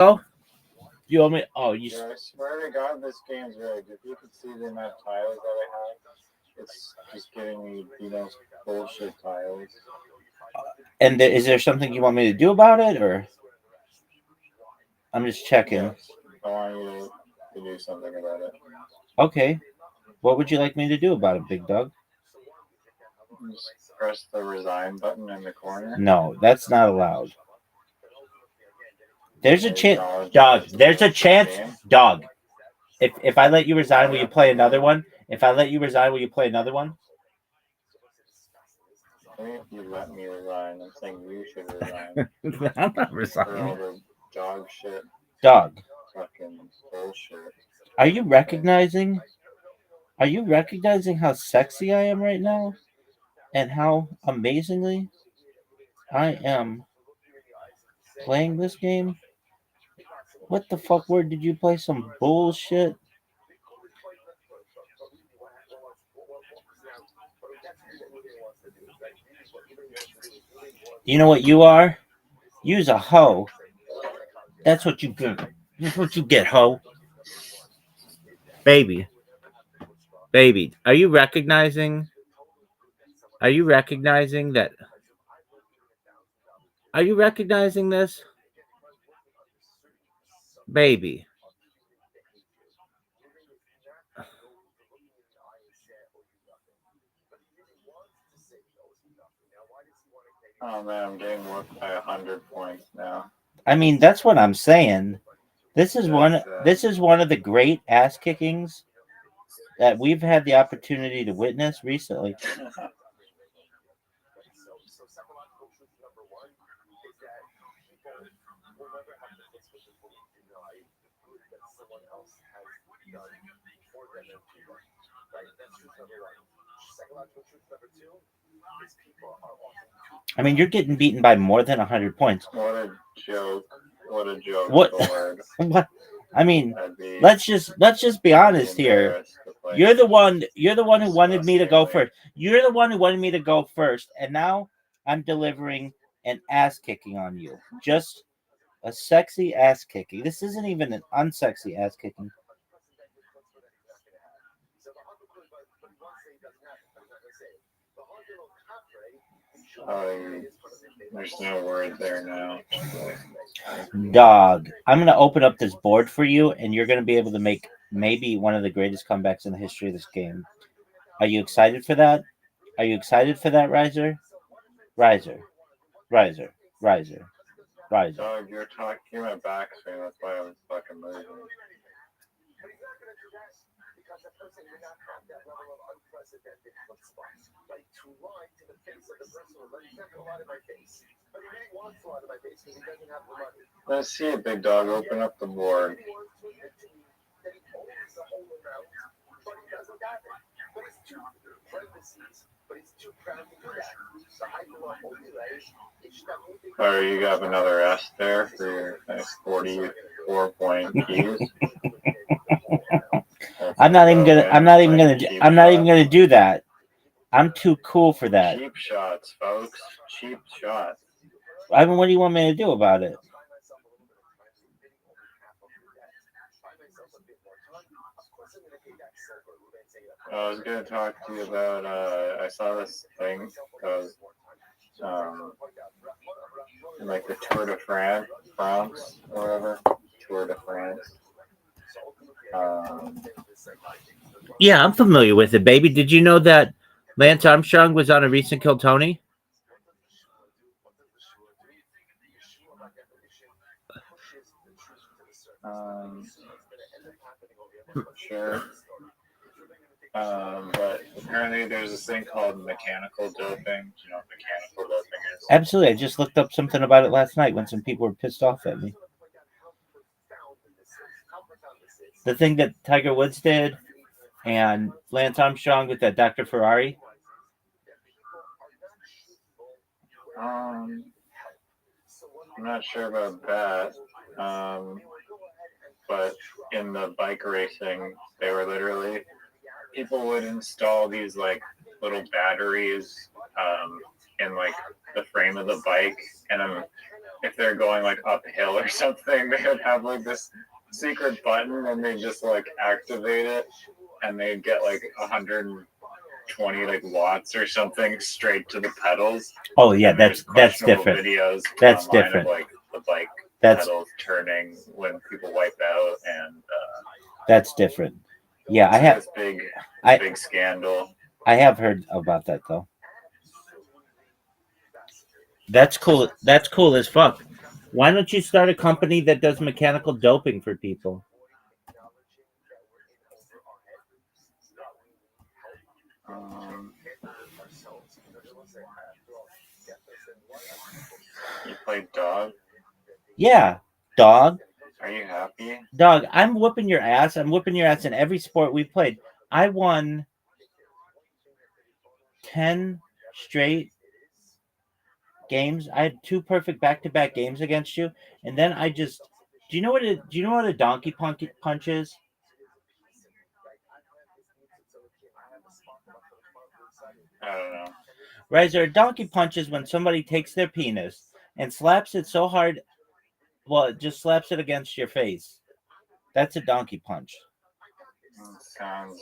Oh, you want me? Oh, Yeah, I swear to God, this game's rigged. If you could see the amount of tiles that I have, it's just giving me the most bullshit tiles. and is there something you want me to do about it, or I'm just checking? Yes, I want you to do something about it. Okay. What would you like me to do about it, Big Dog? Just press the resign button in the corner. No, that's not allowed. There's a chance, Acknowledge that dog. it's a There's a bullshit chance, game. dog. If I let you resign, Why will you not? play another one? If I let you resign, will you play another one? I mean, if you let me resign, I'm saying you should resign I'm not for all resigning. the dog shit, Dog, fucking bullshit. are you recognizing? Are you recognizing how sexy I am right now, and how amazingly I am playing this game? What the fuck word did you play? Some bullshit. You know what you are? You's a hoe. That's what you get. That's what you get, hoe. Baby. Baby. Are you recognizing? Are you recognizing that? Are you recognizing this? Baby. Oh man, I'm getting whooped by 100 points now. I mean, that's what I'm saying. This is That's one this is one of the great ass kickings that we've had the opportunity to witness recently. I mean, you're getting beaten by more than 100 points. What a joke. What a joke, What? Lord. What? I mean, I'd be, let's be I'd be honest here. embarrassed to play You're the one. You're the one who wanted me to go disgustingly. first. You're the one who wanted me to go first, and now I'm delivering an ass kicking on you. Just a sexy ass kicking. This isn't even an unsexy ass kicking. Oh, there's no word there now. Dog. I'm gonna open up this board for you, and you're gonna be able to make maybe one of the greatest comebacks in the history of this game. Are you excited for that? Are you excited for that, Riser? Riser, Riser, Riser, Riser. Dog, you're talking my backswing, that's why I was fucking moving. Let's see it, big dog. Open up the board. Oh, you have another S there for your nice 44-point keys. I'm not even gonna. I'm not even gonna. I'm not even shot. gonna do that. I'm too cool for that. Cheap shots, folks. Cheap shots. I mean, what do you want me to do about it? I was going to talk to you about, I saw this thing that was, like the Tour de France, or whatever. Tour de France. Yeah, I'm familiar with it, baby. Did you know that Lance Armstrong was on a recent Kill Tony? Sure. But apparently there's this thing called mechanical doping. You know what mechanical doping is? Absolutely. I just looked up something about it last night when some people were pissed off at me. The thing that Tiger Woods did and Lance Armstrong with that Dr. Ferrari. I'm not sure about that. But in the bike racing, they were literally, people would install these like little batteries in like the frame of the bike, and then if they're going like uphill or something, they would have like this secret button and they just like activate it and they'd get like 120 like watts or something straight to the pedals. Oh yeah, And there's that's questionable different. videos That's online of different. like the bike That's pedals turning when people wipe out, and that's different. Yeah, it's like this I big scandal. I have heard about that though. That's cool. That's cool as fuck. Why don't you start a company that does mechanical doping for people? Um, you play dog? Yeah, dog. Are you happy? Dog, I'm whooping your ass. I'm whooping your ass in every sport we played. I won 10 straight games. I had two perfect back-to-back games against you, and then I just do you know what a punch is? I don't know. Right, so a donkey punch is when somebody takes their penis and slaps it so hard, well, it just slaps it against your face. That's a donkey punch. Sounds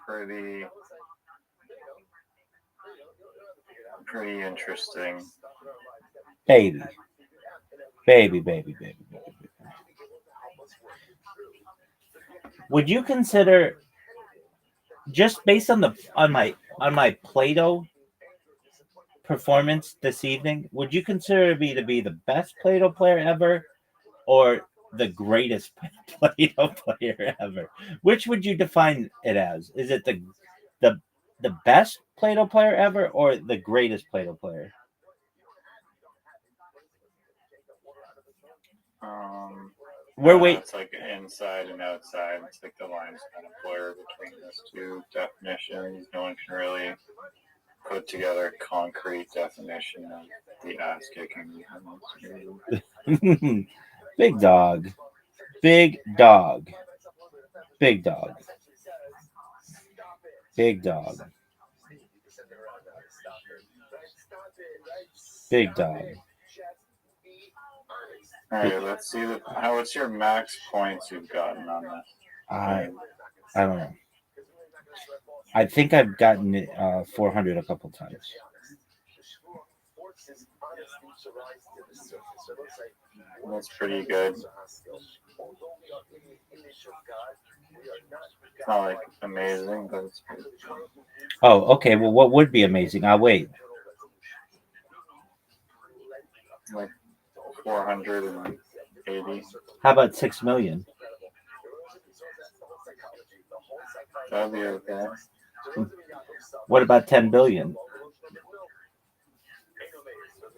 pretty pretty interesting. Baby. Baby, baby, baby, baby. Would you consider, just based on my Play-Doh performance this evening, would you consider me to be the best Play-Doh player ever or the greatest Play-Doh player ever? Which would you define it as? Is it the the best Play-Doh player ever or the greatest Play-Doh player? I We're don't know. wait. It's like inside and outside. It's like the lines kind of blur between those two definitions. No one can really put together a concrete definition of the ass kicking. Big dog. Big dog. Big dog. Big dog. Big dog. All right, let's see what's your max points you've gotten on this. I I don't know. I think I've gotten it 400 a couple times. That's pretty good. It's not like amazing, but it's pretty good. Oh, okay. Well, what would be amazing? I'll wait. Like 480. How about 6 million? That'd be okay. What about 10 billion?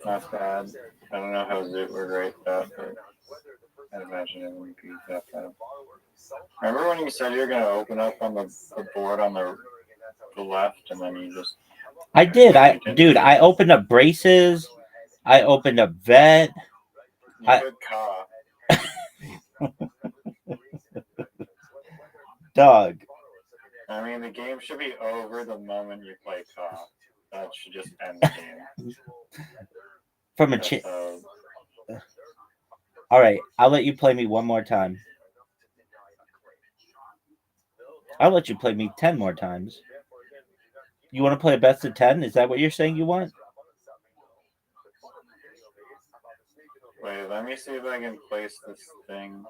Not bad. I don't know how Zoot would rate that, but I'd imagine it wouldn't be that bad. Remember when you said you were going to open up on the board on the left, and then you just... I did. Dude, I opened up braces. I opened up vet. You I- could cough. Dog. I mean, the game should be over the moment you play cough. That should just end the game. From a That's All right, I'll let you play me one more time. I'll let you play me 10 more times. You want to play a best of 10? Is that what you're saying you want? Wait, let me see if I can place this thing.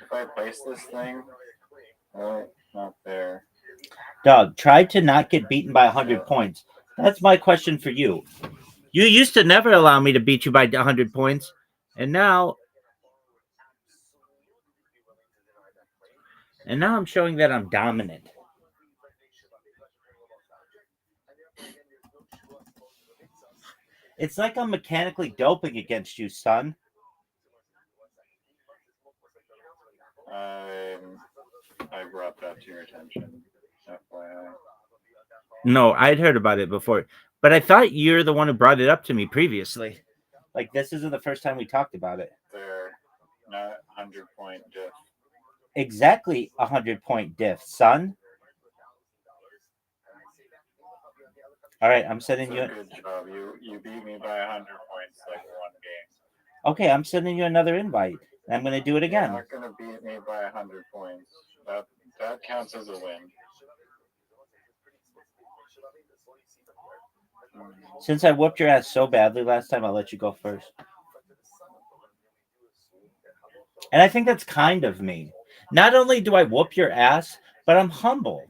If I place this thing, oh, not there. Dog, try to not get beaten by 100 points. That's my question for you. You used to never allow me to beat you by 100 points, and now I'm showing that I'm dominant. It's like I'm mechanically doping against you, son. I brought that to your attention. FYI. No, I'd heard about it before, but I thought you're the one who brought it up to me previously. Like, this isn't the first time we talked about it. They're not 100-point diff. Exactly 100-point diff, son. All right, I'm sending So you. good job. You beat me by 100 points like one game. Okay, I'm sending you another invite. I'm going to do it You're again. not gonna beat me by 100 points. That counts as a win. Since I whooped your ass so badly last time, I'll let you go first. And I think that's kind of me. Not only do I whoop your ass, but I'm humble.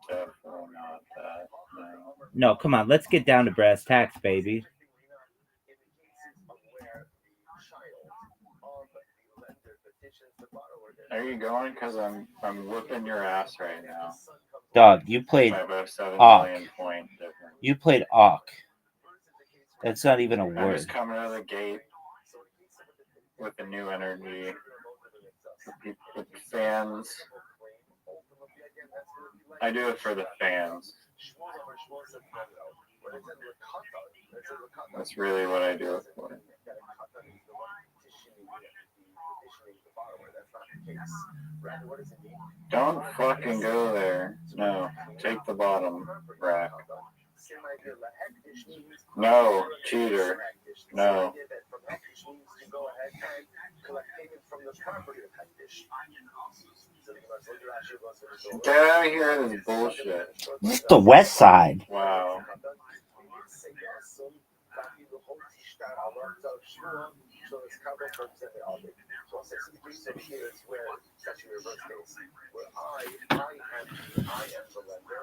Definitely not that. No, come on, let's get down to brass tacks, baby. Are you going? Cause I'm whipping your ass right now. Dog, you played By about 7 Awk. million point difference. You played Awk. That's not even a I'm word. just coming out of the gate with a new energy. With the fans. I do it for the fans. That's really what I do it for. Don't fucking go there. No, take the bottom rack. No, cheater. No. Get out of here with this bullshit. This is the West Side. Wow.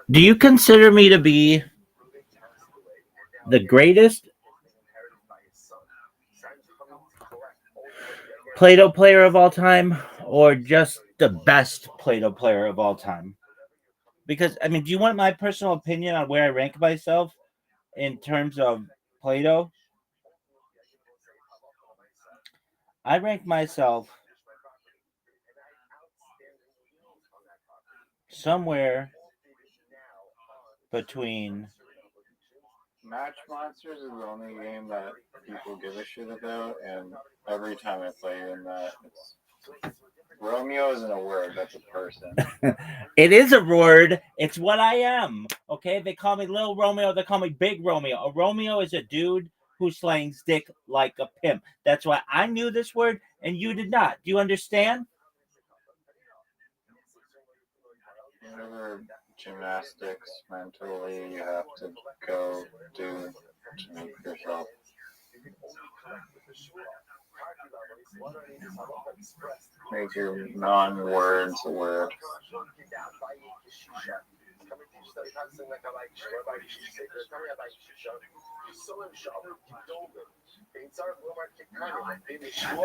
Do you consider me to be the greatest Play-Doh player of all time, or just the best Play-Doh player of all time? Because, I mean, do you want my personal opinion on where I rank myself in terms of Play-Doh? I rank myself somewhere between. Match Monsters is the only game that people give a shit about, and every time I play in that, Romeo isn't a word, that's a person. It is a word. It's what I am. Okay, they call me Little Romeo. They call me Big Romeo. A Romeo is a dude who slangs dick like a pimp. That's why I knew this word and you did not. Do you understand? Whatever gymnastics mentally you have to go do to make yourself. Make your non-words a word.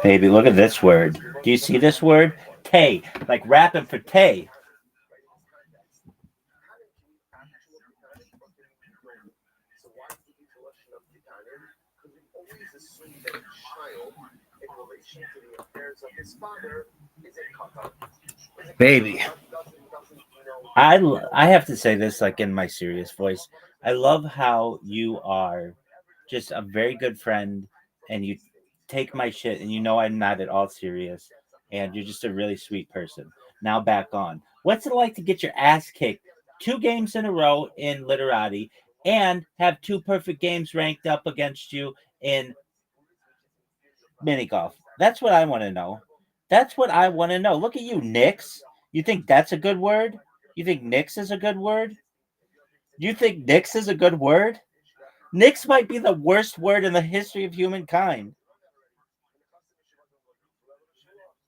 Baby, look at this word. Do you see this word? Tay. Like rapping for Tay. Baby, I have to say this like in my serious voice. I love how you are just a very good friend and you take my shit and you know I'm not at all serious and you're just a really sweet person. Now back on. What's it like to get your ass kicked 2 games in a row in literati and have 2 perfect games ranked up against you in mini golf? That's what I want to know. That's what I want to know. Look at you, Nix. You think that's a good word? You think Nix is a good word? You think Nix is a good word? Nix might be the worst word in the history of humankind.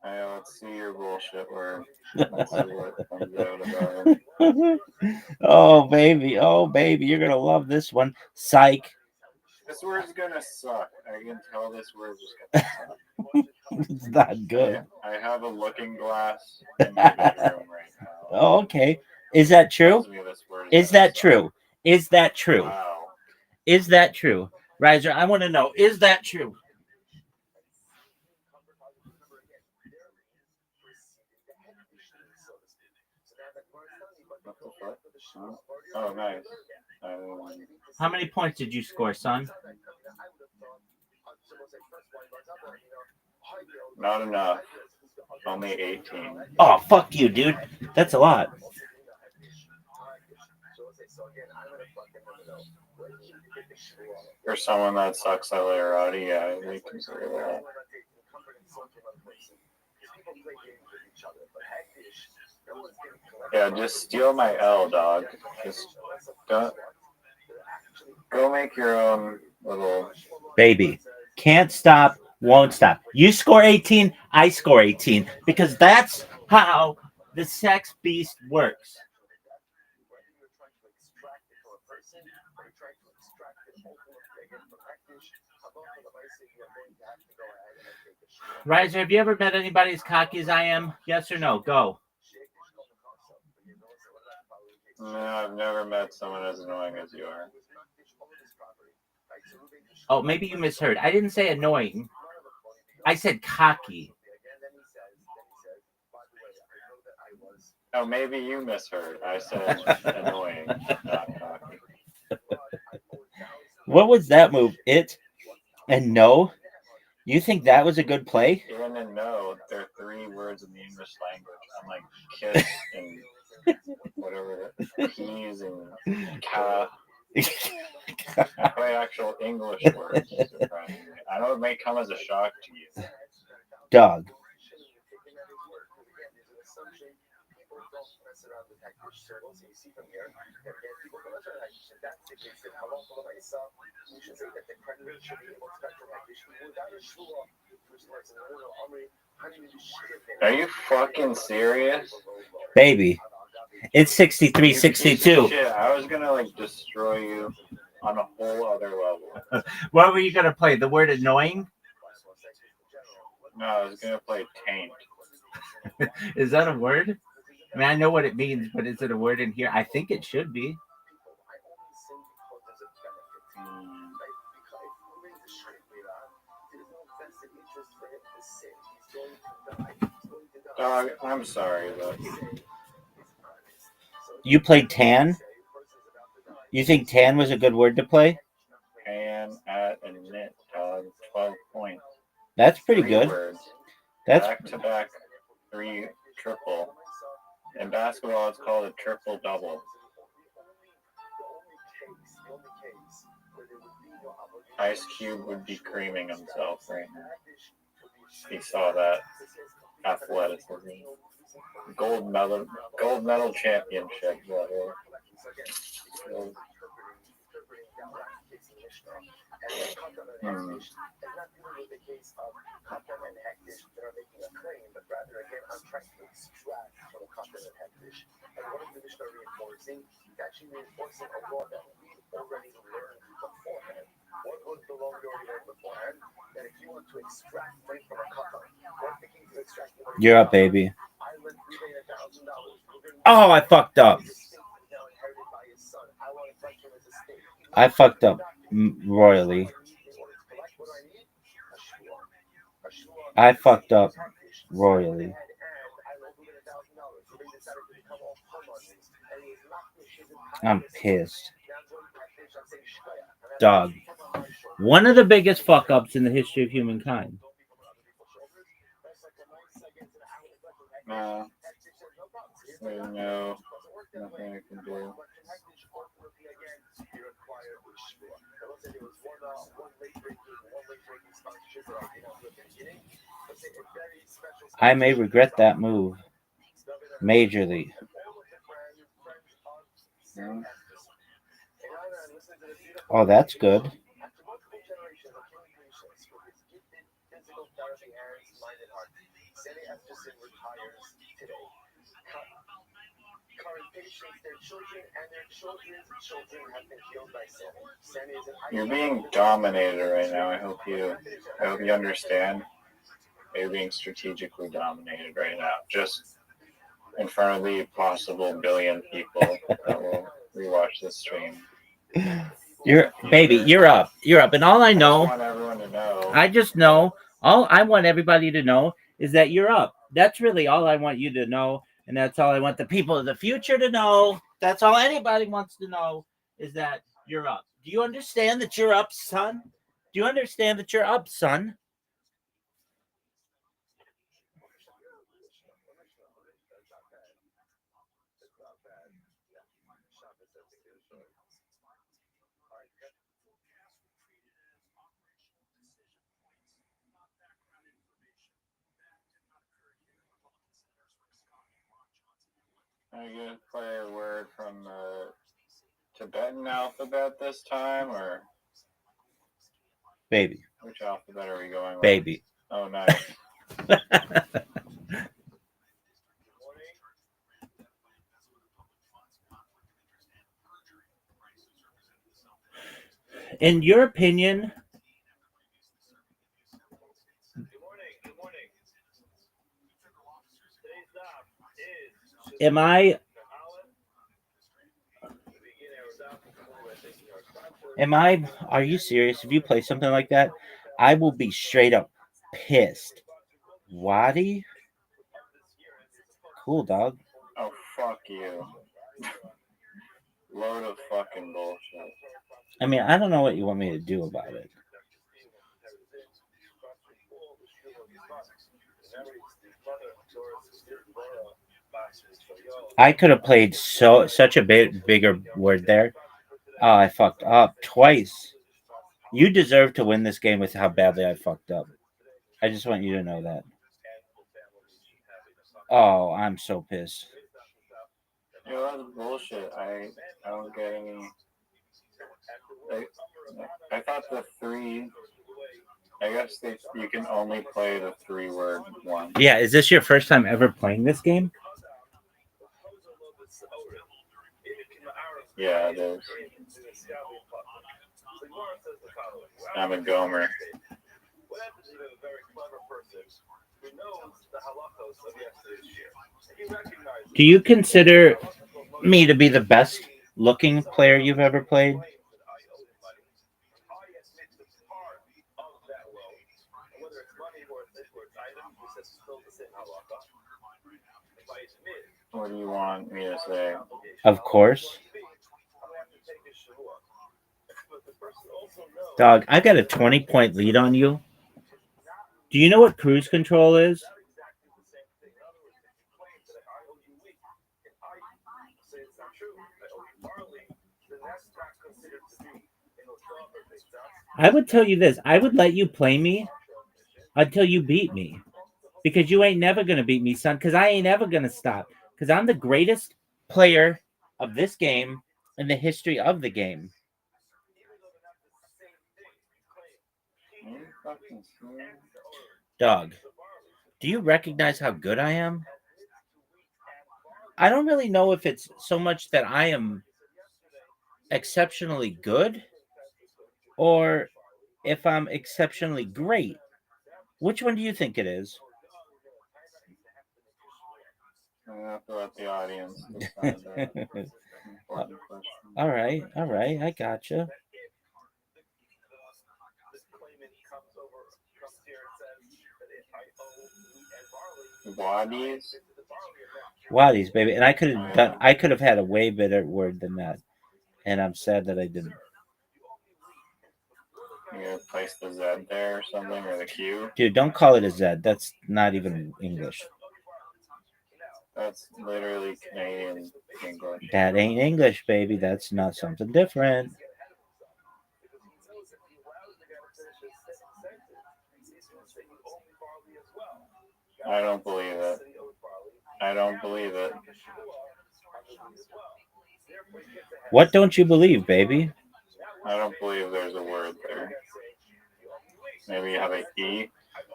Hey, let's see your bullshit word. Let's see what comes out about it. Oh baby, you're gonna love this one. Psych. This word's gonna suck. I can tell this word's just gonna suck. It's not good. I have a looking glass in my bedroom right now. Oh, okay. Is that true? Is that true? Is that true? Wow. Is that true? Riser, I want to know, is that true? What the fuck? Oh, nice. How many points did you score, son? Not enough. Only 18. Oh, fuck you, dude. That's a lot. For someone that sucks at literati, yeah, they consider that. Yeah, just steal my L, dog. Just don't. Go make your own little. Baby, can't stop, won't stop. You score 18, I score 18. Because that's how the sex beast works. Riser, have you ever met anybody as cocky as I am? Yes or no? Go. No, I've never met someone as annoying as you are. Oh, maybe you misheard. I didn't say annoying. I said cocky. Oh, maybe you misheard. I said annoying, not cocky. What was that move? It and no? You think that was a good play? In and no, they're 3 words in the English language. Unlike kiss and whatever, peas and ka. I play actual English words, surprisingly. I know it may come as a shock to you. Dog. Are you fucking serious? Baby. It's 63-62. Shit, I was gonna like destroy you on a whole other level. What were you gonna play? The word annoying? No, I was gonna play taint. Is that a word? I mean, I know what it means, but is it a word in here? I think it should be. I'm sorry, but You played tan? You think tan was a good word to play? pan, at, and knit, dog. 12 points. That's pretty 3 good. words. That's Back to back, 3 triple. In basketball, it's called a triple double. Ice Cube would be creaming himself right now. He saw that athleticism. Gold medal championship. You're up, baby. Oh, I fucked up. I fucked up royally. I fucked up royally. I'm pissed. Dog. One of the biggest fuck ups in the history of humankind. No, nothing I can do. I may regret that move. Majorly. Oh, that's good. You're being dominated right now. I hope you understand. You're being strategically dominated right now. Just in front of the possible billion people that will rewatch this stream. You're up. You're up. And all I know, I just want everyone to know. I just know, all I want everybody to know is that you're up. That's really all I want you to know. And that's all I want the people of the future to know. That's all anybody wants to know is that you're up. Do you understand that you're up, son? Do you understand that you're up, son? Are you gonna play a word from the Tibetan alphabet this time, or Baby. which alphabet are we going with? Baby. Oh, nice. In your opinion, am I are you serious? If you play something like that, I will be straight up pissed. Wadi? Cool, dog. Oh, fuck you. Load of fucking bullshit. I mean, I don't know what you want me to do about it. I could have played such a bit bigger word there. Oh, I fucked up twice. You deserve to win this game with how badly I fucked up. I just want you to know that. Oh, I'm so pissed. You know, that's bullshit. I don't get any. I thought the three. I guess you can only play the 3-word one. Yeah, is this your first time ever playing this game? Yeah, it is. I'm a gomer. Do you consider me to be the best looking player you've ever played? What do you want me to say? Of course. Dog, I got a 20-point lead on you. Do you know what cruise control is? I would tell you this. I would let you play me until you beat me. Because you ain't never going to beat me, son. Because I ain't ever going to stop. Because I'm the greatest player of this game in the history of the game. Dog, do you recognize how good I am? I don't really know if it's so much that I am exceptionally good or if I'm exceptionally great. Which one do you think it is? I'm gonna have to let the audience decide that important question. All right, I gotcha. Wadis? Waddies, baby, and I could have had a way better word than that, and I'm sad that I didn't. You gonna place the Z there or something, or the Q? Dude, don't call it a Z. That's not even English. That's literally Canadian English. That ain't English, baby. That's not something different. I don't believe it. I don't believe it. What don't you believe, baby? I don't believe there's a word there. Maybe you have an E.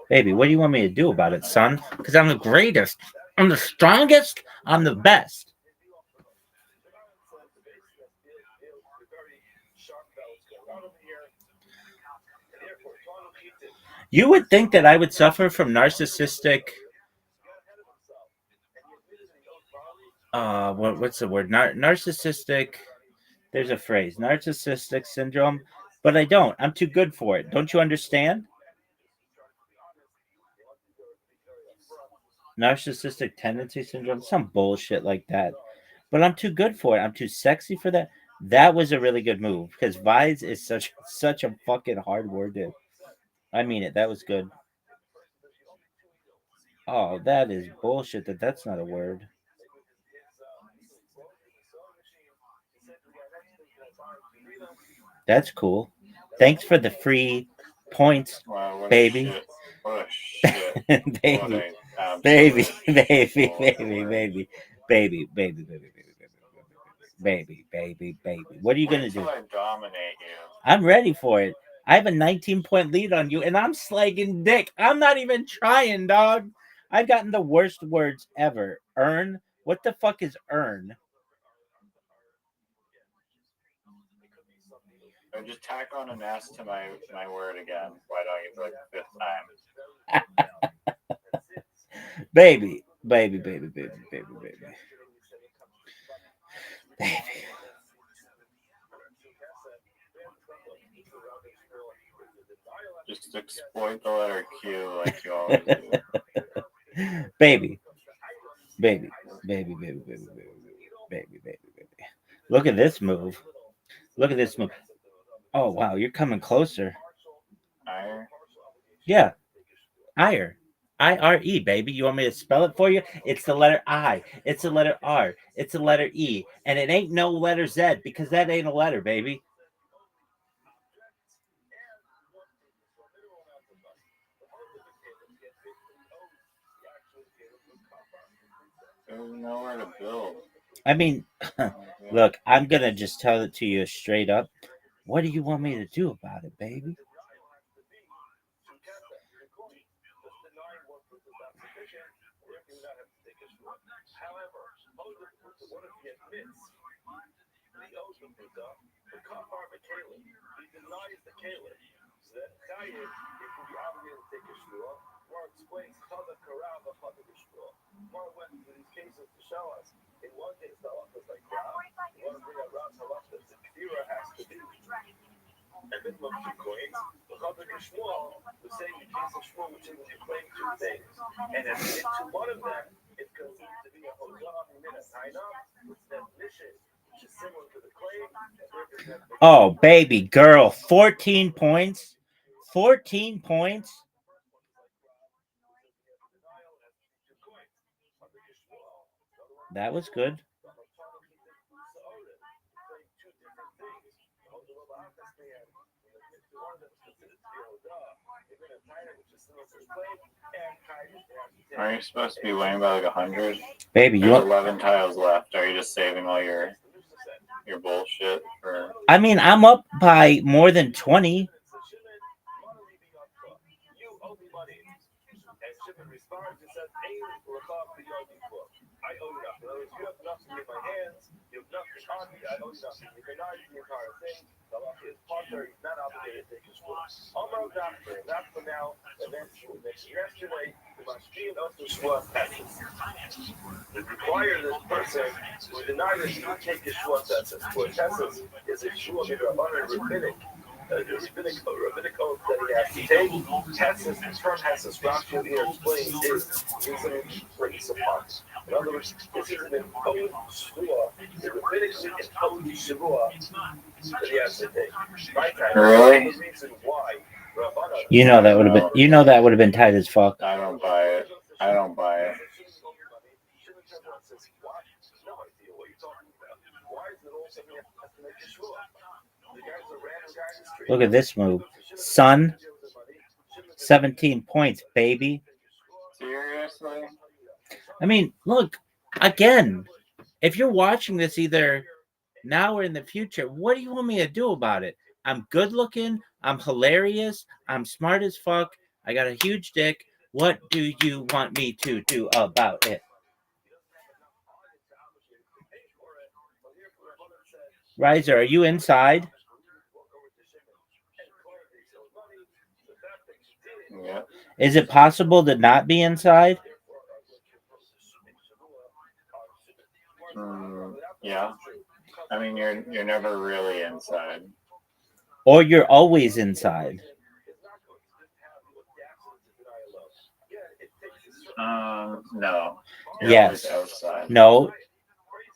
Baby, what do you want me to do about it, son? Because I'm the greatest. I'm the strongest. I'm the best. You would think that I would suffer from narcissistic. What's the word? Narcissistic. There's a phrase, narcissistic syndrome, but I don't. I'm too good for it. Don't you understand? Narcissistic tendency syndrome, some bullshit like that. But I'm too good for it. I'm too sexy for that. That was a really good move because vibes is such a fucking hard word to. I mean it. That was good. Oh, that is bullshit. That's not a word. That's cool. Thanks for the free points, Wow, what baby. a shit. What a shit. baby, What a baby, absolute baby, shit. baby, baby. baby, baby, baby, baby, baby, baby, baby. What are you gonna Wait till do? I dominate you. I'm ready for it. I have a 19-point lead on you, and I'm slagging dick. I'm not even trying, dog. I've gotten the worst words ever. Earn? What the fuck is earn? Or just tack on an S to my word again. Why don't you for like the fifth time? Baby, baby, baby, baby, baby, baby, baby. Just exploit the letter Q like you always do. Baby, baby, baby, baby, baby, baby, baby, baby, baby. Look at this move. Look at this move. Oh wow, you're coming closer. Ire? Yeah, ire. IRE, baby. You want me to spell it for you? It's the letter I. It's the letter R. It's the letter E. And it ain't no letter Z because that ain't a letter, baby. There's nowhere to build. I mean, look, I'm going to just tell it to you straight up. What do you want me to do about it, baby? Oh, baby girl, 14 points. 14 points. That was good. Aren't you supposed to be winning by like 100? Baby, There's 11 tiles left. Are you just saving all your bullshit for? I mean, I'm up by more than 20. Really? You know that would have been. You know that would have been tight as fuck. I don't buy it. I don't buy it. Look at this move, son. 17 points, baby. Seriously? I mean, look again. If you're watching this either now or in the future, what do you want me to do about it? I'm good looking. I'm hilarious. I'm smart as fuck. I got a huge dick. What do you want me to do about it? Riser, are you inside? Yeah. Is it possible to not be inside? Yeah. I mean, you're never really inside. Or you're always inside? No. You're Yes. always outside. No.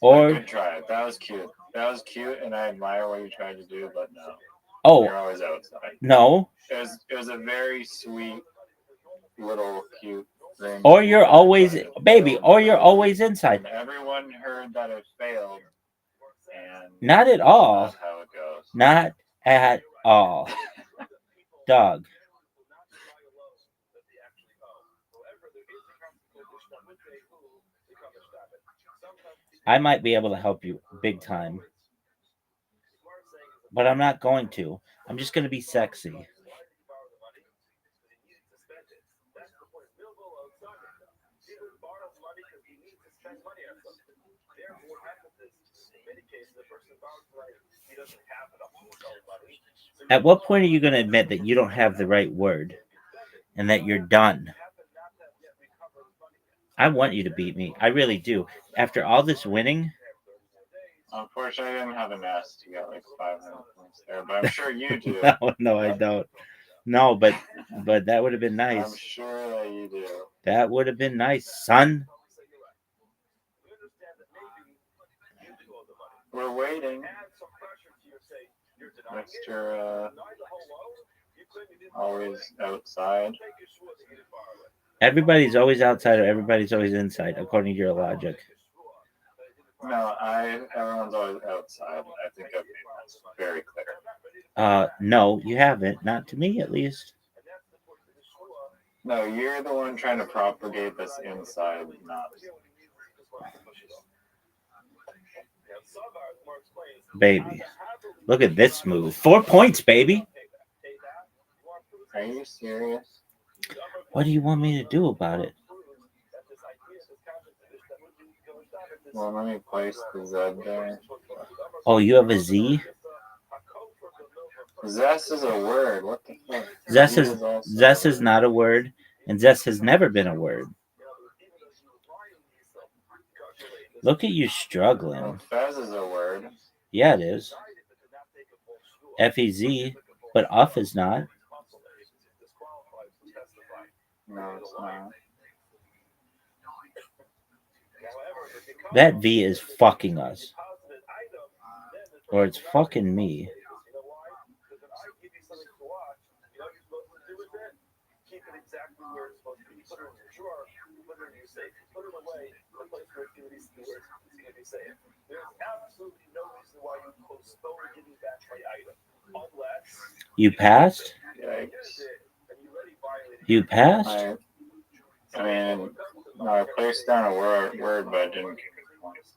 Or Good try. That was cute. That was cute, and I admire what you tried to do, but no. oh You're always outside. no. It was a very sweet, little, cute thing. Or you're always baby. Or you're always inside. And everyone heard that it failed, and Not at all. that's how it goes. Not at all. Dog. I might be able to help you big time, but I'm not going to. I'm just going to be sexy. At what point are you going to admit that you don't have the right word and that you're done? I want you to beat me. I really do. After all this winning, Unfortunately, I didn't have a nest. You got like 500 points there, but I'm sure you do. no, I don't. No, but that would have been I'm nice. sure that you do. That would have been nice, son. We're waiting. Mr. Always outside. Everybody's always outside or everybody's always inside, according to your logic. No, everyone's always outside. I think I've made that very clear. No, you haven't. Not to me, at least. No, you're the one trying to propagate this inside, not. Baby, look at this move. 4 points, baby. Are you serious? What do you want me to do about it? Well, let me place the Z there. Oh, you have a Z? Zest is a word. What the fuck? Zest is not a word, and zest has never been a word. Look at you struggling. Well, Fez is a word. Yeah, it is. Fez, but off is not. No, it's not. That V is fucking us. Or it's fucking me. You passed? Yikes. You passed? I mean, no, I placed down a word, but I didn't give it points.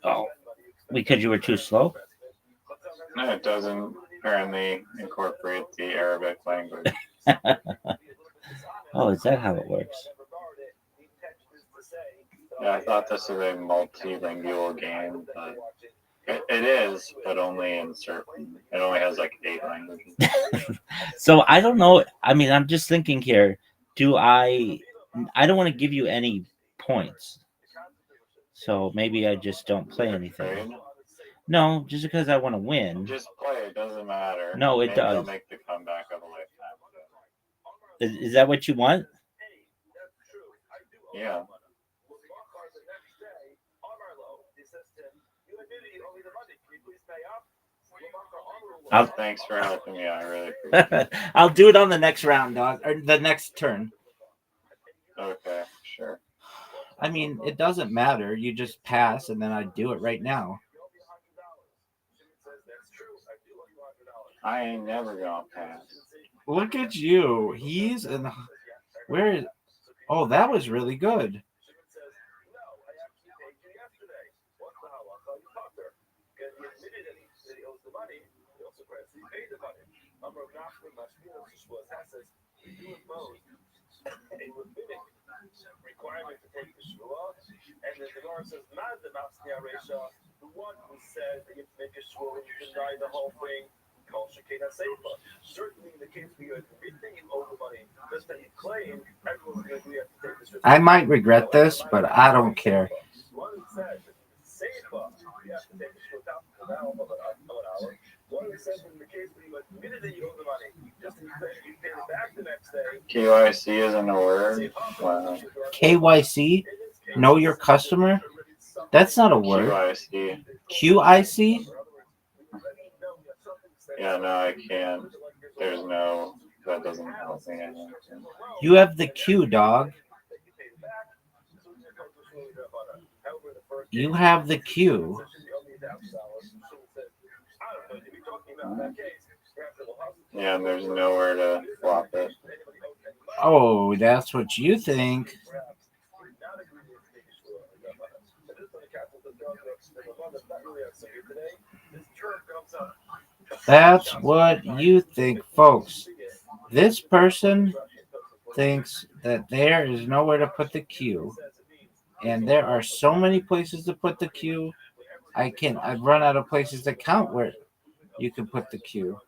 Oh, because you were too slow? No, it doesn't apparently incorporate the Arabic language. Oh, is that how it works? Yeah, I thought this was a multilingual game, but it is, but only in certain. It only has like 8 languages. So I don't know. I mean, I'm just thinking here. I don't want to give you any points. So maybe I just don't play anything. No, just because I want to win. Just play. It doesn't matter. No, it Maybe does. I'll make the comeback of a lifetime. Is that what you want? Yeah. Thanks for helping me. I really appreciate it. I'll do it on the next round, dog, or the next turn. Okay, sure. I mean, it doesn't matter. You just pass, and then I do it right now. I ain't never gonna pass. Look at you. He's in the. Where is. Oh, that was really good. I might regret this, but I don't care. KYC isn't a word. Wow. KYC? Know your customer? That's not a word. QIC. QIC? Yeah, no, I can't. There's no. That doesn't help me. You have the Q, dog. You have the Q. Yeah, and there's nowhere to flop it. Oh, that's what you think. That's what you think, folks. This person thinks that there is nowhere to put the Q, and there are so many places to put the Q. I've run out of places to count where you can put the Q.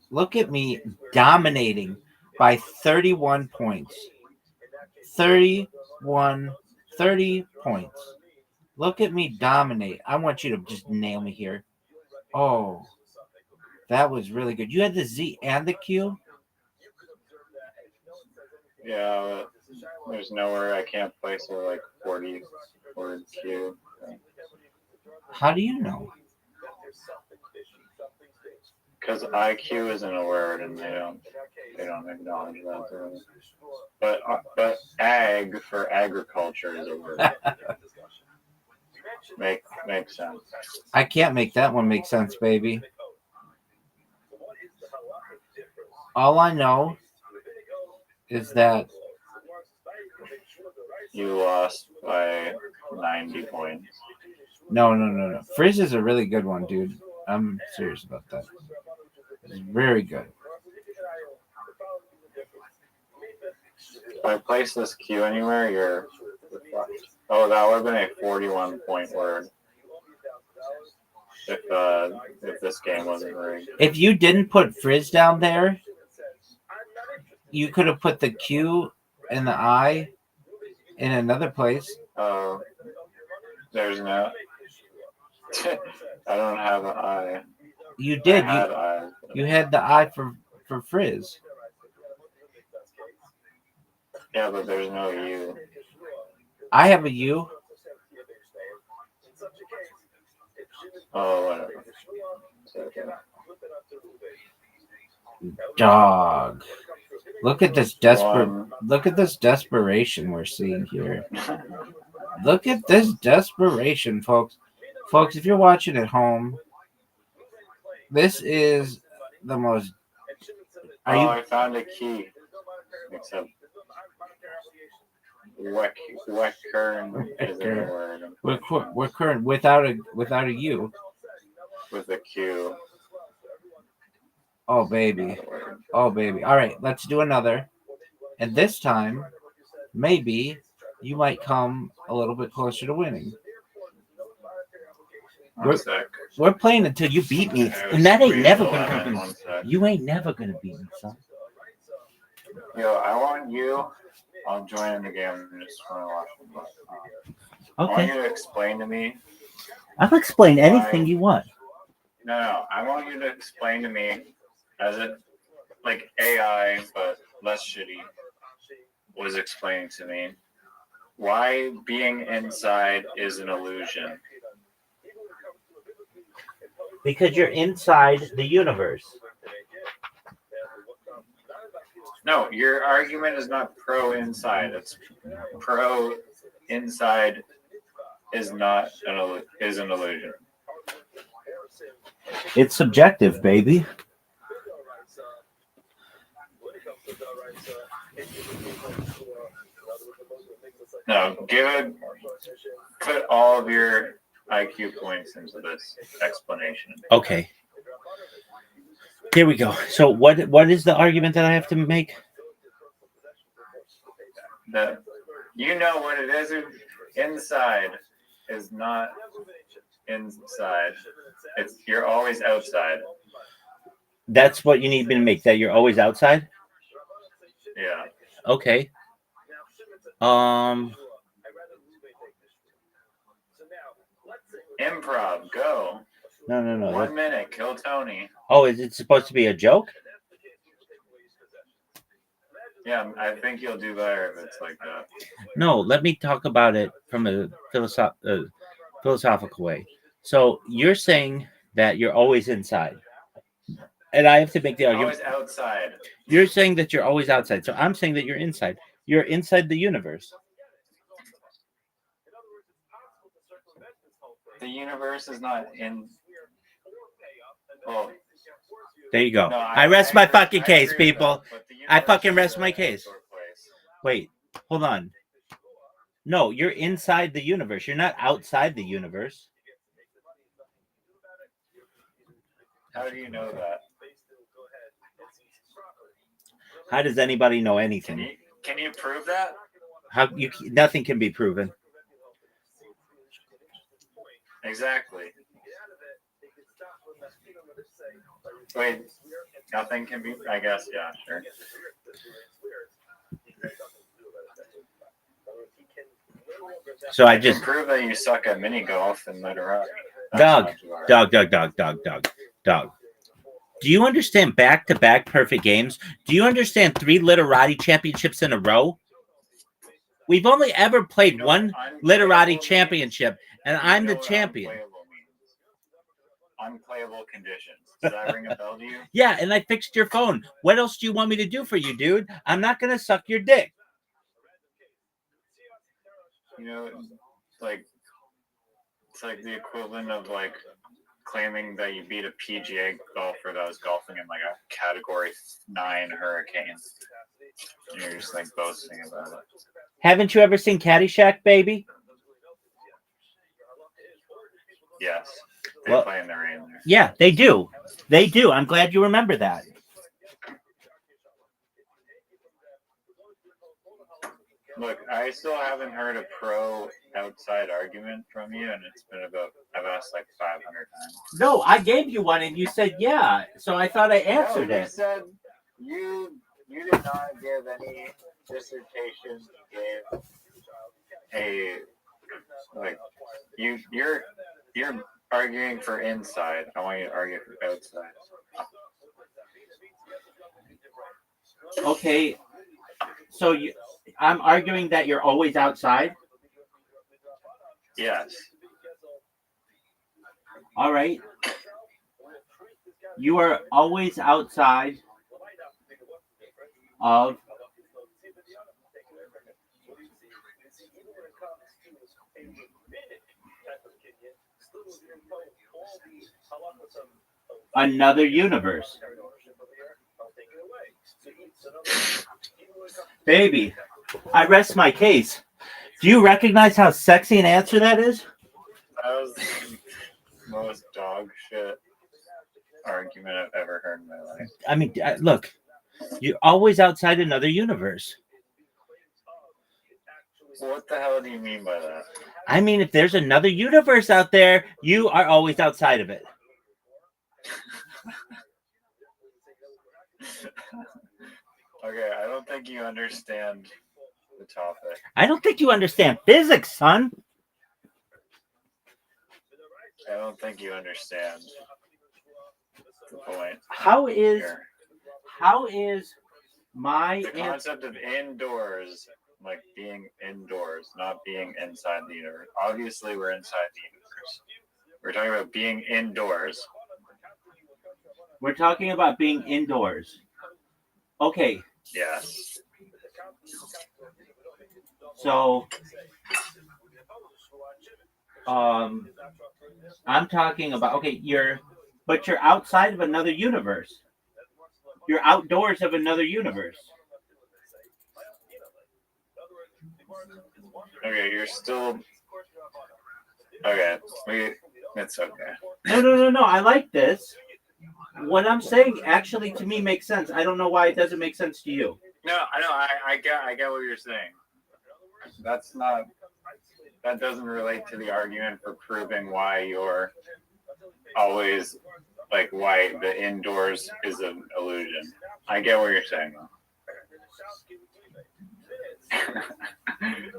Look at me dominating by 31 points. 31, 30 points. Look at me dominate. I want you to just nail me here. Oh, that was really good. You had the Z and the Q? Yeah, but there's nowhere I can't place a like 40 word queue. How do you know? Because IQ isn't a word, and they don't acknowledge that. But ag for agriculture is a word. Makes sense. I can't make that one make sense, baby. All I know is that You lost by 90 points. no. Frizz is a really good one, dude. I'm serious about that. It's very good. If I place this Q anywhere, you're fucked. Oh, that would have been a 41 point word if this game wasn't rigged. If you didn't put Frizz down there, you could have put the Q and the I in another place. Oh, there's no. I don't have an I. You did. I had I. You had the I for Frizz. Yeah, but there's no U. I have a U. Oh, whatever. Okay. Dog. Look at this desperation we're seeing here. Look at this desperation, folks. Folks, if you're watching at home, this is the most. I found a key. Except Weckern isn't a word. We're current without a U. With a Q. Oh baby. Oh baby. All right, let's do another. And this time, maybe you might come a little bit closer to winning. We're playing until you beat me, and that ain't never gonna happen. You ain't never gonna beat me, son. Yo, I want you. I'll join in the game and just want to watch them. I want you to explain to me. I'll explain anything you want. No. I want you to explain to me, as it like AI but less shitty was explaining to me, why being inside is an illusion. Because you're inside the universe. No, your argument is not pro inside. It's pro inside is not is an illusion. It's subjective, baby. No, put all of your IQ points into this explanation. Okay. Here we go. So what is the argument that I have to make? That you know what it is. Inside is not inside. You're always outside. That's what you need me to make. That you're always outside. Yeah. Okay. Improv, go. No. 1 minute, kill Tony. Oh, is it supposed to be a joke? Yeah, I think you'll do better if it's like that. No, let me talk about it from a philosophical way. So you're saying that you're always inside, and I have to make the argument. Always outside. You're saying that you're always outside, so I'm saying that you're inside. You're inside the universe. The universe is not in. Well, There you go. No, I rest my fucking case, agree with people. that, but the I universe fucking is rest a my case. short place. Wait, hold on. No, you're inside the universe. You're not outside the universe. How do you know that? How does anybody know Can anything? you prove that? How you nothing can be proven. Exactly. Wait, nothing can be. I guess, yeah, sure. So I can just prove that you suck at mini golf and literati. dog. Do you understand back-to-back perfect games? Do you understand 3 literati championships in a row? We've only ever played one literati championship, and I'm the champion. Unplayable conditions. Does that ring a bell to you? Yeah, and I fixed your phone. What else do you want me to do for you, dude? I'm not gonna suck your dick. You know, it's like the equivalent of like claiming that you beat a PGA golfer that was golfing in like a Category 9 hurricane. And you're just like boasting about it. Haven't you ever seen Caddyshack, baby? Yes. They play in the rain there. Yeah, they do. They do. I'm glad you remember that. Look, I still haven't heard a pro outside argument from you, and it's been I've asked like 500 times. No, I gave you one, and you said yeah. So I thought I answered it. You said you did not give any dissertation. You gave you're arguing for inside. I want you to argue for outside. Okay, so I'm arguing that you're always outside? Yes. All right. You are always outside of another universe. Baby, I rest my case. Do you recognize how sexy an answer that is? That was the most dog shit argument I've ever heard in my life. I mean, look, you're always outside another universe. What the hell do you mean by that? I mean, if there's another universe out there, you are always outside of it. Okay, I don't think you understand the topic. I don't think you understand physics, son. I don't think you understand the point. How is my the concept of indoors, like being indoors, not being inside the universe? Obviously, we're inside the universe. We're talking about being indoors. We're talking about being indoors. Okay. Yes. So, I'm talking about, okay, you're outside of another universe. You're outdoors of another universe. Okay, you're still. Okay, it's okay. No. I like this. What I'm saying actually to me makes sense. I don't know why it doesn't make sense to you. No, I know. I get what you're saying. That doesn't relate to the argument for proving why you're always like why the indoors is an illusion. I get what you're saying though.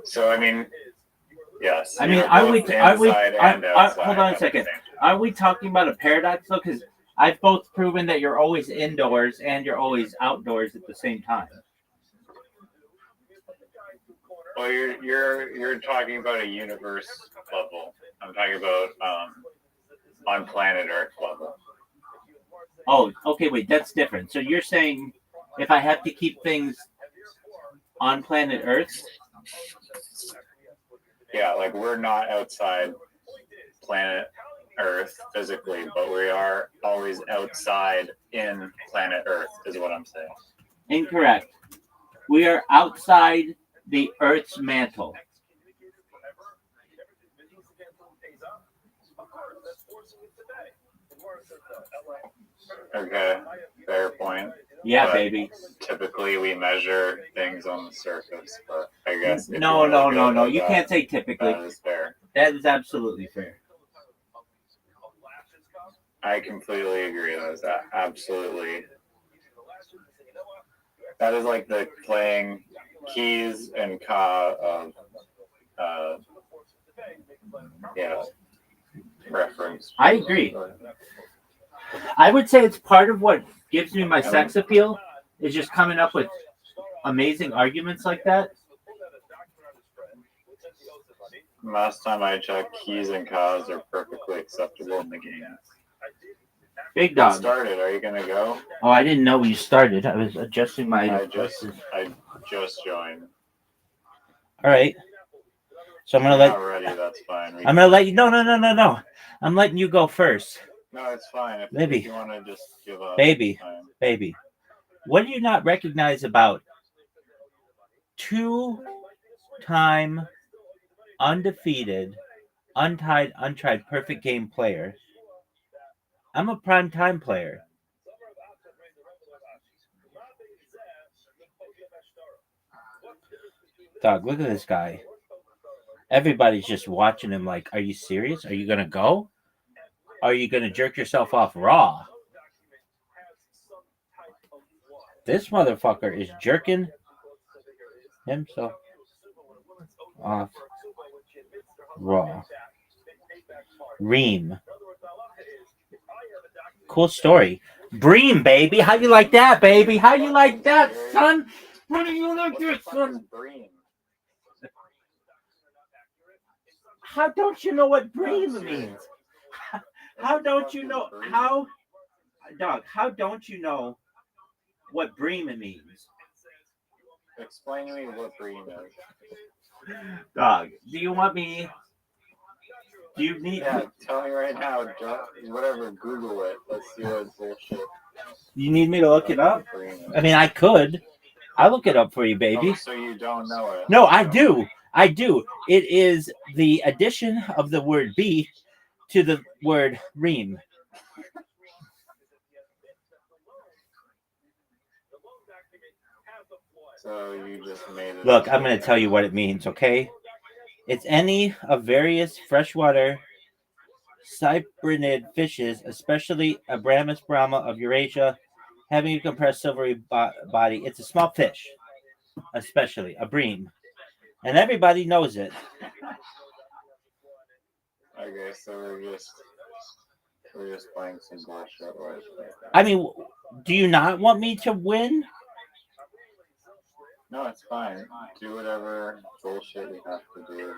So I mean, yes. I mean, hold on a second. Are we talking about a paradox though? Because I've both proven that you're always indoors and you're always outdoors at the same time. Well, you're talking about a universe level. I'm talking about on planet Earth level. Oh, okay, wait, that's different. So you're saying if I have to keep things on planet Earth? Yeah, like we're not outside planet Earth physically, but we are always outside in planet Earth, is what I'm saying. Incorrect. We are outside the Earth's mantle. Okay, fair point. Yeah, But baby. typically we measure things on the surface, but I guess if No. you look at it like You that, can't say typically. that is fair. That is absolutely fair. I completely agree. That is absolutely. That is like the playing keys and ka of, yeah, reference. I agree. I would say it's part of what gives me my sex appeal is just coming up with amazing arguments like that. Last time I checked, keys and ka's are perfectly acceptable in the game. Big It dog. started. Are you gonna go? Oh, I didn't know you started. I was adjusting my. I just joined. All right. So I'm gonna Not ready. That's fine. I'm gonna let you. No. I'm letting you go first. No, it's fine. Baby. If you want to just give up. Baby. What do you not recognize about 2-time undefeated, untied, untried, perfect game player? I'm a prime time player. Dog, look at this guy. Everybody's just watching him like, are you serious? Are you going to go? Are you going to jerk yourself off raw? This motherfucker is jerking himself off raw. Reem. Cool story. Bream, baby. How you like that, baby? How you like that, son? How do you like that, son? How don't you know what bream means? How don't you know how dog, how don't you know what bream means? Explain to me what bream is. Dog, do you want me? Do you need? Yeah, tell me right now. Whatever, Google it. Let's see what bullshit. You need me to look it up? I mean, I could. I'll look it up for you, baby. Oh, so you don't know it? No, I do. I do. It is the addition of the word "be" to the word "ream." So you just made it. Look, I'm going to tell you what it means, okay? It's any of various freshwater cyprinid fishes, especially Abramus brahma of Eurasia, having a compressed silvery body. It's a small fish, especially a bream, and everybody knows it. Okay, so we're just playing some bullshit. I mean, do you not want me to win? No, it's fine. Do whatever bullshit we have to do.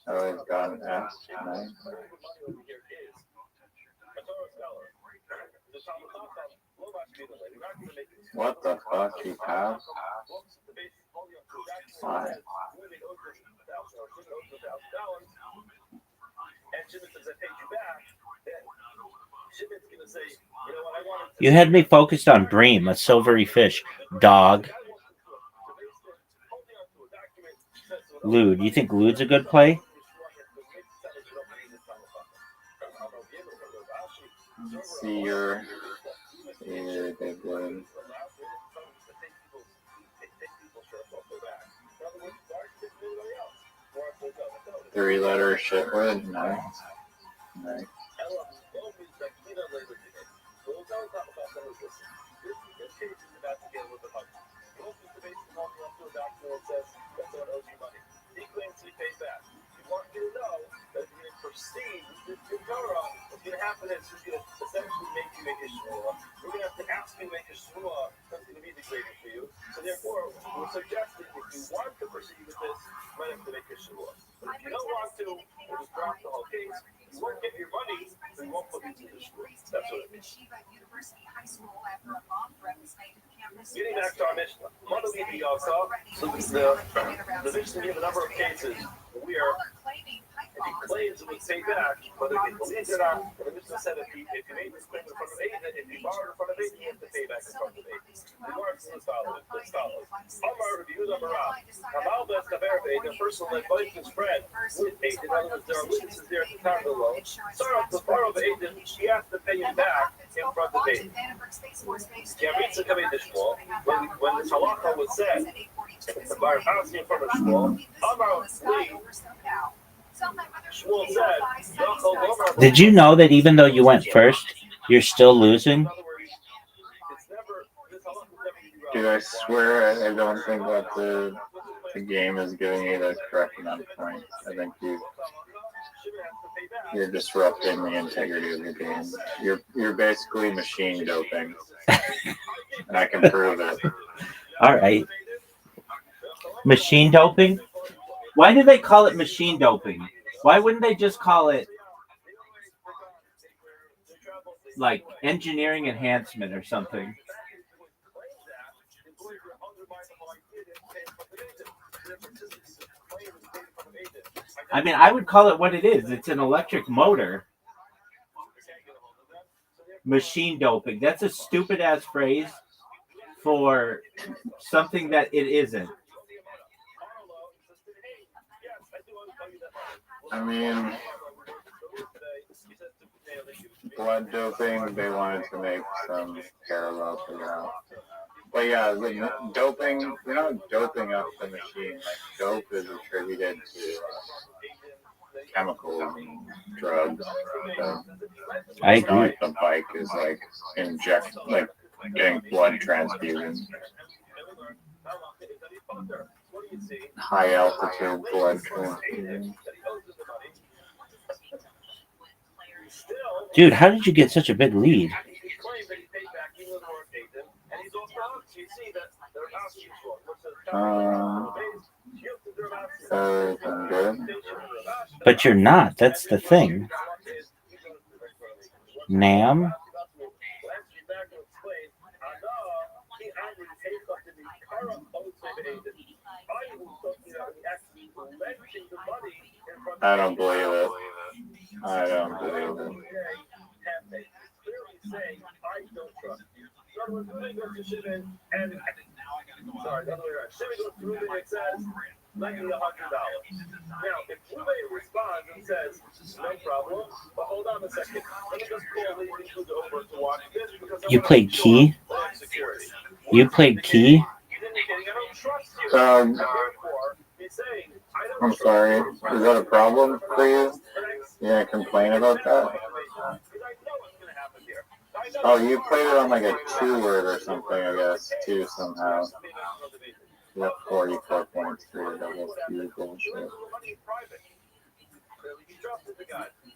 Oh, he's got an S. Nice. What the fuck? He passed? Why? You had me focused on bream, a silvery fish. Dog. Lude. You think Lude's a good play? See your big word. 3-letter shit word. Nice. Nice. next our Mishnah. So the Mishnah gave a number of cases where if he claims it was paid back, whether he believes it or not, the Mishnah said if he made this claim in front of Aiden, if he borrowed in front of Aiden, he has to pay back in front of Aiden. The words as follows. Amar Rabbi Yehuda Barak, Hamal Bes Kaver Aiden, a person like both his friend with Aiden, in other words, there are witnesses there at the time of the loan. Sarah, the borrow of Aiden, she has to pay him back in front of Aiden. When this halacha was said, the bar house in front of Shmuel, Amar Shmuel said, Did you know that even though you went first, you're still losing? Dude, I swear I don't think that the game is giving you the correct amount of points. I think you're disrupting the integrity of the game. You're basically machine doping. And I can prove it. All right. Machine doping? Why do they call it machine doping? Why wouldn't they just call it like engineering enhancement or something? I mean, I would call it what it is. It's an electric motor. Machine doping. That's a stupid ass phrase for something that it isn't. I mean, blood doping, they wanted to make some parallel to that. But yeah, doping, you're not doping up the machine. Like, dope is attributed to chemicals and drugs. So I it's not agree. like the bike is like getting blood transfusions. High altitude blood transfusion. Dude, how did you get such a big lead? Good. But you're not. That's the thing. Nam? I don't believe it. I don't believe it. Sorry, the other way around. Shimon goes to Reuben and says, lend me $100. Now, if Reuben responds and says, no problem, but hold on a second, let me just call these people over to watch this because You played key? You played key? I'm sorry. Is that a problem for you? You gonna complain about that? Oh, you played it on like a 2-word or something, I guess, too, somehow. You have 44 points for your double Q bullshit.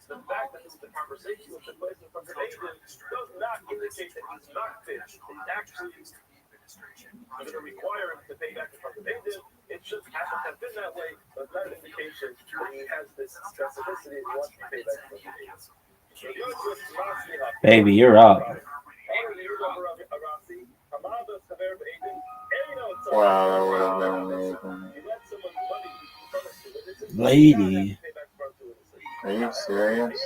The fact that the conversation with the place in front of Aiden does not indicate that he's not finished. He's actually going to require him to pay back in front of Aiden. It should have been that way, but not an indication that he has this specificity and wants to pay back in front of Aiden. Baby, you're up. Wow, that would have been amazing. Lady. Are you serious?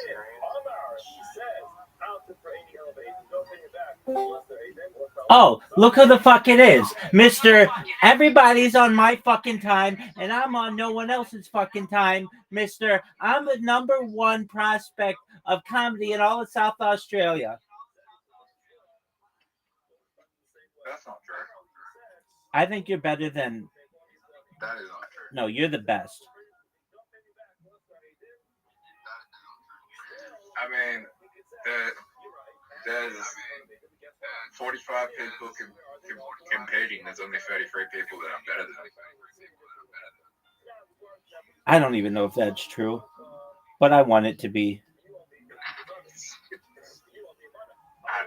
Oh, look who the fuck it is. Mr. Everybody's on my fucking time, and I'm on no one else's fucking time. Mr. I'm the #1 prospect of comedy in all of South Australia. That's not true. I think you're better than... That is not true. No, you're the best. I mean, there's 45 people competing. There's only 33 people that I'm better than. I don't even know if that's true, but I want it to be. I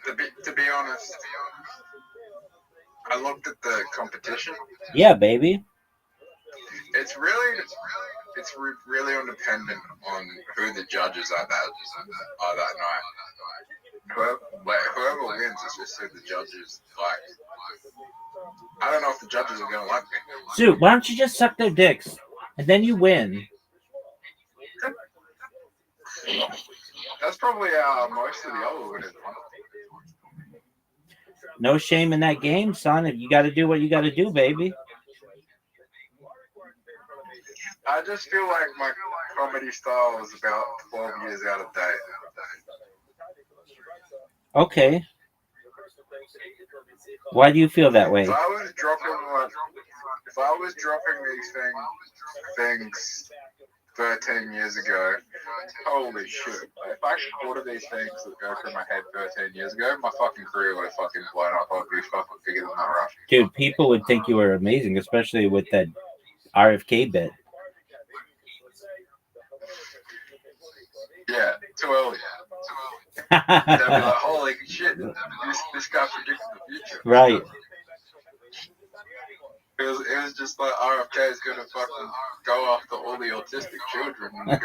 don't know. To be honest, I looked at the competition. Yeah, baby. It's really really dependent on who the judges are that night. Whoever wins, it's just who the judges like. I don't know if the judges are gonna like me. Dude, why don't you just suck their dicks and then you win? That's probably how most of the other winners won. No shame in that game, son. If you got to do what you got to do, baby. I just feel like my comedy style is about 12 years out of date. Okay. Why do you feel that way? If I was dropping these things 13 years ago, holy shit. If I thought of these things that go through my head 13 years ago, my fucking career would have fucking blown up. I'd be fucking bigger than that rough. Dude, people would think you were amazing, especially with that RFK bit. Yeah, too early. They'd be like, holy shit, this guy predicted the future. Right. It was just like RFK is gonna fucking go after all the autistic children and they're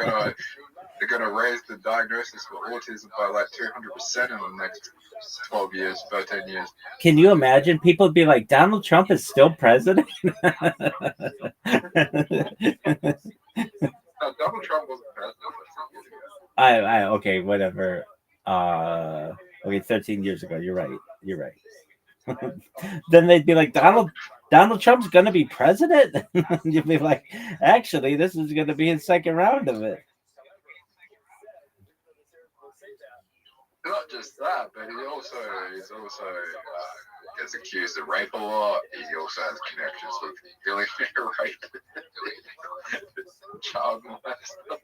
gonna raise the diagnosis for autism by like 200% in the next 12 years, 13 years. Can you imagine? People would be like, Donald Trump is still president? No, Donald Trump wasn't president. Okay, whatever. Okay, 13 years ago. You're right. Then they'd be like, Donald Trump's gonna be president? You'd be like, actually, this is gonna be his second round of it. Not just that, but he's also gets accused of rape a lot. He also has connections with billionaire rape, child molester.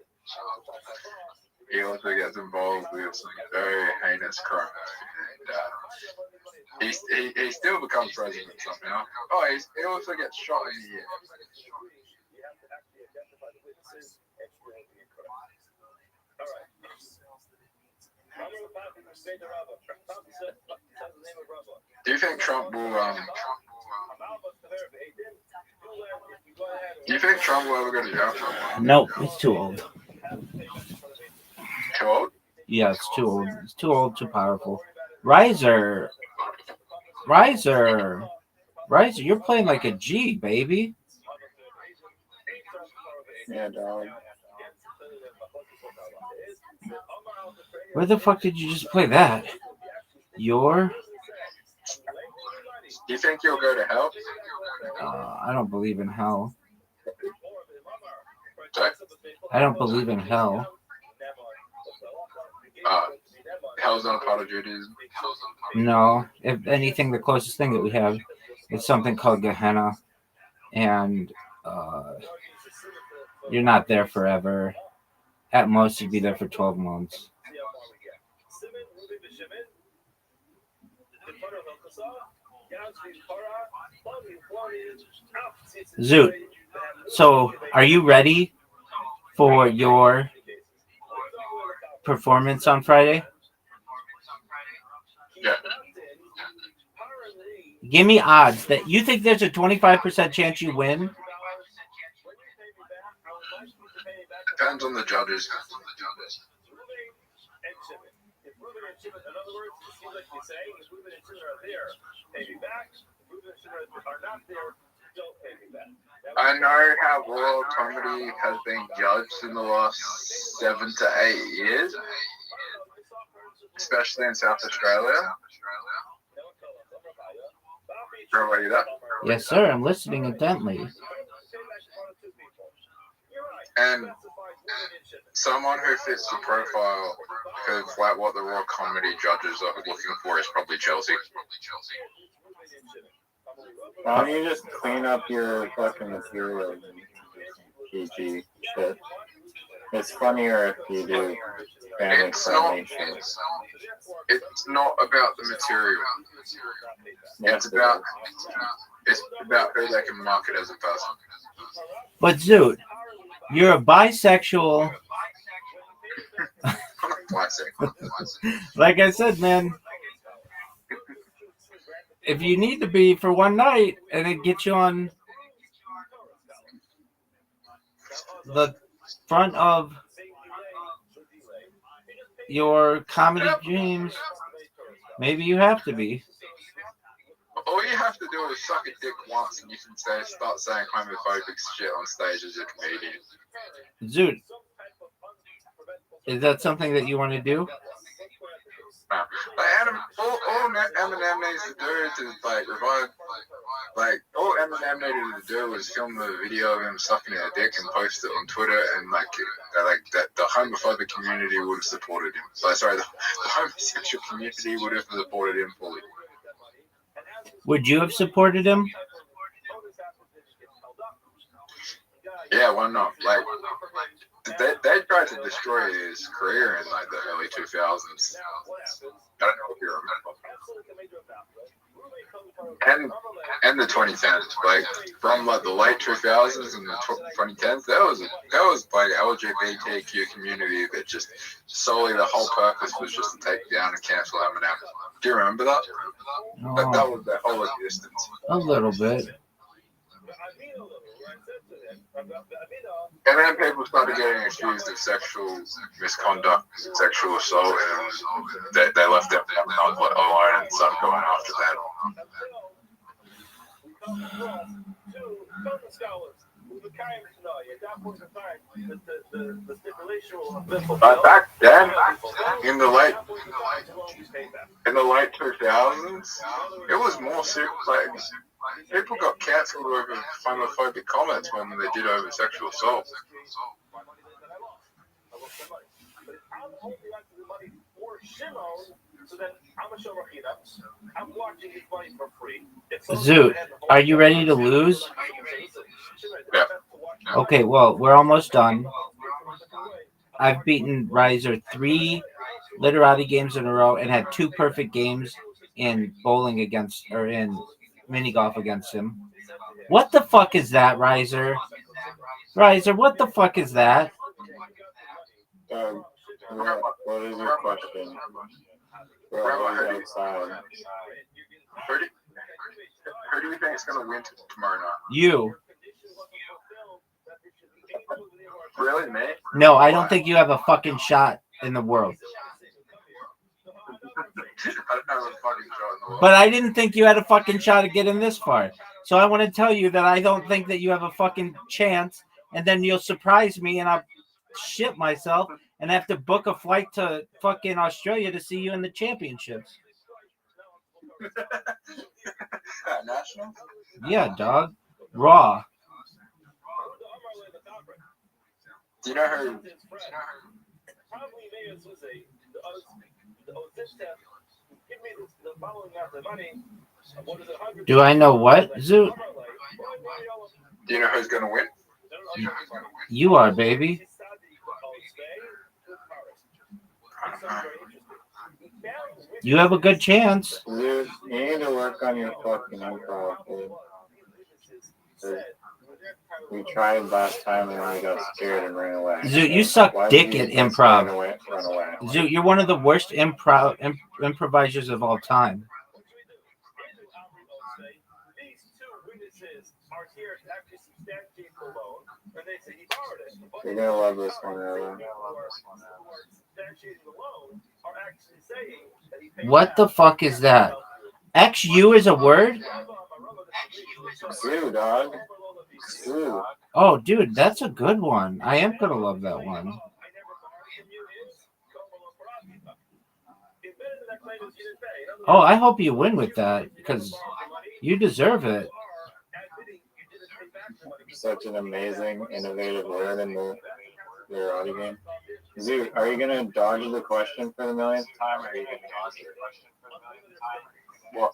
He also gets involved with some very heinous crimes. And he still becomes president somehow. Oh, he also gets shot in the ear. Do you think Trump will ever go to jail? No, it's too old. Too old? Yeah, it's too old. It's too old, too powerful. Riser, you're playing like a G, baby. Yeah, dog. Where the fuck did you just play that? Do you think you'll go to hell? I don't believe in hell. Sorry? I don't believe in hell. Hell's not a part of Judaism. No, if anything, the closest thing that we have is something called Gehenna, and you're not there forever. At most, you'd be there for 12 months. Zoot, so are you ready for your performance on Friday? Yeah. Give me odds that you think there's a 25% chance you win. Depends on the judges. I know how world comedy has been judged in the last 7 to 8 years, especially in South Australia. Are you there? Yes, sir. I'm listening intently. And someone who fits the profile of like what the raw comedy judges are looking for is probably Chelsea. Why don't you just clean up your fucking material and PG shit? It's funnier if you do family friendly shit. It's not about the material. It's about who they can market as a person. But Zoot, you're a bisexual. Like I said, man, if you need to be for one night and it gets you on the front of your comedy dreams, maybe you have to be. All you have to do is suck a dick once, and you can start saying homophobic shit on stage as a comedian. Dude, is that something that you want to do? All Eminem needs to do to like revive, like all Eminem needed to do was film a video of him sucking a dick and post it on Twitter, and like that the homophobic community would have supported him. The homosexual community would have supported him fully. Would you have supported him? Yeah, why not? Like they tried to destroy his career in like the early 2000s. I don't know if you remember. And the 2010s, like from like the late 2000s and the 2010s, there was like LGBTQ community that just solely the whole purpose was just to take down and cancel Eminem. Do you remember that? That was their whole existence. A little bit. And then people started getting accused of sexual misconduct, sexual assault, and they left them alone and started going after that. But back then, in the late 2000s, it was more serious. Like people got cancelled over homophobic comments more than they did over sexual assault. Zoot, are you ready to lose? Yeah. Okay, well, we're almost done. I've beaten Riser 3 literati games in a row and had 2 perfect games in bowling against, or in mini golf against him. What the fuck is that, Riser? Riser, what the fuck is that? What is your question? We're always outside. Who do you think is going to win tomorrow night? You. Really, me? No, I don't think you have a fucking shot in the world. I don't have a fucking shot in the world. But I didn't think you had a fucking shot at getting this far. So I want to tell you that I don't think that you have a fucking chance, and then you'll surprise me and I'll shit myself and have to book a flight to fucking Australia to see you in the championships. National? Yeah, dog. Raw. Do you know who? Do I know what, Zoot? Do you know who's going to win? You are, baby. You have a good chance. Dude, you need to work on your fucking improv, dude. We tried last time and we got scared and ran away. Zoot, you suck dick at improv. Run away. Zoot, you're one of the worst improvisers of all time. You're gonna love this one, Evan. What the fuck is that? XU is a word? Sue, dog. Sue. Oh, dude, that's a good one. I am gonna love that one. Oh, I hope you win with that because you deserve it. Such an amazing, innovative word in the ViralRabbi game. Zoo, are you gonna dodge the question for the millionth time, or are you gonna answer the question for the millionth time? Well,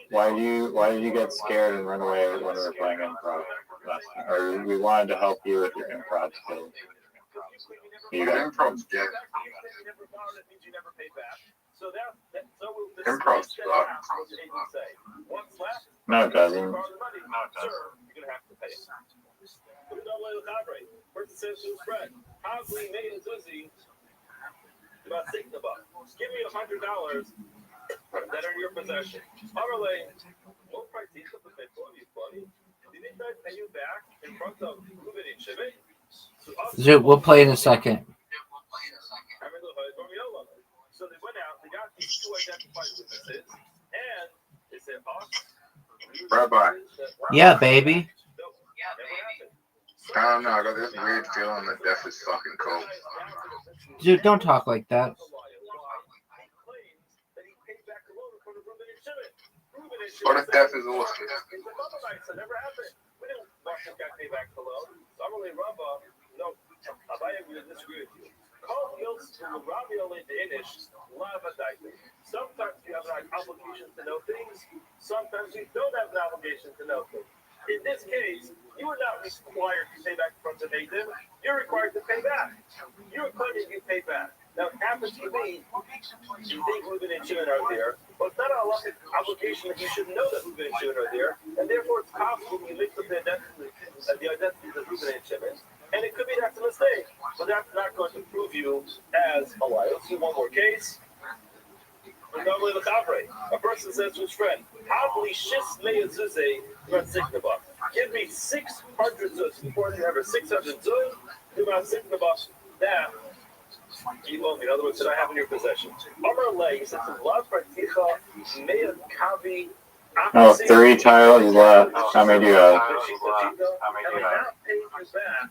why did you get scared and run away when we were playing improv last time? Or we wanted to help you with your improv skills. You got Improv's good. Improv sucks. No, it doesn't. Give me $100 that are in your possession. Zoot, we'll play in a second. So they went out, they got these two identified witnesses, and they said, Rabbi. Yeah, baby. I don't know. I got this weird feeling that death is fucking cool. Zoot, don't talk like that. What if death is awesome? Sometimes you have an obligation to know things. Sometimes you don't have an obligation to know things. In this case, you are not required to pay back from the victim. You're required to pay back. You're claiming you pay back. Now, it happens to be, you think Reuben and Shimon are there, but it's not an obligation that you should know that Reuben and Shimon are there, and therefore it's possible you mix up the identities of Reuben and Shimon, and it could be that's a mistake, but that's not going to prove you as a liar. Let's do one more case. Normally the Chavre. A person says to his friend, Havli shis meyazuze ransiknaba. Give me 600 zuz. Before they have 600 zuz, do not siknaba. That you owe me. In other words, that I have in your possession. Amar lay, he said to Vlad Particha Meya Kavi. Oh, 3 tiles left. How many do you have? And I now pay you back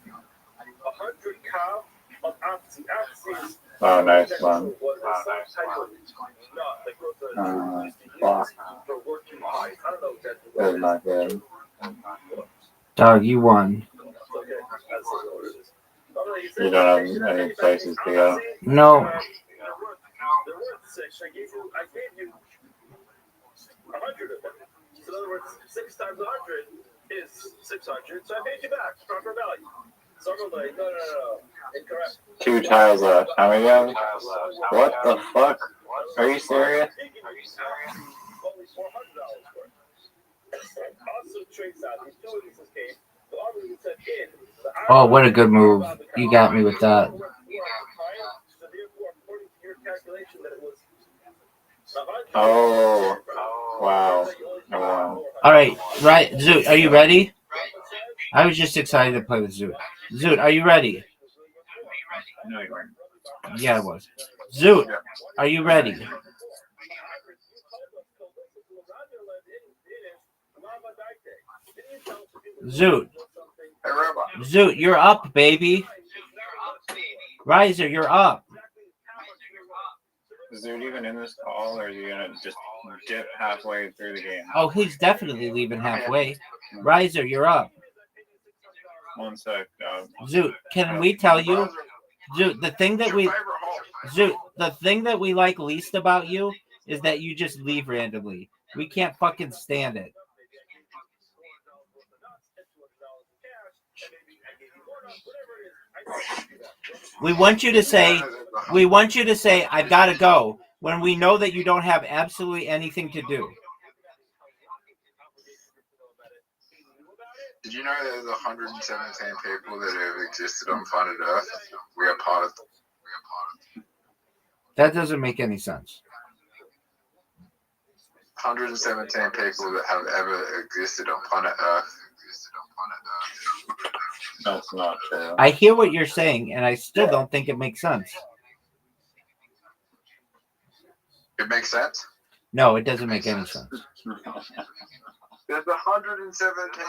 100 kav of Apsi. Apsi is Oh, nice one. Fuck. That's not good. Dog, you won. You don't have any places to go. No. I gave you 100 of them. So in other words, 6 times 100 is 600. So I paid you back proper value. So I'm like, no. Incorrect. 2 tiles left. How many do you have? What the fuck? Are you serious? Only $400 worth. Also trace out these 2 of these came. So obviously it said in. Oh, what a good move. You got me with that. So therefore, according to your calculation, that it was. Oh, wow. Wow. All right, Zoot, are you ready? I was just excited to play with Zoot. Zoot, are you ready? No, you weren't. Yeah, I was. Zoot, are you ready? Zoot. Hey, Rabbi. Zoot, you're up, baby. Riser, you're up. Is Zoot even in this call, or is he gonna just dip halfway through the game? Oh, he's definitely leaving halfway. Riser, you're up. 1 sec, dog. Zoot, can we tell you? Zoot, the thing that we like least about you is that you just leave randomly. We can't fucking stand it. We want you to say, I've got to go, when we know that you don't have absolutely anything to do. Did you know there's 117 people that have existed on planet Earth? We are part of them. That doesn't make any sense. 117 people that have ever existed on planet Earth. That's not true. I hear what you're saying, and I still don't think it makes sense. It makes sense? No, it doesn't make any sense. There's 117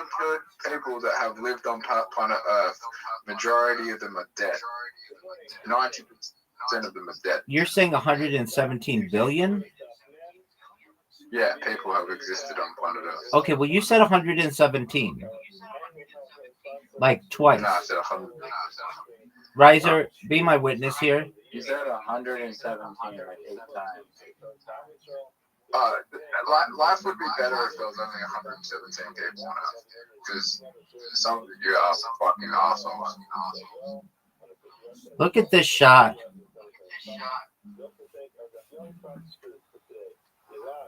people that have lived on planet Earth. Majority of them are dead. 90% of them are dead. You're saying 117 billion? Yeah, people have existed on planet Earth. Okay, well, you said 117. Like twice. No, I said 100. Riser, be my witness here. You said 117 like 8 times. Life would be better if there was only 117 people on Earth. Because some of you are fucking assholes. Look at this shot.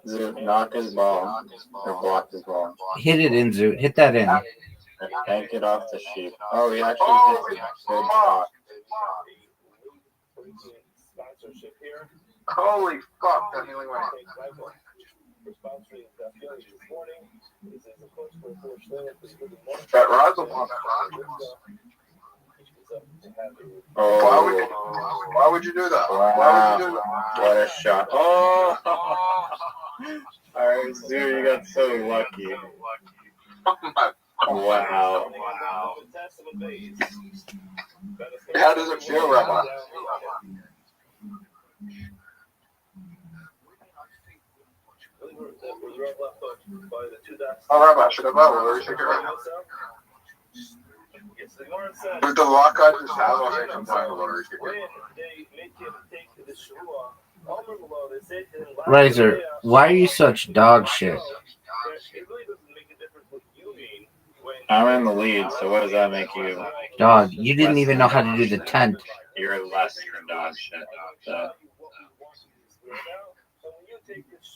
Zoot, knock his ball. Or block his ball. Hit it in, Zoot. Hit that in. Yank it off the sheep. Oh, he actually hits a good shot. Holy fuck, that nearly went Bet Riser won. Why would you do that? Wow. Why would you do that? What a shot. Oh! Alright, Zoo, you got so lucky. Wow. How does it feel, Rabbi? Oh, Rabbi, should I vote? What do you think right now? With the luck I just have, I think I'm playing a lottery ticket. Razor, why are you such dog shit? I'm in the lead, so what does that make you? Dog, you didn't even know how to do the tent. You're less than dog shit. So.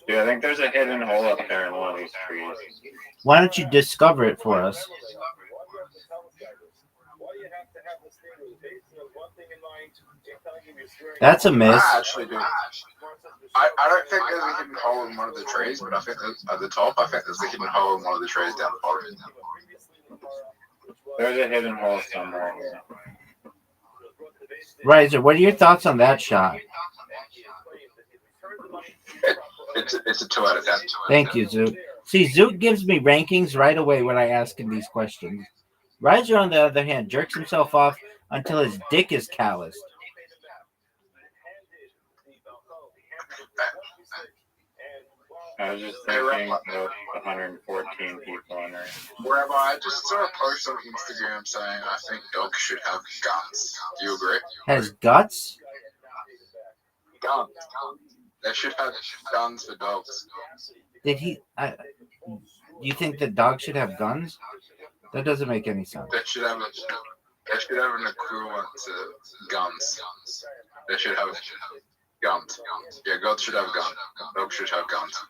Dude, I think there's a hidden hole up there in one of these trees. Why don't you discover it for us? That's a miss. I actually do. I don't think there's a hidden hole in one of the trees, but I think at the top, I think there's a hidden hole in one of the trees down the bottom. There's a hidden hole somewhere here. Razor, what are your thoughts on that shot? It's a 2 out of 10. Thank you, Zoot. See, Zoot gives me rankings right away when I ask him these questions. Razor, on the other hand, jerks himself off until his dick is calloused. I was just thinking of 114 people on there. Rabbi, I just saw a post on Instagram saying I think dogs should have guns. Do you agree? Has guts? Guns. They should have guns for dogs. Did he? You think that dogs should have guns? That doesn't make any sense. They should have an equivalent to guns. They should have guns. Yeah, goats should have guns. Dogs should have guns.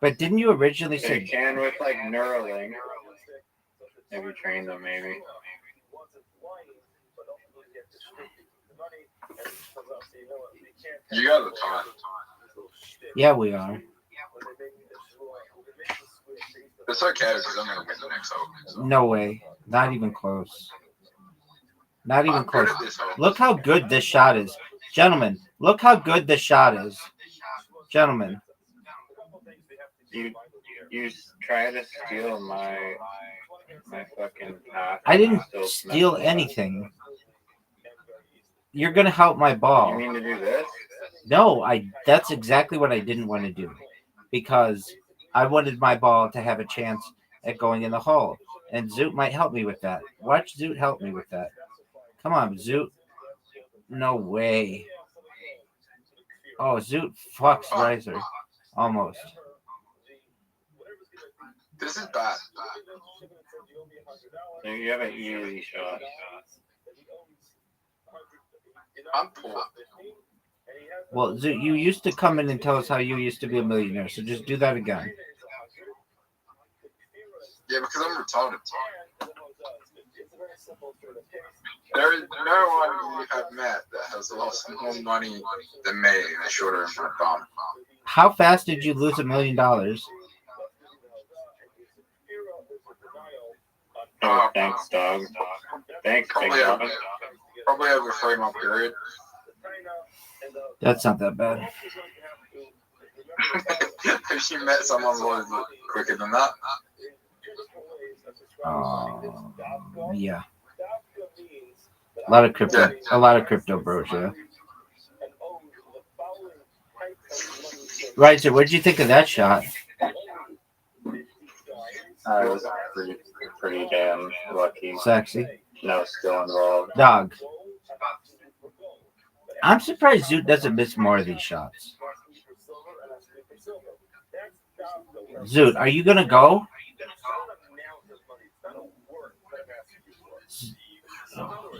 But didn't you originally They say? can with like Neuralink. Maybe train them, maybe. You got the time. Yeah, we are. It's okay because I'm gonna win the next hole. So. No way. Not even close. Not even I'm good close. at this hole. Look how good this shot is. Gentlemen, look how good this shot is. Gentlemen. You try to steal my fucking path. I didn't steal anything. You're going to help my ball. You mean to do this? No, that's exactly what I didn't want to do. Because I wanted my ball to have a chance at going in the hole. And Zoot might help me with that. Watch Zoot help me with that. Come on, Zoot. No way. Oh, Zoot fucks Riser. Almost. This is bad. So you have an easy shot. I'm poor. Well, Zoot, you used to come in and tell us how you used to be a millionaire. So just do that again. Yeah, because I'm retarded. There is no one you have met that has lost more money than me in a shorter amount of time. How fast did you lose $1 million? Oh, thanks, dog. Thanks, big dog. Probably over a 3-month period. That's not that bad. If you met someone who was quicker than that. Yeah. A lot of crypto. Yeah. A lot of crypto bros, yeah. Right, so what did you think of that shot? I was pretty damn lucky. Sexy. No skill involved. Dog. I'm surprised Zoot doesn't miss more of these shots. Zoot, are you going to go?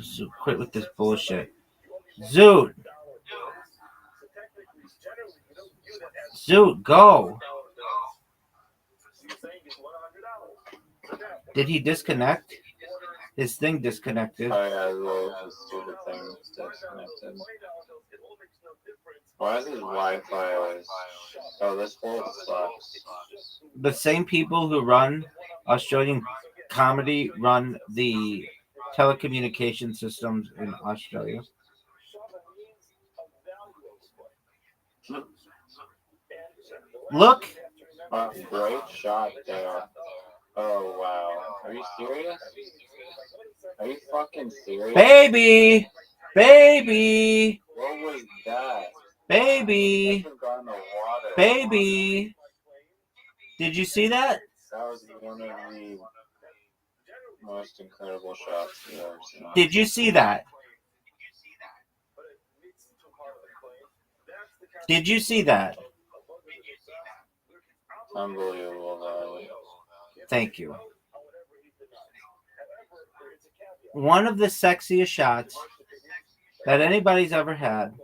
Zoot, quit with this bullshit. Zoot. Zoot, go. Did he disconnect? His thing disconnected. Oh yeah, the stupid thing was disconnected. Why is his Wi-Fi always... Oh, this whole sucks. The same people who run Australian comedy run the telecommunication systems in Australia. Look, Great shot there. Oh, wow. Are you serious? Are you fucking serious? baby, baby, What was that? baby, That should've gone in the water. baby. Did you see that? That was one of the most incredible shots I've ever seen. Did you see that? Did you see that? Unbelievable, though. Thank you. One of the sexiest shots that anybody's ever had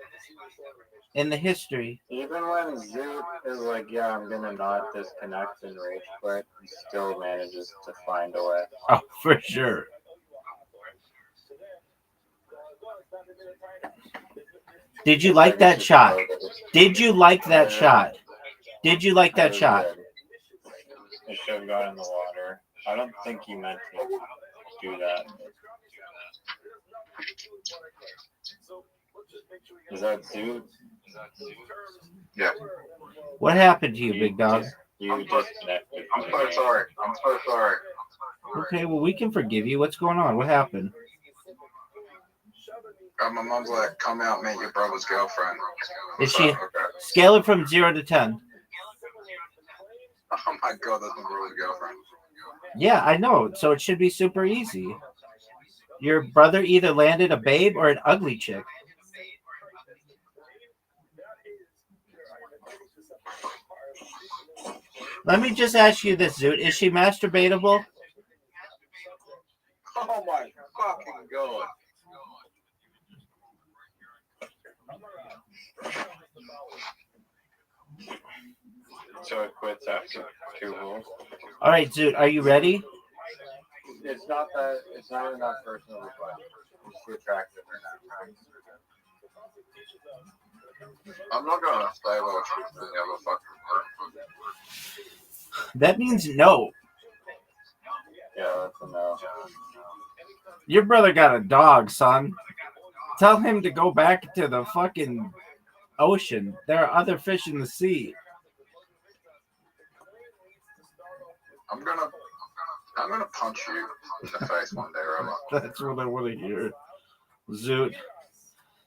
in the history. Even when Zoot is like, yeah, I'm gonna not disconnect and rage quit, he still manages to find a way. Oh, for sure. Did you like that shot? Did you like that shot? Did you like that shot? It should have gone in the water. I don't think he meant to do that. Is that Zoot? Yeah. What happened to you, big dog? You disconnected. I'm so sorry. I'm so sorry. Okay, well, we can forgive you. What's going on? What happened? My mom's like, come out, meet your brother's girlfriend. Is So, she? okay. Scale it from 0 to 10. Oh my god, that's my brother's girlfriend. Yeah, I know. So it should be super easy. Your brother either landed a babe or an ugly chick. Let me just ask you this, Zoot. Is she masturbatable? Oh my fucking god. So it quits after 2 holes. All right, Zoot. Are you ready? It's not that. It's not even that personal. It's too attractive right now. I'm not gonna stay while she's in the other fucking room. That means no. Yeah, that's a no. Your brother got a dog, son. Tell him to go back to the fucking ocean. There are other fish in the sea. I'm gonna punch you in the face one day, Rabbi. That's what I want to hear. Zoot.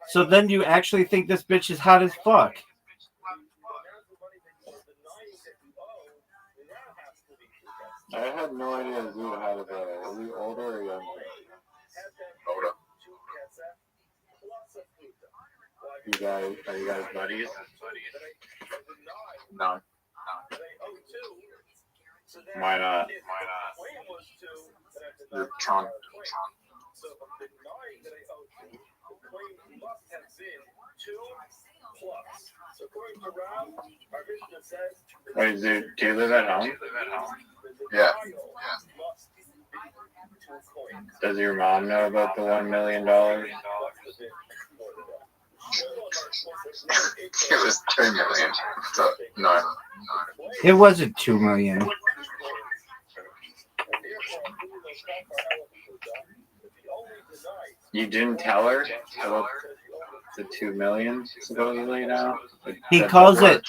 So then you actually think this bitch is hot as fuck? I had no idea Zoot had a brother. Was he older or younger? Older. Are you guys buddies? No. Why not? You're trying. Wait, Zoot, do you live at home? Yeah. Does your mom know about the $1 million? It was 2 million. So, no. It wasn't 2 million. You didn't tell her about the 2 million supposedly now? He calls it.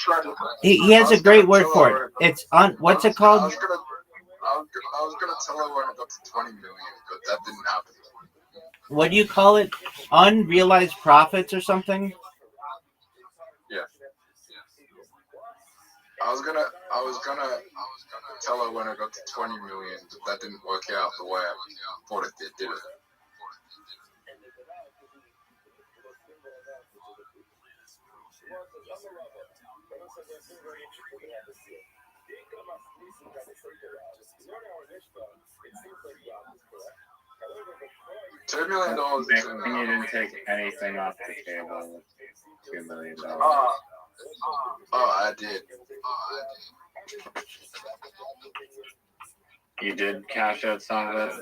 He has a great word for it. It's what's it I called? was gonna tell her when it got to 20 million, but that didn't happen. What do you call it? Unrealized profits or something? Yeah. I was gonna tell her when I got to 20 million, but that didn't work out the way I thought it did it? $2 million. And you didn't take anything off the table with $2 million. Oh, I did. You did cash out some of it?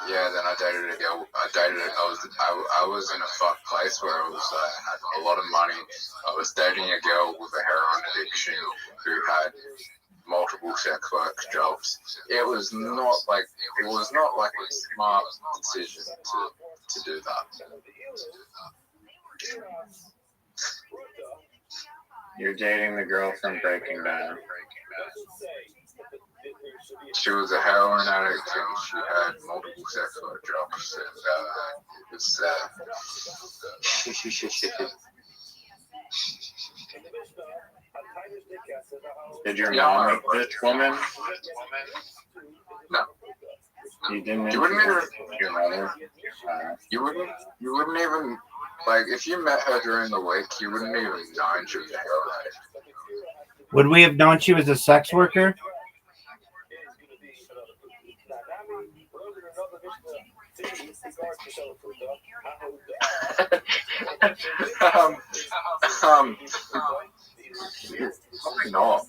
Yeah, then I I was in a fuck place where I had a lot of money. I was dating a girl with a heroin addiction who had multiple sex work jobs. It was not like a smart decision to do that. You're dating the girl from Breaking Bad. She was a heroin addict and she had multiple sex work jobs. And it was Did your mom meet this woman? No. You didn't You wouldn't even. your mother? You wouldn't even, like, if you met her during the week, you wouldn't even know she was a heroin addict. Would we have known she was a sex worker? Probably not.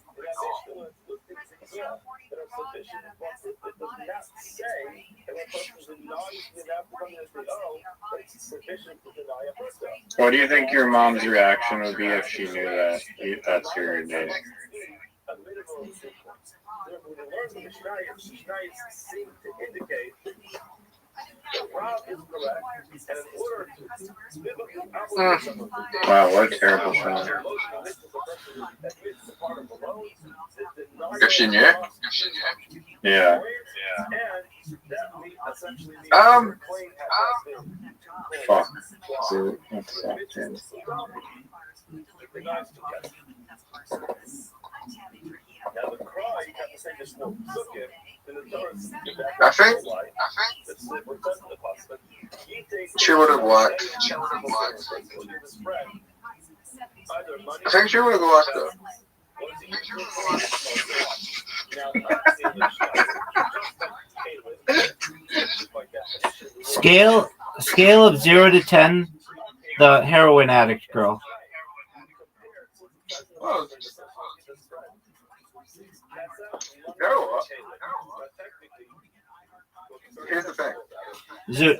What do you think your mom's reaction would be if she knew that that's who you're dating? Wow, what a terrible song. If she knew? Yeah. Fuck. So, what's that, James? I think she would have liked. I think she would have liked it. Scale of 0 to 10, the heroin addict girl. Well, you know what? Here's the thing.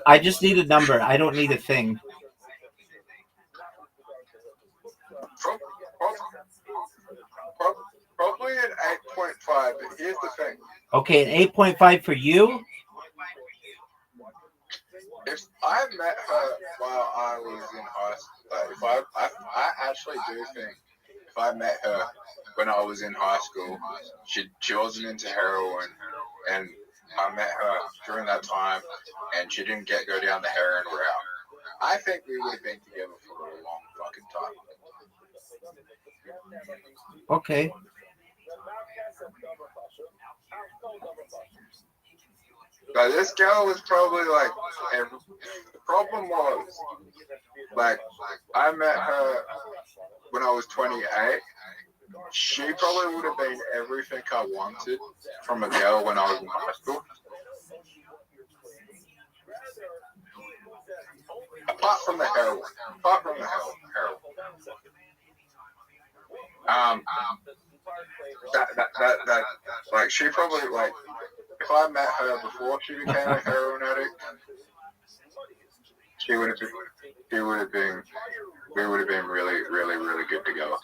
I just need a number. I don't need a thing. Probably an 8.5, but here's the thing. Okay, an 8.5 for you? If I met her while I was in high school, I actually do think if I met her when I was in high school, she wasn't into heroin, and I met her during that time, and she didn't go down the heroin route, I think we would have been together for a long fucking time. Okay. But this girl was probably like, the problem was, like, I met her when I was 28. She probably would have been everything I wanted from a girl when I was in high school. Apart from the heroin. That like, she probably, like, if I met her before she became a heroin addict, we would have been really, really, really good together.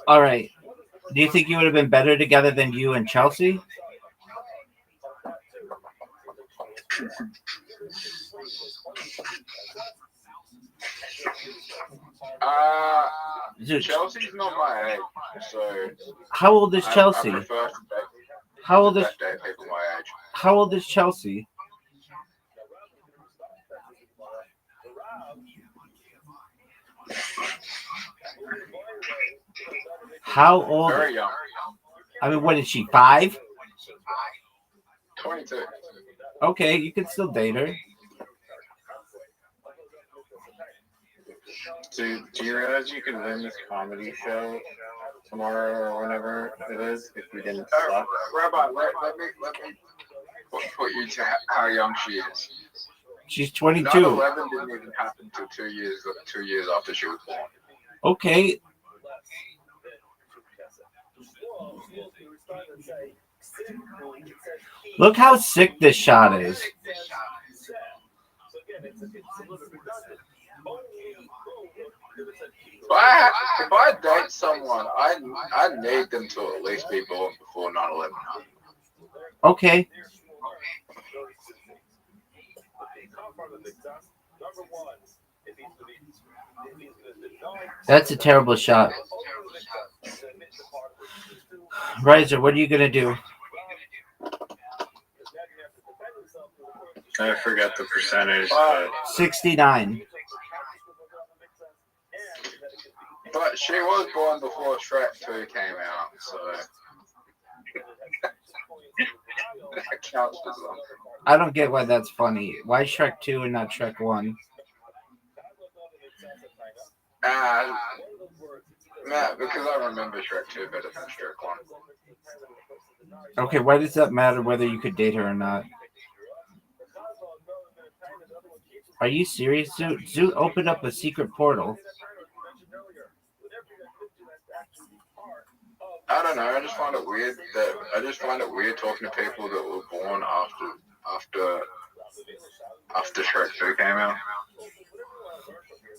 All right. Do you think you would have been better together than you and Chelsea? Chelsea's not my age, so how old is Chelsea? I prefer to How old is date people my age. How old is Chelsea? How old? Very young. I mean, what is she? 5? 22. Okay, you can still date her. Do you realize you could win this comedy show tomorrow or whenever it is if you didn't suck? Rabbi, let me put you to how young she is. She's 22. 9/11 didn't even happen until 2 years after she was born. Okay. Look how sick this shot is. If I date someone, I need them to at least be born before 9/11. Okay. That's a terrible shot. Riser, what are you going to do? I forget the percentage, but 69. But she was born before Shrek 2 came out, so that counts as well. I don't get why that's funny. Why Shrek 2 and not Shrek 1? Because I remember Shrek 2 better than Shrek 1. Okay, why does that matter whether you could date her or not? Are you serious, Zoot? Zoot opened up a secret portal. I don't know. I just find it weird talking to people that were born after Shrek 2 came out.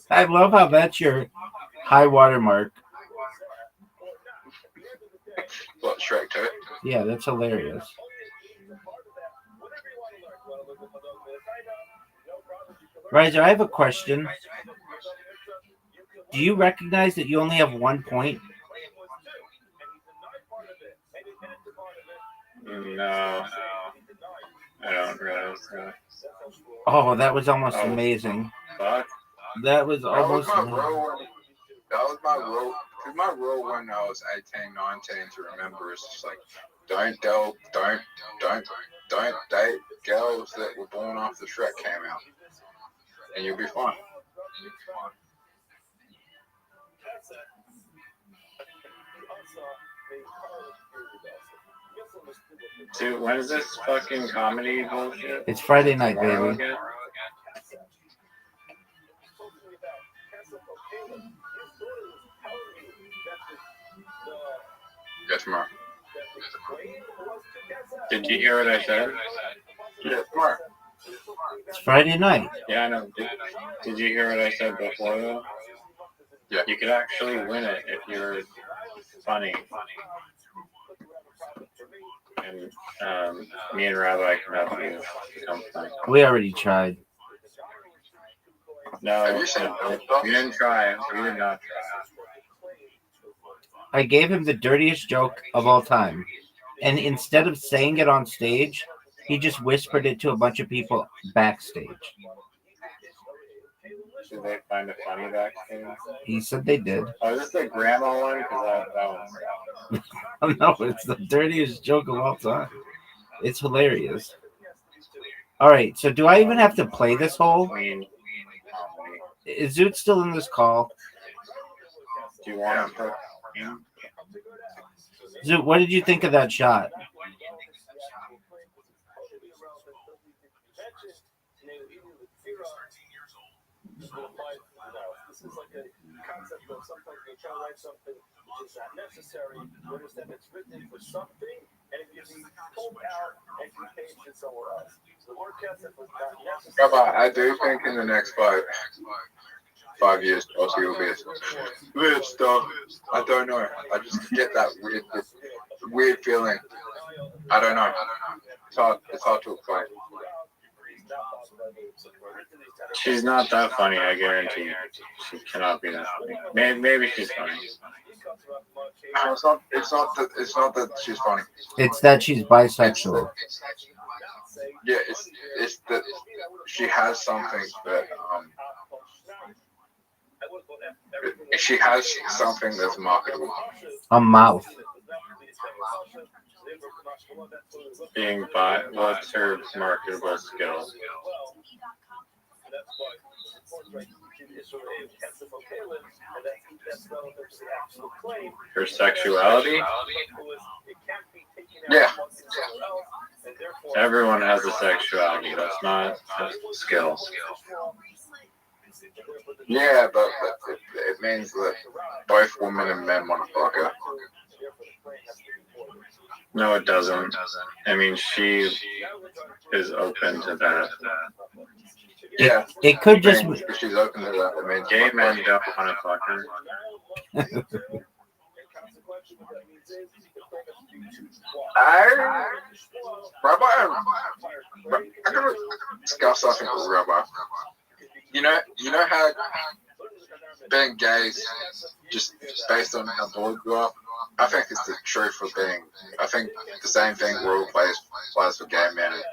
I love how that's your high watermark. What, Shrek 2? Yeah, that's hilarious. Riser, I have a question. Do you recognize that you only have 1 point? no, I don't realize that. Oh, that was almost amazing. Fuck. That was That was almost my amazing. rule. That was my rule. Because my rule when I was 18, 19 to remember is just like, don't date girls that were born after Shrek came out, and you'll be fine. Dude, when is this fucking comedy bullshit? It's Friday night, Tomorrow baby. again? Yeah, tomorrow. Did you hear what I said? Yeah, tomorrow. It's Friday night. Yeah, I know. Did you hear what I said before, though? Yeah. You could actually win it if you're funny. And me and Rabbi can help you become funny. We already tried. No, Have you seen we didn't try. We did not try. I gave him the dirtiest joke of all time. And instead of saying it on stage, he just whispered it to a bunch of people backstage. Did they find it funny backstage? He said they did. Oh, is this the grandma one? Because that one's... Oh, no, it's the dirtiest joke of all time. It's hilarious. All right, so do I even have to play this hole? Is Zoot still in this call? Do you want to put... Zoot, what did you think of that shot? This is like a concept of sometimes you try to write something which is not necessary. You understand it's written for something, and it can be pulled out and contained it somewhere else. So the word concept was not necessary. Rabbi, I do think in the next 5 years, Chelsea will be a weird stuff. I don't know. I just get that weird feeling. I don't know. It's hard to explain. She's not that funny, I guarantee you. She cannot be that funny. Maybe she's funny. No, it's not that she's funny. It's that she's bisexual. Yeah, it's that she has something that she has something that's marketable. A mouth. Being bi, what's her marketable skill? Her sexuality? Yeah. Everyone has a sexuality. That's not a skill. Yeah, but it means that both women and men want to fuck her. No, it doesn't. I mean, she is open to that. Yeah, It could just. if she's open to that, it means Gay men don't want to fuck her. Rabbi, I'm gonna discuss something with Rabbi. You know how being gay is just based on how bored you are. I think it's the truth for being. I think the same thing rule applies for gay men and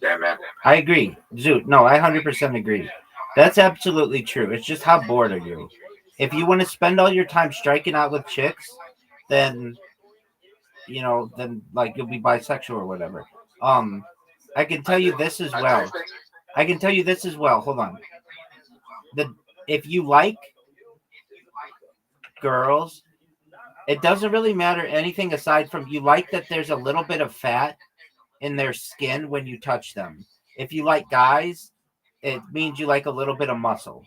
gay men. I agree, Zoot. No, I 100% agree. That's absolutely true. It's just how bored are you? If you want to spend all your time striking out with chicks, then then like you'll be bisexual or whatever. I can tell you this as well. I can tell you this as well. Hold on. If you like girls, it doesn't really matter anything aside from you like that there's a little bit of fat in their skin when you touch them. If you like guys, it means you like a little bit of muscle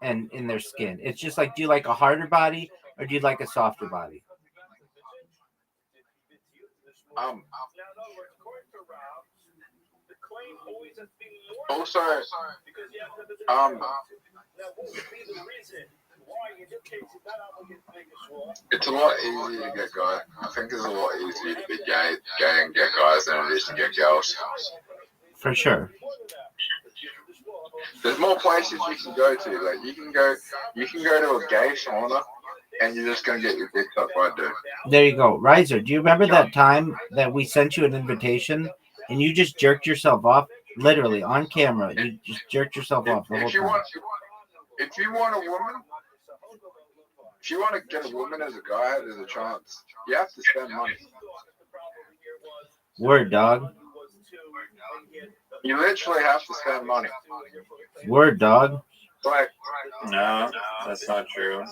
and in their skin. It's just like, do you like a harder body or do you like a softer body? Also, it's a lot easier to get guys. I think it's a lot easier to be gay and get guys than it is to get girls. For sure. There's more places you can go to. Like you can go to a gay sauna, and you're just gonna get your dick sucked by a dude. There you go. Riser, do you remember that time that we sent you an invitation and you just jerked yourself off? Literally on camera. You just jerked yourself off the whole If you time. want a woman, if you want to get a woman as a guy, there's a chance. You have to spend money. Word, dog. You literally have to spend money. Word, dog. Like, No, that's not true.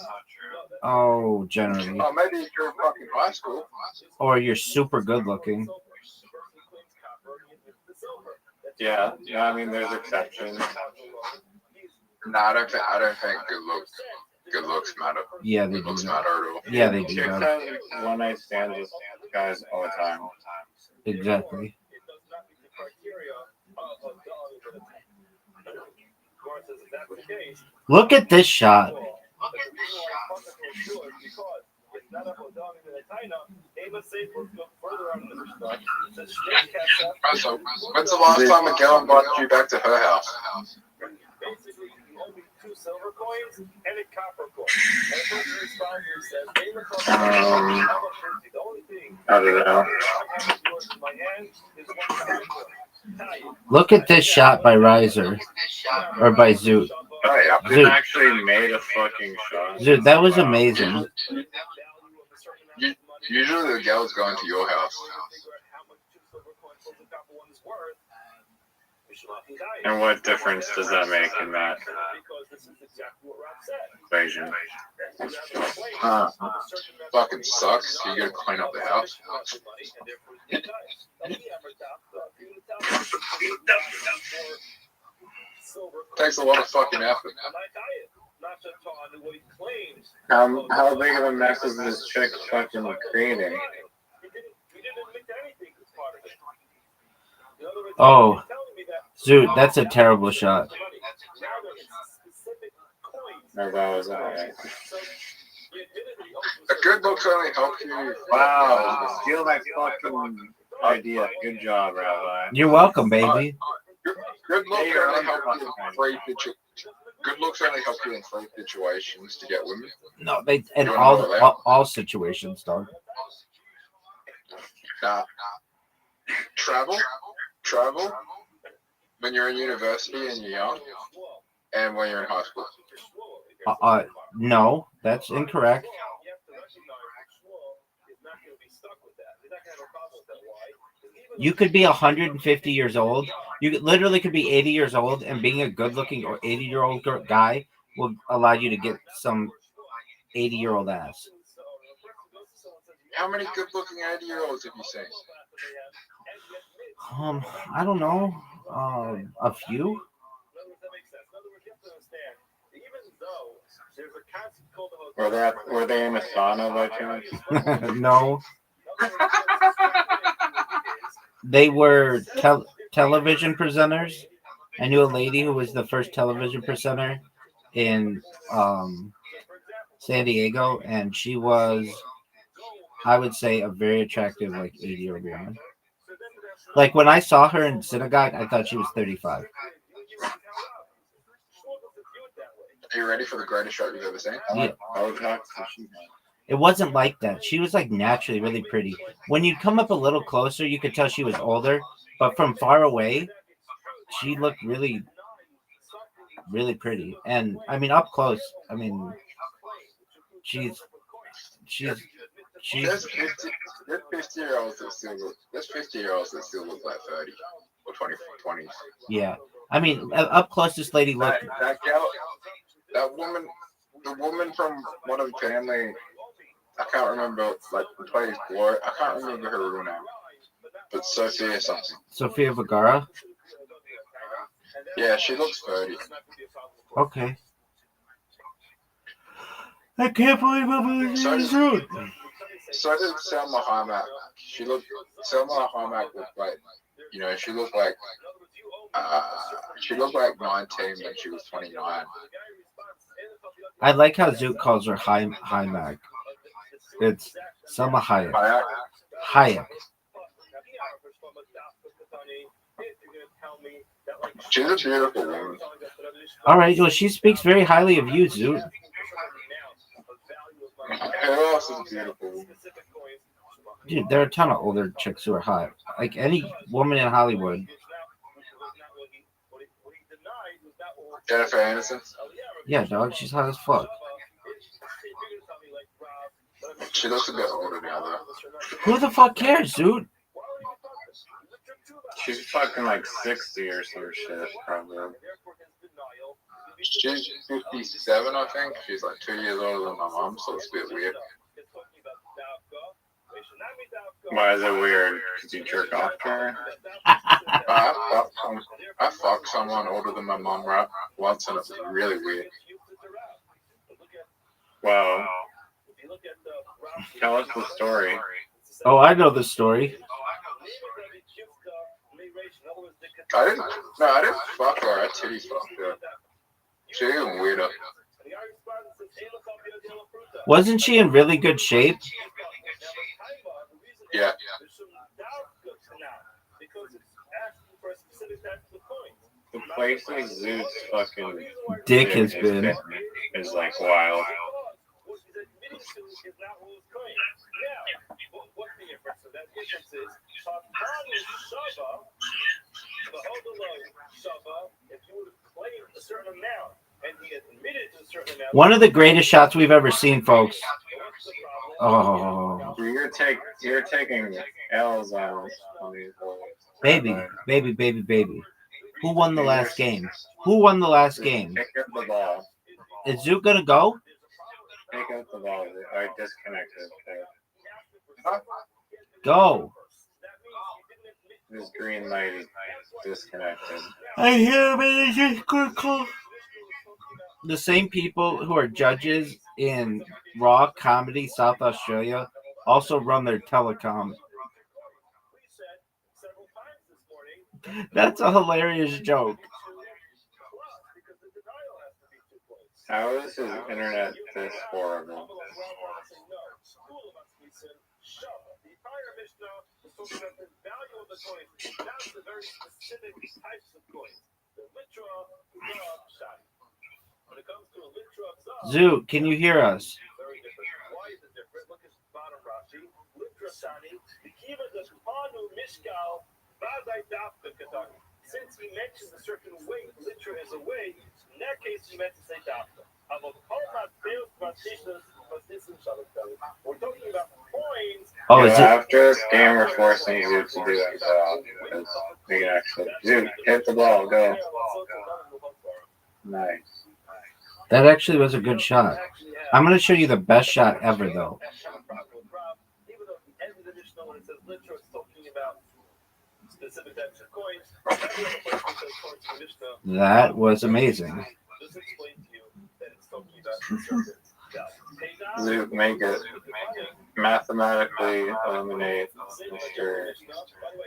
Oh, generally. oh, maybe if you're in fucking high school. Or you're super good looking. Yeah, I mean, there's exceptions. No, I don't think good looks matter. Yeah, they Good do. looks matter at all. Yeah, they do. Chicks Dog. have one night stands with guys all the time. Exactly. Look at this shot. So, when's the last time a girl invited you back to her house? I don't know. Look at this shot by Riser. Or by Zoot. Hey, I Zoot. actually made a fucking shot. Zoot, that was amazing. Usually the girl's going to your house. And what difference does that make in that equation? Fucking sucks. You gotta clean up the house. Takes a lot of fucking effort. How big of a mess is this chick fucking creating? Oh, Zoot, that's a terrible shot. No, that was alright. A good looks only help you. Wow, steal my fucking idea. Good job, Rabbi. You're welcome, baby. Good looks only help you in good looks only help you in 3 situations to get women. No, they in all situations, dog. Travel, when you're in university and you're young, and when you're in high school. No, that's incorrect. You could be 150 years old. You literally could be 80 years old, and being a good-looking or 80-year-old guy will allow you to get some 80-year-old ass. How many good-looking 80-year-olds have you seen? I don't know. A few. Were they in a sauna by chance? No. They were television presenters. I knew a lady who was the first television presenter in San Diego, and she was, I would say, a very attractive, like 80-year-old woman. Like when I saw her in synagogue, I thought she was 35. Are you ready for the greatest shot you've ever seen? Yeah. How talk she It wasn't like that. She was like naturally really pretty. When you come up a little closer, you could tell she was older, but from far away, she looked really, really pretty. And I mean, up close, I mean, she's she's she's There's 50-year-olds that still look. There's 50-year-olds that still look like 30 or 20s. yeah. I mean, up close, this lady looked. That gal, that woman, the woman from Modern Family. I can't remember, like, who plays Glory. I can't remember her real name. But Sophia something. Sofia Vergara. Yeah, she looks 30. Okay. I can't believe I'm So this did, road. so did Selma Hayek. Selma Hayek looked like, she looked like 19 when she was 29. I like how Zook calls her Hayek. It's Selma Hayek. Hayek? Hayek. She's a beautiful woman. All right. Well, she speaks very highly of you, Zook. Who else is a beautiful woman? Dude, there are a ton of older chicks who are hot. Like any woman in Hollywood. Jennifer Aniston? Yeah, dog. She's hot as fuck. She looks a bit older now, though. Who the fuck cares, dude? She's fucking like 60 or some shit, probably. She's 57, I think. She's like 2 years older than my mom, so it's a bit weird. Why is it weird? Because you jerk off to her? I fucked someone older than my mom right once, and it was really weird. Well, tell us the story. Oh, I know the story. I didn't fuck her. I titty fucked her. She's even weirder. Wasn't she in really good shape? Yeah. The places Zeus fucking Dick has been. is like wild. One of the greatest shots we've ever seen, folks. Oh, You're taking L's on these boys. baby. Who won the last game? Who won the last game? Pick up the ball. Is Zook gonna go? Pick up the ball. I disconnected. Go. This green light is disconnected. I hear it. The same people who are judges in Raw Comedy South Australia also run their telecom. That's a hilarious joke. How is his internet this horrible? Zoo, can you hear us? Since he mentioned a certain weight, litra is a weight, in that case he meant to say dafka. We're talking about coins. Oh, Yeah, is it? after this game, we're forcing Zoot to do that. So we can actually. Zoot, hit the ball, go. Nice. That actually was a good shot. I'm going to show you the best shot ever, though. That was amazing. Zoot, make mathematically eliminate Mr.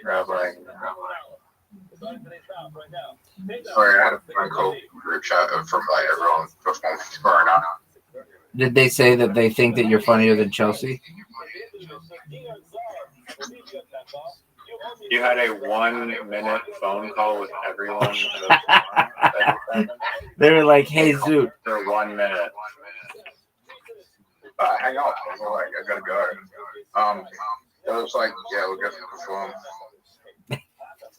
Rabbi. Sorry, I had a phone call group chat from like everyone before tomorrow night. Did they say that they think that you're funnier than Chelsea? You had a 1 minute phone call with everyone. They were like, "Hey, Zoot." For 1 minute. Hang on, I was like, I gotta go. It was like, yeah, we'll go perform.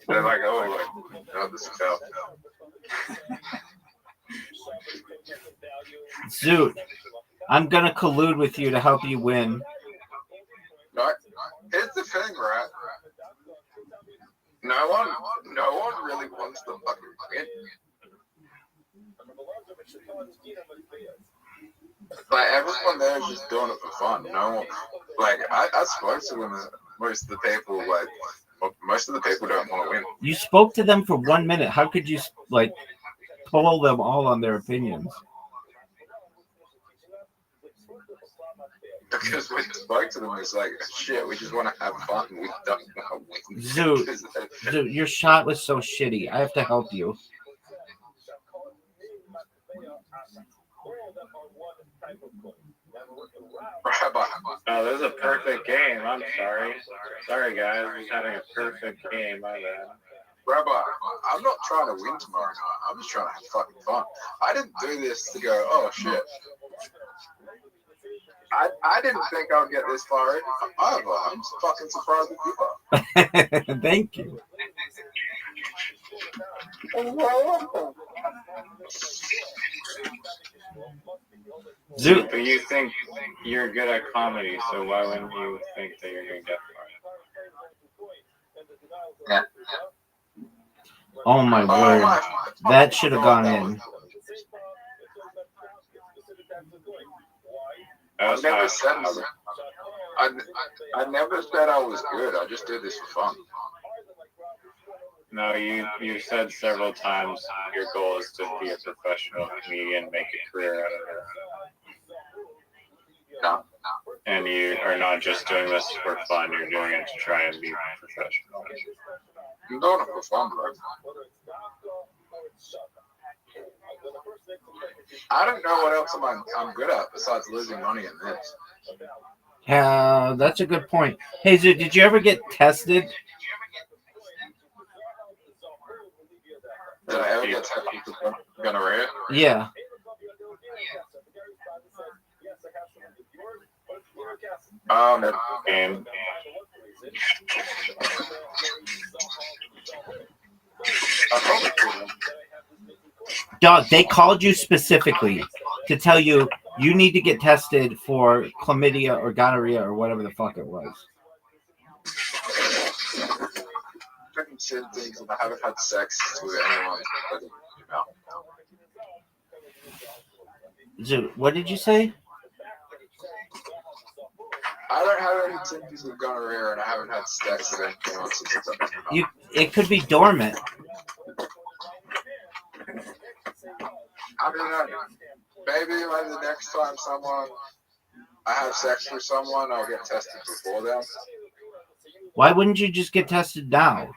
They're like, oh, this is tough. Zoot, I'm gonna collude with you to help you win. No, here's the thing, right? No one really wants to fucking win. Like everyone there is just doing it for fun. No one, like I spoke to them. Most of the people, most of the people don't want to win. You spoke to them for 1 minute. How could you like poll them all on their opinions? Because when you spoke to them, it's like, shit, we just want to have fun. We don't want to win. Zoot, your shot was so shitty. I have to help you. Oh, this is a perfect game. I'm sorry. Sorry, guys. He's having a perfect game. My bad. Rabbi, I'm not trying to win tomorrow night. I'm just trying to have fucking fun. I didn't do this to go, oh, shit. I didn't think I would get this far in. Either. I'm fucking surprised with you are. Thank you. Zoot, but you think you're good at comedy, so why wouldn't you think that you're going to get far? Yeah. Oh my word. That should have gone in. I never said I was good. I just did this for fun. No, you said several times your goal is to be a professional comedian, make a career out of it. No. And you are not just doing this for fun, you're doing it to try and be professional. I'm doing it for fun, bro. I don't know what else I'm good at besides losing money in this. Yeah, that's a good point. Hey, Zoot, did you ever get tested? Did I ever get tested for gonorrhea? Yeah. And I probably could. Dog, they called you specifically to tell you you need to get tested for chlamydia or gonorrhea or whatever the fuck it was. Fucking shit things, and I haven't had sex with anyone. Zoot, what did you say? I don't have any symptoms of gonorrhea, and I haven't had sex with anyone since It could be dormant. I don't know. Maybe like the next time I have sex with someone, I'll get tested before them. Why wouldn't you just get tested now?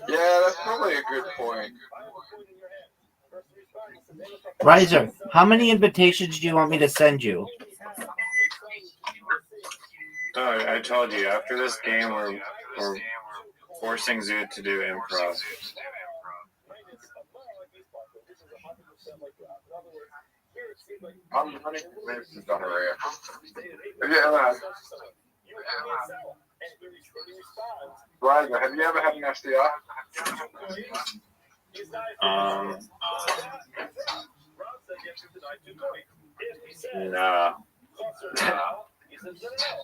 Yeah, that's probably a good point. Riser, how many invitations do you want me to send you? oh, I told you, after this game, we're forcing Zoot to do improv. I'm running minutes to gonorrhea. Have you ever had? Riser, have you ever had an STI? Nah.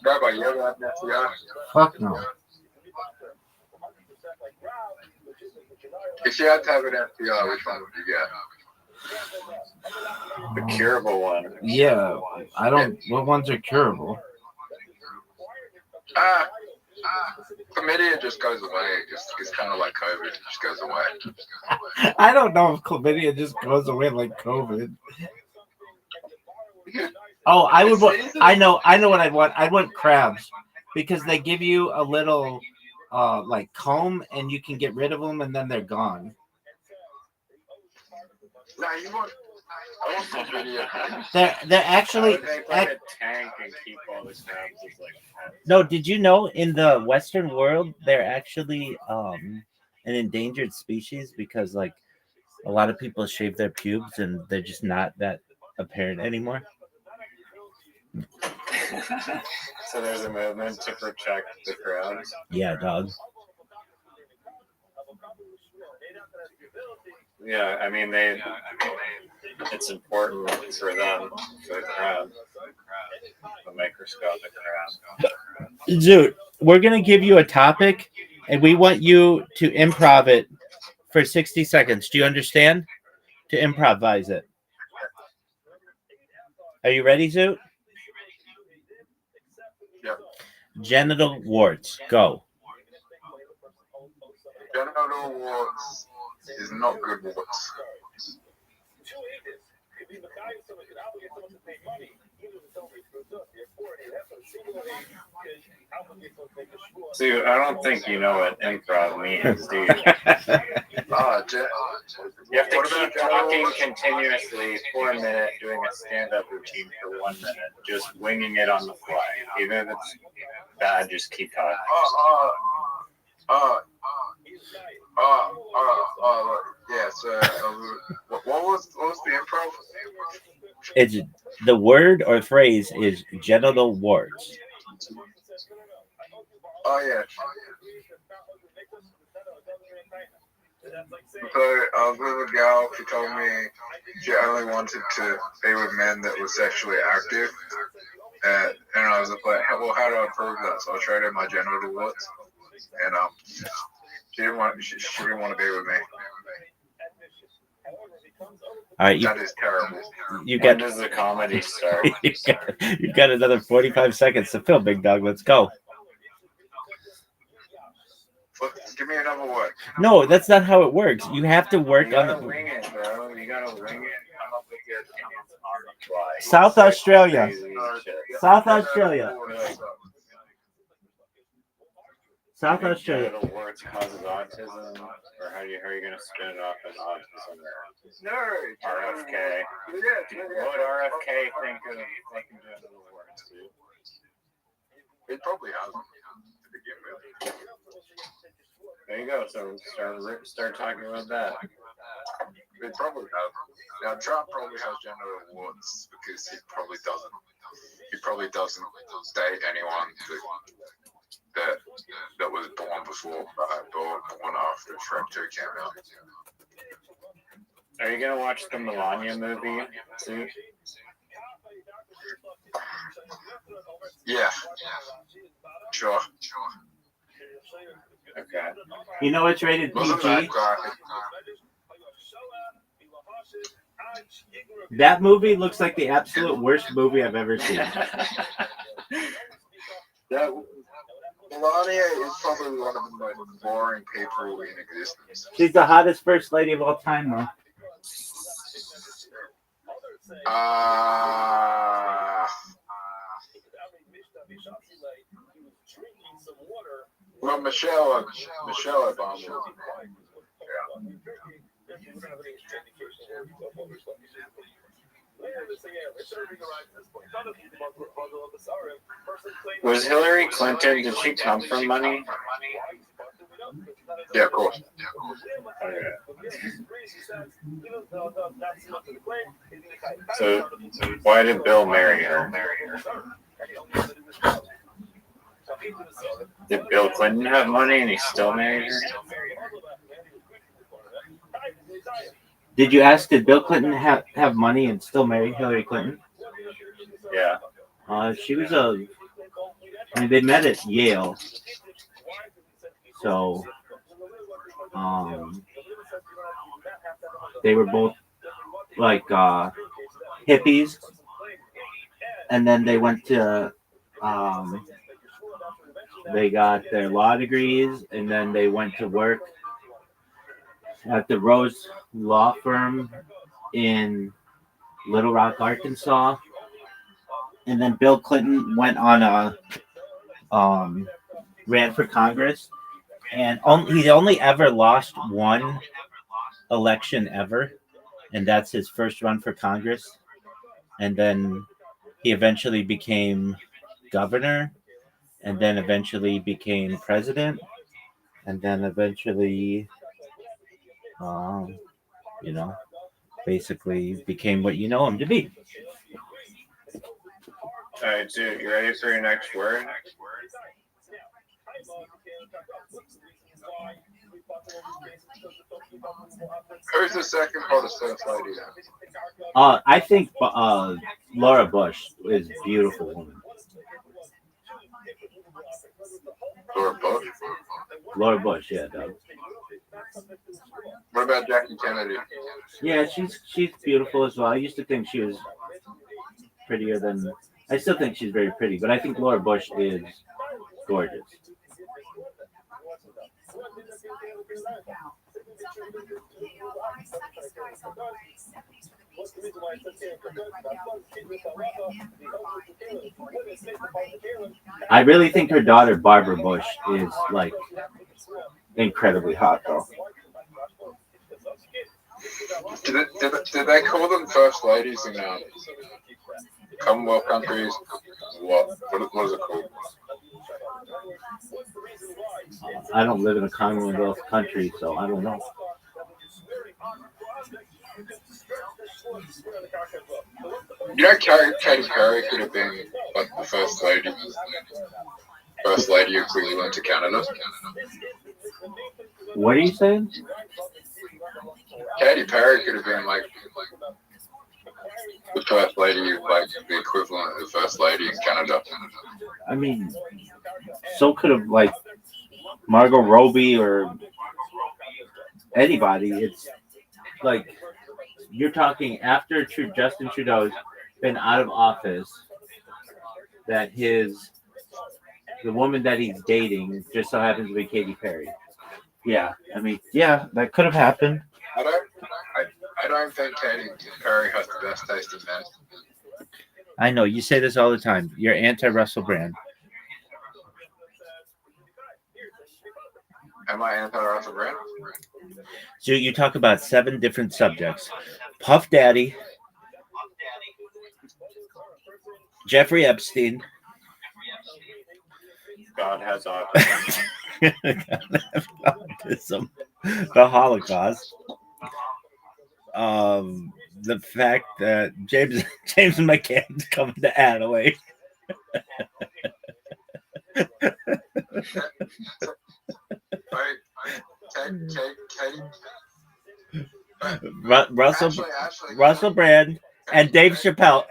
Rabbi, you ever had an STI? Fuck no. If you had to have an STI, which one would you get? The curable one. Yeah, I don't. What ones are curable? Chlamydia just goes away. It's kind of like COVID. It just goes away. I don't know if chlamydia just goes away like COVID. Oh, I would want. I know what I'd want. I'd want crabs because they give you a little, like comb, and you can get rid of them, and then they're gone. Nah, you want. I want some video. They're actually. How would they put a tank and keep all the crabs as like pets? No, did you know in the Western world they're actually an endangered species because like a lot of people shave their pubes and they're just not that apparent anymore. So there's a movement to protect the crabs. Yeah, dog. Yeah, I mean it's important for them, for the crab, the microscopic crab. Zoot, we're gonna give you a topic and we want you to improv it for 60 seconds. Do you understand? To improvise it. Are you ready, Zoot? Yep. Genital warts. Go. Genital warts is not good warts. See, I don't think you know what improv means, do you? You have to keep talking continuously for a minute, doing a stand-up routine for 1 minute, just winging it on the fly. Even if it's bad, just keep talking. Yeah. So, what was the improv? It's the word or phrase is genital warts. Oh yeah. So I was with a gal. She told me she only wanted to be with men that were sexually active, and I was like, "Well, how do I prove that?" So I showed her my genital warts, and she didn't want to be with me. All right, That is terrible. You When got does the comedy start? you got another 45 seconds to fill, big dog. Let's go. Give me another word. No, that's not how it works. You have to work You on gotta the wing it, bro. You gotta wing it. Come up with your opinions on the fly. South Say Australia. crazy shit. South Australia. South You think Australia. genital warts causes autism, or how are you gonna spin it off as autism? No. RFK. Yeah. What would RFK think of fucking genital warts, dude? It probably hasn't to begin with. There you go. So start talking about that. It probably hasn't. Now Trump probably has genital warts because he probably doesn't date anyone that was born before, born after Shrek 2 came out. Are you gonna watch the Melania movie too? Yeah. Sure. Okay. You know it's rated Wasn't that PG? graphic? That movie looks like the absolute worst movie I've ever seen. Melania is probably one of the most boring people in existence. She's the hottest first lady of all time, though. Well, Michelle Obama. Yeah. Was Hillary Clinton? Did she come from money? Yeah, of course. So why did Bill marry her? Did Bill Clinton have money and he still married her? Did you ask, did Bill Clinton have money and still marry Hillary Clinton? Yeah. She was they met at Yale. So, they were both like hippies. And then they went to, they got their law degrees and then they went to work at the Rose Law Firm in Little Rock, Arkansas. and then Bill Clinton went on a ran for Congress, and he only ever lost one election ever, and that's his first run for Congress. And then he eventually became governor, and then eventually became president, and then eventually, um, you know, basically became what you know him to be. All right, dude, you ready for your next word? Who's the second hottest first lady? I think Laura Bush is a beautiful woman. Laura Bush. Laura Bush, yeah, Doug. What about Jackie Kennedy? Yeah, she's beautiful as well. I used to think she was prettier than. I still think she's very pretty, but I think Laura Bush is gorgeous. I really think her daughter Barbara Bush is like incredibly hot, though. Did they call them first ladies in Commonwealth countries? What is it called? I don't live in a Commonwealth country, so I don't know. You know, Katy Perry could have been like the first lady equivalent to Canada. What are you saying? Katy Perry could have been like the first lady, like the equivalent of the first lady in Canada. I mean, so could have like Margot Robbie or anybody. It's like you're talking after Justin Trudeau's been out of office, that the woman that he's dating just so happens to be Katy Perry. Yeah, I mean, yeah, that could have happened. I don't think Katy Perry has the best taste in men. I know you say this all the time. You're anti-Russell Brand. Am I anti-Russell Brand? So you talk about 7 different subjects: Puff Daddy, Jeffrey Epstein, God has autism. autism, the Holocaust, the fact that James McCann's coming to Adelaide. Russell Brand and Dave Chappelle.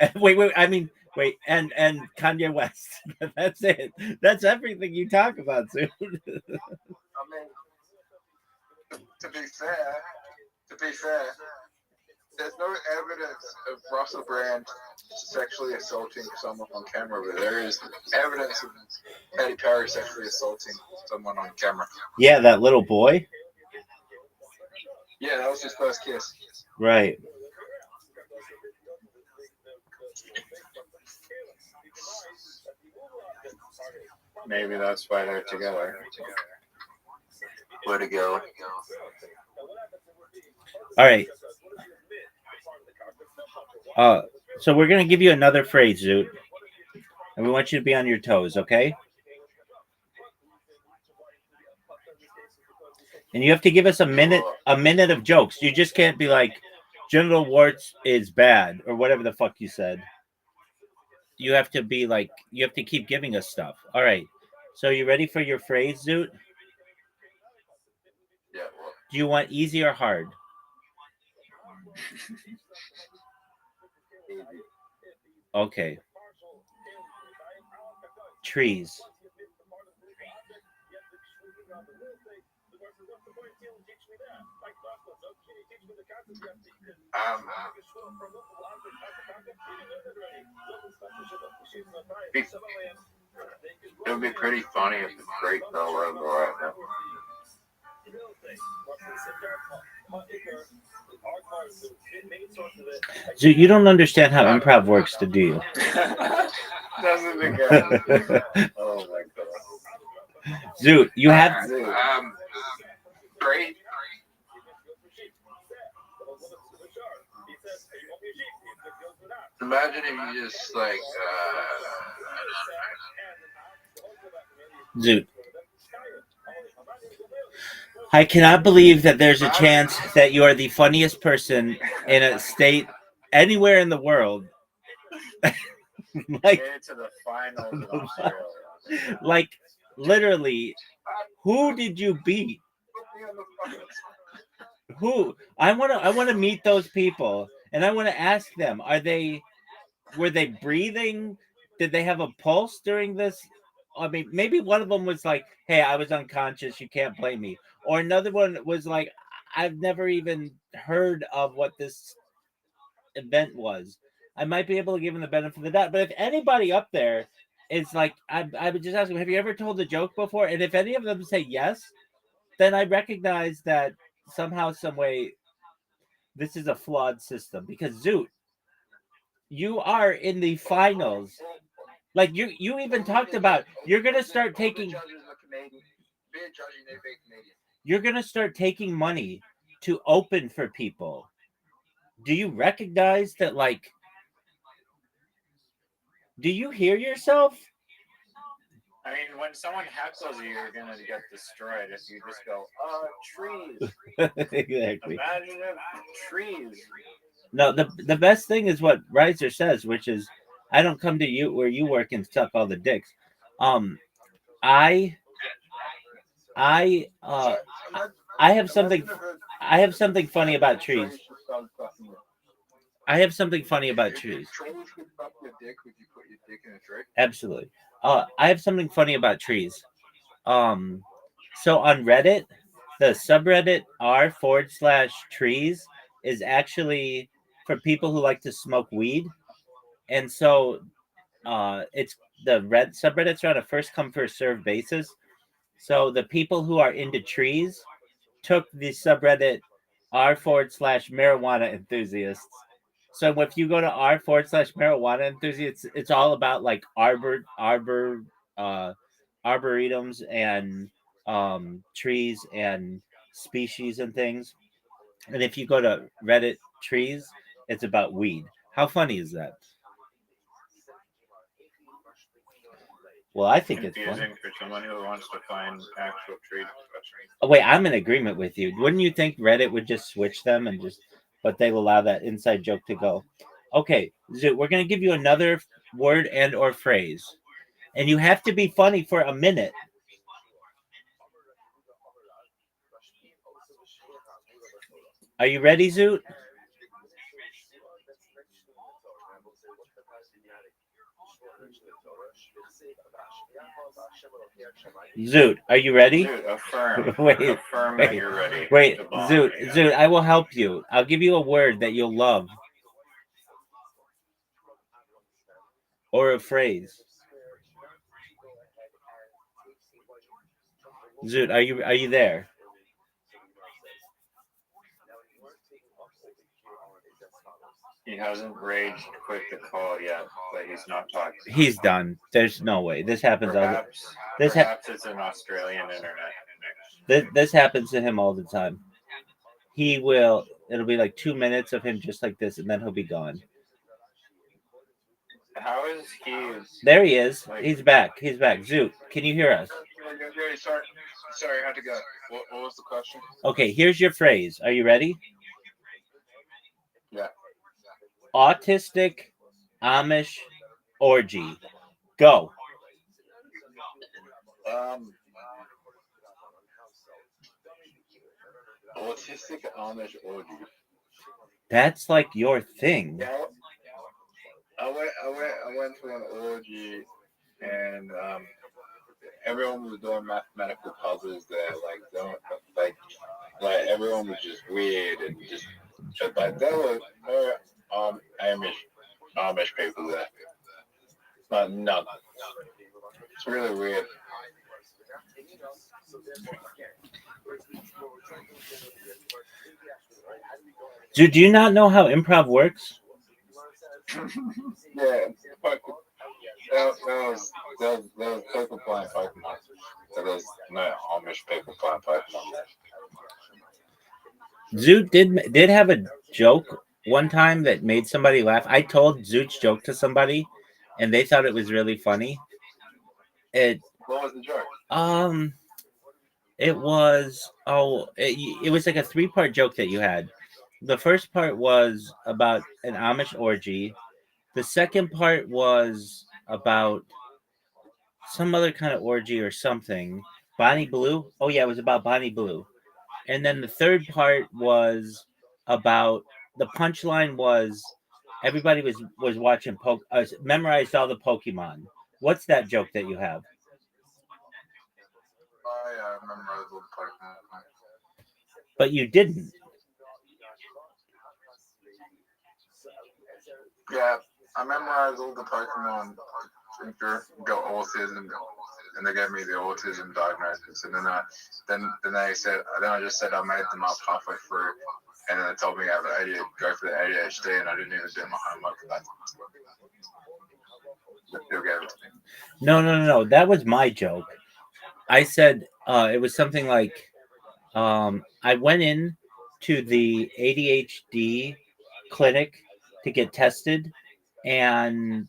Wait, and Kanye West. That's it. That's everything you talk about, dude. I mean, to be fair, there's no evidence of Russell Brand sexually assaulting someone on camera, but there is evidence of Katy Perry sexually assaulting someone on camera. Yeah, that little boy. Yeah, that was his first kiss. Right. Maybe that's why they're together. Way to go. All right. So we're gonna give you another phrase, Zoot, and we want you to be on your toes, okay? And you have to give us a minute of jokes. You just can't be like, genital warts is bad or whatever the fuck you said. You have to be like, you have to keep giving us stuff. All right. So you ready for your phrase, Zoot? Yeah, well, Do you want easy or hard? Okay. Trees. it would be pretty funny if the creek fell over right now. So you don't understand how improv works, do you? Doesn't again. Oh my god. Zoot, you have Great. Imagine if you just like Zoot. I cannot believe that there's a chance that you are the funniest person in a state anywhere in the world. Like, like, made it to the finals in Australia. like, literally, who did you beat? Who? I want to meet those people, and I want to ask them: were they breathing? Did they have a pulse during this? I mean, maybe one of them was like, "Hey, I was unconscious. You can't blame me," or another one was like, "I've never even heard of what this event was." I might be able to give them the benefit of the doubt, but if anybody up there is like, I would just ask them, "Have you ever told a joke before?" And if any of them say yes, then I recognize that somehow, some way, this is a flawed system. Because Zoot, you are in the finals. Like you even talked about you're gonna start taking money to open for people. Do you recognize that? Like, do you hear yourself? I mean, when someone heckles you, you're gonna get destroyed if you just go, trees. Exactly. Imagine if trees. No, the best thing is what Reiser says, which is, I don't come to you where you work and suck all the dicks. I I I have something funny about trees. I have something funny about trees. Trolls could suck your dick if you put your dick in a tree. Absolutely. I have something funny about trees. So on Reddit, the subreddit r/trees is actually for people who like to smoke weed, and so it's the red subreddits are on a first come first serve basis. So the people who are into trees took the subreddit r/marijuana enthusiasts. So if you go to r/marijuana enthusiasts, it's all about like arboretums and trees and species and things. And if you go to Reddit trees, it's about weed. How funny is that? Well, I think it's Confusing funny. for someone who wants to find actual tree Oh, wait, I'm in agreement with you. Wouldn't you think Reddit would just switch them and just, but they will allow that inside joke to go? Okay, Zoo, we're gonna give you another word and or phrase, and you have to be funny for a minute. Are you ready, Zoot? Zoot, are you ready? Dude, affirm. Wait, Affirm that you're ready. Wait, to bomb Zoot, me. Zoot, I will help you. I'll give you a word that you'll love. Or a phrase. Zoot, are you there? He hasn't raged quit the call yet, but he's not talking. He's done. There's no way. This happens Perhaps it's an Australian internet. This happens to him all the time. It'll be like 2 minutes of him just like this, and then he'll be gone. How is he? There he is. He's back. Zoot, can you hear us? Sorry, I had to go. What was the question? Okay, here's your phrase. Are you ready? Yeah. Autistic Amish orgy. Go. Autistic Amish orgy. That's like your thing. Yeah, I went to an orgy, and everyone was doing mathematical puzzles there. Like everyone was just weird and just like there were Amish people there, but none. It's really weird. Do you not know how improv works? Yeah, fucking, that was paper playing Pokemon. That was no Amish paper playing Pokemon. Zoot did have a joke one time that made somebody laugh. I told Zoot's joke to somebody, and they thought it was really funny. What was the joke? It was it was like a 3-part joke that you had. The first part was about an Amish orgy. The second part was about some other kind of orgy or something. Bonnie Blue. Oh yeah, it was about Bonnie Blue. And then the third part was about the punchline was everybody was watching memorized all the Pokemon. What's that joke that you have? I remember those little Pokemon. But you didn't. Yeah, I memorized all the Pokemon. Got autism, and they gave me the autism diagnosis. And then they said, then I just said I made them up halfway through, and then they told me I have go for the ADHD, and I didn't even do my homework for that. They still gave it to me. No. That was my joke. I said it was something like I went in to the ADHD clinic to get tested, and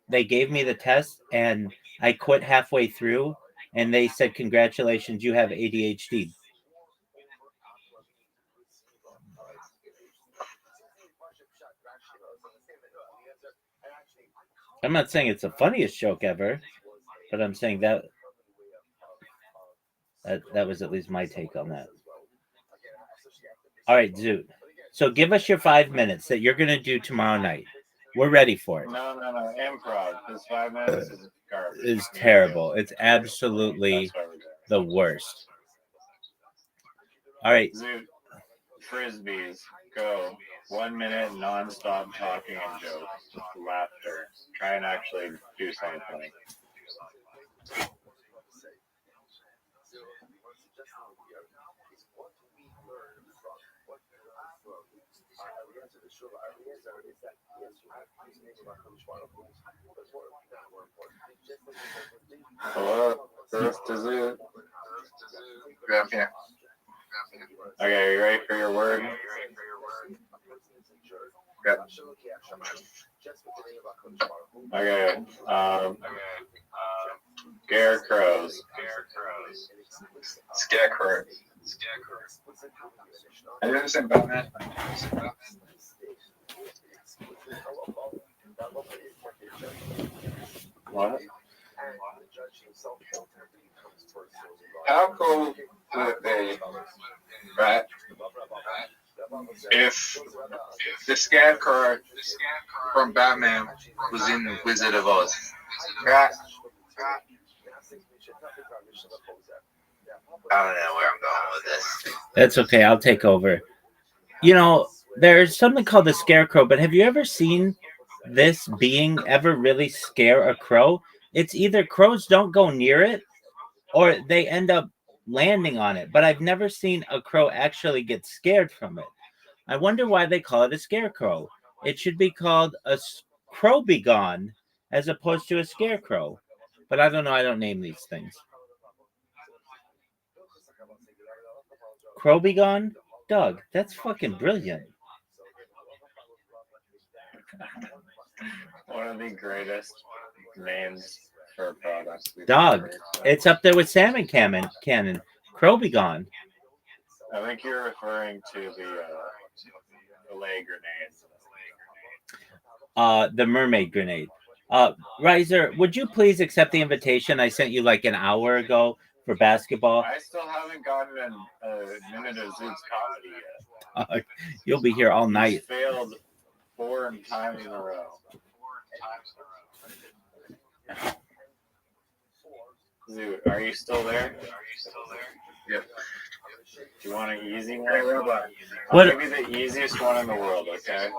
they gave me the test, and I quit halfway through, and they said, "Congratulations, you have ADHD." I'm not saying it's the funniest joke ever, but I'm saying that was at least my take on that. All right, Zoot. So give us your 5 minutes that you're gonna do tomorrow night. We're ready for it. No. Improv. This 5 minutes is garbage. It's terrible. It's absolutely the worst. All right. Zoot, frisbees. Go. 1 minute non-stop talking and jokes. Laughter. Try and actually do something. Hello, first is it? Yeah, I'm here. Okay, you ready for your word? Yeah. Okay. Scarecrows. Scarecrow. Have you ever seen Batman? What? How cool would it be, right, if the Scarecrow from Batman was in the Wizard of Oz? Right? I don't know where I'm going with this. That's okay. I'll take over. You know, there's something called the Scarecrow, but have you ever seen this being ever really scare a crow? It's either crows don't go near it or they end up landing on it, but I've never seen a crow actually get scared from it. I wonder why they call it a scarecrow. It should be called a crow be gone as opposed to a scarecrow. But I don't know. I don't name these things. Crow be gone? Doug, that's fucking brilliant. One of the greatest names for a product. Dog, it's up there with salmon cannon. Crow be gone. I think you're referring to the lay grenades. The mermaid grenade. Riser, would you please accept the invitation I sent you like an hour ago for basketball? I still haven't gotten a minute of Zoot's comedy yet. You'll be here all night. He's failed 4 times in a row. Zoot, are you still there? Yep. Do you want an easy one? What? I'll give you the easiest one in the world, okay?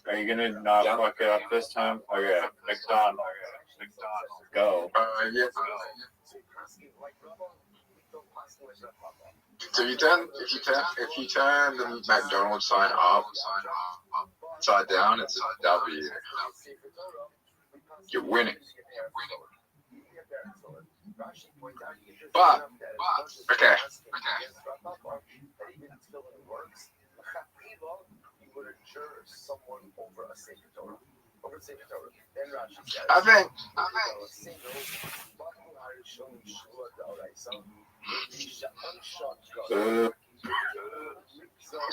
Are you gonna not fuck it up this time? Okay, McDonald's. go. Yeah. So if you turn the McDonald's sign upside down, it's a W. You're winning. But okay.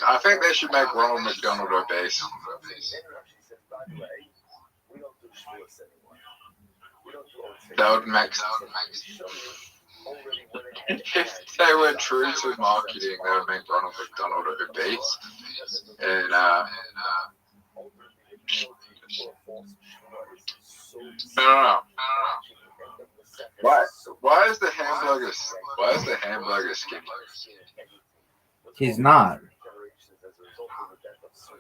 I think they should make Ronald McDonald obese. That would make if they were true to marketing, they would make Ronald McDonald obese. And no. Why is the hamburger skinny? He's not.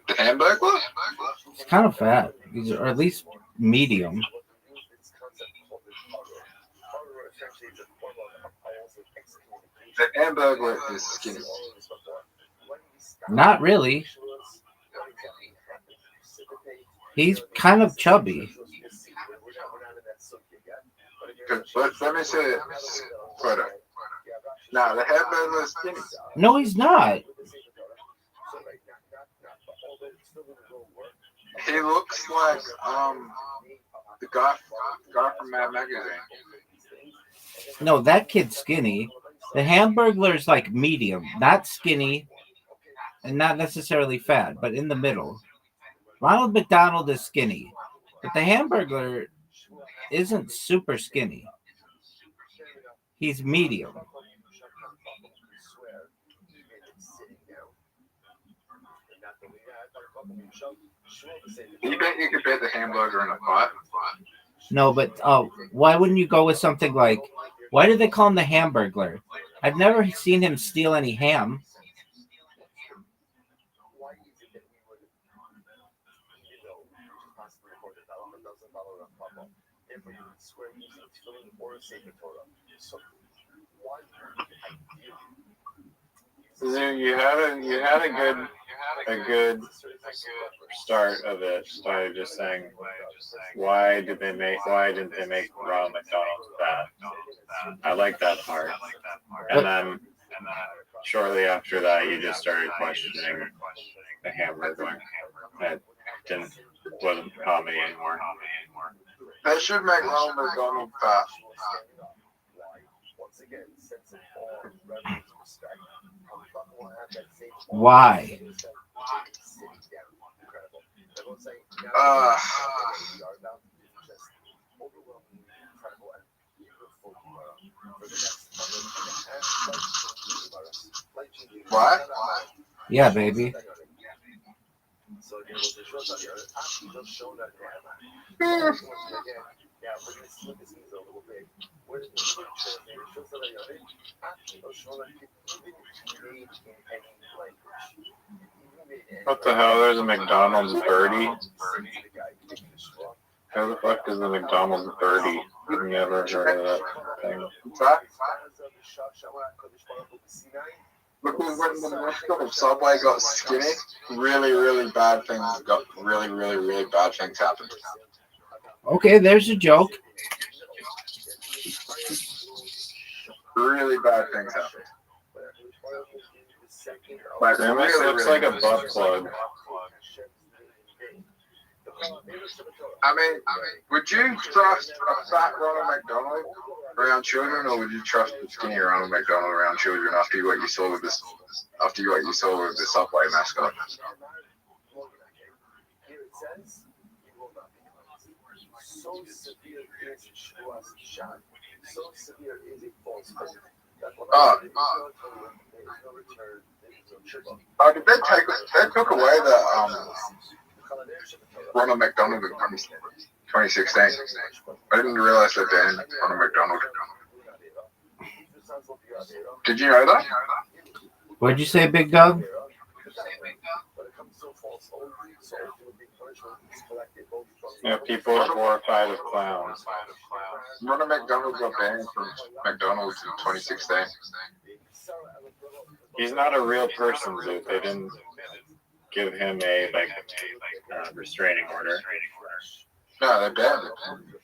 The hamburger? He's kind of fat. Or at least medium. The hamburger is skinny. Not really. He's kind of chubby. Let me say it. Photo. Nah, the hamburger is skinny. No, he's not. He looks like the guy from Mad Magazine. No, that kid's skinny. The Hamburglar's like medium, not skinny, and not necessarily fat, but in the middle. Ronald McDonald is skinny, but the Hamburglar isn't super skinny. He's medium. You bet you could bet the hamburger in a fight? No, but why wouldn't you go with something like, why do they call him the Hamburglar? I've never seen him steal any ham. You had a good start of it by just saying why didn't they make Ronald McDonald fat? I like that part. And then shortly after that you just started questioning the hamburger. It wasn't comedy anymore. They should make Ronald McDonald fat. Why? What? Yeah, baby. What the hell? There's a McDonald's birdie? How the fuck is the McDonald's birdie? I've never heard of that thing. Look, when the Subway got skinny, really bad things really bad things happened. Okay, there's a joke. Really bad things happened. Like, Grimace looks like a butt plug. I mean, would you trust a fat Ronald McDonald around children, or would you trust the skinny Ronald McDonald around children after what you saw with the Subway mascot? They took away the Ronald McDonald in 2016. I didn't realize they banned Ronald McDonald. Did you know that? What'd you say, Big Dog? Yeah, people are horrified of clowns. Ronald McDonald got banned from McDonald's in 2016. He's not a real person, dude. They didn't give him a restraining order. No, they banned him.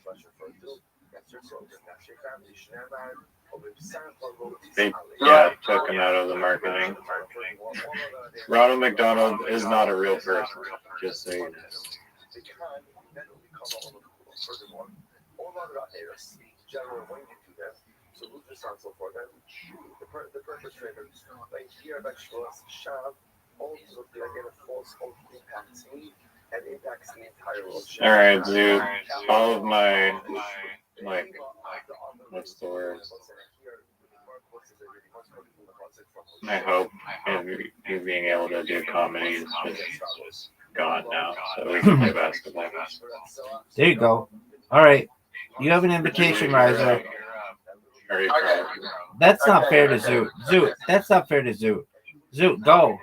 They took him out of the marketing. Ronald McDonald is not a real person. Just so you know. All right, dude. All of my what's the word? My hope of you being able to do comedy is just gone now, so we can play basketball. There you go. All right. You have an invitation, Riser. Okay. That's not fair to Zoot. Zoot, that's not fair to Zoot. Zoot, go.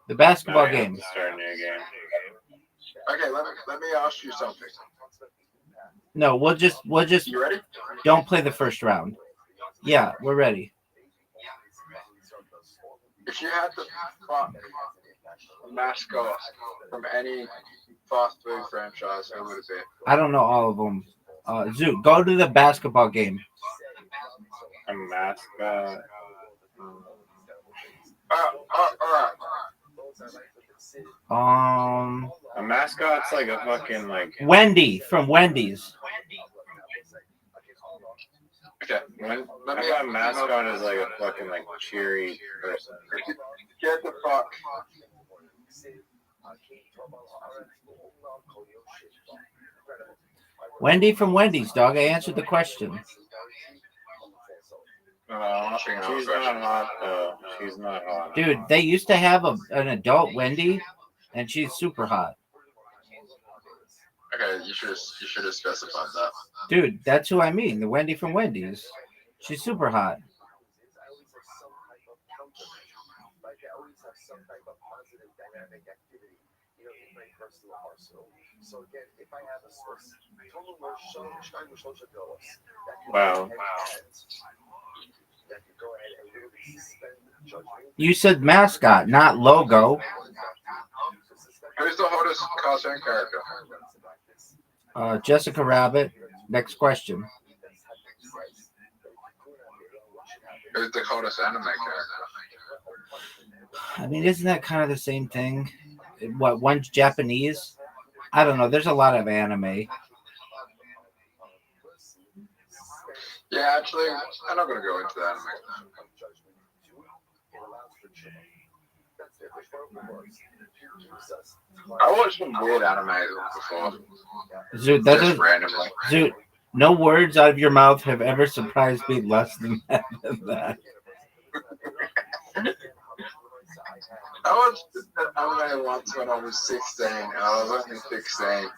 The basketball game. Start a new game. Okay, let me ask you something. No, we'll just You ready? don't play the first round. Yeah, we're ready. If you had to fuck a mascot from any fast food franchise, who would it be? I don't know all of them. Zoot, go to the basketball game. A mascot. All right. A mascot's like a fucking Wendy from Wendy's. Okay. Let me have a mascot as like a fucking cheery person. Get the fuck. Wendy from Wendy's, dog. I answered the question. She's not hot though. She's not hot. Dude, they used to have an adult Wendy, and she's super hot. Okay, you should have specified that. Dude, that's who I mean. The Wendy from Wendy's. She's super hot. Wow. You said mascot, not logo. Who's the hottest cartoon character? Jessica Rabbit. Next question. Who's the hottest anime character? I mean, isn't that kind of the same thing? What, one's Japanese? I don't know. There's a lot of anime. Yeah, actually, I'm not going to go into the anime. I watched some weird anime before. Zoot, Just randomly. Zoot, no words out of your mouth have ever surprised me less than that. I watched anime once when I was 16, and I was only 16.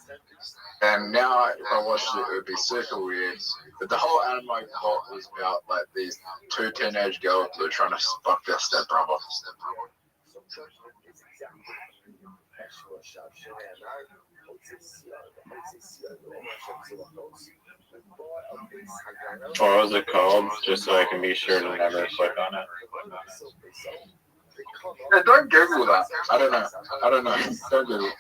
And now, if I watched it, it would be super weird. But the whole anime plot was about these two teenage girls who are trying to fuck their stepbrother. What was it called? Just so I can be sure to never click on it. Yeah, don't Google that. I don't know. Don't Google it.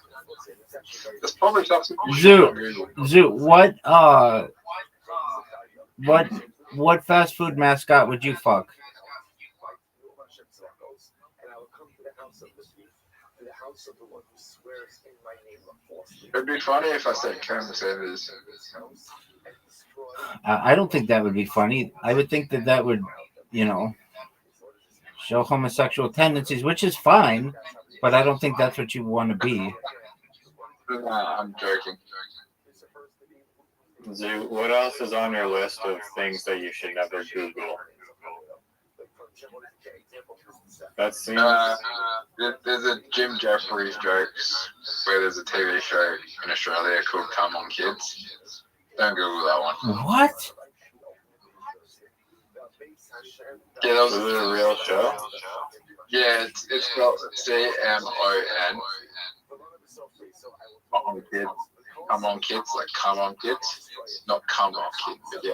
There's probably something you should Google. Zoot, what fast food mascot would you fuck? It'd be funny if I said Colonel Sanders. I don't think that would be funny. I would think that would, show homosexual tendencies, which is fine, but I don't think that's what you want to be. I'm joking. Zoo, what else is on your list of things that you should never Google? That seems... there's a Jim Jeffries jokes where there's a TV show in Australia called Come On Kids. Don't Google that one. What? Yeah, that was Is it a real show? Yeah, it's spelled CMON. on kids. Come on kids, like come on kids. Not come on kids, but yeah.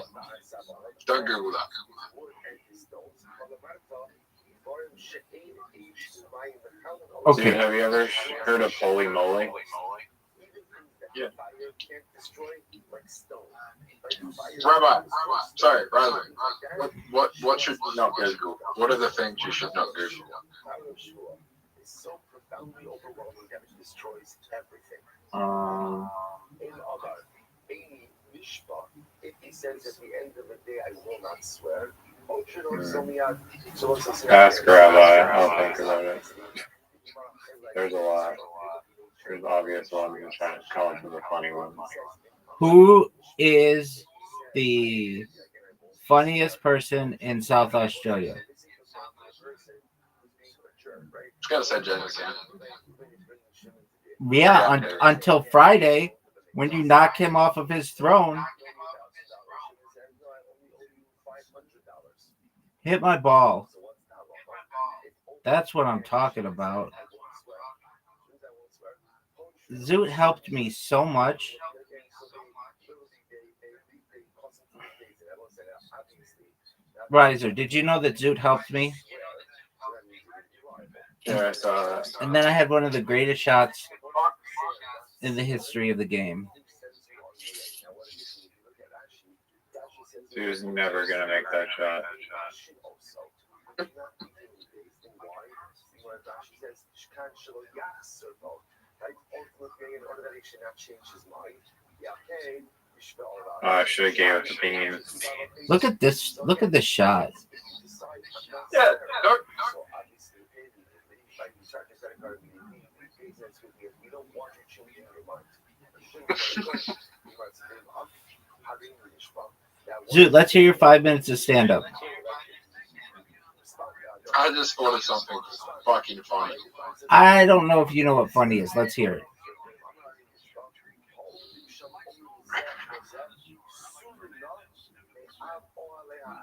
Don't Google that. Dude, Okay. have you ever heard of Holy Moly? Yeah. Rabbi, sorry, Riley. What should you not Google? What are the things you should not Google? He says at the end of the day, I will not swear. Ask Rabbi. I'll think about it. There's a lot. There's obvious ones. I'm trying to come up with a funny one. Who is the funniest person in South Australia? It's gotta say James again. Yeah, until Friday, when you knock him off of his throne. Hit my ball. That's what I'm talking about. Zoot helped me so much. Riser, did you know that Zoot helped me? Yeah, I saw that. And then I had one of the greatest shots in the history of the game. He was never going to make that shot. Oh, I should have gave it to Bean. Look at this. Look at this shot. Yeah, no. Zoot, let's hear your 5 minutes of stand-up. I just thought of something fucking funny. I don't know if you know what funny is. Let's hear it.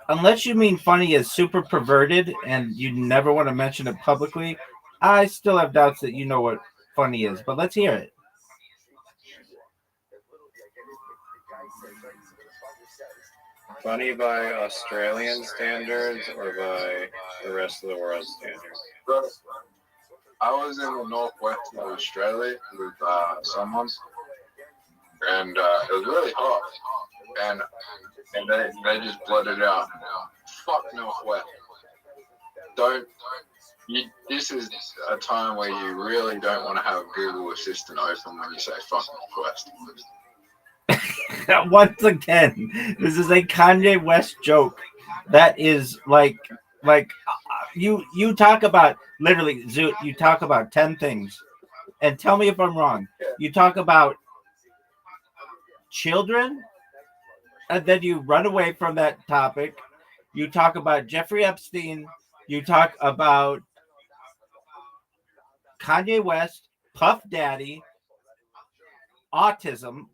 Unless you mean funny as super perverted and you never want to mention it publicly, I still have doubts that you know what funny is. But let's hear it. Funny by Australian standards or by the rest of the world standards? I was in the northwest of Australia with someone, and it was really hot, and they just blurted out, "Fuck northwest." This is a time where you really don't want to have Google Assistant open when you say "fuck northwest." Once again, this is a Kanye West joke. That is like you talk about literally, Zoot. You talk about 10 things, and tell me if I'm wrong. You talk about children, and then you run away from that topic. You talk about Jeffrey Epstein. You talk about Kanye West, Puff Daddy, autism,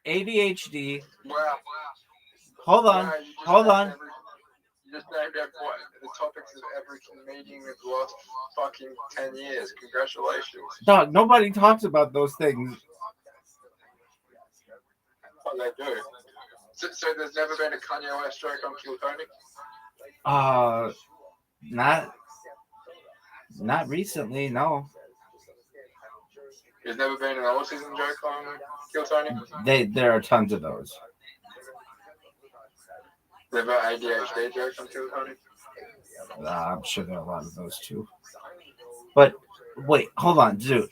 ADHD. Wow. Hold on. Wow, you just Hold named on. You just named the topics of every comedian of the last fucking 10 years. Congratulations. Dog, nobody talks about those things. What they do. So there's never been a Kanye West joke on Kill Tony? Not recently, no. There's never been an autism joke on Kill Tony? There are tons of those. Never ADHD joke on Kill Tony? I'm sure there are a lot of those too. But wait, hold on, Zoot.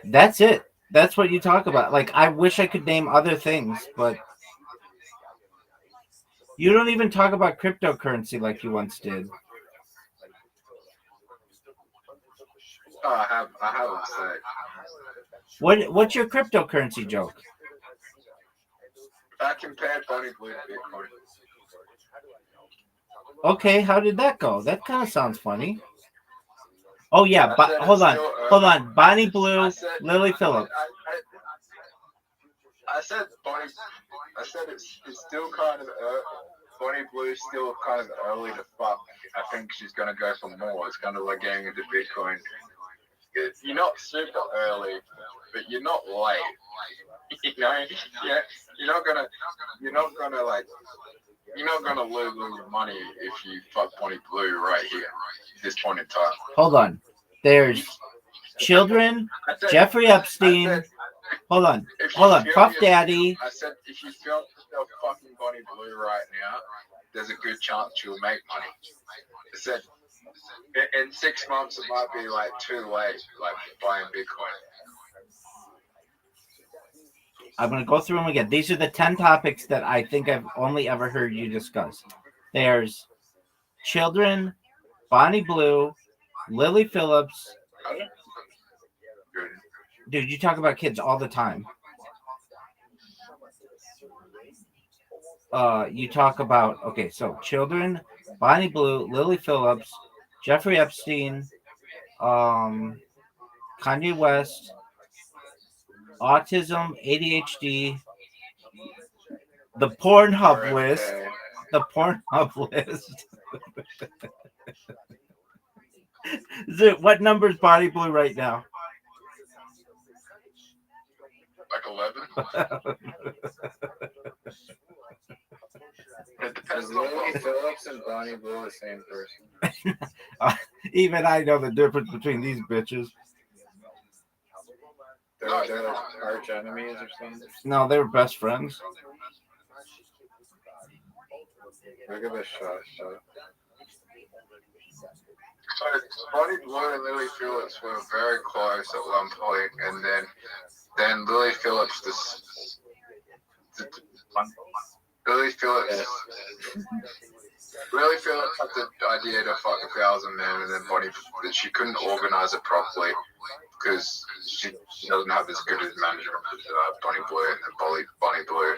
That's it. That's what you talk about. Like, I wish I could name other things, but you don't even talk about cryptocurrency like you once did. Oh, I have a say. What's your cryptocurrency joke? I compared Bonnie Blue to Bitcoin. Okay, how did that go? That kind of sounds funny. Oh yeah, hold on. Bonnie Blue, Lily Phillips. I said Bonnie. I said it's still kind of Bonnie Blue's still kind of early to fuck. I think she's gonna go for more. It's kind of like getting into Bitcoin. You're not super early, but you're not late. You know, yeah, you're not gonna lose all your money if you fuck Bonnie Blue right here at this point in time. Hold on. There's children, Jeffrey Epstein. Hold on. Puff Daddy. I said if you feel yourself fucking Bonnie Blue right now, there's a good chance you'll make money. I said in 6 months it might be like too late, like buying Bitcoin. I'm going to go through them again. These are the 10 topics that I think I've only ever heard you discuss. There's children, Bonnie Blue, Lily Phillips. Dude, you talk about kids all the time. You talk about, okay, so children, Bonnie Blue, Lily Phillips, Jeffrey Epstein, Kanye West, autism, ADHD, the Pornhub list. The Pornhub list. What number is Bonnie Blue right now? Like 11. Is Lily Phillips and Bonnie Blue the same person? Even I know the difference between these bitches. They're like arch enemies or something? No, they were best friends. Look at this shot. So Bonnie Blue and Lily Phillips were very close at one point, and then Lily Phillips Lily Phillips had the idea to fuck 1,000 men, and then that she couldn't organize it properly because she doesn't have as good as management as Bonnie Blue, and then Bonnie Blue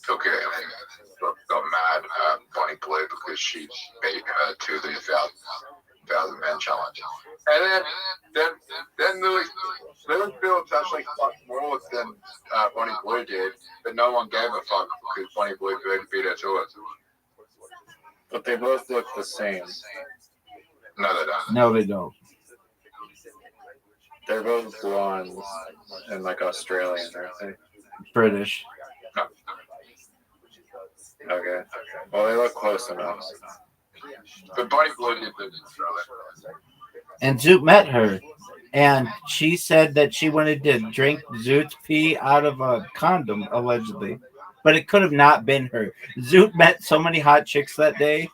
took it and got mad at Bonnie Blue because she beat her to the 1,000 men challenge. And then Lily Phillips actually fucked more than Bonnie Blue did, but no one gave a fuck because Bonnie Blue beat her to it. But they both look the same. No, they don't. No, they don't. They're both blondes and like Australian, aren't they? British. Okay. Well, they look close enough. But Bonnie Blue did live in Australia. And Zoot met her, and she said that she wanted to drink Zoot's pee out of a condom, allegedly. But it could have not been her. Zoot met so many hot chicks that day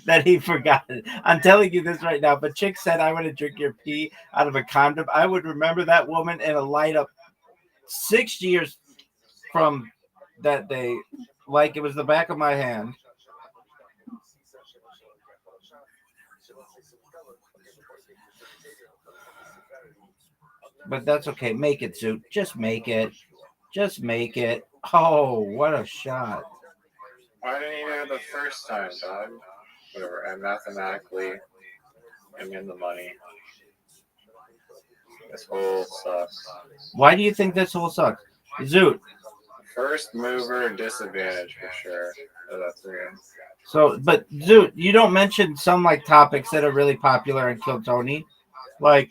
that he forgot it. I'm telling you this right now. But chick said, I want to drink your pee out of a condom. I would remember that woman in a light up 6 years from that day, like it was the back of my hand. But that's okay. Make it, Zoot. Just make it. Just make it. Oh, what a shot. Why didn't you do it the first time, dog? Whatever. I mathematically am in the money. This whole sucks. Why do you think this whole sucks? Zoot. First mover disadvantage for sure. Oh, that's weird. So, but Zoot, you don't mention some like topics that are really popular in Kill Tony. Like,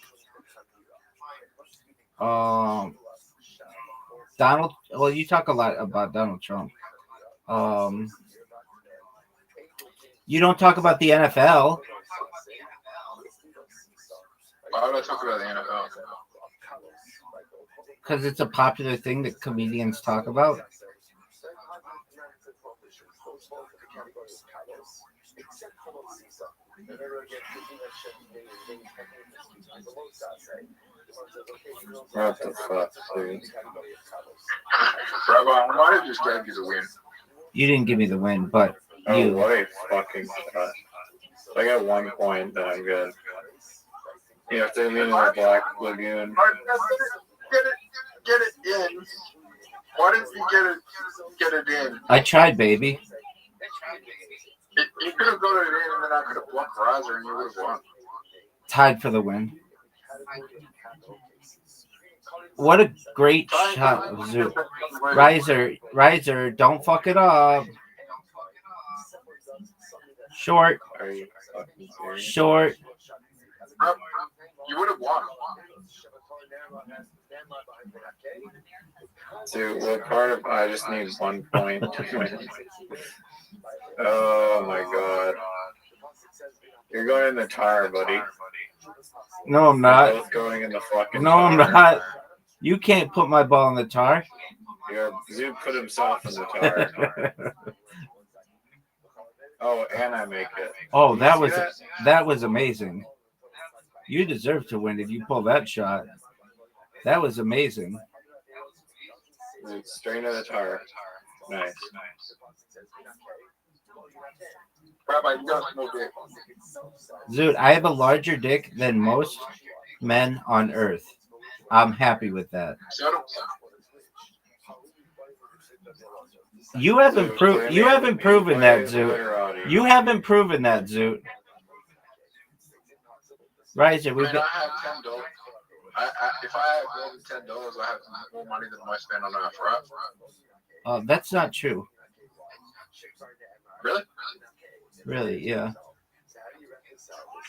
Donald, well, you talk a lot about Donald Trump. You don't talk about the NFL. Why would I talk about the NFL? Because it's a popular thing that comedians talk about. What the fuck, dude? Rabbi, I might have just gave you the win. You didn't give me the win, but Oh, you. what a fucking shot. I got 1 point, then I'm good. You have to meet in the Black Lagoon. Get it in. Why didn't you get it in? I tried, baby. You could have got it in, and then I could have blocked Riser, and you would have won. Tied for the win. What a great shot of Zoot. Riser, don't fuck it up. Short. Are you fucking serious? Short. Bro, you would have won. Dude, what part of I just need 1 point? Oh my god. You're going in the tar, buddy. No, I'm We're not. both going in the fucking No, tar. I'm not. You can't put my ball in the tar. Zoot put himself in the tar. Oh, and I make it. Oh, You that see was that was amazing. You deserve to win if you pull that shot. That was amazing. Zoot, straight into the tar. Nice. Rabbi, you got a small dick. Zoot, I have a larger dick than most men on earth. I'm happy with that. Shut up. You haven't proven that, Zoot. ViralRabbi. You haven't proven that, Zoot. Riser, I we've mean, been, I have $10. If I have more than $10, I have more money than most men on earth, right? that's not true. Really? Really, yeah.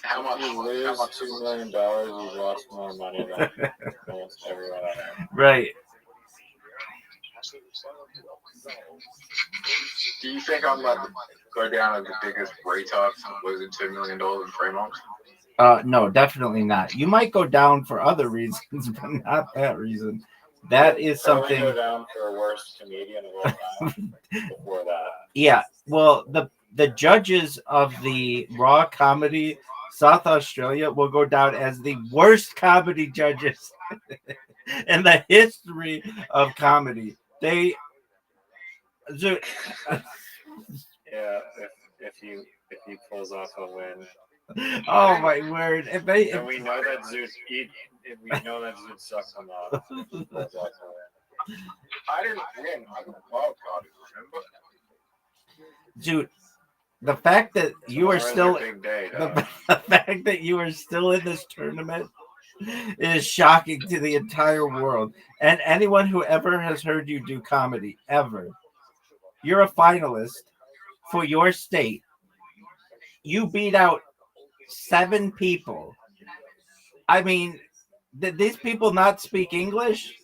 How much? You lose How much? $2 million, you've lost more money than almost everyone on earth. Right. Do you think I'm about to go down as the biggest retard for losing $2 million in 3 months? No, definitely not. You might go down for other reasons, but not that reason. That is Probably something. go down for a worst comedian of all time before that. Yeah. Well, the judges of the Raw Comedy South Australia will go down as the worst comedy judges in the history of comedy. They. Yeah, if he pulls off a win. Oh my word! If they, And we know that Zoot sucks him off. If he pulls off a win. I didn't win. I got wild carded, remember? Dude, the fact that you are Tomorrow's still your big day, dog. the fact that you are still in this tournament is shocking to the entire world and anyone who ever has heard you do comedy ever. You're a finalist for your state. You beat out 7 people. I mean, did these people not speak English?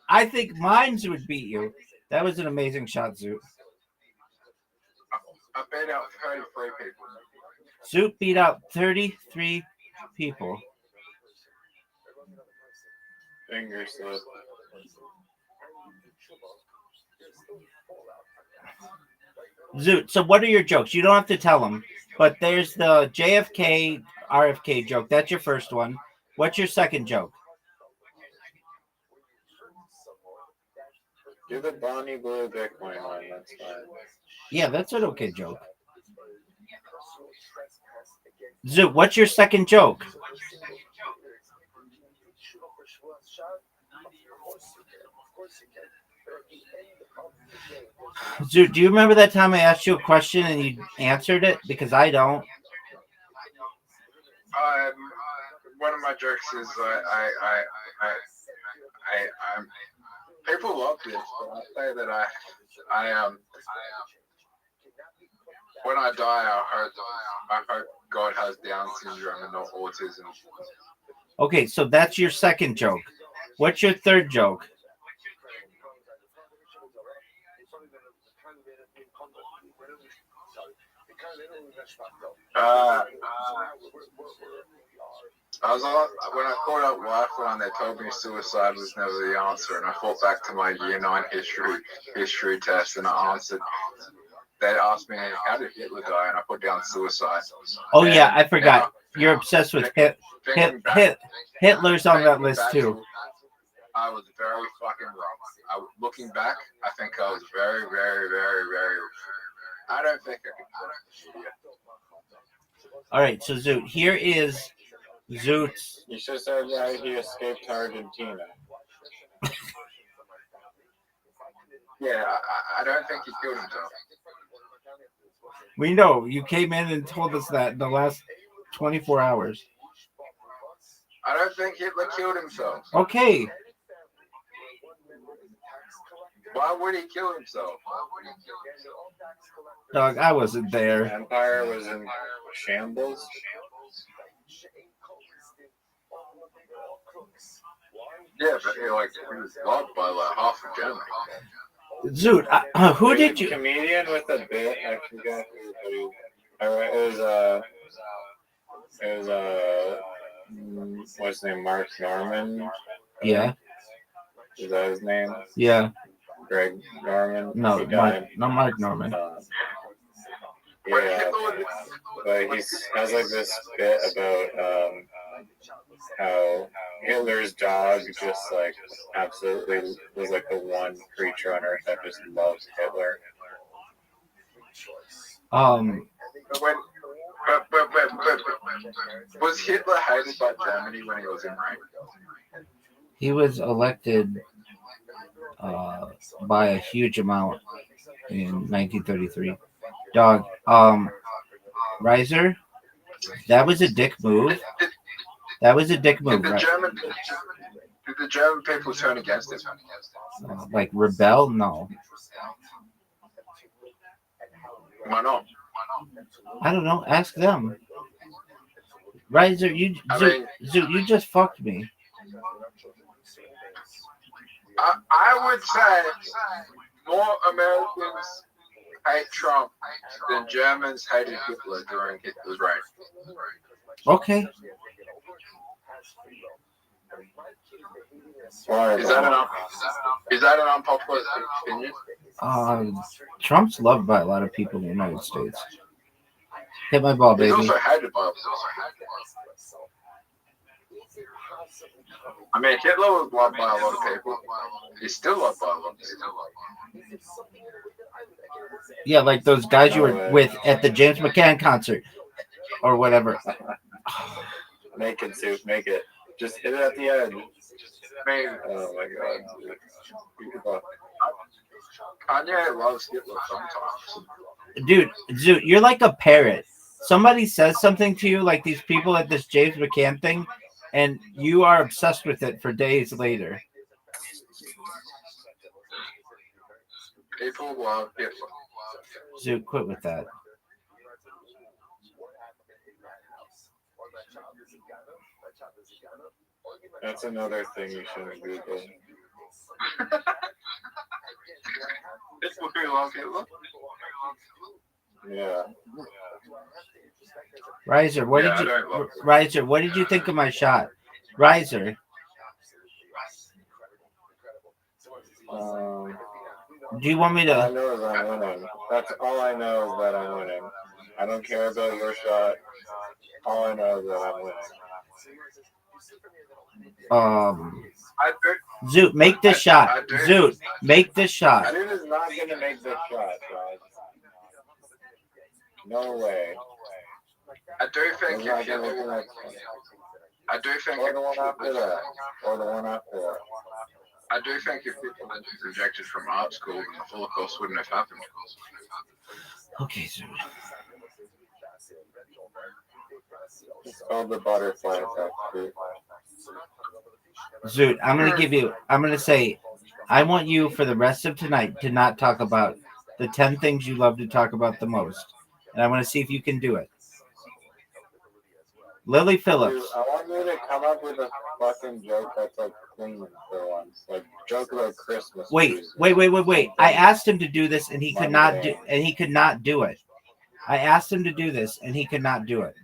I think mines would beat you. That was an amazing shot, Zoot. I paid out 33 people. Zoot beat out 33 people. Finger slip. Zoot, so what are your jokes? You don't have to tell them, but there's the JFK RFK joke. That's your first one. What's your second joke? Do the Bonnie Blue Bitcoin one. That's fine. Yeah, that's an okay joke. Zoot, what's your second joke? Zoot, do you remember that time I asked you a question and you answered it? Because I don't. One of my jokes is I'm people love this, but I say that I when I die, I hope God has Down syndrome and not autism. Okay, so that's your second joke. What's your third joke? When I called up Lifeline, they told me suicide was never the answer, and I thought back to my year 9 history test, and I answered. They asked me how did Hitler die, and I put down suicide. Oh yeah, I forgot. You're obsessed with Hitler's on that list too. I was very fucking wrong. Looking back, I think I was very, very, very, very. I don't think I could put it. All right, so Zoot, here is Zoot's. You should have said yeah, he escaped to Argentina. Yeah, I don't think he killed himself. We know you came in and told us that in the last 24 hours. I don't think Hitler killed himself. Okay. Why would he kill himself? Dog, I wasn't The there. empire was in shambles. Yeah, but he was loved by like half of Germany. Zoot, who There's did a you? comedian with a bit. I forgot who. It was what's his name? Mark Norman. Yeah, Is that his name? yeah. Greg Norman. No, He Mark, died. not Mark Norman. Yeah, but he has like this bit about how Hitler's dog just like absolutely was like the one creature on earth that just loves Hitler. But was Hitler hated by Germany when he was in reign? He was elected by a huge amount in 1933. Dog, Riser, that was a dick move. That was a dick Did move, the right? German people turn against him? Like rebel? No, Why not? I don't know. Ask them. Riser, Zoot, you just fucked me. I would say more Americans hate Trump than Germans hated Hitler during Hitler's reign. Okay. Is that an unpopular opinion? Trump's loved by a lot of people in the United States. Hit my ball, He's baby. also hated by. I mean, Hitler was loved by a lot of people. He's still loved by a lot of people. Yeah, like those guys you were with at the James McCann concert or whatever. Make it, Soup. Make it. Just hit it at the end. I mean, Oh my god. Kanye loves Hitler sometimes. Dude, Zoot, you're like a parrot. Somebody says something to you, like these people at this James McCann thing, and you are obsessed with it for days later. People love Hitler. Zoot, quit with that. That's another thing you shouldn't Google. People who love Hitler. Yeah. Riser, what Yeah, I did don't you love Riser, what did you think of my shot? Riser. Do you want me All I to know is I'm winning. That's all I know is that I'm winning. I don't care about your shot. All I know is that I'm winning. I do. Zoot, make this shot. I do. Zoot, make this shot. Dude is not going to make this shot, guys. No way. I do think He's not if going to make the Hitler, next one. I do think Or if the one after that. Or the one after that. I do think if Hitler had been rejected from art school, then the Holocaust wouldn't have happened. Okay, Zoot. It's called the butterfly effect, dude. Zoot, I'm gonna say, I want you for the rest of tonight to not talk about the 10 things you love to talk about the most. And I want to see if you can do it. Lily Dude, Phillips. I want you to come up with a fucking joke that's like clean for once. Like joke about Christmas. Wait. I asked him to do this and he could not do it. I asked him to do this and he could not do it.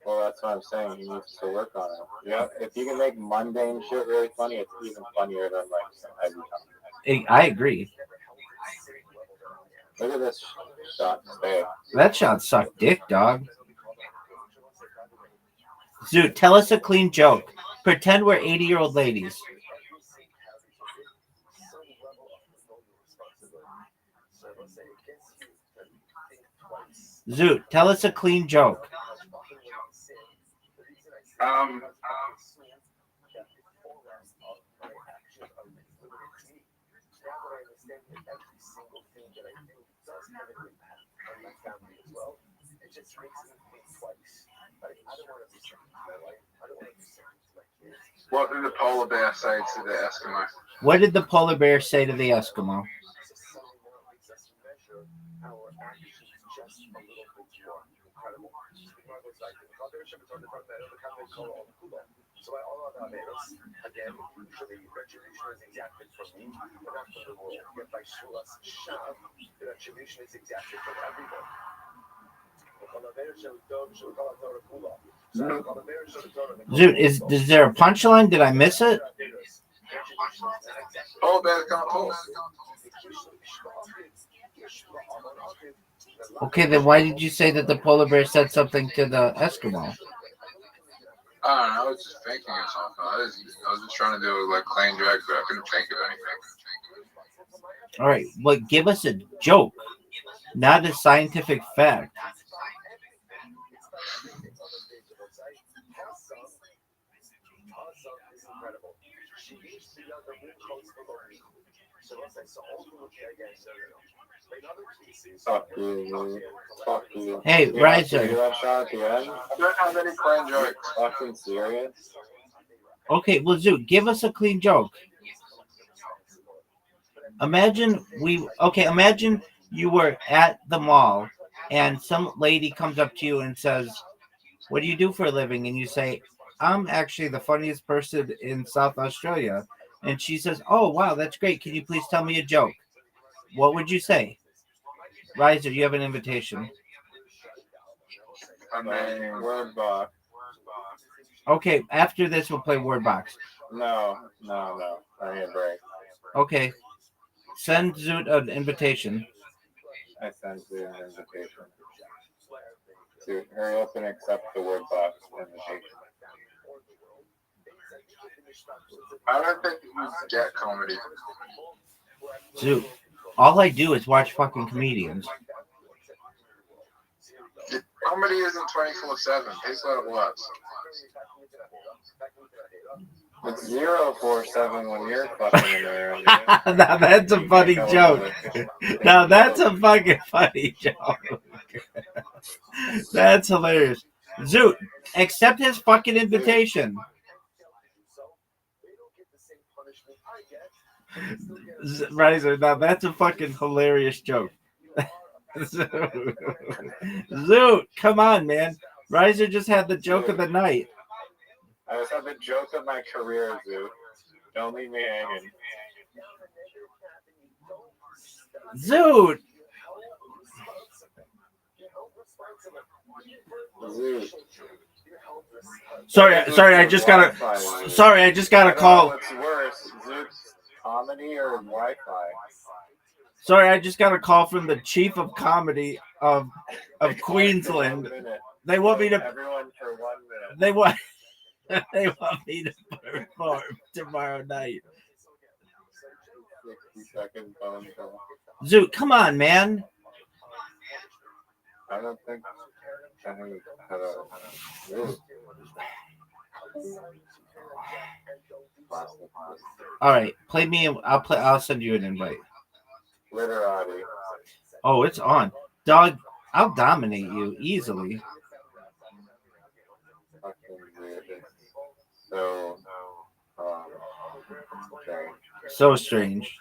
Well, that's what I'm saying. He needs to work on it. Yeah, if you can make mundane shit really funny, it's even funnier than like some heavy comedy. I agree. Look at this shot today. That shot sucked dick, dog. Zoot, tell us a clean joke. Pretend we're 80-year-old ladies. Zoot, tell us a clean joke. What did the polar bear say to the Eskimo? What did the polar bear say to the Eskimo? So by all other Averos, again, the retribution is exacted from me, but not from the world. Yet by Shulas Shav, the retribution is exacted from everyone. Dude, is there a punchline? Did I miss it? Polar bears can't talk. Okay, then why did you say that the polar bear said something to the Eskimo? I don't know. I was just thinking of something. I was just trying to do like clean jokes, but I couldn't think of anything. All right, but give us a joke, not a scientific fact. Fuck you. Fuck you. Hey, You Riser. have to do that shot at the end? I don't have any clean jokes. Fucking serious? Okay, well, Zoo, give us a clean joke. Imagine you were at the mall and some lady comes up to you and says, "What do you do for a living?" And you say, "I'm actually the funniest person in South Australia." And she says, "Oh, wow, that's great. Can you please tell me a joke?" What would you say? Riser, you have an invitation. I mean, Word box. Okay, after this, we'll play Word Box. No. I need a break. Okay. Send Zoot an invitation. I sent you an invitation. To hurry up and accept the word box invitation. I don't think you get comedy. Zoot, all I do is watch fucking comedians. Comedy isn't 24/7. People are at work. It's 047 when you're fucking in there. Now that's a funny joke. Now that's a fucking funny joke. That's hilarious. Zoot, accept his fucking invitation. Riser, now that's a fucking hilarious joke. Zoot, come on, man. Riser just had the joke of the night. I just had the joke of my career, Zoo. Don't leave me hanging. Zoot. Zoo. Sorry, I just got a call. What's worse, Zoot's comedy or Wi-Fi? Sorry, I just got a call from the chief of comedy of Queensland. They want me to. Everyone for 1 minute. They want me to perform tomorrow night. 60-second phone call. Zoot, come on, man. I don't think I had a. All right, play me. I'll send you an invite. ViralRabbi. Oh, it's on, dog. I'll dominate you easily. So, strange. So strange.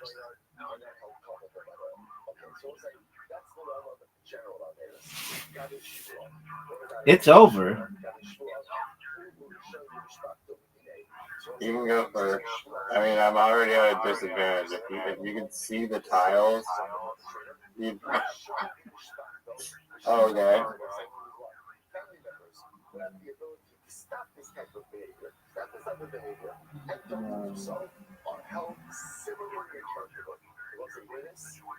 It's over. You can go first. I mean, I'm already at a disadvantage. If you can see the tiles, you. Oh, okay.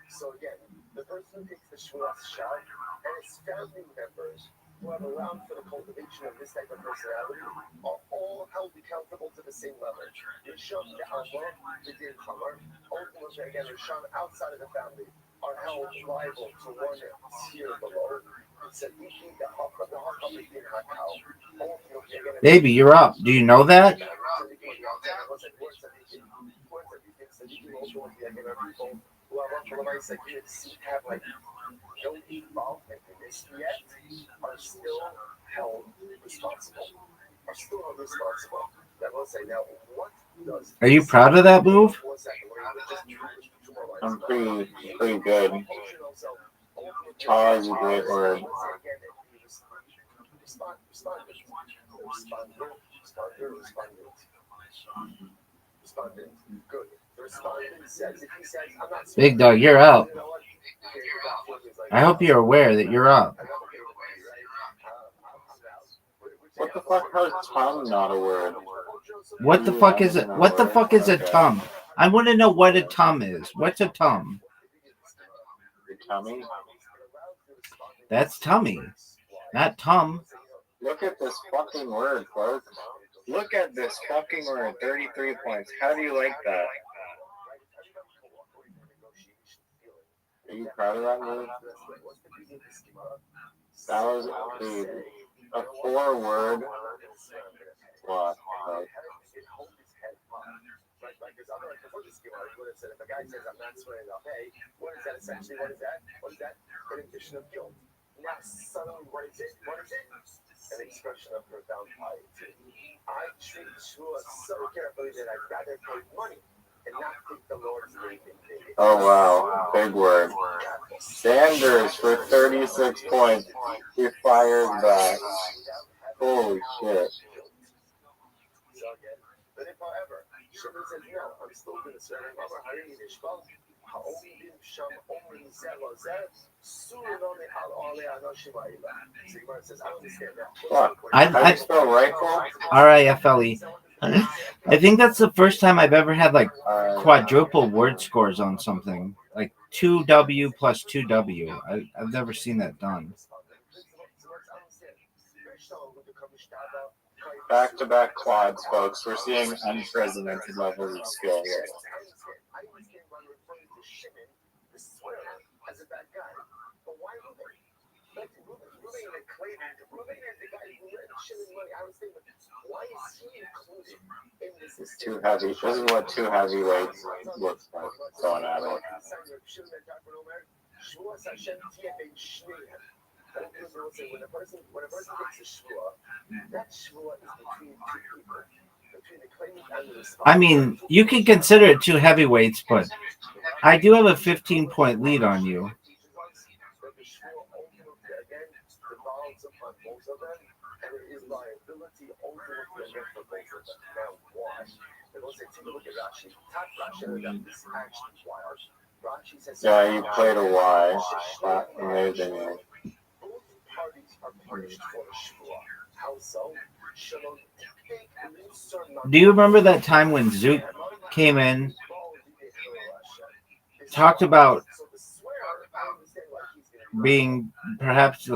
So again, the person who takes the Shmuas shot and his family members who have allowed for the cultivation of this type of personality are all held accountable to the same level. Rishon, the Alma, the Din Hamar, ultimately again, Rishon outside of the family are held liable to one tier below. Baby, you're up. Do you know that? Have like no involvement in this yet are still held responsible. Are you proud of that move? I'm pretty good. Ta is a great word. Big dog, you're up. I hope you're aware that you're up. What the fuck? How is tum not a word? What the fuck is it? What the fuck is a tum? I want to know what a tum is. What's a tum? Your tummy? That's tummy, not tum. Look at this fucking word, folks. Look at this fucking word. 33 points. How do you like that? Are you proud of that move? That was a 4-word what? Like, oh wow, big word. Sanders for 36 points. He fires back. Holy shit. What? How do you spell rifle? RIFLE. I think that's the first time I've ever had like quadruple word scores on something. Like 2W plus 2W. I've never seen that done. Back-to-back quads, folks. We're seeing unprecedented levels of skill here. It's too heavy. This is what 2 heavyweights looks like going at it. I mean, you can consider it 2 heavyweights, but I do have a 15-point lead on you. Yeah, you played a Y. Amazing. Do you remember that time when Zook came in, talked about being perhaps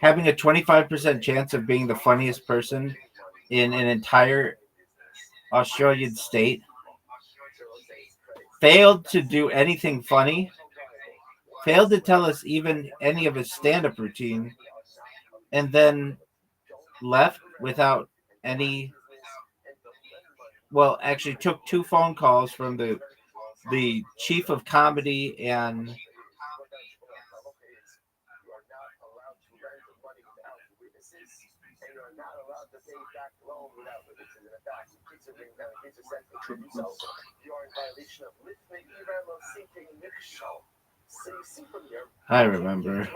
having a 25% chance of being the funniest person in an entire Australian state? Failed to do anything funny, failed to tell us even any of his stand-up routine, and then left without any. Well, actually took 2 phone calls from the chief of comedy and I remember.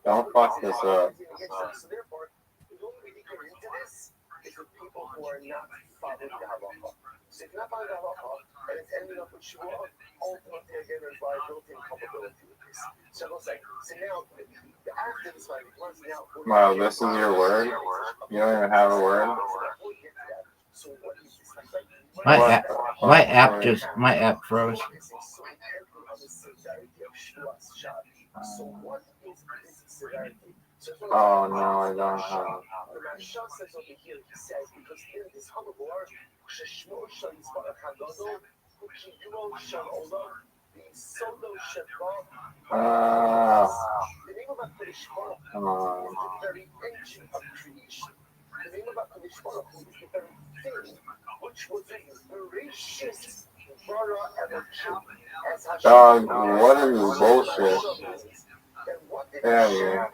Don't fuck this up. Wow, this is your word? You don't even have a word? My app froze. Oh no, I don't have. Come on. Dog, what is this bullshit? Get out of here.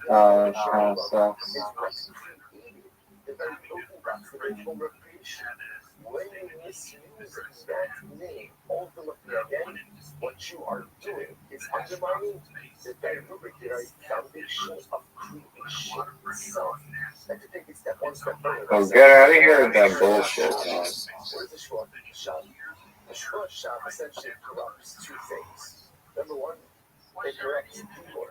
Oh, that kind of sucks. When you misuse that name, ultimately again, what you are doing is undermining the very rubric, the very foundation of creation itself. And to take it step one step further, Oh, get out of here with that bullshit, dog. what is the short shot? The short shot essentially corrupts two things. Number one, it corrupts people.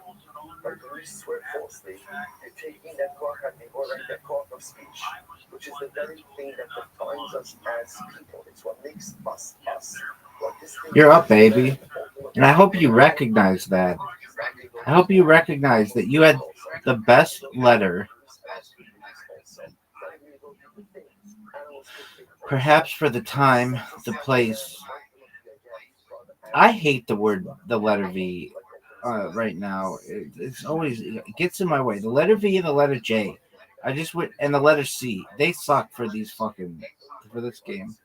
By when you swear falsely, you're taking that clock and the or that clock of speech, which is the very thing that defines us as people. It's what makes us us. You're up, baby. And I hope you recognize that. I hope you recognize that you had the best letter, perhaps for the time, the place. I hate the letter V right now. It's always, it gets in my way. The letter V and the letter J. I just went, and the letter C. They suck for this game.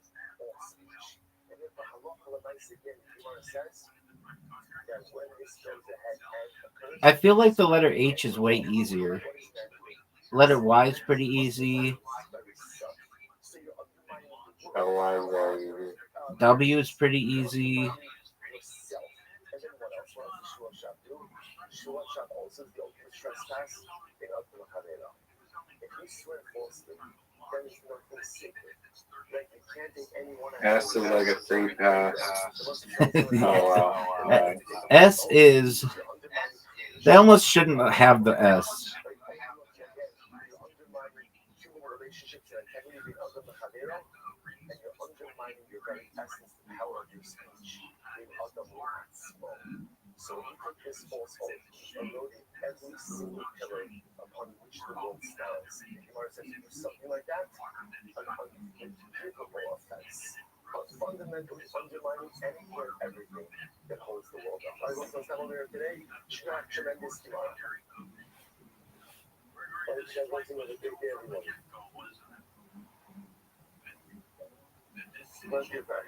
I feel like the letter H is way easier. Letter Y is pretty easy. W is pretty easy. S is like a free pass. Oh, wow. S is. They almost shouldn't have the S. So he took this false oath and noted every single pillar upon which the world stands. If you want to do something like that, an unforgivable offense, but fundamentally undermining anything and everything that holds the world up. I was on over here today. Tremendous demand. Congratulations on a big day, everyone. Let's get back.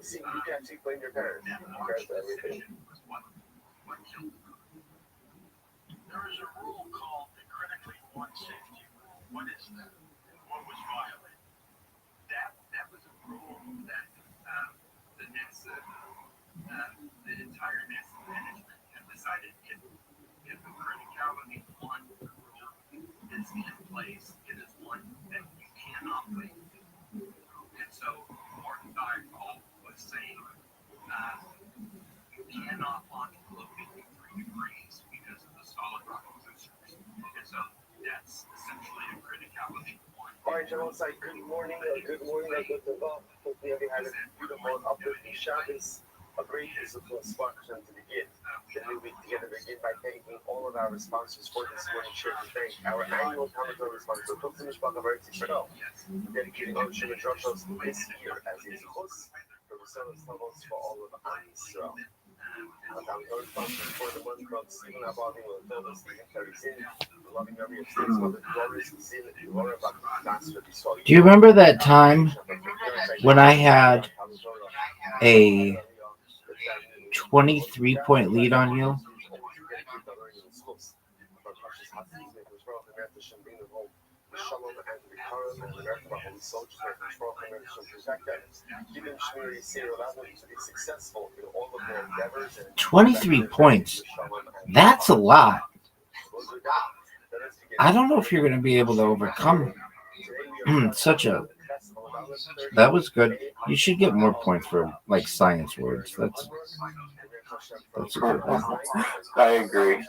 See, you can actually blame your parents. Parents and everything. There is a rule called the critically one safety rule. What is that? What was violated? That was a rule that the entire Nets management have decided if the criticality one rule is in place, it is one that you cannot break. And so Martin Dykhoff was saying you cannot launch floating 3 degrees because of the solid rock boosters. And so that's essentially a criticality one. All right, gentlemen, it's like good morning, good Hopefully everybody had a beautiful uplifting Shabbos, a great physical instruction to begin. The new week together begin by thanking all of our sponsors for this morning share. To thank our annual Talmud sponsor, Dr. Mishpach of Eretz Yisrael, dedicating our Shemit Roshos this year as his host for the service levels for all of Am Yisrael. Our sponsors for the month of Stephen Abadi will tell us the Terry loving every upstairs of the glorious Zin, Do you remember that time when I had a 23-point lead on you? and 23 points. That's a lot. I don't know if you're going to be able to overcome such a. That was good. You should get more points for like science words. That's a good one. I agree. We are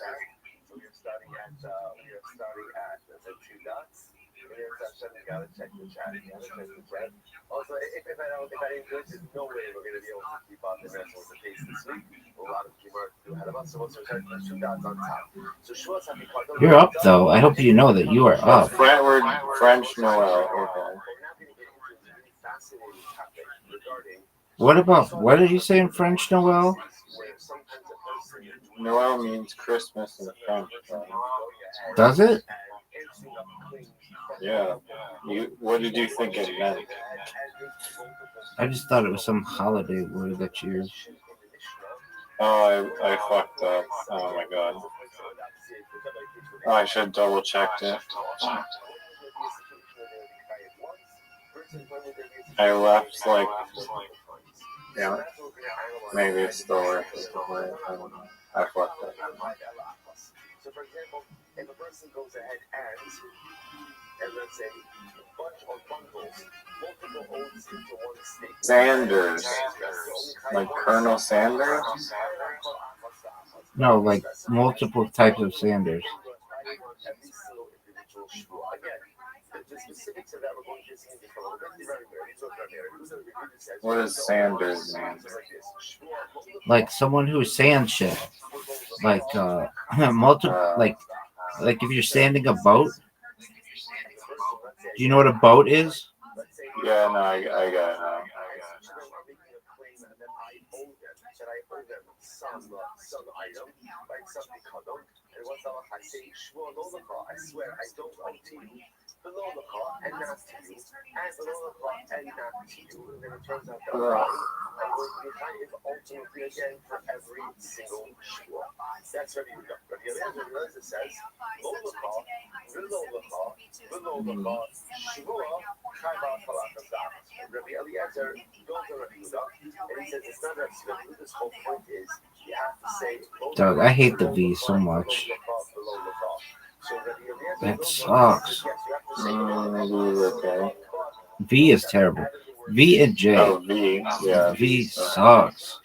starting at the 2 dots. You gotta check the chat. Also, if I didn't do it, there's no way we're gonna be able to keep up. And that's what's the case this week. A lot of people are ahead of us. So what's the 2 dots on top? So You're up though. I hope you know that you are up. French Noel. Okay. What did you say in French, Noel? Noel means Christmas in French. Right? Does it? Yeah. What did you think it meant? I just thought it was some holiday word that you. Oh, I fucked up. Oh my god. Oh, I should double checked it. I left like, yeah, maybe it's still working. I don't know. I fucked up. So, for example, if a person goes ahead and let's say bunch or bundles multiple oaths into one state. Sanders, like Colonel Sanders. No, like multiple types of Sanders. What does Sanders mean? Like someone who sands shit. Like multiple. Like if you're sanding a boat. Do you know what a boat is? Yeah, no, I got it now. Some item, like something cuddle, and once I say, I swear I don't owe to you, and not to you, and not to you, and then it turns out that I'm going to be kind of ultimately again for every single shua. That's Rabbi Rothschild. It says, Rabbi Eliezer goes to Rabbi Yehuda, and he says it's not Rabbi Yehuda. This whole point is you have to say. Doug, I hate the V so much. That sucks. Okay. V is terrible. V and J. Oh, V. Yeah. V sucks.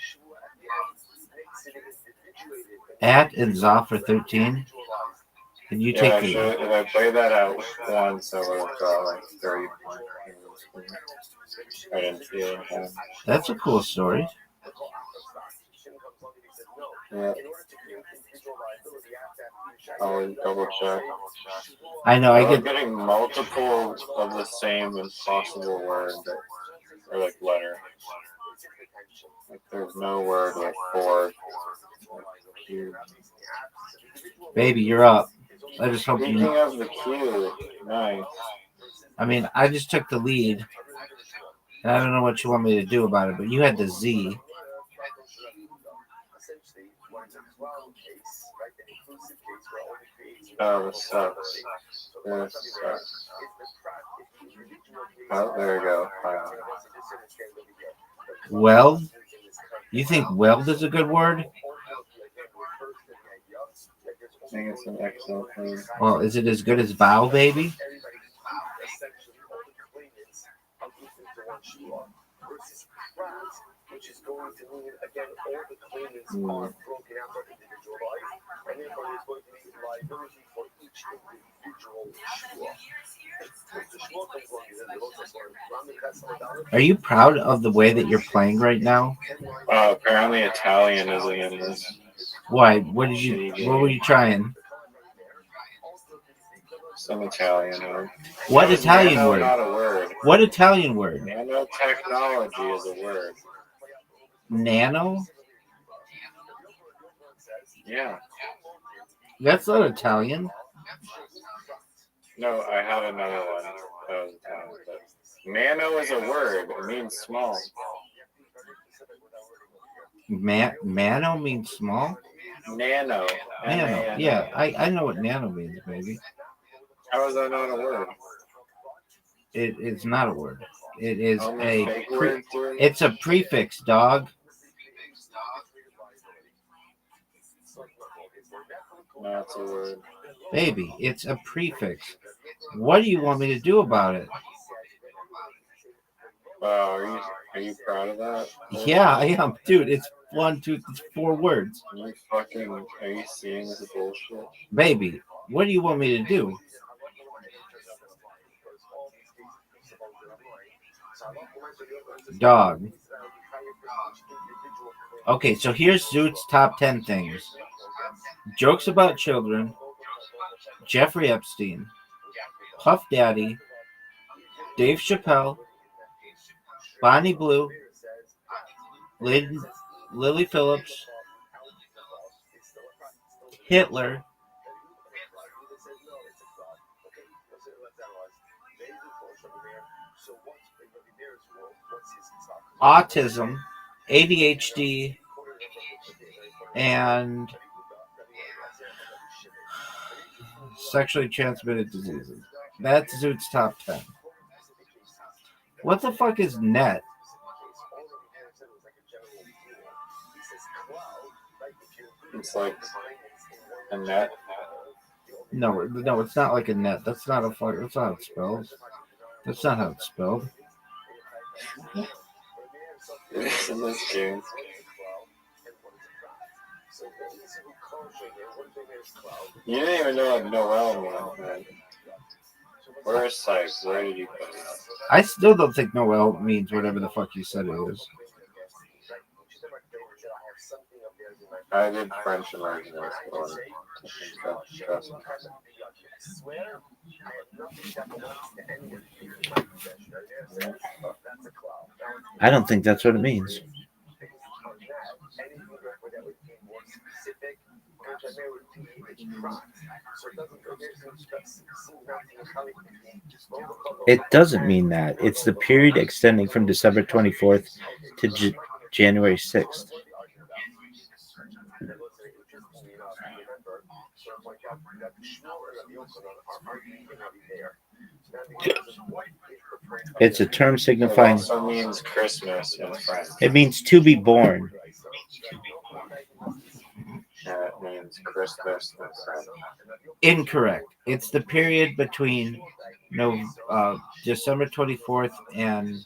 At and Za for 13. Can you take the? If I play that out once, I would have got like 30 points. I didn't feel it. That's a cool story. Yeah. I'll double check. I know. I'm getting multiple of the same impossible word or like letter. Like there's no word with 4. Q. Baby, you're up. I just hope Speaking you. of the Q, nice. I mean, I just took the lead, and I don't know what you want me to do about it. But you had the Z. Oh, this sucks. This sucks. Oh, there we go. Weld? You think weld is a good word? I think it's an excellent thing. Well, is it as good as vow, baby? Which is going to mean, again, all the claimants are broken out for individual life, and therefore there's going to be liability for each individual shua. Are you proud of the way that you're playing right now? Apparently Italian isn't in this. Why? What were you trying? Some Italian word. What Italian nano word? Not a word. What Italian word? Nanotechnology is a word. Nano? Yeah. That's not Italian. No, I have another one. That was Italian, but nano is a word. It means small. Mano means small? Nano. Nano. Yeah, I know what nano means, baby. How is that not a word? It is not a word. It is word. It's a prefix, dog. No, it's a word. Baby, it's a prefix. What do you want me to do about it? Wow, are you proud of that? Yeah, I am. Dude, it's 4 words. Are you seeing this bullshit? Baby, what do you want me to do? Dog. Okay, so here's Zoot's top 10 things. Jokes about children, Jeffrey Epstein, Puff Daddy, Dave Chappelle, Bonnie Blue, Lily Phillips, Hitler, autism, ADHD, and sexually transmitted diseases. That's Zoot's top 10. What the fuck is net? It's like a net. No, it's not like a net. That's not a fuck. That's not how it's spelled. That's not how it's spelled. In this game. You didn't even know what Noel meant, man. Where's Sykes? Where did you put it? I still don't think Noel means whatever the fuck you said it is. I did French immersion in school. Trust me. I don't think that's what it means. It doesn't mean that. It's the period extending from December 24th to January 6th. It's a term signifying. It also means Christmas in French. It means to be born. Yeah, it means Christmas in French. Incorrect. It's the period between December 24th and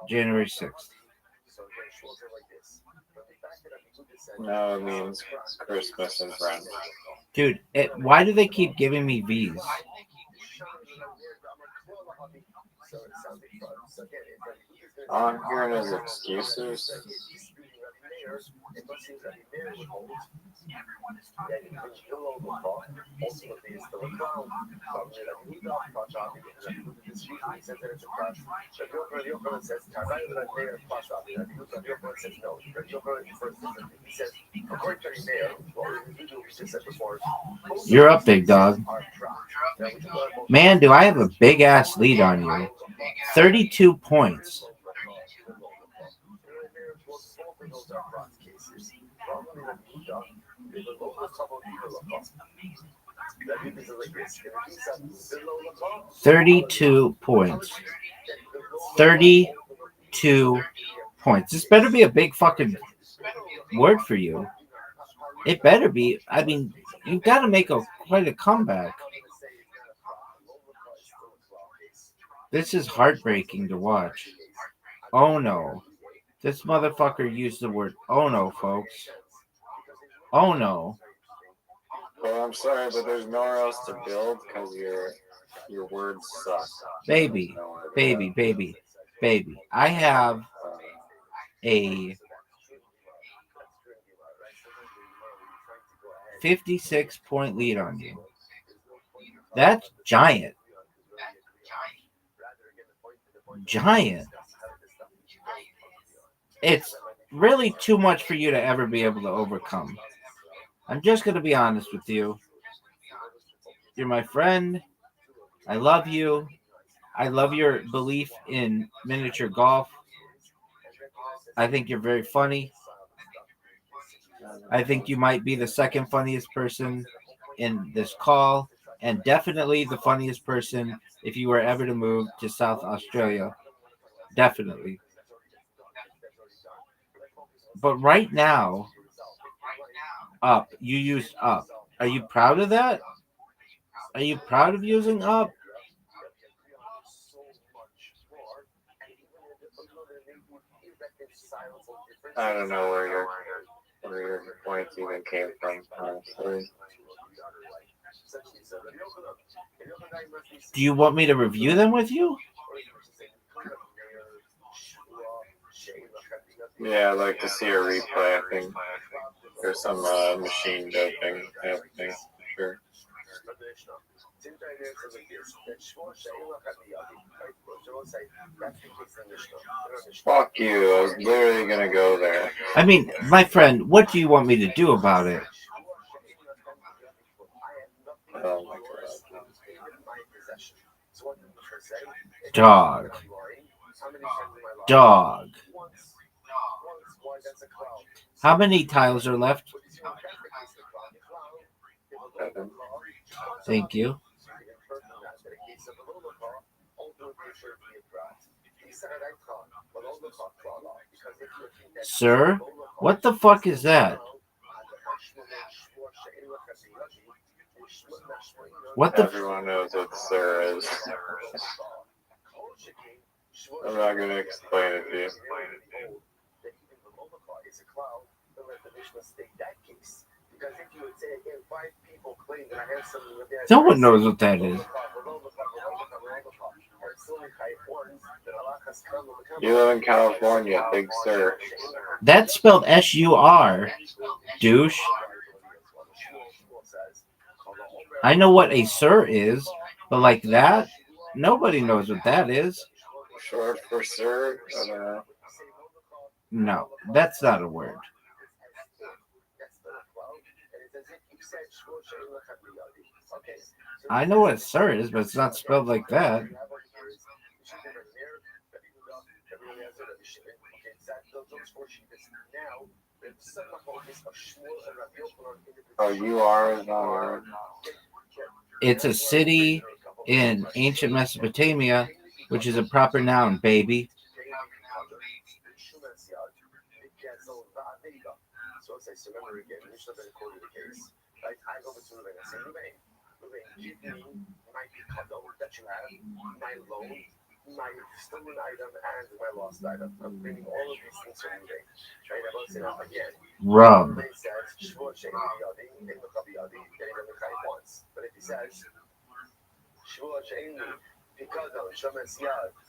January 6th. No, it means Christmas in French. Dude, why do they keep giving me V's? All I'm hearing is excuses. You're up, big dog. Man, do I have a big ass lead on you. 32 points. $32 points. 32 points. This better be a big fucking word for you. It better be. I mean, you've got to make quite a comeback. This is heartbreaking to watch. Oh no. This motherfucker used the word oh no, folks. Oh no. Well, I'm sorry, but there's nowhere else to build because your words suck. Baby. I have a 56-point lead on you. That's giant. Giant. It's really too much for you to ever be able to overcome. I'm just going to be honest with you. You're my friend. I love you. I love your belief in miniature golf. I think you're very funny. I think you might be the second funniest person in this call, and definitely the funniest person if you were ever to move to South Australia. Definitely. But right now, you used up. Are you proud of that? Are you proud of using up? I don't know where your points even came from, honestly. Do you want me to review them with you? Yeah, I'd like to see a replay. I think there's some machine doping happening, for sure. Fuck you. I was literally gonna go there. I mean, my friend, what do you want me to do about it? Oh my god. Dog. Dog. How many tiles are left? 7. Thank you. Sir? What the fuck is that? What the Everyone knows what Sir is. I'm not gonna explain it to you. No one knows what that is. You live in California, Big Sur. That's spelled S-U-R, douche. I know what a sir is, but like that, nobody knows what that is. Short for Sir? I don't know. No, that's not a word. I know what sir is, but it's not spelled like that. Oh, you are is not a word. It's a city in ancient Mesopotamia, which is a proper noun, baby. Rum.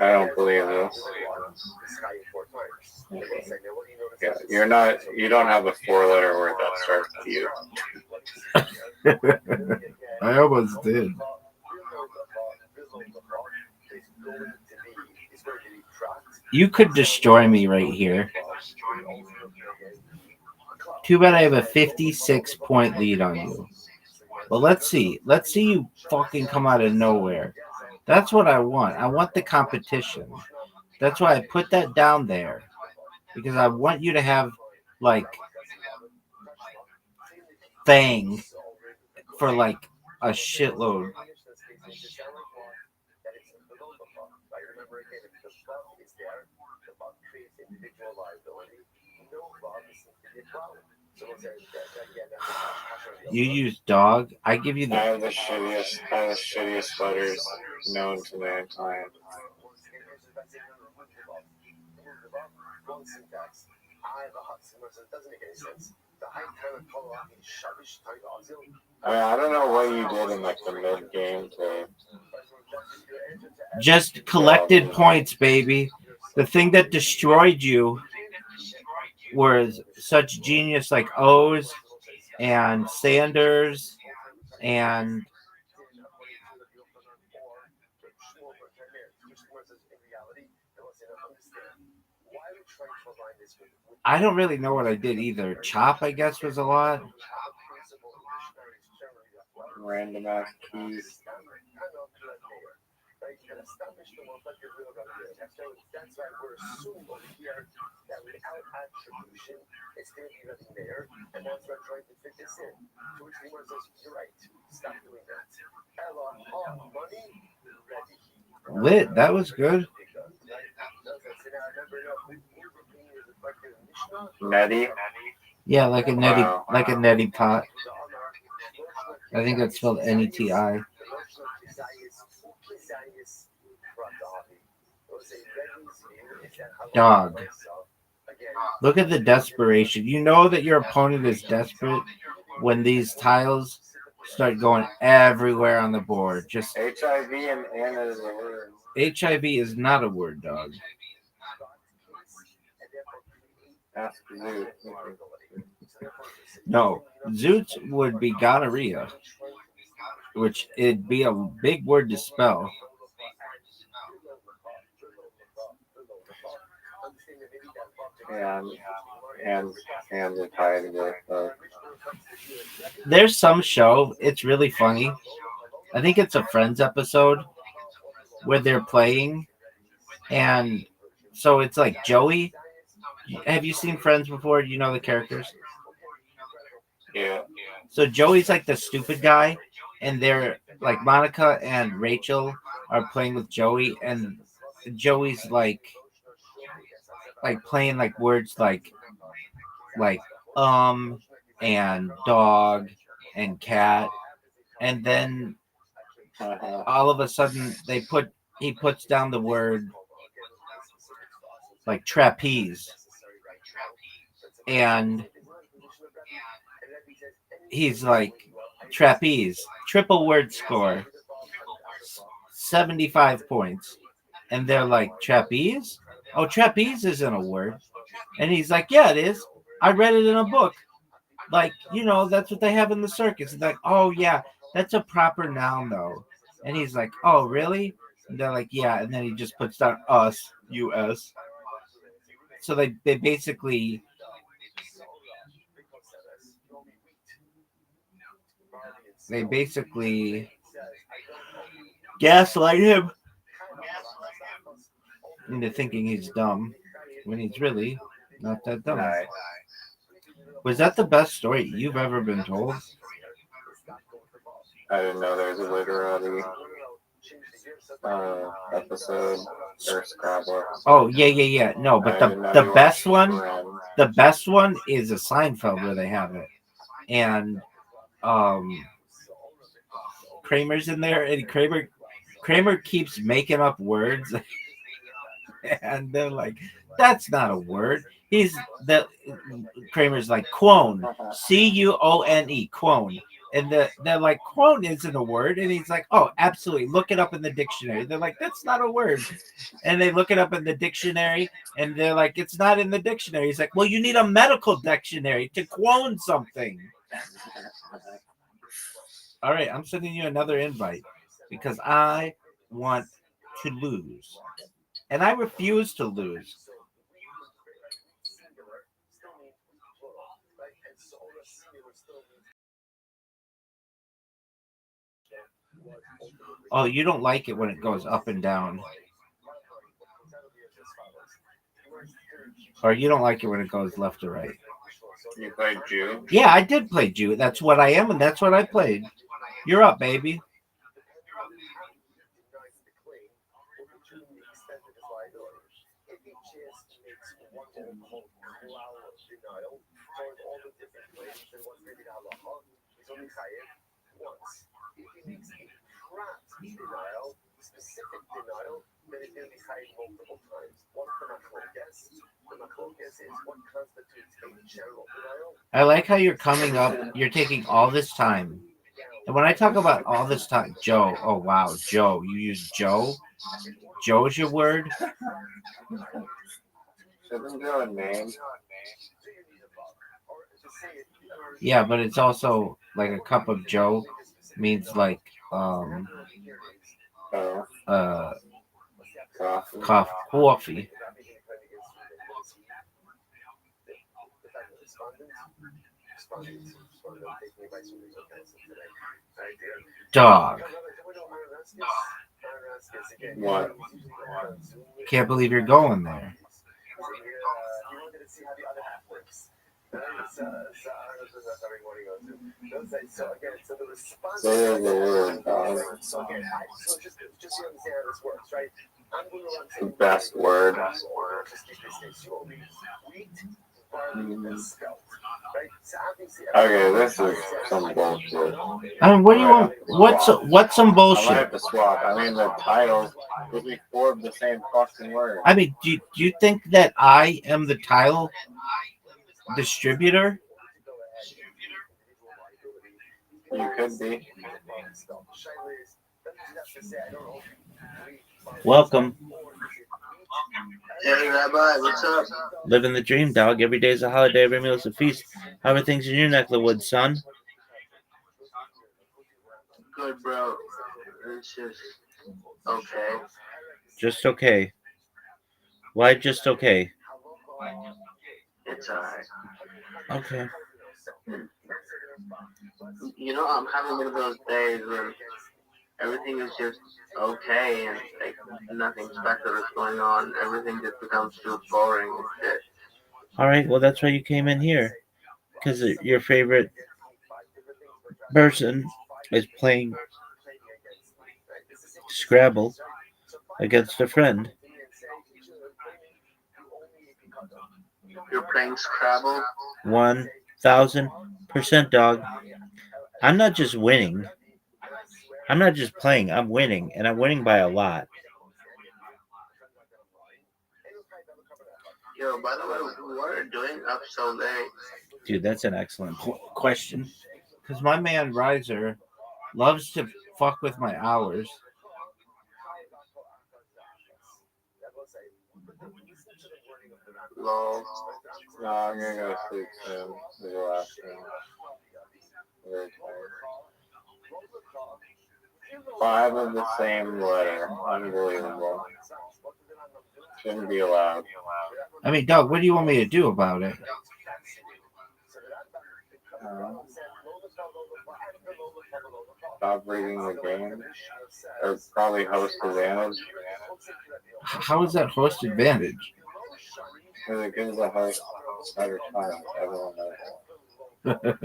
I don't believe this. Yeah, you don't have a 4-letter word that starts with you. I almost did. You could destroy me right here. Too bad I have a 56-point lead on you. But let's see. Let's see you fucking come out of nowhere. That's what I want. I want the competition. That's why I put that down there. Because I want you to have, like, Fang for, like, a shitload. You use dog. I give you I the. have the shittiest letters known to mankind. I don't know what you did in like the mid game to Just collected points, baby. The thing that destroyed you was such genius like O's and Sanders and I don't really know what I did either. Chop, I guess, was a lot. random ass keys. Lit, that was good. Netty. Yeah, like a neti, Wow. like a neti pot. I think that's spelled N-E-T-I. Dog. Look at the desperation. You know that your opponent is desperate when these tiles start going everywhere on the board. Just HIV and Anna is a word. HIV is not a word, dog. Ask Zoot. No, Zoots would be gonorrhea. which it'd be a big word to spell. And hands are tied with There's some show, it's really funny. I think it's a Friends episode where they're playing, and so it's like Joey. Have you seen Friends before? Do you know the characters? yeah. So Joey's like the stupid guy, and they're like Monica and Rachel are playing with Joey, and Joey's like playing like words like and dog and cat, and then all of a sudden he puts down the word like trapeze, and he's like trapeze triple word score 75 points, and they're like trapeze, oh trapeze isn't a word, and he's like yeah it is, I read it in a book, like that's what they have in the circus. And like oh yeah, that's a proper noun though, and he's like oh really, and they're like yeah, and then he just puts down us. So they basically gaslight him into thinking he's dumb when he's really not that dumb. Nice. Was that the best story you've ever been told? I didn't know there was a literary episode or Scrabble. Oh yeah. No, but the best one is a Seinfeld where they have it, and Kramer's in there, and Kramer keeps making up words, and they're like, "That's not a word." Kramer's like quone, Cuone, quone, and they're like quone isn't a word, and he's like, "Oh, absolutely, look it up in the dictionary." They're like, "That's not a word," and they look it up in the dictionary, and they're like, "It's not in the dictionary." He's like, "Well, you need a medical dictionary to quone something." All right, I'm sending you another invite because I want to lose, and I refuse to lose. Oh, you don't like it when it goes up and down. Or you don't like it when it goes left to right. You played Jew? Yeah, I did play Jew. That's what I am, and that's what I played. You're up, baby. I like how you're coming up. You're taking all this time. And when I talk about all this time, Joe, oh wow, Joe, you use Joe? Joe is your word? Shouldn't do a name. Yeah, but it's also like a cup of Joe means like coffee. Dog. What? Can't believe you're going there. The best word. Okay, this is some bullshit. I mean, what do you want? What's some I might bullshit? have to swap. I mean, the title would be four of the same fucking word. I mean, do you think that I am the title distributor? You could be. Welcome. Hey, Rabbi, what's up? Living the dream, dog. Every day is a holiday, every meal is a feast. How are things in your neck of the woods, son? good, bro. It's just okay. Just okay. Why just okay? It's alright. Okay. You know, I'm having one of those days when everything is just okay and like nothing special is going on. Everything just becomes too boring and shit. All right. Well, that's why you came in here, because your favorite person is playing Scrabble against a friend. You're playing Scrabble. 1,000%, dog. I'm not just winning. I'm not just playing. I'm winning, and I'm winning by a lot. Yo, by the way, what are you doing up so late? Dude, that's an excellent question. Because my man Riser loves to fuck with my hours. Lol. No, I'm gonna go to sleep soon. The last one. Very tired. 5 of the same letter. Unbelievable. Shouldn't be allowed. I mean, dog, what do you want me to do about it? Stop reading the game. Or probably host advantage. How is that host advantage? Because it gives the host better time. Everyone knows that.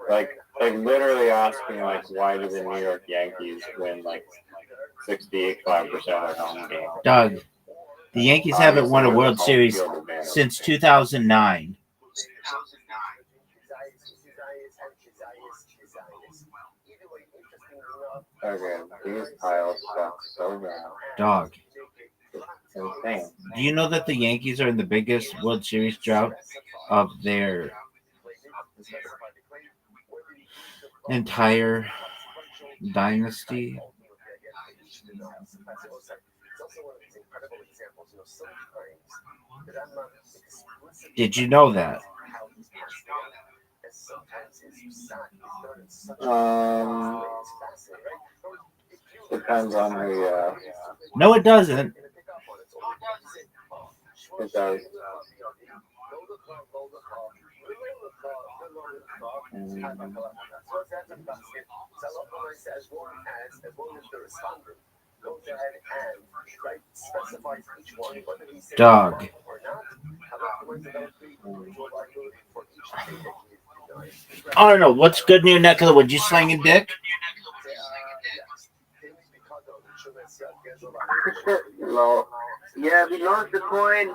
Like literally asking like why do the New York Yankees win like 68.5% of their home games? Doug, the Yankees haven't won a Obviously, World home Series field advantage. since 2009. Okay, these piles suck so bad. Dog, It's insane. do you know that the Yankees are in the biggest World Series drought of their entire dynasty? Did you know that? Depends on who you ask. No, it doesn't. It does. Dog. I don't know. What's good in your neck of the woods? You slinging dick? Lol. Yeah, we launched the coin.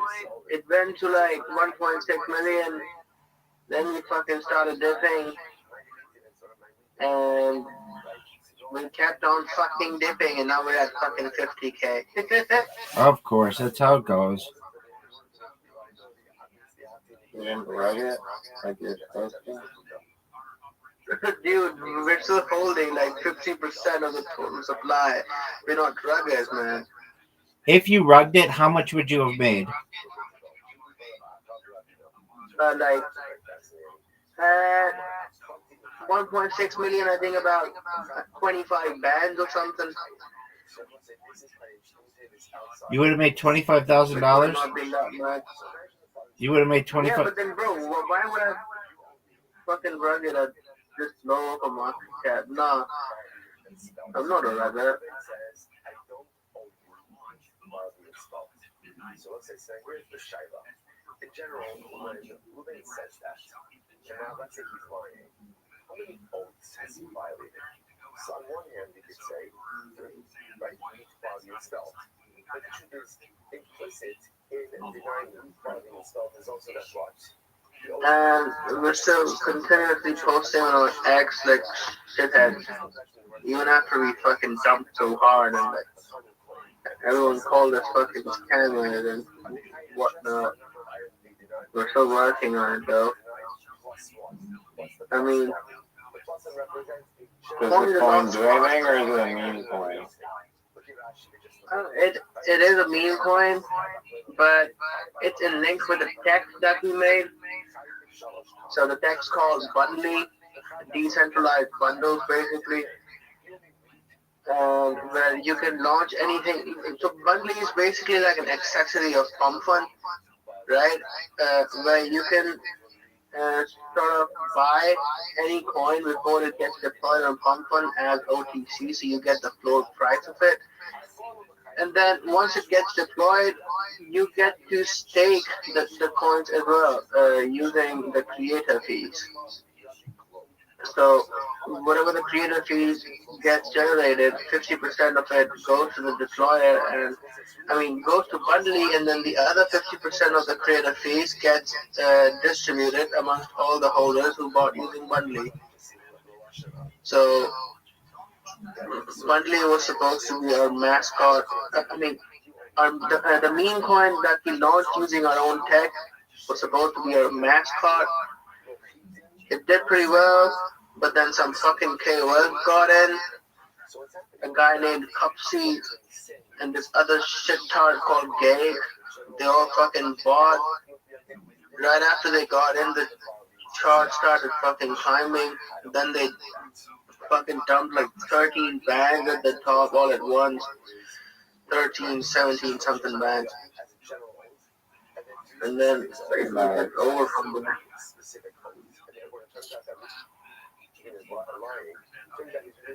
It went to like 1.6 million. Then we fucking started dipping. And we kept on fucking dipping, and now we're at fucking 50K. Of course, that's how it goes. You didn't rug it like you're supposed to? Dude, we're still holding like 50% of the total supply. We're not ruggers, man. If you rugged it, how much would you have made? Like 1.6 million, I think about 25 bands or something. You would have made $25,000. Not been that much. You would have made Yeah, 25. but then, bro, why would I fucking rug it at this low of a market cap? Nah, I'm not a rugger. So let's say, here's the Shiva. In general, when Ruben says that, now let's say he's lying. How many oaths has he violated? So on one hand, we could say, right, you need to follow your spell. But the truth is, implicit in denying you following your spell is also that what? And we're still continuously posting on our X like shitheads. Even after we fucking dumped so hard and like everyone called us fucking scammers and whatnot. We're still working on it though. I mean, Does the coin do anything or is it a meme coin? it is a meme coin, but it's in link with the text that we made. So the text called Bunley, decentralized bundles basically, where you can launch anything. So bundling is basically like an accessory of Pump Fund, right? Where you can uh, sort of buy any coin before it gets deployed on Pump Fund as OTC, so you get the floor price of it. And then once it gets deployed, you get to stake the coins as well using the creator fees. So whatever the creator fees gets generated, 50% of it goes to the deployer and goes to Bundly, and then the other 50% of the creator fees gets distributed amongst all the holders who bought using Bundly. So Bundly was supposed to be our mascot. The meme coin that we launched using our own tech was supposed to be our mascot. It did pretty well, but then some fucking KOL got in. A guy named Cupsy and this other shittard called Gay. They all fucking bought. Right after they got in, the chart started fucking climbing. Then they fucking dumped like 13 bags at the top all at once. 13, 17 something bags. And then it's over from there.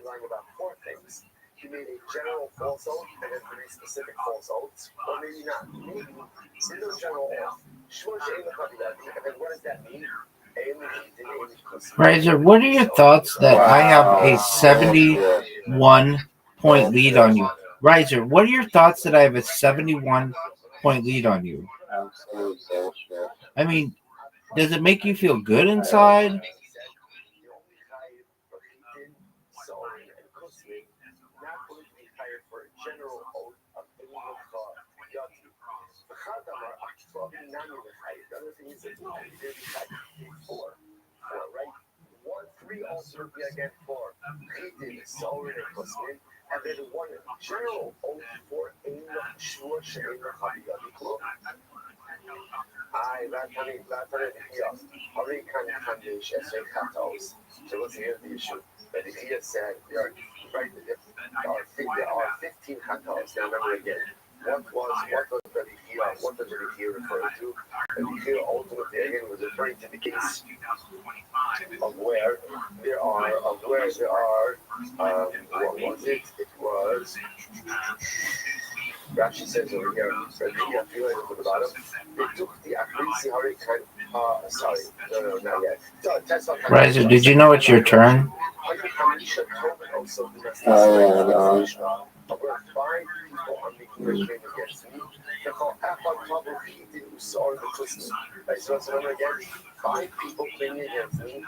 Lying about four things. He made a general false oath and then three specific false oaths, or maybe not. Maybe in those general oaths, and then what does that mean? Riser, what are your thoughts that I have a 71-point lead on you? Riser, what are your thoughts that I have a 71-point lead on you? Absolute bullshit. I mean, does it make you feel good inside? Three also again for Chitin, Solar, and Cosmin, and then one general oath for Ein Shur Shein Chayot. Hari Kan Kandish Esrei Chatos. So let's hear the issue. But if he had said, there are 15 Chatos. Now remember again. What does the here refer to? And here ultimately again was referring to the case of where there are what was it? It was Rashi says over here, for the bottom, they took the Akrisi Hurricane. Sorry, no, not yet. So, that's not Riser, did you know it's your turn? Five people claiming against me,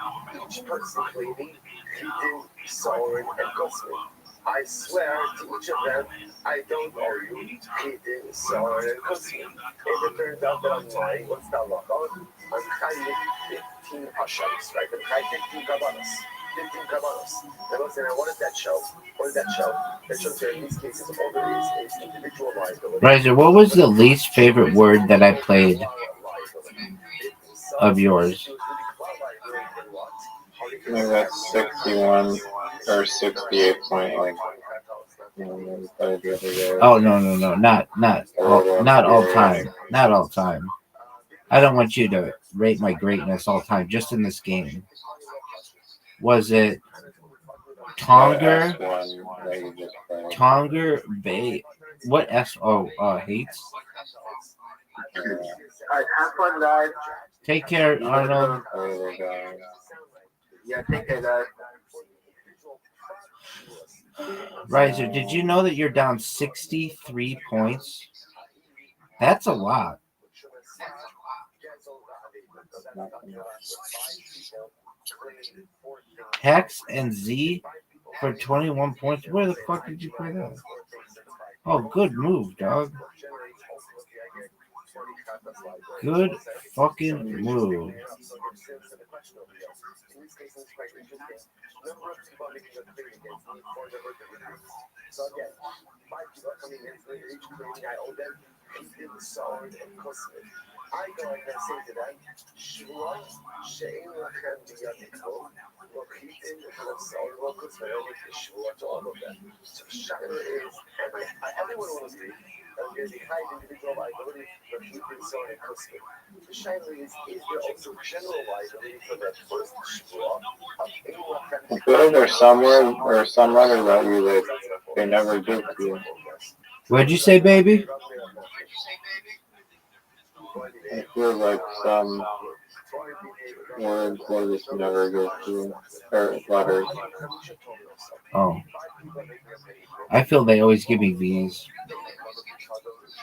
each person claiming Chitin, Soren, and Cosmin. I swear to each of them, I don't owe you Chitin, Soren, and Cosmin. If it turns out that I'm lying, what's that lock on? I'm Chayim 15 Hashams, right? I'm Chayim 15 Kabbalas. 15 Kabbalas. And listen, what does that show? What does that show? That shows that in these cases, all there is individual liability. Riser, what was the least favorite word that I played of yours? I think that's 61 or 68 point, like, Oh no, not all time. Not all time. I don't want you to rate my greatness all time, just in this game. Was it Tonger? Tonger Bay? What S? Oh, hates? Alright, have fun, guys. Take care, Arnold. Yeah, take care, guys. Riser, did you know that you're down 63 points? That's a lot. Hex and Z for 21 points. Where the fuck did you play that? Oh, good move, dog. Good fucking move. much nobody else. In this case, it's quite interesting. Number of people are making a claim against me for the work that we do. So again, 5 people are coming in for each claiming I owe them. Keeping solid and cosmic. I go and I say to them, Shua, Shein Lachem Biyadikov, Lokitin, Solid, Lokosmer, and Shua to all of them. So Shaila is, everyone will agree that there's a high individual liability for keeping solid and cosmic. The Shaila is there also general liability for that first Shua of Ein Lachem? I feel like there's some letters that you that they never give to you. What'd you say, baby? It feels like some words they just never give to you, or letters. Oh. I feel they always give me these.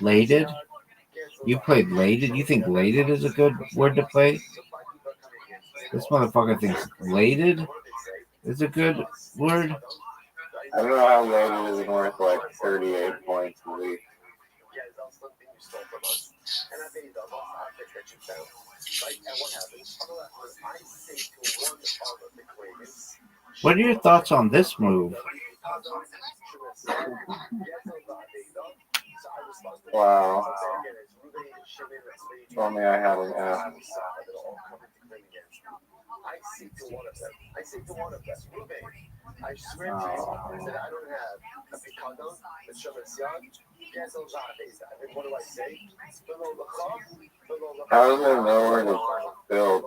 Lated? You played lated? You think lated is a good word to play? This motherfucker thinks lated is a good word. I don't know how late it is worth like 38 points a week. What are your thoughts on this move? Wow. If only I had an app. I say to one of them, Ruben, I swear to you, I said I don't have a picadon, a shomercian, Gezel Zaveza. And then what do I say? Below the chop, below the How is there nowhere to build?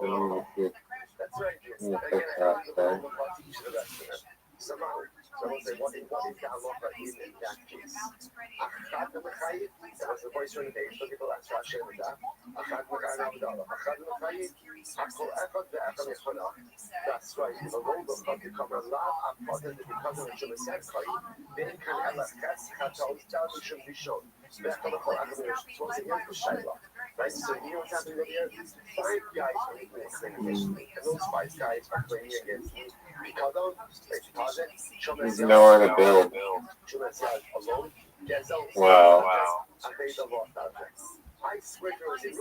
That's right, You yes. fix that there. So I will say, what is the halacha in that case? Achad Mechayiv, that was the voice from the day, so people ask Rashi and that. Achad Mechayiv, Achad Mechayiv, Hakol Echad ve'Echad Echonah. That's right. The role of God to come alive, and part of the because of the Shemeset Chayiv, then can have a ches, Chatal, Tal, Shem Rishon. Ve'Echad Echad Echad. So it's against the Shaila. Right? So you know what's happening over here? 5 guys are claiming against me, and those 5 guys are claiming against me. Picadon, deposit, There's nowhere to build. alone, Wow. and they the lost objects. I swear to you,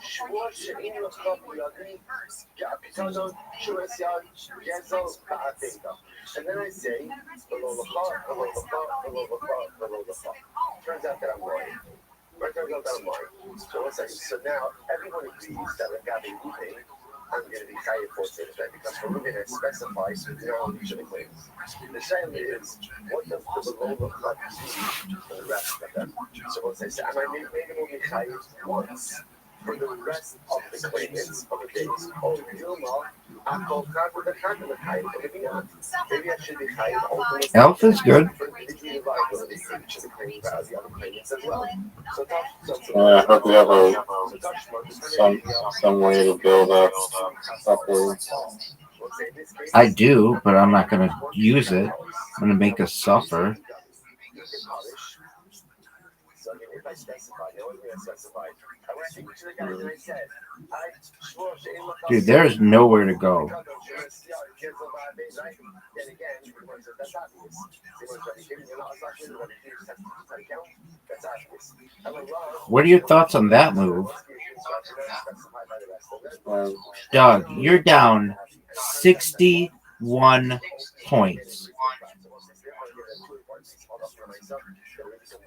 Shua Shein Lacham Yadi, Picadon, Shumasial, Gezel, Ba'ateka. And then I say, below the car, below the car, below the car, below the car. Turns out that I'm lying. So, so now everyone agrees that regarding Ruben, I'm going to be chayav for that because for Ruben it specifies no each of the claims. The shayla is what does the below the chad do for the rest of them? So we'll say, and I maybe we'll be chayav once for the rest of the claimants of the days. Oh, Dilma, I call card with the card of the chayav, but maybe not. Maybe I should be chayav ultimately. Elf is good. For individual liability for each of the claimants as the other claimants as well. I hope we have some way to build up upwards. I do, but I'm not going to use it. I'm going to make us suffer. Dude, there's nowhere to go. What are your thoughts on that move? Doug, you're down 61 points.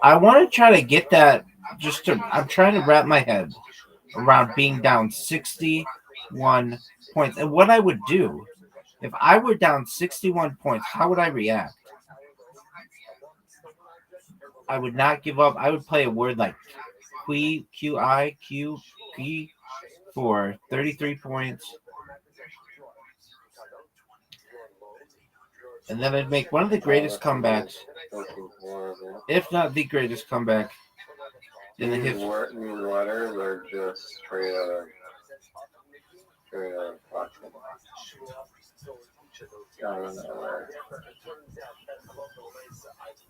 I want to try to get that I'm trying to wrap my head around being down 61 points. And what I would do, if I were down 61 points, how would I react? I would not give up. I would play a word like Q-I-Q-P for 33 points. And then I'd make one of the greatest comebacks, if not the greatest comeback in the history. These letters are just straight out of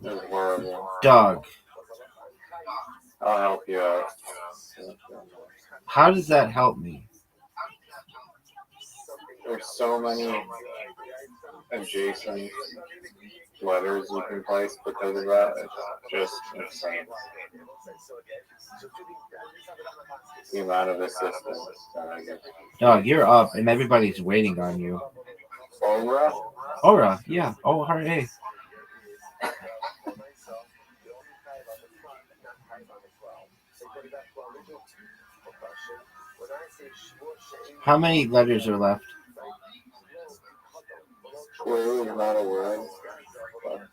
It's horrible. Dog. I'll help you out. How does that help me? There's so many adjacent letters you can place because of that. It's just insane. The amount of assistance that I get. Dog, you're up, and everybody's waiting on you. Aura? Aura, yeah, O-R-A. How many letters are left? Clue is not a word. But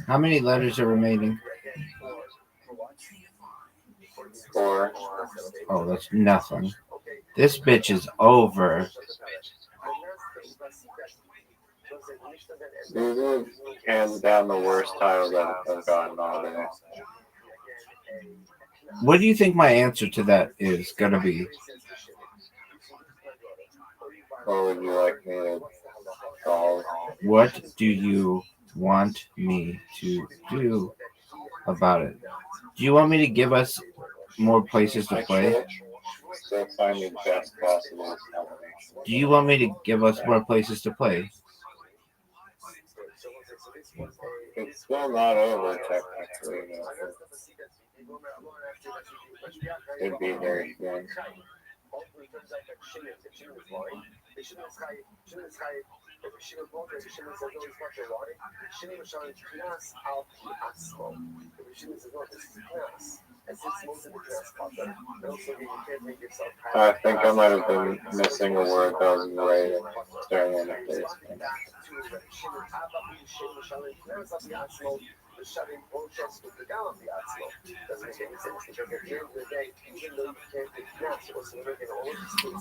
How many letters are remaining? 4. Oh, that's nothing. This bitch is over. These are hands down the worst titles I've gotten all day. What do you think my answer to that is gonna be? What would you like me to solve? What do you want me to do about it? Do you want me to give us more places to play? Still find the best possible combination. Do you want me to give us more places to play? It's still not over technically. It'd be very fun. I think I might have been missing a word that was right staring in the face.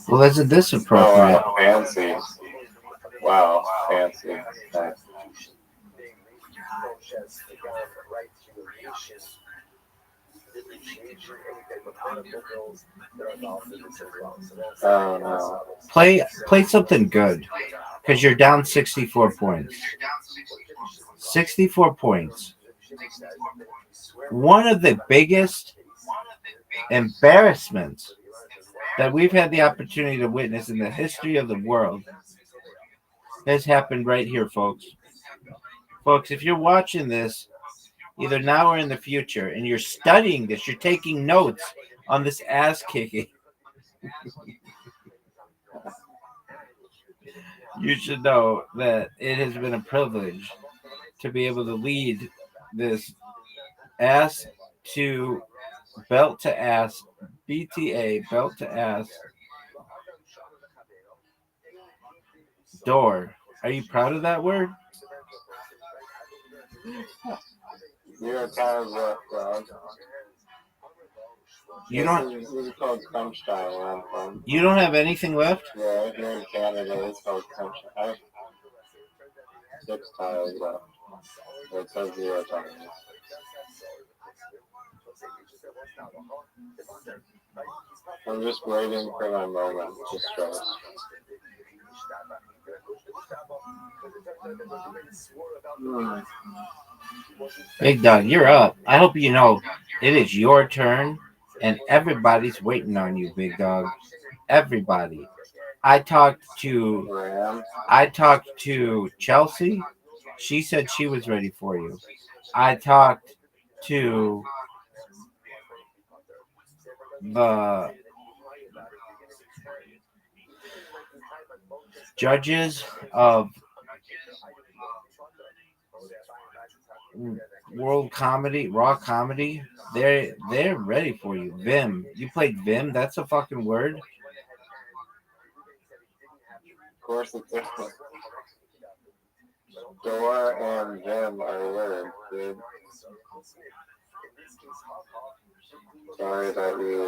Well, isn't this Oh, appropriate? wow, fancy. Wow, fancy. Nice. Oh no. Play something good, because you're down 64 points. 64 points. One of the biggest embarrassments that we've had the opportunity to witness in the history of the world has happened right here, folks. Folks, if you're watching this, either now or in the future, and you're studying this, you're taking notes on this ass kicking, you should know that it has been a privilege to be able to lead this ass to belt to ass, BTA, belt to ass door. Are you proud of that word? You're tired of dog. You don't. This is called crunch time where I'm from. You don't have anything left? Yeah, here in Canada, it's called crunch. I have 6 tiles left. So it says 0 tiles. I'm just waiting for my moment to stress. Big Dog, you're up. I hope you know it is your turn, and everybody's waiting on you, Big Dog. Everybody. I talked to Chelsea. She said she was ready for you. I talked to the judges of World Comedy, Raw Comedy. They're ready for you. Vim. You played Vim? That's a fucking word. Of course it's different. Door and Vim are words, dude. Sorry that you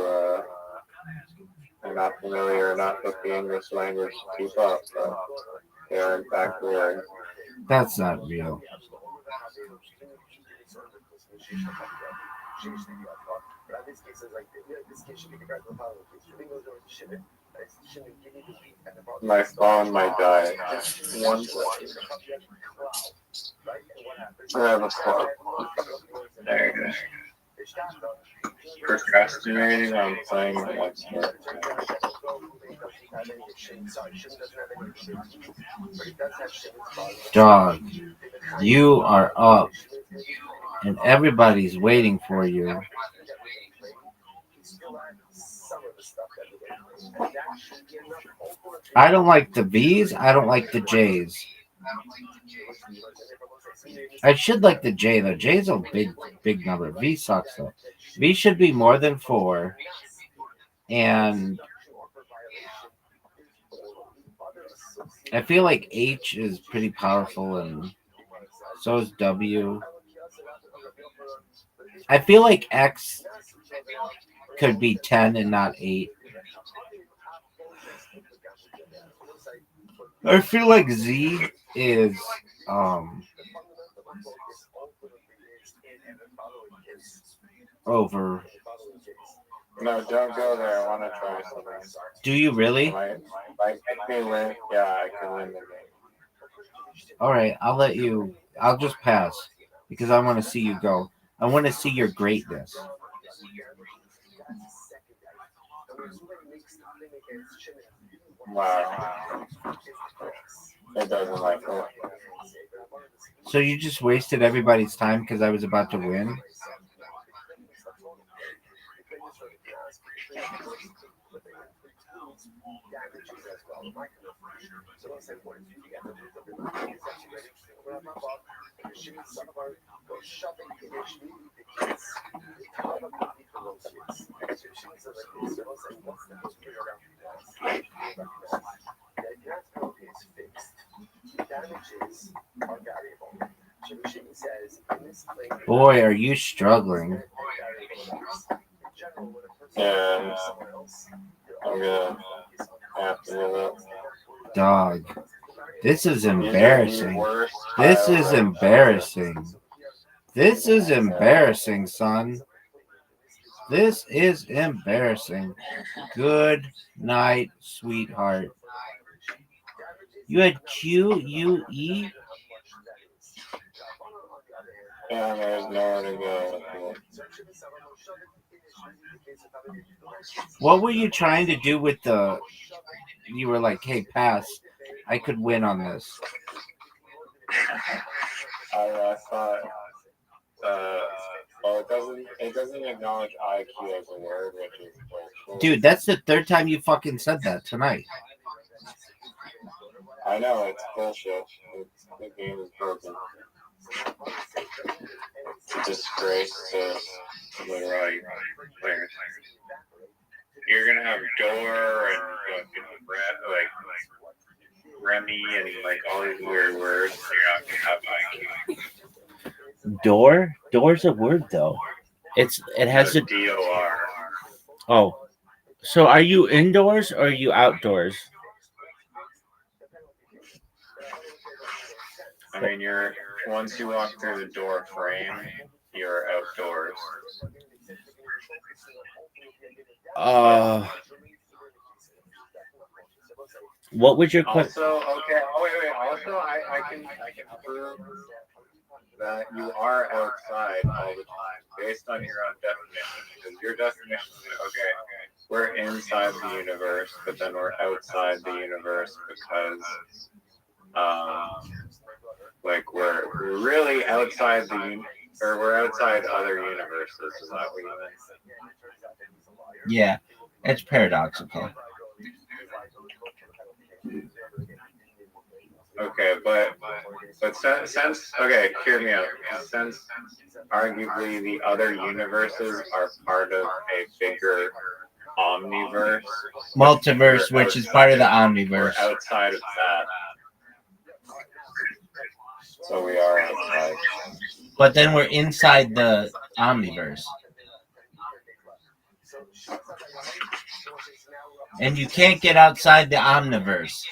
are not familiar enough with the English language to keep up, but they are in fact words. That's not real. My phone might die. Just 1 second. I have a club. There you go. Procrastinating on playing once more. Dog, you are up, and everybody's waiting for you. I don't like the V's. I don't like the J's. I should like the J though. J's a big number. V sucks though. V should be more than 4, and I feel like H is pretty powerful, and so is W. I feel like X could be 10 and not 8. I feel like Z is over. No, don't go there. I want to try something. Do you really? Might make me win. Yeah, I can win the game. All right, I'll let you. I'll just pass because I want to see you go. I want to see your greatness. Wow. It doesn't like it. So you just wasted everybody's time because I was about to win? Boy, are you struggling. Yeah, I'm gonna have to do that. Dog, this is embarrassing. This is embarrassing. This is embarrassing, son. This is embarrassing. Good night, sweetheart. You had QUE? Yeah, there's nowhere to go. What were you trying to do with the... You were like, hey, pass. I could win on this. I thought, well, it doesn't acknowledge IQ as a word, which is bullshit. Dude, that's the third time you fucking said that tonight. I know, it's bullshit. The game is broken. It's a disgrace to literally players. You're gonna have Door and like Remy and like all these weird words. You're not gonna have IQ. Door? Door's a word though. It has a DOR. Oh. So are you indoors or are you outdoors? I mean, you're once you walk through the door frame, you're outdoors. What was your question? Also, okay. Oh wait. Also, I can prove that you are outside all the time based on your own definition. Because your definition is okay. We're inside the universe, but then we're outside the universe because, like we're really outside we're outside other universes. Is that what you mean? Yeah, it's paradoxical. Okay, but since okay, hear me out. Since arguably the other universes are part of a bigger omniverse, Multiverse, which is part of the omniverse. We're outside of that, so we are outside. But then we're inside the omniverse. And you can't get outside the omniverse.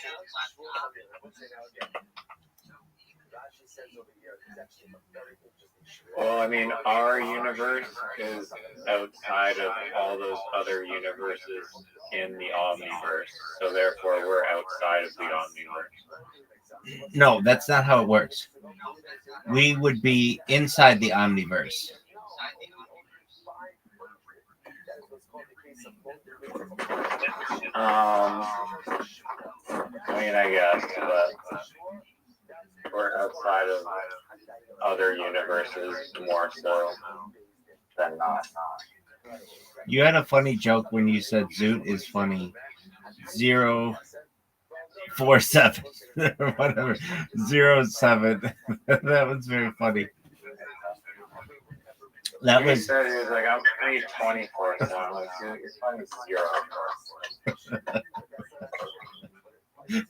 Well, I mean, our universe is outside of all those other universes in the omniverse, so therefore we're outside of the omniverse. No, that's not how it works. We would be inside the omniverse. I mean, I guess, but we're outside of other universes more so than not. You had a funny joke when you said Zoot is funny. 047 or whatever. 07. That was very funny. That He was said, he was like, I'm 24, so I'm like, dude, you're funny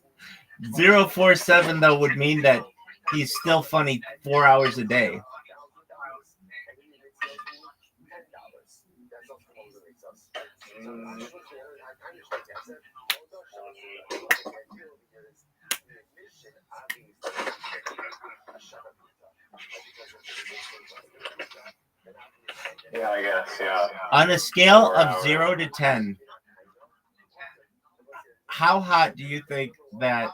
0. 047 though would mean that he's still funny 4 hours a day. Yeah, I guess, yeah. On a scale 4 of hours. 0 to 10, how hot do you think that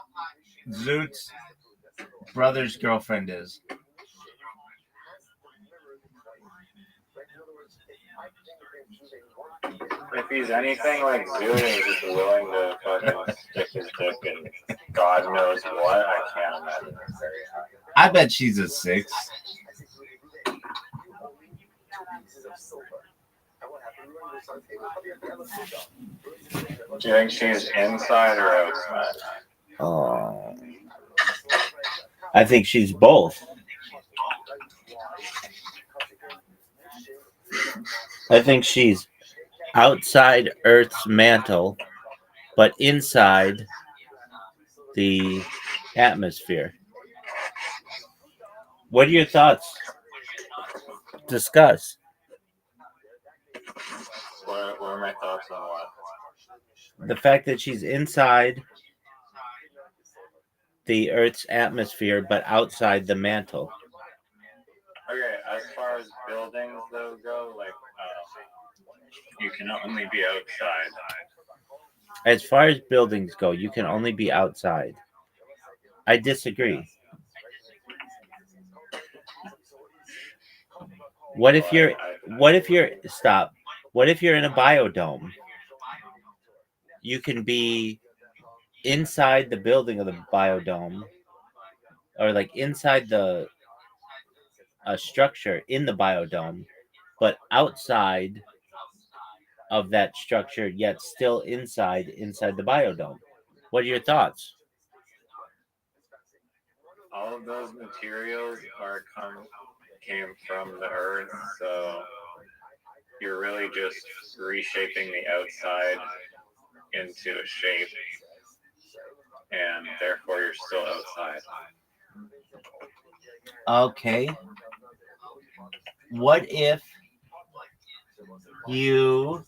Zoot's brother's girlfriend is? If he's anything like Zoot and he's just willing to fucking stick his dick in God knows what, I can't imagine it's very hot. I bet she's a 6. Do you think she's inside or outside? Oh, I think she's both. I think she's outside Earth's mantle, but inside the atmosphere. What are your thoughts? Discuss. What are my thoughts on what? The fact that she's inside the Earth's atmosphere, but outside the mantle. Okay, as far as buildings though go, like you can only be outside. As far as buildings go, you can only be outside. I disagree. What if you're stop? What if you're in a biodome? You can be inside the building of the biodome, or like inside the structure in the biodome, but outside of that structure, yet still inside the biodome. What are your thoughts? All of those materials came from the earth, so you're really just reshaping the outside into a shape, and therefore you're still outside. Okay. What if you...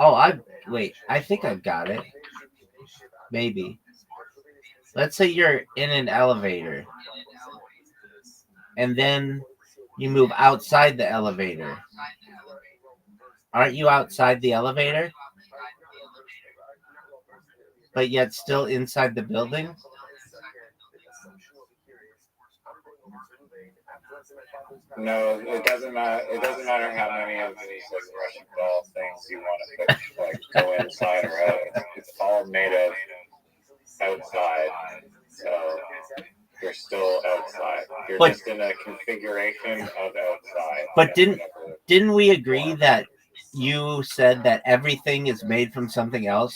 I think I've got it. Maybe. Let's say you're in an elevator, and then you move outside the elevator. Aren't you outside the elevator? But yet still inside the building? No, it doesn't matter. It doesn't matter how many of these like Russian doll things you want to put, like go inside or out. It's all made of outside, so you're still outside. You're just in a configuration of outside. But didn't we agree that you said that everything is made from something else?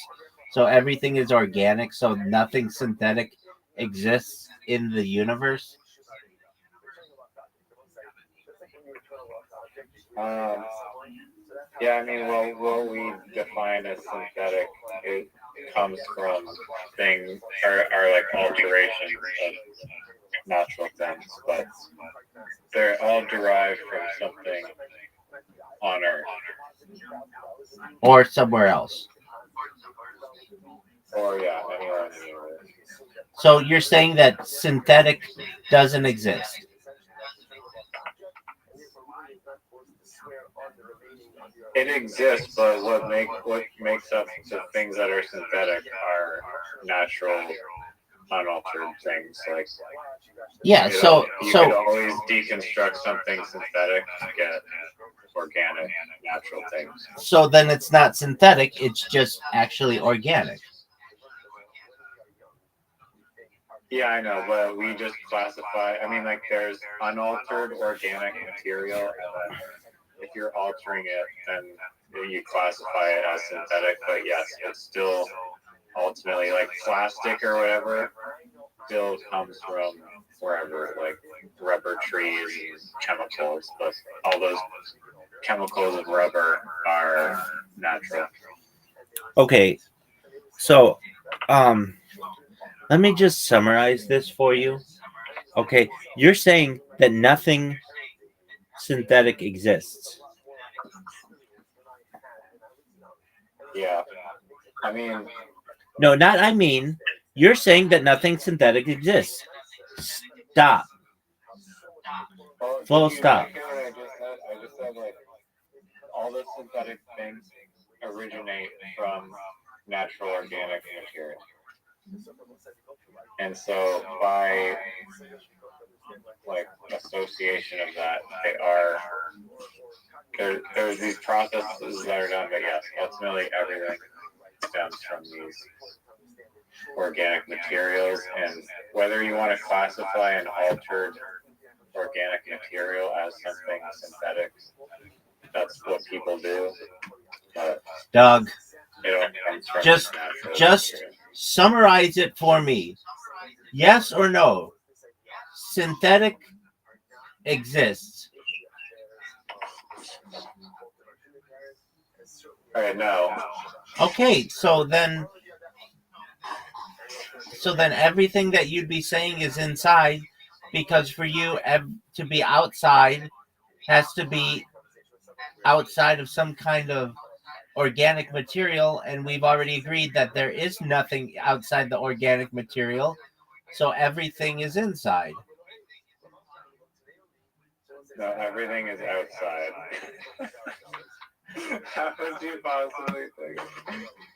So everything is organic, so nothing synthetic exists in the universe? Yeah, I mean, well, what we define as synthetic, it comes from things, are like alterations of natural things, but they're all derived from something on Earth. Or somewhere else. Or, yeah, anywhere in the universe. So you're saying that synthetic doesn't exist? It exists, but what makes up the things that are synthetic are natural, unaltered things. Like yeah, you could always deconstruct something synthetic to get organic, natural things. So then it's not synthetic, it's just actually organic. Yeah, I know, but we just classify. I mean, like, there's unaltered organic material, and then if you're altering it, then you classify it as synthetic. But yes, it's still ultimately like plastic or whatever. Still comes from wherever, like rubber trees and chemicals. But all those chemicals of rubber are natural. Okay, so let me just summarize this for you. Okay, you're saying that nothing synthetic exists. Yeah, I mean, No, not I mean. You're saying that nothing synthetic exists. Stop. well, Full did you stop. not hear what I just said? I just said like all the synthetic things originate from natural organic material. And so by like association of that, they are there's these processes that are done, but yes, ultimately everything stems from these organic materials. And whether you want to classify an altered organic material as something synthetic, that's what people do. But Doug, it all comes from just natural just material. summarize it for me. Yes or no? Synthetic exists. Okay, no. Okay, so then everything that you'd be saying is inside, because for you to be outside has to be outside of some kind of organic material, and we've already agreed that there is nothing outside the organic material, so everything is inside. No, everything is outside. How would you possibly think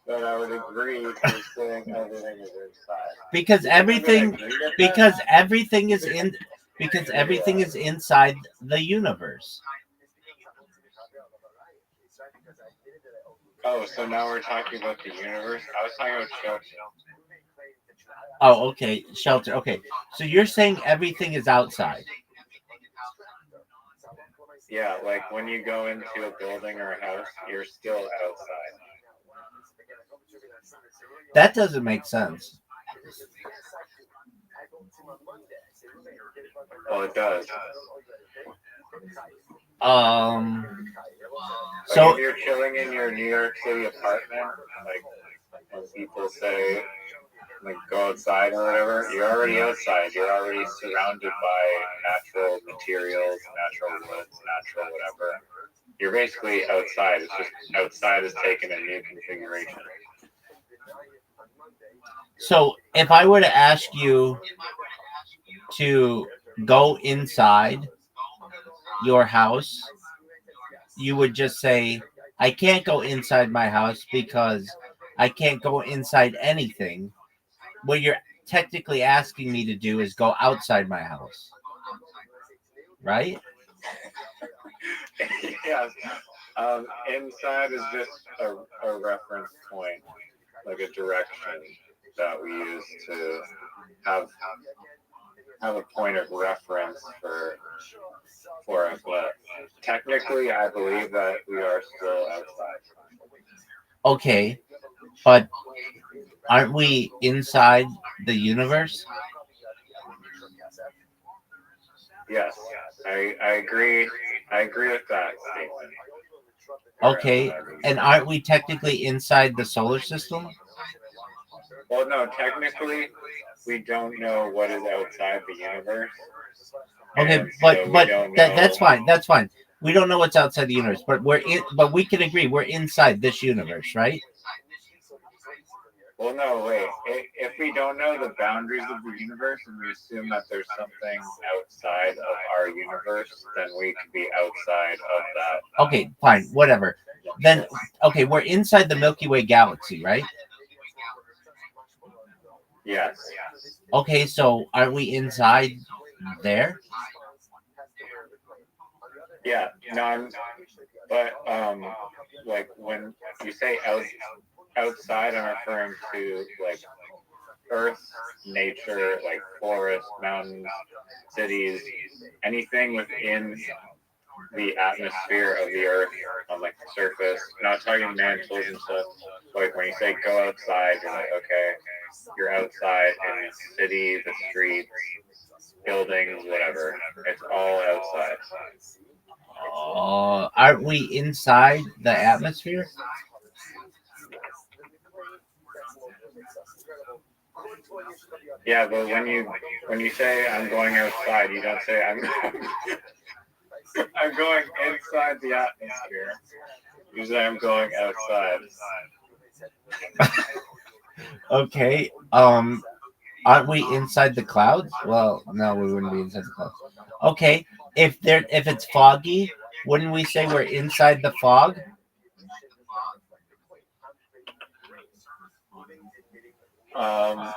that I would agree to saying everything is inside? Because You think I'm gonna everything agree with because that? everything is in because everything is inside the universe. Oh, so now we're talking about the universe? I was talking about shelter. Oh, okay, shelter. Okay, so you're saying everything is outside. Yeah, like when you go into a building or a house, you're still outside. That doesn't make sense. Well, it does. Like So if you're chilling in your New York City apartment, like when people say like go outside or whatever, you're already outside. You're already surrounded by natural materials, natural woods, natural whatever. You're basically outside. It's just outside is taking a new configuration. so if I were to ask you to go inside your house, you would just say, I can't go inside my house because I can't go inside anything. What you're technically asking me to do is go outside my house, right? Yes. Inside is just a reference point, like a direction that we use to have a point of reference for us. But technically, I believe that we are still outside. Okay, but aren't we inside the universe? Yes, I agree. I agree with that statement. Okay, and aren't we technically inside the solar system? Well, no, technically, we don't know what is outside the universe. Okay, And but so we but don't that's know. fine. That's fine. We don't know what's outside the universe, but we're in. But we can agree we're inside this universe, right? Well, no, wait. If we don't know the boundaries of the universe and we assume that there's something outside of our universe, then we could be outside of that. Okay, fine, whatever. Then okay, we're inside the Milky Way galaxy, right? Yes. Okay, so are we inside there? Yeah, no, but like when you say outside, I'm referring to like Earth, nature, like forests, mountains, cities, anything within the atmosphere of the Earth on like the surface. Not talking mantles and stuff. Like when you say go outside, you're like, okay, you're outside in the city, the streets, buildings, whatever. It's all outside. Aren't we inside the atmosphere? Yeah, but when you say I'm going outside, you don't say I'm I'm going inside the atmosphere. You say I'm going outside. Okay. Aren't we inside the clouds? Well, no, we wouldn't be inside the clouds. Okay. If it's foggy, wouldn't we say we're inside the fog? Um,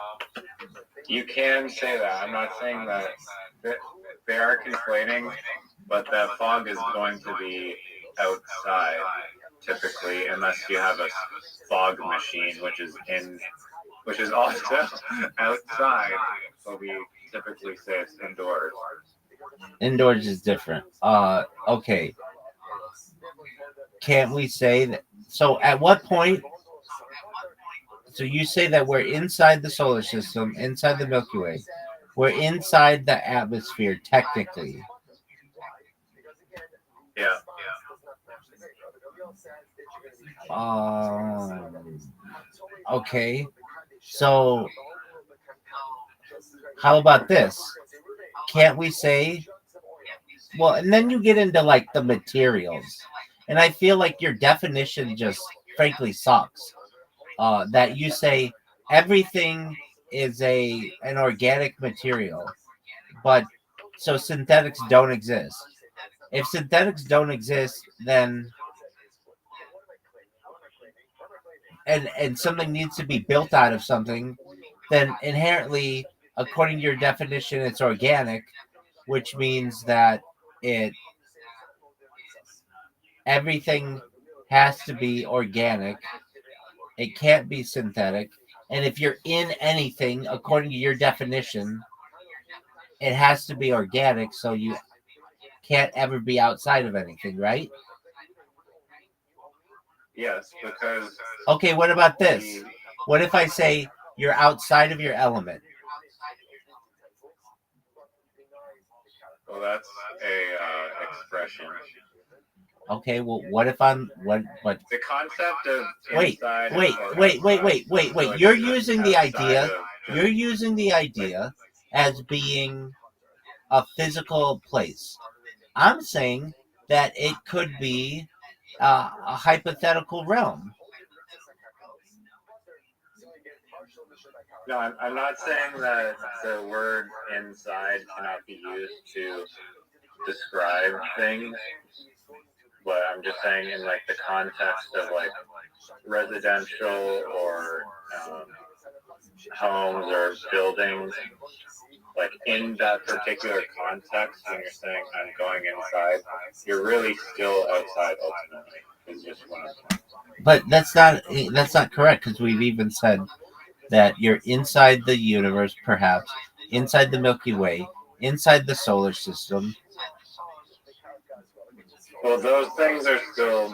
you can say that. I'm not saying that they are conflating, but that fog is going to be outside typically, unless you have a fog machine, which is also outside, but we typically say it's indoors. Indoors is different. Okay. Can't we say that? So at what point? So you say that we're inside the solar system, inside the Milky Way. We're inside the atmosphere, technically. Yeah. Okay. So how about this? Can't we say? Well, and then you get into like the materials, and I feel like your definition just frankly sucks. That you say everything is an organic material, but so synthetics don't exist. If synthetics don't exist, then and something needs to be built out of something, then inherently, according to your definition, it's organic, which means that it everything has to be organic. It can't be synthetic. And if you're in anything, according to your definition, it has to be organic, so you can't ever be outside of anything, right? Yes, because Okay, what about this? What if I say you're outside of your element? well, that's a expression. Okay, well, what if I'm what? The concept of Wait, inside wait, or wait, wait, outside, wait, wait, I feel wait. like You're it's using the outside idea. of You're using the idea as being a physical place. I'm saying that it could be a hypothetical realm. No, I'm not saying that the word inside cannot be used to describe things, but I'm just saying in like the context of like residential or homes or buildings, like in that particular context, when you're saying I'm going inside, you're really still outside ultimately. Is just what I'm saying. But that's not correct because we've even said that you're inside the universe, perhaps inside the Milky Way, inside the solar system. Well, those things are still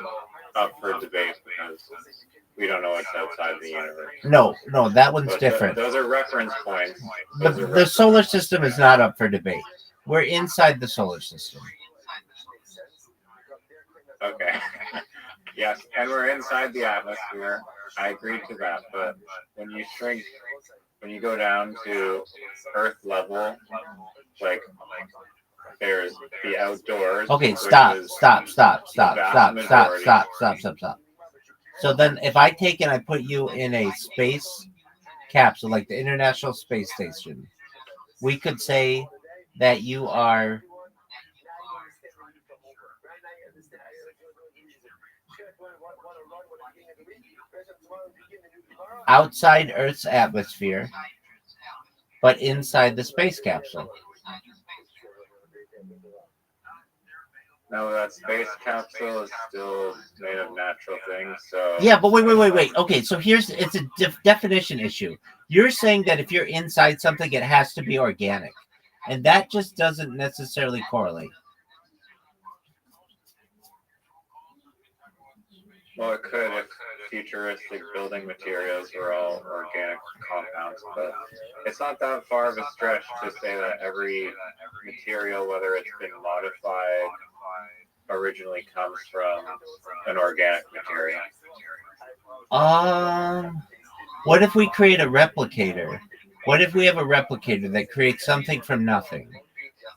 up for debate because we don't know what's outside the universe. No, that one's But different. those are reference points. The solar system is not up for debate. We're inside the solar system. Okay. Yes, and we're inside the atmosphere. I agree to that, but when you shrink, when you go down to Earth level, like there's the outdoors. Okay, stop. So then if I take and I put you in a space capsule, like the International Space Station, we could say that you are outside Earth's atmosphere, but inside the space capsule. No, that space capsule is still made of natural things. So Yeah, but wait. Okay, so it's a definition issue. You're saying that if you're inside something, it has to be organic, and that just doesn't necessarily correlate. Well, it could if futuristic building materials were all organic compounds, but it's not that far of a stretch to say that every material, whether it's been modified, originally comes from an organic material. What if we create a replicator? What if we have a replicator that creates something from nothing?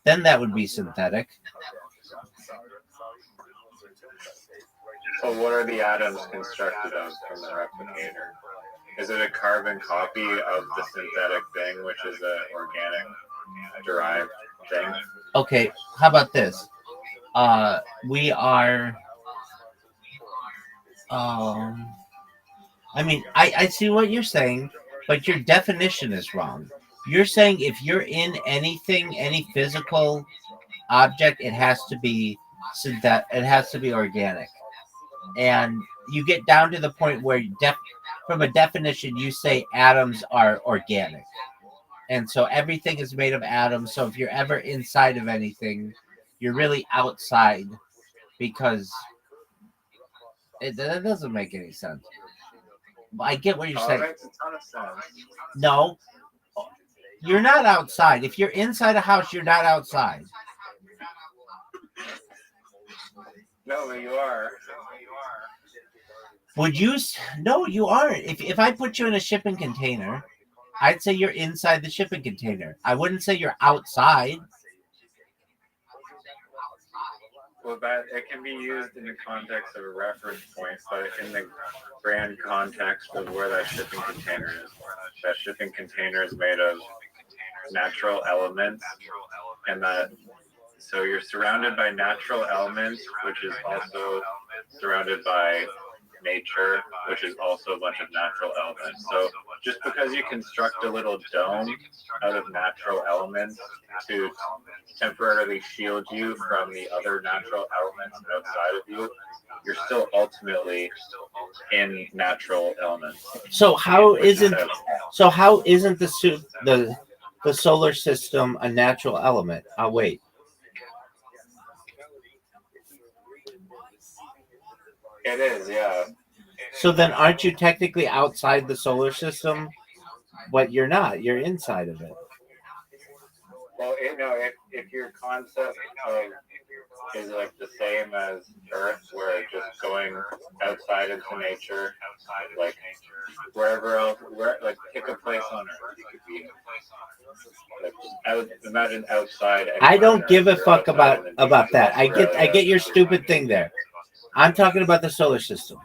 Then that would be synthetic. So what are the atoms constructed of from the replicator? Is it a carbon copy of the synthetic thing, which is an organic derived thing? Okay, how about this? We are. I mean, I see what you're saying, but your definition is wrong. You're saying if you're in anything, any physical object, it has to be synthetic. It has to be organic, and you get down to the point where from a definition, you say atoms are organic, and so everything is made of atoms. So if you're ever inside of anything, you're really outside because that doesn't make any sense. I get what you're saying. It makes a ton of sense. No, you're not outside. If you're inside a house, you're not outside. No, but you are. Would you? No, you aren't. If I put you in a shipping container, I'd say you're inside the shipping container. I wouldn't say you're outside. Well, that it can be used in the context of a reference point, but in the grand context of where that shipping container is. That shipping container is made of natural elements, and that so you're surrounded by natural elements, which is also surrounded by nature, which is also a bunch of natural elements. So just because you construct a little dome out of natural elements to temporarily shield you from the other natural elements outside of you, you're still ultimately in natural elements. So how isn't the solar system a natural element? I'll wait. It is, yeah. So then aren't you technically outside the solar system? But you're not. You're inside of it. Well, if your concept of is like the same as Earth, where just going outside into nature, like wherever else, like pick a place on Earth you could be. Like, imagine outside. I don't give a fuck about that. I get your stupid thing there. I'm talking about the solar system.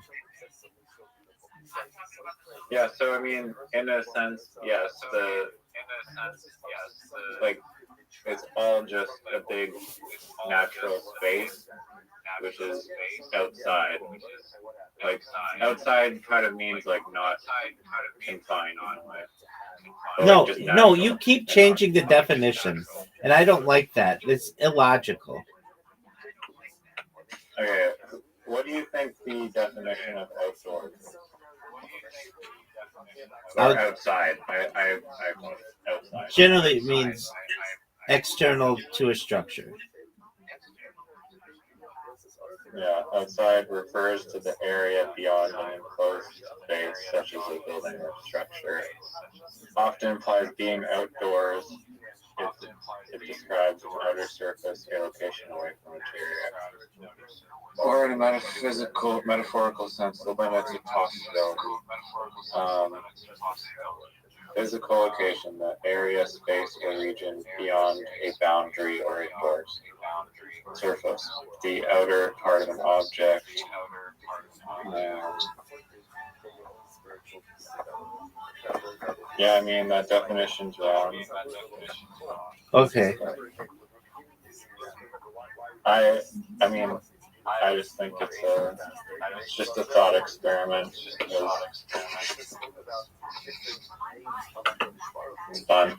Yeah, so I mean, in a sense, yes, like it's all just a big natural space, which is outside. Like outside kind of means like not confined in a way. No, you keep changing the definition, and I don't like that. It's illogical. Okay, what do you think the definition of outdoors is? Or outside. I outside. Generally, it means external to a structure. Yeah, outside refers to the area beyond an enclosed space, such as a building or structure. Often implies being outdoors. It describes an outer surface, a location away from interior. Or in a metaphorical sense, the limits of possibility. Physical location, the area, space, or region beyond a boundary or a door's surface, the outer part of an object. Yeah, I mean, that definition's wrong. Okay. I mean, I just think it's just a thought experiment. It's fun.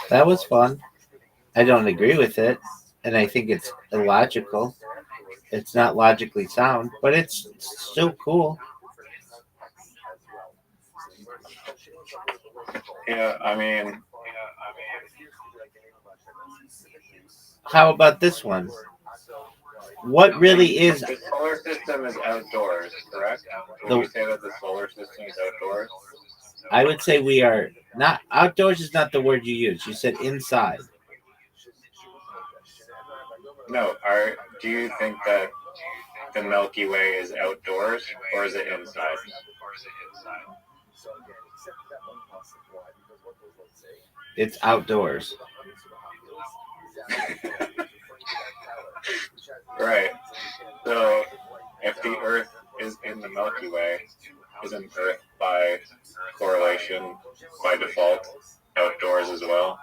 That was fun. I don't agree with it, and I think it's illogical. It's not logically sound, but it's still cool. Yeah, I mean, How about this one? What really is the solar system is outdoors, correct? Would the? you say that the solar system is outdoors? I would say we are not outdoors. Is not the word you used. You said inside. No. Do you think that the Milky Way is outdoors or is it inside? It's outdoors. Right. So if the Earth is in the Milky Way, isn't Earth by correlation, by default, outdoors as well?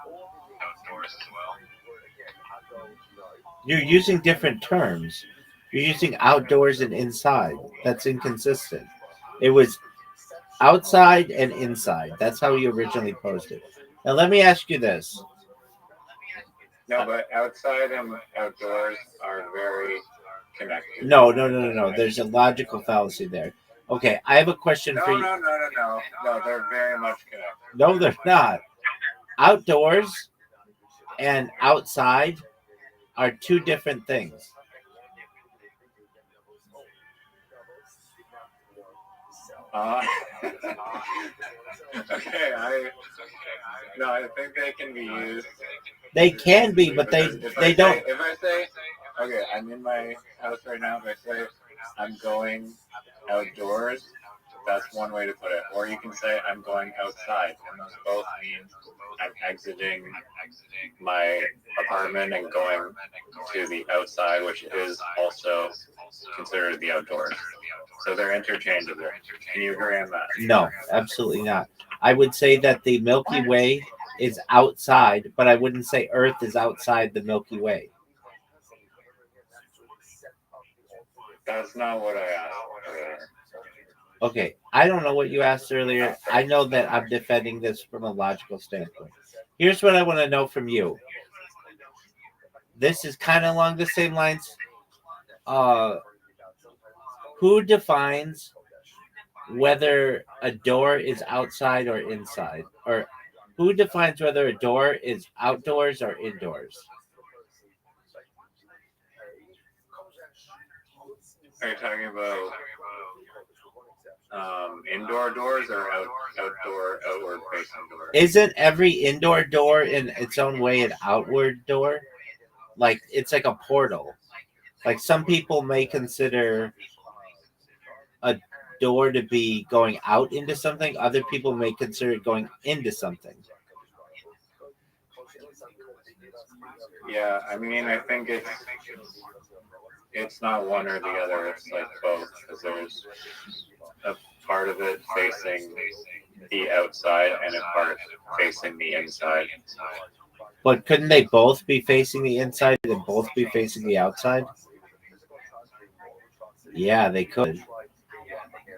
You're using different terms. You're using outdoors and inside. That's inconsistent. It was outside and inside. That's how you originally posed it. Now let me ask you this. No, but outside and outdoors are very connected. No. There's a logical fallacy there. Okay, I have a question for you. No, they're very much connected. No, they're not. Outdoors and outside are two different things. Okay, I think they can be used. They can be, but they don't. If I say, okay, I'm in my house right now. If I say I'm going outdoors, that's one way to put it. Or you can say I'm going outside, and those both mean I'm exiting my apartment and going to the outside, which is also considered the outdoors. So they're interchangeable. Can you agree on that? No, absolutely not. I would say that the Milky Way is outside, but I wouldn't say Earth is outside the Milky Way. That's not what I asked earlier. Okay, I don't know what you asked earlier. I know that I'm defending this from a logical standpoint. Here's what I want to know from you. This is kind of along the same lines. Who defines whether a door is outside or inside? Or who defines whether a door is outdoors or indoors? Are you talking about indoor doors or outward facing doors? Isn't every indoor door in its own way an outward door? Like it's like a portal. Like some people may consider a door to be going out into something. Other people may consider it going into something. Yeah, I mean, I think it's not one or the other. It's like both, because there's a part of it facing the outside and a part facing the inside. But couldn't they both be facing the inside and both be facing the outside? Yeah, they could.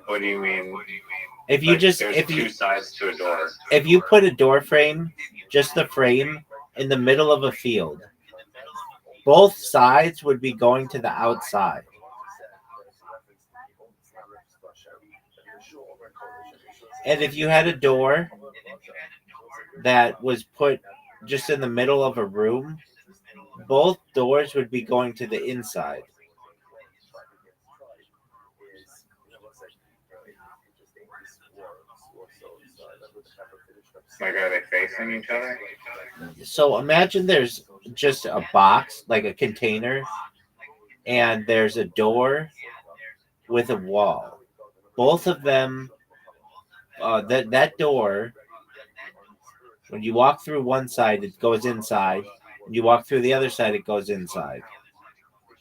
What do you mean? If you Like, just there's if two you sides to a door. if you put a door frame, just the frame in the middle of a field, both sides would be going to the outside. And if you had a door that was put just in the middle of a room, both doors would be going to the inside. Like, are they facing each other? So imagine there's just a box, like a container, and there's a door with a wall. Both of them, that door, when you walk through one side, it goes inside. When you walk through the other side, it goes inside.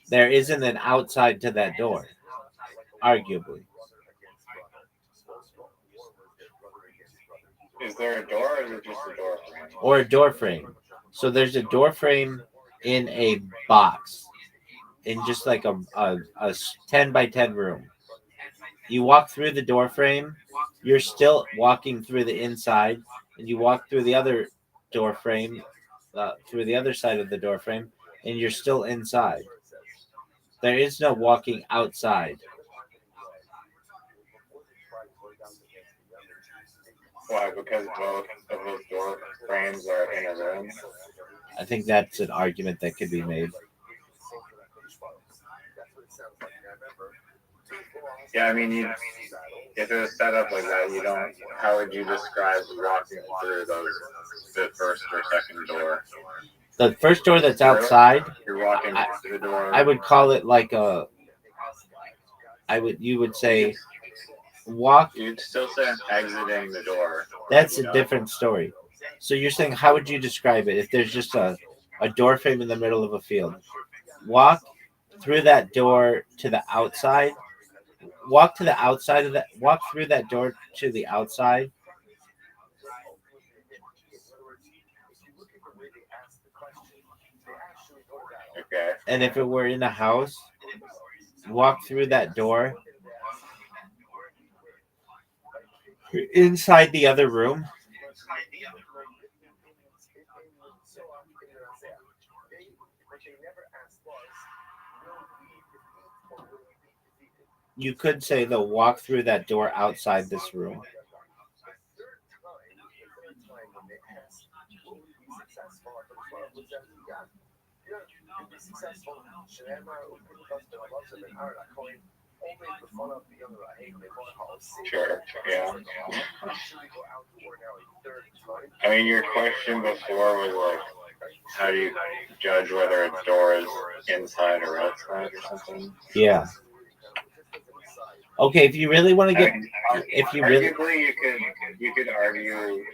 There isn't an outside to that door, arguably. Is there a door or is it just a door frame? Or a door frame. So there's a door frame in a box, in just like a 10 by 10 room. You walk through the door frame, you're still walking through the inside, and you walk through the other door frame, through the other side of the door frame, and you're still inside. There is no walking outside. Why? Because both of those door frames are in a room. I think that's an argument that could be made. Yeah, I mean, if it was set up like that, you don't. How would you describe walking through the first or second door? The first door that's outside, You're walking through the door. I would call it like you would say walk. You'd still say I'm exiting the door. That's a different story. So you're saying, how would you describe it if there's just a door frame in the middle of a field? Walk through that door to the outside. Walk to the outside of that. Walk through that door to the outside. Okay. And if it were in a house, walk through that door inside the other room. You could say they'll walk through that door outside this room. Sure. Yeah. I mean, your question before was like, how do you judge whether a door is inside or outside or something? Yeah. Okay, if you really want to get, if you really, arguably you could argue,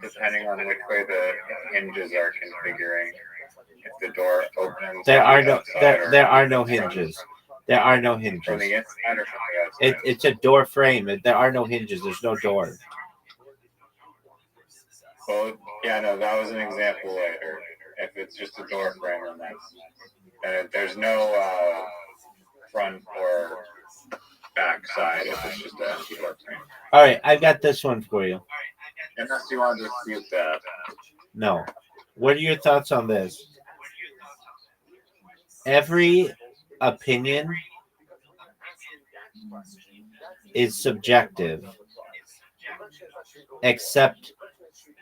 depending on which way the hinges are configuring, if the door opens. There are no hinges. There are no hinges. From the inside or from the outside? It's a door frame. There are no hinges. There's no door. Well, yeah, no, that was an example later. If it's just a door frame, then there's no front or back side if it's just an empty door frame. All right, I've got this one for you. Unless you want to dispute that. No. What are your thoughts on this? Every opinion is subjective except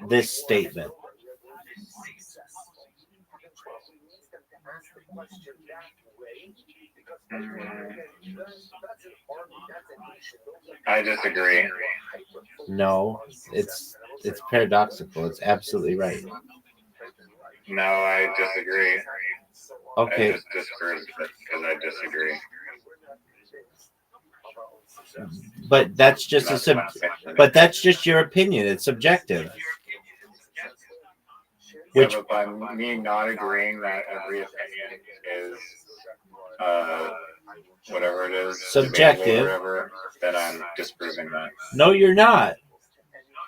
this statement. I disagree. No, it's paradoxical. It's absolutely right. No, I disagree. Okay. I just disproved it because I disagree. But that's just but that's just your opinion. It's subjective. Yeah, but by me not agreeing that every opinion is whatever it is, subjective, whatever, then I'm disproving that. No, you're not.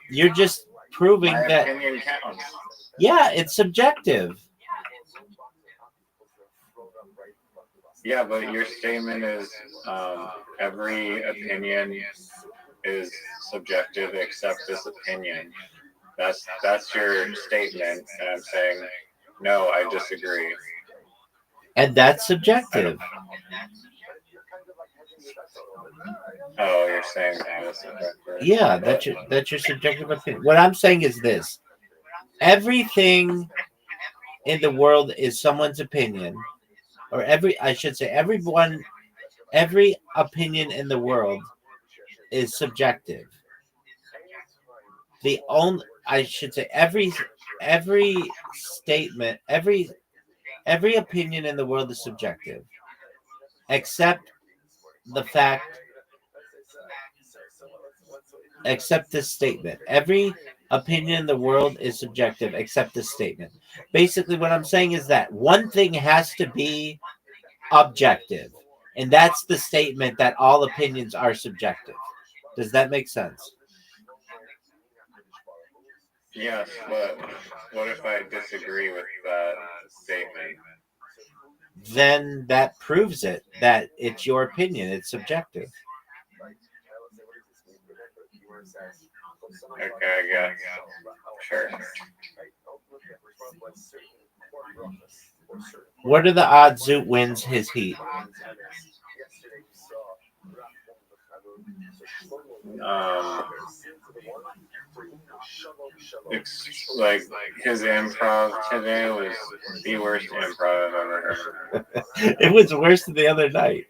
You're just proving My that opinion counts. Yeah, it's subjective. Yeah, but your statement is every opinion is subjective except this opinion. That's your statement, and I'm saying no, I disagree. And that's subjective. Oh, you're saying that is subjective. Yeah, that's your subjective opinion. What I'm saying is this: everything in the world is someone's opinion, or every opinion in the world is subjective. Every statement, every opinion in the world is subjective, except this statement. Every opinion in the world is subjective except this statement. Basically, what I'm saying is that one thing has to be objective, and that's the statement that all opinions are subjective. Does that make sense? Yes, but what if I disagree with that statement? Then that proves it, that it's your opinion. It's subjective. Okay, I guess. Sure. What are the odds Zoot wins his heat? Like his improv today was the worst improv I've ever heard. It was worse than the other night.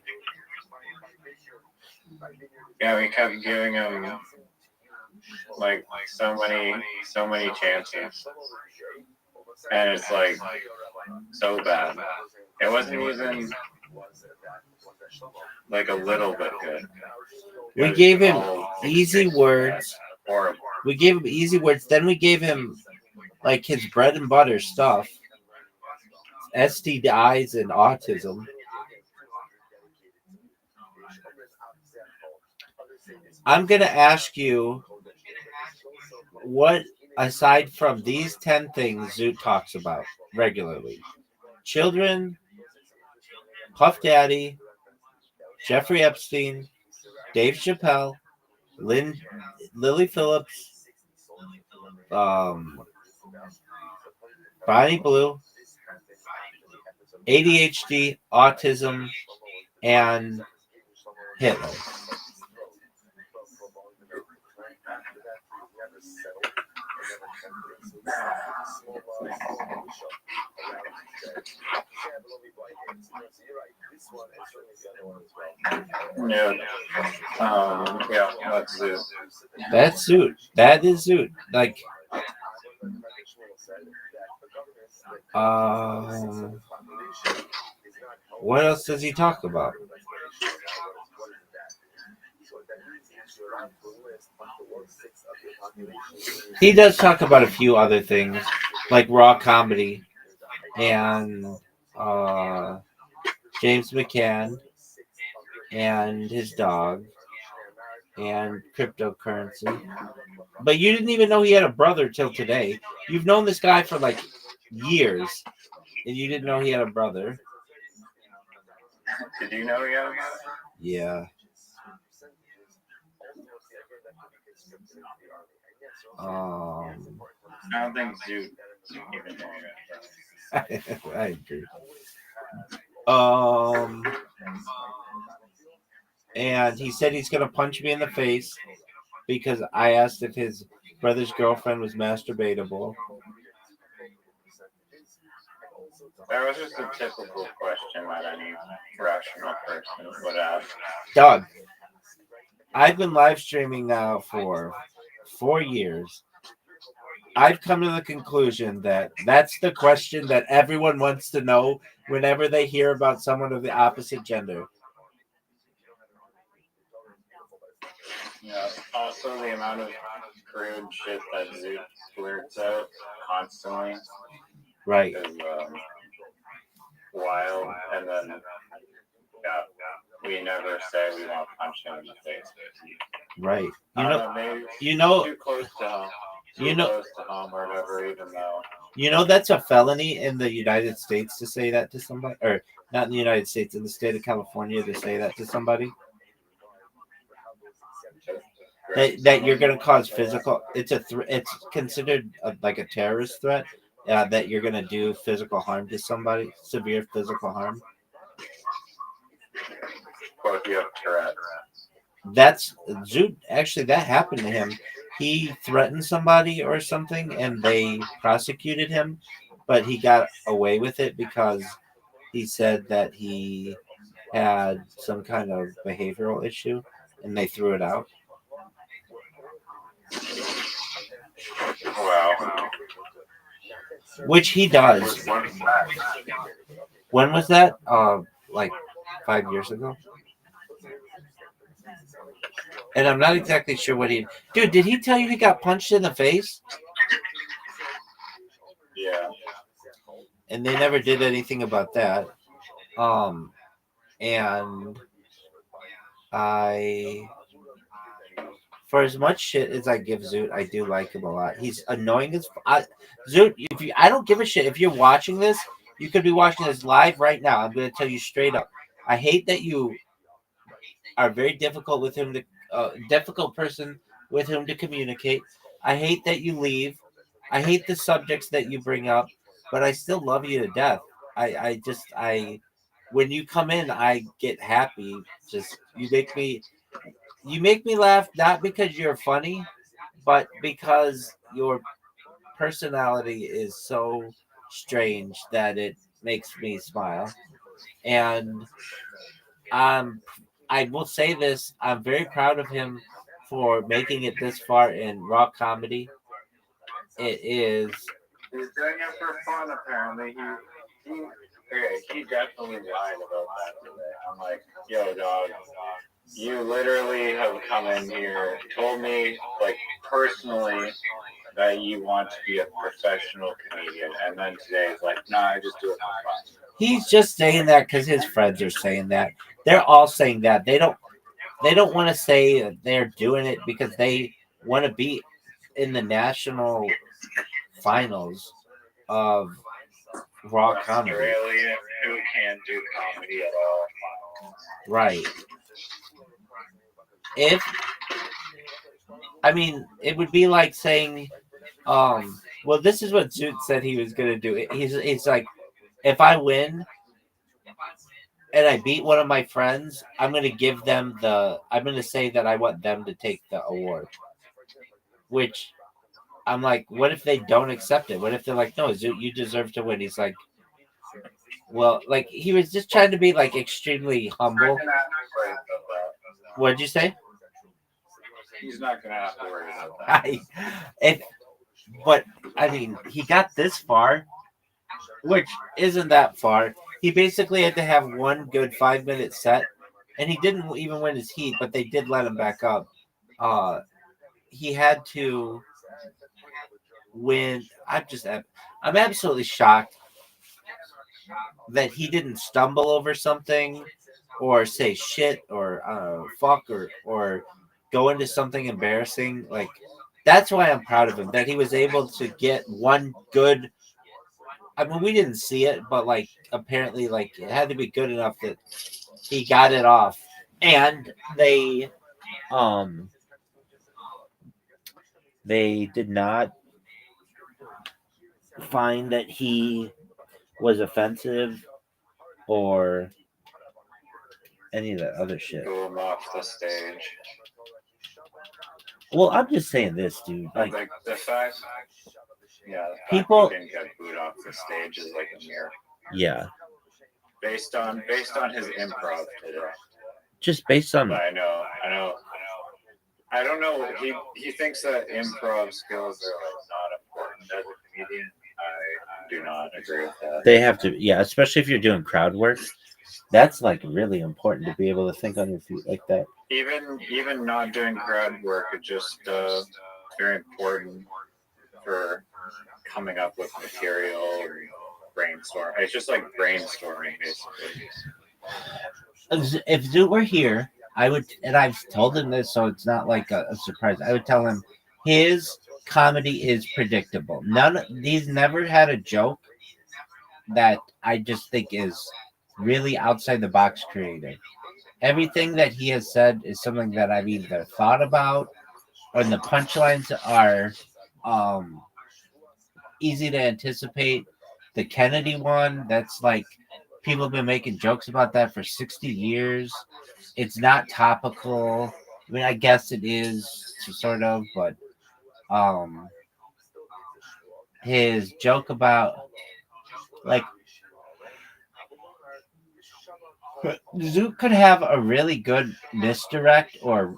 Yeah, we kept giving him like so many chances, and it's like so bad. It wasn't even like a little bit good. We gave him easy words. Horrible. We gave him easy words. Then we gave him like his bread and butter stuff, STIs and autism. I'm gonna ask you what, aside from these 10 things Zoot talks about regularly: children, Puff Daddy, Jeffrey Epstein, Dave Chappelle, Lily Phillips, Bonnie Blue, ADHD, autism, and Hitler. Yeah. Yeah, that's it. That's Zoot. That is Zoot. Like, what else does he talk about? He does talk about a few other things, like raw comedy and James McCann and his dog and cryptocurrency. But you didn't even know he had a brother till today. You've known this guy for like years, and you didn't know he had a brother. Did you know he had a brother? Yeah. I don't think Zoot even knew that. I agree. And he said he's gonna punch me in the face because I asked if his brother's girlfriend was masturbatable. That was just a typical question that any rational person would ask. Doug, I've been live streaming now for 4 years. I've come to the conclusion that that's the question that everyone wants to know whenever they hear about someone of the opposite gender. Yeah. Also, the amount of crude shit that Zoot blurts out constantly Right. is wild. And then, yeah, we never say we want to punch him in the face. Right. Maybe You know, too close to home. you know, Close to home or whatever, even though. You know that's a felony in the United States to say that to somebody, or not in the United States, in the state of California to say that to somebody. That you're going to cause physical. It's it's considered like a terrorist threat. That you're going to do physical harm to somebody, severe physical harm. Well, if you have Tourette's. That's Zoot. Actually, that happened to him. He threatened somebody or something, and they prosecuted him, but he got away with it because he said that he had some kind of behavioral issue, and they threw it out. Wow. Which he does. When was that? Like 5 years ago. And I'm not exactly sure what he. Dude, did he tell you he got punched in the face? Yeah. And they never did anything about that. And for as much shit as I give Zoot, I do like him a lot. He's annoying as Zoot. I don't give a shit if you're watching this. You could be watching this live right now. I'm going to tell you straight up. I hate that you are very difficult with him to difficult person with whom to communicate. I hate that you leave. I hate the subjects that you bring up, but I still love you to death. I when you come in, I get happy. Just you make me laugh not because you're funny, but because your personality is so strange that it makes me smile. And um, I will say this: I'm very proud of him for making it this far in rock comedy. It is. He's doing it for fun, apparently. He definitely lied about that today. I'm like, yo, dog, you literally have come in here, told me, like, personally, that you want to be a professional comedian, and then today is like, nah, I just do it for fun. He's just saying that because his friends are saying that. They're all saying that. They don't want to say that they're doing it because they want to be in the national finals of raw comedy. Australian who can't do comedy at all. Right. If I mean, it would be like saying, well, this is what Zoot said he was gonna do. He's like, if I win and I beat one of my friends, I'm gonna say that I want them to take the award. Which I'm like, what if they don't accept it? What if they're like, no, Zoot, you deserve to win? He's like, well, like he was just trying to be like extremely humble. What'd you say? He's not gonna have to worry about that. But I mean, he got this far, which isn't that far. He basically had to have one good 5 minute set, and he didn't even win his heat, but they did let him back up. He had to win. I'm absolutely shocked that he didn't stumble over something, or say shit, or fuck, or go into something embarrassing. Like that's why I'm proud of him that he was able to get one good. I mean, we didn't see it, but like apparently, like it had to be good enough that he got it off, and um they did not find that he was offensive or any of that other shit. Threw him off the stage. Well, I'm just saying this, dude. Like Like the fact, yeah, the fact people- he didn't get booed off the stage is like a mirror. yeah, Based on his improv today. just based on But I know. I don't know. He thinks that improv skills are like not important as a comedian. I do not agree with that. they have to, yeah, especially if you're doing crowd work. That's like really important to be able to think on your feet like that. Even not doing crowd work is just very important for coming up with material or brainstorm. It's just like brainstorming basically. If Zoot were here, I would, and I've told him this, so it's not like a surprise. I would tell him his comedy is predictable. He's never had a joke that I just think is really outside the box creative. Everything that he has said is something that I've either thought about, or the punchlines are easy to anticipate. The Kennedy one, that's like people have been making jokes about that for 60 years. It's not topical. I mean, I guess it is sort of, but his joke about like Zoot could have a really good misdirect or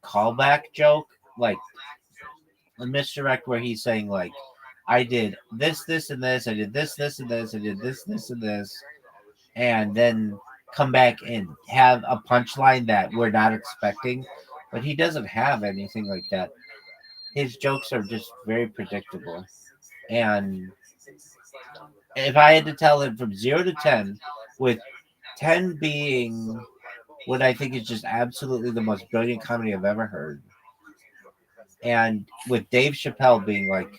callback joke, like a misdirect where he's saying like, I did this, this, and this, I did this, this, and this, I did this, this, and this, and then come back and have a punchline that we're not expecting. But he doesn't have anything like that. His jokes are just very predictable. And if I had to tell him from 0 to 10, with 10 being what I think is just absolutely the most brilliant comedy I've ever heard, and with Dave Chappelle being like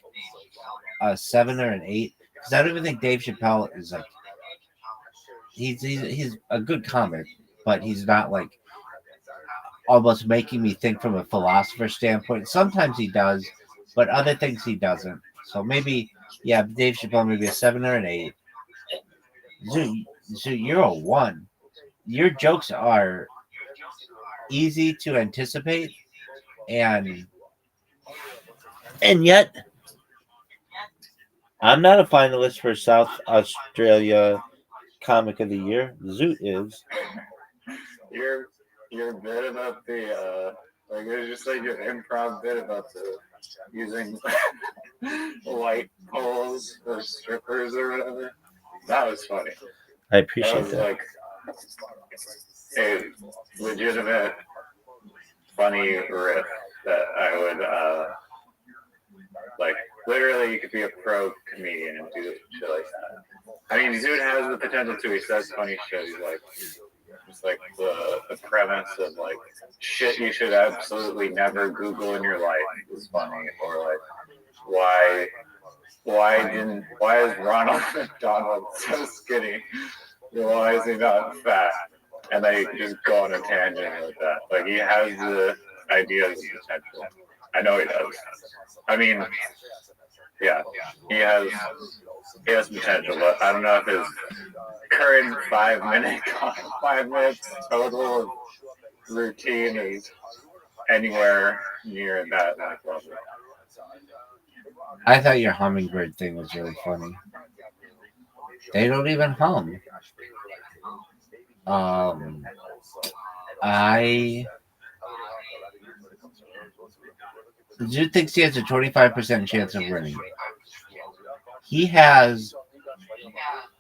a 7 or an 8, because I don't even think Dave Chappelle is like he's a good comic, but he's not like almost making me think from a philosopher standpoint. Sometimes he does, but other things he doesn't. So maybe, yeah, Dave Chappelle maybe a 7 or an 8. Zoo, you're a one. Your jokes are easy to anticipate, and yet I'm not a finalist for South Australia Comic of the Year. Zoot is. Your your bit about the like it was just like your improv bit about the using light poles for strippers or whatever. That was funny. I That appreciate was that. like a legitimate funny riff that I would like. Literally, you could be a pro comedian and do shit like that. I mean, dude has the potential to. He says funny shit. He's like, just like the premise of like shit you should absolutely never Google in your life is funny, or like why is Ronald McDonald so skinny? Why is he not fat? And then he can just go on a tangent with that. Like he has the ideas and potential. I know he does. I mean, yeah, he has potential, but I don't know if his current 5 minutes total of routine is anywhere near that level. I thought your hummingbird thing was really funny. They don't even hum. Um, I Zoot thinks he has a 25% chance of winning. He has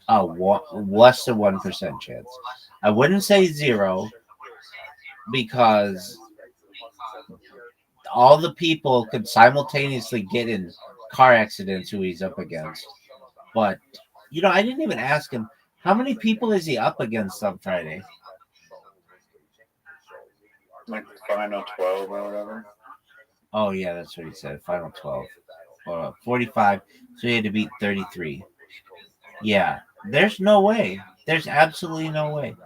a less than 1% chance. I wouldn't say zero because all the people could simultaneously get in car accidents who he's up against. But I didn't even ask him how many people is he up against on Friday. Like final 12 or whatever. Oh yeah, that's what he said. Final 12, 45. So he had to beat 33. Yeah, there's no way. There's absolutely no way.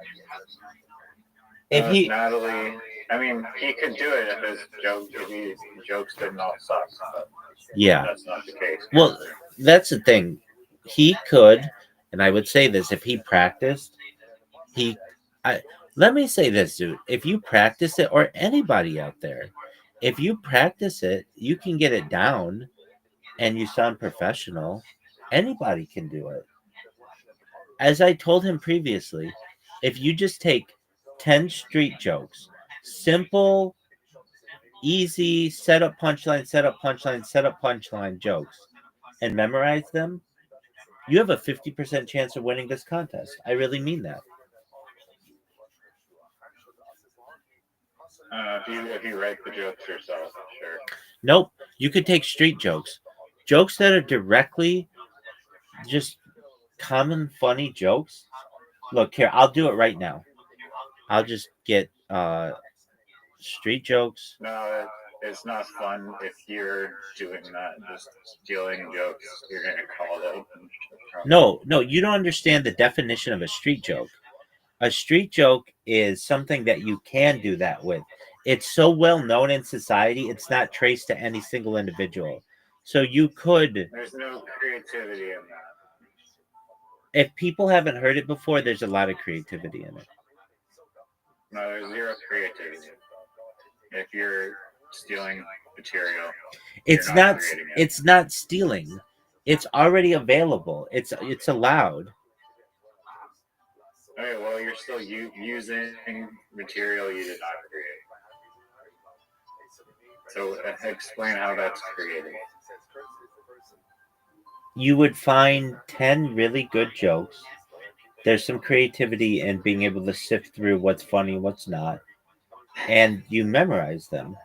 If he, Natalie, I mean, he could do it if his jokes didn't all suck. But yeah. that's not the case. Well, that's the thing. He could, and I would say this: if he practiced, let me say this, dude. If you practice it, or anybody out there, if you practice it, you can get it down, and you sound professional. Anybody can do it. As I told him previously, if you just take 10 street jokes, simple, easy, set up punchline, set up punchline, set up punchline jokes, and memorize them, you have a 50% chance of winning this contest. I really mean that. If you write the jokes yourself, sure. Nope. You could take street jokes. Jokes that are directly just common funny jokes. Look here, I'll do it right now. I'll just get street jokes. No, it's not fun if you're doing that, just stealing jokes. You're gonna call it. No, you don't understand the definition of a street joke. A street joke is something that you can do that with. It's so well known in society, it's not traced to any single individual. So you could. There's no creativity in that. If people haven't heard it before, there's a lot of creativity in it. No, there's zero creativity. If you're stealing material, it's not. It's not stealing. It's already available. It's allowed. Okay, well, you're still using material you did not create. So explain how that's creative. You would find 10 really good jokes. There's some creativity in being able to sift through what's funny, what's not, and you memorize them.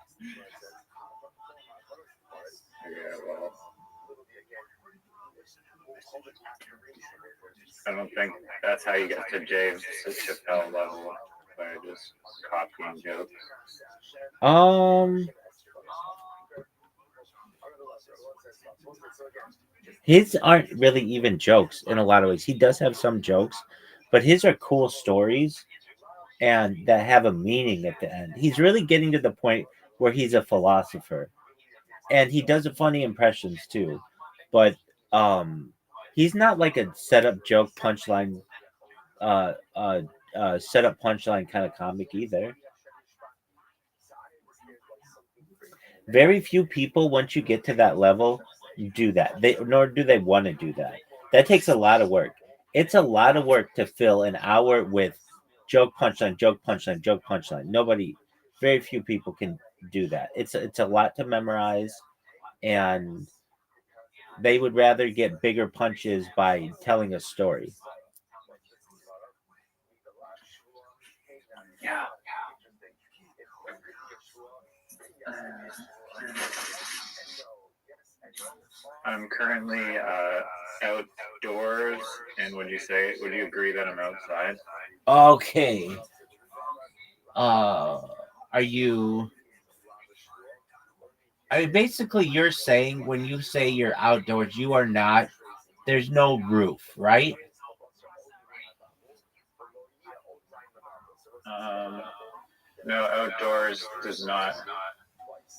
Yeah, well, I don't think that's how you get to James Chappelle level by just copying jokes. His aren't really even jokes in a lot of ways. He does have some jokes, but his are cool stories and that have a meaning at the end. He's really getting to the point where he's a philosopher. And he does funny impressions too. But he's not like a setup joke punchline setup punchline kind of comic either. Very few people, once you get to that level, do that. Nor do they want to do that. That takes a lot of work. It's a lot of work to fill an hour with joke punchline, joke punchline, joke punchline. Very few people can do that. It's a lot to memorize, and they would rather get bigger punches by telling a story. Yeah. I'm currently outdoors, and would you agree that I'm outside? Okay. Are you? I mean, basically, you're saying when you say you're outdoors, you are not. There's no roof, right? No, outdoors does not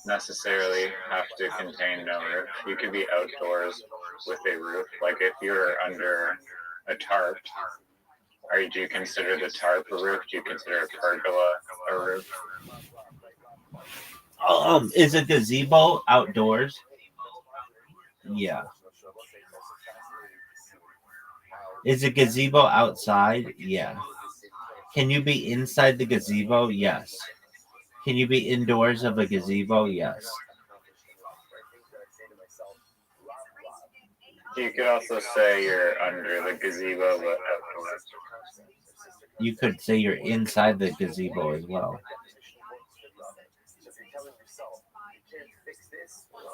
necessarily have to contain no roof. You could be outdoors with a roof. Like if you're under a tarp, do you consider the tarp a roof? Do you consider a pergola a roof? Is a gazebo outdoors? Yeah. Is a gazebo outside? Yeah. Can you be inside the gazebo? Yes. Can you be indoors of a gazebo? Yes. You could also say you're under the gazebo but outdoors. You could say you're inside the gazebo as well.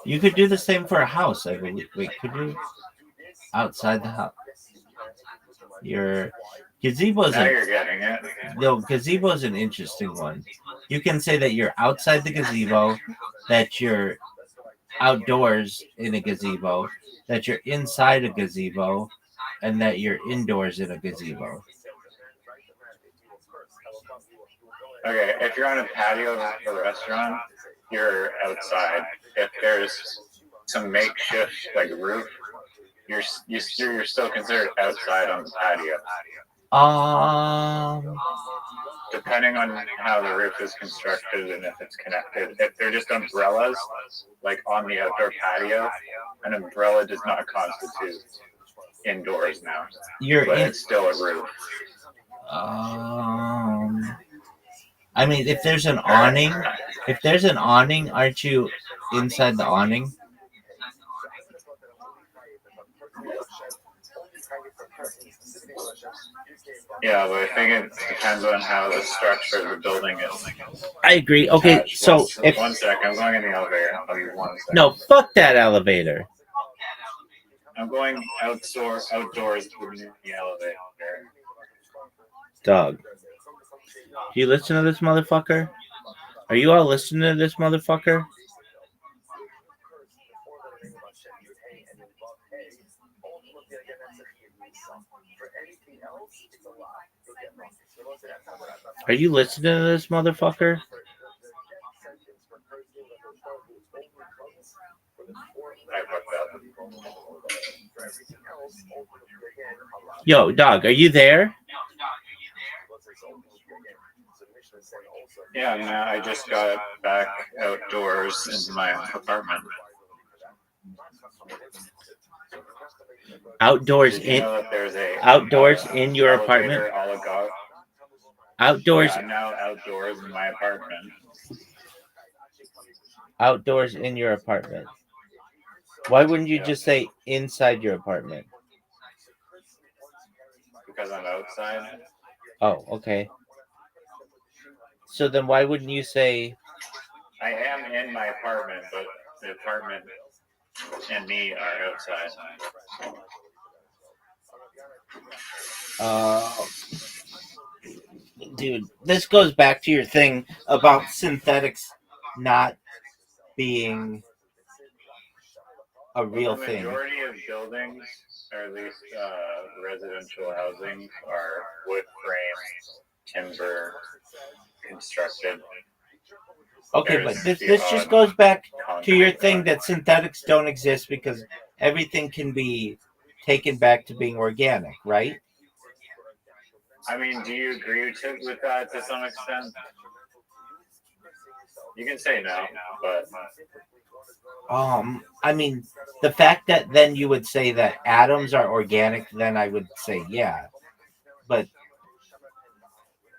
You could do the same for a house, I believe. Wait, could you? Outside the house. Your gazebo is Now you're getting it. no, gazebo is an interesting one. You can say that you're outside the gazebo, that you're outdoors in a gazebo, that you're inside a gazebo, and that you're indoors in a gazebo. Okay, if you're on a patio of a restaurant, you're outside. If there's some makeshift like roof, you're still considered outside on the patio. Depending on how the roof is constructed and if it's connected. If they're just umbrellas, like on the outdoor patio, an umbrella does not constitute indoors now. But it's still a roof. I mean, if there's an awning, aren't you inside the awning? Yeah, but I think it depends on how the structure of the building is. I agree. Okay, so if 1 second, I'm going in the elevator. I'll give you 1 second. No, fuck that elevator. I'm going outdoors in the elevator. Dog. Do you listen to this motherfucker? Are you all listening to this motherfucker? Are you listening to this motherfucker? Yo, dog, are you there? Yeah, no, I just got back outdoors into my apartment. Outdoors Did you know that there's outdoors in your apartment? Outdoors. Yeah, I'm now outdoors in my apartment. Outdoors in your apartment. Why wouldn't you just say inside your apartment? Because I'm outside. Oh, okay. So then why wouldn't you say... I am in my apartment, but the apartment and me are outside. Dude, this goes back to your thing about synthetics not being a real thing. The majority of buildings, or at least residential housing, are wood frame, timber, constructed. Okay, but this just goes back to your thing that synthetics don't exist because everything can be taken back to being organic, right? I mean, do you agree with that to some extent? You can say no, but I mean, the fact that then you would say that atoms are organic, then I would say yeah. But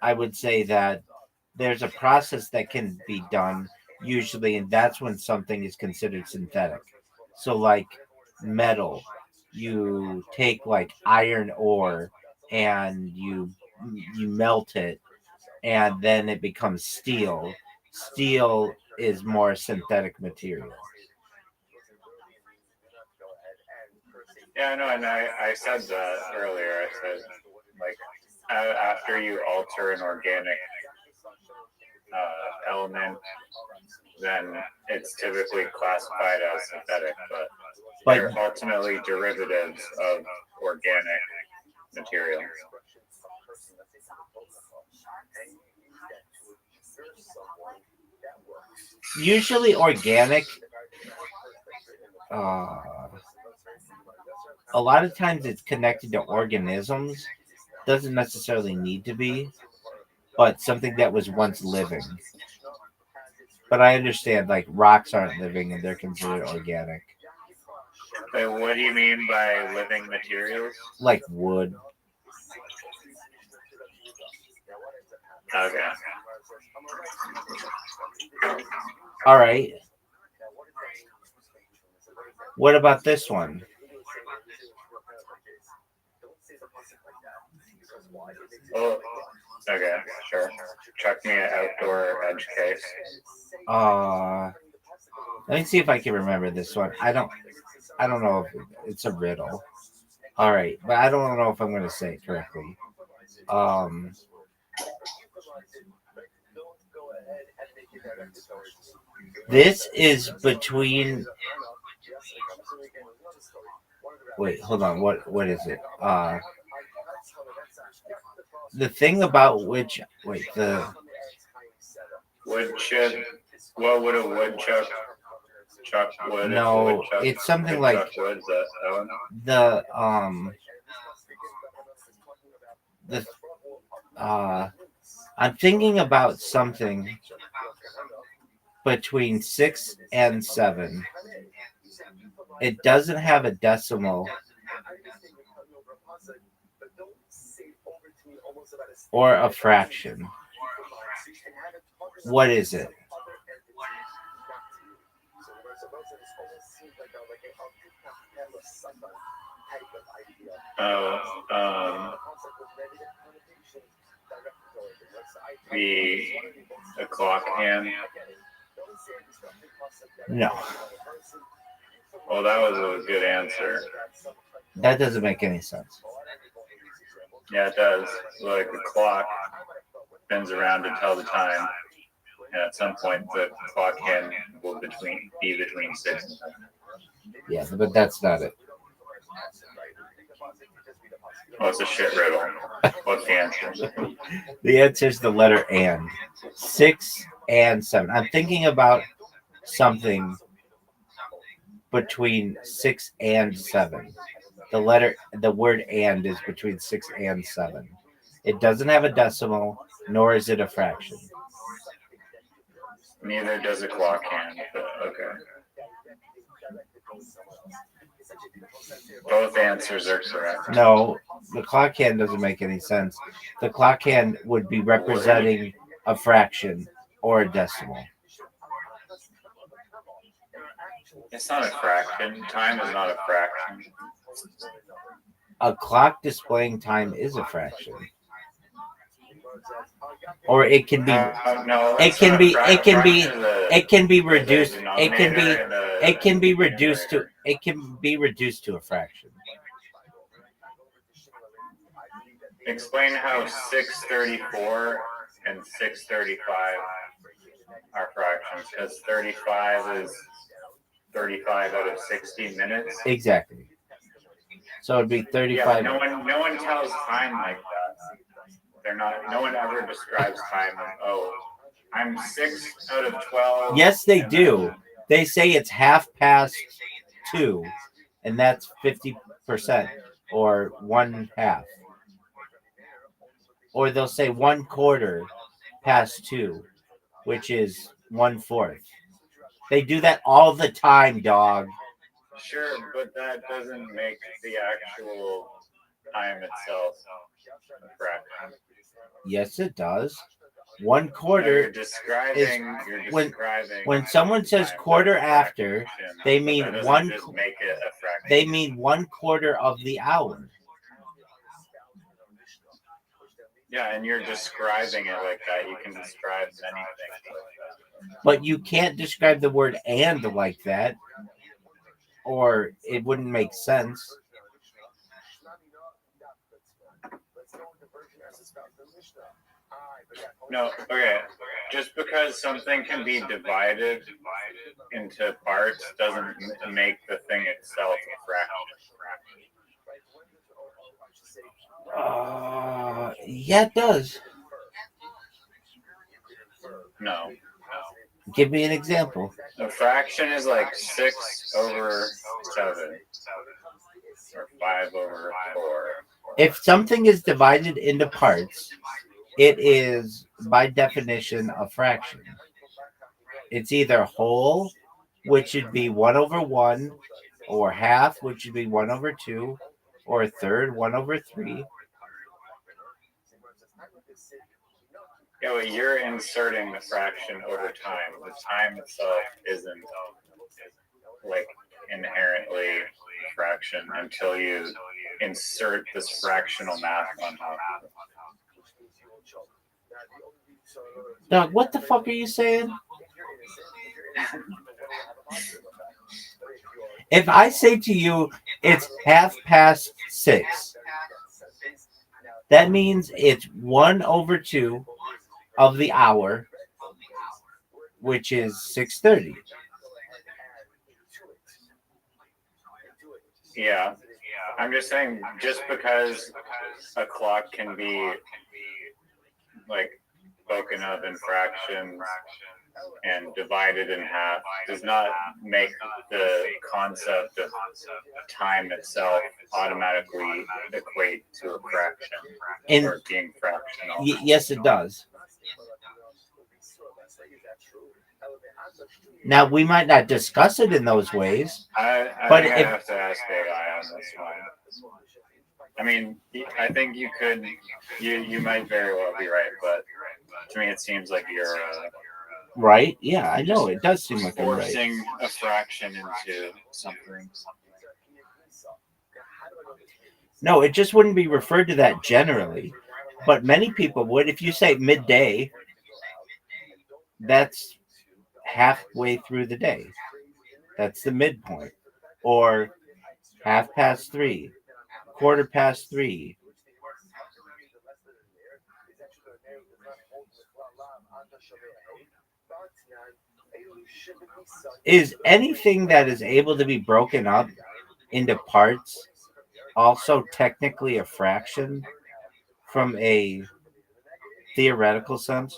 I would say that there's a process that can be done usually, and that's when something is considered synthetic. So, like metal, you take like iron ore and you melt it, and then it becomes steel. Steel is more synthetic material. yeah, I know, and I said that earlier. I said like after you alter an organic element, then it's typically classified as synthetic, but they're ultimately derivatives of organic material. Usually, organic. A lot of times, it's connected to organisms. Doesn't necessarily need to be, but something that was once living. But I understand, like rocks aren't living and they're considered organic, But what do you mean by living materials? like wood. Okay. All right. What about this one? Oh, okay, sure. Chuck me an outdoor edge case. Let me see if I can remember this one. I don't know if it's a riddle. All right, but I don't know if I'm going to say it correctly. This is between. Wait, hold on. What is it? The thing about which woodchuck. What would a woodchuck chuck wood? No, it's something like wood, that one? the I'm thinking about something between 6 and 7. It doesn't have a decimal or a fraction. What is it? The clock hand. No. Well, that was a good answer. That doesn't make any sense. Yeah, it does. Like the clock spins around to tell the time, and at some point the clock hand will be between 6 and 7. Yeah, but that's not it. Well, it's a shit riddle. What's the answer? The answer is the letter and. 6 and 7. I'm thinking about something between 6 and 7. The word and is between 6 and 7. It doesn't have a decimal, nor is it a fraction. Neither does a clock hand, but okay. Both answers are correct. No, the clock hand doesn't make any sense. The clock hand would be representing a fraction or a decimal. It's not a fraction. Time is not a fraction. A clock displaying time is a fraction. Or it can be no, it can be it can be it can be reduced it can be reduced to a fraction. Explain how 634 and 635 are fractions, because 35 is 35 out of 60 minutes. Exactly. So it'd be 35. Yeah, no one tells time like that. No one ever describes time like, oh, I'm 6 out of 12. Yes, they do. They say it's 2:30, and that's 50% or 1/2. or they'll say 1/4 past 2, which is 1/4. They do that all the time, dog. Sure, but that doesn't make the actual time itself a fraction. Yes, it does. No, 1/4 you're is describing. when someone says time quarter as a after, fraction, they but mean that doesn't one. just make it a fraction. They mean 1/4 of the hour. Yeah, and you're describing it like that. You can describe many things like that. But you can't describe the word "and" like that, or it wouldn't make sense. No, okay. Just because something can be divided into parts doesn't make the thing itself a fraction. Yeah, it does. No. Give me an example. A fraction is like 6/7 or 5/4. If something is divided into parts, it is by definition a fraction. It's either whole, which would be 1/1, or half, which would be 1/2, or a third, 1/3. Yeah, well, you're inserting the fraction over time. The time itself isn't like inherently a fraction until you insert this fractional math on top of it. Dog, what the fuck are you saying? If I say to you it's 6:30, that means it's 1/2 of the hour, which is 6:30. Yeah. I'm just saying, just because a clock can be like broken up in fractions and divided in half does not make the concept of time itself automatically equate to a fraction or being fractional. Yes, it does. Now, we might not discuss it in those ways. I but think if, I have to ask AI on this one. I mean, I think you could, you might very well be right, but to me it seems like you're right? Yeah, I know. It does seem like I'm right. forcing a fraction into something. No, it just wouldn't be referred to that generally. But many people would. If you say midday, that's halfway through the day. That's the midpoint. Or 3:30, 3:15. Is anything that is able to be broken up into parts also technically a fraction from a theoretical sense?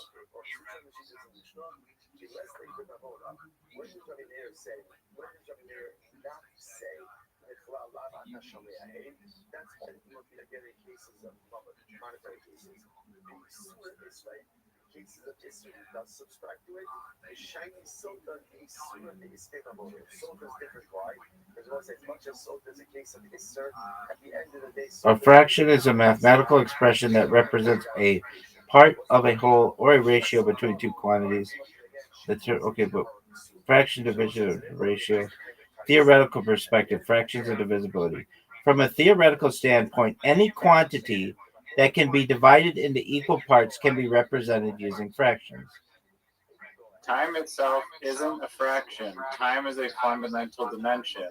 A fraction is a mathematical expression that represents a part of a whole or a ratio between two quantities. Okay, but fraction division ratio. Theoretical perspective, fractions and divisibility. From a theoretical standpoint, any quantity that can be divided into equal parts can be represented using fractions. Time itself isn't a fraction. Time is a fundamental dimension,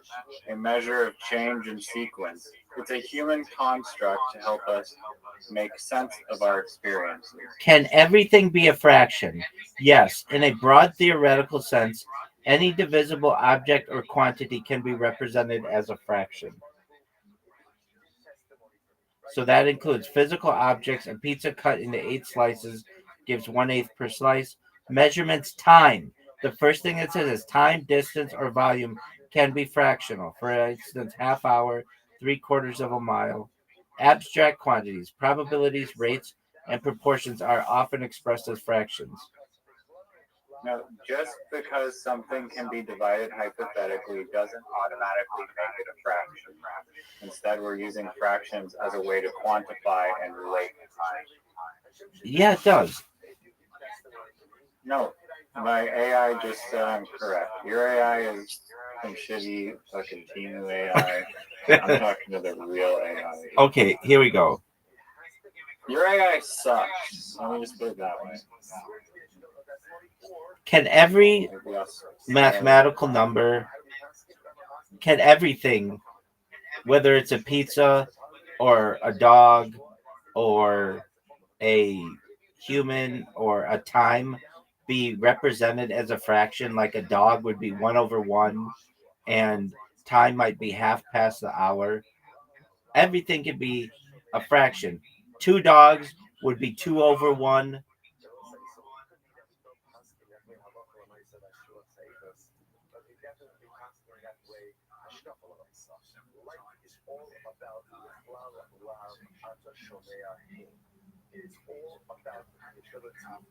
a measure of change and sequence. It's a human construct to help us make sense of our experiences. Can everything be a fraction? Yes. In a broad theoretical sense, any divisible object or quantity can be represented as a fraction. So that includes physical objects. A pizza cut into 8 slices gives 1/8 per slice. Measurements, time. The first thing it says is time, distance, or volume can be fractional. For instance, half hour, 3/4 of a mile. Abstract quantities, probabilities, rates, and proportions are often expressed as fractions. No, just because something can be divided hypothetically doesn't automatically make it a fraction. Instead, we're using fractions as a way to quantify and relate time. Yeah, it does. No, my AI just said I'm correct. Your AI is some shitty fucking Timu AI. I'm talking to the real AI. Okay, here we go. Your AI sucks. Let me just put it that way. Can every Maybe us. mathematical number, can everything, whether it's a pizza or a dog or a human or a time, be represented as a fraction? Like a dog would be 1/1 and time might be half past the hour. Everything could be a fraction. Two dogs would be 2/1.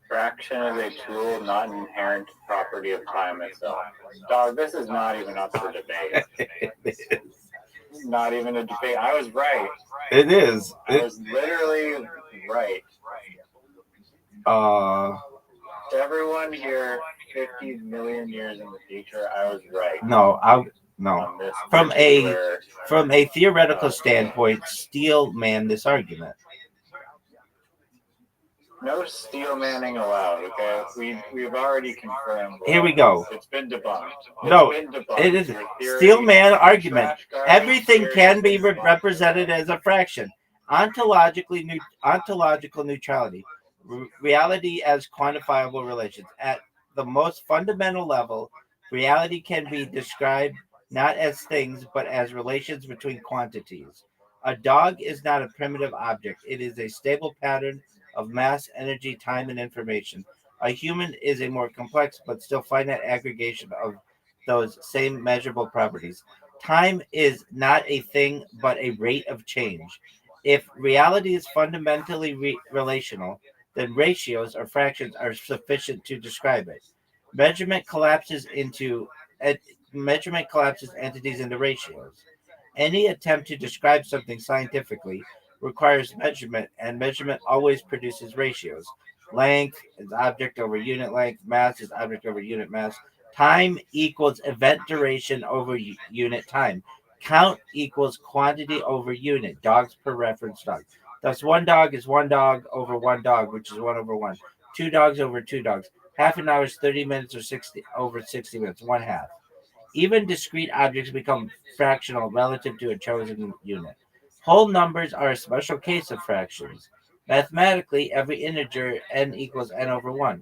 Fraction is a tool, not an inherent property of time itself. Dog, this is not even up for debate. This is not even a debate. I was right. It is. I was literally right. To everyone here, 50 million years in the future, I was right. No, no. On this From a particular- theoretical standpoint, steel man this argument. No steel manning allowed, okay? We've already confirmed. Here we go. It's been debunked. No, It's been debunked. it is Your theory steel man is argument. trash garbage. Everything Theory can has be been debunked. represented as a fraction. Ontological neutrality. Reality as quantifiable relations. At the most fundamental level, reality can be described not as things, but as relations between quantities. A dog is not a primitive object. It is a stable pattern of mass, energy, time, and information. A human is a more complex but still finite aggregation of those same measurable properties. Time is not a thing but a rate of change. If reality is fundamentally relational, then ratios or fractions are sufficient to describe it. Measurement collapses into measurement collapses entities into ratios. Any attempt to describe something scientifically requires measurement, and measurement always produces ratios. Length is object over unit length, mass is object over unit mass, time equals event duration over unit time. Count equals quantity over unit, dogs per reference dog. Thus, one dog is one dog over one dog, which is 1/1. Two dogs over two dogs. Half an hour is 30 minutes or 60 over 60 minutes, one half. Even discrete objects become fractional relative to a chosen unit. Whole numbers are a special case of fractions. Mathematically, every integer n equals n over 1.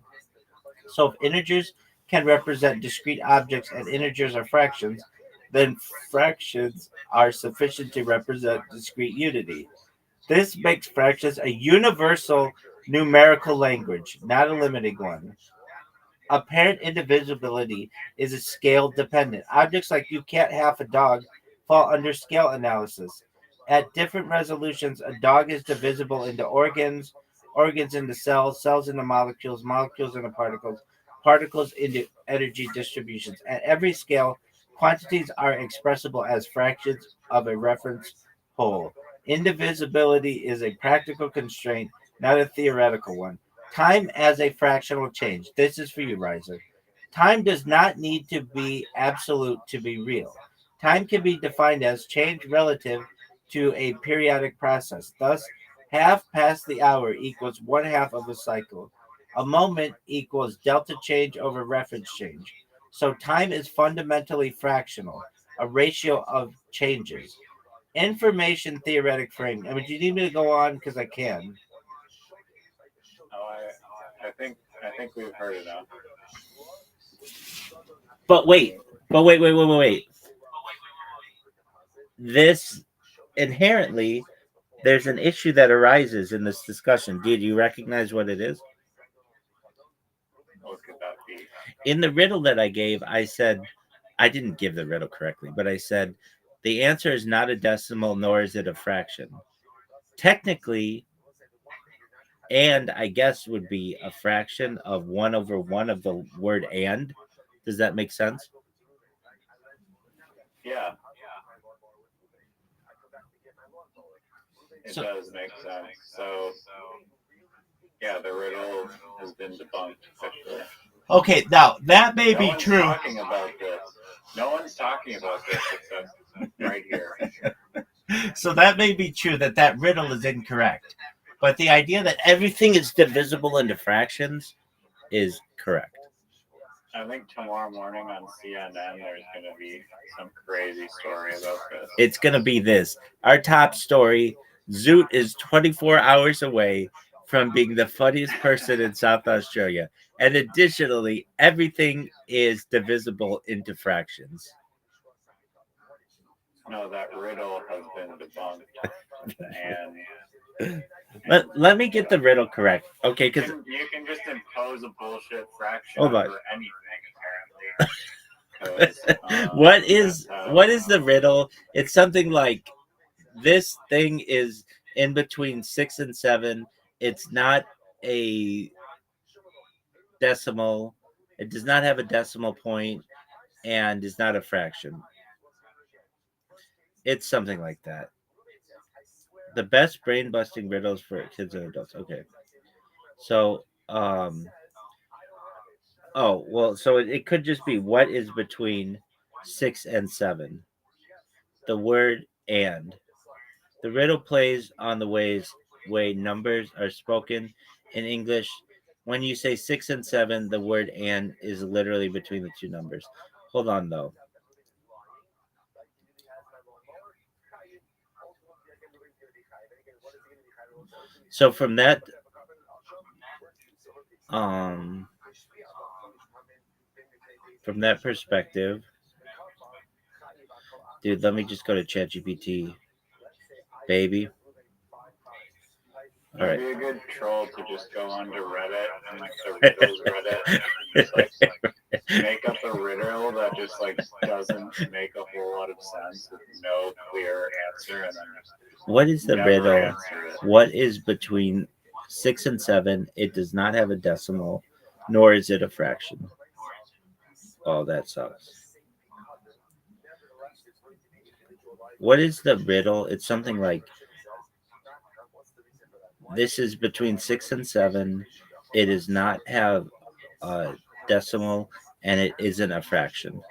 So if integers can represent discrete objects and integers are fractions, then fractions are sufficient to represent discrete unity. This makes fractions a universal numerical language, not a limiting one. Apparent indivisibility is a scale dependent. Objects like you can't have a dog fall under scale analysis. At different resolutions, a dog is divisible into organs, organs into cells, cells into molecules, molecules into particles, particles into energy distributions. At every scale, quantities are expressible as fractions of a reference whole. Indivisibility is a practical constraint, not a theoretical one. Time as a fractional change. This is for you, Riser. Time does not need to be absolute to be real. Time can be defined as change relative to a periodic process. Thus, half past the hour equals one half of a cycle. A moment equals delta change over reference change. So time is fundamentally fractional, a ratio of changes. Information theoretic frame. I mean, do you need me to go on? Because I can. Oh, I think we've heard enough. But wait. This inherently, there's an issue that arises in this discussion. Did you recognize what it is? What could that be? In the riddle that I gave, I said, I didn't give the riddle correctly, but I said, the answer is not a decimal, nor is it a fraction. Technically, and I guess would be a fraction of 1/1 of the word and. Does that make sense? Yeah, it So- does make sense. So, yeah, the riddle has been debunked officially. Okay, now that may No be one's true. talking about this. No one's talking about this except right here. So that may be true that riddle is incorrect. But the idea that everything is divisible into fractions is correct. I think tomorrow morning on CNN there's going to be some crazy story about this. It's going to be this. Our top story, Zoot is 24 hours away from being the funniest person in South Australia. And additionally, everything is divisible into fractions. No, that riddle has been debunked. And Let me get the riddle correct. Okay, you because can just impose a bullshit fraction Hold on. over anything, apparently. 'Cause, what is that's how- the riddle? It's something like this thing is in between 6 and 7. It's not a decimal. It does not have a decimal point and is not a fraction. It's something like that. The best brain busting riddles for kids and adults. Okay. So, oh, well, so it could just be what is between 6 and 7. The word and. The riddle plays on the way numbers are spoken in English. When you say 6 and 7, the word and is literally between the two numbers. Hold on, though. So from that, from that perspective, dude, let me just go to ChatGPT, baby. All right. It'd be a good troll to just go onto Reddit and like the riddles Reddit and just like make up a riddle that just like doesn't make a whole lot of sense with no clear answer, and then What is the never riddle? answer it. What is between 6 and 7? It does not have a decimal, nor is it a fraction. Oh, that sucks. What is the riddle? It's something like this is between 6 and 7. It does not have a decimal, and it isn't a fraction.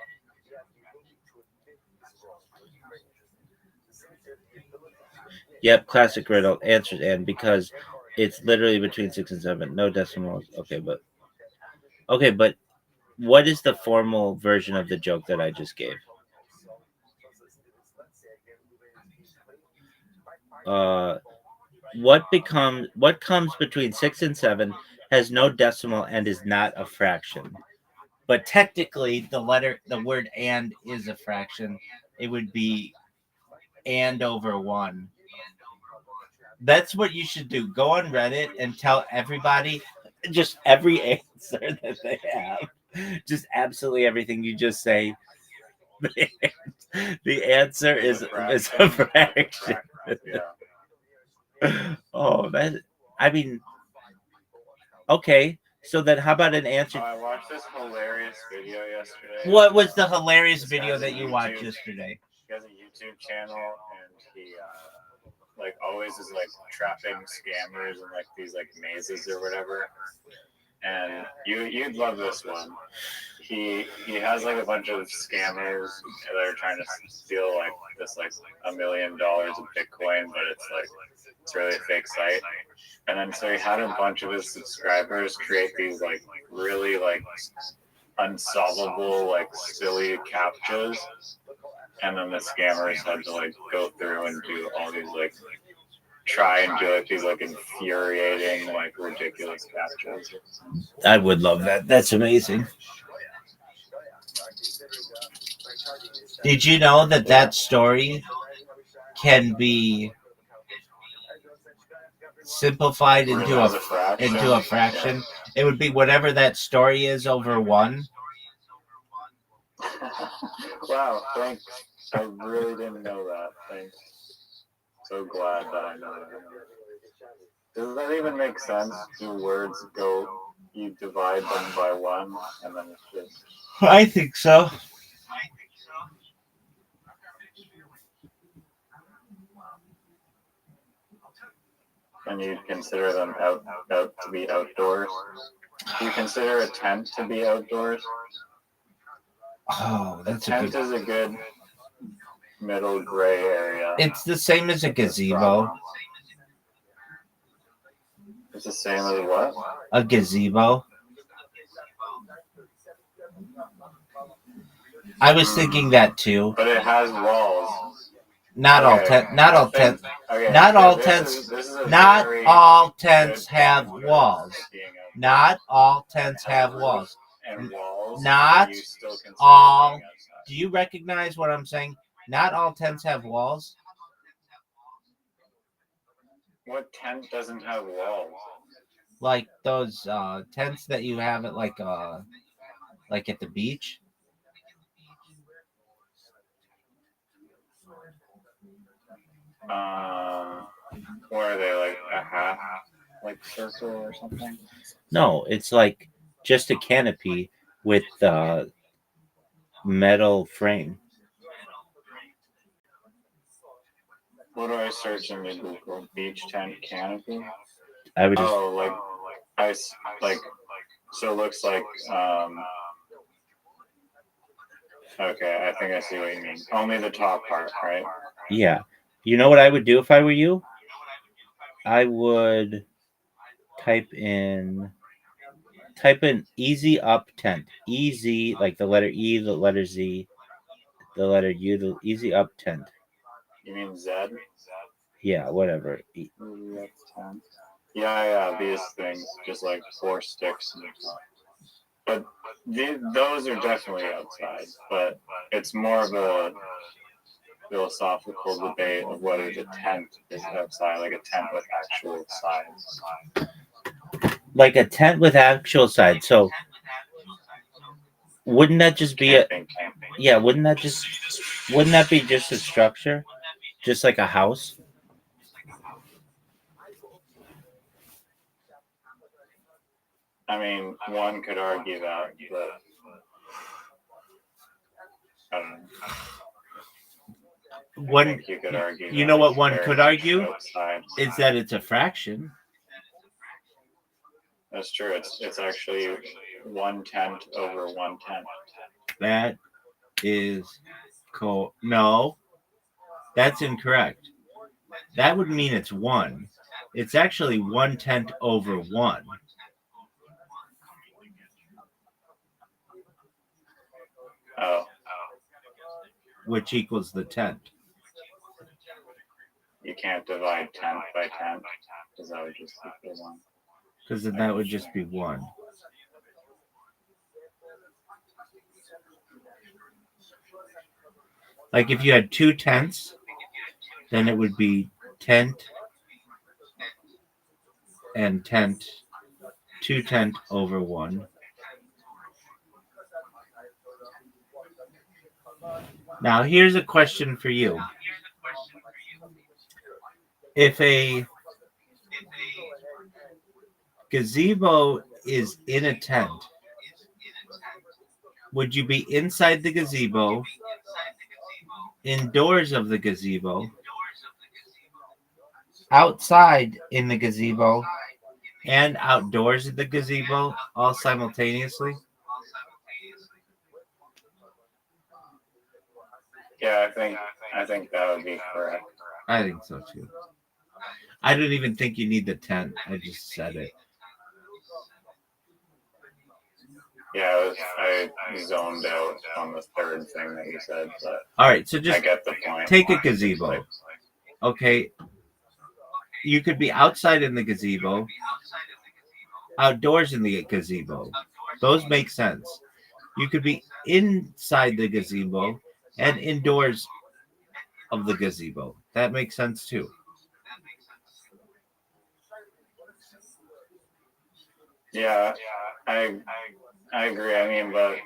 Yep, classic riddle. Answers and because it's literally between 6 and 7. No decimals. Okay, but what is the formal version of the joke that I just gave? What comes between 6 and 7 has no decimal and is not a fraction. But technically the word and is a fraction. It would be and over 1. That's what you should do. Go on Reddit and tell everybody just every answer that they have. Just absolutely everything you just say. The answer is a fraction. Yeah. Oh, I mean, okay. So then how about an Oh, answer? I watched this hilarious video yesterday. What was the hilarious This video guy's that on you watched YouTube. yesterday? He has a YouTube channel, and he like always is like trapping scammers in like these like mazes or whatever. And you'd love this one. He has like a bunch of scammers that are trying to steal like this like $1 million of Bitcoin, but it's really a fake site. And then so he had a bunch of his subscribers create these like really like unsolvable like silly captchas, and then the scammers had to like go through and do all these like try and do like these like infuriating like ridiculous captchas. I would love that. That's amazing. Did you know that story can be simplified into a fraction? It would be whatever that story is over 1. Wow, thanks. I really didn't know that. Thanks. So glad that I know that. Does that even make sense? Do words go? You divide them by one, and then it's just. I think so. And you consider them out to be outdoors. Do you consider a tent to be outdoors? Oh, A that's a tent good. is a good middle gray area. It's the same as a gazebo. It's the same as what? A gazebo. I was thinking that too. But it has walls. Not all tent. Not all tent. Not all tents. Not all tents have walls. Not all tents have walls. And walls. Not you still consider all. being outside. Do you recognize what I'm saying? Not all tents have walls. What tent doesn't have walls? Like those tents that you have at like at the beach. What are they, like a half, like circle or something? No, it's like just a canopy with metal frame. What do I search in the Google? Beach tent canopy? I would just Oh, like ice, like so. It looks like Okay, I think I see what you mean. Only the top part, right? yeah. You know what I would do if I were you? I would type in easy up tent. Easy like the letter E, the letter Z, the letter U, the easy up tent. You mean Z? Yeah, whatever. That's 10. Yeah, these things, just like 4 sticks. But those are definitely outside. But it's more of a philosophical debate of whether the tent is outside, like a tent with actual sides. Like a tent with actual sides. So wouldn't that just be Camping. yeah, wouldn't that be just a structure? Just like a house? I mean, one could argue that, but I don't know. I think you could argue. You know that what it's one very could much argue? outside. Is that it's a fraction. That's true. It's actually 1/10 over 1/10. That is cool. No, that's incorrect. That would mean it's 1. It's actually 1/10 over 1. Oh, Which equals the tenth. you can't divide 10 by 10 because that would just equal 1. Because then that would just be 1. Like if you had 2 tenths, then it would be tenth and tenth, 2/10 over 1. Now here's a question for you. If a gazebo is in a tent, would you be inside the gazebo, indoors of the gazebo, outside in the gazebo, and outdoors of the gazebo all simultaneously? Yeah, I think that would be correct. I think so too. I don't even think you need the tent. I just said it. Yeah, I zoned out on the third thing that you said, but All right, so I just get the point. take a gazebo. Okay, you could be outside in the gazebo, outdoors in the gazebo. Those make sense. You could be inside the gazebo and indoors of the gazebo. That makes sense too. Yeah, I agree. I mean, but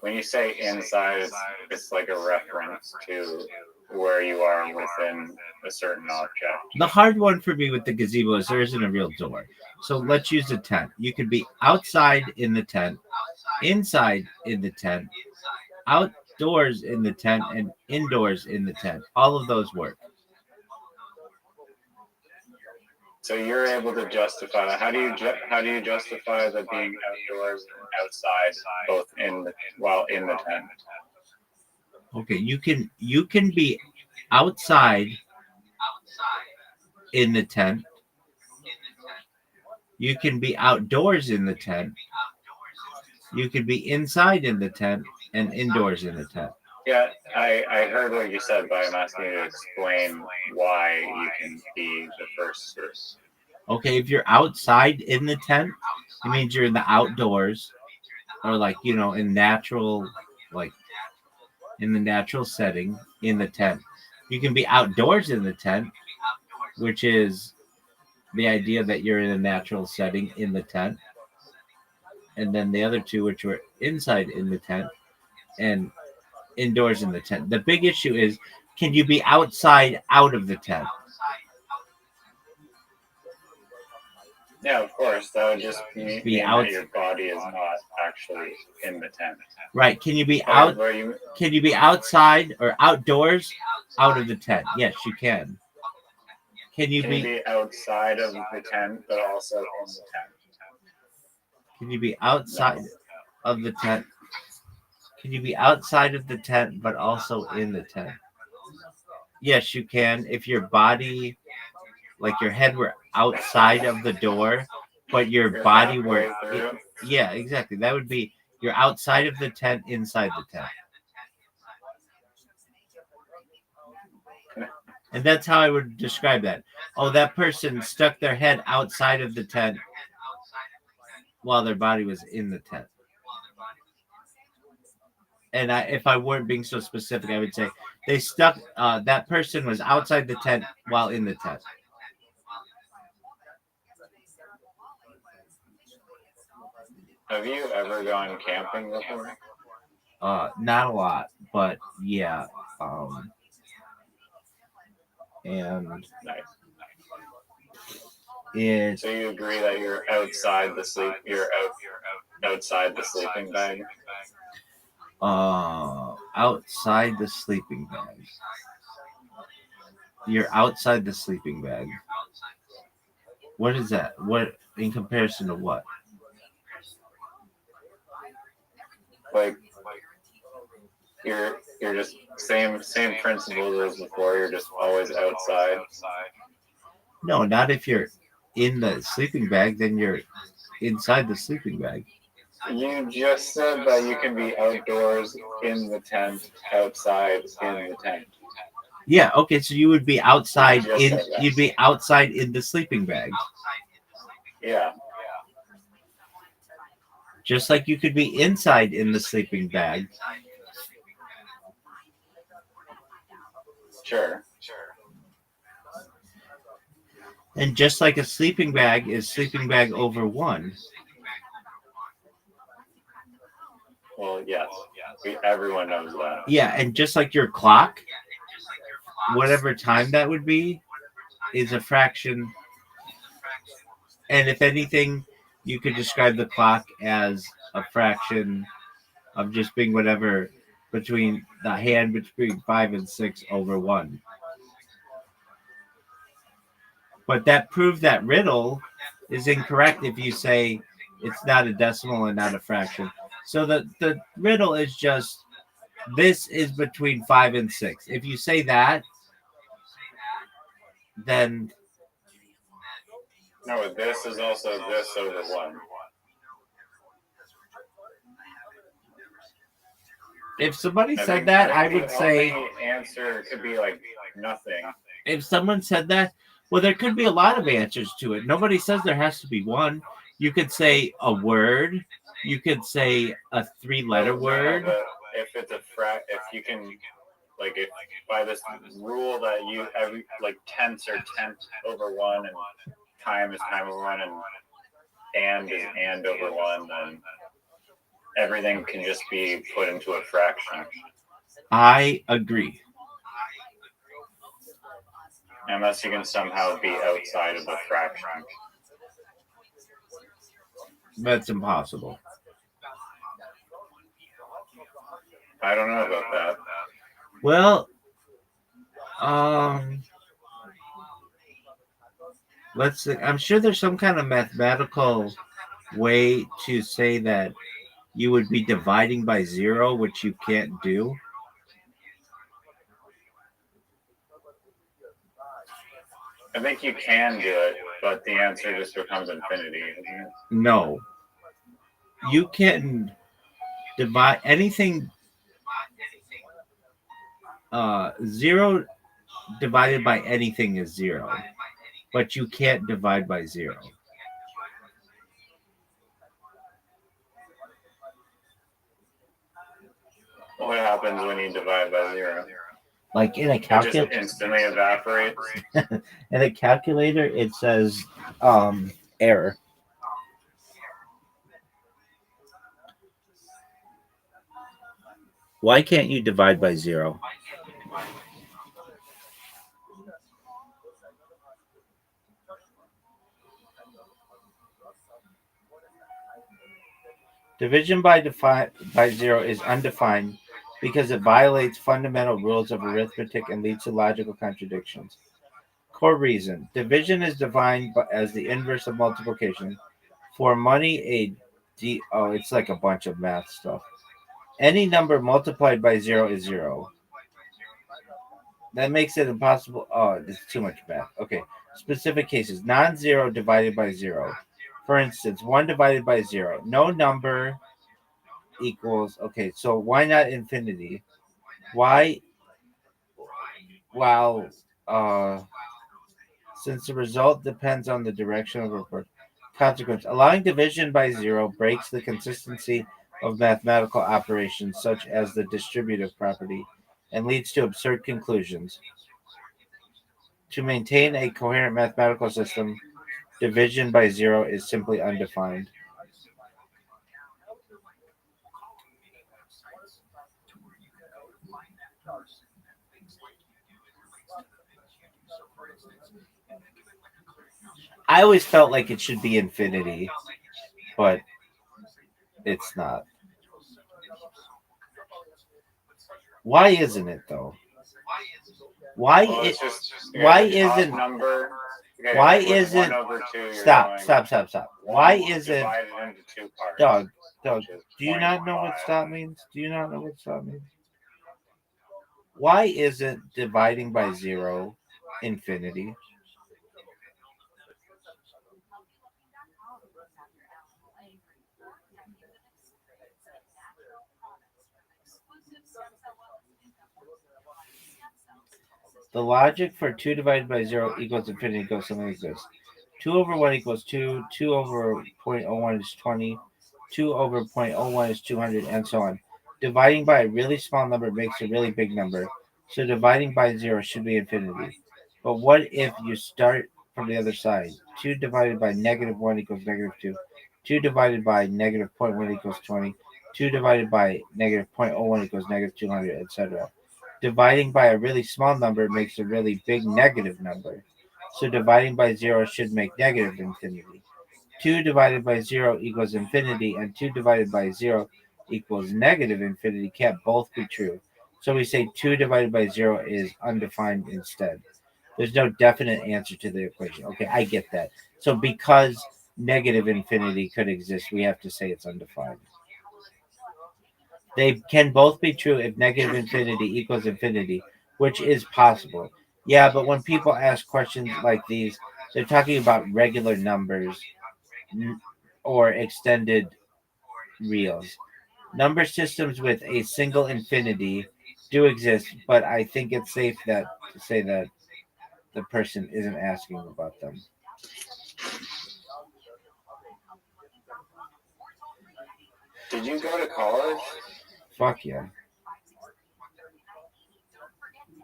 when you say inside, it's like a reference to where you are within a certain object. The hard one for me with the gazebo is there isn't a real door. So let's use a tent. You could be outside in the tent, inside in the tent, outdoors in the tent, and indoors in the tent. All of those work. So you're able to justify that. How do you justify the being outdoors and outside, both while in the tent? Okay, you can be outside in the tent. You can be outdoors in the tent. You can be inside in the tent and indoors in the tent. Yeah, I heard what you said, but I'm asking you to explain why you can be the first source. Okay, if you're outside in the tent, it means you're in the outdoors, or like in natural, like in the natural setting in the tent. You can be outdoors in the tent, which is the idea that you're in a natural setting in the tent. And then the other two, which were inside in the tent and indoors in the tent. The big issue is, can you be outside out of the tent? Yeah, of course. That would just mean that your body is not actually in the tent. Right. Can you be Can you be outside or outdoors out of the tent? Yes, you can. Can you be outside of the tent, but also in the tent? Can you be outside of the tent? Can you be outside of the tent, but also in the tent? Yes, you can. If your body, like your head, were outside of the door, but your body were, yeah, exactly. That would be you're outside of the tent, inside the tent. And that's how I would describe that. Oh, that person stuck their head outside of the tent while their body was in the tent. And if I weren't being so specific, I would say they stuck, that person was outside the tent while in the tent. Have you ever gone camping before? Not a lot, but yeah. And nice. So you agree that you're outside the outside the sleeping bag? Outside the sleeping bag. You're outside the sleeping bag. What is that? What in comparison to what? Like you're just same principles as before. You're just always outside. No, not if you're in the sleeping bag. Then you're inside the sleeping bag. You just said that you can be outdoors in the tent, outside in the tent. Yeah. Okay. So you would be outside in. You'd be outside in the sleeping bag. Yeah. Just like you could be inside in the sleeping bag. Sure. And just like a sleeping bag is sleeping bag over one. Well, yes. Everyone knows that. Yeah, and just like your clock, whatever time that would be, is a fraction. And if anything, you could describe the clock as a fraction of just being whatever between the hand between 5 and 6 over 1. But that proved that riddle is incorrect if you say it's not a decimal and not a fraction. So the riddle is just this is between 5 and 6. If you say that, then no, this is also this over 1. If somebody said that, I would say the answer could be like nothing. If someone said that, well, there could be a lot of answers to it. Nobody says there has to be one. You could say a word. You could say a 3-letter word. If it's if you can, like, if by this rule that tenths are tenth over 1 and time is time over 1 and is and over 1, then everything can just be put into a fraction. I agree. Unless you can somehow be outside of the fraction. That's impossible. I don't know about that. Well, let's see. I'm sure there's some kind of mathematical way to say that you would be dividing by 0, which you can't do. I think you can do it, but the answer just becomes infinity, isn't it? No. You can divide anything. 0 divided by anything is 0, but you can't divide by 0. What happens when you divide by 0? Like in a It just calculator, instantly evaporates. in a calculator, it says error. Why can't you divide by 0? Division by 0 is undefined because it violates fundamental rules of arithmetic and leads to logical contradictions. Core reason: division is defined as the inverse of multiplication. For money, it's like a bunch of math stuff. Any number multiplied by 0 is 0. That makes it impossible. Oh, it's too much math. Okay. Specific cases: non-zero divided by 0. For instance, 1 divided by 0. No number equals. Okay, so why not infinity? Why? Well, since the result depends on the direction of a consequence. Allowing division by 0 breaks the consistency of mathematical operations, such as the distributive property, and leads to absurd conclusions. To maintain a coherent mathematical system, division by 0 is simply undefined. I always felt like it should be infinity, but it's not. Why isn't it though? Why Well, it? it's just Why the top isn't? number? Okay, Why with isn't? 1 over 2, you're Stop! going Stop! Stop! Stop! Why 1 isn't? divided into 2 parts? Doug, which is do you not know what 0.5. stop means? Do you not know what stop means? Why isn't dividing by 0 infinity? The logic for 2 divided by 0 equals infinity goes something like this. 2 over 1 equals 2, 2 over 0.01 is 20, 2 over 0.01 is 200, and so on. Dividing by a really small number makes a really big number, so dividing by 0 should be infinity. But what if you start from the other side? 2 divided by negative 1 equals negative 2. 2 divided by negative 0.1 equals 20. 2 divided by negative 0.01 equals negative 200, etc. Dividing by a really small number makes a really big negative number. So dividing by 0 should make negative infinity. 2 divided by 0 equals infinity, and 2 divided by 0 equals negative infinity can't both be true. So we say 2 divided by 0 is undefined instead. There's no definite answer to the equation. Okay, I get that. So because negative infinity could exist, we have to say it's undefined. They can both be true if negative infinity equals infinity, which is possible. Yeah, but when people ask questions like these, they're talking about regular numbers or extended reals. Number systems with a single infinity do exist, but I think it's safe to say that the person isn't asking about them. Did you go to college? Fuck yeah.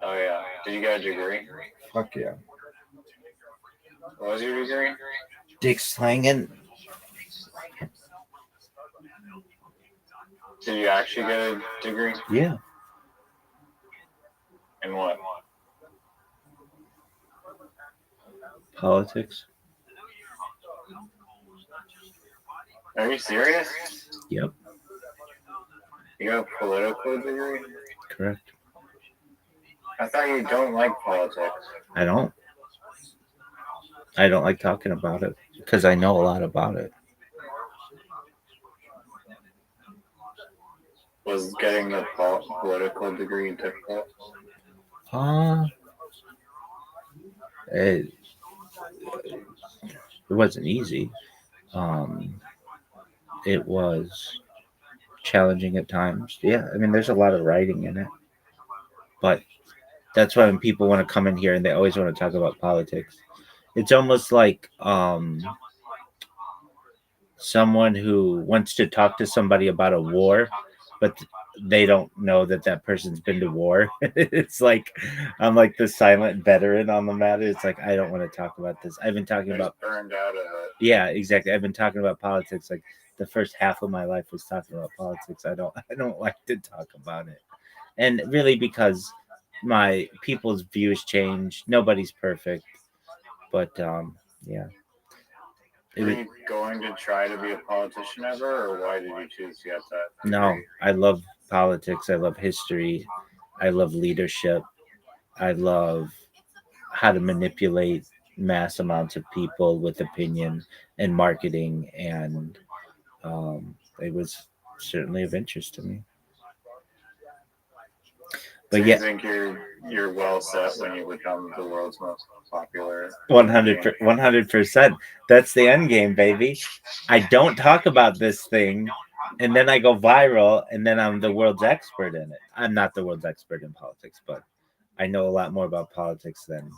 Oh yeah. Did you get a degree? Fuck yeah. What was your degree? Dick slanging. Did you actually get a degree? Yeah. In what? Politics. Are you serious? Yep, You got a political degree? correct. I thought you don't like politics. I don't. I don't like talking about it because I know a lot about it. Was getting the political degree difficult? Uh, it, it wasn't easy. Um, it was challenging at times. Yeah, I mean, there's a lot of writing in it, but that's why when people want to come in here and they always want to talk about politics, it's almost like someone who wants to talk to somebody about a war, but they don't know that that person's been to war. It's like I'm like the silent veteran on the matter. It's like I don't want to talk about this. I've been talking They're about just burned out of it. yeah, exactly. I've been talking about politics like the first half of my life was talking about politics. I don't like to talk about it. And really because my people's views change. Nobody's perfect. But yeah. It Were was, you going to try to be a politician ever, or why did you choose to get that no, degree? I love politics. I love history. I love leadership. I love how to manipulate mass amounts of people with opinion and marketing, and it was certainly of interest to me. So But you yeah, think you're well set when you become the world's most popular 100%. That's the end game, baby. I don't talk about this thing, and then I go viral, and then I'm the world's expert in it. I'm not the world's expert in politics, but I know a lot more about politics than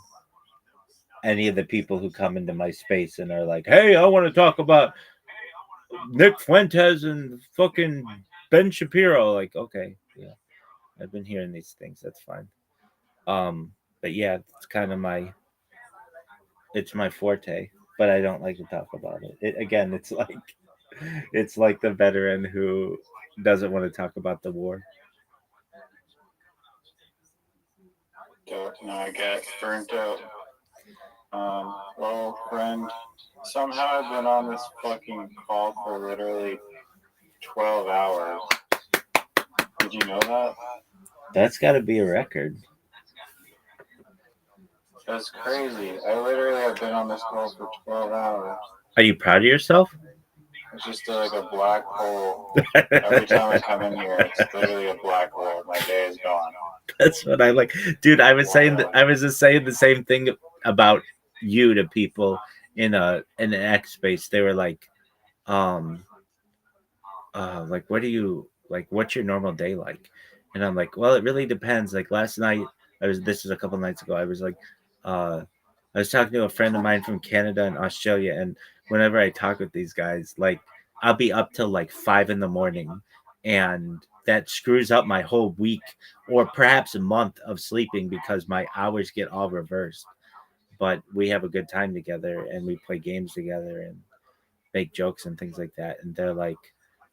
any of the people who come into my space and are like, "Hey, I want to talk about Nick Fuentes and fucking Ben Shapiro." Like, okay, yeah, I've been hearing these things. That's fine. Um, but yeah, it's kind of it's my forte, but I don't like to talk about it. Again, it's like the veteran who doesn't want to talk about the war. No, I get burnt out. Well, friend, somehow I've been on this fucking call for literally 12 hours. Did you know that? That's got to be a record. That's crazy. I literally have been on this call for 12 hours. Are you proud of yourself? It's just like a black hole. Every time I come in here, it's literally a black hole. My day is gone. That's what I like, dude. I was saying that I was just saying the same thing about you to people in an X space. They were um, like, what do you like? What's your normal day like? And I'm like, well, it really depends. Like last night, this was a couple nights ago. Uh, I was talking to a friend of mine from Canada and Australia, and whenever I talk with these guys, like I'll be up till like 5 in the morning, and that screws up my whole week or perhaps a month of sleeping because my hours get all reversed. But we have a good time together, and we play games together and make jokes and things like that. And they're like,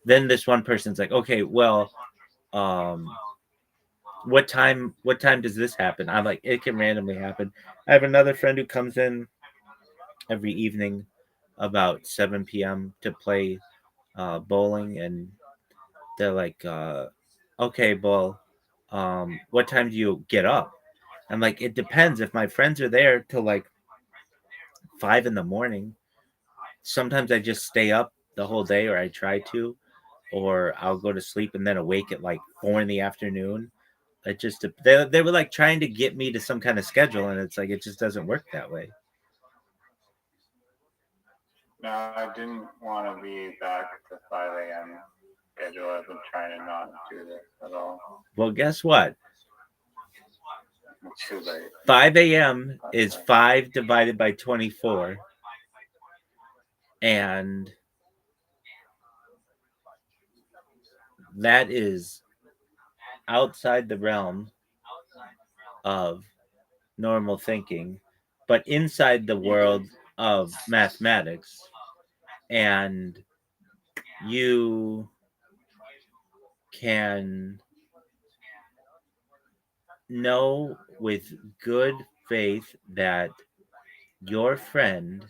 then this one person's like, okay, well, um, what time does this happen? I'm like, it can randomly happen. I have another friend who comes in every evening about 7 p.m. to play bowling, and they're like, okay, well, what time do you get up? I'm like, it depends. If my friends are there till like 5 in the morning, sometimes I just stay up the whole day, or I try to, or I'll go to sleep and then awake at like 4 in the afternoon. It just they were like trying to get me to some kind of schedule, and it's like it just doesn't work that way. No, I didn't want to be back at the 5 a.m. schedule. I've been trying to not do this at all. Well, guess what? It's too late. 5 a.m. is 5 divided by 24, and that is outside the realm of normal thinking, but inside the world of mathematics. And you can know with good faith that your friend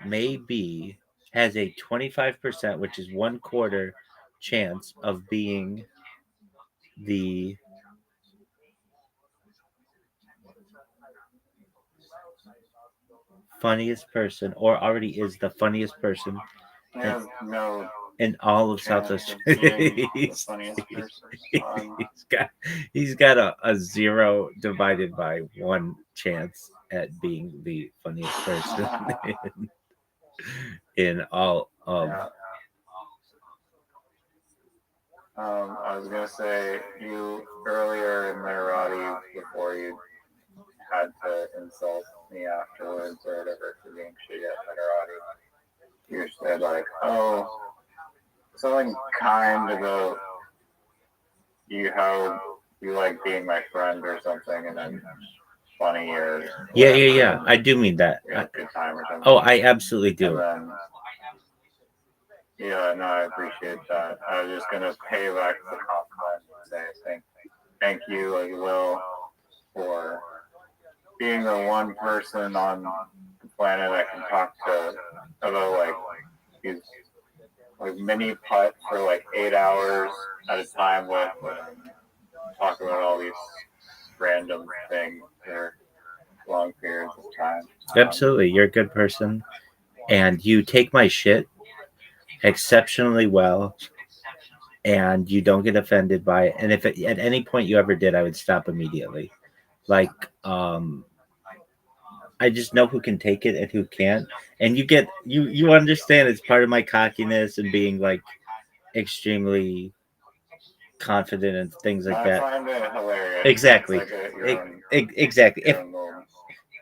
maybe has a 25%, which is 1/4 chance of being the funniest person, or already is the funniest person He has no in all of chance Southwest. of being the funniest person on. He's got a 0 divided by 1 chance at being the funniest person in all of. Yeah. I was gonna say you earlier in there, Roddy, before you had to insult me afterwards or whatever for being shitty at Minorati. You said like, oh, something kind about you, how you like being my friend or something, and then funny or Yeah. I do mean that. you know, good time or something. Oh, I absolutely And do. then, yeah, no, I appreciate that. I was just gonna pay back the compliment and say thank you, like Will, for being the one person on the planet I can talk to about like these like mini putt for like 8 hours at a time with talk about all these random things for long periods of time. Absolutely. You're a good person, and you take my shit exceptionally well, and you don't get offended by it. And if at any point you ever did, I would stop immediately. Like, I just know who can take it and who can't. And you understand it's part of my cockiness and being like extremely confident and things like I that. find it hilarious. Exactly. It's like Exactly. your own little,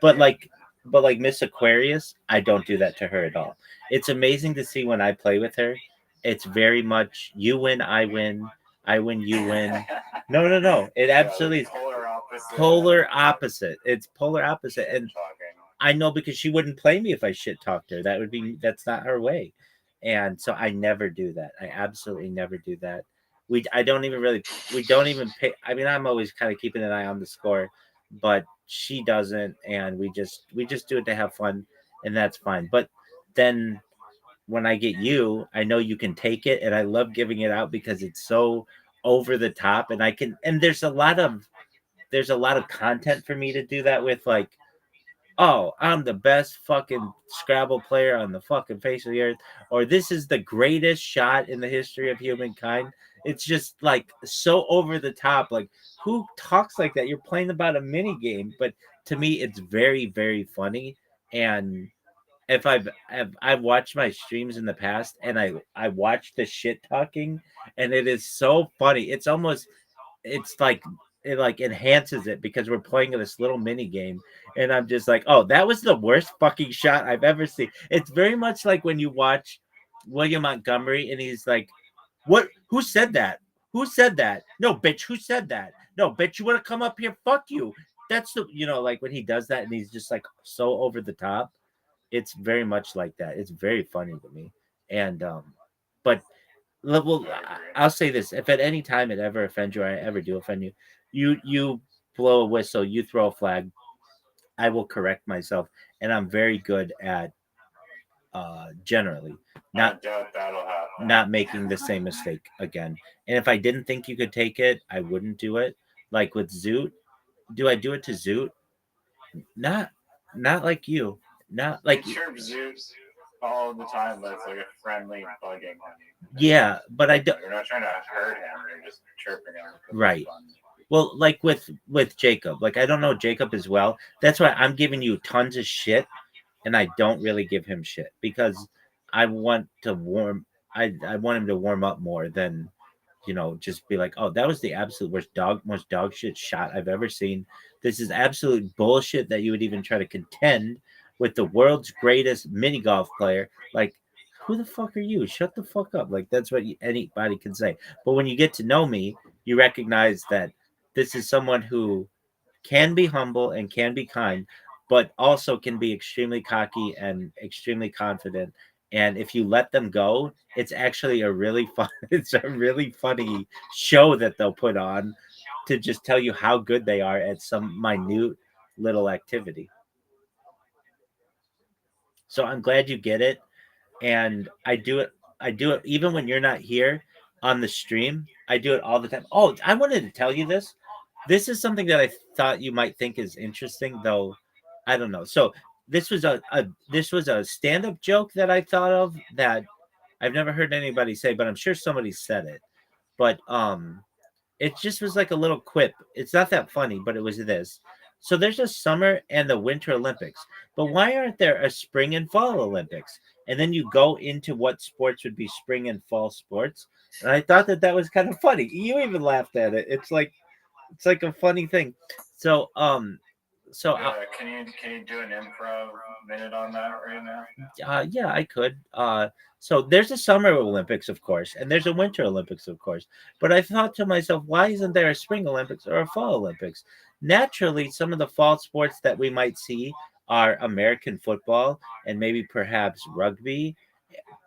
But yeah. like Miss Aquarius, I don't do that to her at all. It's amazing to see when I play with her. It's very much you win, I win, you win. No. It absolutely is polar opposite. polar opposite. It's polar opposite. And Talking. I know because she wouldn't play me if I shit talked her. That's not her way. And so I never do that. I absolutely never do that. I don't even really we don't even pay. I mean, I'm always kind of keeping an eye on the score, but she doesn't, and we just do it to have fun, and that's fine. But then when I get you, I know you can take it, and I love giving it out because it's so over the top, and I can. And there's a lot of content for me to do that with, like, oh, I'm the best fucking Scrabble player on the fucking face of the earth, or this is the greatest shot in the history of humankind. It's just like so over the top. Like, who talks like that? You're playing about a mini game, but to me, it's very, very funny. And if I've watched my streams in the past, and I watch the shit talking, and it is so funny. It's like it like enhances it because we're playing this little mini game, and I'm just like, oh, that was the worst fucking shot I've ever seen. It's very much like when you watch William Montgomery and he's like, what, who said that, no bitch, who said that, no bitch, you want to come up here, fuck you. That's the, like when he does that and he's just like so over the top. It's very much like that. It's very funny to me. And but well, I'll say this: if at any time it ever offends you, or I ever do offend you, you blow a whistle, you throw a flag. I will correct myself, and I'm very good at generally not that'll happen. not making the same mistake again. And if I didn't think you could take it, I wouldn't do it. Like with Zoot, do I do it to Zoot? Not not like you. Not like It chirps Zeus all the time, but it's like a friendly bugging. yeah, but I don't. You're not trying to hurt him. You're just chirping him. Right. Well, like with Jacob, like I don't know Jacob as well. That's why I'm giving you tons of shit, and I don't really give him shit because I want to warm. I want him to warm up more than just be like, oh, that was the absolute most dog shit shot I've ever seen. This is absolute bullshit that you would even try to contend with the world's greatest mini golf player. Like, who the fuck are you? Shut the fuck up. Like, that's what anybody can say. But when you get to know me, you recognize that this is someone who can be humble and can be kind, but also can be extremely cocky and extremely confident. And if you let them go, it's actually a really fun, it's a really funny show that they'll put on to just tell you how good they are at some minute little activity. So I'm glad you get it, and I do it even when you're not here on the stream. I do it all the time. Oh, I wanted to tell you this. This is something that I thought you might think is interesting, though. I don't know. So this was a stand up joke that I thought of that I've never heard anybody say, but I'm sure somebody said it. But it just was like a little quip. It's not that funny, but it was this. So there's a summer and the winter Olympics, but why aren't there a spring and fall Olympics? And then you go into what sports would be spring and fall sports. And I thought that that was kind of funny. You even laughed at it. It's like a funny thing. So so Can you do an improv minute on that right now? yeah, I could. So there's a Summer Olympics, of course, and there's a Winter Olympics, of course. But I thought to myself, why isn't there a Spring Olympics or a Fall Olympics? Naturally, some of the fall sports that we might see are American football and maybe perhaps rugby.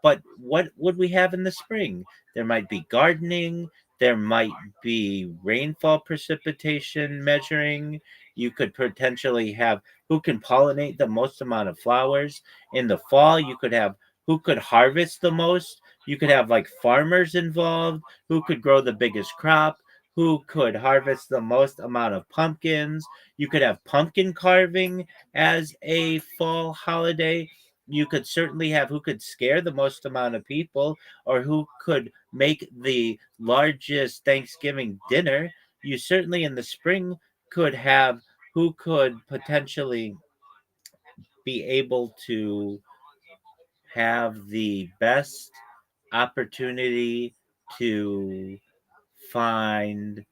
But what would we have in the spring? There might be gardening, there might be rainfall precipitation measuring. You could potentially have who can pollinate the most amount of flowers. In the fall, you could have who could harvest the most. You could have like farmers involved, who could grow the biggest crop, who could harvest the most amount of pumpkins. You could have pumpkin carving as a fall holiday. You could certainly have who could scare the most amount of people or who could make the largest Thanksgiving dinner. You certainly in the spring could have who could potentially be able to have the best opportunity to find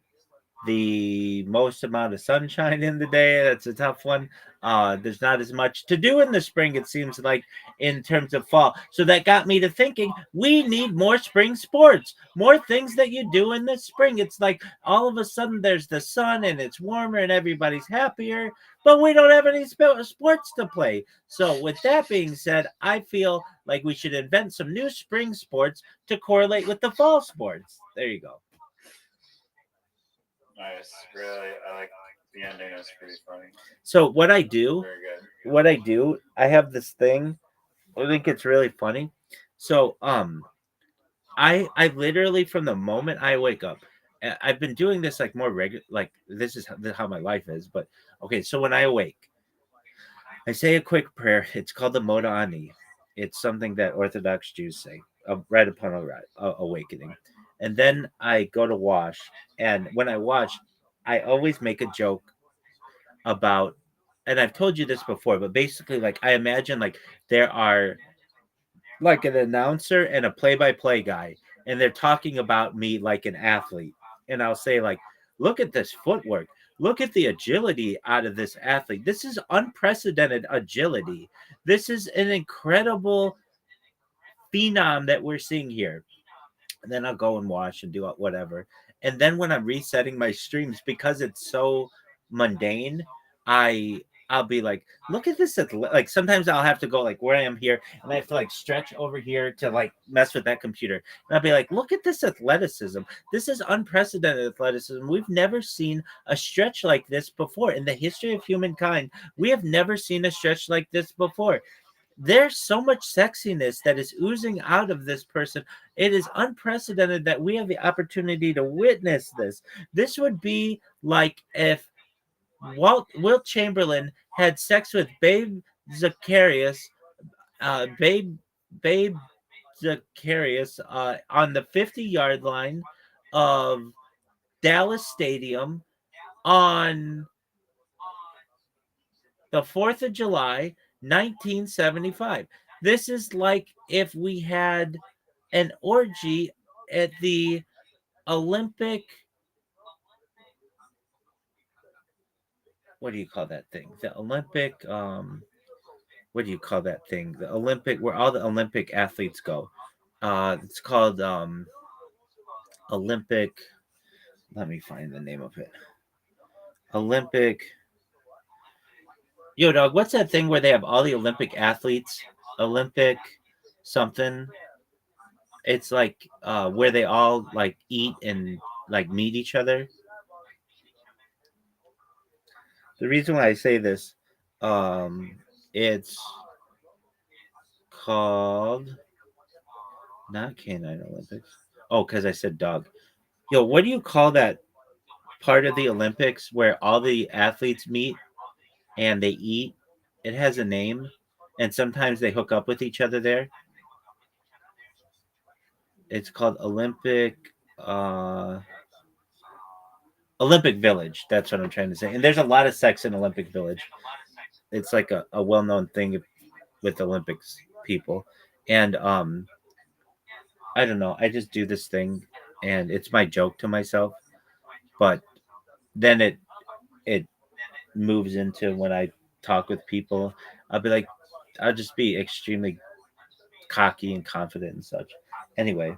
the most amount of sunshine in the day. That's a tough one. There's not as much to do in the spring, it seems like, in terms of fall. So that got me to thinking we need more spring sports, more things that you do in the spring. It's like all of a sudden there's the sun and it's warmer and everybody's happier, but we don't have any sports to play. So, with that being said, I feel like we should invent some new spring sports to correlate with the fall sports. There you go. Nice. Really, I like the ending. Is pretty funny. So Very good. what I do, I have this thing. I think it's really funny. So I literally from the moment I wake up, I've been doing this like more regular. Like this is how my life is. But okay, so when I awake, I say a quick prayer. It's called the Moda Ani. It's something that Orthodox Jews say right upon awakening, and then I go to wash. And when I wash, I always make a joke about, and I've told you this before, but basically, like I imagine like there are like an announcer and a play-by-play guy, and they're talking about me like an athlete, and I'll say like, "Look at this footwork. Look at the agility out of this athlete. This is unprecedented agility. This is an incredible phenom that we're seeing here." And then I'll go and wash and do whatever. And then when I'm resetting my streams, because it's so mundane, I'll be like, look at this. Like sometimes I'll have to go like where I am here, and I have to like stretch over here to like mess with that computer. And I'll be like, look at this athleticism. This is unprecedented athleticism. We've never seen a stretch like this before in the history of humankind. We have never seen a stretch like this before. There's so much sexiness that is oozing out of this person. It is unprecedented that we have the opportunity to witness this. This would be like if Wilt Chamberlain had sex with Babe Zacharias, Babe Babe Zacharias on the 50-yard line of Dallas Stadium on the 4th of July, 1975. This is like if we had an orgy at the Olympic. What do you call that thing? The Olympic. What do you call that thing? The Olympic, where all the Olympic athletes go. It's called Olympic. Let me find the name of it. Olympic. Yo, dog. What's that thing where they have all the Olympic athletes? Olympic something. It's like where they all like eat and like meet each other. The reason why I say this, it's called not Canine Olympics. Oh, because I said dog. Yo, what do you call that part of the Olympics where all the athletes meet and they eat? It has a name, and sometimes they hook up with each other there. It's called uh Olympic Village. That's what I'm trying to say. And there's a lot of sex in Olympic Village. It's like a well-known thing with Olympics people. And I don't know. I just do this thing and it's my joke to myself. But then it moves into when I talk with people, I'll be like I'll just be extremely cocky and confident and such. Anyway,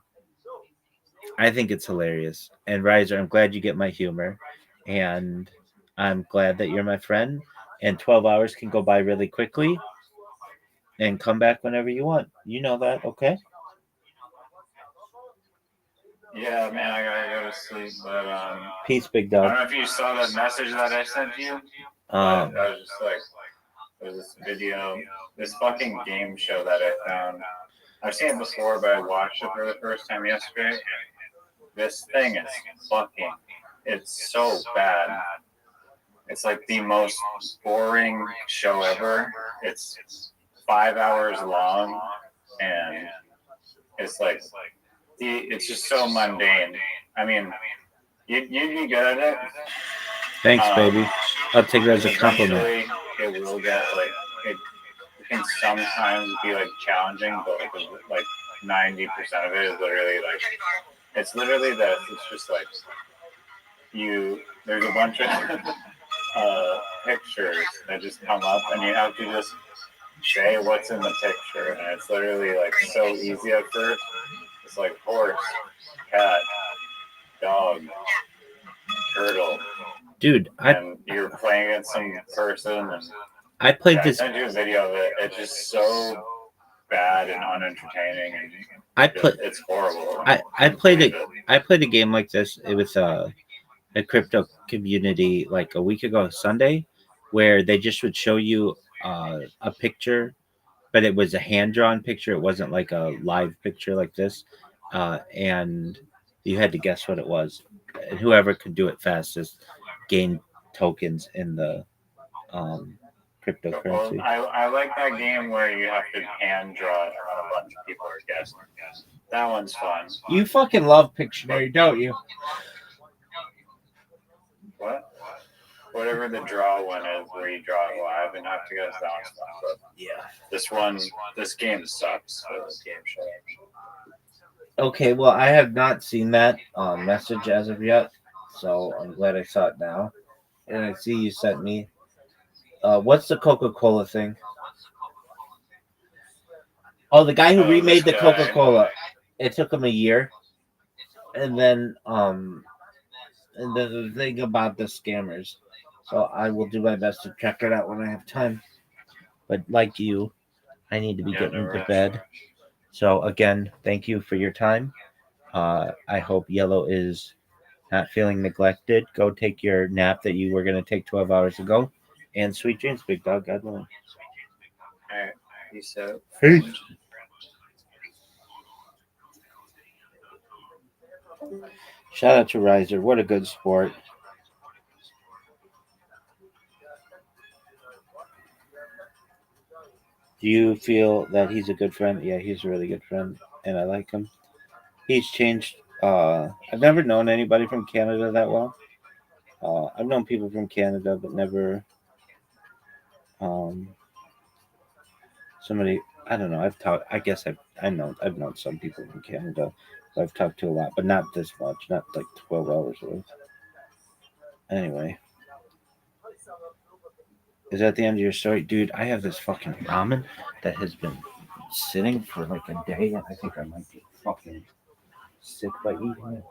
I think it's hilarious. And Riser, I'm glad you get my humor. And I'm glad that you're my friend. And 12 hours can go by really quickly and come back whenever you want. You know that, okay? Yeah, man, I gotta go to sleep, but Peace, big I dog. don't know if you saw that message that I sent you. But I was just like, there's this video, this fucking game show that I found. I've seen it before, but I watched it for the first time yesterday. This thing is fucking, it's so bad. It's like the most boring show ever. It's 5 hours long, and it's like, it's just so mundane. I mean, you'd be good at it. Thanks, baby. I'll take that as a compliment. Eventually, it will get like it can sometimes be like challenging, but like 90% of it is literally like it's literally this. It's just like there's a bunch of pictures that just come up, and you have to just say what's in the picture, and it's literally like so easy at first. It's like horse, cat, dog, turtle. Dude, and you're playing against some person. And I played I this. sent you a video of it. It's just so bad and unentertaining. And it's horrible. I played it. I played a game like this. It was a crypto community like a week ago Sunday, where they just would show you a picture, but it was a hand drawn picture. It wasn't like a live picture like this, and you had to guess what it was, and whoever could do it fastest gained tokens in the cryptocurrency. Well, I like that game where you have to hand draw it and a bunch of people are guessing. That one's fun. You fucking love Pictionary, don't you? What? Whatever the draw one is, where you draw it live and have to guess, that one's fun. But yeah, this game sucks. Game show. Okay, well, I have not seen that message as of yet, so I'm glad I saw it now. And I see you sent me. What's the Coca-Cola thing? Oh, the guy who remade the Coca-Cola. It took him a year. And then the thing about the scammers. So I will do my best to check it out when I have time. But like you, I need to be getting to bed. So again, thank you for your time. I hope Yellow is not feeling neglected. Go take your nap that you were going to take 12 hours ago. And sweet dreams, big dog. God willing. All right. Peace out. Peace. Shout out to Riser. What a good sport. Do you feel that he's a good friend? Yeah, he's a really good friend, and I like him. He's changed. I've never known anybody from Canada that well. I've known people from Canada, but never somebody. I don't know. I've talked. I guess I've known some people from Canada. Who I've talked to a lot, but not this much. Not like 12 hours worth. Anyway. Is that the end of your story? Dude, I have this fucking ramen that has been sitting for like a day, and I think I might be fucking sick by eating it.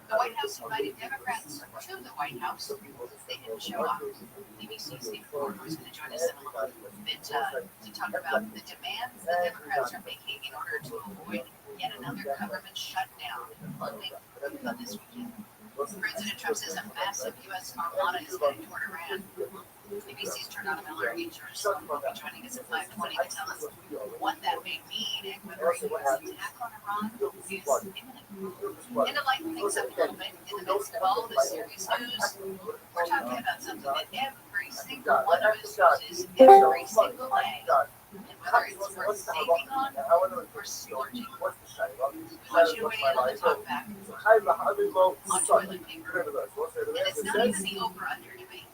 The White House invited Democrats to the White House. They didn't show up. BBC's Steve Ford was going to join us in a little bit to talk about the demands the Democrats are making in order to avoid yet another government shutdown this weekend. President Trump says a massive U.S. armada is heading toward Iran. BBC's Jordan Miller Rangers will be joining us at 5:20 to tell us what that may mean and whether a U.S. attack on Iran is imminent. And to lighten things up a little bit, in the midst of all this serious news, we're talking about something that every single one of us uses every single day. And whether it's worth saving on or splurging. We want you to weigh in on the talk back on toilet paper. And it's not even the over-under debate.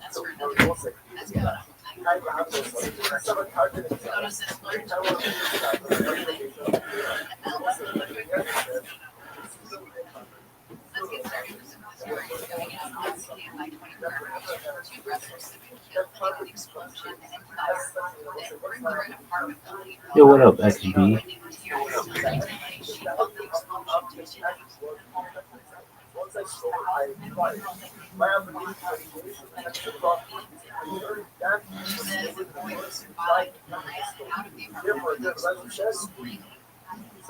That's for another day. That's coming up. Go to splurge. Let's get started with some of the stories going out on KMI 24. Two brothers have been killed in an explosion and fire that burned through an apartment building. Yo, what up, XB? His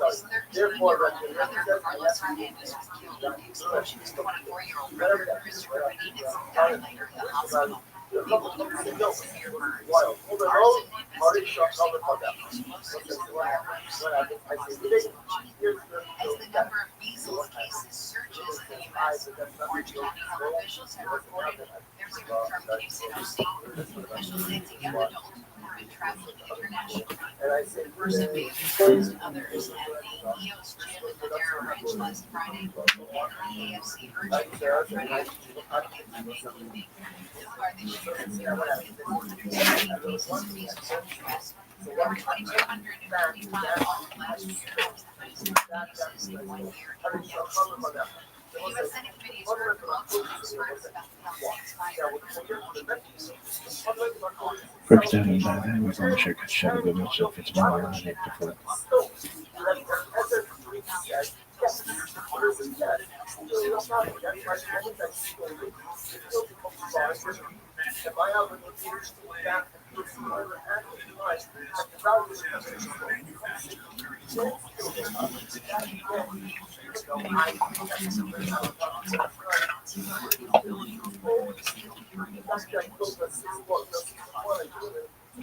13-year-old brother, Carlos Hernandez, was killed in the explosion. His 24-year-old brother, Christopher Benitez, died later in the hospital. The older brother had severe burns. Arson investigators say homemade explosives and fireworks caused the explosion. As the number of measles cases surges in the U.S., Orange County health officials have reported there's a confirmed case in OC. Officials say it's a young adult who had been traveling internationally. The person may have exposed others at the EOS gym in Ladera Ranch last Friday. And the AFC urgent care on Friday to get Monday evening. So far this year, there have been 417 cases of measles in the U.S. There were 2,255 last year. That was the highest number of cases in 1 year in the U.S. The U.S. Senate Committee has heard from local experts about the Palisades fire and First down and down, I was on the shirt, shadow of the so if it's my line, I have to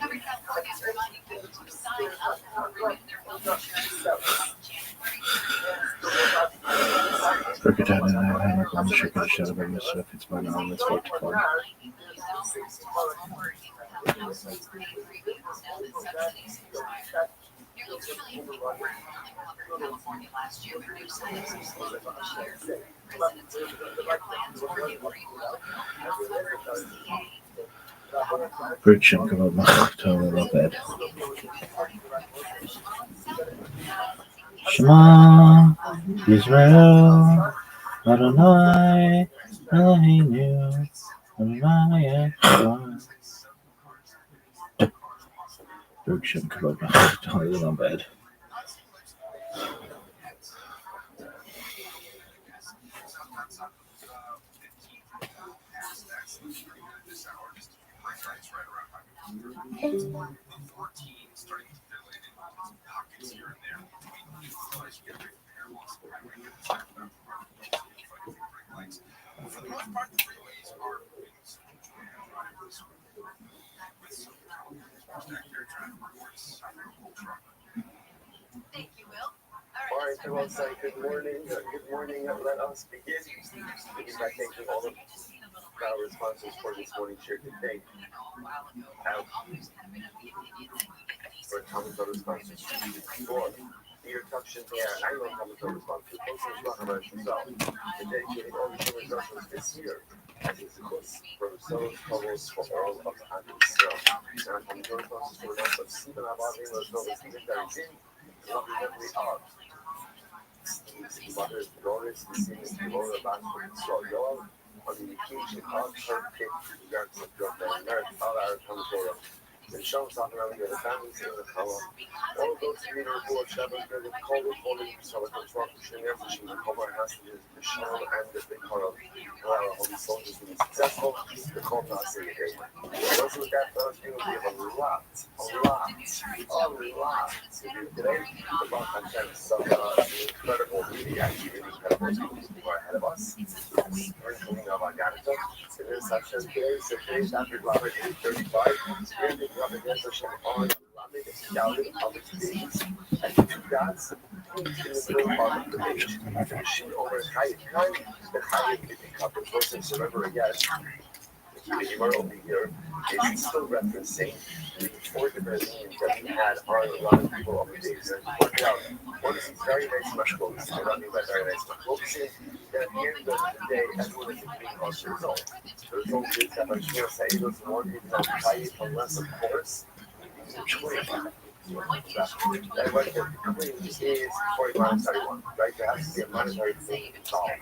Covered California is reminding people to sign up and renew their health insurance by January. First down and down, I was on the shirt, shadow of the so if it's my line, let's go to club. Nearly 2 million people were enrolled in Covered California last year, but new signups have slowed this year. Residents with their plans or new pre-enrolled Big chunk of a total bed. Shema Israel Adonai Eloheinu Adonai Echad. Big chunk of a total bed. Thank you, Will. All right, so I'll say good morning. Good morning. Let us begin. Begin by thanking all of our sponsors for this morning's share today. For commentator sponsors. For the introduction to our annual commentator sponsors. Also, talk about yourself. Today, getting all the introductions this year. As is the case for the sales covers for all of the annual sale. Now, commentator sponsors for the rest of Stephen Abadi, was known as Stephen Darrington. Lovely memory of Steve's mother, Doris, the same as Laura Bashford, saw y'all on the occasion of her 50th birthday. All our commentator. And Sean's talking about the families in the color. All those leaders who are traveling to the cold water, so the control of the nation, the cover has to the Sean and the big color. Well, all the soldiers will be successful. The cold not say again. Those who got those people, we have a lot to do today. The Balkan Times, some incredible, really incredible people who are ahead of us. We're coming up on Afghanistan. So there's such as days, so days after Robert 35, we're the Robert Desert on Robert scouted of its days, and the two dots in the middle part of the page. The machine over high kind, the higher the cup of versus remember again. The humor over here is still referencing the four different memes that we had on a lot of people over the days. And work it out. One is very nice much clothes. I don't mean by very nice much clothes. That at the end of the day, everyone is being on the result. The result is that I'm sure say it was more people high unless of course that what the claim is 41 right? There has to be a monetary thing involved.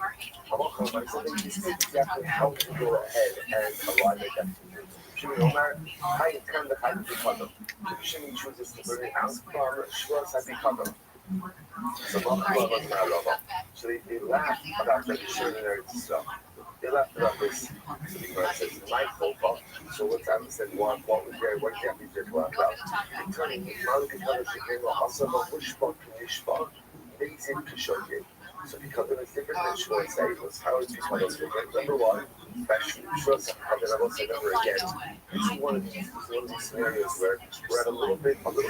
You have to help to go ahead and arrive at that conclusion. No matter how you can the high become. The machine chooses to bring out from Schwartz happy cover. So they laugh about the extraordinary stuff. They laughed about this because it's my fault. So what's happened said what was there, what can't be there to laugh about. In turning the Monica Color she came also a wishbone makes it to show you. So because it was different than Schwartz, it was how it's because it's different. Number one, that Schwartz and I will say number again. It's one of these scenarios where we're at a little bit of a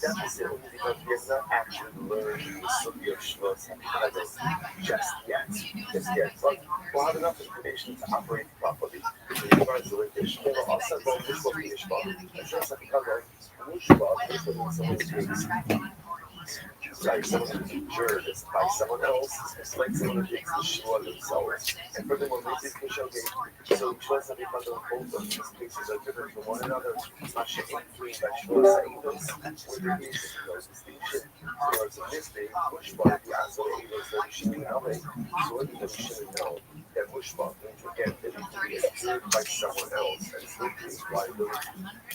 deficit because we have not actually learned the story of Schwartz and just yet. But we'll have enough information to operate properly. They will also go this will be and Schwartz and this will be someone's case. Like someone who's injured by someone else, it's like someone who takes the shoe on themselves. And furthermore, this is Kishel game. So Schwartz and both of these cases are different from one another. Masha influenced by Schwartz and Eagles, with the case of no distinction. Whereas in this day, Bushbach, the answer Eagles, that she knew how they, so what does she know? That Bushbach means again that it can be injured by someone else, and it's not liability.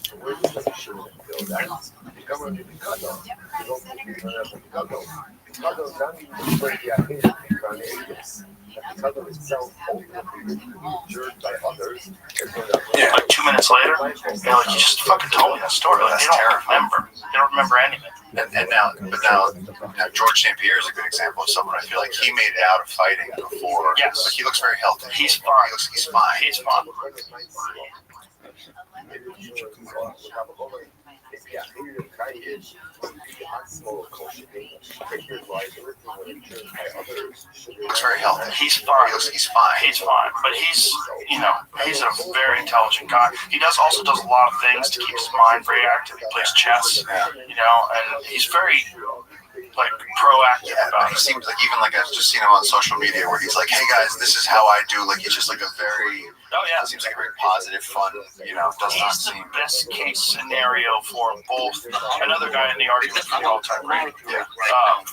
So where does the machine feel that? The government will be cut off. You don't think you're going to have to cut off. Cut off doesn't mean where the idea around the Eagles. The cut off itself ultimately will be injured by others. Yeah, like 2 minutes later, like, you just fucking told me that story. Like, they don't remember anything. And now George St. Pierre is a good example of someone I feel like he made it out of fighting before. Yes. Like he looks very healthy. He's fine. He's fine. He's fine. Looks very healthy. He's fine. He's fine. He's fine. But he's a very intelligent guy. He also does a lot of things to keep his mind very active. He plays chess, and he's very proactive about He it. seems like I've just seen him on social media where he's like, hey guys, this is how I do. Like he's just like a very seems like a very positive, fun, does not He's the seem best case scenario for both another guy in the argument for the all-time great,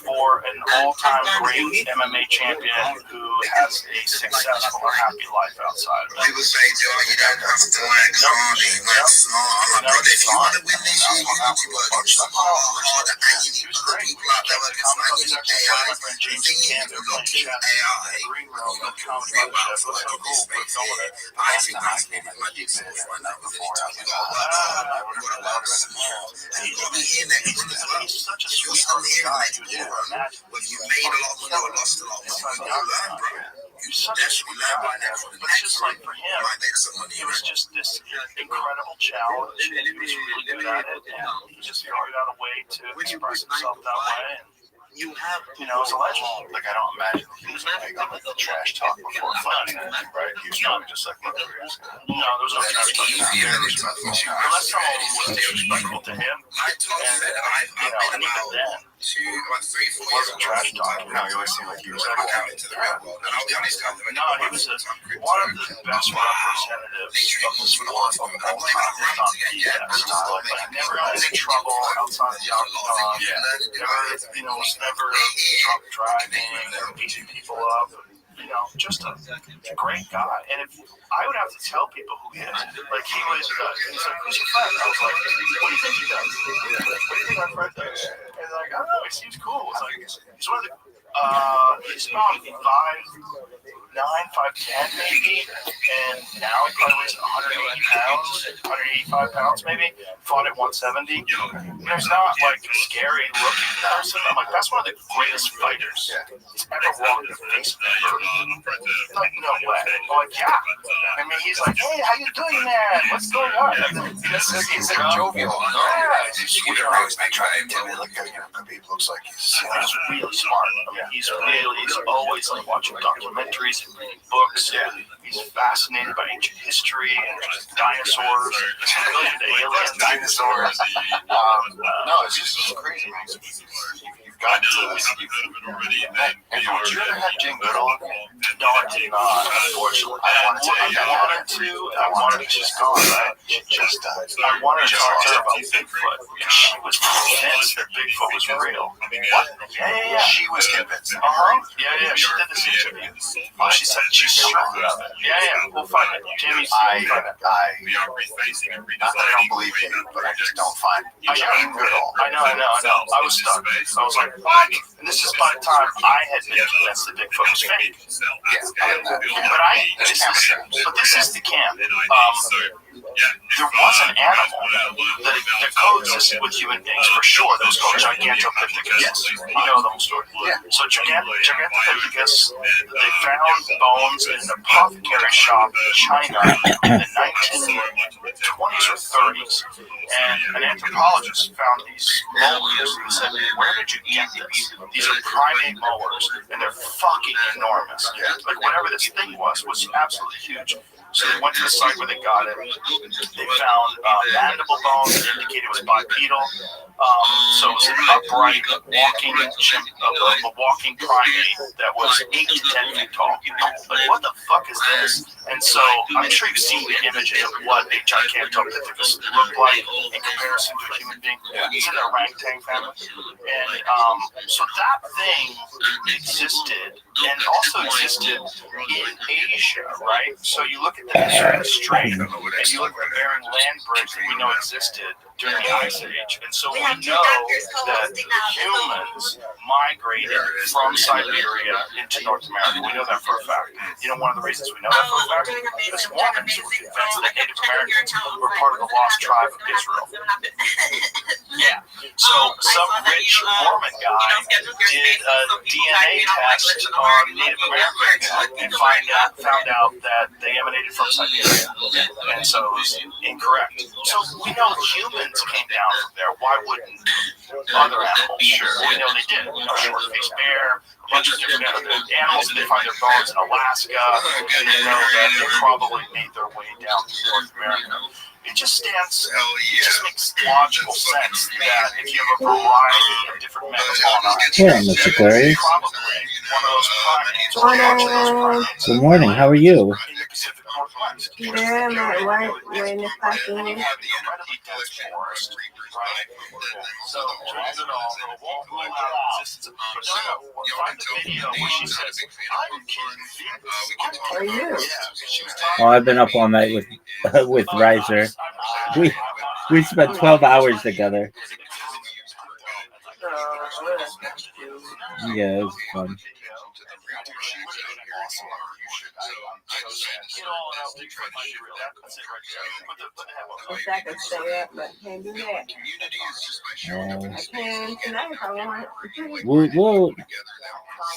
for an all-time great MMA champion who has a successful or happy life outside of it. People say, Joe, you don't have to work hard, you work smart. I'm like, brother, if you want to win this year, you need to work smart, harder, and you need other people out there working smart. You need AI. The thing is, if you look in AI, you look real well for like this space here. I think that's maybe my big source right now with any time. You got to work hard, you got to work smart, and you got to be here next run as well. If you're still here next run, whether you made a lot of money or lost a lot of money, you'll learn, bro. You should definitely learn by next run. But it's just like for him, might make some money. it was just this incredible challenge. He was really good at it, and he just figured out a way to express himself that way. And, it's a legend. like I don't imagine he was like the trash talk before fighting, right? He was probably just like, look, No, there was no trash talk. Unless someone was disrespectful to him, Like Tom said, I've been and even about then, 3-4 years wasn't trash talk. no, he always seemed like he was back like, out into the real world. And I'll be honest, No, he was one of the best representatives of the sport of all time. Not style, but he never got into trouble outside the octagon. Was never drunk driving or beating people up. just a great guy. And if I would have to tell people who he is, like he's like, who's your friend? I was like, what do you think he does? What do you think my friend does? And they're like, I don't know, he seems cool. It's like, he's one of the, he's about 5'9", 5'10" maybe, and now he probably weighs 180 pounds, 185 pounds maybe. Fought at 170. There's not like a scary looking person. I'm like, that's one of the greatest fighters he's ever walked the face of the earth. Like, no way. I'm like, yeah. I mean, he's like, hey, how you doing, man? What's going on? He's like jovial. Yeah, he's He always make try to intimidate. Like, he looks like he's really smart. I mean, he's always like watching documentaries and reading books. Yeah. He's fascinated by ancient history and dinosaurs, aliens, dinosaurs. No, it's just crazy, man. You've got to. Have you ever had Jane Goodall? No, I did not. Unfortunately, I wanted to just gone. Right? I wanted to talk to her about Bigfoot because she was convinced that Bigfoot was real. What? Yeah. She was convinced. Yeah. She did this interview. She said she's sure about it. Yeah. We'll find it. Jimmy's. I don't believe you, but I just don't find Jane Goodall. I know. I was stuck. I was like, what? And this is by the time I had been convinced that Bigfoot was fake. But this is the camp. There was an animal that coexisted with human beings for sure. That was called Gigantopithecus. Yes, you know the whole story. Yeah. So Gigantopithecus, they found bones in an apothecary shop in China in the 1920s or 30s, and an anthropologist found these molars and said, "Where did you get this? These are primate molars, and they're fucking enormous. Like whatever this thing was absolutely huge." So they went to the site where they got it. They found mandible bones that indicated it was bipedal. So it was an upright walking primate that was 8 to 10 feet tall. Like, what the fuck is this? And so I'm sure you've seen the images of what a Gigantopithecus looked like in comparison to a human being. It's in the orangutan family. And so that thing existed and also existed in Asia, right? So you look at the Bering Strait, and you look at the Bering Land Bridge that we know existed during the Ice Age, and so we know that humans migrated from Siberia into North America. We know that for a fact. You know, one of the reasons we know that for a fact is Mormons were convinced that Native Americans were part of the lost tribe of Israel. Yeah. So some rich Mormon guy did a DNA test on Native Americans and found out that they emanated from Siberia, and so it was incorrect. So we know humans came down from there. Why wouldn't other animals? Sure. We know they did. We know short-faced bear, a bunch of different animals that they find their bones in Alaska. And you know that they probably made their way down to North America. It just makes logical sense that if you have a variety of different megafauna, Yeah, Mr. Aquarius. probably one of those primates, or a bunch of those primates. Good morning. How are you? In the Pacific Northwest. Yeah, I'm at work waiting to clock in. Incredibly dense forest, right? So, find the video where she says, I'm convinced. Are you? Oh, I've been up all night with Riser. We spent 12 hours together. Yeah, it was fun. Wish I could stay up, but can't do that. I can tonight if I want. We'll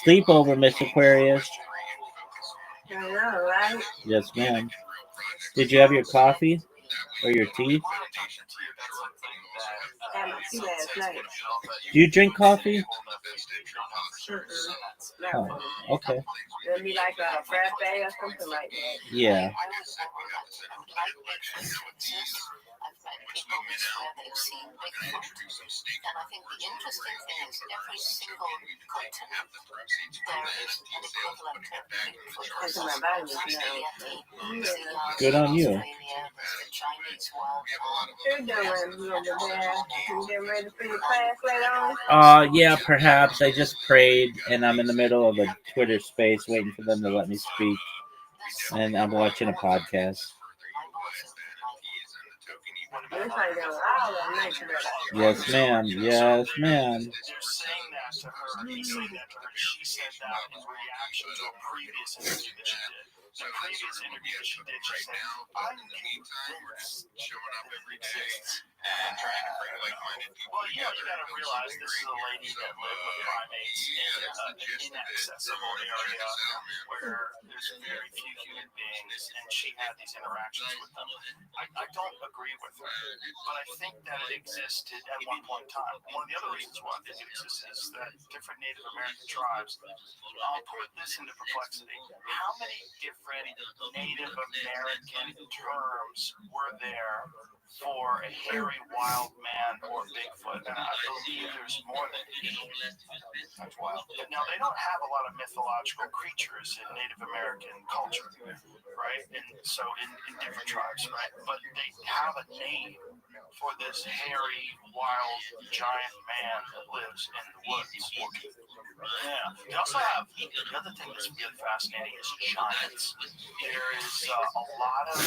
sleep over, Miss Aquarius. I know, right? Yes, ma'am. Did you have your coffee or your tea? I had my tea last night. Do you drink coffee? No. Oh, okay. It'll be like a frappe or something like that. Yeah. People who swear they've seen Bigfoot. And I think the interesting thing is every single continent there is an equivalent of Bigfoot. That's my body now. Good on you. The Chinese wild You're doing over there. You getting ready for your class later on? Yeah, perhaps. I just prayed married, and I'm in the middle of a Twitter space waiting for them to let me speak, and I'm watching a podcast. You're trying to go out at night today. Yes, ma'am. Yes, ma'am. They're saying that to her. He's saying that to her. She said that in reaction to a previous interview that she did. The previous interview that she did, she said, I'm convinced showing up every it day exists. and trying to bring like-minded people Well, you together. gotta realize this is a lady that lived with primates in an inaccessible area where there's very few human beings, and she had these interactions with them. I don't agree with her, but I think that it existed at one point in time. One of the other reasons why I think it exists is that different Native American tribes, I'll put this into perplexity. How many different Native American terms were there for a hairy wild man or Bigfoot? And I believe there's more than 8. That's wild. But now they don't have a lot of mythological creatures in Native American culture, right? And so in different tribes, right? But they have a name for this hairy, wild, giant man that lives in the woods. Yeah. They also have, the other thing that's really fascinating is giants. There is a lot of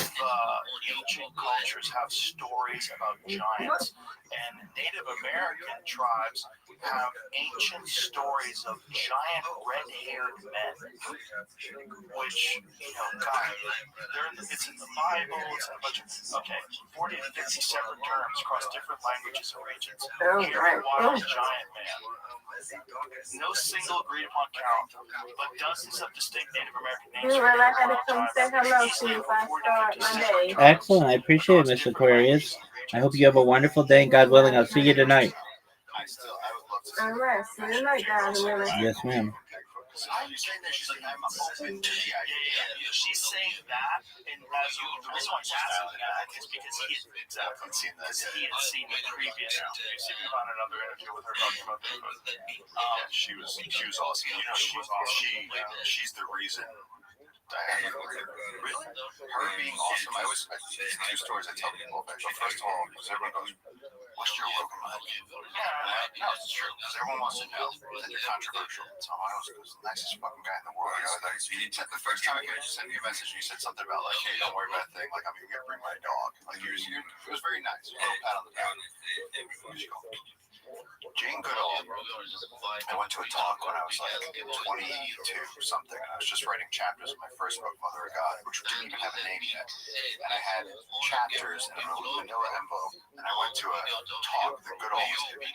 ancient cultures have stories about giants, and Native American tribes have ancient stories of giant red-haired men, which, God, it's in the Bible, it's in a bunch of, 40 to 50 separate terms across different languages and regions. Hairy, wild, giant man. No single agreed upon count, but dozens of distinct Native American names. Well, I had to come say hello to you if I start my day. Excellent. I appreciate it, Miss Aquarius. I hope you have a wonderful day, and God willing, I'll see you tonight. All right, see you tonight, guys. Yes, ma'am. I'm saying that she's like, I'm open to the idea. She's saying that, and the reason why he's asking that is because he had seen the previous interview. See if you found another interview with her talking about Bigfoot. She was awesome. She's the reason. Really? Her being awesome. There's 2 stories I tell people about. First of all, because everyone goes, what's your Rogan like? No, it's true. Because everyone wants to know that you're controversial. So I was the nicest fucking guy in the world. The first time you sent me a message and you said something about like, hey, don't worry about a thing. Like, I'm even going to bring my dog. Like, it was very nice. A little pat on the back. Jane Goodall, I went to a talk when I was like 22 something. I was just writing chapters of my first book, Mother of God, which didn't even have a name yet. And I had chapters in a manila envelope, and I went to a talk that Goodall was giving.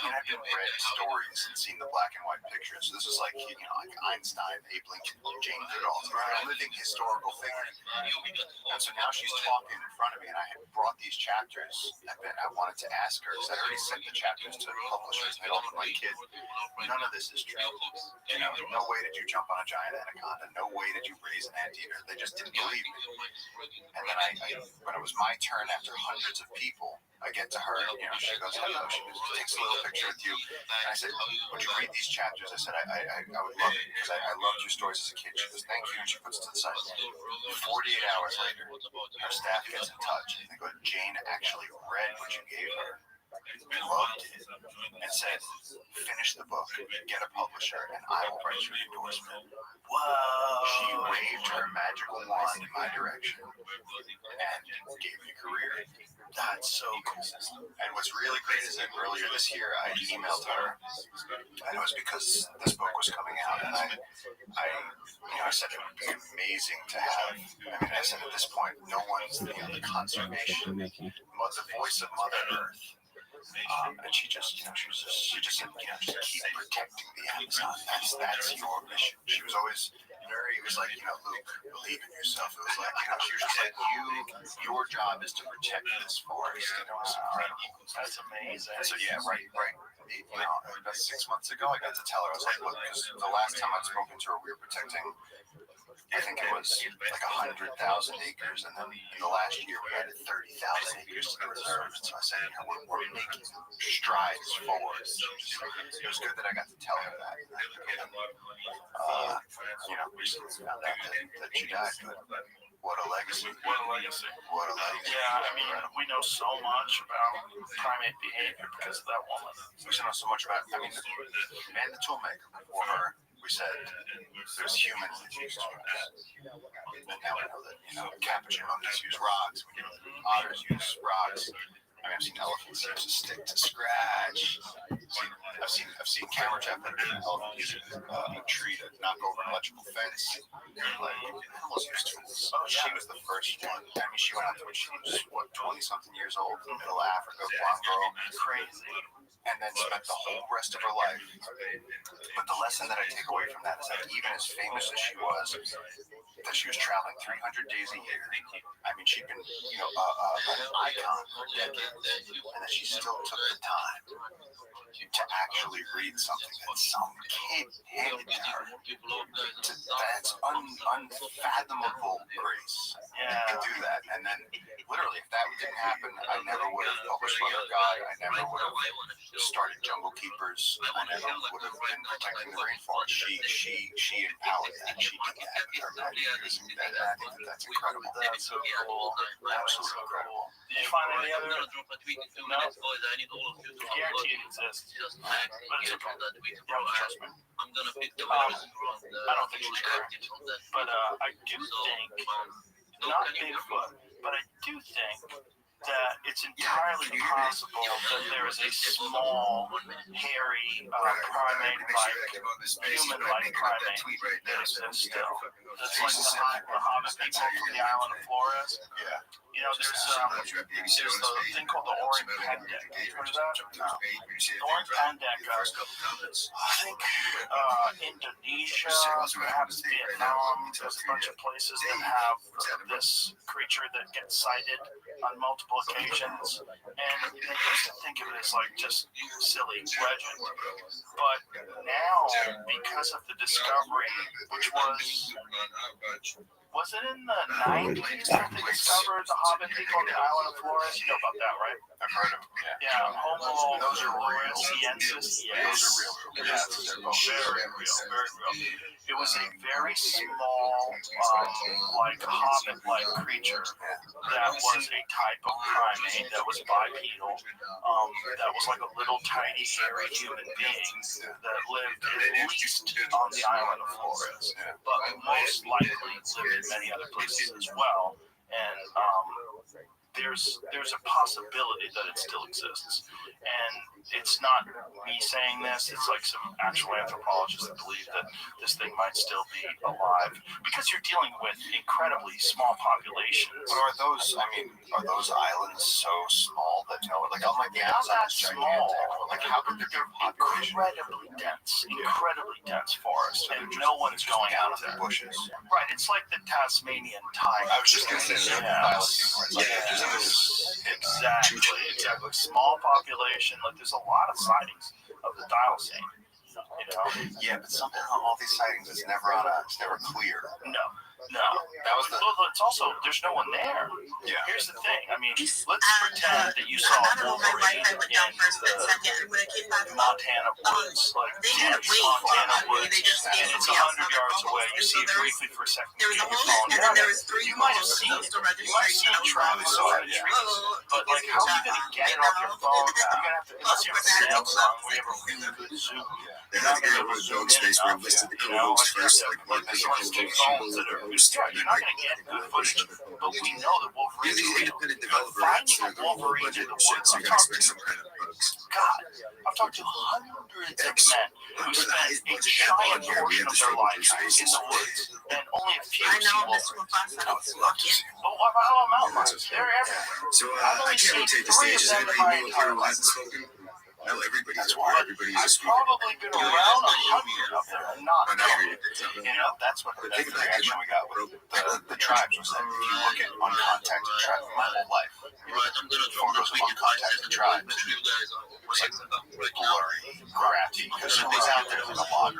And I've been read stories and seen the black and white pictures. So this was like, like Einstein, Abe Lincoln, Jane Goodall, a living historical figure. And so now she's talking in front of me, and I had brought these chapters. I wanted to ask her, because I'd already sent the chapters to publishers. I told them, like, kid, none of this is true. No way did you jump on a giant anaconda. No way did you raise an anteater. They just didn't believe me. And then when it was my turn, after hundreds of people, I get to her, she goes, hello. She takes a little picture with you. And I said, would you read these chapters? I said, I would love it, because I loved your stories as a kid. She goes, thank you. And she puts it to the side. 48 hours later, her staff gets in touch. And they go, Jane actually read what you gave her, loved it, and said, finish the book, get a publisher, and I will write you an endorsement. Whoa! She waved her magical wand in my direction and gave me a career. That's so cool. And what's really great is that earlier this year, I emailed her, and it was because this book was coming out, and I said it would be amazing to have. I said at this point, no one's the conservation, the voice of Mother Earth. And she just said, just keep protecting the Amazon. That's your mission. She was always very, it was like, Luke, believe in yourself. It was like, she was just like, your job is to protect this forest. And it was incredible. That's amazing. And so, yeah, right. About 6 months ago, I got to tell her, I was like, look, because the last time I'd spoken to her, we were protecting, I think it was like 100,000 acres, and then in the last year we added 30,000 acres to the reserve. And so I said, we're making strides forward. It was good that I got to tell her that. Recently found out that she died. But What a legacy. What a legacy. What a legacy. Yeah, I mean, we know so much about primate behavior because of that woman. We know so much about, I mean, the man, the toolmaker, before her, we said there's humans that use tools. And now we know that, capuchin monkeys use rocks. We know that otters use rocks. I mean, I've seen elephants use a stick to scratch. I've seen camera trap that an elephant use a tree to knock over an electrical fence. Like, animals use tools. She was the first one. I mean, she went out there when she was, 20-something years old in the middle of Africa, Congo. Crazy. And then spent the whole rest of her life. But the lesson that I take away from that is that even as famous as she was, that she was traveling 300 days a year. I mean, she'd been, an icon for decades, and that she still took the time to actually read something that some kid handed to her. That's unfathomable grace. Yeah. To do that, and then literally, if that didn't happen, I never would have published Mother of God. I never would have started Jungle Keepers. I never would have been protecting the rainforest. She empowered that. She did that with her ideas, and I think that's incredible. That's so cool. Absolutely incredible. Did you find any other? No. Guaranteed exists. But it's okay. Don't trust me. I don't think it's true. But I do think, not Bigfoot, but I do think that it's entirely possible that there is a small, hairy primate-like, human-like primate that exists still. That's like the Hobbit people from the island of Flores. Yeah. There's the thing called the Orange Pendek. What is that? No. The Orange Pendek, I think Indonesia, perhaps Vietnam, there's a bunch of places that have this creature that gets sighted on multiple occasions, and they used to think of it as like just silly legend. But now, because of the discovery, which was it in the 90s that they discovered the Hobbit people on the island of Flores? You know about that, right? I've heard of them. Yeah, Homo Those are real. floresiensis. Those are real. Yes, very real, very real. It was a very small, like hobbit-like creature that was a type of primate that was bipedal. That was like a little tiny, hairy human being that lived at least on the island of Flores, but most likely lived in many other places as well. And there's a possibility that it still exists. And it's not me saying this, it's like some actual anthropologists that believe that this thing might still be alive, because you're dealing with incredibly small populations. But are those islands so small that like I'm like, not that small. Like, how could there be population? Incredibly dense forest, and no one's going out of there. Bushes. Right, it's like the Tasmanian tiger. I was just gonna say Exactly. Small population. Like, there's a lot of sightings of the Thylacine. Yeah, but somehow all these sightings it's never clear. No. That was it's also, there's no one there. Yeah. Here's the thing. I mean, let's pretend that you saw a Wolverine in the Montana woods. Like, Montana woods, and it's 100 yards away. You see it briefly for a second. There was a hole, and then there was three You might have seen it. You might have seen it traveling over the trees. But, like, how are you going to get it off your phone? You're going to have to, unless you have a Samsung, we have a really good Zoom. They have a dog space where we listed the co-hosts first, like Mark is a co-host, you're not going to get good footage, but we know that Wolverine's the real. independent developer Finding acts a Wolverine in the woods, so you can expect some kind of bugs. God, I've talked to hundreds of men who spend a giant portion of their lives in the woods, and only a few I see know Miss Wolverines. Mufasa walk in. But what about mountain lions? They're everywhere. So I've I only can't seen rotate the 3 stages. of them in Anybody my know if entire Hero life. hasn't spoken? No, everybody's a everybody's a I've speaker. probably been around 100 of them and not But now one. That's the reaction we got with the tribes was that if you look at uncontacted tribes, my whole life, photos of uncontacted tribes was like blurry, crappy, because who was out there in the log,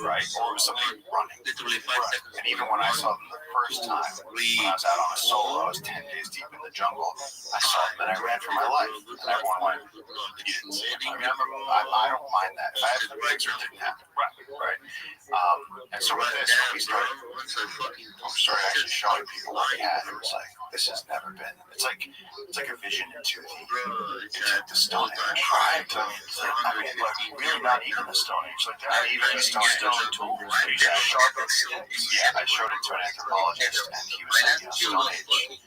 right? Or was somebody running. Right. And even when I saw them the first time, when I was out on a solo, I was 10 days deep in the jungle, I saw them and I ran for my life. And everyone went, you didn't see it. I don't mind that. If I have a picture, it didn't happen. Right. right? And so with this, when we started actually showing people what we had, it was like, this has never been. It's like a vision into the Stone Age. Right. I mean, like really not even the Stone Age. Like not even the Stone tools. Yeah, sharper sticks. Yeah, I showed it to an anthropologist, and he was saying, Stone Age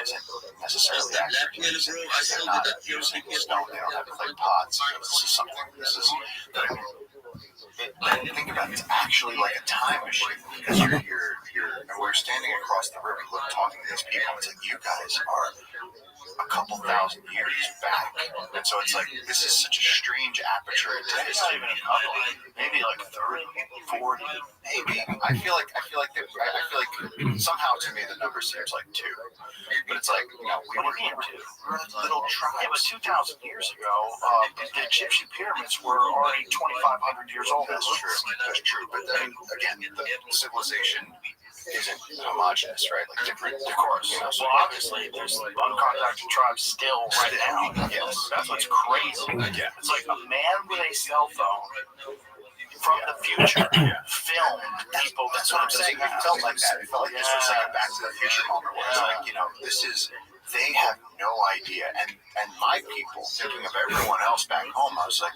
isn't necessarily accurate because they're not using stone. They don't have clay pots. This is something. This is. Think about it. It's actually like a time machine because you're and we're standing across the river, talking to these people. It's like you guys are a couple thousand years back, and so it's like this is such a strange aperture. It's not even a couple, maybe like 30, 40, maybe. I feel like somehow to me the number seems like 2, but it's like we were here too. We're little tribes. Yeah, but 2,000 years ago, the Egyptian pyramids were already 2,500 years old. That's true. But then again, the civilization isn't homogenous, right? Like different, of course. Well, obviously, there's uncontacted tribes still right now. Yes, that's what's crazy. Yeah, it's like a man with a cell phone from the future filmed people. That's what I'm saying. It felt like that. It felt like this was like a Back to the Future moment where it's like, this is. They have no idea, and my people, thinking of everyone else back home, I was like,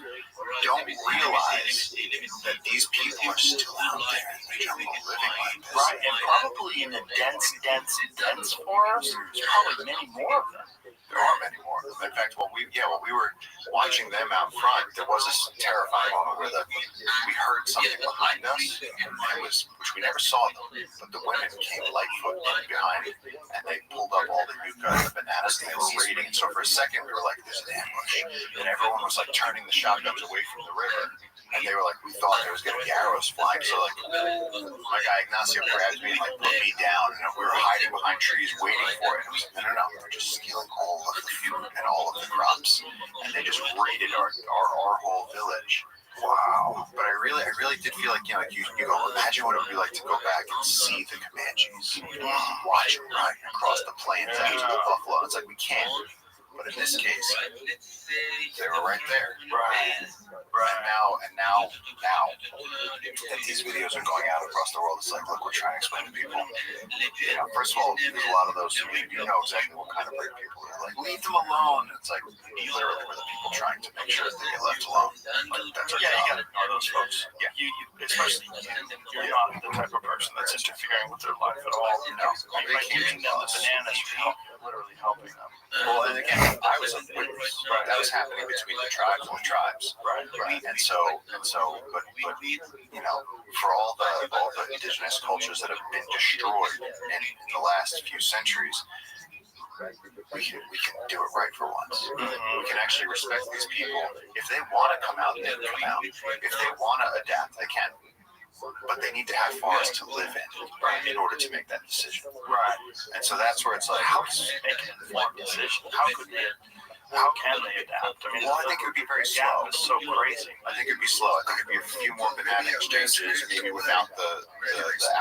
don't realize that these people are still out there in the jungle living like this. Right, and probably in a dense forest, there's probably many more of them. There are many more. In fact, while we were watching them out front, there was this terrifying moment where we heard something behind us, which we never saw them, but the women came lightfoot behind, and they pulled up all the yucca and the bananas, and they were raiding. And so for a second, we were like, "There's an ambush," and everyone was like turning the shotguns away from the river. And they were like, we thought there was going to be arrows flying. So, like, my guy Ignacio grabbed me and, like, put me down. And we were hiding behind trees waiting for it. And it was like, no. They're just stealing all of the food and all of the crops. And they just raided our whole village. Wow. But I really did feel like, you go, imagine what it would be like to go back and see the Comanches. Watch them run across the plains after the buffalo. It's like, we can't. But in this case, they were right there. Right. And now that these videos are going out across the world, it's like, look, we're trying to explain to people. First of all, there's a lot of those who you know exactly what kind of brave people are like, leave them alone. It's like, we literally were the people trying to make sure that they get left alone. Like, that's our job. You gotta ignore those folks. Yeah. You especially you're not the type of person that's interfering with their life at all. No. By giving them the bananas, you're literally helping them. Well, and again, I was a witness. Right. That was happening between the tribes and the tribes. Right. And so, but for all the indigenous cultures that have been destroyed in the last few centuries, we can do it right for once. Mm-hmm. We can actually respect these people. If they want to come out, they can come out. If they want to adapt, they can. But they need to have forests to live in order to make that decision. Right. And so that's where it's like, how can they make an informed decision? How can they adapt? I mean, I think it would be very slow. It's so crazy. I think it would be slow. I think it would be a few more banana exchanges, maybe without the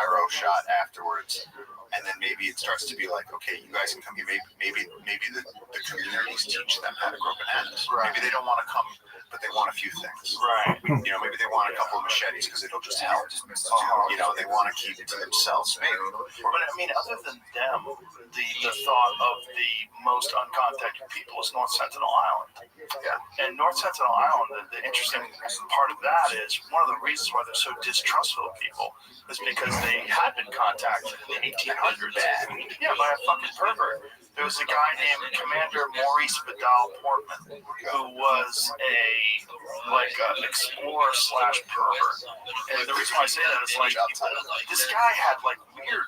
arrow shot afterwards. And then maybe it starts to be like, okay, you guys can come here. Maybe the communities teach them how to grow bananas. Right. Maybe they don't want to come, but they want a few things. Right. Maybe they want a couple of machetes because it'll just help. They want to keep it to themselves, maybe. But I mean, other than them, the thought of the most uncontacted people is North Sentinel Island. Yeah. And North Sentinel Island, the interesting part of that is one of the reasons why they're so distrustful of people is because they had been contacted in the 1800s. Yeah, by a fucking pervert. There was a guy named Commander Maurice Vidal Portman who was an explorer / pervert. And the reason why I say that is this guy had weird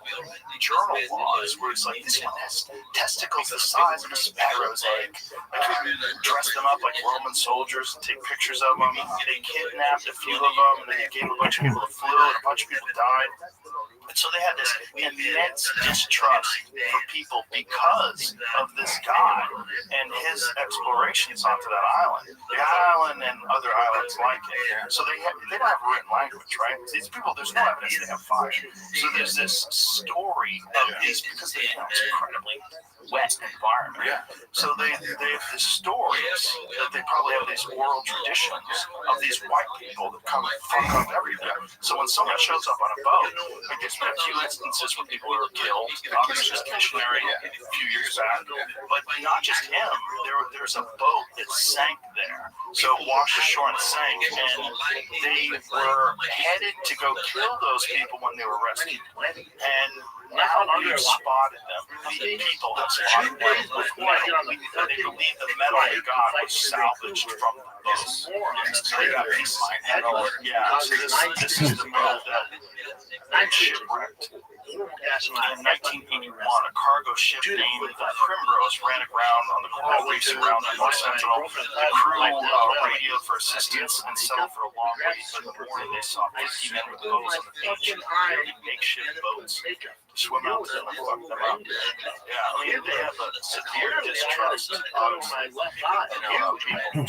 journal laws where it's like, this one has testicles the size of a sparrow's egg. He dressed them up like Roman soldiers and take pictures of them. They kidnapped a few of them and they gave a bunch of people the flu and a bunch of people died. So they had this immense distrust for people because of this guy and his explorations onto that island. The island and other islands like it. So they don't have written language, right? These people, there's no evidence they have fire. So there's this story of these, because it's incredibly wet environment. Yeah. So they have these stories that they probably have these oral traditions of these white people that come and fuck up everything. So when someone shows up on a boat, there's been a few instances where people were killed. Obviously, just missionary a few years back, but not just him. There's a boat that sank there. So it washed ashore and sank, and they were headed to go kill those people when they were rescued. And now we've spotted them. The people have spotted them with metal. They believe the metal they got was salvaged from the boat. So they got pieces of metal. Yeah, so this is the boat that shipwrecked. In 1981, a cargo ship named the Primrose ran aground on the coral reefs around the North Sentinel. The crew radioed for assistance and settled for a long wait, but in the morning they saw 50 men with boats on the beach, building makeshift boats to swim out to them and fuck them up. Yeah, I mean, they have a severe distrust of people.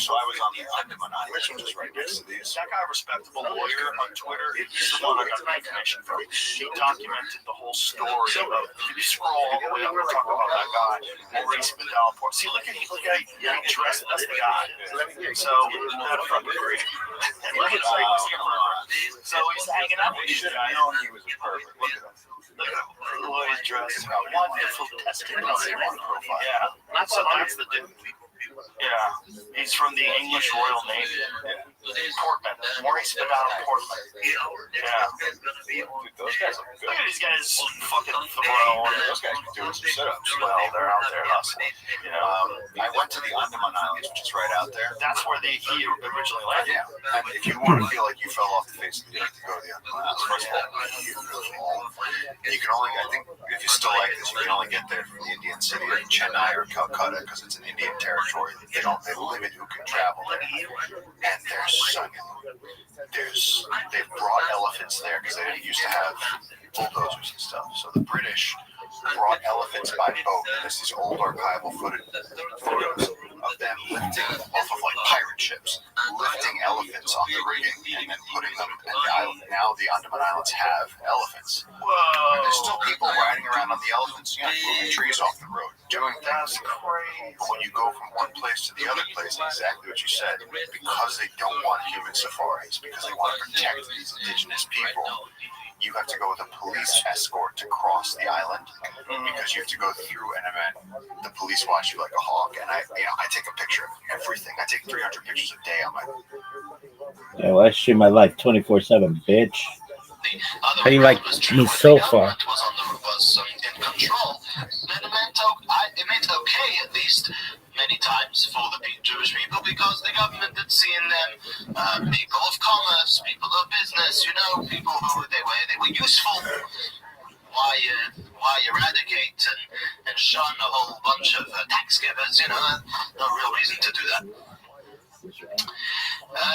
So I was on the Andaman Island, which was right next to these. That guy, respectable lawyer on Twitter, he's the one I got the information from. He documented the whole story of, if you scroll all the way up, we're talking about that guy, Maurice Davenport. See, look at he dressed, that's the guy. So, that's fucking great. So he's hanging out with these guys. He was perfect. Look at him. Look at the way he's dressed. Wonderful testimony. Yeah, that's the dude. Yeah, he's from the English Royal Navy. Portman, Maurice Davenport. Yeah. Those guys are good. Look at these guys fucking throwing. Those guys are doing some sit-ups. Well, they're out there hustling. You know, I went to the Andaman Islands, which is right out there. that's where he originally landed. Yeah, and if you want to feel like you fell off the face of the earth to go to the Andaman Islands, first of all, you can only, I think, if you still like this, you can only get there from the Indian city of Chennai or Calcutta because it's an Indian territory. They limit who can travel there, and they've brought elephants there because they didn't used to have bulldozers and stuff. So the British brought elephants by boat. There's these old archival photos of them lifting off of like pirate ships, lifting elephants on the rigging and then putting them in the island. Now the Andaman Islands have elephants. Whoa. And there's still people riding around on the elephants, moving trees off the road, doing That's things. crazy. But when you go from one place to the other place, exactly what you said, because they don't want human safaris, because they want to protect these indigenous people, you have to go with a police escort to cross the island because you have to go through an event. The police watch you like a hawk, and I take a picture of everything. I take 300 pictures a day on my. Yeah, well, I stream my life 24/7, bitch. How do you like me so far? Was in control. It meant okay, at least, many times for the Jewish people because the government had seen them people of commerce, people of business, people who they were useful. Why eradicate and shun a whole bunch of tax givers? No real reason to do that.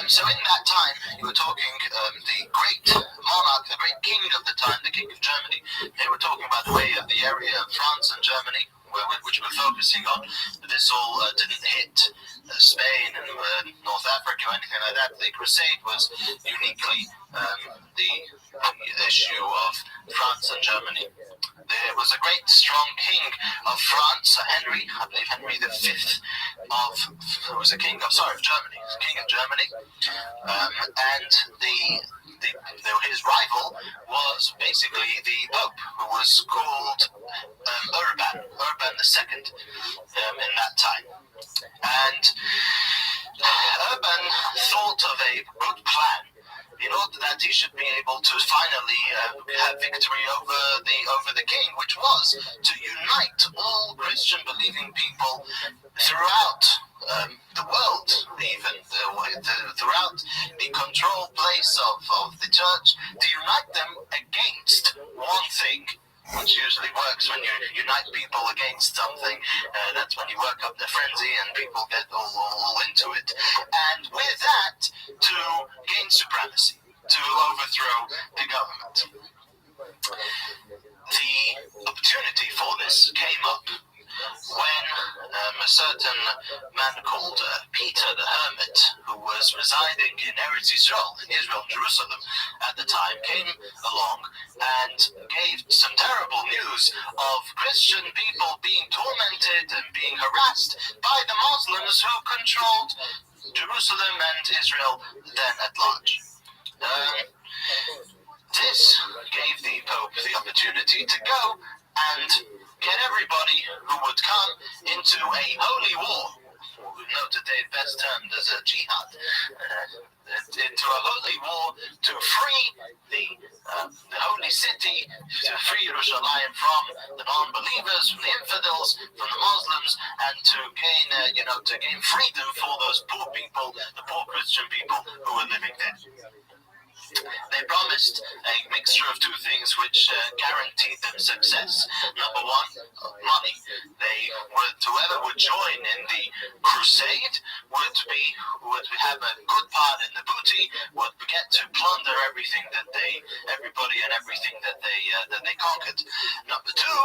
So in that time, you were talking the great monarch, the great king of the time, the king of Germany. They were talking about the way of the area of France and Germany, which we're focusing on. But this all didn't hit Spain and North Africa or anything like that. The Crusade was uniquely the issue of France and Germany. There was a great, strong king of France, Henry, I believe Henry V who was a king of Germany, king of Germany, and his rival was basically the Pope, who was called Urban II in that time. And Urban thought of a good plan in order that he should be able to finally have victory over the king, which was to unite all Christian believing people throughout the world, even throughout the control place of the church, to unite them against one thing, which usually works when you unite people against something. That's when you work up the frenzy and people get all into it. And with that, to gain supremacy, to overthrow the government. was residing in Eretz Yisrael, in Israel, Jerusalem, at the time, came along and gave some terrible news of Christian people being tormented and being harassed by the Muslims who controlled Jerusalem and Israel then at large. This gave the Pope the opportunity to go and get everybody who would come into a holy war, we know today best termed as a jihad, into a holy war to free the holy city, to free Yerushalayim from the non-believers, from the infidels, from the Muslims, and to gain freedom for those poor people, the poor Christian people who were living there. They promised a mixture of two things which guaranteed them success. Number one, money. Whoever would join in the crusade would have a good part in the booty, would get to plunder everything that everybody and everything that they conquered. Number two,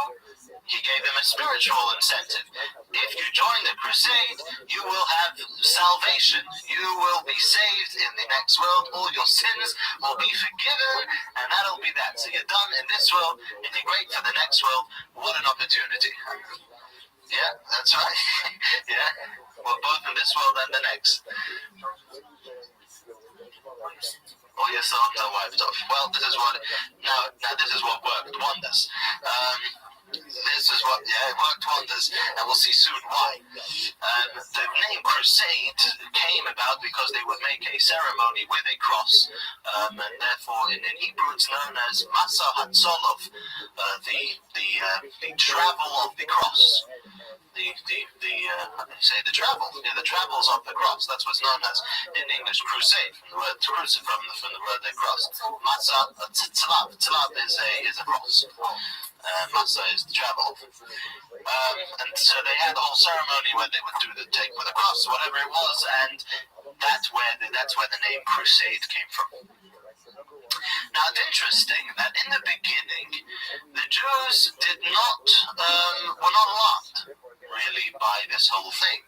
he gave them a spiritual incentive. If you join the crusade, you will have salvation. You will be saved in the next world. All your sins will be forgiven, and that'll be that. So you're done in this world, and you're great for the next world. What an opportunity. Yeah, that's right. Yeah, well, both in this world and the next. All your sons are wiped off. Well, this is what worked wonders. This is what, it worked wonders, and we'll see soon why. The name Crusade came about because they would make a ceremony with a cross, and therefore in Hebrew it's known as Masa Hatsolov, the travel of the cross. The travels of the cross. That's what's known as in English crusade, from the word from the word they cross. Matzah, tzlav is a cross. Matzah is the travel. And so they had the whole ceremony where they would take with a cross, whatever it was, and that's where the name crusade came from. Now it's interesting that in the beginning, the Jews were not alarmed really by this whole thing.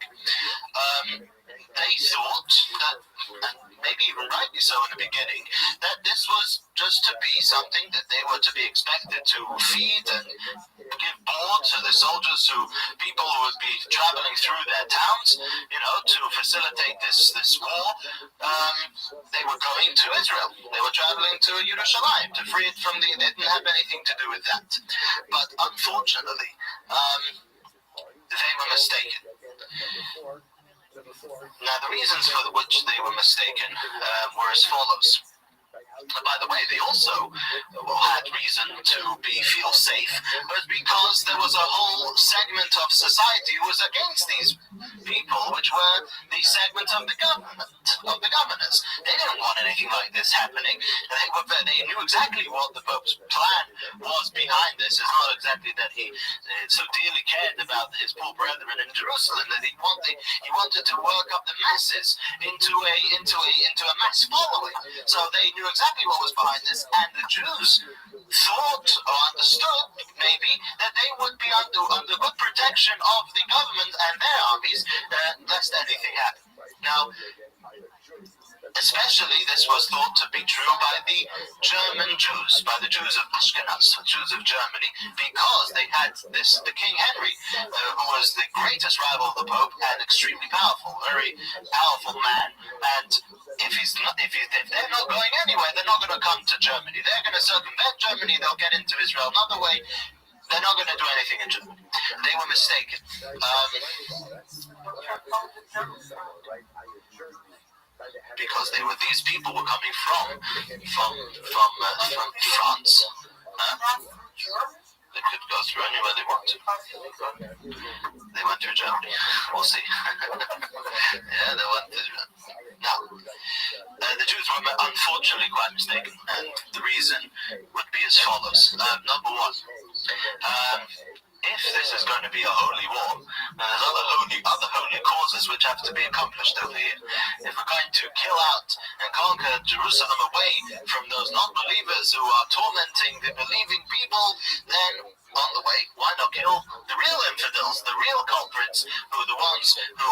They thought that, and maybe even rightly so in the beginning, that this was just to be something that they were to be expected to feed and give board to the soldiers, people who would be traveling through their towns, to facilitate this war. They were going to Israel. They were traveling to Yerushalayim to free it from they didn't have anything to do with that. But unfortunately, they were mistaken. Now, the reasons for which they were mistaken were as follows. By the way, they also had reason to feel safe, but because there was a whole segment of society who was against these people, which were the segment of the governors. They didn't want anything like this happening. They knew exactly what the Pope's plan was behind this. It's not exactly that he so dearly cared about his poor brethren in Jerusalem that he wanted to work up the masses into a mass following. So they knew exactly what was behind this, and the Jews thought or understood maybe that they would be under good protection of the government and their armies, lest anything happen. Now, especially this was thought to be true by the German Jews, by the Jews of Ashkenaz, the Jews of Germany, because they had the King Henry, who was the greatest rival of the Pope and extremely powerful, very powerful man. And if they're not going anywhere, they're not going to come to Germany. They're going to circumvent Germany. They'll get into Israel another way. They're not going to do anything in Germany. They were mistaken. Because these people were coming from France. They could go through anywhere they want to. They went through Germany. We'll see. Yeah, they went through Germany. Now, the Jews were unfortunately quite mistaken, and the reason would be as follows. Number one, if this is going to be a holy war, there's other holy causes which have to be accomplished over here. If we're going to kill out and conquer Jerusalem away from those non-believers who are tormenting the believing people, then on the way, why not kill the real infidels, the real culprits, who are the ones who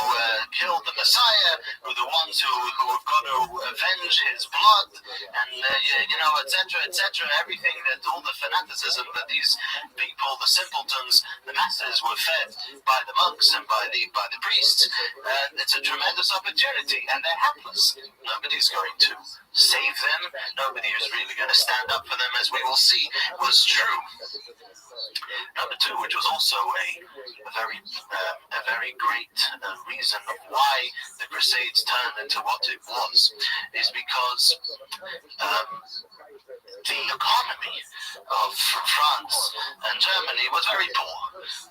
killed the Messiah, who are the ones who have got to avenge his blood, and etc., everything that all the fanaticism that these people, the simpletons, the masses were fed by the monks and by the priests. It's a tremendous opportunity, and they're helpless. Nobody's going to save them. Nobody is really going to stand up for them, as we will see was true. Number two, which was also a very great reason of why the Crusades turned into what it was, is because the economy of France and Germany was very poor.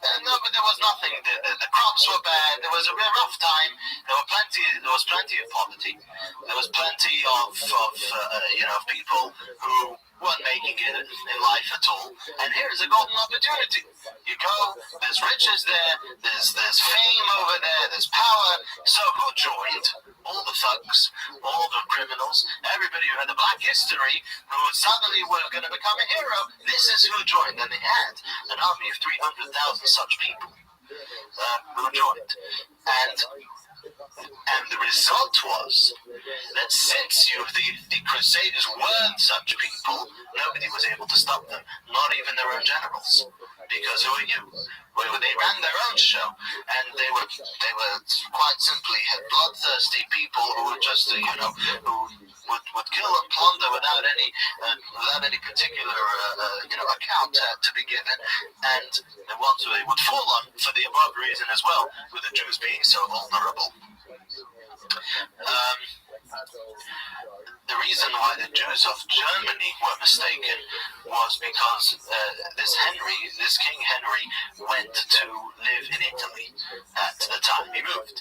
There was nothing. The crops were bad. There was a real rough time. There was plenty of poverty. There was plenty of people who weren't making it in life at all. And here is a golden opportunity. You go, there's riches there, there's fame over there, there's power. So who joined? All the thugs, all the criminals, everybody who had a black history, who suddenly were going to become a hero. This is who joined, and they had an army of 300,000 such people who joined. And the result was that since the Crusaders weren't such people, nobody was able to stop them, not even their own generals. Because who are you? Well, they ran their own show, and they were quite simply bloodthirsty people who were just who would kill and plunder without any particular account to be given, and the ones who they would fall on for the above reason as well, with the Jews being so vulnerable. The reason why the Jews of Germany were mistaken was because this King Henry went to live in Italy at the time. He moved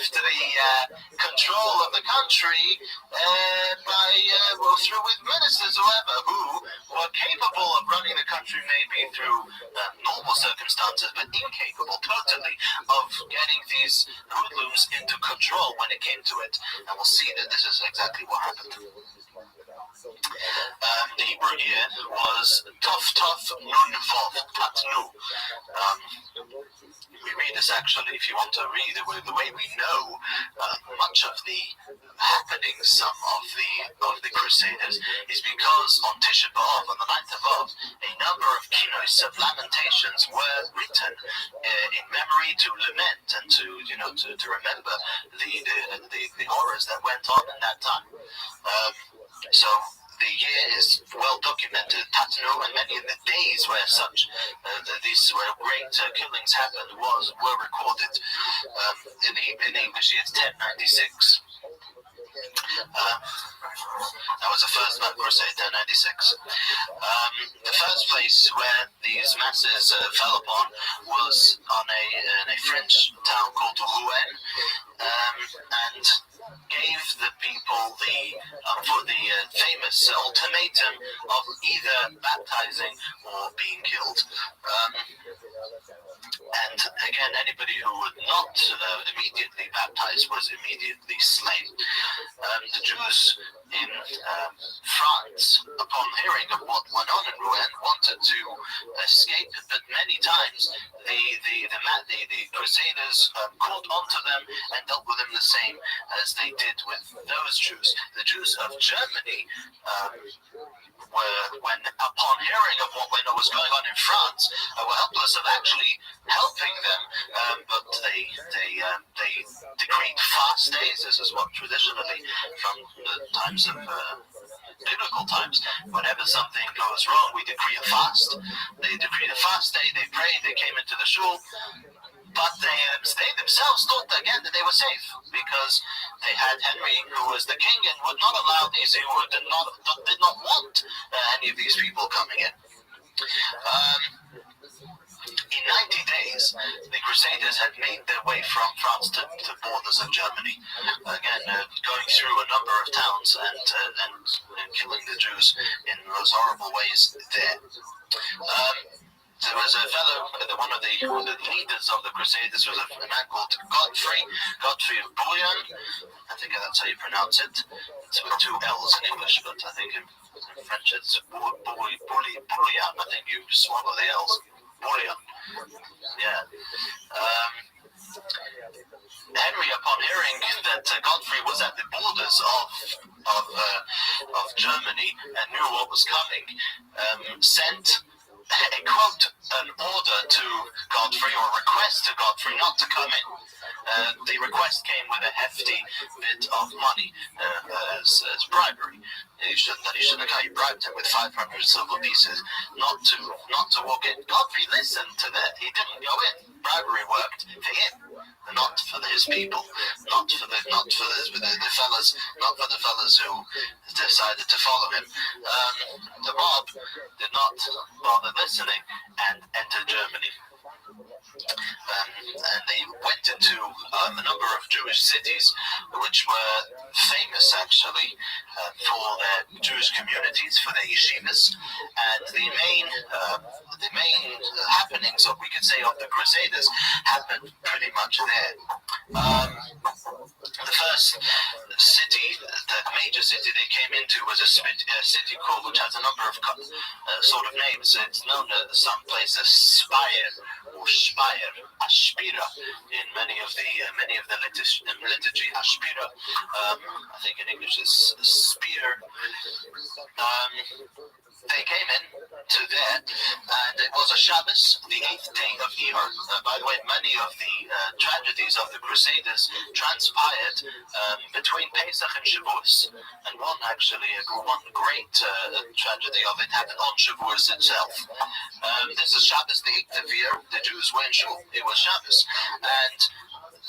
the control of the country through with ministers, who were capable of running the country maybe through normal circumstances, but incapable totally of getting these hoodlums into control when it came to it. And we'll see that this is exactly what happened. The Hebrew year was Tov Nun Vav, Tatnu. We read this actually, if you want to read it, the way we know much of the happenings, some of the Crusaders, is because on Tisha B'Av, on the 9th of Av, a number of kinos of lamentations were written in memory to lament and to remember the horrors that went on in that time. So the year is well documented. Tatnu, and many of the days where where great killings happened were recorded. In English, it's 1096. That was the first crusade, 1096. The first place where these masses fell upon was in a French town called Rouen, and gave the people the famous ultimatum of either baptizing or being killed. And again, anybody who would not immediately baptize was immediately slain. The Jews in France, upon hearing of what went on in Rouen, wanted to escape, but many times the Crusaders caught onto them and dealt with them the same as they did with those Jews. The Jews of Germany when upon hearing of what was going on in France, were helpless of actually helping them, but they decreed fast days. This is what traditionally, from the times of biblical times, whenever something goes wrong, we decree a fast. They decreed a fast day, they prayed, they came into the shul, but they themselves thought again that they were safe, because they had Henry, who was the king, and would not allow these who did not want any of these people coming in. In 90 days, the Crusaders had made their way from France to the borders of Germany, again going through a number of towns and killing the Jews in those horrible ways there. there was a fellow, one of the leaders of the Crusaders was a man called Godfrey Bouillon. I think that's how you pronounce it. It's with two L's in English, but I think in French it's Bouillon. I think you swallow the L's. Bouillon. Yeah. Henry, upon hearing that Godfrey was at the borders of Germany and knew what was coming, sent an order to Godfrey, or a request to Godfrey not to come in. The request came with a hefty bit of money as bribery. He shouldn't have. He bribed him with 500 silver pieces not to walk in. Godfrey listened to that. He didn't go in. Bribery worked for him, not for his people, not for the fellas, not for the fellas who decided to follow him. The mob did not bother listening and entered Germany. And they went into a number of Jewish cities, which were famous actually for their Jewish communities, for their yeshivas, and the main happenings, or we could say, of the Crusaders happened pretty much there. The first city, the major city they came into, was a city called, which has a number of sort of names. It's known as some place as Speyer or Speyer, Aspira, in many of the liturgy. Aspira, I think in English is spear. They came in to there, and it was a Shabbos, the 8th day of Iyar. By the way, many of the tragedies of the Crusaders transpired between Pesach and Shavuos, and one great tragedy of it happened on Shavuos itself. This is Shabbos, the 8th of Iyar. The Jews were in shul. It was Shabbos, and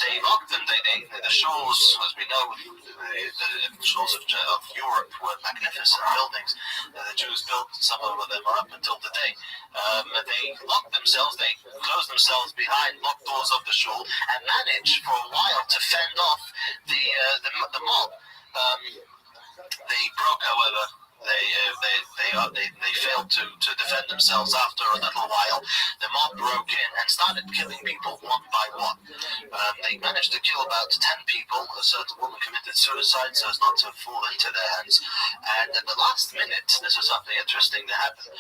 they locked them. The shuls, as we know, the shuls of Europe were magnificent buildings. The Jews built some of them up until today. They locked themselves, they closed themselves behind locked doors of the shul, and managed for a while to fend off the mob. They broke, however. They failed to defend themselves. After a little while, the mob broke in and started killing people one by one. They managed to kill about 10 people. A certain woman committed suicide so as not to fall into their hands. And at the last minute, this was something interesting that happened.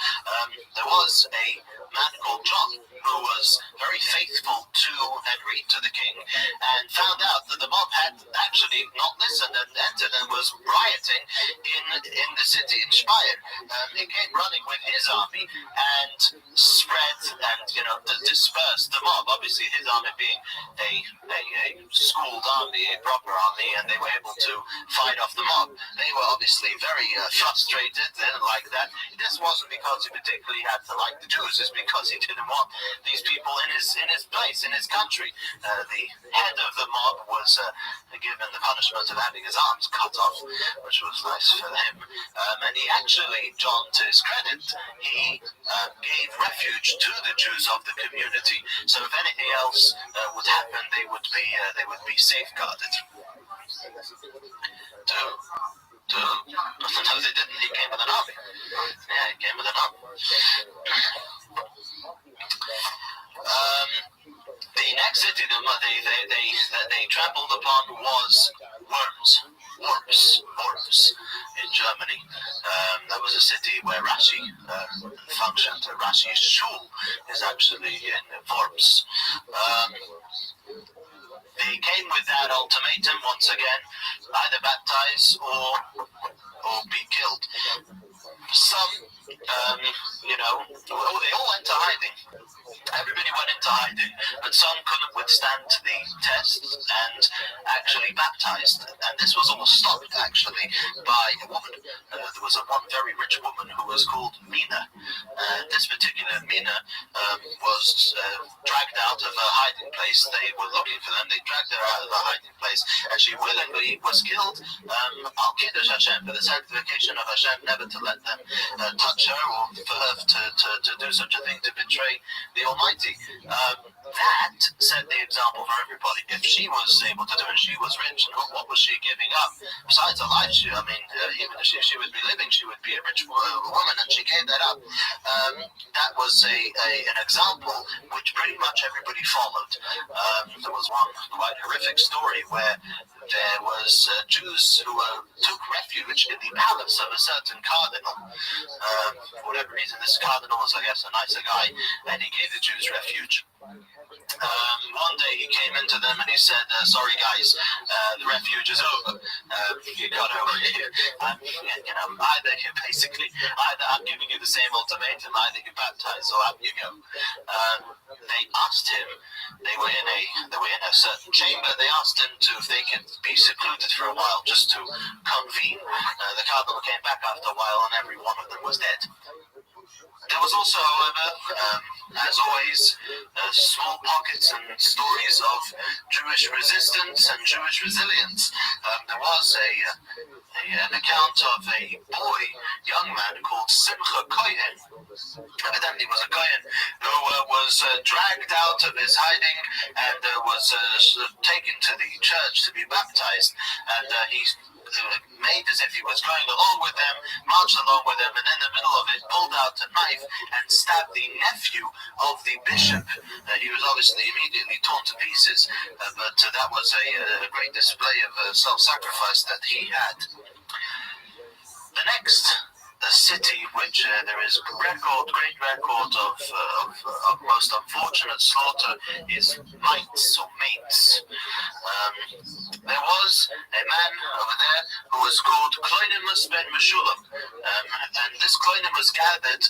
There was a man called John who was very faithful to Henry, to the king, and found out that the mob had actually not listened and entered and was rioting in the city in Speyer. He came running with his army and spread and dispersed the mob. Obviously, his army being a schooled army, a proper army, and they were able to fight off the mob. They were obviously very frustrated. They didn't like that. This wasn't because he particularly had to like the Jews. It's because he didn't want these people in his place, in his country. The head of the mob was given the punishment of having his arms cut off, which was nice for him. And he actually, John, to his credit, he gave refuge to the Jews of the community. So if anything else would happen, they would be safeguarded. No, they didn't. He came with an army. Yeah, he came with an army. The next city that they trampled upon was Worms in Germany. That was a city where Rashi functioned. Rashi's shul is actually in Worms. They came with that ultimatum once again: either baptize or be killed. Some, they all went to hiding. Everybody went into hiding, but some couldn't withstand the test and actually baptized. And this was all stopped, actually, by a woman. There was one very rich woman who was called Mina. This particular Mina was dragged out of her hiding place. They were looking for them. They dragged her out of her hiding place, and she willingly was killed. Al Kiddush Hashem, for the sanctification of Hashem, never to let them touch her, or for her to do such a thing, to betray the Almighty. that set the example for everybody. If she was able to do it, she was rich, and what was she giving up? Besides her life, even if she would be living, she would be a rich woman, and she gave that up. That was an example which pretty much everybody followed. There was one quite horrific story where there was Jews who took refuge in the palace of a certain cardinal. For whatever reason, this cardinal was, I guess, a nicer guy, and he gave the Jews refuge. One day he came into them and he said, sorry guys, the refuge is over. You got over here. Either I'm giving you the same ultimatum, either you baptize or up you go. They asked him, they were in a certain chamber, they asked him if they could be secluded for a while just to convene. The cardinal came back after a while and every one of them was dead. There was also, however, as always, small pockets and stories of Jewish resistance and Jewish resilience. There was an account of a young man called Simcha Kohen. Evidently was a Kohen who was dragged out of his hiding and was taken to the church to be baptized. And he made as if he was going along with them, marched along with them, and in the middle of it pulled out a knife and stabbed the nephew of the bishop. He was obviously immediately torn to pieces, but that was a great display of self-sacrifice that he had. The next city which there is great record of most unfortunate slaughter is Mainz. There was a man over there who was called Cloinimus ben Meshulam, and this Cloinimus gathered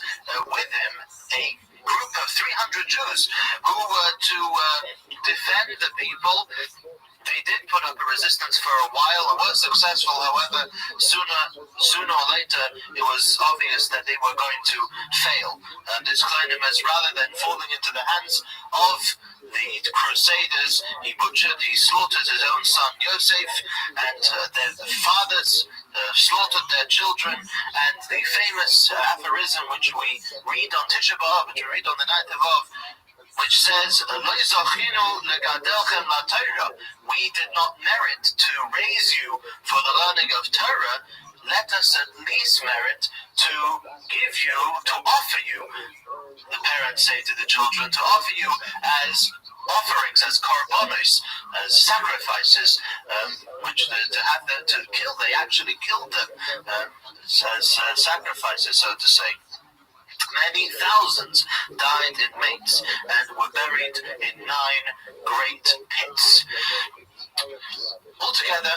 with him a group of 300 Jews who were to defend the people. They did put up a resistance for a while and were successful. However, sooner or later, it was obvious that they were going to fail. And this Cloinimus, rather than falling into the hands of the Crusaders, he slaughtered his own son Yosef, and their fathers slaughtered their children. And the famous aphorism which we read on Tisha B'Av, which we read on the night of Av, which says, we did not merit to raise you for the learning of Torah. Let us at least merit to offer you, the parents say to the children, to offer you as offerings, as korbanos, as sacrifices, which to have them to kill, they actually killed them as sacrifices, so to say. Many thousands died in Mainz and were buried in 9 great pits. Altogether,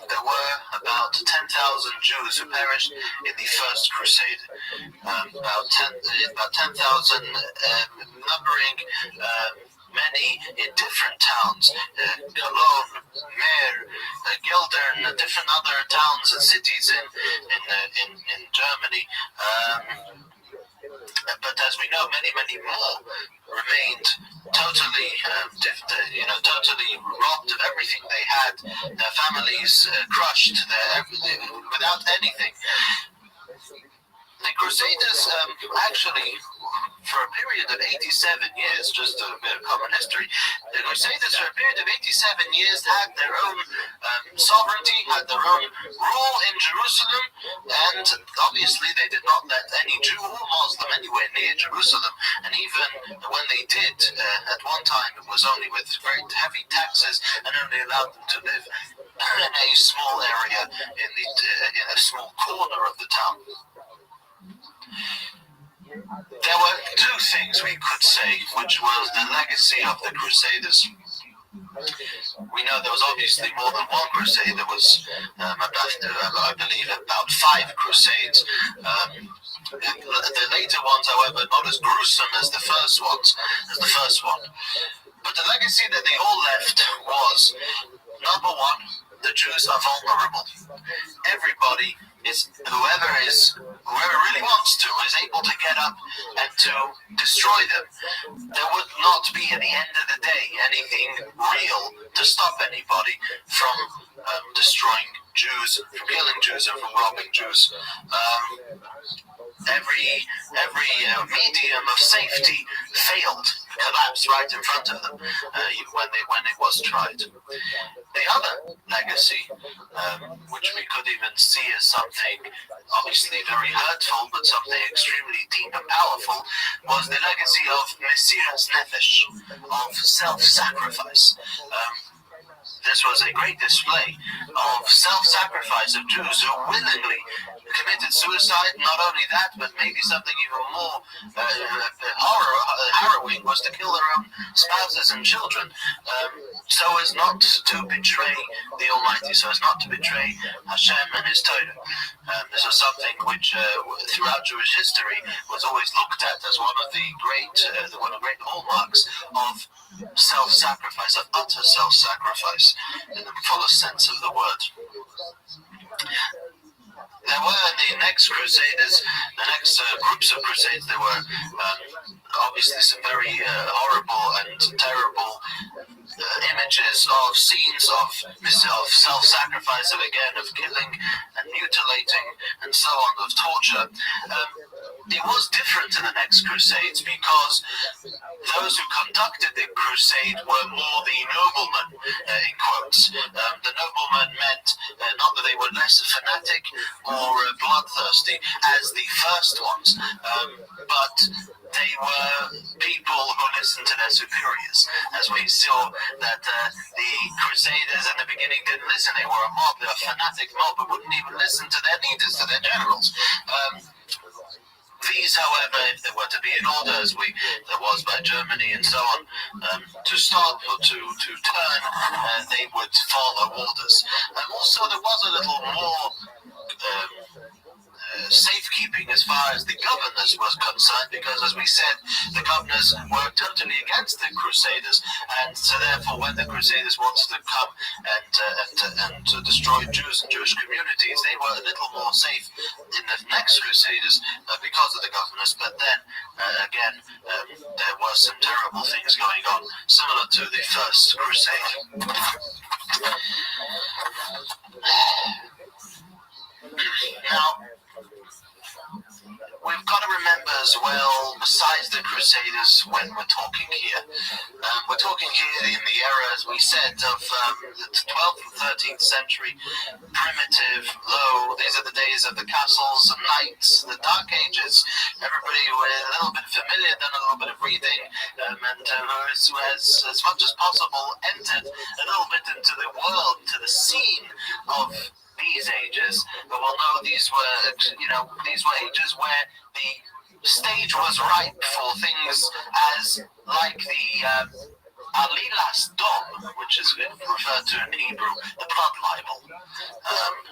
there were about 10,000 Jews who perished in the First Crusade. About 10,000, numbering many in different towns, Cologne, Mer, Geldern, different other towns and cities in Germany. But as we know, many more remained totally robbed of everything they had. Their families crushed, without anything. The Crusaders actually, for a period of 87 years, just a bit of common history, the Crusaders for a period of 87 years had their own sovereignty, had their own rule in Jerusalem, and obviously they did not let any Jew or Muslim anywhere near Jerusalem. And even when they did, at one time it was only with very heavy taxes and only allowed them to live in a small area, in a small corner of the town. There were 2 things we could say, which was the legacy of the Crusaders. We know there was obviously more than one crusade. There was, I believe, about 5 crusades. The later ones, however, not as gruesome as the first one. But the legacy that they all left was, number 1, the Jews are vulnerable. Everybody whoever really wants to is able to get up and to destroy them. There would not be, at the end of the day, anything real to stop anybody from destroying Jews, from killing Jews, and from robbing Jews. every medium of safety failed, collapsed right in front of them when it was tried. The other legacy, which we could even see as something obviously very hurtful, but something extremely deep and powerful, was the legacy of Mesiras Nefesh, of self-sacrifice. This was a great display of self-sacrifice of Jews who willingly committed suicide. Not only that, but maybe something even more harrowing was to kill their own spouses and children, so as not to betray the Almighty, so as not to betray Hashem and His Torah. This was something which, throughout Jewish history, was always looked at as one of the great hallmarks of self-sacrifice, of utter self-sacrifice, in the fullest sense of the word. There were the next Crusaders, the next groups of Crusades. There were obviously some very horrible and terrible images of scenes of self-sacrifice, and again of killing and mutilating and so on, of torture. It was different in the next Crusades because those who conducted the crusade were more the noblemen, in quotes. The noblemen meant not that they were less fanatic or bloodthirsty as the first ones, but they were people who listened to their superiors. As we saw that the Crusaders in the beginning didn't listen. They were a mob, they were a fanatic mob, but wouldn't even listen to their leaders, to their generals. These, however, if there were to be an order, as there was by Germany and so on, to stop or to turn, they would follow orders. Also, there was a little more safekeeping as far as the governors was concerned, because, as we said, the governors were totally against the Crusaders, and so therefore when the Crusaders wanted to come and to destroy Jews and Jewish communities, they were a little more safe in the next Crusaders because of the governors. But then again, there were some terrible things going on, similar to the first Crusade. Now, we've got to remember as well, besides the Crusaders, when we're talking here, we're talking here in the era, as we said, of the 12th and 13th century, primitive, low. These are the days of the castles and knights, the Dark Ages. Everybody with a little bit familiar, done a little bit of reading, and who has, as much as possible, entered a little bit into the world, to the scene of these ages, but we'll know these were ages where the stage was ripe for things as like the Alilas Dom, which is referred to in Hebrew, the blood libel,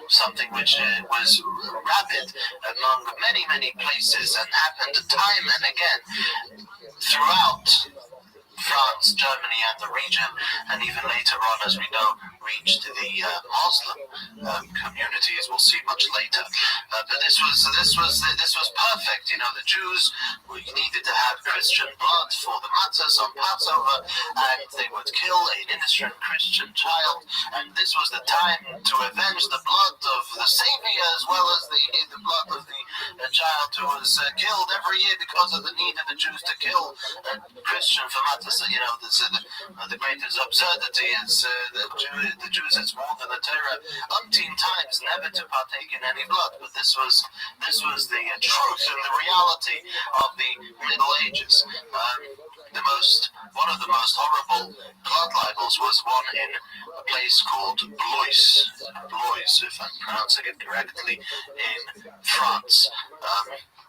something which was rabid among many, many places and happened time and again throughout France, Germany, and the region, and even later on, as we know, reached the Muslim communities. We'll see much later. But this was perfect. You know, the Jews needed to have Christian blood for the matzahs on Passover, and they would kill an innocent Christian child. And this was the time to avenge the blood of the Savior, as well as the blood of the child who was killed every year because of the need of the Jews to kill a Christian for matzah. You know, the greatest absurdity is the Jews, it's more than a Torah, umpteen times never to partake in any blood. But this was the truth and the reality of the Middle Ages. One of the most horrible blood libels was one in a place called Blois, if I'm pronouncing it correctly, in France.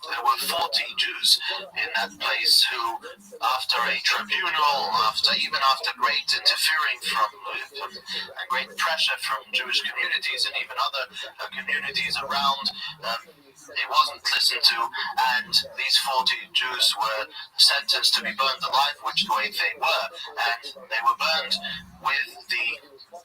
There were 40 Jews in that place who, after a tribunal, after great interfering from and great pressure from Jewish communities and even other communities around, it wasn't listened to, and these 40 Jews were sentenced to be burned alive, which way they were, and they were burned with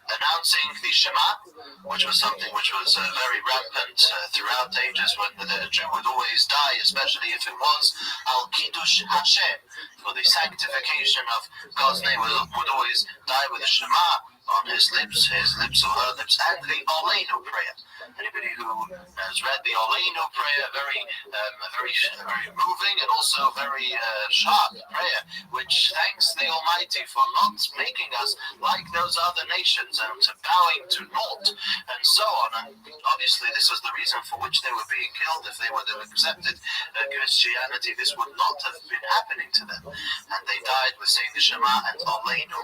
announcing the Shema, which was something which was very rampant throughout ages, when the Jew would always die, especially if it was Al Kiddush Hashem, for the sanctification of God's name, would always die with the Shema on his lips or her lips, and the Oleinu prayer. Anybody who has read the Oleinu prayer, very moving and also very sharp prayer, which thanks the Almighty for not making us like those other nations and to bowing to naught and so on. And obviously this was the reason for which they were being killed. If they would have accepted Christianity, this would not have been happening to them. And they died with saying the Shema and Oleinu.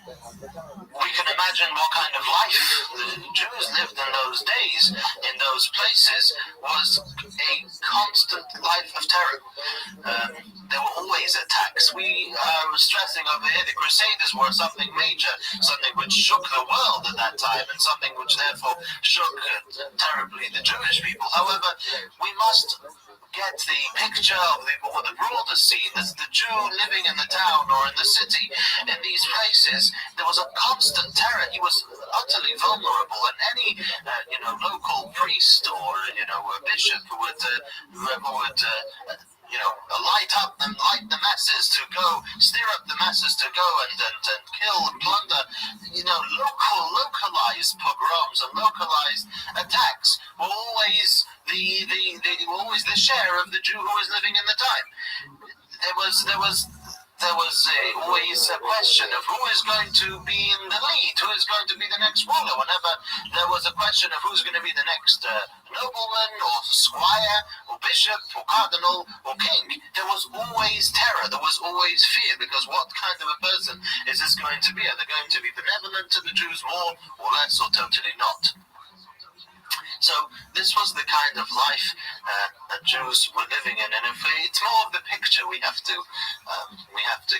We can imagine what kind of life the Jews lived in those days, in those places, was a constant life of terror. There were always attacks. We were stressing over here the Crusaders were something major, something which shook the world at that time, and something which therefore shook terribly the Jewish people. However, we must get the picture of the broader scene as the Jew living in the town or in the city. In these places, there was a constant terror. He was utterly vulnerable, and any local priest or a bishop whoever would light the masses to go, steer up the masses to go and kill and plunder, localized pogroms and localized attacks were always the share of the Jew who was living in the time. There was always a question of who is going to be in the lead, who is going to be the next ruler. Whenever there was a question of who's going to be the next nobleman or squire or bishop or cardinal or king, there was always terror, there was always fear, because what kind of a person is this going to be? Are they going to be benevolent to the Jews more or less, or totally not? So this was the kind of life that Jews were living in, and it's more of the picture we have to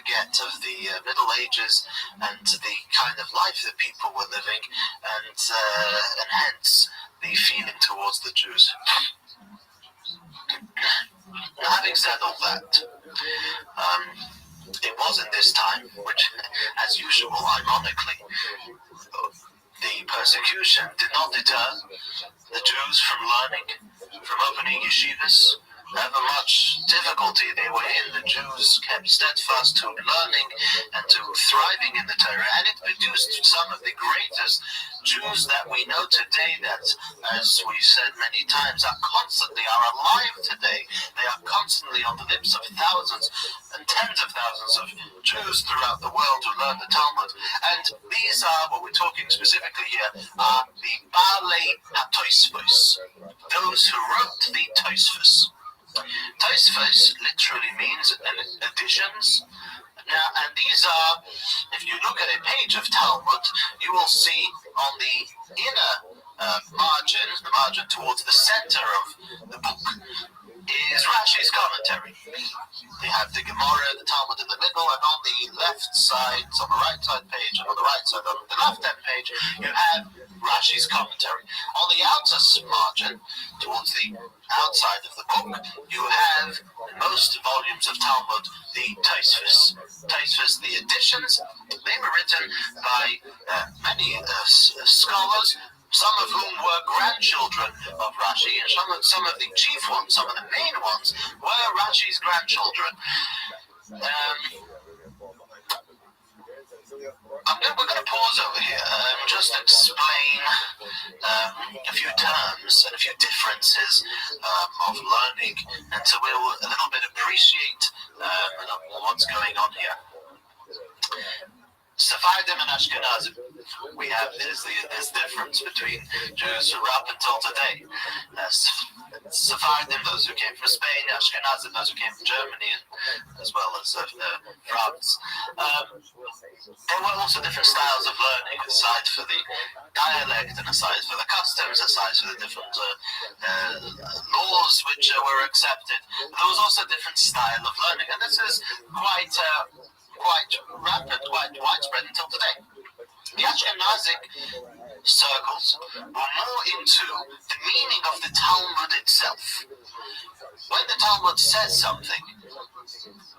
get of the Middle Ages and the kind of life that people were living, and hence the feeling towards the Jews. Now, having said all that, it was in this time, which, as usual, ironically, the persecution did not deter the Jews from learning, from opening yeshivas. However much difficulty they were in, the Jews kept steadfast to learning and to thriving in the Torah, and it produced some of the greatest Jews that we know today that, as we said many times, are alive today. They are constantly on the lips of thousands and tens of thousands of Jews throughout the world who learn the Talmud. And these are, what we're talking specifically here, are the Baalei HaTosfos, those who wrote the Tosfos. Tosfos literally means additions. Now, and these are, if you look at a page of Talmud, you will see on the inner margin, the margin towards the center of the book, is Rashi's commentary. They have the Gemara, the Talmud in the middle, and on the left side, on the right side page, and on the right side, on the left-hand page, you have Rashi's commentary. On the outer margin, towards the outside of the book, you have most volumes of Talmud, the Tosfos. Tosfos, the editions, they were written by many scholars, some of whom were grandchildren of Rashi, and some of the chief ones, some of the main ones, were Rashi's grandchildren. We're going to pause over here and just explain a few terms and a few differences of learning, and so we'll a little bit appreciate what's going on here. Sephardim and Ashkenazim. We have this difference between Jews who were up until today. Sephardim, those who came from Spain, Ashkenazim, those who came from Germany, and as well as France. There were also different styles of learning, aside for the dialect and aside for the customs, aside for the different laws which were accepted. There was also a different style of learning, and this is quite rampant, quite widespread until today. The Ashkenazic circles were more into the meaning of the Talmud itself. When the Talmud says something,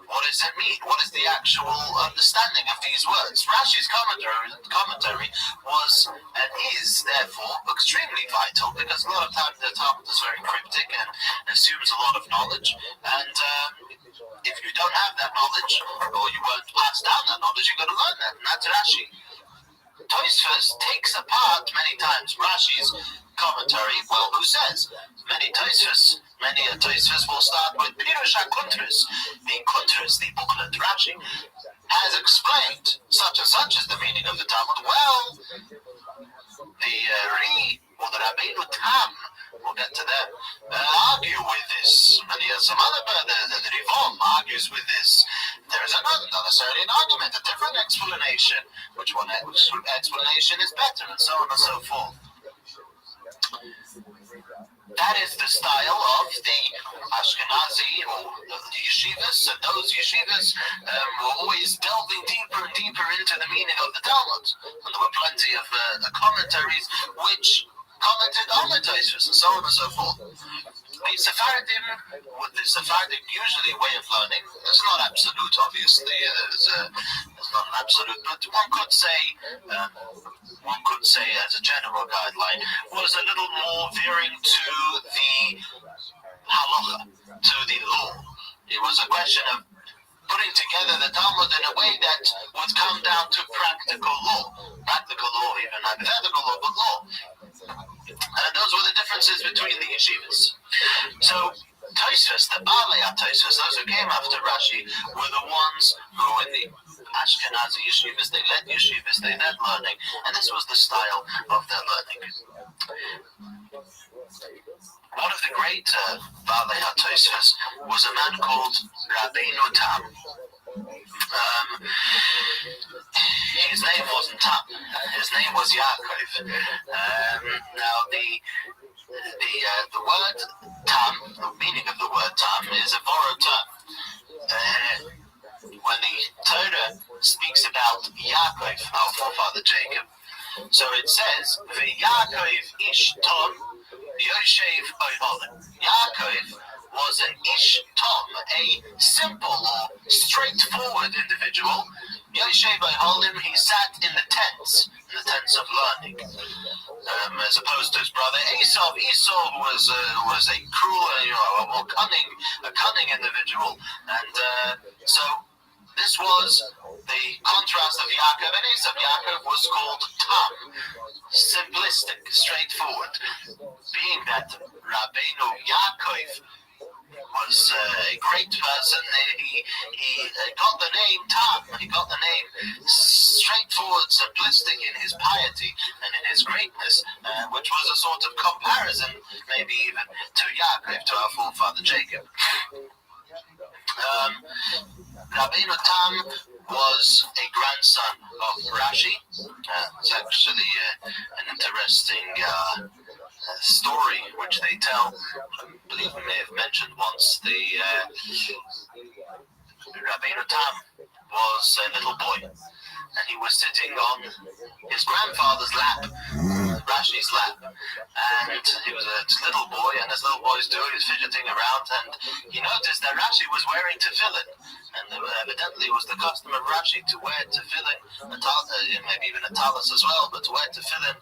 what does it mean? What is the actual understanding of these words? Rashi's commentary was and is therefore extremely vital, because a lot of times the Talmud is very cryptic and assumes a lot of knowledge, and if you don't have that knowledge, or you weren't passed down that knowledge, you've got to learn that. And that's Rashi. Tosfos takes apart many times Rashi's commentary. Well, who says? Many a Tosfos will start with Pirush HaKuntras. The Kuntras, the booklet, Rashi, has explained such and such is the meaning of the Talmud. Well, the or the Rabbeinu Tam, we'll get to them, argue with this. And some other, the Rivom argues with this. There is not necessarily an argument, a different explanation. Which explanation is better, and so on and so forth. That is the style of the Ashkenazi or the yeshivas, and those yeshivas were always delving deeper and deeper into the meaning of the Talmud. And there were plenty of commentaries which commented on the Tosfos, and so on and so forth. The Sephardim, with the Sephardic usually way of learning, it's not absolute, obviously. It's not an absolute, but one could say as a general guideline, was a little more veering to the halacha, to the law. It was a question of putting together the Talmud in a way that would come down to practical law, even hypothetical law, but law. And those were the differences between the yeshivas. So Tosfos, the Baalei HaTosfos, those who came after Rashi, were the ones who in the Ashkenazi yeshivas, they led learning, and this was the style of their learning. One of the great Baalei HaTosfos was a man called Rabbeinu Tam. His name wasn't Tam. His name was Yaakov. Now the word Tam, the meaning of the word Tam, is a borrowed term. When the Torah speaks about Yaakov, our forefather Jacob, so it says, "V'Yaakov ish tom yoshev oivolim." Yaakov was an ish tom, a simple or straightforward individual. Yoshev oivolim, he sat in the tents of learning. As opposed to his brother Esau. Esau was a cruel, a more cunning individual, and so this was the contrast of Yaakov and Esau. Yaakov was called Tam, simplistic, straightforward. Being that Rabbeinu Yaakov was a great person, he got the name Tam, he got the name straightforward, simplistic in his piety and in his greatness, which was a sort of comparison, maybe even to Yaakov, to our forefather Jacob. Rabbeinu Tam was a grandson of Rashi. It's actually an interesting story which they tell. I believe we may have mentioned once. The Rabbeinu Tam was a little boy, and he was sitting on his grandfather's lap, Rashi's lap, and he was a little boy, and as little boys do, he was fidgeting around, and he noticed that Rashi was wearing tefillin, and evidently it was the custom of Rashi to wear tefillin, maybe even a talus as well, but to wear tefillin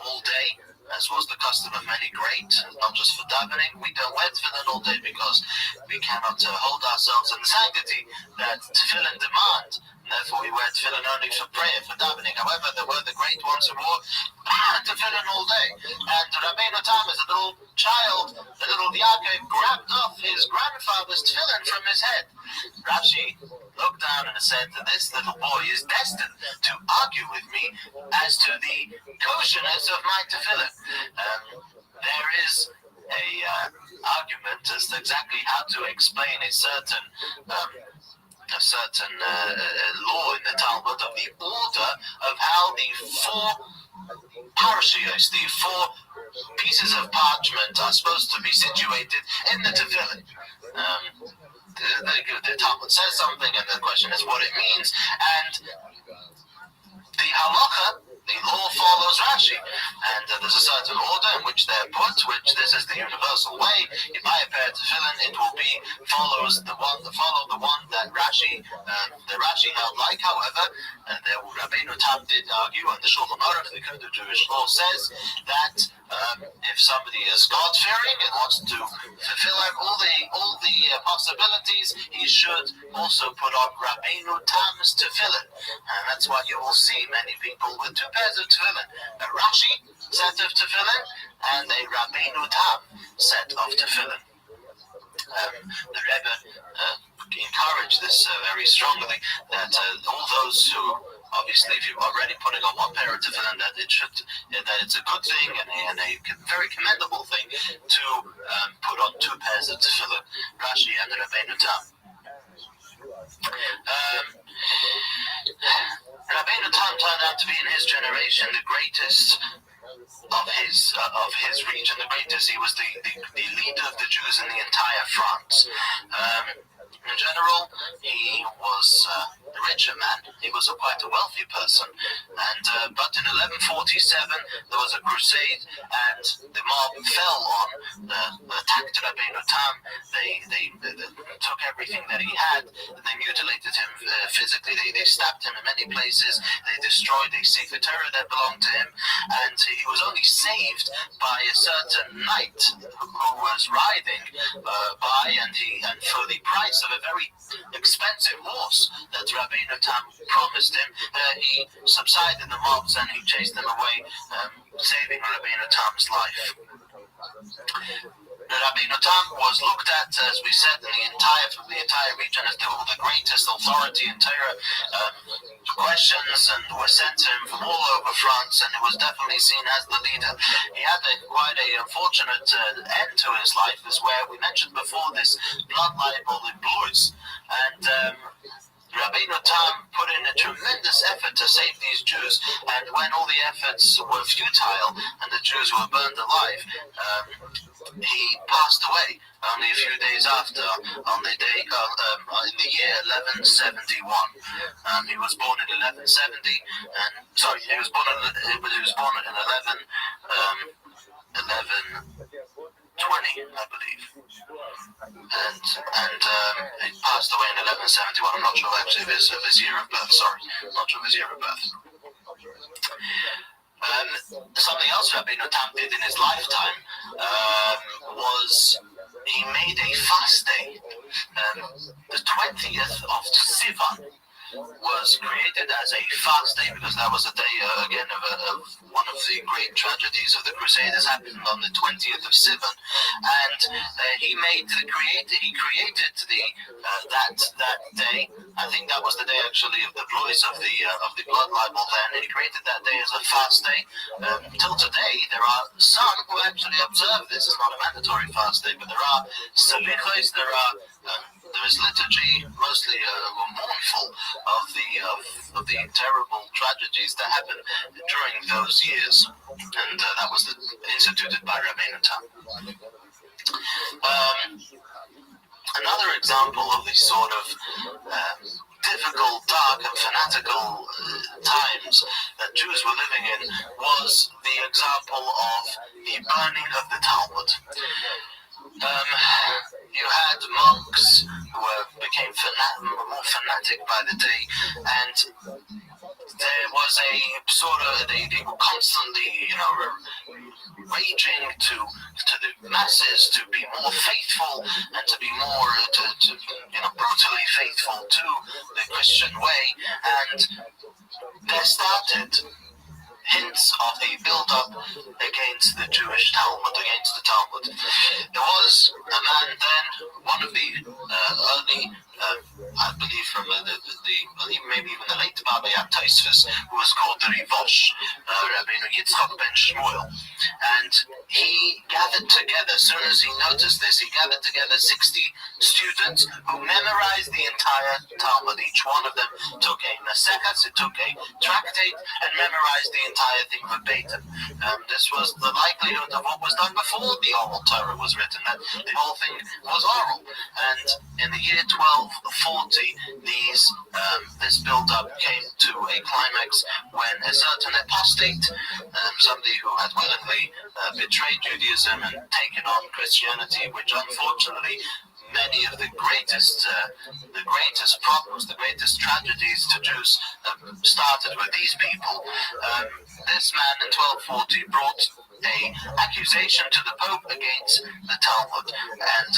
all day, as was the custom of many great, not just for davening. We don't wear tefillin all day because we cannot hold ourselves in the sanctity that tefillin demand. Therefore, we wear tefillin only for prayer, for davening. However, there were the great ones who wore tefillin all day. And Rabbeinu Tam, as a little child, the little Yaakov, grabbed off his grandfather's tefillin from his head. Rashi looked down and said that this little boy is destined to argue with me as to the kosherness of my tefillin. There is a argument as to exactly how to explain a certain law in the Talmud of the order of how the four parashiyos, the four pieces of parchment, are supposed to be situated in the tefillin. The Talmud says something, and the question is what it means. And the halacha the law follows Rashi, and there's a certain order in which they're put, which this is the universal way. You buy a pair of tefillin, it will be follow the one that Rashi held like. However, Rabbeinu Tam did argue, and the Shulchan Aruch, the Code of Jewish Law, says that if somebody is God-fearing and wants to fulfill all the possibilities, he should also put on Rabbeinu Tam's tefillin, and that's why you will see many people with two pairs of tefillin, a Rashi set of tefillin and a Rabbeinu Tam set of tefillin. The Rebbe encouraged this very strongly, that all those who, obviously, if you're already putting on one pair of tefillin, that it's a good thing and a very commendable thing to put on two pairs of tefillin, Rashi and Rabbeinu Tam. Rabbeinu Tam turned out to be, in his generation, the greatest of his region, the greatest. He was the leader of the Jews in the entire France. In general, he was a richer man. He was quite a wealthy person. And but in 1147, there was a crusade, and the mob fell on, attacked Rabbeinu Tam. They took everything that he had, and they mutilated him physically. They stabbed him in many places. They destroyed a Sefer Torah that belonged to him, and he was only saved by a certain knight who was riding by, and for the price of a very expensive horse that Rabbeinu Tam promised him, he subsided the mobs and he chased them away, saving Rabbeinu Tam's life. Rabbeinu Tam was looked at, as we said, in the entire region as the greatest authority in Torah. Questions and were sent to him from all over France, and he was definitely seen as the leader. He had quite a unfortunate end to his life, as where we mentioned before this blood libel in Blois, and Rabbeinu Tam put in a tremendous effort to save these Jews, and when all the efforts were futile and the Jews were burned alive, he passed away only a few days after, on the day in the year 1171. He was born in 1170, and he was born in 1120, I believe, and he passed away in 1171. I'm not sure actually of his year of birth. Sorry, not sure of his year of birth. Something else Rabbeinu Tam did in his lifetime was he made a fast day. The 20th of Sivan was created as a fast day because that was a day, again, of one of the great tragedies of the Crusaders happened on the 20th of Sivan, and he created that day. I think that was the day actually of the Blois of the blood libel then, and he created that day as a fast day. Till today, there are some who actually observe this. It's not a mandatory fast day, but there are salichos, there is liturgy, mostly mournful of the terrible tragedies that happened during those years, and that was instituted by Rabbeinu Tam. Another example of these sort of difficult, dark, and fanatical times that Jews were living in was the example of the burning of the Talmud. You had monks who became more fanatic by the day, and there was a sort of, they were constantly, raging to the masses to be more faithful and to be more, brutally faithful to the Christian way, and there started hints of a build-up against the Jewish Talmud, against the Talmud. There was a man then, one of the early, I believe from maybe even the late Baba Yam Taisvis, who was called the Rivosh, Rabbeinu Yitzchak ben Shmuel, and he gathered together, as soon as he noticed this, he gathered together 60 students who memorized the entire Talmud. Each one of them took a Maseches, it took a tractate, and memorized the entire thing verbatim. This was the likelihood of what was done before the oral Torah was written, that the whole thing was oral. And in the year 1240, this build-up came to a a climax when a certain apostate, somebody who had willingly betrayed Judaism and taken on Christianity, which unfortunately many of the greatest problems, the greatest tragedies to Jews started with these people. This man in 1240 brought a accusation to the Pope against the Talmud, and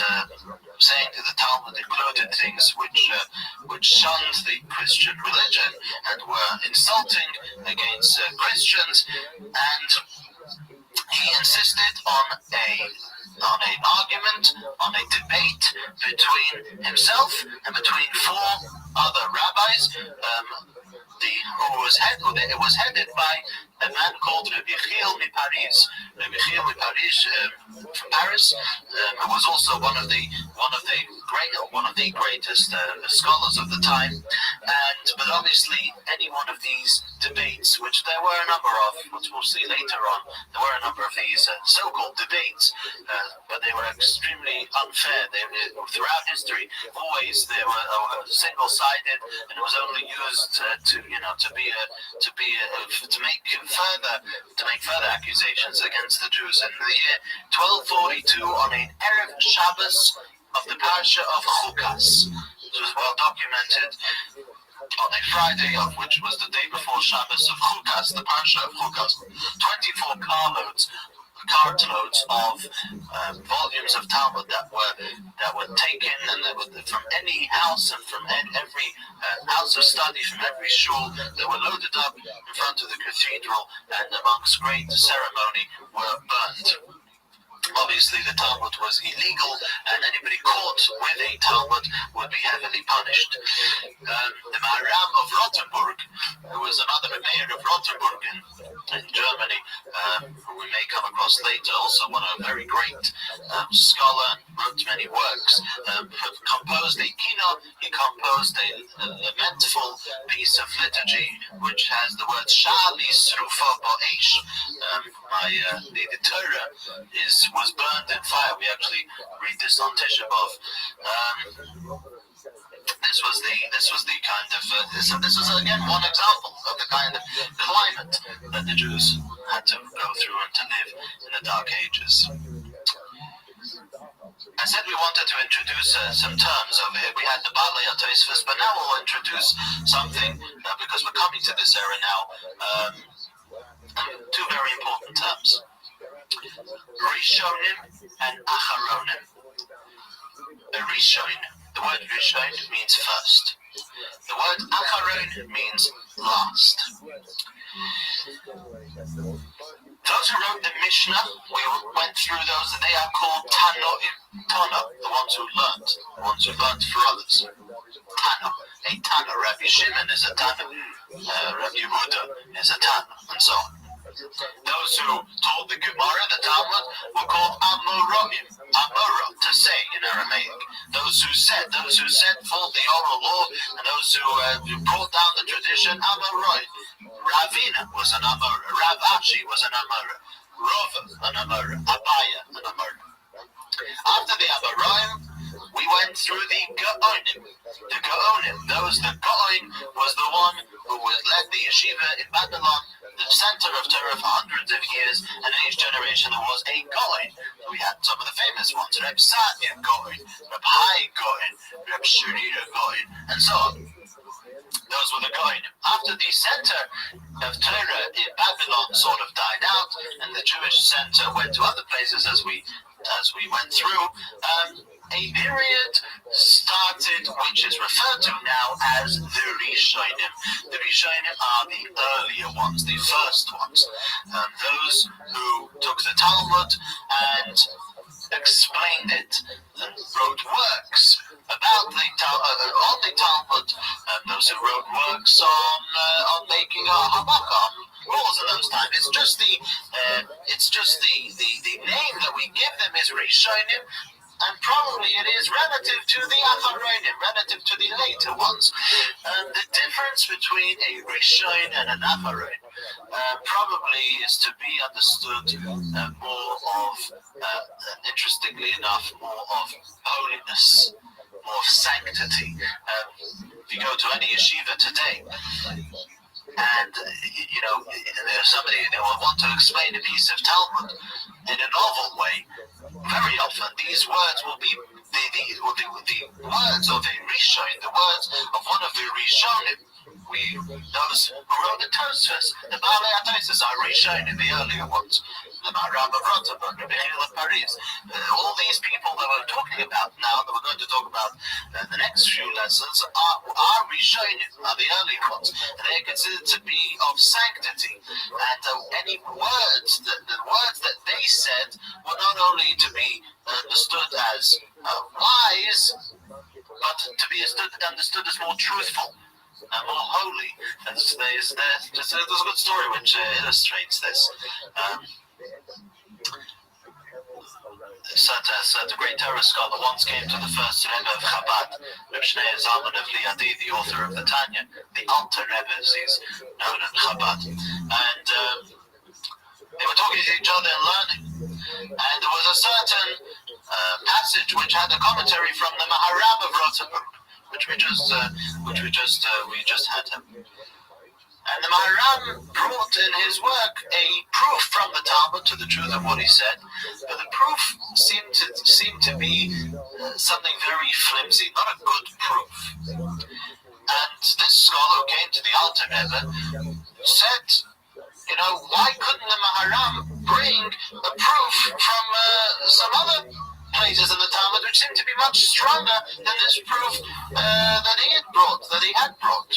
saying that the Talmud included things which shunned the Christian religion and were insulting against Christians, and he insisted on an argument, on a debate between himself and between four other rabbis. It was headed by a man called Rabbi Rothschild from Paris, who was also one of the greatest scholars of the time. But obviously, any one of these debates, which there were a number of, which we'll see later on, there were a number of these so-called debates, but they were extremely unfair. Throughout history, always they were single-sided, and it was only used to make further accusations against the Jews. In the year 1242, on an Erev Shabbos of the Parsha of Chukas, which was well documented, on a Friday, of which was the day before Shabbos of Chukas, the Parsha of Chukas, 24 cartloads of volumes of Talmud that were taken, and that were from any house and from every house of study, from every shul, that were loaded up in front of the cathedral, and amongst great ceremony were burned. Obviously, the Talmud was illegal, and anybody caught with a Talmud would be heavily punished. The Maharam of Rothenburg, who was another mayor of Rothenburg in Germany, who we may come across later, also one of a very great scholar, wrote many works, composed a kino. He composed a lamentful piece of liturgy which has the word Shali Srufa Bo'esh. The Torah was burned in fire. We actually read this on Tisha B'Av. This was again one example of the kind of climate that the Jews had to go through and to live in the Dark Ages. I said we wanted to introduce some terms over here. We had the Balei HaTosfos, but now we'll introduce something because we're coming to this era now. Two very important terms: Rishonim and Acharonim. Rishon, the word Rishon means first. The word Acharon means last. Those who wrote the Mishnah, we went through those, they are called Tanoim. Tana, the ones who learned for others. Tana, a Tana. Rabbi Shimon is a Tana. Rabbi Yehuda is a Tana, and so on. Those who taught the Gemara, the Talmud, were called Amoraim. Amora, to say in Aramaic. Those who said forth the oral law, and those who brought down the tradition, Amoraim. Ravina was an Amora. Rav Ashi was an Amora. Rova, an Amora. Abaya, an Amora. After the Amoraim, we went through the Gaonim. The Gaonim, the Gaon was the one who led the yeshiva in Babylon, the center of Torah for hundreds of years, and in each generation there was a Gaon. We had some of the famous ones: Reb Sadia Gaon, Reb Hai Gaon, Reb Shirira Gaon, and so on. Those were the Gaon. After the center of Torah in Babylon sort of died out, and the Jewish center went to other places as we went through, a period started which is referred to now as the Rishonim. The Rishonim are the earlier ones, the first ones, those who took the Talmud and explained it and wrote works about the Talmud, those who wrote works on making a halakha, rules in those times. It's just the name that we give them is Rishonim, and probably it is relative to the Acharonim, relative to the later ones. The difference between a Rishon and an Acharon probably is to be understood more of, interestingly enough, more of holiness, more of sanctity. If you go to any yeshiva today, And, somebody will want to explain a piece of Talmud in a novel way. Very often, these words will be the words of a Rishon, the words of one of the Rishonim. Those who wrote the Tosfos, the Baalei HaTosfos are Rishonim, the earlier ones. The Rabbi Rothschild, Rabbi Paris, all these people that we're talking about now, that we're going to talk about the next few lessons, are Rishonim, are the earlier ones. And they are considered to be of sanctity. And any words, the words that they said were not only to be understood as wise, but to be understood as more truthful and more holy. And there's a good story which illustrates this. The great Torah scholar once came to the first Rebbe of Chabad, Reb Shneur Zalman of Liadi, the author of the Tanya, the Alter Rebbe, as he's known in Chabad. And they were talking to each other and learning. And there was a certain passage which had a commentary from the Maharam of Rothschild, which we just had him. And the Maharam brought in his work a proof from the Talmud to the truth of what he said, but the proof seemed to be something very flimsy, not a good proof. And this scholar who came to the Alter Rebbe said, why couldn't the Maharam bring a proof from some other places in the Talmud which seemed to be much stronger than this proof that he had brought?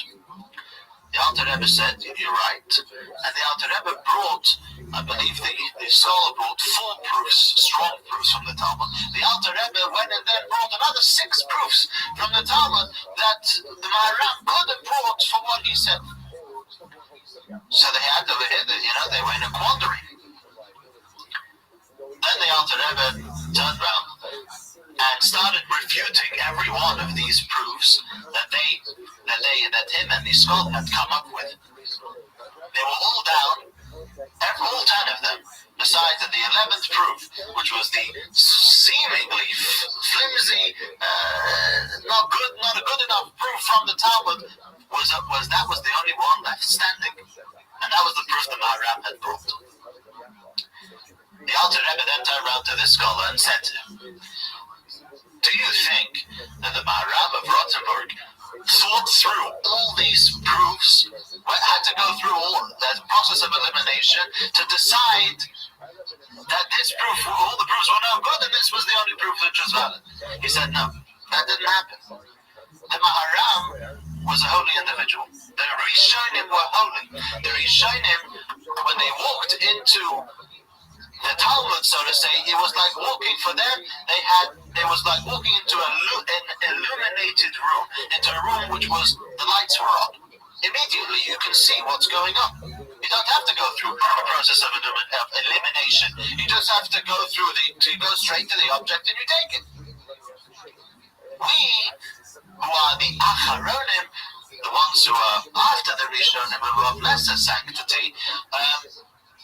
The Alter Rebbe said, you're right. And the Alter Rebbe brought, I believe the scholar brought 4 proofs, strong proofs from the Talmud. The Alter Rebbe went and then brought another 6 proofs from the Talmud that the Maharam could have brought for what he said. So they had over here, they were in a quandary. Then the Alter Rebbe turned around and started refuting every one of these proofs that him and the scholar had come up with. They were all down, all 10 of them, besides the 11th proof, which was the seemingly flimsy, not a good enough proof from the Talmud, was the only one left standing, and that was the proof the Maharam had brought. The Alter Rebbe then turned around to this scholar and said to him, do you think that the Maharam of Rothenburg thought through all these proofs, had to go through all that process of elimination to decide that this proof, all the proofs were no good, and this was the only proof which was valid? He said, no, that didn't happen. The Maharam was a holy individual. The Rishonim were holy. The Rishonim, when they walked into the Talmud, so to say, it was like walking for them. It was like walking into an illuminated room, into a room which the lights were on. Immediately you can see what's going on. You don't have to go through a process of elimination. You just have to go straight to the object and you take it. We, who are the Acharonim, the ones who are after the Rishonim, who have lesser sanctity,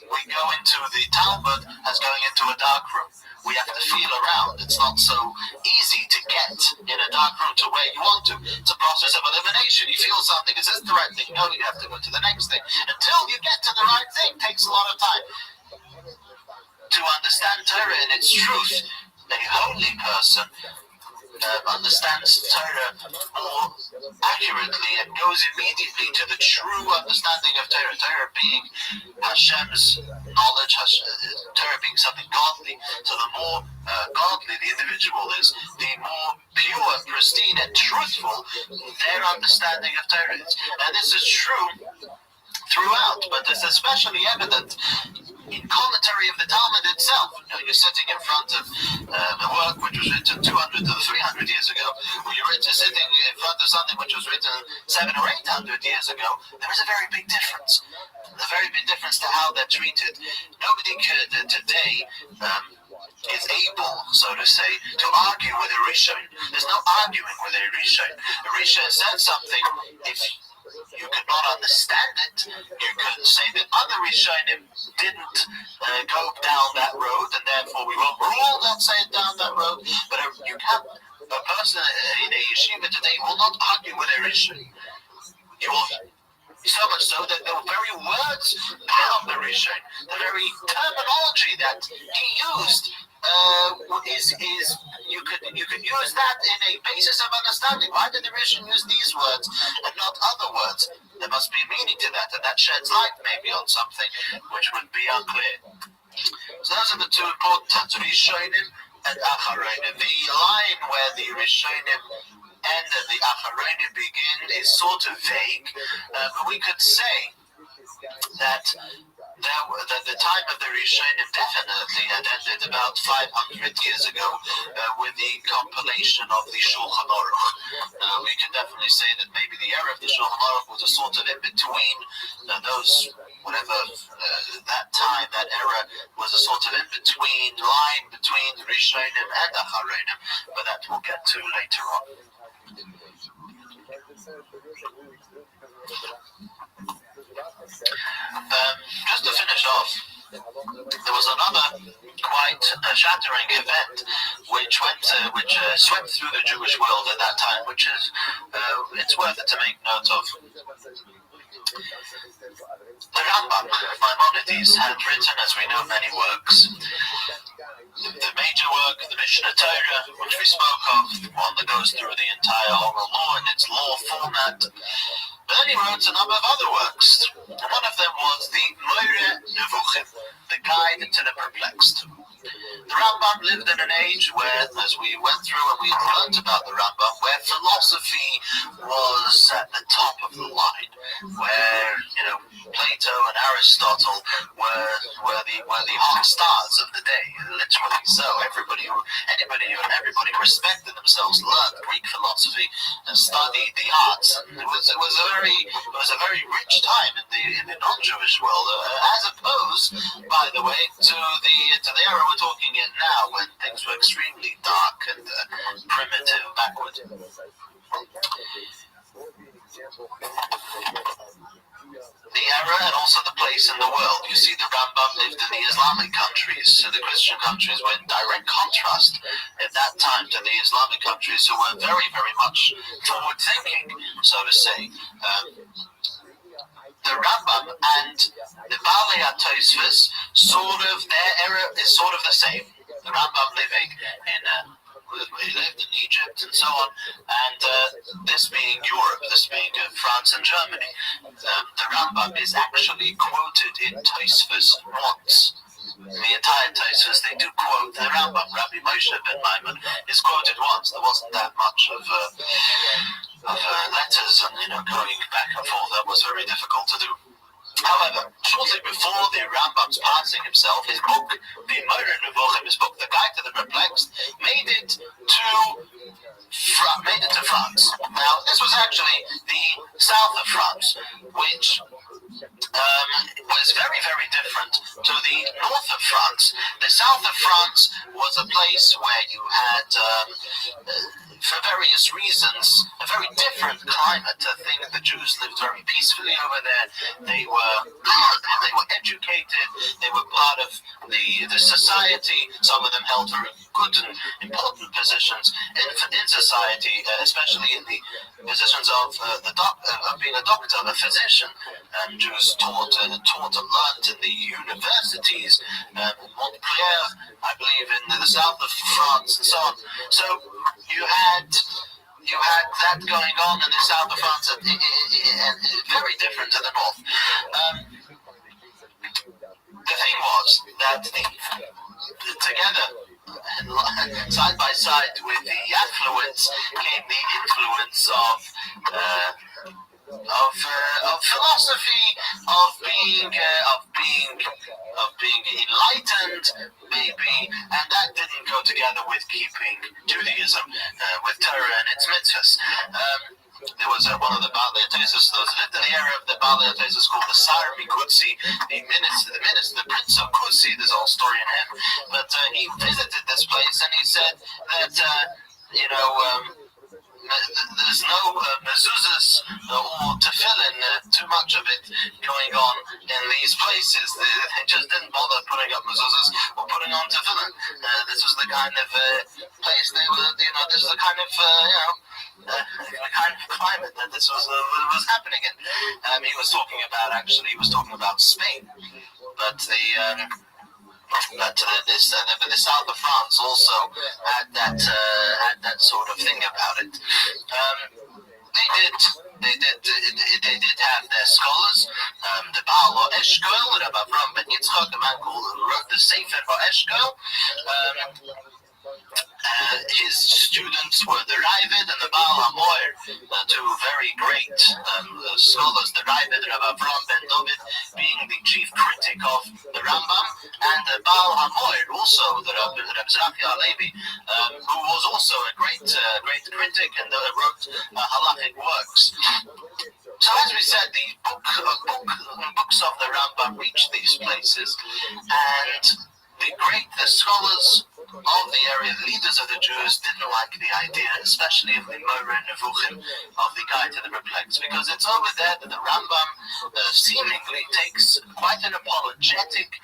we go into the Talmud as going into a dark room. We have to feel around. It's not so easy to get in a dark room to where you want to. It's a process of elimination. You feel something. Is this the right thing? No, you have to go to the next thing. Until you get to the right thing, it takes a lot of time. To understand Torah in its truth, a holy person understands Torah more accurately and goes immediately to the true understanding of Torah. Torah being Hashem's knowledge, Torah being something godly. So the more godly the individual is, the more pure, pristine, and truthful their understanding of Torah is. And this is true throughout, but it's especially evident in commentary of the Talmud itself. You're sitting in front of a work which was written 200 to 300 years ago, or you're sitting in front of something which was written 700 or 800 years ago. There is a very big difference. A very big difference to how they're treated. Nobody could today is able, so to say, to argue with a Rishon. There's no arguing with a Rishon. A Rishon said something. If you could not understand it, you could say that other Rishonim didn't go down that road, and therefore we won't rule that say it down that road. But you can't. A person in a yeshiva today will not argue with a Rishon. You will So much so that the very words of the Rishon, the very terminology that he used, is you could use that in a basis of understanding. Why did the Rishon use these words and not other words? There must be meaning to that, and that sheds light maybe on something which would be unclear. So those are the two important terms, Rishonim and Acharonim. The line where the Rishonim and the Acharonim begin is sort of vague, but we could say that the time of the Rishonim definitely had ended about 500 years ago with the compilation of the Shulchan Aruch. We can definitely say that maybe the era of the Shulchan Aruch was a sort of in between those, whatever, that time, that era was a sort of in between line between the Rishonim and Acharonim, but that we'll get to later on. Just to finish off, there was another quite shattering event which swept through the Jewish world at that time, which is it's worth it to make note of. The Rambam, Maimonides, had written, as we know, many works. The major work, the Mishnah Torah, which we spoke of, the one that goes through the entire oral law in its law format. But then he wrote a number of other works. And one of them was the Moire Nevuchim, the Guide to the Perplexed. The Rambam lived in an age where, as we went through and we learned about the Rambam, where philosophy was at the top of the line, where, Plato and Aristotle were the hot stars of the day, literally. So everybody who respected themselves learned Greek philosophy and studied the arts. And it was a very rich time in the non-Jewish world, as opposed, by the way, to the era we're talking in now, when things were extremely dark and primitive, backward. The era and also the place in the world. You see, the Rambam lived in the Islamic countries, so the Christian countries were in direct contrast at that time to the Islamic countries, who were very, very much forward-thinking, so to say. The Rambam and the Baalei HaTosfos, their era is sort of the same. The Rambam living he lived in Egypt and so on, and this being Europe, this being France and Germany. The Rambam is actually quoted in Tosfos once. The entire Tosfos, they do quote the Rambam. Rabbi Moshe ben Maimon is quoted once. There wasn't that much of letters and going back and forth. That was very difficult to do. However, shortly before the Rambam's passing himself, his book, the Moire Nevuchim, his book, The Guide to the Perplexed, made it to France. Now, this was actually the south of France, which was very, very different to the north of France. The south of France was a place where you had, for various reasons, a very different climate. I think the Jews lived very peacefully over there. They were educated. They were part of the society. Some of them held very good and important positions in society, especially in the positions of being a doctor, a physician. Jews taught and learned in the universities, Montpellier, I believe, in the south of France, and so on. So you had that going on in the south of France, and very different to the north. The thing was that together, side by side with the affluence, came the influence of philosophy, of being enlightened, maybe, and that didn't go together with keeping Judaism, with Torah and its mitzvahs. There was one of the Baalei HaTosfos, those lived in the area of the Baalei HaTosfos, called the Sar Mikutsi, the Prince of Kutsi. There's a whole story in him, but he visited this place and he said that there's no mezuzahs or tefillin, too much of it going on in these places. They just didn't bother putting up mezuzahs or putting on tefillin. This was the kind of place they were, this was the kind of, the kind of climate that this was happening in. He was talking about Spain, but the south of France also had that sort of thing about it. They did have their scholars. The Baal Eshkol, Rabbi Avram ben Yitzchak, the man who wrote the Sefer Eshkol. His students were the Ravid and the Baal HaMoir, two very great scholars. The Ravid, Rabbi Avram ben David, being the chief critic of the Rambam, and the Baal HaMoir, also the Rabbi Zrachia Halevi, who was also a great critic and wrote halachic works. So as we said, the books of the Rambam reached these places, and the scholars of the area, the leaders of the Jews, didn't like the idea, especially of the Moreh Nevuchim of the Guide to the Perplexed, because it's over there that the Rambam seemingly takes quite an apologetic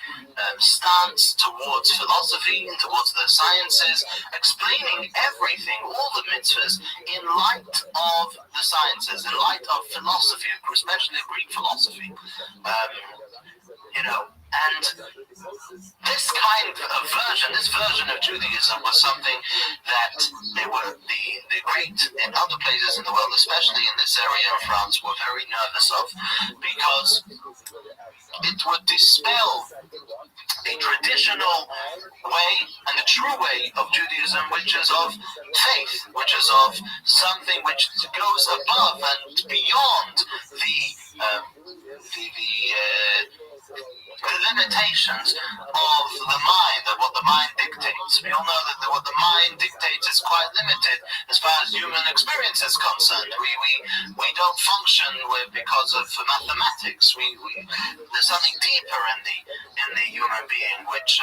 stance towards philosophy and towards the sciences, explaining everything, all the mitzvahs, in light of the sciences, in light of philosophy, especially Greek philosophy. And this kind of version of Judaism was something that they were the great in other places in the world, especially in this area of France, were very nervous of, because it would dispel the traditional way and the true way of Judaism, which is of faith, which is of something which goes above and beyond the limitations of the mind, of what the mind dictates. We all know that what the mind dictates is quite limited as far as human experience is concerned. We don't function because of mathematics. There's something deeper in the human being which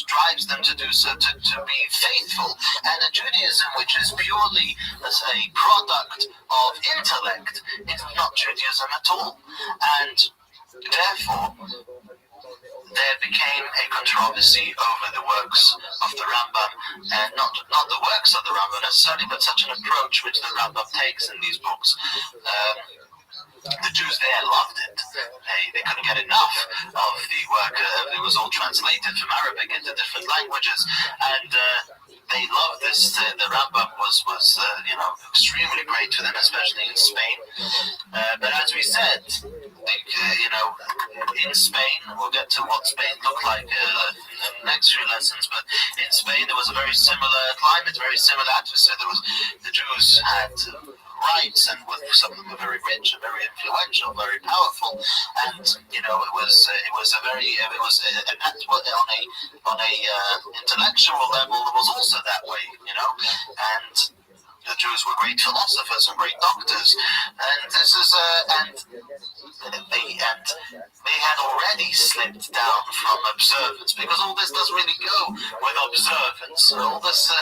drives them to do so, to be faithful. And a Judaism which is purely as a product of intellect is not Judaism at all. And therefore, there became a controversy over the works of the Rambam, and not the works of the Rambam necessarily, but such an approach which the Rambam takes in these books. The Jews there loved it. They couldn't get enough of the work. It was all translated from Arabic into different languages, and they loved this. The Rambam was extremely great to them, especially in Spain. But as we said, in Spain, we'll get to what Spain looked like in the next few lessons, but in Spain there was a very similar climate, very similar atmosphere. The Jews had rights, and some of them were very rich and very influential, very powerful, and it was on a intellectual level, it was also that way, and the Jews were great philosophers and great doctors, and this is they had already slipped down from observance, because all this doesn't really go with observance. All this,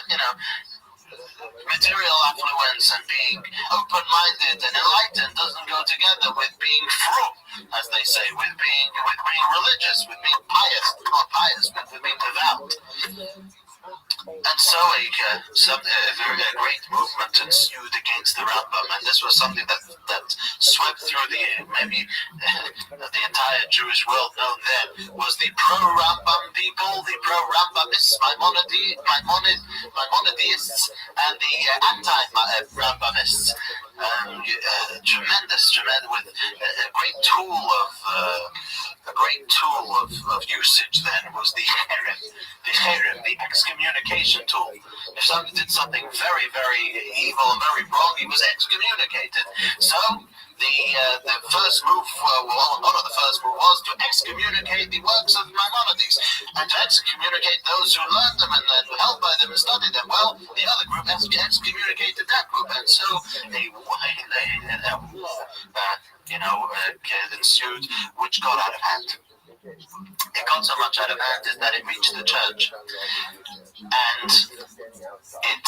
material affluence and being open-minded and enlightened doesn't go together with being frum, as they say, with being religious, with being pious, not pious, but with being devout. And so a great movement ensued against the Rambam, and this was something that swept through the entire Jewish world. Known then was the pro-Rambam people, the pro-Rambamists, Maimonideists, and the anti-Rambamists. Tremendous, with a great tool of usage then was the cherem, the excommunication tool. If someone did something very, very evil and very wrong, he was excommunicated. So the first move, one of the first moves was to excommunicate the works of Maimonides, and to excommunicate those who learned them and were held by them and studied them. Well, the other group excommunicated that group, and so a war ensued, which got out of hand. it got so much out of hand is that it reached the church, and it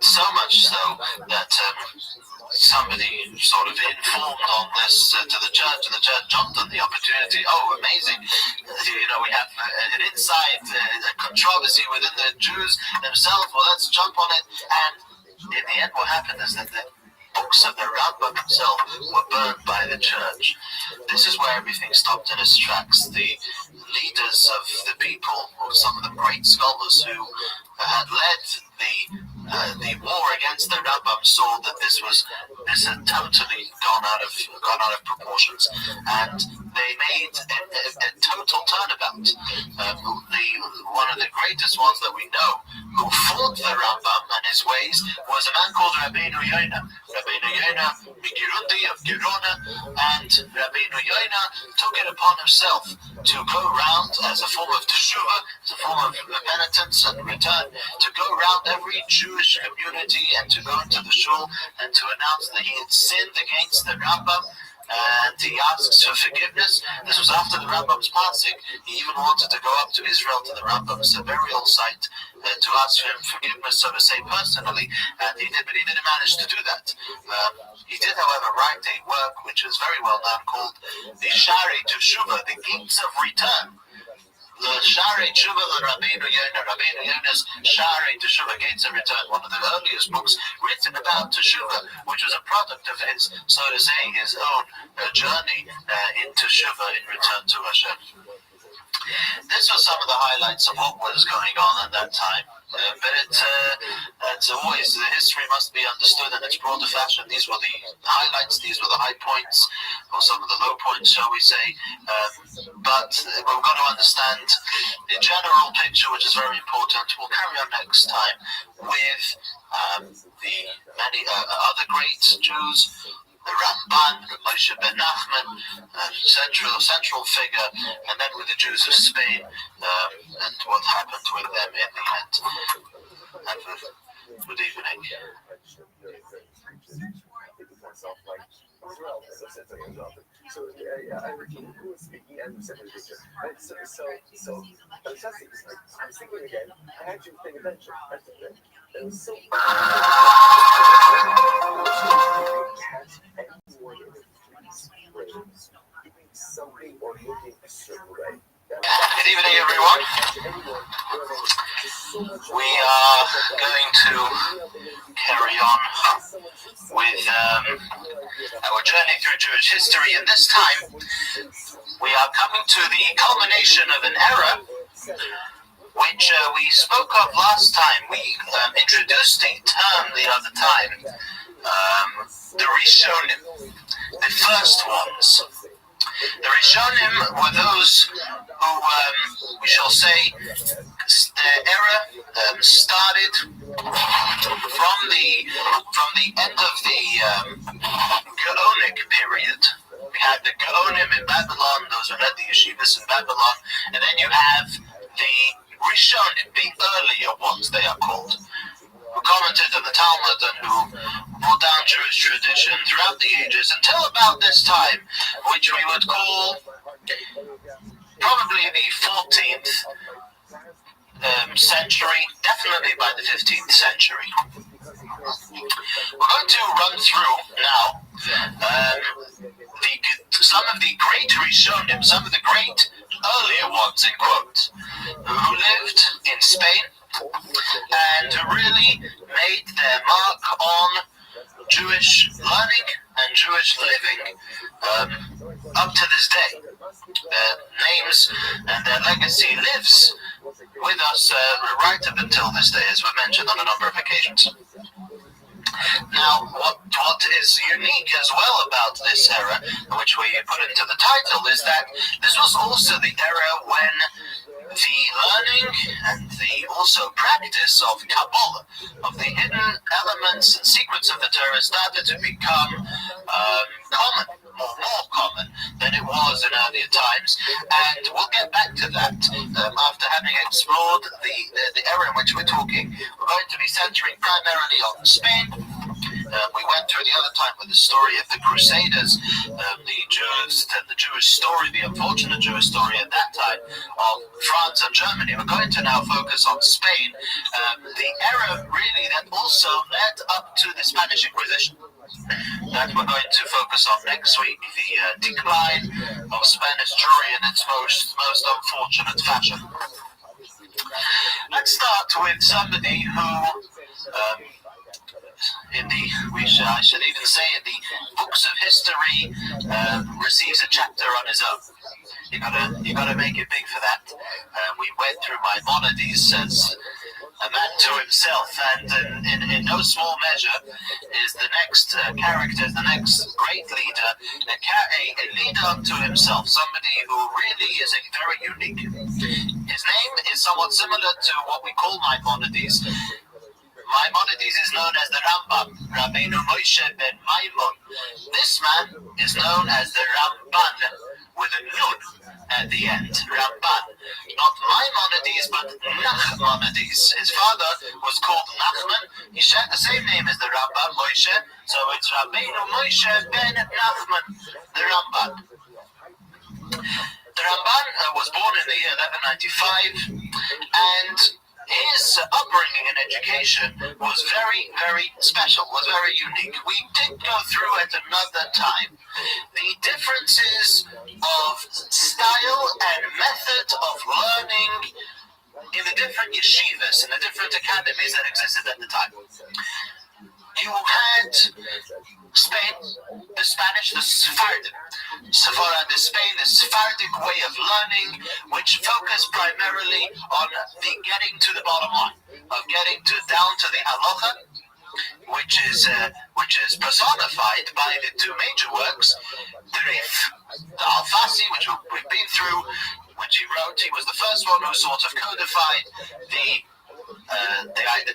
so much so that somebody sort of informed on this to the church, and the church jumped on the opportunity. Oh, amazing! We have an inside controversy within the Jews themselves. Well, let's jump on it. And in the end, what happened is that the books of the Rambam himself were burned by the church. This is where everything stopped in its tracks. The leaders of the people, or some of the great scholars who had led the war against the Rambam, saw that this had totally gone out of proportions, and they made a total turnabout. One of the greatest ones that we know who fought the Rambam and his ways was a man called Rabbi Yoina. Rabbi Yoina Migirundi of Girona, and Rabbi Yoina took it upon himself to go round as a form of teshuvah, as a form of penitence and return, to go around every Jewish community and to go into the shul and to announce that he had sinned against the Rambam, and he asks for forgiveness. This was after the Rambam's passing. He even wanted to go up to Israel, to the Rambam's burial site, to ask for him forgiveness, so to say, personally, and he did, but he didn't manage to do that. He did, however, write a work which is very well known called the Shari Teshuvah, the Gates of Return. The Shari Teshuvah of Rabbeinu Yona's Shari Teshuvah, Gates of Return, one of the earliest books written about Teshuvah, which was a product of his, so to say, his own journey in Teshuvah, in return to Hashem. This was some of the highlights of what was going on at that time. But it's always, the history must be understood in its broader fashion. These were the highlights, these were the high points, or some of the low points, shall we say. But we've got to understand the general picture, which is very important. We'll carry on next time with the many other great Jews, the Ramban, the Moshe ben Nachman, central figure, and then with the Jews of Spain, and what happened with them in the end. Have a good evening. So I who was speaking and said the picture. And so fantastic. I was thinking again, I had you paying attention. That's the thing. It was so something or looking a certain way. Good evening, everyone. We are going to carry on with our journey through Jewish history, and this time we are coming to the culmination of an era which we spoke of last time. We introduced the term the other time, the Rishonim, the first ones. The Rishonim were those who, we shall say, their era started from the end of the Gaonic period. We had the Gaonim in Babylon; those who led the yeshivas in Babylon, and then you have the Rishonim, the earlier ones, they are called, who commented on the Talmud and who brought down Jewish tradition throughout the ages until about this time, which we would call probably the 14th century, definitely by the 15th century. We're going to run through now some of the great Rishonim, some of the great earlier ones, in quotes, who lived in Spain and who really made their mark on Jewish learning and Jewish living up to this day. Their names and their legacy lives with us right up until this day, as we've mentioned on a number of occasions. Now, what is unique as well about this era, which we put into the title, is that this was also the era when the learning and the also practice of Kabbalah, of the hidden elements and secrets of the Torah, started to become common, more common than it was in earlier times. And we'll get back to that after having explored the era in which we're talking. We're going to be centering primarily on Spain, we went through the other time with the story of the Crusaders, the Jewish story, the unfortunate Jewish story at that time of France and Germany. We're going to now focus on Spain, the era really that also led up to the Spanish Inquisition. That we're going to focus on next week, the decline of Spanish Jewry in its most unfortunate fashion. Let's start with somebody who, I should even say, in the books of history, receives a chapter on his own. You gotta make it big for that. We went through Maimonides as a man to himself, and in no small measure is the next character, the next great leader, a leader unto himself, somebody who really is very unique. His name is somewhat similar to what we call Maimonides. Maimonides is known as the Rambam, Rabbeinu Moshe ben Maimon. This man is known as the Ramban, with a nun at the end, Ramban. Not Maimonides, but Nachmanides. His father was called Nachman. He shared the same name as the Ramban, Moshe, so it's Rabbeinu Moshe ben Nachman, the Ramban. The Ramban was born in the year 1195, and his upbringing and education was very, very special, was very unique. We did go through at another time the differences of style and method of learning in the different yeshivas, in the different academies that existed at the time. You had Spain, the Spanish, the Sephardim. Sephora, the Spain, the Sephardic way of learning, which focused primarily on the getting to the bottom line, of getting down to the halacha, which is personified by the two major works, the Rif, the Alfasi, which we've been through, which he wrote. He was the first one who sort of codified the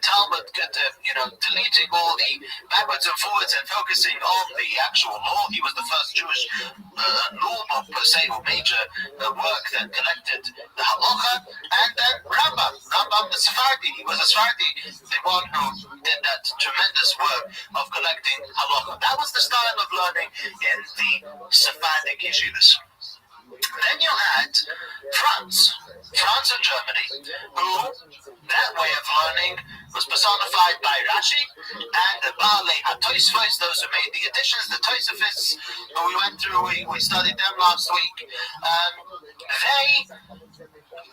Talmud, deleting all the backwards and forwards and focusing on the actual law. He was the first Jewish law book per se, or major work that collected the halacha. And then Rambam the Sephardi. He was a Sephardi, the one who did that tremendous work of collecting halacha. That was the style of learning in the Sephardic yeshivas. Then you had France and Germany, who that way of learning was personified by Rashi and the Baalei HaTosfos, those who made the additions, the Tosafists, who we went through, we studied them last week. They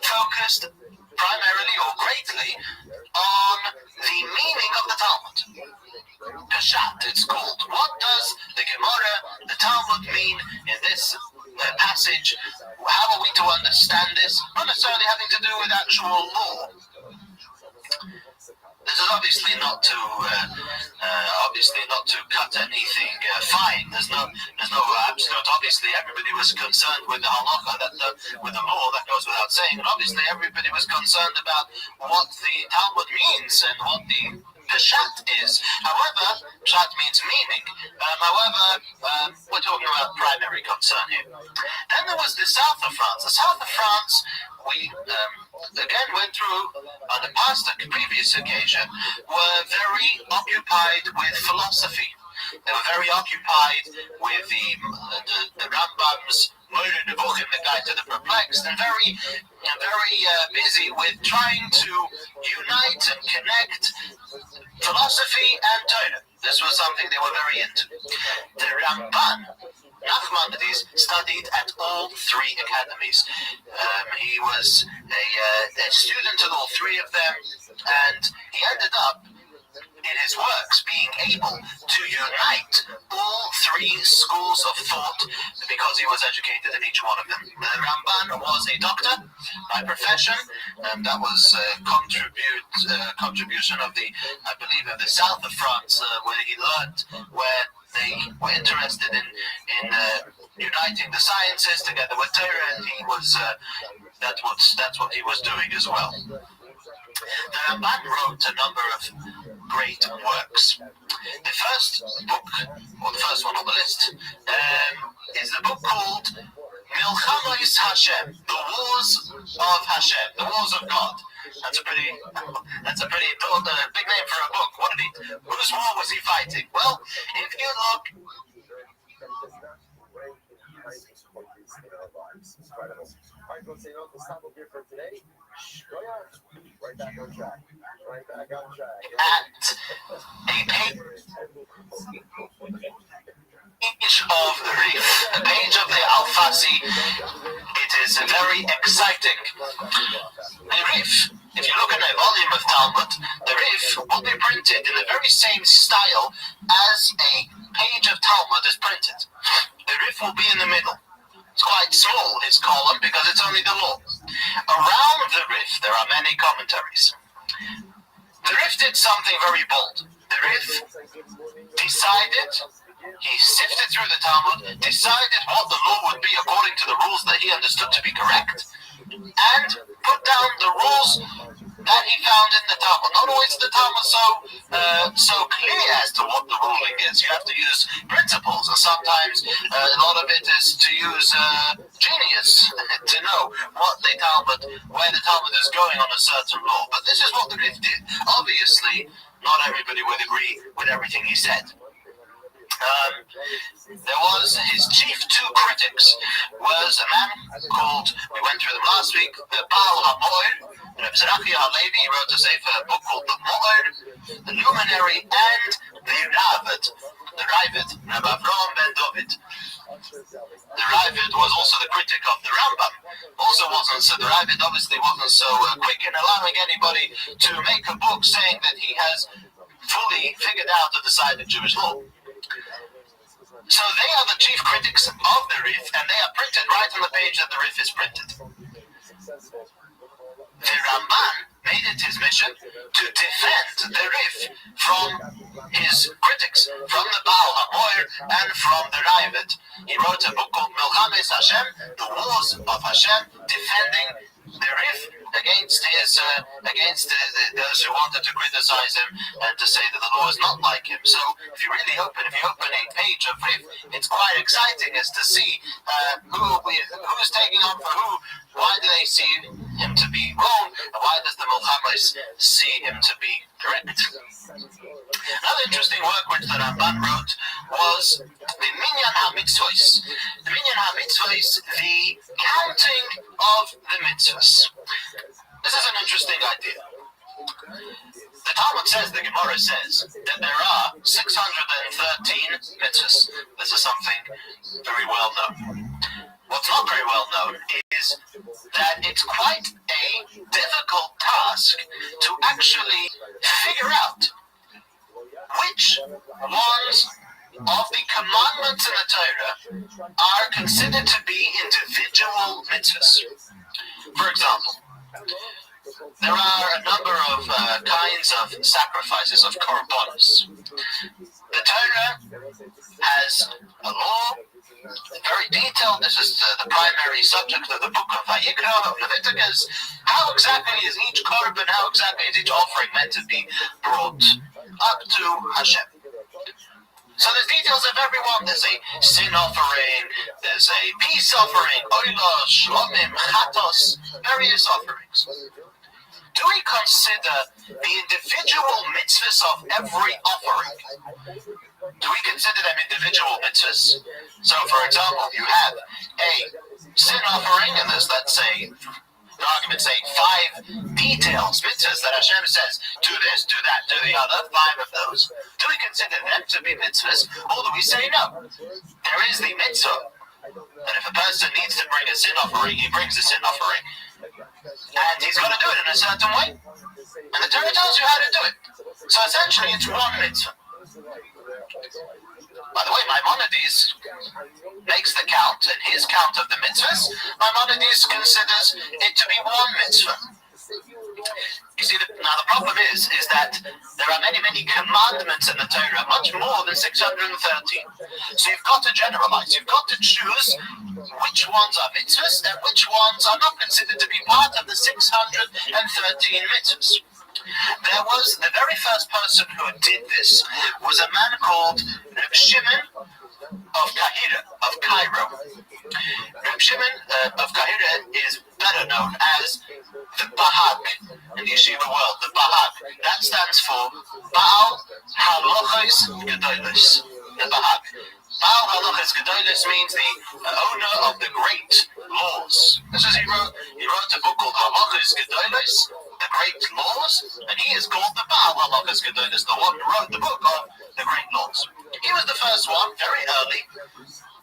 focused primarily or greatly on the meaning of the Talmud. Peshat, it's called. What does the Gemara, the Talmud mean in this passage? How are we to understand this? Not necessarily having to do with actual law. This is obviously not to cut anything fine. There's no absolute. Obviously, everybody was concerned with the halacha, with the law. That goes without saying. And obviously, everybody was concerned about what the Talmud means and what the Peshat is. However, Peshat means meaning. We're talking about primary concern here. Then there was the south of France. The south of France, we again went through on the previous occasion, were very occupied with philosophy. They were very occupied with the Rambam's Moira Nevuchim, the Guide to the Perplexed, and very busy with trying to unite and connect philosophy and Torah. This was something they were very into. The Ramban, Nachmanides, studied at all three academies. He was a student at all three of them, and he ended up in his works being able to unite all three schools of thought because he was educated in each one of them. The Ramban was a doctor by profession, and that was a contribution of of the south of France, where he learned, where they were interested in uniting the sciences together with Torah, and he was that's what he was doing as well. The Ramban wrote a number of great works. The first book, or the first one on the list, is the book called Milchamos Hashem, the Wars of Hashem, the Wars of God. That's That's a pretty big name for a book. Whose war was he fighting? Well, if you look. A page of the Alfasi, it is very exciting. The Rif, if you look at a volume of Talmud, the Rif will be printed in the very same style as a page of Talmud is printed. The Rif will be in the middle. It's quite small, his column, because it's only the law. Around the Rif, there are many commentaries. The Rif did something very bold. The Rif decided, he sifted through the Talmud, decided what the law would be according to the rules that he understood to be correct, and put down the rules that he found in the Talmud. Not always the Talmud so clear as to what the ruling is. You have to use principles, and sometimes a lot of it is to use genius to know where the Talmud is going on a certain law. But this is what the Rif did. Obviously, not everybody would agree with everything he said. There was his chief two critics was a man called, we went through them last week, the Baal HaMoed. Rabbi Halevi wrote a book called the Moed, the Luminary, and the Ravid, Rabbi Avraham ben David. The Ravid was also the critic of the Rambam. The Ravid obviously wasn't so quick in allowing anybody to make a book saying that he has fully figured out or decided Jewish law. So they are the chief critics of the Rif, and they are printed right on the page that the Rif is printed. The Ramban made it his mission to defend the Rif from his critics, from the Baal HaMoed and from the Ravid. He wrote a book called Milchames Hashem, the Wars of Hashem, defending the Rif against those who wanted to criticize him and to say that the law is not like him. So if you open a page of Rif, it's quite exciting as to see who's taking on for who. Why do they see him to be wrong, and why does the Milchames see him to be correct? Another interesting work which the Ramban wrote was the Minyan HaMitzvos. The Minyan HaMitzvos, the counting of the mitzvahs. This is an interesting idea. The Talmud says, the Gemara says, that there are 613 mitzvahs. This is something very well known. What's not very well known is that it's quite a difficult task to actually figure out which ones of the commandments in the Torah are considered to be individual mitzvahs. For example, there are a number of kinds of sacrifices, of korbanos. The Torah has a law, very detailed. This is the primary subject of the book of Vayikra, of Leviticus. How exactly is each korban, how exactly is each offering meant to be brought up to Hashem? So there's details of every one. There's a sin offering, there's a peace offering, oilos, shlomim, chatos, various offerings. Do we consider the individual mitzvahs of every offering? Do we consider them individual mitzvahs? So, for example, you have a sin offering, and there's, let's say, for argument's sake, 5 details, mitzvahs that Hashem says, do this, do that, do the other, 5 of those. Do we consider them to be mitzvahs, or do we say no? There is the mitzvah that if a person needs to bring a sin offering, he brings a sin offering, and he's got to do it in a certain way. And the Torah tells you how to do it. So essentially, it's one mitzvah. By the way, Maimonides makes the count, and his count of the mitzvahs, Maimonides considers it to be one mitzvah. You see, now the problem is that there are many, many commandments in the Torah, much more than 613. So you've got to generalize. You've got to choose which ones are mitzvahs and which ones are not considered to be part of the 613 mitzvahs. There was the very first person who did this was a man called Reb Shimon of Cairo. Reb Shimon of Cairo is better known as the Bahag in the yeshiva world. The Bahag, that stands for Baal Halachos Gedolos. The Bahag. Baal Halachos Gedolos means the owner of the great laws. This is he wrote a book called Halachos Gedolos, the great laws, and he is called the Baal Halachos Gedolos, the one who wrote the book of the great laws. He was the first one, very early.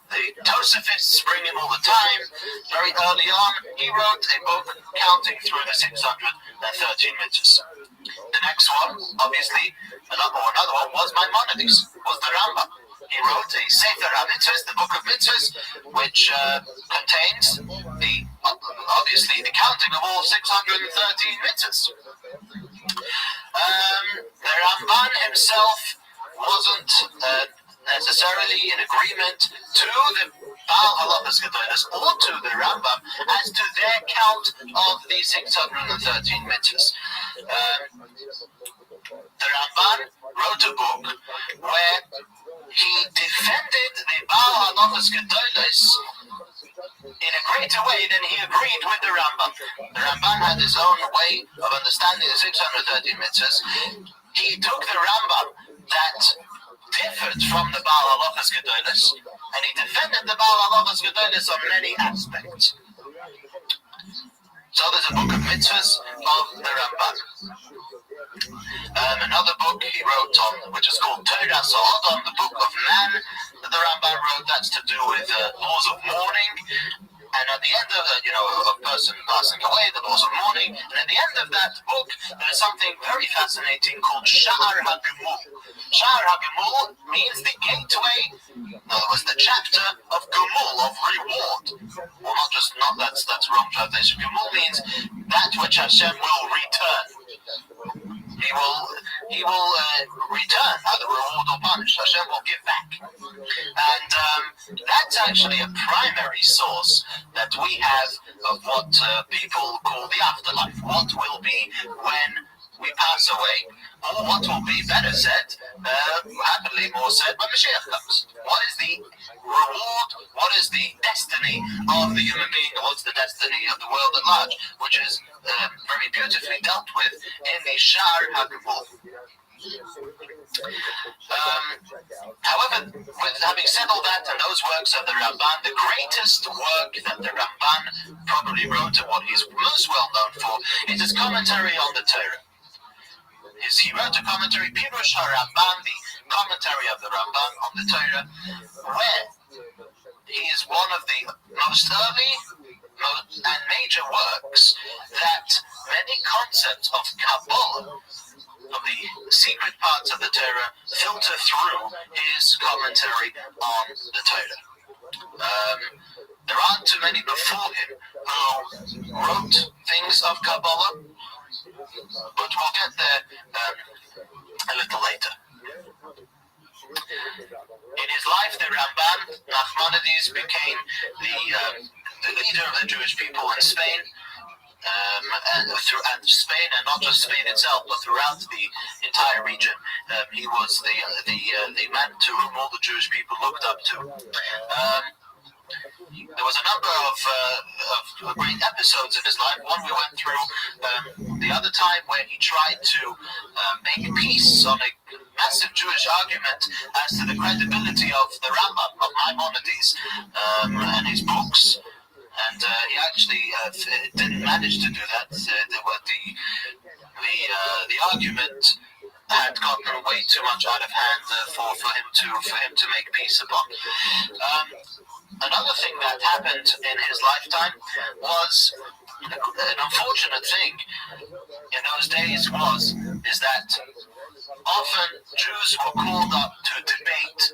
The Tosafists bring him all the time. Very early on, he wrote a book counting through the 613 mitzvahs. The next one, obviously, another one was Maimonides, was the Rambam. He wrote a Sefer HaMitzvahs, the book of mitzvahs, which contains obviously the counting of all 613 mitzvahs. The Ramban himself wasn't necessarily in agreement to the Baal Halachos Gedolos or to the Rambam as to their count of the 613 mitzvahs. The Ramban wrote a book where he defended the Baal Halachos Gedolos in a greater way than he agreed with the Rambam. The Ramban had his own way of understanding the 613 mitzvahs. He took the Rambam that differed from the Baal Halachos Gedolos, and he defended the Baal Halachos Gedolos on many aspects. So there's a book of mitzvahs of the Ramban. Another book he wrote on, which is called Torah Sodom, the book of man, that the Ramban wrote, that's to do with laws of mourning. And at the end of a person passing away, the laws of mourning, and at the end of that book, there's something very fascinating called Sha'ar HaGemul. Sha'ar HaGemul means the gateway, in other words, the chapter of Gemul, of reward. Well, that's wrong translation. Gemul means that which Hashem will return. He will return, either reward or punish. Hashem will give back. And that's actually a primary source that we have of what people call the afterlife. What will be when we pass away, or what will be, better said, happily more said, when Mashiach comes. What is the reward? What is the destiny of the human being? What's the destiny of the world at large? Which is very beautifully dealt with in the Sha'ar HaGemul. However, with having said all that and those works of the Ramban, the greatest work that the Ramban probably wrote and what he's most well known for is his commentary on the Torah. He wrote a commentary, Pirush HaRamban, the commentary of the Ramban on the Torah, where he is one of the most early and major works that many concepts of Kabbalah, of the secret parts of the Torah, filter through his commentary on the Torah. There aren't too many before him who wrote things of Kabbalah, but we'll get there a little later. In his life, the Ramban, Nachmanides, became the leader of the Jewish people in Spain, and throughout Spain, and not just Spain itself, but throughout the entire region. He was the man to whom all the Jewish people looked up to. There was a number of great episodes in his life. One we went through the other time, where he tried to make peace on a massive Jewish argument as to the credibility of the Rambam, of Maimonides, and his books. And he actually didn't manage to do that. The argument had gotten way too much out of hand for him to make peace upon. Another thing that happened in his lifetime was an unfortunate thing in those days is that often Jews were called up to debate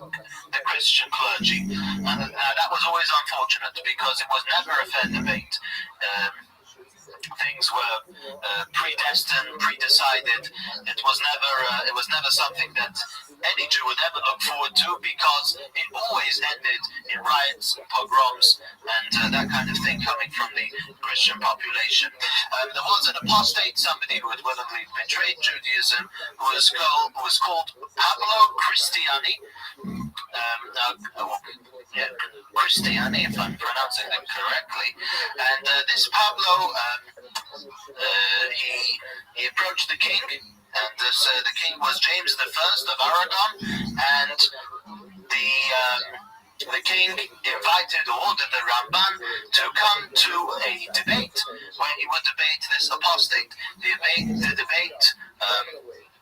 the Christian clergy. And that was always unfortunate because it was never a fair debate. Things were predestined, pre-decided. It was never something that any Jew would ever look forward to, because it always ended in riots and pogroms and that kind of thing coming from the Christian population. There was an apostate, somebody who had willingly betrayed Judaism, who was called Pablo Cristiani. Cristiani, if I'm pronouncing them correctly. And this Pablo, he approached the king, and the king was James I of Aragon, and the king invited or ordered the Ramban to come to a debate where he would debate this apostate. The debate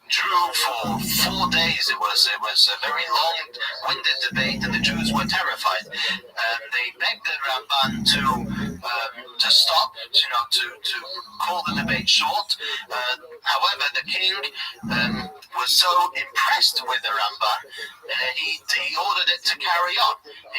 drew for 4 days. It was a very long-winded debate, and the Jews were terrified. They begged the Ramban to stop, to call the debate short. However, the king was so impressed with the Ramban, he ordered it to carry on.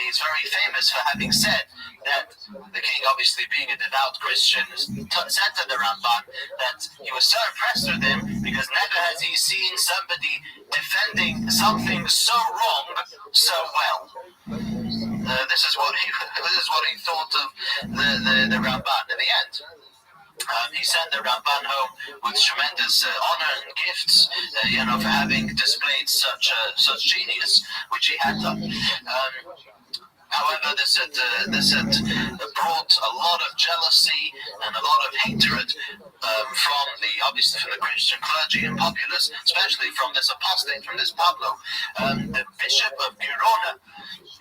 He's very famous for having said that the king, obviously being a devout Christian, said to the Ramban that he was so impressed with him because never has he seen somebody defending something so wrong so well. This is what he thought of the Ramban in the end. He sent the Ramban home with tremendous honor and gifts, for having displayed such genius, which he had done. However, this had brought a lot of jealousy and a lot of hatred from the Christian clergy and populace, especially from this apostate, from this Pablo. The Bishop of Girona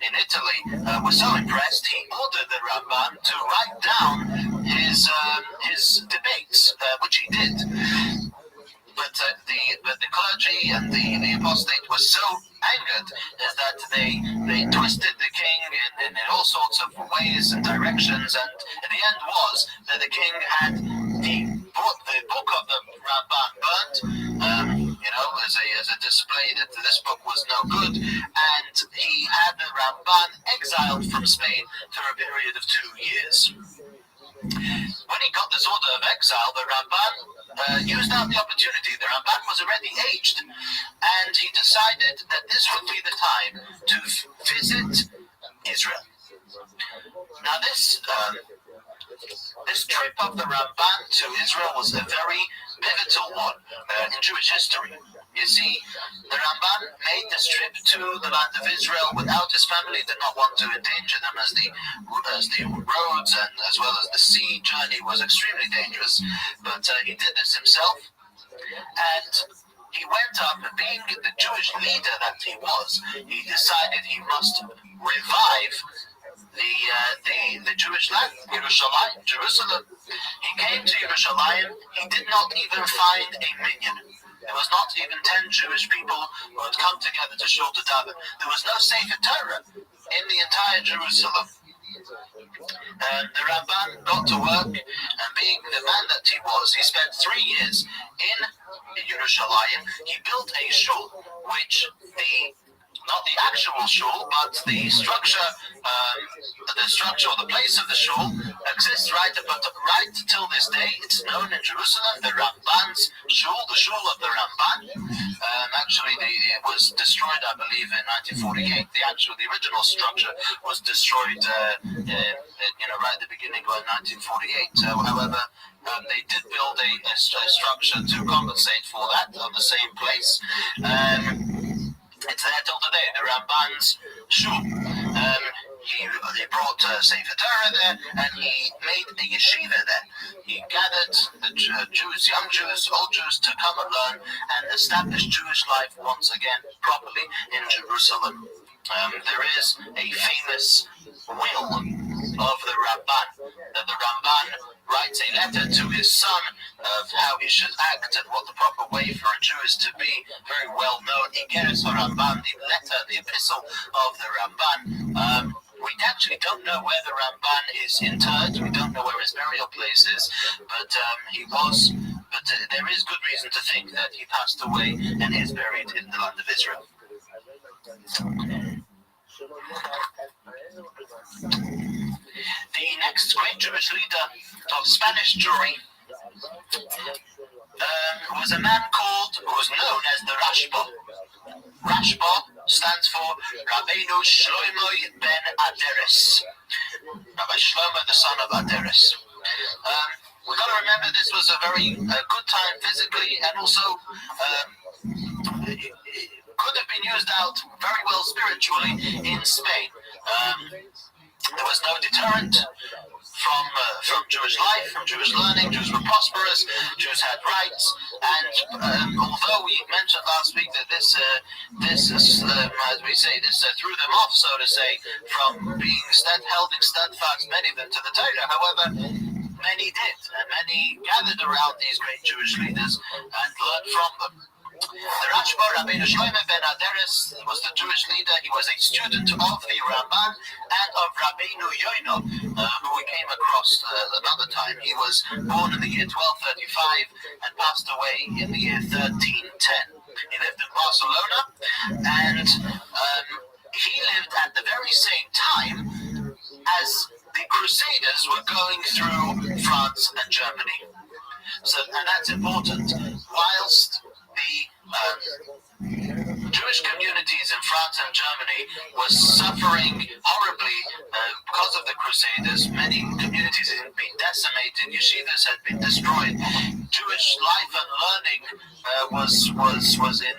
in Italy was so impressed, he ordered the Ramban to write down his debates, which he did. But the clergy and the apostate was so angered is that they twisted the king in all sorts of ways and directions, and the end was that the king had the book of the Ramban burnt, as a display that this book was no good, and he had the Ramban exiled from Spain for a period of 2 years. When he got this order of exile, the Ramban used out the opportunity. The Ramban was already aged, and he decided that this would be the time to visit Israel. Now, this trip of the Ramban to Israel was a very pivotal one in Jewish history. You see, the Ramban made this trip to the land of Israel without his family. He did not want to endanger them, as the roads and as well as the sea journey was extremely dangerous. But he did this himself, and he went up, being the Jewish leader that he was, he decided he must revive the Jewish land, Jerusalem. He came to Jerusalem. He did not even find a minyan. There was not even 10 Jewish people who had come together to Shul to daven. There was no Sefer Torah in the entire Jerusalem. The Ramban got to work, and being the man that he was, he spent 3 years in Jerusalem. He built a shul, which not the actual shul, but the structure or the place of the shul exists right till this day. It's known in Jerusalem, the Ramban's shul, the shul of the Ramban. Actually, it was destroyed, I believe, in 1948. The original structure was destroyed, right at the beginning of 1948. However, they did build a structure to compensate for that on the same place. It's there till today, the Ramban's shul. He brought Sefer Torah there, and he made a yeshiva there. He gathered the Jews, young Jews, old Jews, to come and learn and establish Jewish life once again properly in Jerusalem. There is a famous will of the Ramban, that the Ramban writes a letter to his son of how he should act and what the proper way for a Jew is to be. Very well known. Igeres Ramban, the letter, the epistle of the Ramban. We actually don't know where the Ramban is interred. We don't know where his burial place is, but there is good reason to think that he passed away and is buried in the land of Israel. The next great Jewish leader of Spanish Jewry was a man who was known as the Rashba. Rashba stands for Rabbeinu Shlomo ben Aderes. Rabbi Shlomo, the son of Aderes. We've got to remember this was a very good time physically, and also it could have been used out very well spiritually in Spain. There was no deterrent from Jewish life, from Jewish learning. Jews were prosperous, Jews had rights, and although we mentioned last week that this as we say, this threw them off, so to say, from being held in steadfast, many of them to the Torah. However, many did, and many gathered around these great Jewish leaders and learned from them. The Rashba, Rabbi Shlomo ben Aderes, was the Jewish leader. He was a student of the Ramban and of Rabbeinu Yoino, who we came across another time. He was born in the year 1235 and passed away in the year 1310. He lived in Barcelona, and he lived at the very same time as the Crusaders were going through France and Germany. So, and that's important. Whilst the Jewish communities in France and Germany were suffering horribly because of the Crusaders. Many communities had been decimated, yeshivas had been destroyed. Jewish life and learning was in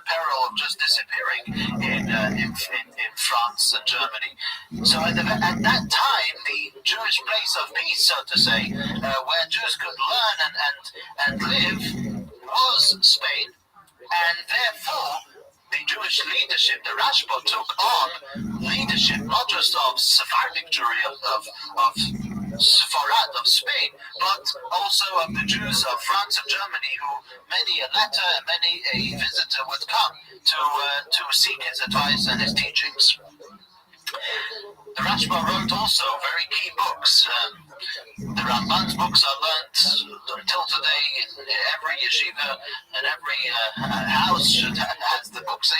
peril of just disappearing in France and Germany. So at that time, the Jewish place of peace, so to say, where Jews could learn and live, was Spain, and therefore the Jewish leadership, the Rashba, took on leadership not just of Sephardic Jewry of Sepharad of Spain, but also of the Jews of France and Germany, who many a letter and many a visitor would come to seek his advice and his teachings. The Rashba wrote also very key books. The Ramban's books are learnt until today in every yeshiva and every house has the books,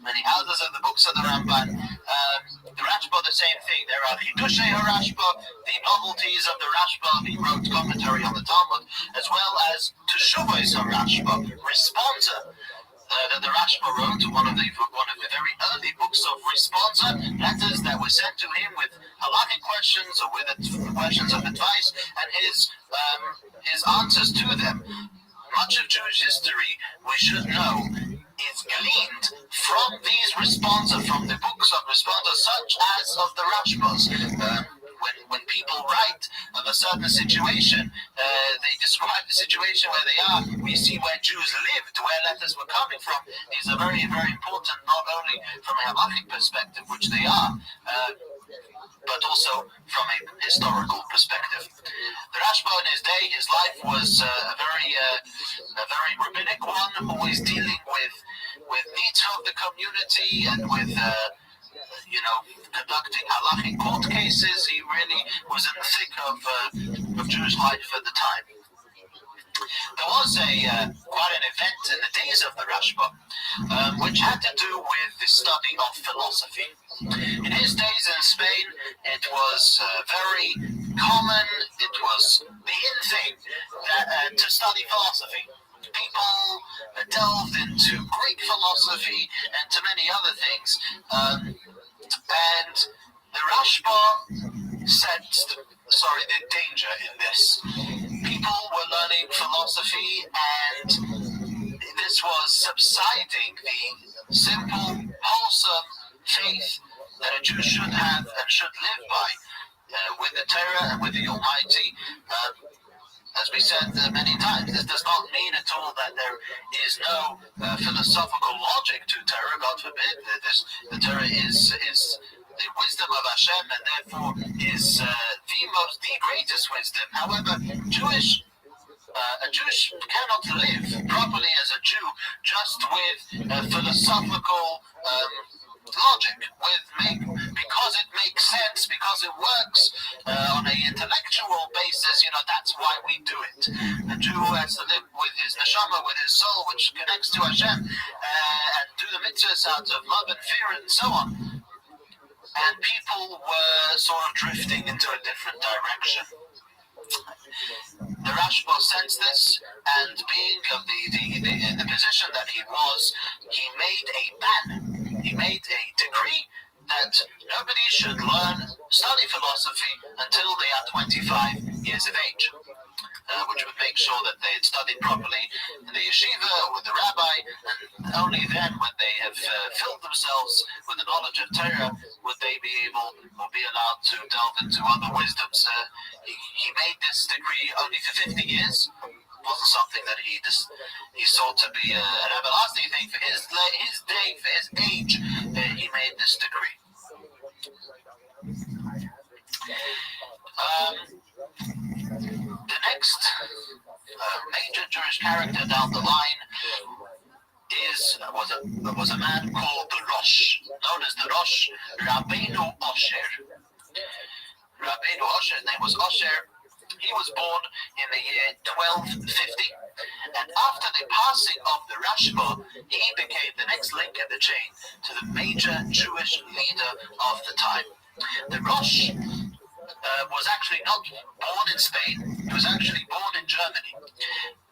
many houses have the books of the Ramban. The Rashba, the same thing. There are Chidushei HaRashba, the novelties of the Rashba. He wrote commentary on the Talmud, as well as Teshuvos HaRashba, Responsa. That the Rashba wrote one of the very early books of responsa, letters that were sent to him with halachic questions or with questions of advice, and his answers to them. Much of Jewish history, we should know, is gleaned from these responsa, from the books of responsa, such as of the Rashbas. When people write of a certain situation, they describe the situation where they are. We see where Jews lived, where letters were coming from. These are very, very important, not only from a halachic perspective, which they are, but also from a historical perspective. The Rashba in his day, his life was a very rabbinic one, always dealing with needs of the community and with conducting halachic court cases. He really was in the thick of Jewish life at the time. There was quite an event in the days of the Rashba, which had to do with the study of philosophy. In his days in Spain, it was very common, it was the in thing to study philosophy. People delved into Greek philosophy and to many other things. And the Rashba sensed, the danger in this. People were learning philosophy, and this was subsiding the simple, wholesome faith that a Jew should have and should live by with the Torah and with the Almighty. As we said many times, this does not mean at all that there is no philosophical logic to Torah. God forbid. The Torah is the wisdom of Hashem, and therefore is the greatest wisdom. However, a Jew cannot live properly as a Jew just with philosophical logic, because it makes sense, because it works on an intellectual basis. That's why we do it. A Jew has to live with his neshama, with his soul, which connects to Hashem, and do the mitzvahs out of love and fear and so on. And people were sort of drifting into a different direction. The Rashba sensed this, and being of the position that he was, he made a ban. He made a decree that nobody should study philosophy until they are 25 years of age, which would make sure that they had studied properly in the yeshiva or with the rabbi, and only then, when they have filled themselves with the knowledge of Torah, would they be able or be allowed to delve into other wisdoms. He made this decree only for 50 years. It wasn't something that he sought to be an everlasting thing. For his day, for his age, he made this decree. The next major Jewish character down the line was a man called the Rosh, known as the Rosh, Rabbi Rothschild. Rabbi Rothschild's name was Osher. He was born in the year 1250, and after the passing of the Rashba, he became the next link in the chain to the major Jewish leader of the time. The Rosh was actually not born in Spain, he was actually born in Germany.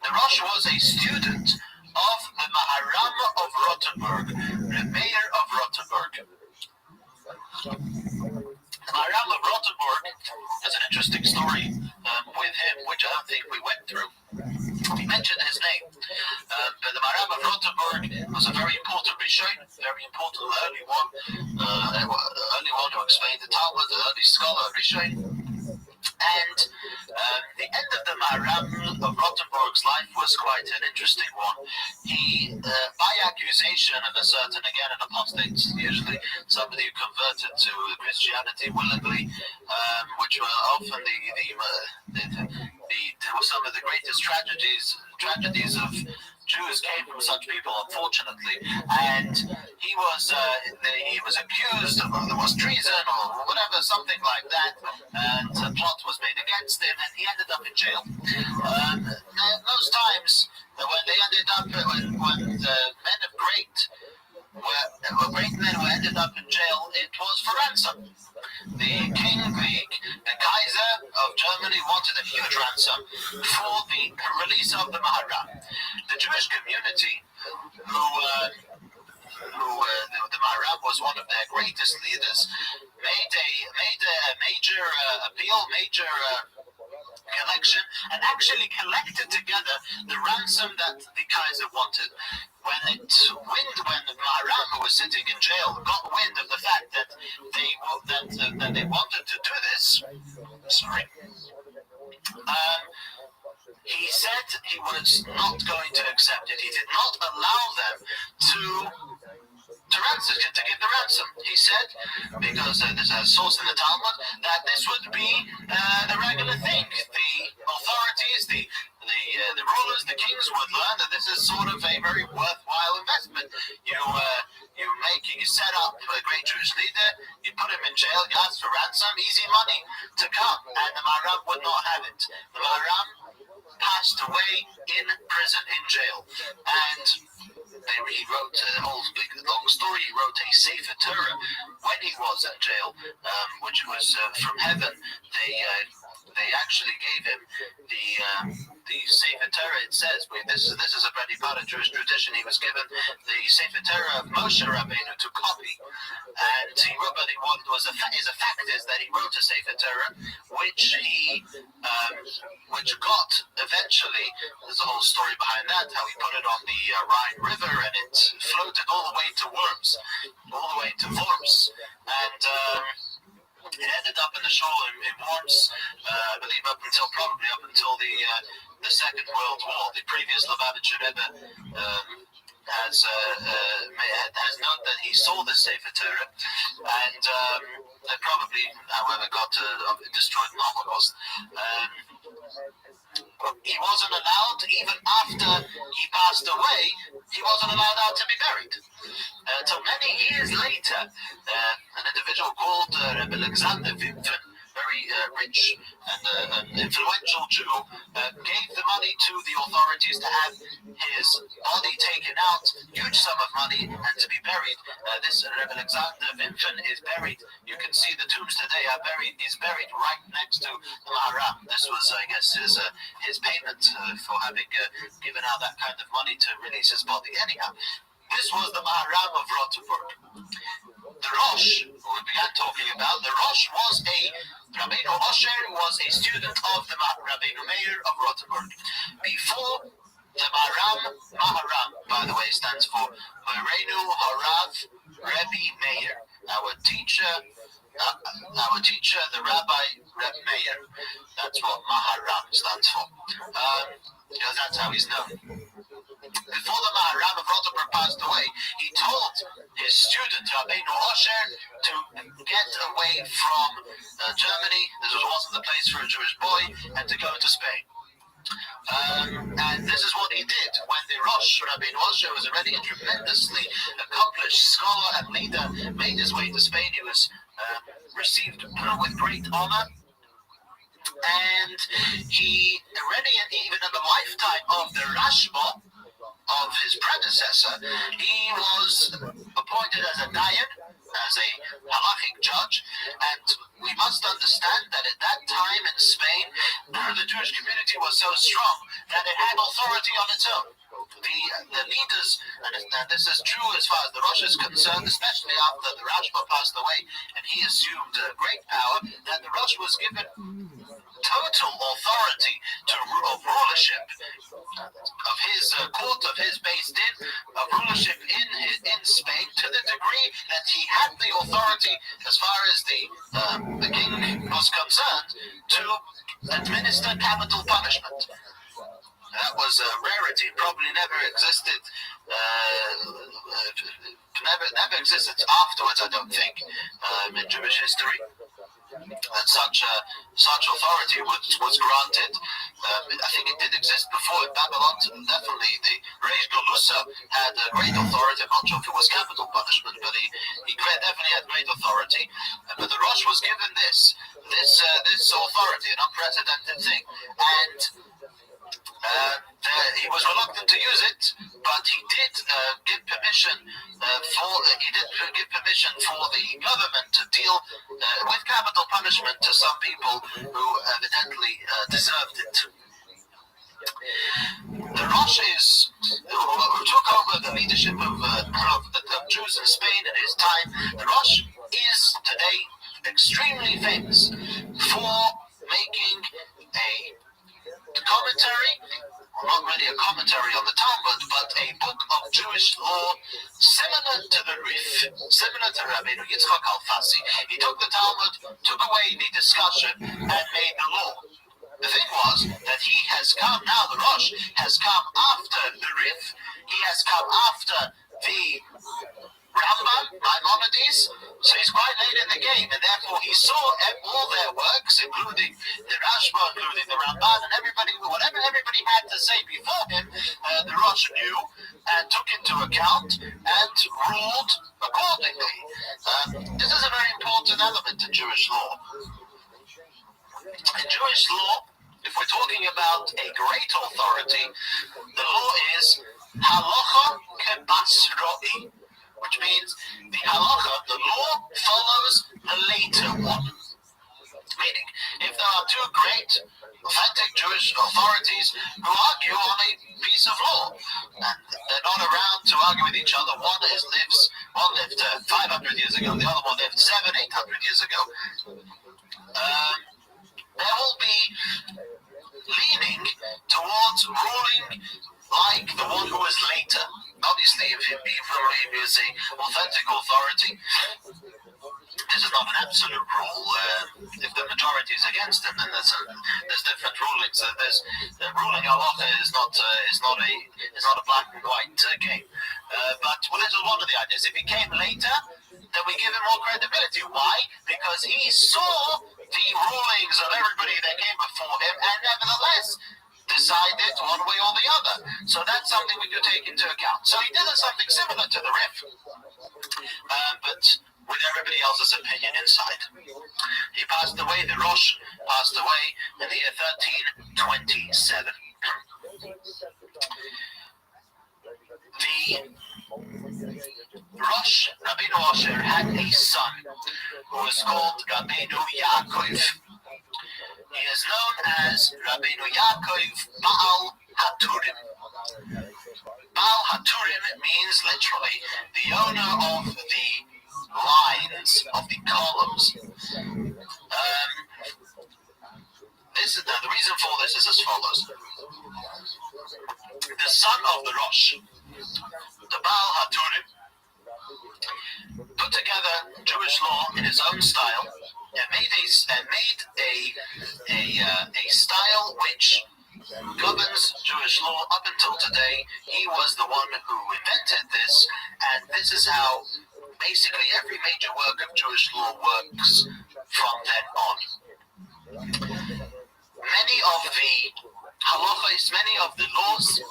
The Rosh was a student of the Maharam of Rothenburg, the mayor of Rothenburg. The Maharam of Rothenburg has an interesting story with him, which I don't think we went through. We mentioned his name, but the Maharam of Rothenburg was a very important Rishon, very important early one who explained the Talmud, the early scholar Rishon. And the end of the Maharam of Rothenburg's life was quite an interesting one. He, by accusation of a certain, again, an apostate, usually somebody who converted to Christianity willingly, which were often some of the greatest tragedies of Jews came from such people, unfortunately, and he was accused of there was treason or whatever, something like that, and a plot was made against him, and he ended up in jail. Those times when they ended up, when the men of great men who ended up in jail, it was for ransom. The king, the Kaiser of Germany, wanted a huge ransom for the release of the Maharam. The Jewish community, the Maharam was one of their greatest leaders, made a major appeal, collection, and actually collected together the ransom that the Kaiser wanted. When the Maharam, who was sitting in jail, got wind of the fact that they wanted to do this, he said he was not going to accept it. He did not allow them to give the ransom. He said, because there's a source in the Talmud, that this would be the regular thing. The authorities, the rulers, the kings would learn that this is sort of a very worthwhile investment. You set up a great Jewish leader, you put him in jail, you ask for ransom, easy money to come, and the Maharam would not have it. The Maharam passed away in prison, in jail, and he wrote a whole big long story. He wrote a Sefer Torah when he was in jail, which was from heaven. They actually gave him the Sefer Torah. It says this is a very part of Jewish tradition. He was given the Sefer Torah of Moshe Rabbeinu to copy, and he wrote. But what was a fact is that he wrote a Sefer Torah, which got eventually. There's a whole story behind that. How he put it on the Rhine River, and it floated all the way to Worms, and it ended up in the shore in Worms, I believe probably up until the Second World War. The previous Lubavitcher Rebbe has known that he saw the Sefer Torah, and it probably, however, got destroyed in the Holocaust. He wasn't allowed, even after he passed away, he wasn't allowed to be buried. Until many years later, an individual called Rabbi Alexander Wimpfen, very rich and an influential Jew, gave the money to the authorities to have his body taken out, huge sum of money, and to be buried. This Rabbi Alexander Wimpfen is buried. You can see the tombs today is buried right next to the Maharam. This was, I guess, his payment for having given out that kind of money to release his body. Anyhow, this was the Maharam of Rothenburg. the Rosh, who we began talking about, the Rosh was Rabbeinu Osher was a student of the Rabbeinu Meir of Rothenburg. Before the Maharam, by the way, stands for Moreinu Harav Rebbe Meir, our teacher, the Rabbi Reb Meir. That's what Maharam stands for, because that's how he's known. Before the Maharam of Rothenburg passed away, he told his student Rabbeinu Osher to get away from Germany. This wasn't the place for a Jewish boy, and to go to Spain. And this is what he did when the Rosh, Rabbi Rothschild, was already a tremendously accomplished scholar and leader, made his way to Spain. He was received with great honor. And he already, even in the lifetime of the Rashba, of his predecessor, he was appointed as a dayan, as a halachic judge, and we must understand that at that time in Spain, the Jewish community was so strong that it had authority on its own. The leaders, and this is true as far as the Rosh is concerned, especially after the Rashba passed away and he assumed great power, that the Rosh was given total authority of rulership of his court, of his based in, of rulership in Spain, to the degree that he had the authority, as far as the king was concerned, to administer capital punishment. That was a rarity, probably never existed. Never existed afterwards, I don't think, in Jewish history. That such authority was granted. I think it did exist before in Babylon. Definitely, the Reish Galusa had great authority. I'm not sure if it was capital punishment, but he definitely had great authority. But the Rosh was given this authority, an unprecedented thing, and he was reluctant to use it, but he did give permission for the government to deal with capital punishment to some people who evidently deserved it. The Rosh who took over the leadership of the Jews in Spain at his time, the Rosh is today extremely famous for making a commentary, not really a commentary on the Talmud, but a book of Jewish law similar to the Rif, similar to Rabbi Yitzchak Alfasi. He took the Talmud, took away the discussion, and made the law. The thing was that he has come now, the Rosh has come after the Rif, he has come after the Rambam, Maimonides, so he's quite late in the game, and therefore he saw all their works, including the Rashba, including the Ramban, and whatever everybody had to say before him, the Rosh knew and took into account and ruled accordingly. This is a very important element in Jewish law. In Jewish law, if we're talking about a great authority, the law is halacha kebasroi, which means the halacha, the law, follows the later one. Meaning, if there are two great, authentic Jewish authorities who argue on a piece of law, and they're not around to argue with each other, one lived 500 years ago, the other one lived 700-800 years ago, there will be leaning towards ruling like the one who is later. Obviously, if he is an authentic authority, this is not an absolute rule. If the majority is against him, then there's different rulings. The ruling halacha is not a black and white game. But this is one of the ideas. If he came later, then we give him more credibility. Why? Because he saw the rulings of everybody that came before him, and nevertheless decided one way or the other. So that's something we do take into account. So he did something similar to the Rif, but with everybody else's opinion inside. He passed away, the Rosh passed away in the year 1327. The Rosh, Rabbeinu Osher, had a son who was called Rabbeinu Yaakov. He is known as Rabbeinu Yaakov Baal Haturim. Baal Haturim means literally the owner of the lines, of the columns. This is the reason for this is as follows. The son of the Rosh, the Baal HaTurim, put together Jewish law in his own style and made a style which governs Jewish law up until today. He was the one who invented this, and this is how basically every major work of Jewish law works from then on. Many of the halachos, many of the laws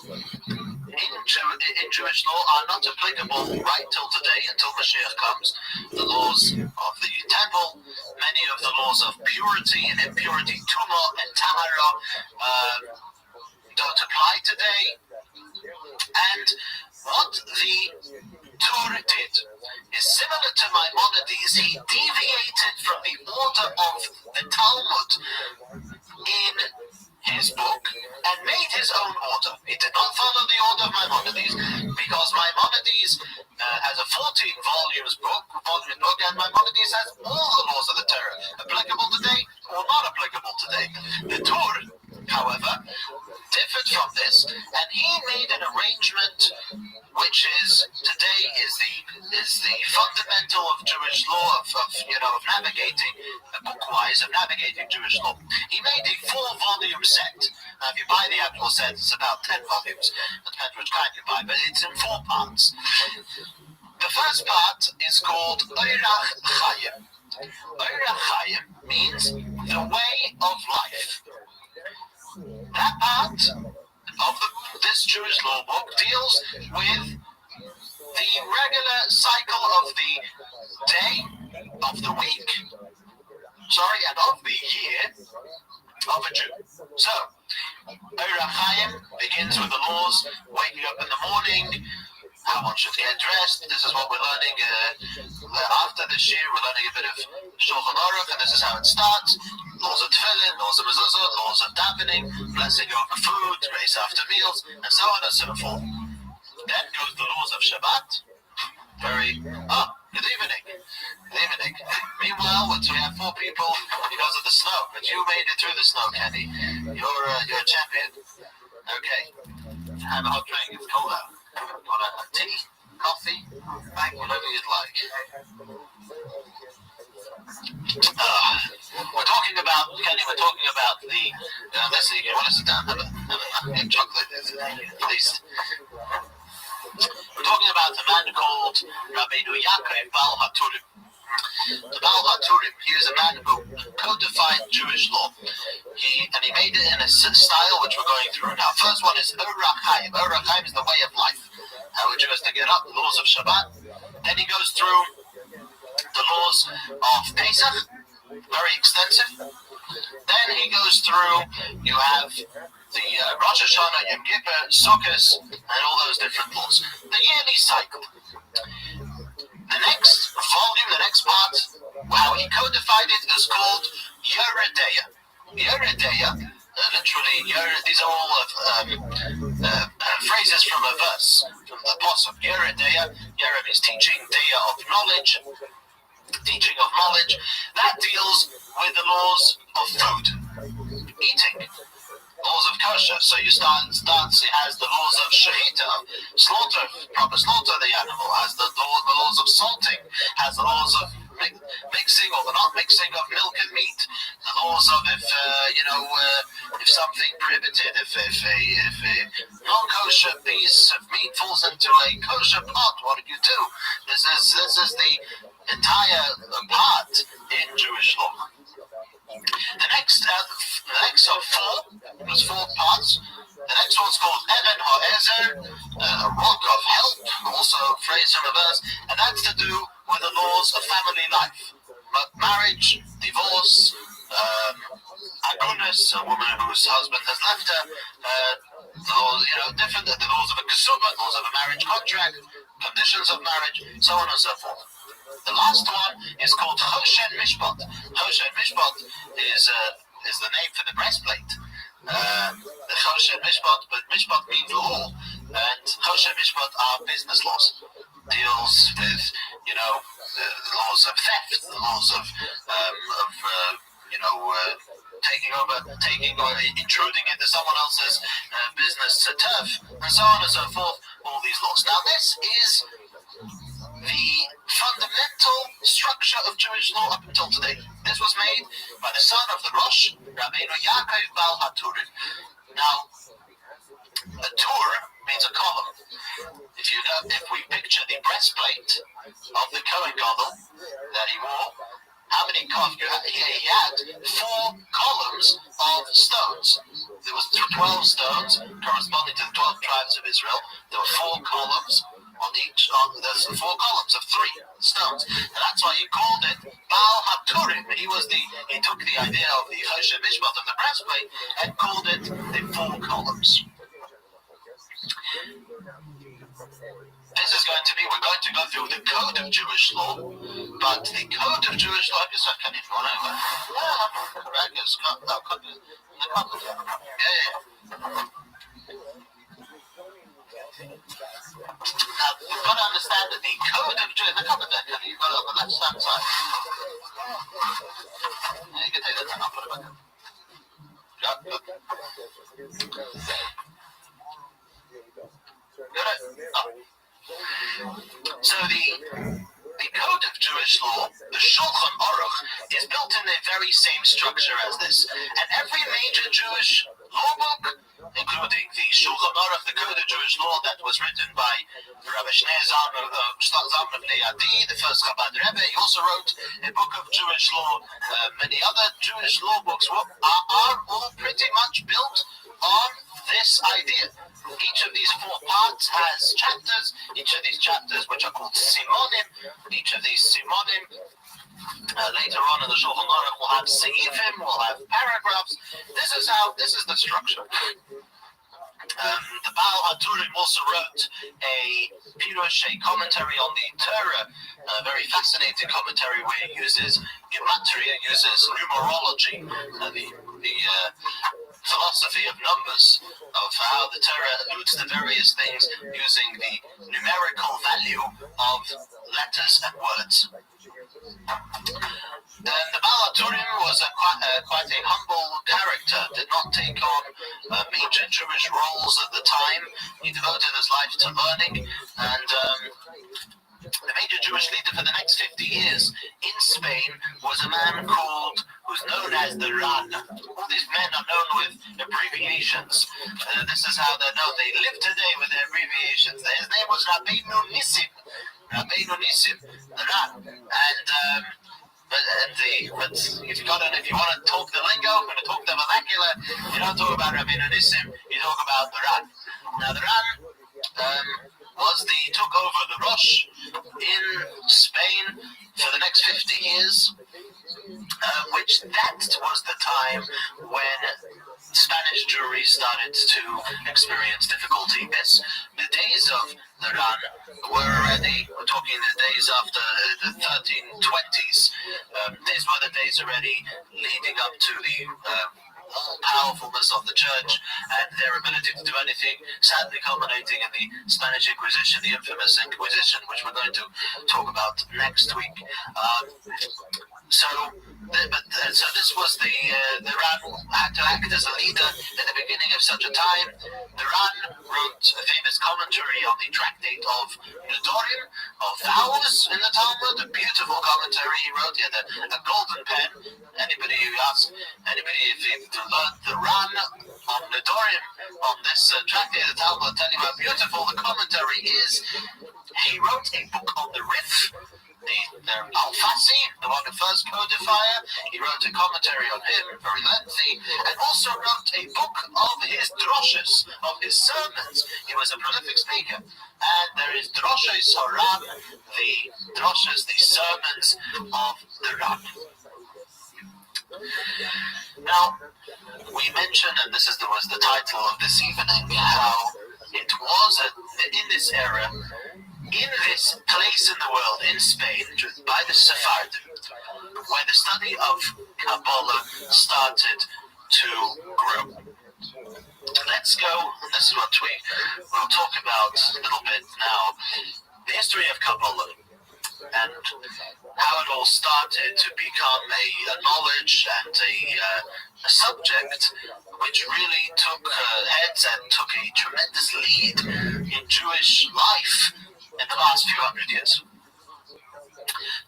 in Jewish law are not applicable right till today, until Mashiach comes. The laws of the temple, many of the laws of purity and impurity, tumah and tahara, don't apply today. And what the Torah did is similar to Maimonides. He deviated from the order of the Talmud in his book and made his own order. He did not follow the order of Maimonides, because Maimonides has a 14-volume book, and Maimonides has all the laws of the Torah, applicable today or not applicable today. The Torah, however, differed from this, and he made an arrangement which is today is the fundamental of Jewish law, of navigating, bookwise, of navigating Jewish law. He made a 4-volume set. Now, if you buy the actual set, it's about 10 volumes. It depends which kind you buy, but it's in 4 parts. The first part is called Orach Chaim. Orach Chaim means the way of life. That part of this Jewish law book deals with the regular cycle of the day, of the week, and of the year of a Jew. So, Orach Chaim begins with the laws, waking up in the morning, how one should get dressed. This is what we're learning after this year. We're learning a bit of Shulchan Aruch, and this is how it starts. Laws of tefillin, laws of mezuzah, laws of davening, blessing over food, grace after meals, and so on and so forth. Then goes the laws of Shabbat. Good evening. Good evening. Meanwhile, we have 4 people because of the snow, but you made it through the snow, Kenny. You're a champion. Okay. Have a hot drink. It's cold out. Want a tea, coffee, whatever you'd like. We're talking about the. Let's see. You want to sit down? Have a chocolate, at least. We're talking about a man called Rabbi Yaakov Baal HaTurim. The Baal HaTurim, he is a man who codified Jewish law. He made it in a style which we're going through now. First one is Orach Chaim. Orach Chaim is the way of life. How a Jew has to get up, the laws of Shabbat. Then he goes through the laws of Pesach, very extensive. Then he goes through, you have the Rosh Hashanah, Yom Kippur, Sukkot, and all those different laws. The yearly cycle. The next volume, the next part, how he codified it is called Yeredeya. Yeredeya, literally, these are all phrases from a verse, from the Pasuk. Yeredeya, Yere means teaching, Deya of knowledge, teaching of knowledge. That deals with the laws of food, eating. Laws of kosher. So you starts, it has the laws of shahita, slaughter, proper slaughter of the animal, has the laws of salting, has the laws of mixing or the not mixing of milk and meat, the laws of if something prohibited, if a non-kosher piece of meat falls into a kosher pot, what do you do? This is the entire part in Jewish law. The next of 4, there's 4 parts. The next one's called Even HaEzer, a rock of help, also a phrase from a verse, and that's to do with the laws of family life. Marriage, divorce, agunis, a woman whose husband has left her, the laws of a kesubah, laws of a marriage contract, conditions of marriage, so on and so forth. The last one is called Choshen Mishpat. Choshen Mishpat is the name for the breastplate. The Choshen Mishpat, but Mishpat means law. And Choshev Mishpat are business laws. Deals with, the laws of theft, the laws of taking or intruding into someone else's business turf, and so on and so forth. All these laws. Now, this is the fundamental structure of Jewish law up until today. This was made by the son of the Rosh, Rabbi Yaakov Baal HaTurim. Now, a tur means a column. If we picture the breastplate of the Kohen Gadol that he wore, how many he had 4 columns of stones. There was 12 stones corresponding to the 12 tribes of Israel. There were 4 columns on each. There's 4 columns of 3 stones, and that's why he called it Baal HaTurim. He took the idea of the Choshev Mishpat of the breastplate and called it the 4 columns. We're going to go through the code of Jewish law, but the code of Jewish law, can you run over? Now, you've got to understand that the code of Jewish law, you've got it on the left hand side. You can take that down, I'll put it back up. So the code of Jewish law, the Shulchan Aruch, is built in the very same structure as this. And every major Jewish law book, including the Shulchan Aruch, the code of Jewish law that was written by Rabbi Shneur Zalman of Adi, the first Chabad Rebbe, he also wrote a book of Jewish law. Many other Jewish law books are all pretty much built on this idea. Each of these 4 parts has chapters. Each of these chapters, which are called simonim, each of these simonim later on in the Shulchan Aruch will have seifim, will have paragraphs. This is the structure. The Baal HaTurim also wrote a pirush, a commentary on the Torah, a very fascinating commentary where he uses gematria, uses numerology, the philosophy of numbers, of how the Torah alludes to various things using the numerical value of letters and words. The Baal HaTurim was quite a humble character, did not take on major Jewish roles at the time. He devoted his life to learning, and the major Jewish leader for the next 50 years in Spain was a man who's known as the Ran. All these men are known with abbreviations. This is how they're known. They live today with their abbreviations. His name was Rabbi Nissim, the Ran. But if you want to talk the lingo, if you want to talk the vernacular, you don't talk about Rabbi Nissim, you talk about the Ran. Now the Ran took over the Rosh in Spain for the next 50 years, which that was the time when Spanish Jewry started to experience difficulty. The days of the Ran were already, we're talking the days after the 1320s. These were the days already leading up to the all-powerfulness of the church and their ability to do anything, sadly culminating in the Spanish Inquisition, the infamous Inquisition, which we're going to talk about next week. So this was the Ran had to act as a leader at the beginning of such a time. The Ran wrote a famous commentary on the tractate of Nedorim, of vows in the Talmud, a beautiful commentary he wrote. He had a golden pen. Anybody if you learn the Ran on Nedorim, on this tractate of the Talmud, I'll tell you how beautiful the commentary is. He wrote a book on the Rif, the Alfasi, the one who first codifier. He wrote a commentary on him, very lengthy, and also wrote a book of his droshes, of his sermons. He was a prolific speaker. And there is Droshes Haran, the droshes, the sermons of the Ran. Now, we mentioned, and this was the title of this evening, how it was in this era, in this place in the world, in Spain, by the Sephardim, where the study of Kabbalah started to grow. let's go. This is what we'll talk about a little bit now. The history of Kabbalah and how it all started to become a knowledge and a subject which really took heads and took a tremendous lead in Jewish life in the last few hundred years.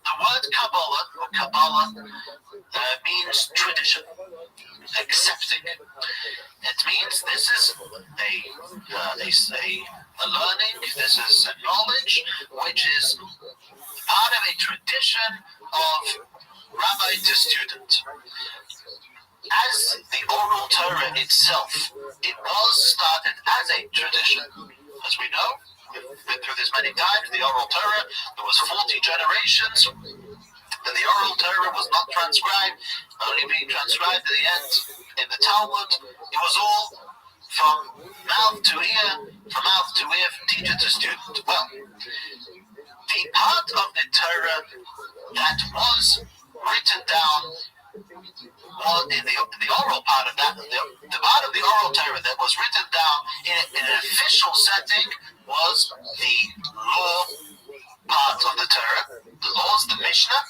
The word Kabbalah or Kabbalah means tradition, accepting. It means this is a learning, this is a knowledge which is part of a tradition of rabbi to student. As the oral Torah itself, it was started as a tradition. As we know, we've been through this many times, the oral Torah, there was 40 generations, and the oral Torah was not transcribed, only being transcribed at the end in the Talmud. It was all from mouth to ear, from teacher to student. Well, the part of the Torah that was written down in the oral part of that, the part of the oral Torah that was written down in an official setting was the law part of the Torah, the laws, the Mishnah,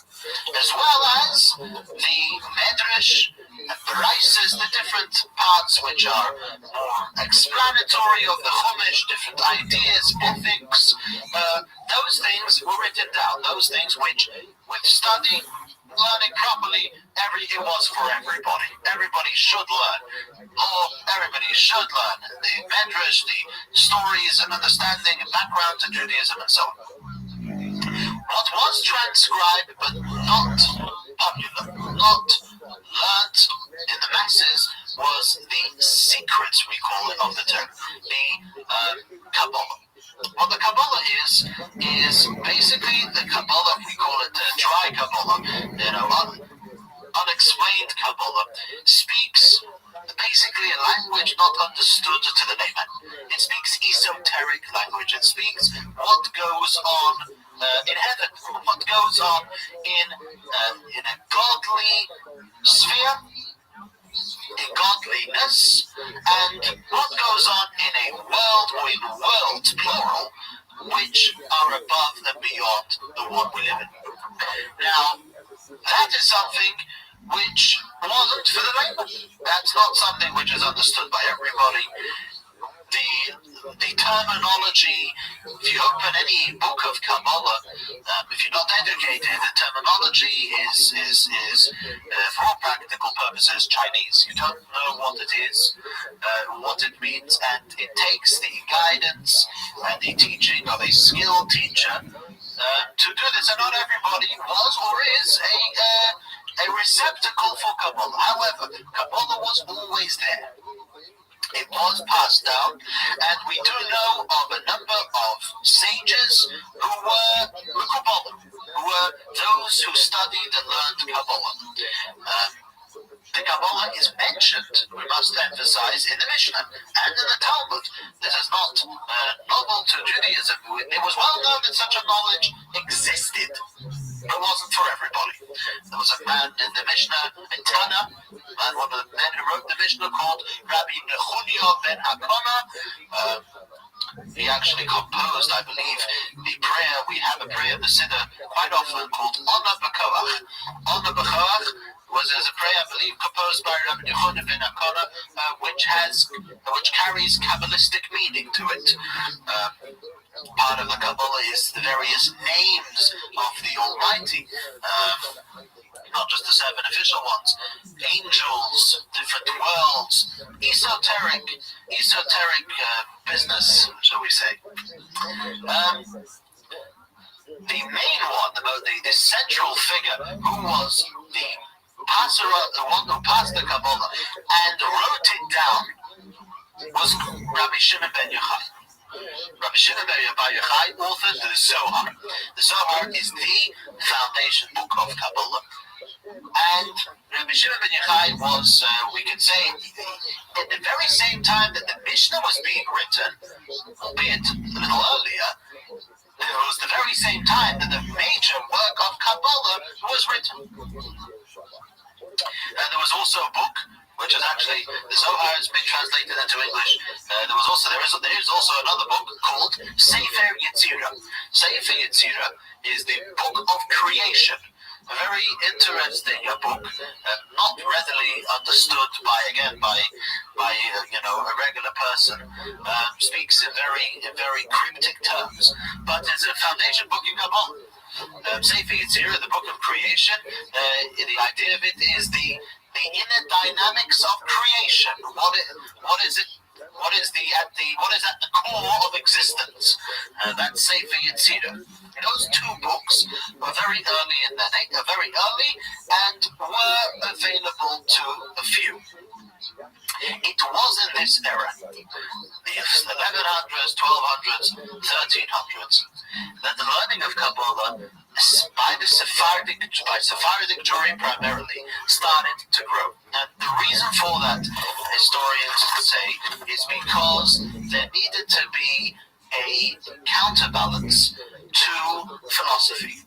as well as the Medrash, and Braises, the different parts which are more explanatory of the Chumash, different ideas, ethics. Those things were written down. Those things which, with study, learning properly, it was for everybody. Everybody should learn law. Everybody should learn the Medrash, the stories and understanding and background to Judaism and so on. What was transcribed but not popular, not learnt in the masses, was the secrets, we call it, of the Torah, the Kabbalah. What the Kabbalah is basically the Kabbalah, we call it dry Kabbalah, unexplained Kabbalah, speaks basically a language not understood to the layman. It speaks esoteric language. It speaks what goes on in heaven, what goes on in a godly sphere, in godliness, and what goes on in a world or in worlds, plural, which are above and beyond the one we live in. Now, that is something which wasn't for the layman. That's not something which is understood by everybody. The terminology, if you open any book of Kabbalah, if you're not educated, the terminology is for all practical purposes, Chinese. You don't know what it is, what it means, and it takes the guidance and the teaching of a skilled teacher to do this. And not everybody was or is a receptacle for Kabbalah. However, Kabbalah was always there. It was passed down, and we do know of a number of sages who were Kabbalah, who were those who studied and learned Kabbalah. The Kabbalah is mentioned, we must emphasize, in the Mishnah and in the Talmud. This is not novel to Judaism. It was well known that such a knowledge existed, but it wasn't for everybody. There was a man in the Mishnah, in Tana, one of the men who wrote the Mishnah, called Rabbi Rothschild ben Hakona. He actually composed, I believe, the prayer. We have a prayer in the Siddur quite often called Ona B'Koach. Ona B'Koach was a prayer, I believe, composed by Rabbi Rothschild ben Hakona, which carries Kabbalistic meaning to it. Part of the Kabbalah is the various names of the Almighty, not just the 7 official ones, angels, different worlds, esoteric business, shall we say. The main one, the central figure, who was the passer, the one who passed the Kabbalah and wrote it down, was Rabbi Shimon ben Yochai. Rabbi Shimon ben Yochai authored the Zohar. The Zohar is the foundation book of Kabbalah. And Rabbi Shimon ben Yochai was, we could say, at the very same time that the Mishnah was being written, albeit a little earlier, it was the very same time that the major work of Kabbalah was written. There was also a book which is actually the Zohar has been translated into English. There is also another book called Sefer Yetzirah. Sefer Yetzirah is the book of creation. A very interesting book, not readily understood by a regular person. Speaks in very cryptic terms, but it's a foundation book in Kabbalah. Sefer Yetzirah, the book of creation. The idea of it is the inner dynamics of creation. What is it? What is at the core of existence? That's Sefer Yetzirah. Those two books were very early and were available to a few. It was in this era, the 1100s, 1200s, 1300s, that the learning of Kabbalah by Sephardic Jewry primarily started to grow. And the reason for that, historians say, is because there needed to be a counterbalance to philosophy.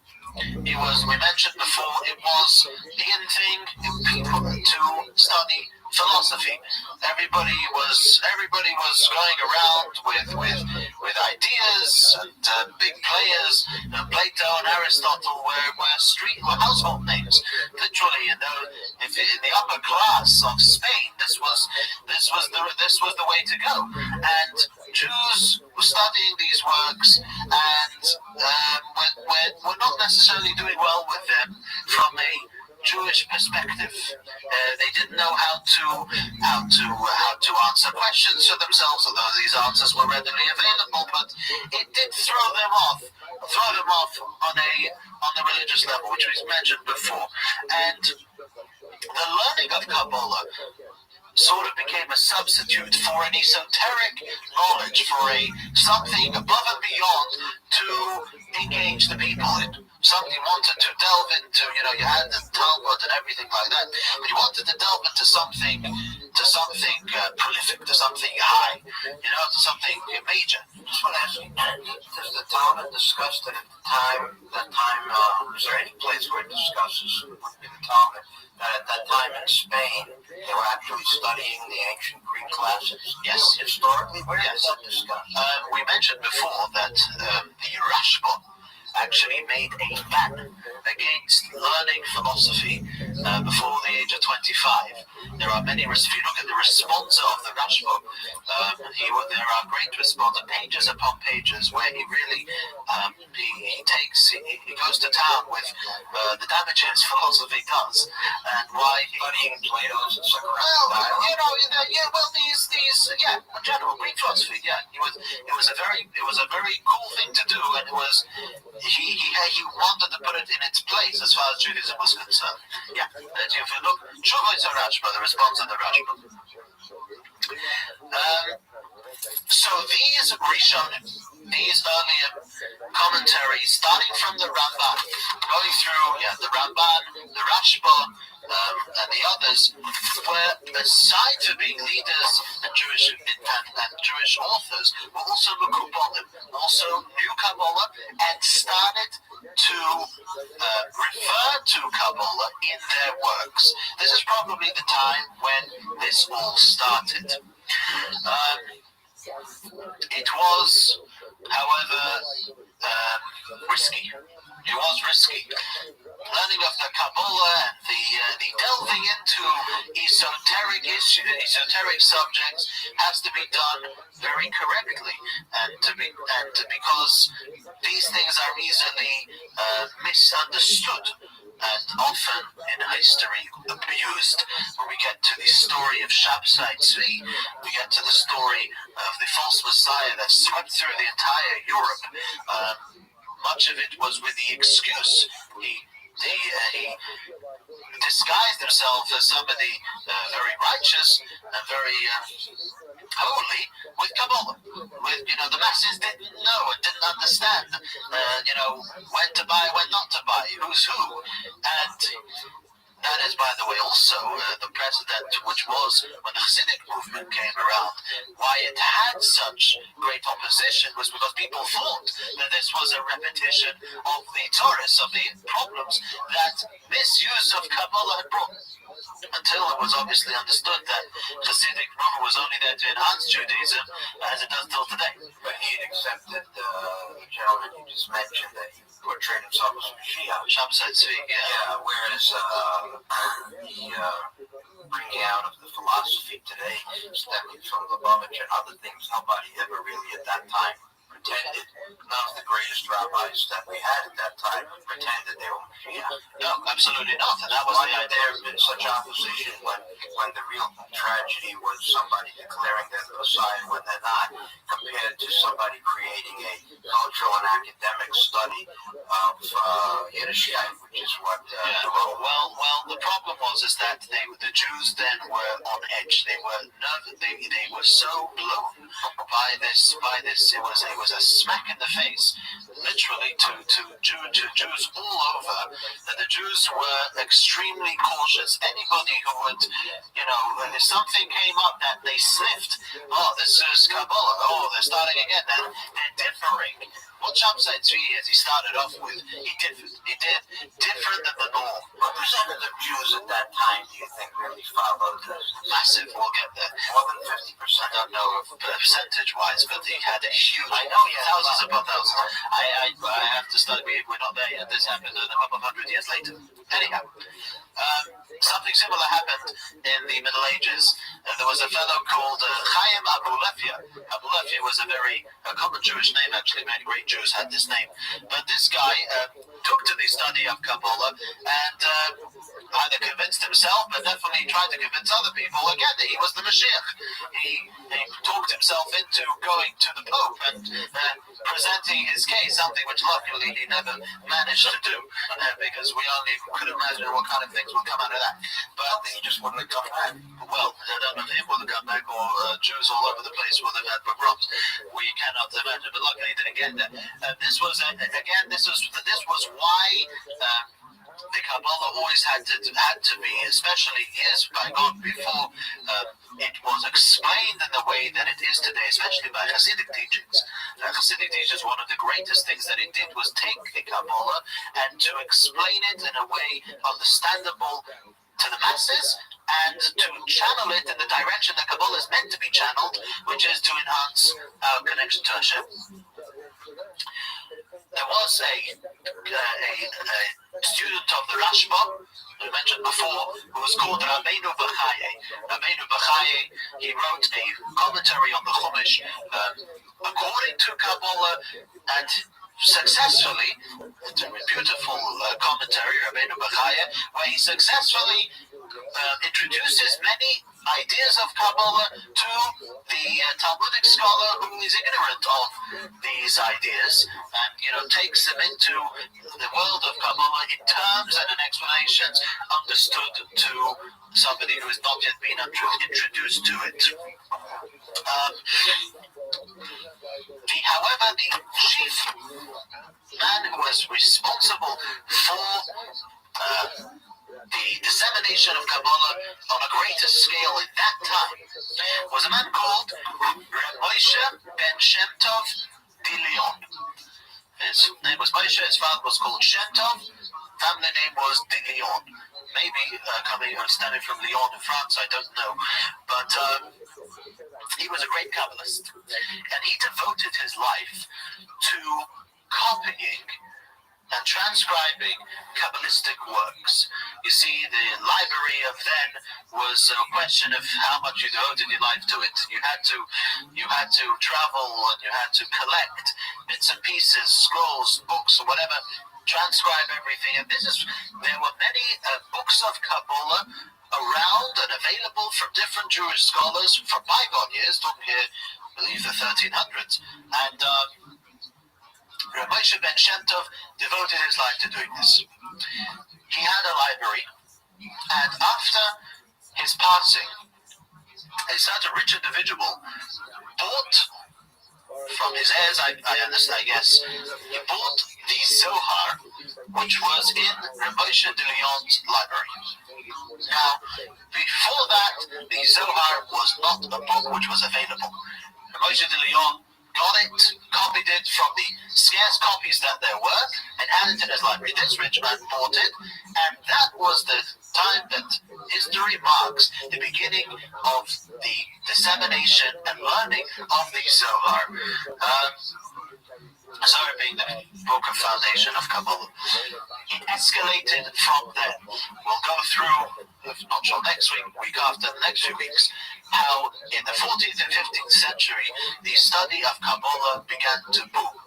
We mentioned before, it was the in thing in people to study philosophy. Everybody was going around with ideas and big players. Plato and Aristotle were household names. Literally, if in the upper class of Spain, this was the way to go. And Jews were studying these works and were not necessarily doing well with them from a Jewish perspective. They didn't know how to answer questions for themselves, although these answers were readily available. But it did throw them off on the religious level, which we mentioned before. And the learning of Kabbalah sort of became a substitute for an esoteric knowledge, for something above and beyond to engage the people in. Somebody wanted to delve into, you had the Talmud and everything like that, but you wanted to delve into something prolific, to something high, to something major. I just want to ask you, does the Talmud discuss it at that time, is there any place where it discusses, would be the Talmud, that at that time in Spain, they were actually studying the ancient Greek classics? Yes. Historically, where is that discussed? We mentioned before that the Rashba actually made a ban against learning philosophy before the age of 25. There are many, if you look at the responsa of the Rashba, there are great responsa, pages upon pages, where he really he goes to town with the damages philosophy does, and why Studying Plato's and in general, Greek philosophy, it was a very cool thing to do, and it was he wanted to put it in its place as far as Judaism was concerned. Yeah, and if you look, Tshuva is a Rashba, the response of the Rashba. So these Rishonim, these earlier commentaries, starting from the Ramban, going through the Ramban, the Rashba, and the others, were, aside for being leaders and Jewish authors, were also Mekubalim, also knew Kabbalah, and started to refer to Kabbalah in their works. This is probably the time when this all started. It was, however, risky. It was risky. Learning of the Kabbalah and the delving into esoteric subjects has to be done very correctly, because these things are easily misunderstood and often in history abused. When we get to the story of Shabtai Tzvi, we get to the story of the false messiah that swept through the entire Europe. Much of it was with the excuse he disguised himself as somebody very righteous and very holy with Kabbalah. The masses didn't know and didn't understand, when to buy, when not to buy, who's who. And that is, by the way, also the precedent which was when the Hasidic movement came around. Why it had such great opposition was because people thought that this was a repetition of the Torah, of the problems that misuse of Kabbalah had brought. until it was obviously understood that Hasidic movement was only there to enhance Judaism, as it does till today. But he had accepted the gentleman you just mentioned that he portrayed himself as Mashiach. Shamsai Tzvi, Yeah, whereas the bringing out of the philosophy today, stemming from Lubavitch and other things, nobody ever really at that time pretended. None of the greatest rabbis that we had at that time pretended they were Mashiach. No, absolutely not. And that was the idea. There's been such opposition when the real tragedy was somebody declaring they're the Messiah when they're not, compared to somebody creating a cultural and academic study of Yiddishkeit, which is what Well, the problem was is that the Jews then were on edge. They were nervous. They were so blown by this. It was a smack in the face, literally, to Jews all over. That the Jews were extremely cautious. Anybody who would, if something came up that they sniffed, oh, this is Kabbalah. Oh, they're starting again. They're differing. What Shamsai Tzvi is, he started off with, he did different than the norm. What percentage of Jews at that time do you think really followed this? Massive, we'll get there. More than 50%. I don't know if percentage-wise, but he had a huge, I know, yeah, thousands upon thousands. I have to start, we're not there yet. This happened a couple of hundred years later. Anyhow, something similar happened in the Middle Ages. There was a fellow called Chaim Abulafia. Abulafia was a very common Jewish name, actually. Many great Jews had this name. But this guy took to the study of Kabbalah and either convinced himself, but definitely tried to convince other people again that he was the Mashiach. He talked himself into going to the Pope and presenting his case, something which luckily he never managed to do, because we only could imagine what kind of things would come out of that. But he just wouldn't have come back. Well, I don't know if he would have come back, or Jews all over the place would have had pogroms. We cannot imagine, but luckily he didn't get there. This was why the Kabbalah always had to be, especially years back on, before it was explained in the way that it is today, especially by Hasidic teachings. Hasidic teachings, one of the greatest things that it did was take the Kabbalah and to explain it in a way understandable to the masses, and to channel it in the direction that Kabbalah is meant to be channeled, which is to enhance our connection to Hashem. There was a student of the Rashba, who mentioned before, who was called Rabbeinu Bechaye. Rabbeinu Bechaye, he wrote a commentary on the Chumash according to Kabbalah, and successfully, it's a beautiful commentary, Rabbeinu Bechaye, where he successfully introduces many ideas of Kabbalah to the Talmudic scholar who is ignorant of these ideas, and takes them into the world of Kabbalah in terms and in explanations understood to somebody who has not yet been introduced to it. However, the chief man who was responsible for the dissemination of Kabbalah on a greater scale at that time was a man called Moshe ben Shem Tov de Leon. His name was Moshe, his father was called Shem Tov, family name was de Leon. Maybe stemming from Lyon in France, I don't know. But he was a great Kabbalist, and he devoted his life to copying and transcribing Kabbalistic works. You see, the library of then was a question of how much you devoted your life to it. You had to travel, and you had to collect bits and pieces, scrolls, books, or whatever, transcribe everything. And there were many books of Kabbalah around and available from different Jewish scholars from bygone years, talking here, I believe, the 1300s. And Rabbi Moshe ben Shem Tov devoted his life to doing this. He had a library, and after his passing, a certain rich individual bought from his heirs, I understand, I guess, he bought the Zohar, which was in Rabbi Moshe de Leon's library. Now, before that, the Zohar was not a book which was available. Rabbi Moshe de Leon got it, copied it from the scarce copies that there were, and handed it to his library. This rich man bought it, and that was the time that history marks the beginning of the dissemination and learning of the Zohar. Zohar being the book of foundation of Kabbalah. It escalated from there. We'll go through, if not sure next week, week after, the next few weeks, how in the 14th and 15th century the study of Kabbalah began to boom.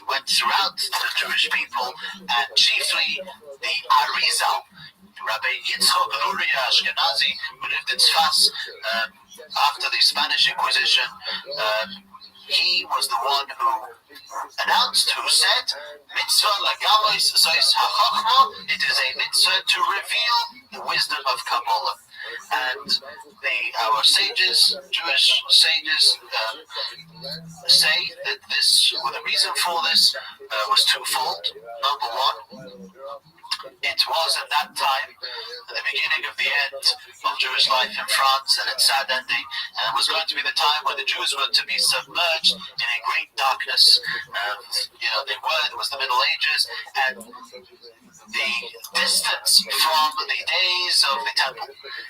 Went throughout the Jewish people, and chiefly the Arizal, Rabbi Yitzchok Luria Ashkenazi, who lived in Sfas after the Spanish Inquisition. He was the one who announced, who said, "Mitzvah lagalos zois hachachma." It is a mitzvah to reveal the wisdom of Kabbalah. And our sages, Jewish sages, say that the reason for this was twofold. Number one, it was at that time the beginning of the end of Jewish life in France, and its sad ending, and it was going to be the time when the Jews were to be submerged in a great darkness. There was the Middle Ages, and the distance from the days of the temple,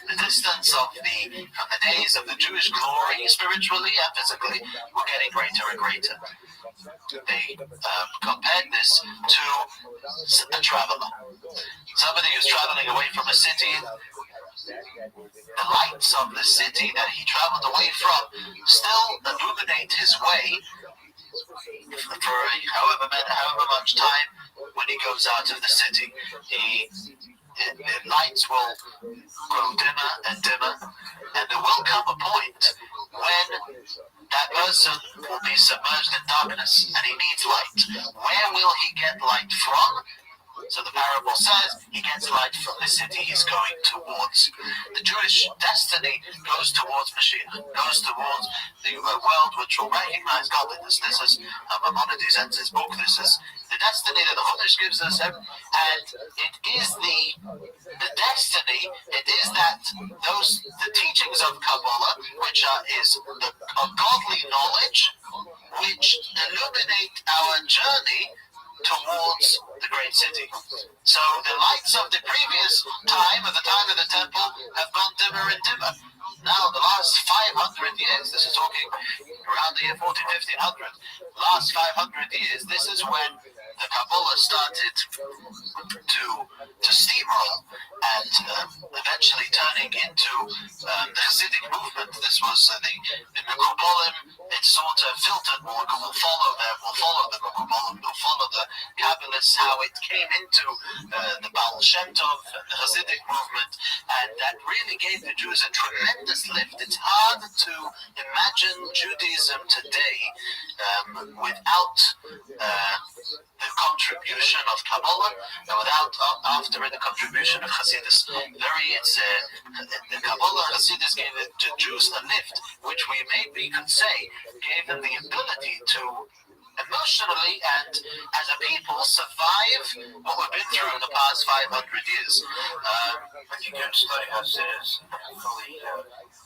the distance from the days of the Jewish glory, spiritually and physically, were getting greater and greater. They compared this to a traveler. Somebody who's traveling away from a city, the lights of the city that he traveled away from still illuminate his way for however much time when he goes out of the city. The lights will grow dimmer and dimmer, and there will come a point when that person will be submerged in darkness and he needs light. Where will he get light from? So the parable says he gets light from the city he's going towards. The Jewish destiny goes towards Mashiach, goes towards the world which will recognize godliness. This is Maimonides ends his book. This is the destiny that the Chumash gives us, and it is the destiny. It is that the teachings of Kabbalah, which is a godly knowledge, which illuminate our journey towards the great city. So the lights of the previous time, of the temple, have gone dimmer and dimmer. Now the last 500 years, this is talking around the year 1500, last 500 years, this is when the Kabbalah started to steamroll and eventually turning into the Hasidic movement. This was the Mekubalim. It sort of filtered more. We'll follow the Mekubalim, we'll follow the Kabbalists, how it came into the Baal Shem Tov and the Hasidic movement, and that really gave the Jews a tremendous lift. It's hard to imagine Judaism today without the contribution of Kabbalah, and without after it the contribution of Hasidus. The Kabbalah and Hasidus gave the Jews a lift, which we could say gave them the ability to emotionally and as a people survive what we've been through in the past 500 years. You can study Hasidus and fully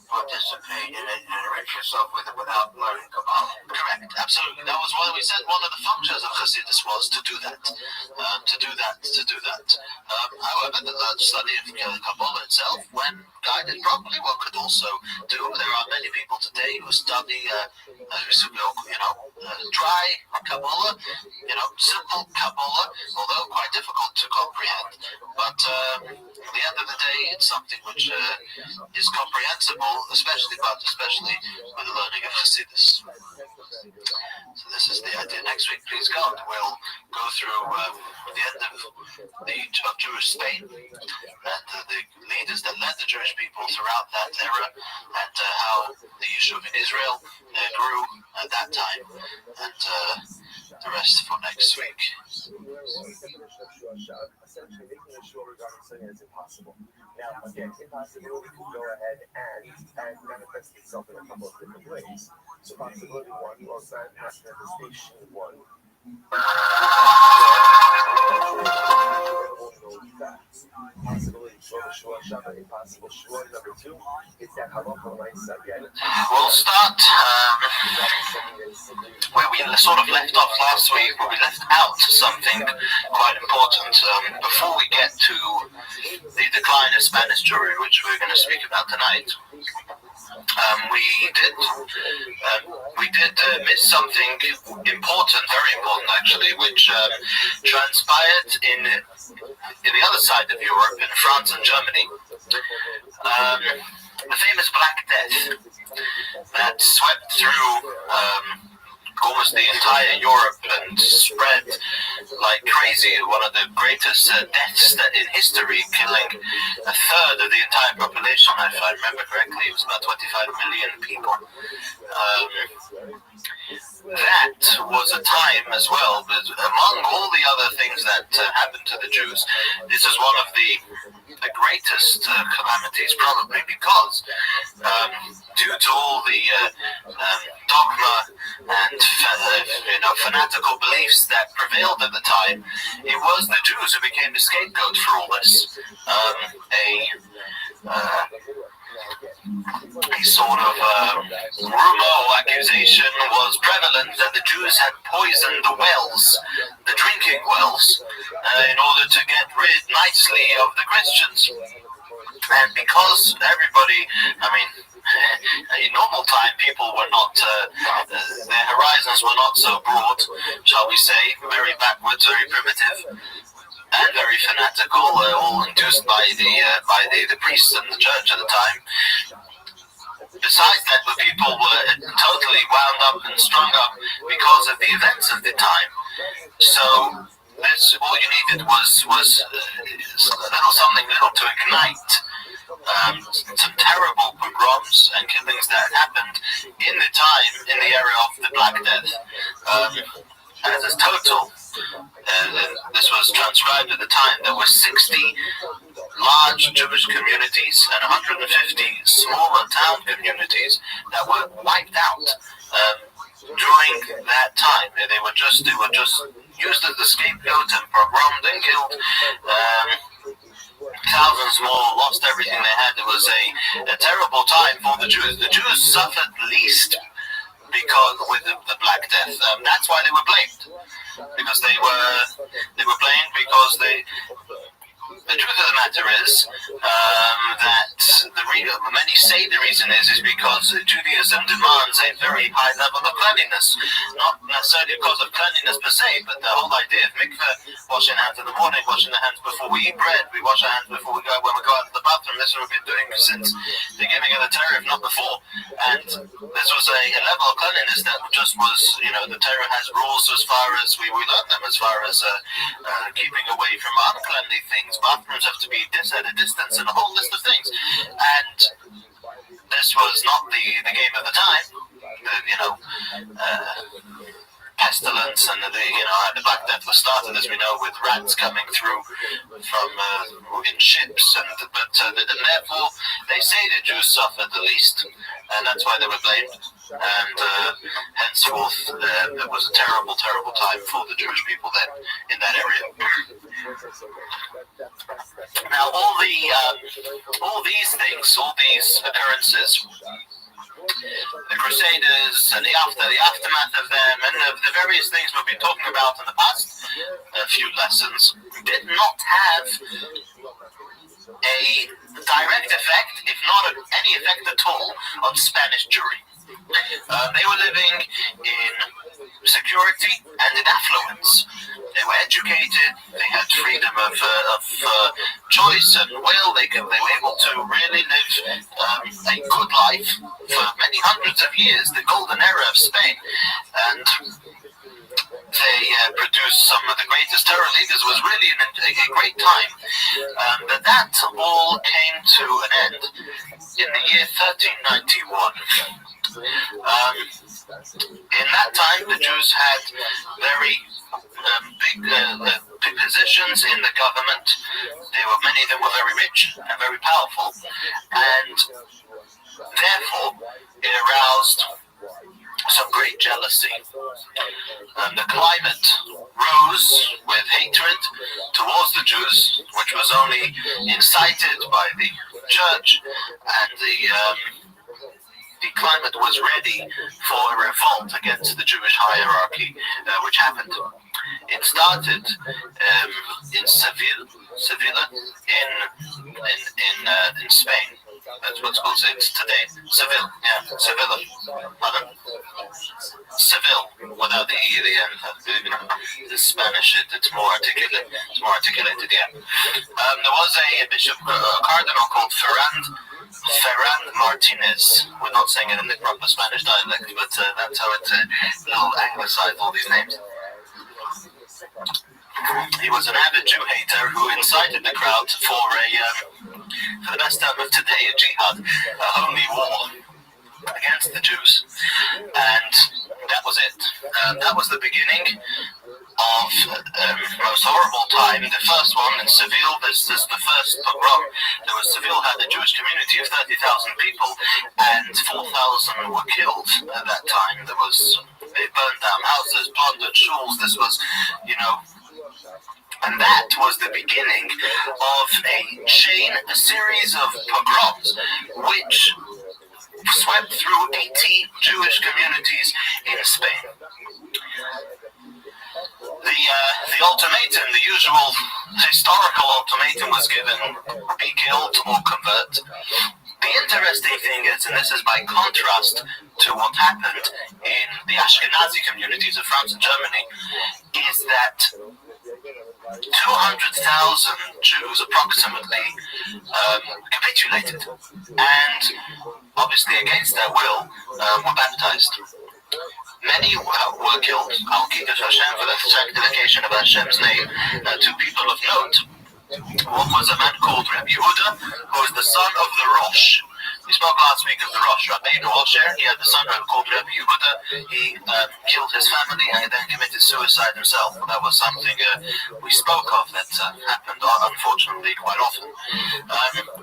participate in it and enrich yourself with it without learning Kabbalah. Correct, absolutely. That was why we said one of the functions of Hasidus was to do that. However, the study of Kabbalah itself, when guided properly, one could also do. There are many people today who study, dry Kabbalah, simple Kabbalah, although quite difficult to comprehend. But at the end of the day, it's something which is comprehensible, especially with the learning of Hasidus. So this is the idea. Next week, please God, we'll go through the end of Jewish Spain and the leaders that led the Jewish people throughout that era, and how the Yishuv in Israel grew at that time, and the rest for next week. Essentially, making a show regarding something that's impossible. Now, again, impossibility can go ahead and manifest itself in a couple of different ways. So, possibility one, manifestation one. Possibility impossible short. Number two, it's that halacha again. We'll start. where we sort of left off last week, where we left out something quite important. Before we get to the decline of Spanish Jewry, which we're going to speak about tonight, we did miss something important, very important actually, which transpired in the other side of Europe, in France and Germany. The famous Black Death that swept through almost the entire Europe and spread like crazy. One of the greatest deaths in history, killing a third of the entire population. If I remember correctly, it was about 25 million people. That was a time as well, but among all the other things that happened to the Jews, this is one of the greatest calamities, probably because due to all the dogma and fanatical beliefs that prevailed at the time, it was the Jews who became the scapegoat for all this. A sort of rumor or accusation was prevalent that the Jews had poisoned the wells, the drinking wells, in order to get rid nicely of the Christians. And because everybody, in normal time, people were not, their horizons were not so broad, shall we say, very backwards, very primitive, and very fanatical, all induced by the priests and the church at the time. Besides that, the people were totally wound up and strung up because of the events of the time. So that's all you needed was something little to ignite some terrible pogroms and killings that happened in the time, in the era of the Black Death. As a total, this was transcribed at the time, there were 60 large Jewish communities and 150 smaller town communities that were wiped out during that time. They were just used as the scapegoat and pogromed and killed. Thousands more lost everything they had. It was a terrible time for the Jews. The Jews suffered least because with the Black Death. That's why they were blamed, because they were blamed because the truth of the matter is that many say the reason is because Judaism demands a very high level of cleanliness, not necessarily because of cleanliness per se, but the whole idea of mikveh, washing hands in the morning, washing the hands before we eat bread, we wash our hands before when we go out to the bathroom. This is what we've been doing since the beginning of the Torah, if not before. And this was a level of cleanliness that just was, the Torah has rules as far as we learn them, as far as keeping away from uncleanly things. Bathrooms have to be at a distance and a whole list of things. And this was not the game of the time. Pestilence and the Black Death was started, as we know, with rats coming through from in ships, but therefore they say the Jews suffered the least, and that's why they were blamed. And henceforth, it was a terrible, terrible time for the Jewish people then in that area. Now, all these things, all these occurrences, the Crusaders and the aftermath of them, and the various things we've been talking about in the past few lessons, did not have a direct effect, if not any effect at all, on Spanish Jewry. They were living in security and in affluence. They were educated, they had freedom of choice and will, they were able to really live a good life for many hundreds of years, the golden era of Spain. And they produced some of the greatest terror leaders. It was really a great time. But that all came to an end in the year 1391. In that time, the Jews had very big positions in the government. Many of them were very rich and very powerful, and therefore it aroused some great jealousy. The climate rose with hatred towards the Jews, which was only incited by the church and the the climate was ready for a revolt against the Jewish hierarchy, which happened. It started in Sevilla in Spain. That's what's called today. Seville, yeah, Sevilla. Pardon? Seville, without the E at the end. The Spanish, it's more articulate. It's more articulated, yeah. There was a bishop, a cardinal called Ferran Martinez. We're not saying it in the proper Spanish dialect, but that's how it's little anglicized all these names. He was an avid Jew hater who incited the crowd for the best term of today, a jihad, a holy war against the Jews. And that was it. That was the beginning of most horrible time. The first one in Seville, this is the first pogrom. Seville had a Jewish community of 30,000 people, and 4,000 were killed at that time. They burned down houses, plundered shuls. This was, and that was the beginning of a series of pogroms, which swept through 80 Jewish communities in Spain. The ultimatum, the usual historical ultimatum was given: be killed or convert. The interesting thing is, and this is by contrast to what happened in the Ashkenazi communities of France and Germany, is that 200,000 Jews approximately capitulated, and obviously against their will were baptized. Many were killed, Al Kiddush Hashem, for the sanctification of Hashem's name. Two people of note. One was a man called Rabbi Yehuda, who was the son of the Rosh. We spoke last week of the Rosh, Rabbi Rothschild. He had the son called Rabbi Yehuda. He killed his family and then committed suicide himself. That was something we spoke of that happened, unfortunately, quite often.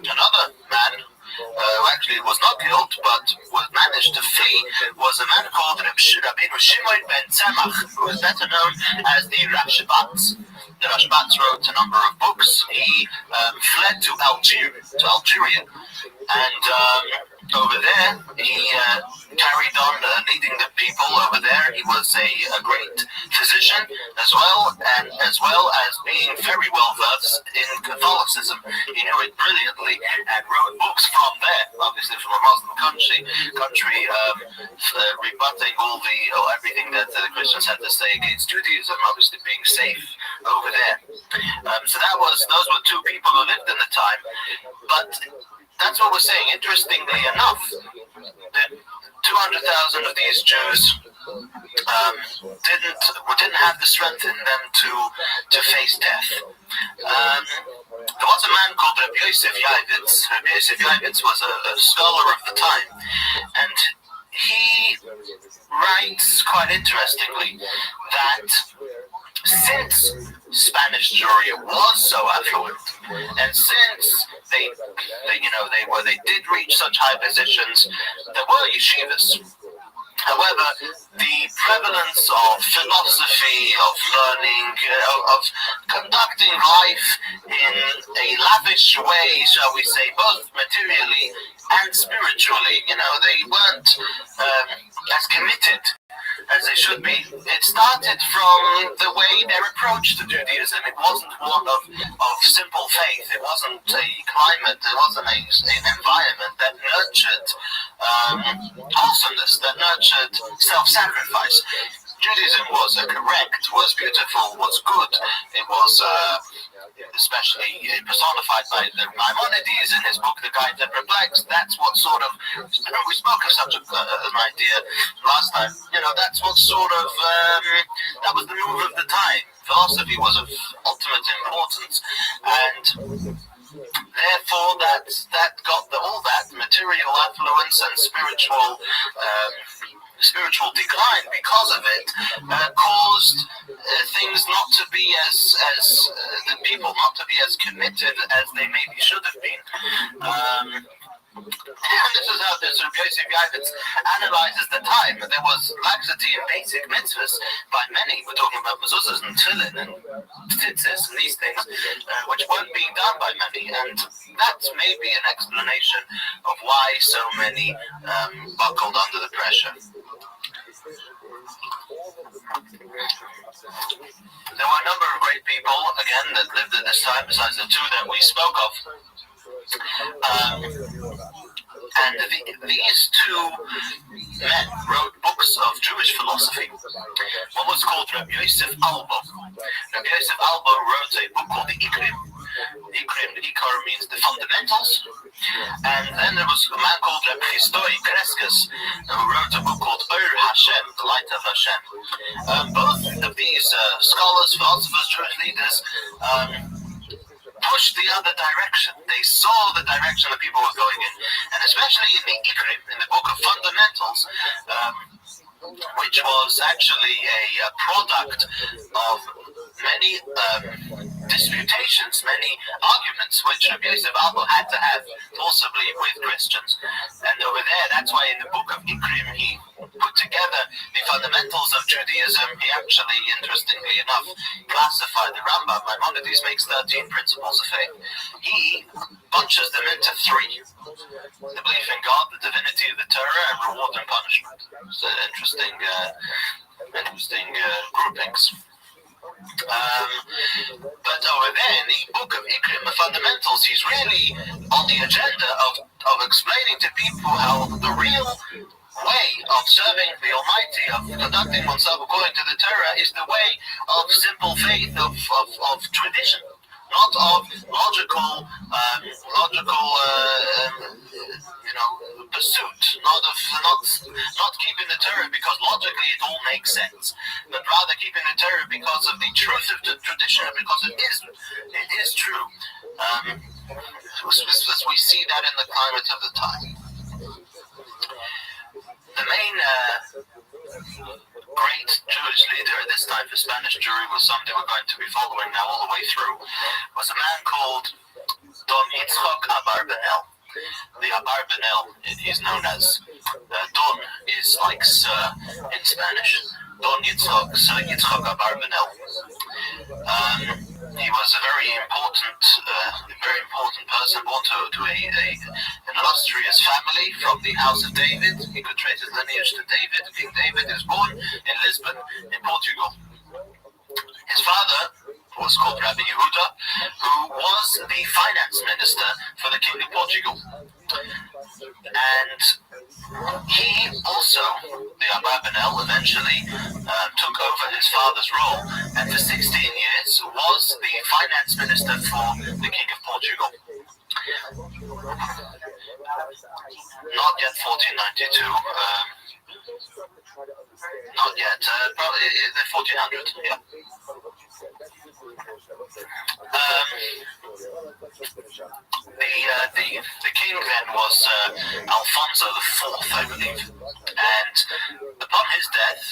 Another man who actually was not killed but managed to flee was a man called Rabbi Shimon ben Tzemach, who is better known as the Rashbatz. The Rashbatz wrote a number of books. He fled to Algeria, and over there he carried on leading the people over there. He was a great physician as well as being very well versed in Catholicism. He knew it brilliantly and wrote books from there, obviously from a Muslim country, rebutting everything that the Christians had to say against Judaism, obviously being safe over there. So those were two people who lived in the time, but that's what we're saying. Interestingly enough, that 200,000 of these Jews didn't have the strength in them to face death. There was a man called Rabbi Yosef Yavitz. Rabbi Yosef Yavitz was a scholar of the time, and he writes quite interestingly that since Spanish Jewry was so affluent, and since they did reach such high positions, there were yeshivas. However, the prevalence of philosophy, of learning, of conducting life in a lavish way, shall we say, both materially and spiritually, they weren't as committed as they should be. It started from the way their approach to Judaism. It wasn't one of simple faith. It wasn't a climate. It wasn't an environment that nurtured awesomeness, that nurtured self-sacrifice. Judaism was correct, was beautiful, was good. It was especially personified by the Maimonides in his book, The Guide to Perplexed. That's what sort of, we spoke of such an idea last time, that's what sort of, that was the move of the time. Philosophy was of ultimate importance, and therefore that got all that material affluence and spiritual decline because of it caused things not to be as the people not to be as committed as they maybe should have been. And this is how this Rabbi Yosef Yavitz analyzes the time. There was laxity in basic mitzvahs by many. We're talking about mezuzahs and tefillin and tzitzis and these things, which weren't being done by many. And that's maybe an explanation of why so many buckled under the pressure. There were a number of great people, again, that lived at this time, besides the two that we spoke of. And these two men wrote books of Jewish philosophy. One was called Rabbi Yosef Albo. Rabbi Yosef Albo wrote a book called the Ikrim. The Ikar means the fundamentals. And then there was a man called Rabbi Chistoi Kreskes, who wrote a book called Or Hashem, the Light of Hashem. Both of these scholars, philosophers, Jewish leaders, pushed the other direction. They saw the direction that people were going in, and especially in the Ikrim, in the book of fundamentals, which was actually a product of many disputations, many arguments, which Rabbi Yosef Albo had to have forcibly with Christians. And over there, that's why in the book of Ikrim he put together the fundamentals of Judaism. He actually, interestingly enough, classified the Rambam. Maimonides makes 13 principles of faith. He bunches them into 3. The belief in God, the divinity of the Torah, and reward and punishment. So interesting groupings. But over there in the book of Ikrim, the fundamentals, he's really on the agenda of explaining to people how the real way of serving the Almighty, of conducting oneself according to the Torah, is the way of simple faith, of tradition, not of logical pursuit, not keeping the Torah because logically it all makes sense, but rather keeping the Torah because of the truth of the tradition, because it is true. We see that in the climate of the time. The main great Jewish leader at this time for Spanish Jewry was somebody we're going to be following now all the way through, was a man called Don Yitzchok Abarbanel. The Abarbanel is known as Don is like Sir in Spanish. Don Yitzchok, Sir Yitzchok Abarbanel. He was a very important person, born to an illustrious family from the House of David. He could trace his lineage to David. King David was born in Lisbon, in Portugal. His father was called Rabbi Yehuda, who was the finance minister for the King of Portugal. And he also, the Abarbanel, eventually took over his father's role, and for 16 years was the finance minister for the King of Portugal. Not yet 1492, not yet, probably the 1400, yeah. The king then was Alfonso IV, I believe, and upon his death,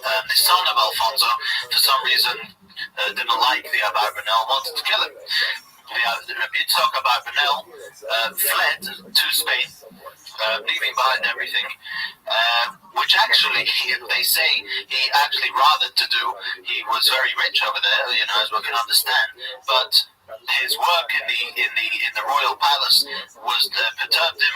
the son of Alfonso, for some reason, didn't like the Abarbanel, wanted to kill him. Rabbi Yitzchok Abarbanel fled to Spain, leaving behind everything, which actually, they say, he actually rathered to do. He was very rich over there, as we can understand, but his work in the royal palace was perturbed him.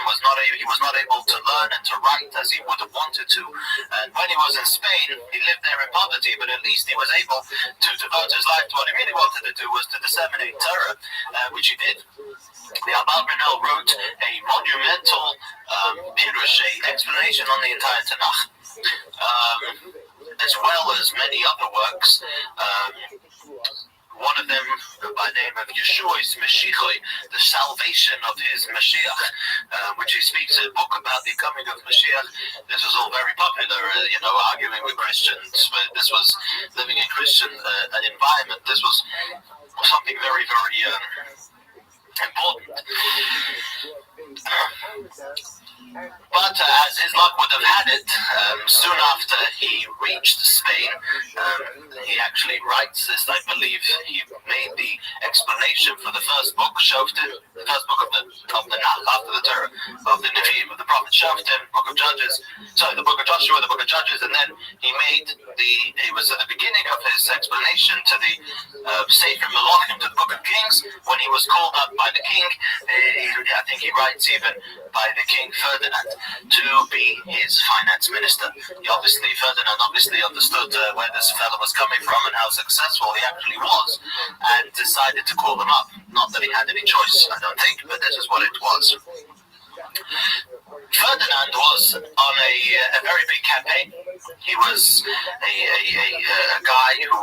He was not able to learn and to write as he would have wanted to. And when he was in Spain, he lived there in poverty, but at least he was able to devote his life to what he really wanted to do, was to disseminate Torah, which he did. The Abarbanel wrote a monumental pirush, explanation on the entire Tanakh, as well as many other works. One of them, by the name of Yeshua's Mashiach, the salvation of his Mashiach, which he speaks a book about the coming of Mashiach. This was all very popular, arguing with Christians. But this was living in Christian environment. This was something very, very important. But as his luck would have had it, soon after he reached Spain, he actually writes this, I believe. He made the explanation for the first book, Shoftim, the first book of the after the Torah, of the Nevi'im, of the prophet Shoftim, book of Judges, sorry, the book of Joshua, the book of Judges, and then he was at the beginning of his explanation to the Sefer Malachim, to the book of Kings, when he was called up by the king. I think he writes even by the king Ferdinand to be his finance minister. Ferdinand obviously understood where this fellow was coming from and how successful he actually was, and decided to call him up. Not that he had any choice, I don't think, but this is what it was. Ferdinand was on a very big campaign. He was a guy who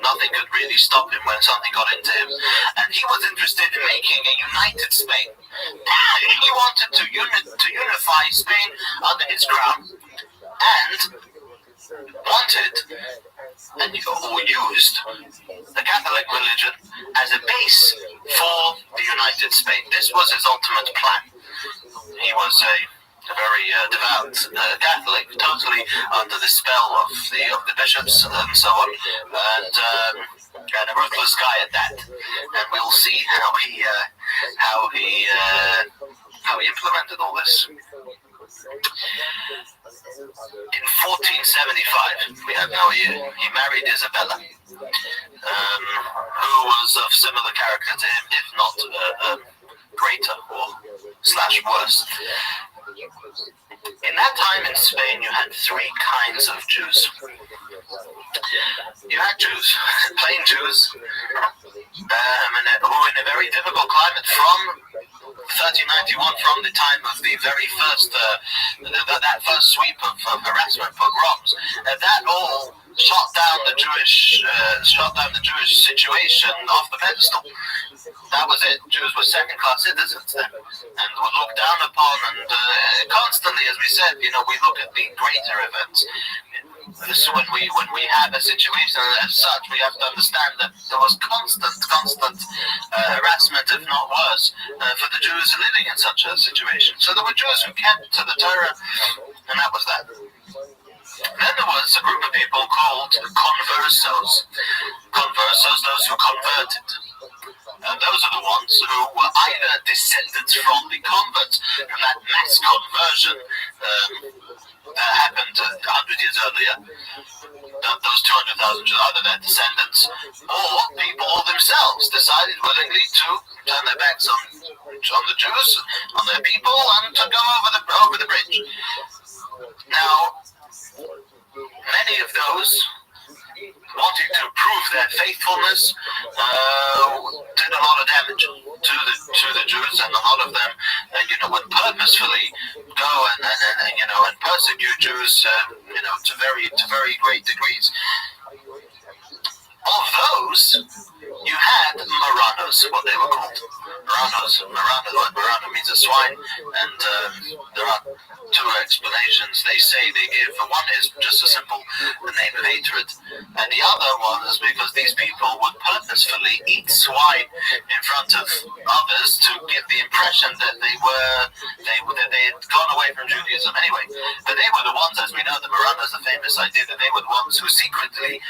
nothing could really stop him when something got into him, and he was interested in making a united Spain. He wanted to unify Spain under his crown, and wanted or used the Catholic religion as a base for the United Spain. This was his ultimate plan. He was a very devout Catholic, totally under the spell of the bishops and so on, and a ruthless guy at that. And we'll see how he implemented all this. In 1475, we have now he married Isabella, who was of similar character to him, if not greater or / worse. In that time in Spain, you had three kinds of Jews. You had Jews, plain Jews, who in a very difficult climate from 1391, from the time of the very first that first sweep of harassment, pogroms, that all shot down the Jewish situation off the pedestal. That was it. Jews were second-class citizens then, and were looked down upon. And constantly, as we said, we look at the greater events. So when we have a situation as such, we have to understand that there was constant harassment, if not worse, for the Jews living in such a situation. So there were Jews who kept to the Torah, and that was that. Then there was a group of people called conversos. Conversos, those who converted. And those are the ones who were either descendants from the converts, from that mass conversion that happened 100 years earlier. Those 200,000 Jews, either their descendants or people themselves decided willingly to turn their backs on the Jews, on their people, and to go over the bridge. Now, many of those wanting to prove their faithfulness did a lot of damage to the Jews, and a lot of them, would purposefully go and persecute Jews, to very great degrees. Of those, you had Marranos, what they were called. Marrano means a swine, and there are two explanations they give. One is just a simple name of hatred, and the other one is because these people would purposefully eat swine in front of others to give the impression that they had gone away from Judaism anyway. But they were the ones, as we know, the Marranos, the famous idea that they were the ones who secretly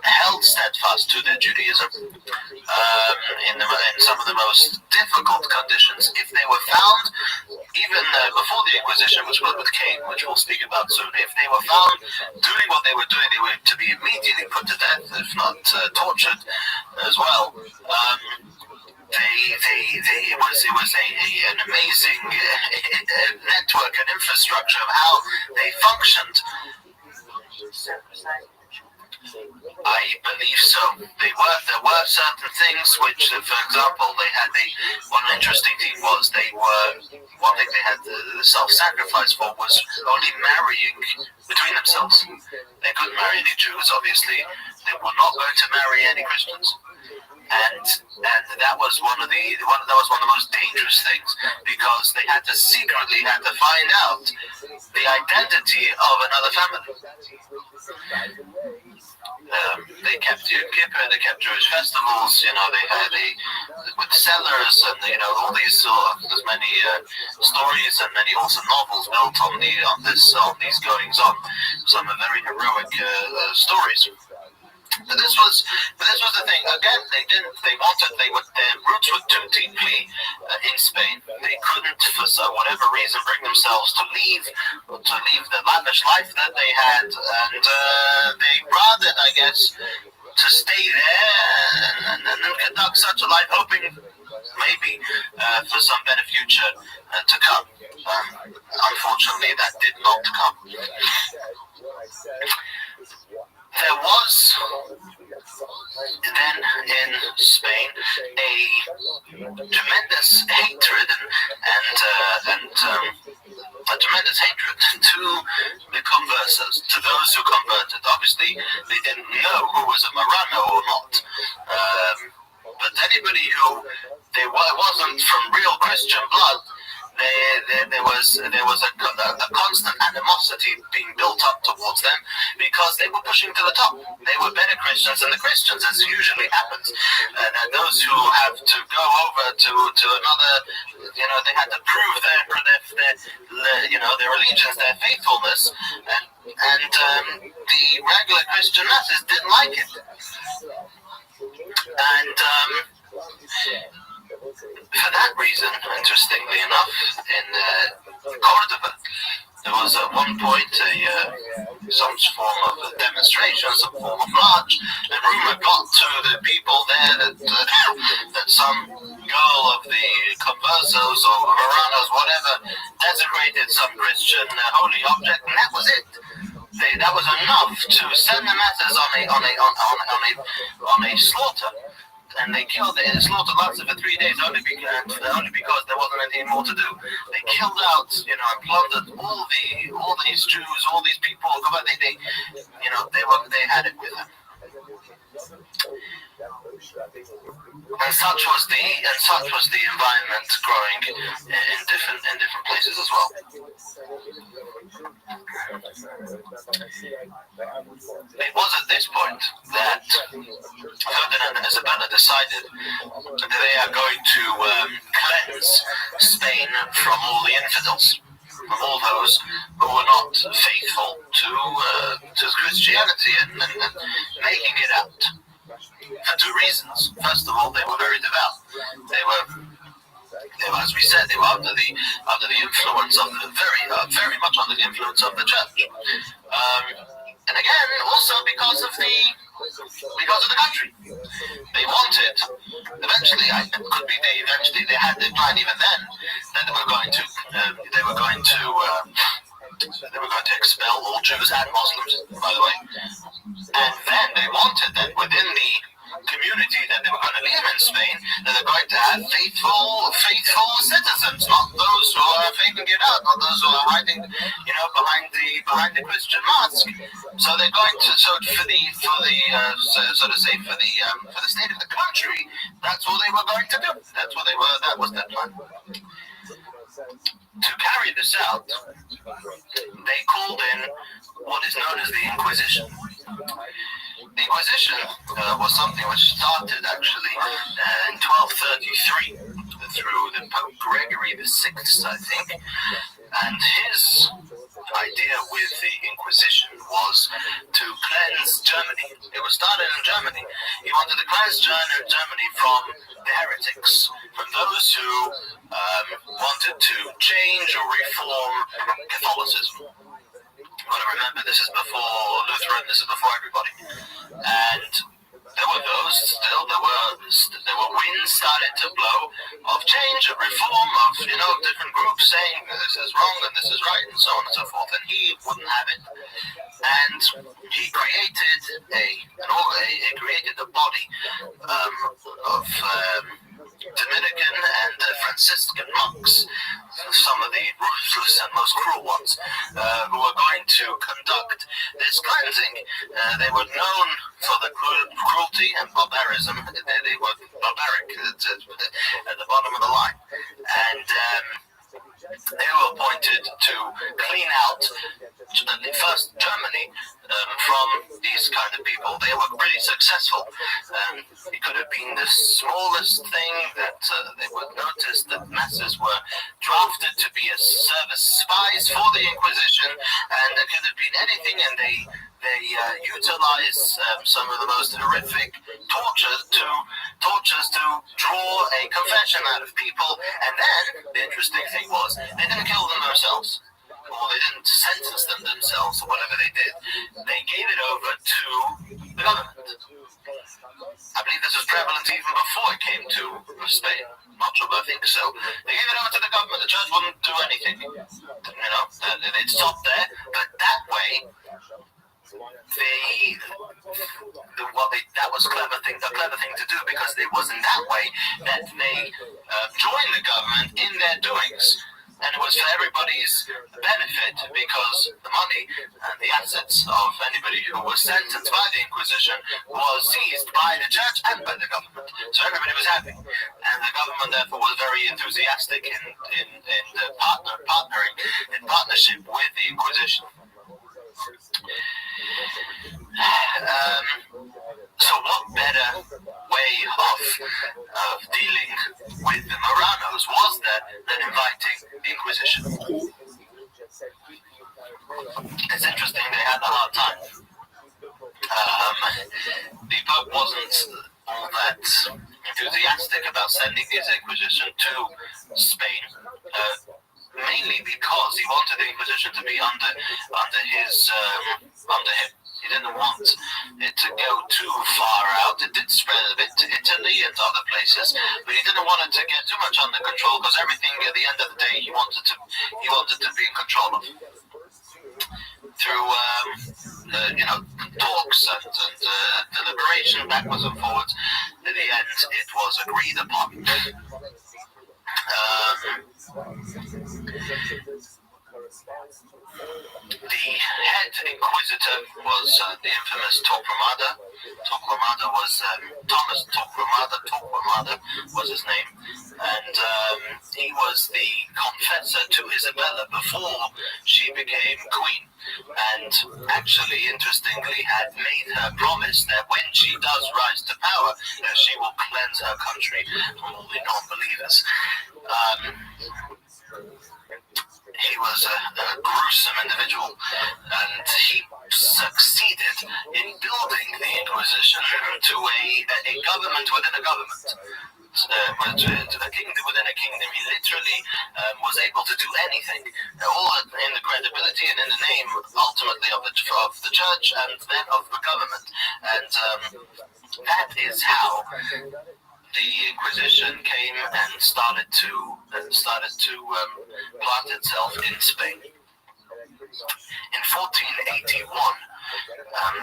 held steadfast to their Judaism in some of the most difficult conditions. If they were found, even before the Inquisition, which was with Cain, which we'll speak about soon, if they were found doing what they were doing, they were to be immediately put to death, if not tortured as well. It was an amazing network and infrastructure of how they functioned. I believe so. There were certain things which, for example, one interesting thing was one thing they had the self-sacrifice for was only marrying between themselves. They couldn't marry any Jews, obviously. They were not going to marry any Christians. And that was one of the most dangerous things, because they had to secretly find out the identity of another family. They kept Yom Kippur, they kept Jewish festivals, they had with sellers, and all these there's many stories and many also novels built on these goings on. Some are very heroic stories. But this was the thing. Again, their roots were too deeply in Spain. They couldn't, for whatever reason, bring themselves to leave the lavish life that they had, and they rather, I guess, to stay there and conduct such a life, hoping maybe for some better future to come. Unfortunately, that did not come. There was then in Spain a tremendous hatred and a tremendous hatred to the conversos, to those who converted. Obviously, they didn't know who was a Marrano or not. But anybody who wasn't from real Christian blood, there was a constant animosity being built up towards them because they were pushing to the top. They were better Christians than the Christians, as usually happens. And those who have to go over to another, they had to prove their allegiance, their faithfulness, and the regular Christian masses didn't like it. And for that reason, interestingly enough, in Cordoba, there was at one point some form of a demonstration, some form of march, and rumor got to the people there that some girl of the conversos or Marranos, whatever, desecrated some Christian holy object, and that was it. That was enough to send the masses on a slaughter. And they slaughtered lots of it 3 days only because there wasn't anything more to do. They killed out, and plundered all these Jews, all these people. They had it with them. And such was the environment growing in different places as well. It was at this point that Ferdinand and Isabella decided that they are going to cleanse Spain from all the infidels, from all those who were not faithful to Christianity and making it out. For two reasons. First of all, they were very devout. They were, as we said, they were under the influence of very much under the influence of the church. And again, also because of the country. They wanted, eventually they had the plan even then that they were going to expel all Jews and Muslims, by the way. And then they wanted that within the community that they were going to live in Spain, that they're going to have faithful citizens, not those who are faking it out, not those who are hiding, behind the Christian mask. So they're going to, for the state of the country, that's what they were going to do. That was their plan. To carry this out, they called in what is known as the Inquisition. The Inquisition was something which started actually in 1233 through the Pope Gregory VI, I think. And his idea with the Inquisition was to cleanse Germany. It was started in Germany. He wanted to cleanse Germany from the heretics, from those who wanted to change or reform Catholicism. You got to remember, this is before Lutheran, this is before everybody. And there were those still, there were winds started to blow of change, of reform, of, different groups saying this is wrong and this is right and so on and so forth. And he wouldn't have it. And he created a body of Dominican and Franciscan monks, some of the ruthless and most cruel ones, who were going to conduct this cleansing. They were known for the cruelty and barbarism. They were barbaric at the bottom of the line. And they were appointed to clean out first Germany from these kind kind of people. They were pretty successful. It could have been the smallest thing that they would notice that masses were drafted to be as service spies for the Inquisition, and it could have been anything, and they utilize some of the most horrific tortures to draw a confession out of people. And then the interesting thing was they didn't kill them themselves, or they didn't sentence them themselves, or whatever they did. They gave it over to the government. I believe this was prevalent even before it came to Spain. Not sure, but I think so. They gave it over to the government. The church wouldn't do anything. They'd stop there. But that way, that was a clever thing to do, because it was in that way that they joined the government in their doings. And it was for everybody's benefit, because the money and the assets of anybody who was sentenced by the Inquisition was seized by the church and by the government. So everybody was happy. And the government, therefore, was very enthusiastic in partnership with the Inquisition. So what better way of dealing with the Marranos was there than inviting the Inquisition? It's interesting, they had a hard time. The Pope wasn't all that enthusiastic about sending his Inquisition to Spain, mainly because he wanted the Inquisition to be under him. He didn't want it to go too far out. It did spread a bit to Italy and to other places, but he didn't want it to get too much under control, because everything at the end of the day he wanted to be in control of. Through talks and deliberation backwards and forwards, in the end it was agreed upon. The head inquisitor was the infamous Torquemada. Torquemada was Thomas Torquemada was his name, and he was the confessor to Isabella before she became queen, and actually, interestingly, had made her promise that when she does rise to power, she will cleanse her country from all the non-believers. He was a gruesome individual, and he succeeded in building the Inquisition to a government within a government, to a kingdom within a kingdom. He literally was able to do anything, all in the credibility and in the name, ultimately, of the church and then of the government. And that is how the Inquisition came and started to plant itself in Spain. In 1481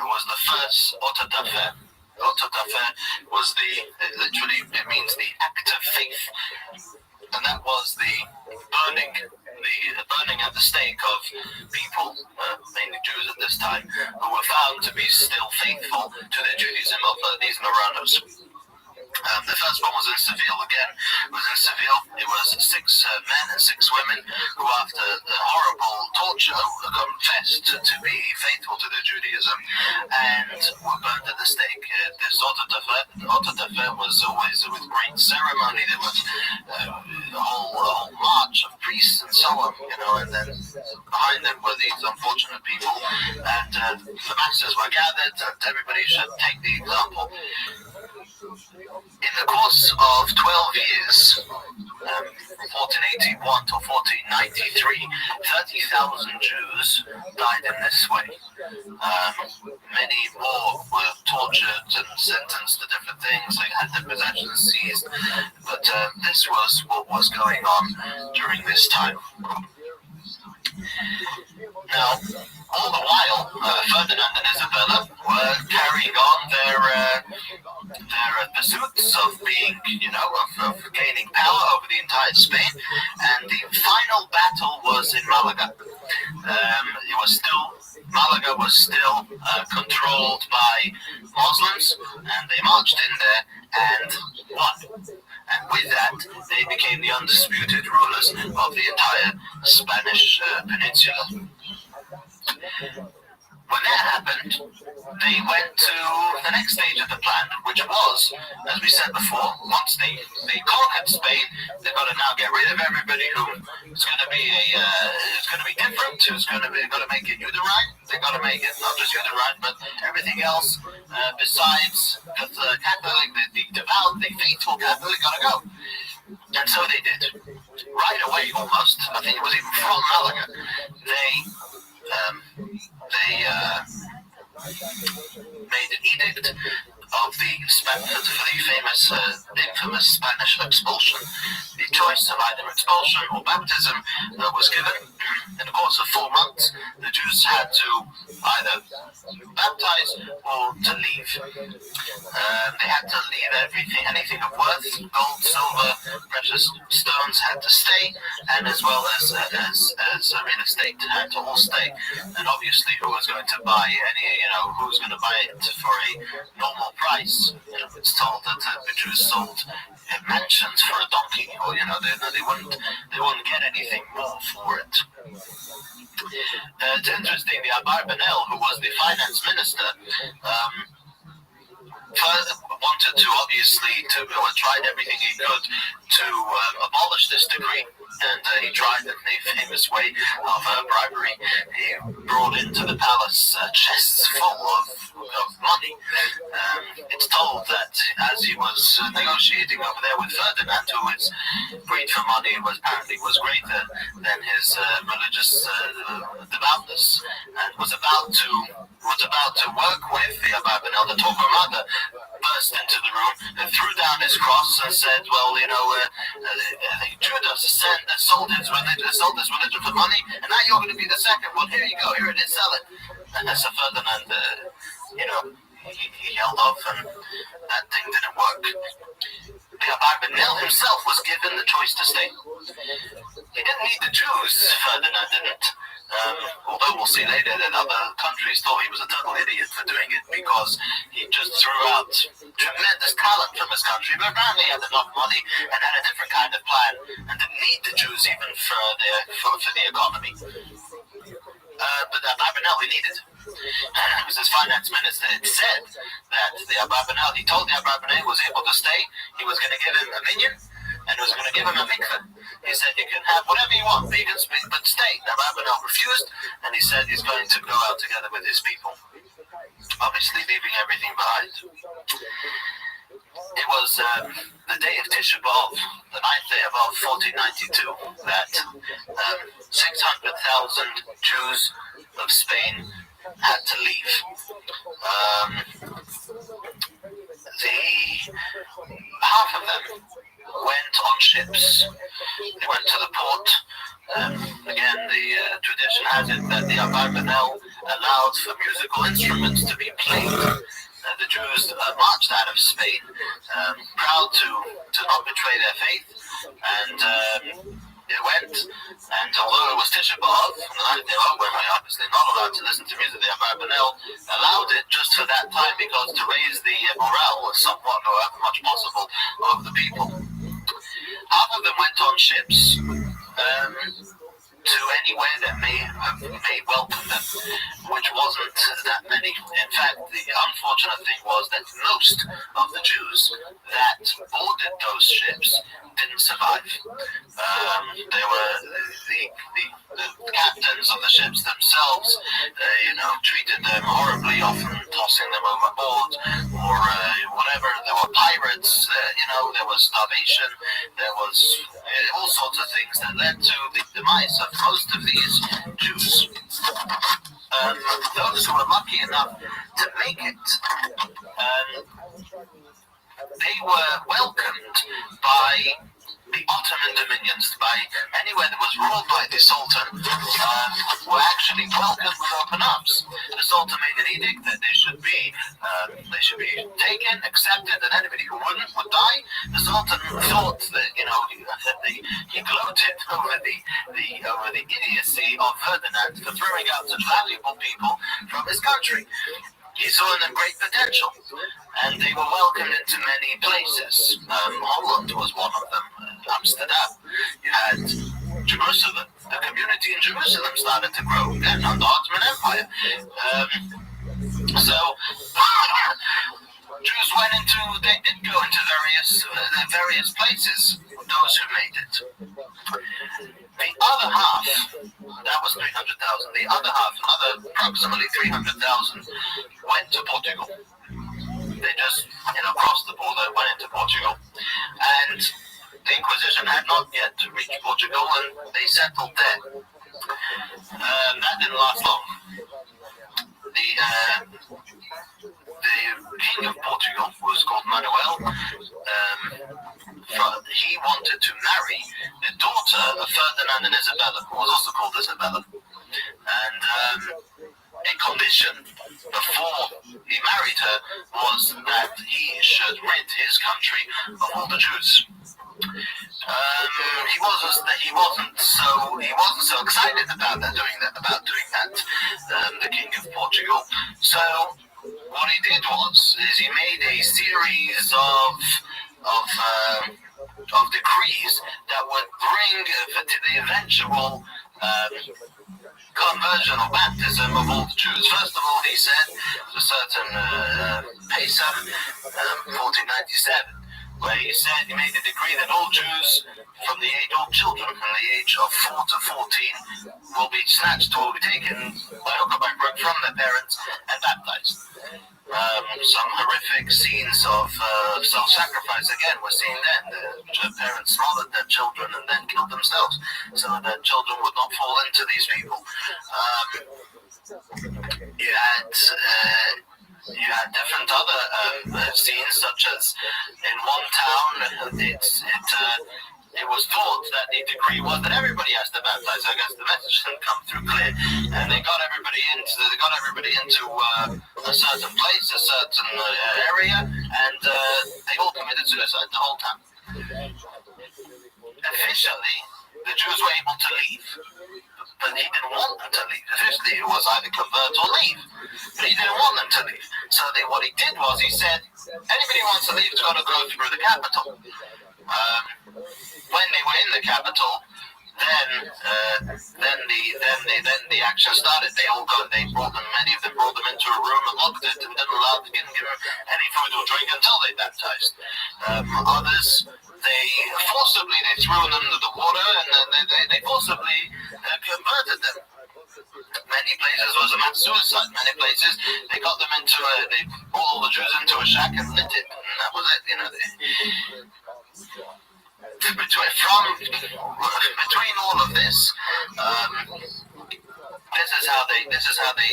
was the first auto da fe. Auto da fe was it means the act of faith, and that was the burning at the stake of people, mainly Jews at this time, who were found to be still faithful to the Judaism of these Marranos. The first one was in Seville again. It was 6 men and 6 women who, after horrible torture, confessed to be faithful to their Judaism and were burned at the stake. This auto da fe was always with great ceremony. There was a whole march of priests and so on, and then behind them were these unfortunate people, and the masses were gathered, and everybody should take the example. In the course of 12 years, 1481 to 1493, 30,000 Jews died in this way. Many more were tortured and sentenced to different things. They had their possessions seized. But this was what was going on during this time. Now, all the while, Ferdinand and Isabella were carrying on their pursuits of being, of gaining power over the entire Spain, and the final battle was in Malaga. Malaga was still controlled by Muslims, and they marched in there and won. And with that, they became the undisputed rulers of the entire Spanish peninsula. when that happened, they went to the next stage of the plan, which was, as we said before, once they conquered Spain, they've got to now get rid of everybody who is going to be different, who's going to make it Uterine. They've got to make it not just Uterine, but everything else besides the Catholic, the devout, the faithful Catholic, got to go. And so they did. Right away, almost. I think it was even from Malaga. They made an edict of the infamous Spanish expulsion. The choice of either expulsion or baptism was given. In the course of 4 months, the Jews had to either baptize or to leave. They had to leave anything of worth, gold, silver, precious stones had to stay, and as well as real estate had to all stay. And obviously, who was going to buy who's going to buy it for a normal price? It's told that the Jews sold mansions for a donkey, or they wouldn't get anything more for it. It's interesting. The Abarbanel, who was the finance minister, wanted to tried everything he could to abolish this decree, and he tried in the famous way of bribery. He brought into the palace chests full of money. It's told that as he was negotiating over there with Ferdinand, who his greed for money was greater than his religious devoutness, and was about to work with the Abarbanel, the Torquemada burst into the room and threw down his cross and said, well, Judas sold his religion for money, and now you're going to be the second one. Here you go, here it is, sell it. And so Ferdinand, he held off, and that thing didn't work. The Abarbanel himself was given the choice to stay. He didn't need the Jews, Ferdinand didn't. Although we'll see later that other countries thought he was a total idiot for doing it, because he just threw out tremendous talent from his country, but apparently he had enough money and had a different kind of plan and didn't need the Jews even for the economy. But the Abarbanel he needed. It was his finance minister. It said that the Abarbanel, he told the Abarbanel he was able to stay, he was going to give him a minion, and was going to give him a mikveh. He said, you can have whatever you want, but you can but stay. The Abarbanel refused, and he said he's going to go out together with his people, obviously leaving everything behind. It was the day of Tisha B'Av, the 9th day of 1492, that 600,000 Jews of Spain had to leave. Half of them went on ships. They went to the port. Again, the tradition has it that the Abarbanel allowed for musical instruments to be played. The Jews marched out of Spain, proud to not betray their faith, and they went. And although it was Tisha B'Av, when we're obviously not allowed to listen to music, the Abarbanel allowed it just for that time, because to raise the morale somewhat, or as much possible, of the people. Half of them went on ships to anywhere that may welcome them, which wasn't that many. In fact, the unfortunate thing was that most of the Jews that boarded those ships didn't survive. They were the captains of the ships themselves, treated them horribly, often tossing them overboard or whatever. There were pirates, there was starvation, there was all sorts of things that led to the demise of most of these Jews. Those who were lucky enough to make it, they were welcomed by the Ottoman dominions, by anywhere that was ruled by the Sultan, were actually welcomed with open arms. The Sultan made an edict that they should be taken, accepted, and anybody who wouldn't would die. The Sultan thought that he gloated over the idiocy of Ferdinand for throwing out such valuable people from his country. He saw in them great potential, and they were welcomed into many places. Holland was one of them, Amsterdam. You had Jerusalem, the community in Jerusalem started to grow again under Ottoman Empire. So Jews went into, they did go into various places, those who made it. The other half, that was 300,000, the other half, another approximately 300,000, went to Portugal. They just, crossed the border, went into Portugal. And the Inquisition had not yet reached Portugal, and they settled there. That didn't last long. The king of Portugal was called Manuel. He wanted to marry the daughter of Ferdinand and Isabella, who was also called Isabella. And a condition before he married her was that he should rid his country of all the Jews. He wasn't so excited about doing that. The king of Portugal. So what he did is he made a series of decrees that would bring to the eventual conversion or baptism of all the Jews. First of all, he said a certain Pesach, 1497. Where he made a decree that all Jews all children from the age of 4 to 14 will be snatched or be taken by hook or by crook from their parents and baptized. Some horrific scenes of self-sacrifice again were seen then. The parents slaughtered their children and then killed themselves so that their children would not fall into these people. You had different other scenes, such as in one town, it was thought that the decree was that everybody has to baptize. I guess the message didn't come through clear, and they got everybody into a certain place, a certain area, and they all committed suicide, the whole town. Officially, the Jews were able to leave, but he didn't want them to leave. Officially, it was either convert or leave, but he didn't want them to leave. So what he did was he said, anybody who wants to leave has got to go through the capital. When they were in the capital, then the action started. Many of them brought them into a room and locked it and didn't give them any food or drink until they baptized. Others, they threw them into the water and they forcibly converted them. Many places was a mass suicide. Many places they got them they brought all the Jews into a shack and lit it, and that was it. Between all of this, this is how they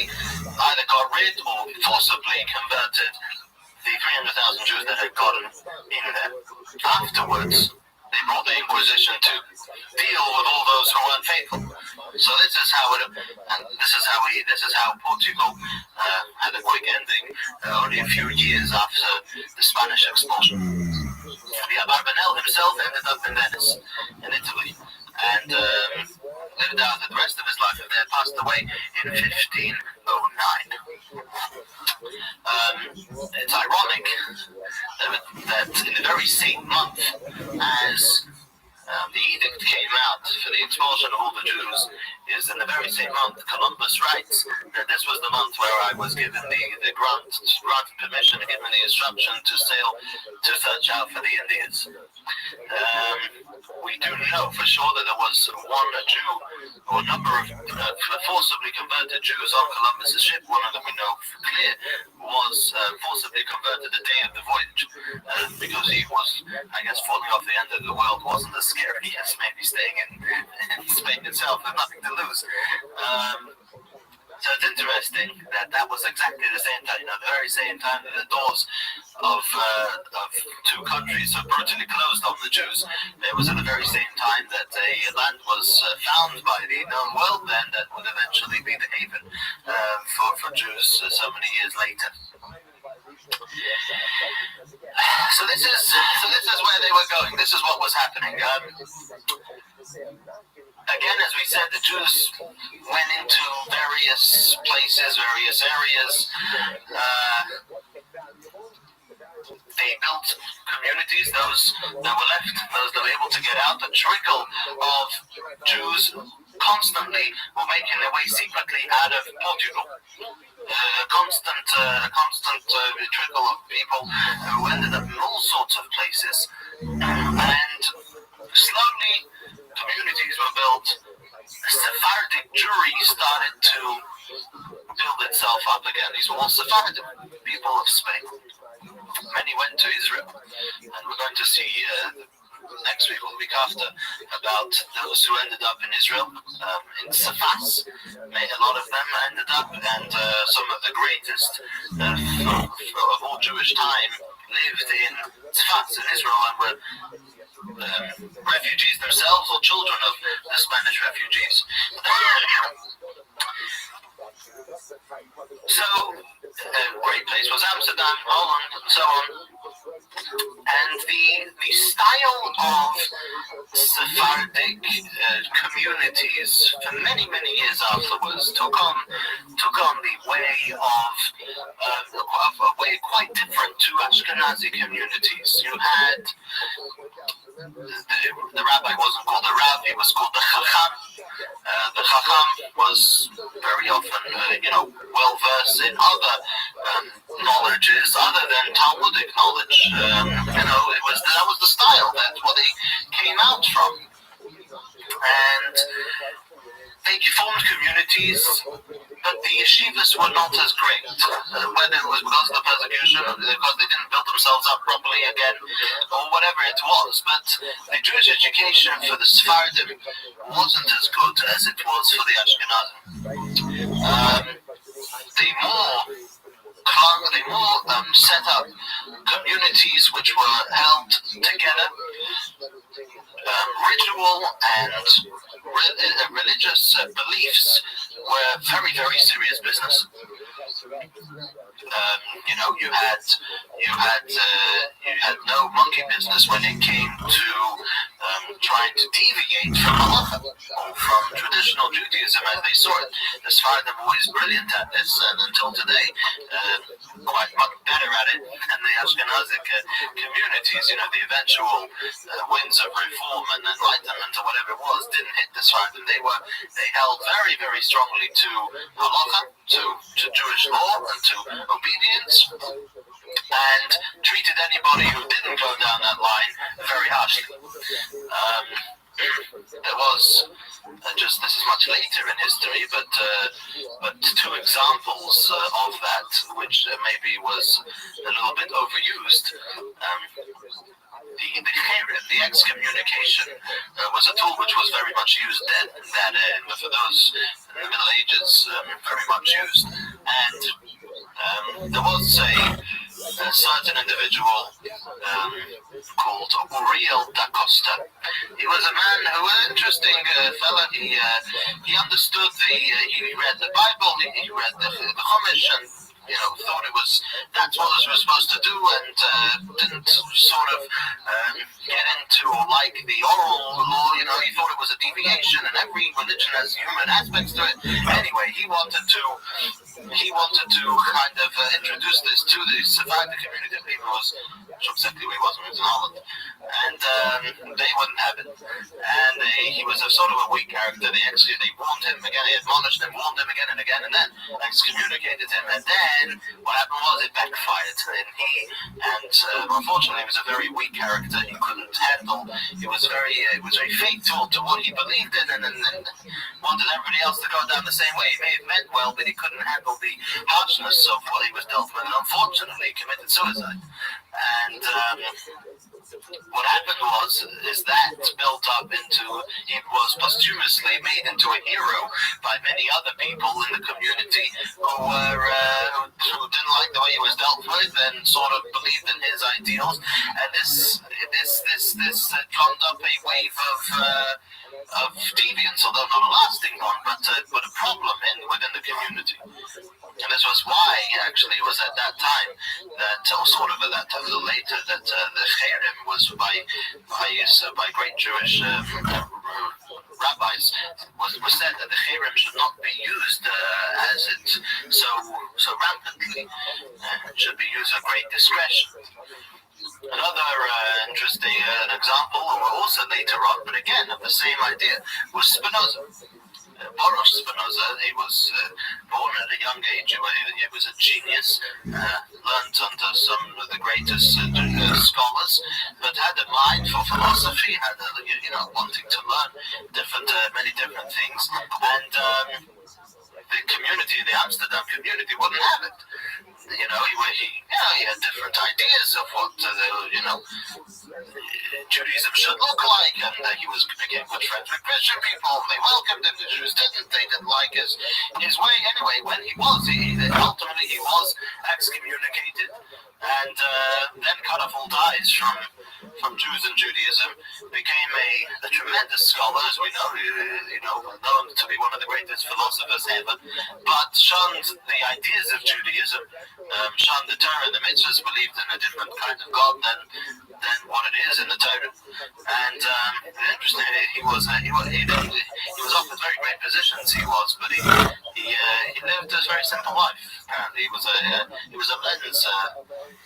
either got rid or forcibly converted the 300,000 Jews that had gotten in there. Afterwards, they brought the Inquisition to deal with all those who weren't faithful. So this is how Portugal had a quick ending, only a few years after the Spanish expulsion. Barbanel himself ended up in Venice, in Italy, and lived out the rest of his life there, passed away in 1509. It's ironic that in the very same month as the edict came out for the expulsion of all the Jews, is in the very same month Columbus writes that this was the month where I was given the granted permission, given the instruction to sail to search out for the Indians. We do know for sure that there was one Jew or a number of forcibly converted Jews on Columbus's ship. One of them we know for clear was forcibly converted the day of the voyage because he was, I guess, falling off the end of the world wasn't as scary as maybe staying in Spain itself with nothing to lose. So it's interesting that was exactly the same time, the very same time that the doors of two countries so brutally closed on the Jews. It was at the very same time that a land was found by the known world then that would eventually be the haven for Jews so many years later. So this is where they were going. This is what was happening. Again, as we said, the Jews went into various places, various areas. They built communities, those that were left, those that were able to get out. A trickle of Jews constantly were making their way secretly out of Portugal. Constant trickle of people who ended up in all sorts of places, and slowly communities were built. The Sephardic Jewry started to build itself up again. These were all Sephardic people of Spain. Many went to Israel, and we're going to see next week or the week after about those who ended up in Israel, in Safas. A lot of them ended up, and some of the greatest of all Jewish time lived in Safas in Israel and were refugees themselves or children of the Spanish refugees. So, great place was Amsterdam, Holland, and so on. And the style of Sephardic communities for many years afterwards took on the way of a way quite different to Ashkenazi communities. You had the rabbi wasn't called a Rav, he was called the Chacham. The Chacham was very often, well versed in other knowledges other than Talmudic knowledge. That was the style. That's what they came out from, and they formed communities. But the yeshivas were not as great, whether it was because of the persecution or because they didn't build themselves up properly again, or whatever it was. But the Jewish education for the Sephardim wasn't as good as it was for the Ashkenazim. They more set up communities which were held together. Ritual and religious beliefs were very serious business. You had no monkey business when it came to trying to deviate from halacha, from traditional Judaism as they saw it. The Sephardim were always brilliant at this, and until today, quite much better at it than the Ashkenazic communities. The eventual winds of reform and enlightenment or whatever it was didn't hit the Sephardim. They held very strongly to halacha, to Jewish law, and to obedience, and treated anybody who didn't go down that line very harshly. There was this is much later in history, but two examples of that, which maybe was a little bit overused. The cherem, the excommunication, was a tool which was very much used then, but for those in the Middle Ages, very much used. And there was a certain individual called Uriel da Costa. He was a man who was an interesting fella. He understood he read the Bible, he read the Chumash, and thought that's what we were supposed to do, and didn't sort of get into or like the oral law. He thought it was a deviation, and every religion has human aspects to it. Anyway, he wanted to kind of introduce this to the Sephardic community. He was exactly where he was. He was in Holland, and they wouldn't have it. And he was a sort of a weak character. They warned him again. They admonished him, warned him again and again, and then excommunicated him. And then what happened was it backfired. And unfortunately, he was a very weak character. He couldn't handle. It was very faithful to what he believed in, and wanted everybody else to go down the same way. He may have meant well, but he couldn't handle the harshness of what he was dealt with, and unfortunately committed suicide. And what happened is that built up into, he was posthumously made into a hero by many other people in the community who didn't like the way he was dealt with and sort of believed in his ideals. And this drummed up a wave of deviance, although not a lasting one, but a problem within the community. And this was why, actually, it was at that time that, or sort of at that time, a little later, that the cherem was by great Jewish rabbis was said that the cherem should not be used as it so rampantly. It should be used with great discretion. Another interesting example, also later on, but again of the same idea, was Spinoza. Baruch Spinoza, he was born at a young age. He was a genius, learned under some of the greatest scholars, but had a mind for philosophy, had a, wanting to learn many different things, and the community, the Amsterdam community, wouldn't have it. He had different ideas of what Judaism should look like, and he became good friends with Christian people. They welcomed him. The Jews didn't. They didn't like his way. Anyway, when ultimately he was excommunicated, and then cut off all ties from Jews and Judaism. Became a tremendous scholar, as we know, known to be one of the greatest philosophers ever, but shunned the ideas of Judaism, shunned the Torah and the mitzvahs, believed in a different kind of God than what it is in the Torah. And interestingly, he was offered very great positions. But he lived a very simple life. Apparently, he was a lens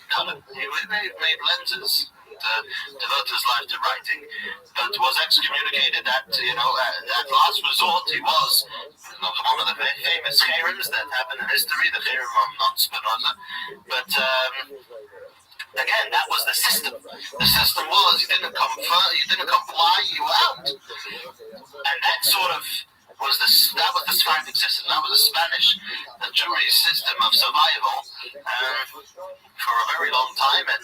cutter. He made lenses to devote his life to writing, but was excommunicated at last resort. He was one of the famous Cherems that happened in history, the Cherem of non-Spinoza. But again, that was the system. The system was, you didn't comply, you were out. And that sort of was the Spanish system. That was the Spanish Jewish system of survival for a very long time, and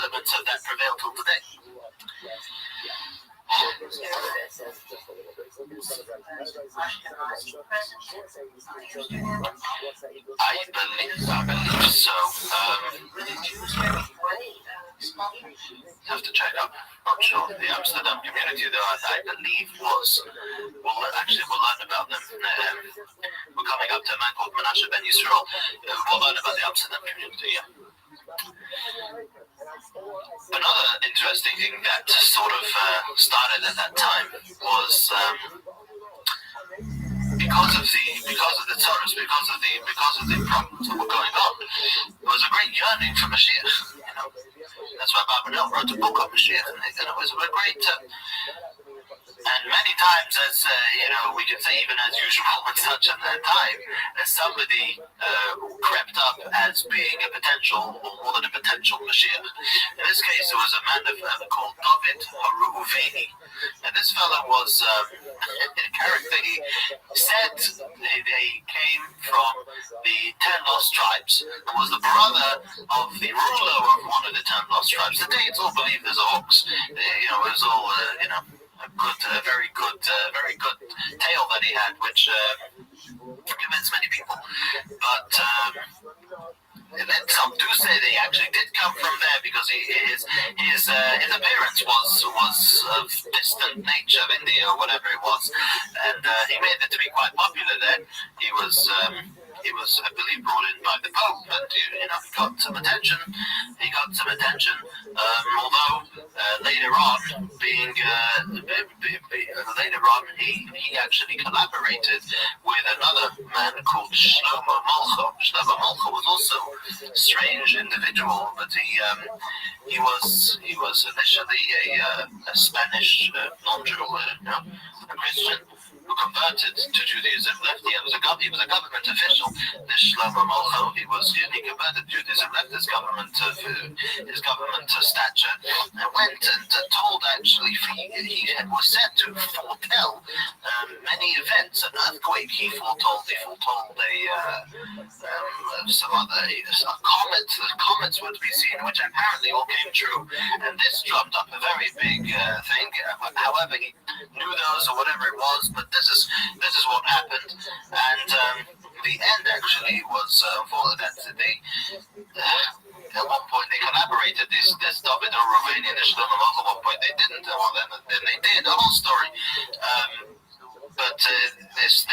elements of that prevail till today. I believe so. Have to check up. Not sure. The Amsterdam community, though, I believe we'll learn about them. We're coming up to a man called Menashe Ben Yisrael. We'll learn about the Amsterdam community. Yeah. Another interesting thing that sort of started at that time was because of the Torahs, because of the problems that were going on, there was a great yearning for Mashiach. That's why Abarbanel wrote a book on Mashiach, and it was a great. And many times, as we can say, even as usual in such a time, as somebody crept up as being a potential, or more than a potential Mashiach. In this case, it was a man called David Haruveni. And this fellow was a character. He said they came from the 10 lost tribes, and was the brother of the ruler of one of the 10 lost tribes. Today, it's all believed as a hoax. It was all, a very good tale that he had, which convinced many people. But then some do say that he actually did come from there, because his appearance was of distant nature, of India or whatever it was, and he made it to be quite popular there. He was, I believe, brought in by the Pope, and he got some attention. Although later on, he actually collaborated with another man called Shlomo Malcha. Shlomo Malcha was also a strange individual, but he was initially a Spanish non-Jew, a Christian, who converted to Judaism, he was a government official, this Shlomo Malcha. He converted to Judaism, left his government stature, and went and told, actually, he was said to foretell many events. An earthquake, he foretold a comet. The comets would be seen, which apparently all came true, and this drummed up a very big thing. However, he knew those or whatever it was, but this is what happened, and the end actually was for that they. At one point they collaborated. This David Haruveni and Shlomo Malcha. At one point they didn't. Well, then they did. A whole story. But this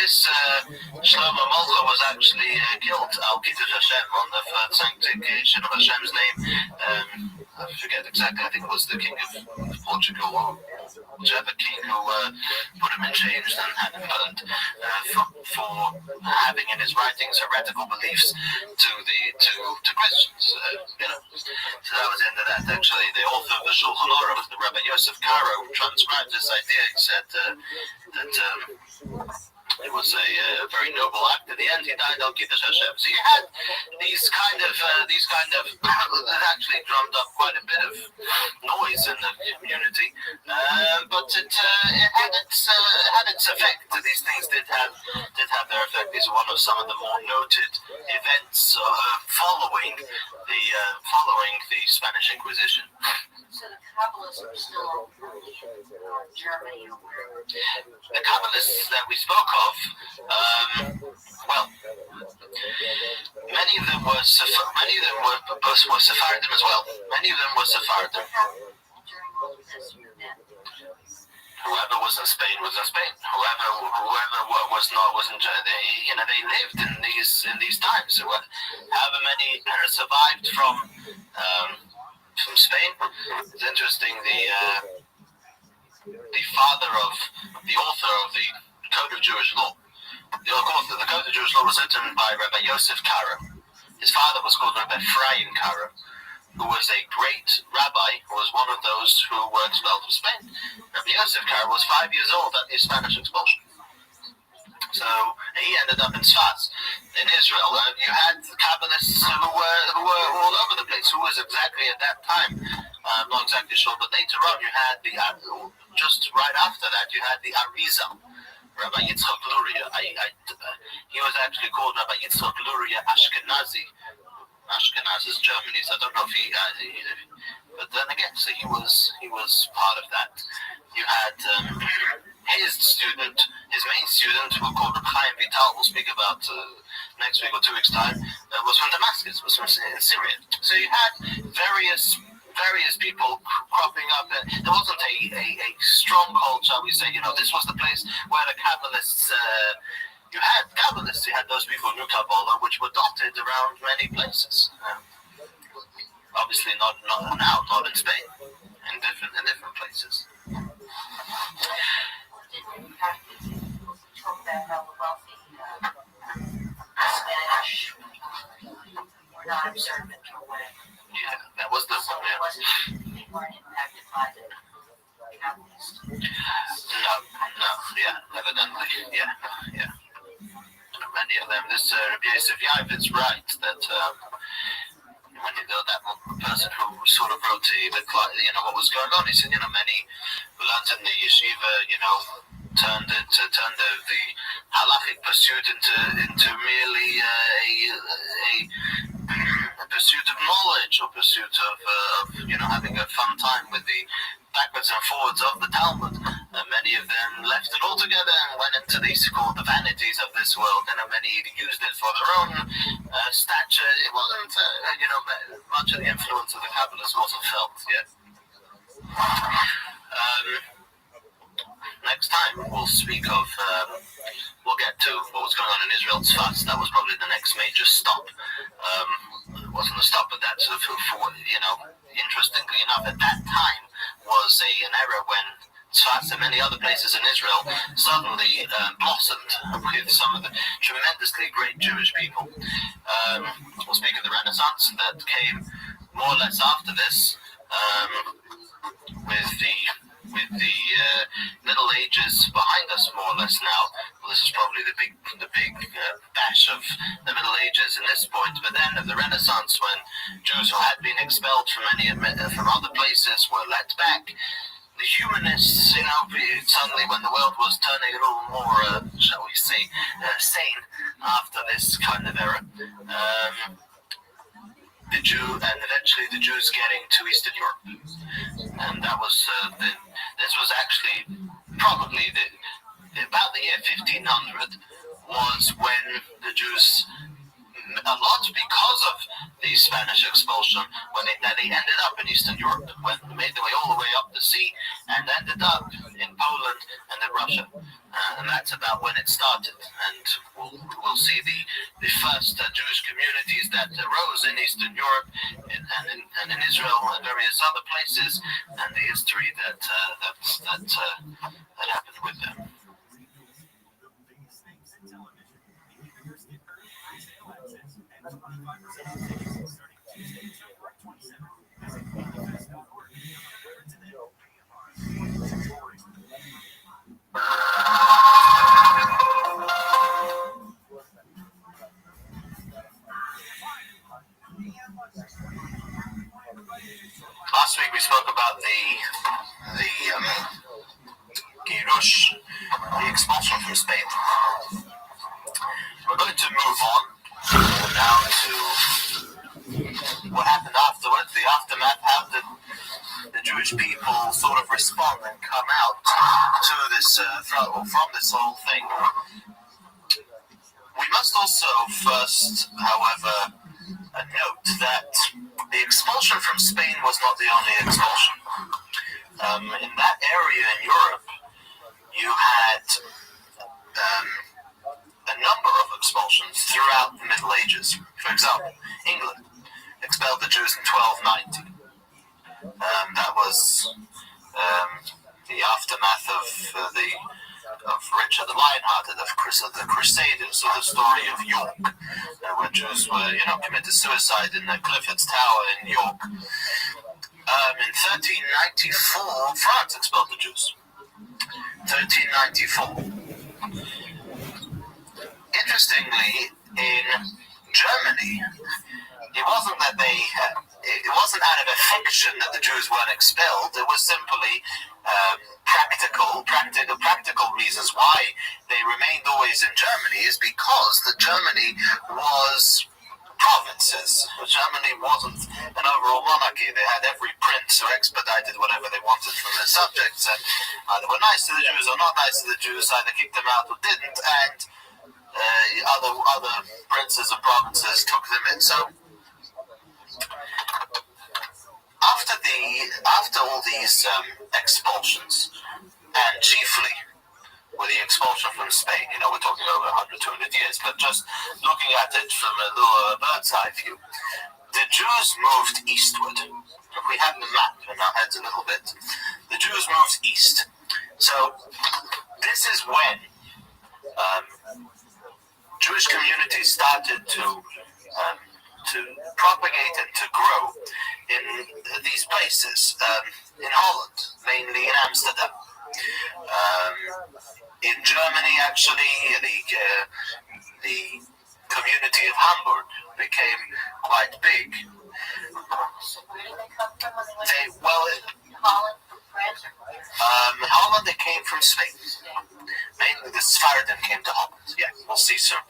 Shlomo Malcha was actually killed al Kiddush Hashem, on the third sanctification of Hashem's name. I forget exactly. I think it was the king of Portugal. whichever king who put him in chains and had him burned for having in his writings heretical beliefs to Christians. So that was the end of that. Actually, the author of the Shulchan Aruch, the Rabbi Yosef Karo, transcribed this idea. He said that it was a very noble act. In the end, he died on Kiddush Hashem. So you had these kind of that actually drummed up quite a bit of noise in the community, but it had its effect. These things did have their effect. These are one of some of the more noted events following the Spanish Inquisition. So the Kabbalists are still in Germany or wherever. The Kabbalists that we spoke of, well, many of them were Sephardim as well. Many of them were Sephardim. Whoever was in Spain was in Spain. Whoever was not wasn't. They lived in these times. So however many survived from Spain. It's interesting. The father of the author of the Code of Jewish Law. The author of the Code of Jewish Law was written by Rabbi Yosef Karo. His father was called Rabbi Ephraim Karo, who was a great rabbi who was one of those who were expelled from Spain. Rabbi Yosef Karo was 5 years old at the Spanish expulsion. So he ended up in Sfaz, in Israel. You had Kabbalists who were all over the place. Who was exactly at that time? I'm not exactly sure, but later on you had just right after that, you had the Arizal, Rabbi Yitzchak Luria. He was actually called Rabbi Yitzchak Luria Ashkenazi. Ashkenaz is Germany, so I don't know if he but then again, so he was part of that. You had his main student, who called Reb Chaim Vital, we'll speak about next week or 2 weeks' time, was from Damascus, was from Syria. So you had various people cropping up. There wasn't a stronghold, shall we say. This was the place where the Kabbalists. You had those people who knew Kabbalah, which were dotted around many places. Obviously not now, not in Spain, in different places. Talk about how the wealthy Spanish were not observant or whatever. Yeah, that was the one. Yeah. They weren't impacted by the Kabbalists. No, yeah, evidently, yeah. Many of them. This Rabbi Yosef Yav is right that when that person who sort of wrote what was going on, he said, many who learned in the yeshiva, turned the halachic pursuit into merely a pursuit of knowledge, or pursuit of having a fun time with the backwards and forwards of the Talmud. Many of them left it altogether and went into these called the vanities of this world, and many used it for their own stature. It wasn't, much of the influence of the Kabbalists wasn't felt yet. Next time we'll speak of, we'll get to what was going on in Israel. Tzfaz. That was probably the next major stop. It wasn't a stop, but that's interestingly enough, at that time was an era when Tzfaz and many other places in Israel suddenly blossomed with some of the tremendously great Jewish people. We'll speak of the Renaissance that came more or less after this, with the Middle Ages behind us, more or less now. Well, this is probably the big bash of the Middle Ages in this point. But then of the Renaissance, when Jews who had been expelled from other places were let back, the humanists, suddenly when the world was turning a little more, shall we say, sane after this kind of era, eventually the Jews getting to Eastern Europe. And that was, this was actually probably about the year 1500 was when the Jews a lot because of the Spanish expulsion when they ended up in Eastern Europe, made their way all the way up the sea and ended up in Poland and then Russia. And that's about when it started. And we'll see the first Jewish communities that arose in Eastern Europe and in Israel and various other places, and the history that happened with them. Last week we spoke about the Girush, the expulsion from Spain. We're going to move on now to what happened afterwards, the aftermath. How did the Jewish people sort of respond and come out to this from this whole thing? We must also first, however, note that the expulsion from Spain was not the only expulsion. In that area in Europe, you had a number of expulsions throughout the Middle Ages. For example, England expelled the Jews in 1290. That was the aftermath of Richard the Lionhearted, of the Crusaders, so the story of York, where Jews were, committed suicide in the Clifford's Tower in York. In 1394, France expelled the Jews. 1394. Interestingly, in Germany, it wasn't that it wasn't out of affection that the Jews weren't expelled. It was simply practical reasons why they remained always in Germany is because Germany was provinces. Germany wasn't an overall monarchy. They had every prince who expedited whatever they wanted from their subjects, and either were nice to the Jews or not nice to the Jews, either kicked them out or didn't, and other princes and provinces took them in. So after all these expulsions, and chiefly with the expulsion from Spain, we're talking over 100, 200 years, but just looking at it from a little bird's eye view, the Jews moved eastward. If we have the map in our heads a little bit, the Jews moved east. So this is when Jewish communities started to propagate and to grow in these places, in Holland, mainly in Amsterdam. In Germany, actually, the community of Hamburg became quite big. Holland, they came from Spain. Mainly the Sephardim came to Holland. Yeah, we'll see soon,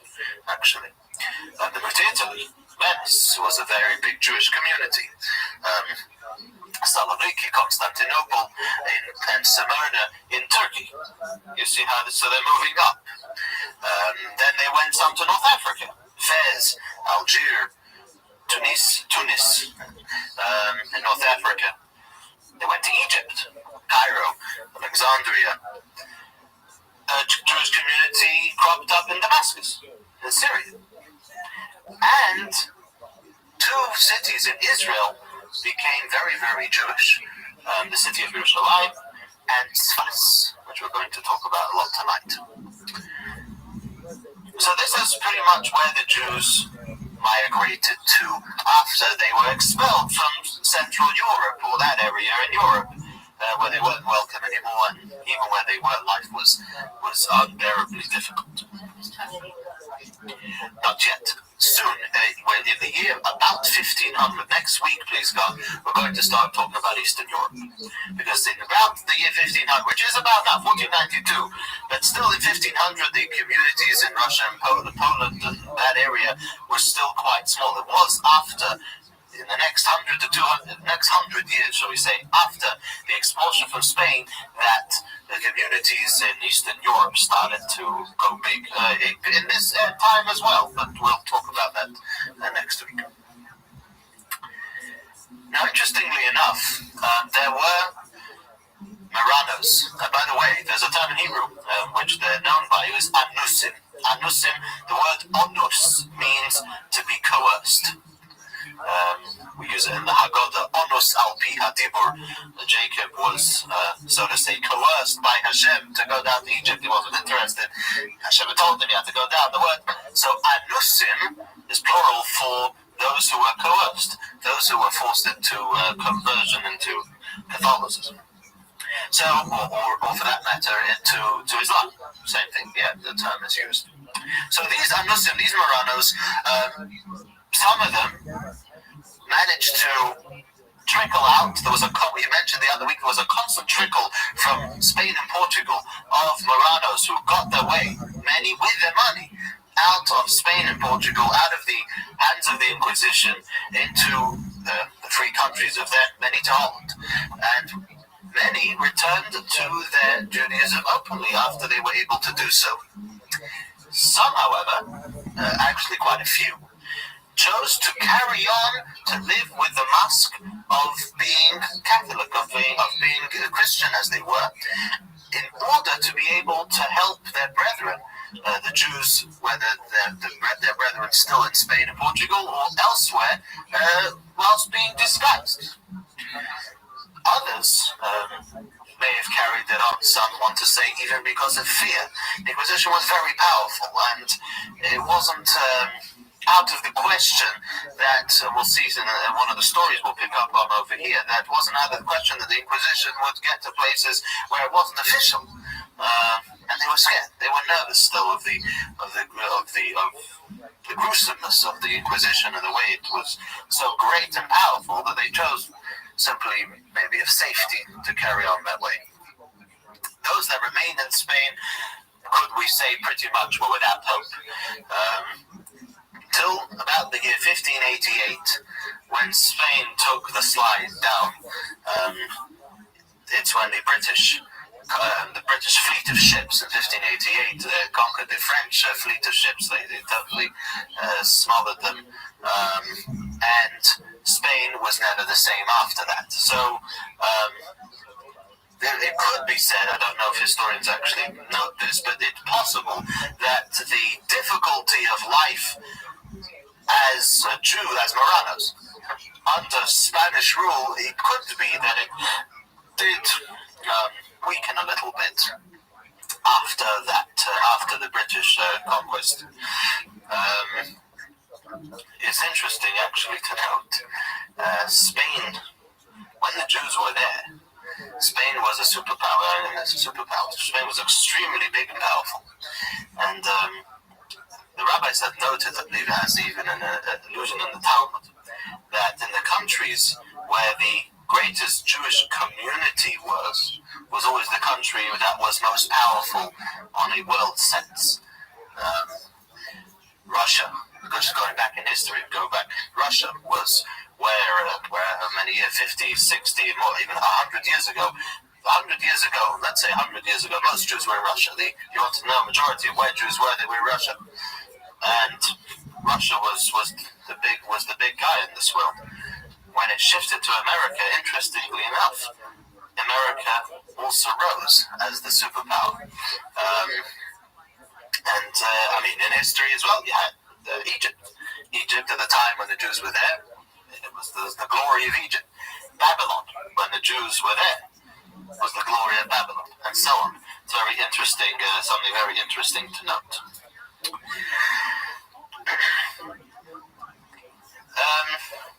actually. They moved to Italy. Venice was a very big Jewish community. Saloniki, Constantinople, and Smyrna in Turkey. You see how so they're moving up. Then they went some to North Africa. Fez, Algiers, Tunis, in North Africa. They went to Egypt, Cairo, Alexandria. A Jewish community cropped up in Damascus, in Syria. And two cities in Israel became very, very Jewish. The city of Yerushalayim and Tzfas, which we're going to talk about a lot tonight. So this is pretty much where the Jews migrated to after they were expelled from Central Europe, or that area in Europe, where they weren't welcome anymore, and even where they were, life was unbearably difficult. Not yet. Soon, in the year about 1500, next week, please God, we're going to start talking about Eastern Europe. Because in about the year 1500, which is about now, 1492, but still in 1500, the communities in Russia and Poland and that area were still quite small. It was after in the next 100 years, shall we say, after the expulsion from Spain, that the communities in Eastern Europe started to go big in this time as well. But we'll talk about that next week. Now, interestingly enough, there were Marranos. By the way, there's a term in Hebrew which they're known by, is anusim. Anusim, the word onus means to be coerced. We use it in the Haggadah, onus al pi hadibur. Jacob was, so to say, coerced by Hashem to go down to Egypt. He wasn't interested. Hashem had told him he had to go down. The word, so anusim is plural for those who were coerced, those who were forced into conversion into Catholicism. So, or for that matter, to Islam. Same thing, yeah, the term is used. So these anusim, these Marranos, some of them managed to trickle out. There was we mentioned the other week, there was a constant trickle from Spain and Portugal of Marranos who got their way, many with their money, out of Spain and Portugal, out of the hands of the Inquisition, into the free countries of them, many to Holland. And many returned to their Judaism openly after they were able to do so. Some, however, actually quite a few, chose to carry on to live with the mask of being Catholic, of being Christian as they were, in order to be able to help their brethren, the Jews, whether their brethren still in Spain and Portugal or elsewhere, whilst being disguised. Others may have carried it on, some want to say even because of fear. The Inquisition was very powerful, and it wasn't out of the question that, we'll see in one of the stories we'll pick up on over here, that wasn't out of the question that the Inquisition would get to places where it wasn't official. And they were scared. They were nervous still of the gruesomeness of the Inquisition and the way it was so great and powerful that they chose simply maybe of safety to carry on that way. Those that remained in Spain, could we say, pretty much were without hope. Till about the year 1588, when Spain took the slide down. It's when the British fleet of ships in 1588 conquered the French fleet of ships. They totally smothered them, and Spain was never the same after that. So it could be said, I don't know if historians actually note this, but it's possible that the difficulty of life as a Jew, as Marranos, under Spanish rule, it could be that it did weaken a little bit after that, after the British conquest. It's interesting actually to note, Spain, when the Jews were there, Spain was a superpower, and it's a superpower. Spain was extremely big and powerful, and the rabbis have noted, I believe it has even an allusion in the Talmud, that in the countries where the greatest Jewish community was always the country that was most powerful on a world sense. Russia, just going back in history, Russia was where many years, 50, 60, more, even 100 years ago, 100 years ago, let's say 100 years ago, most Jews were in Russia. You want to know, majority of where Jews were, they were in Russia. And Russia was the big guy in this world. When it shifted to America, interestingly enough, America also rose as the superpower. In history as well, you had Egypt. Egypt at the time when the Jews were there, it was the glory of Egypt. Babylon, when the Jews were there, was the glory of Babylon, and so on. It's very interesting, something very interesting to note.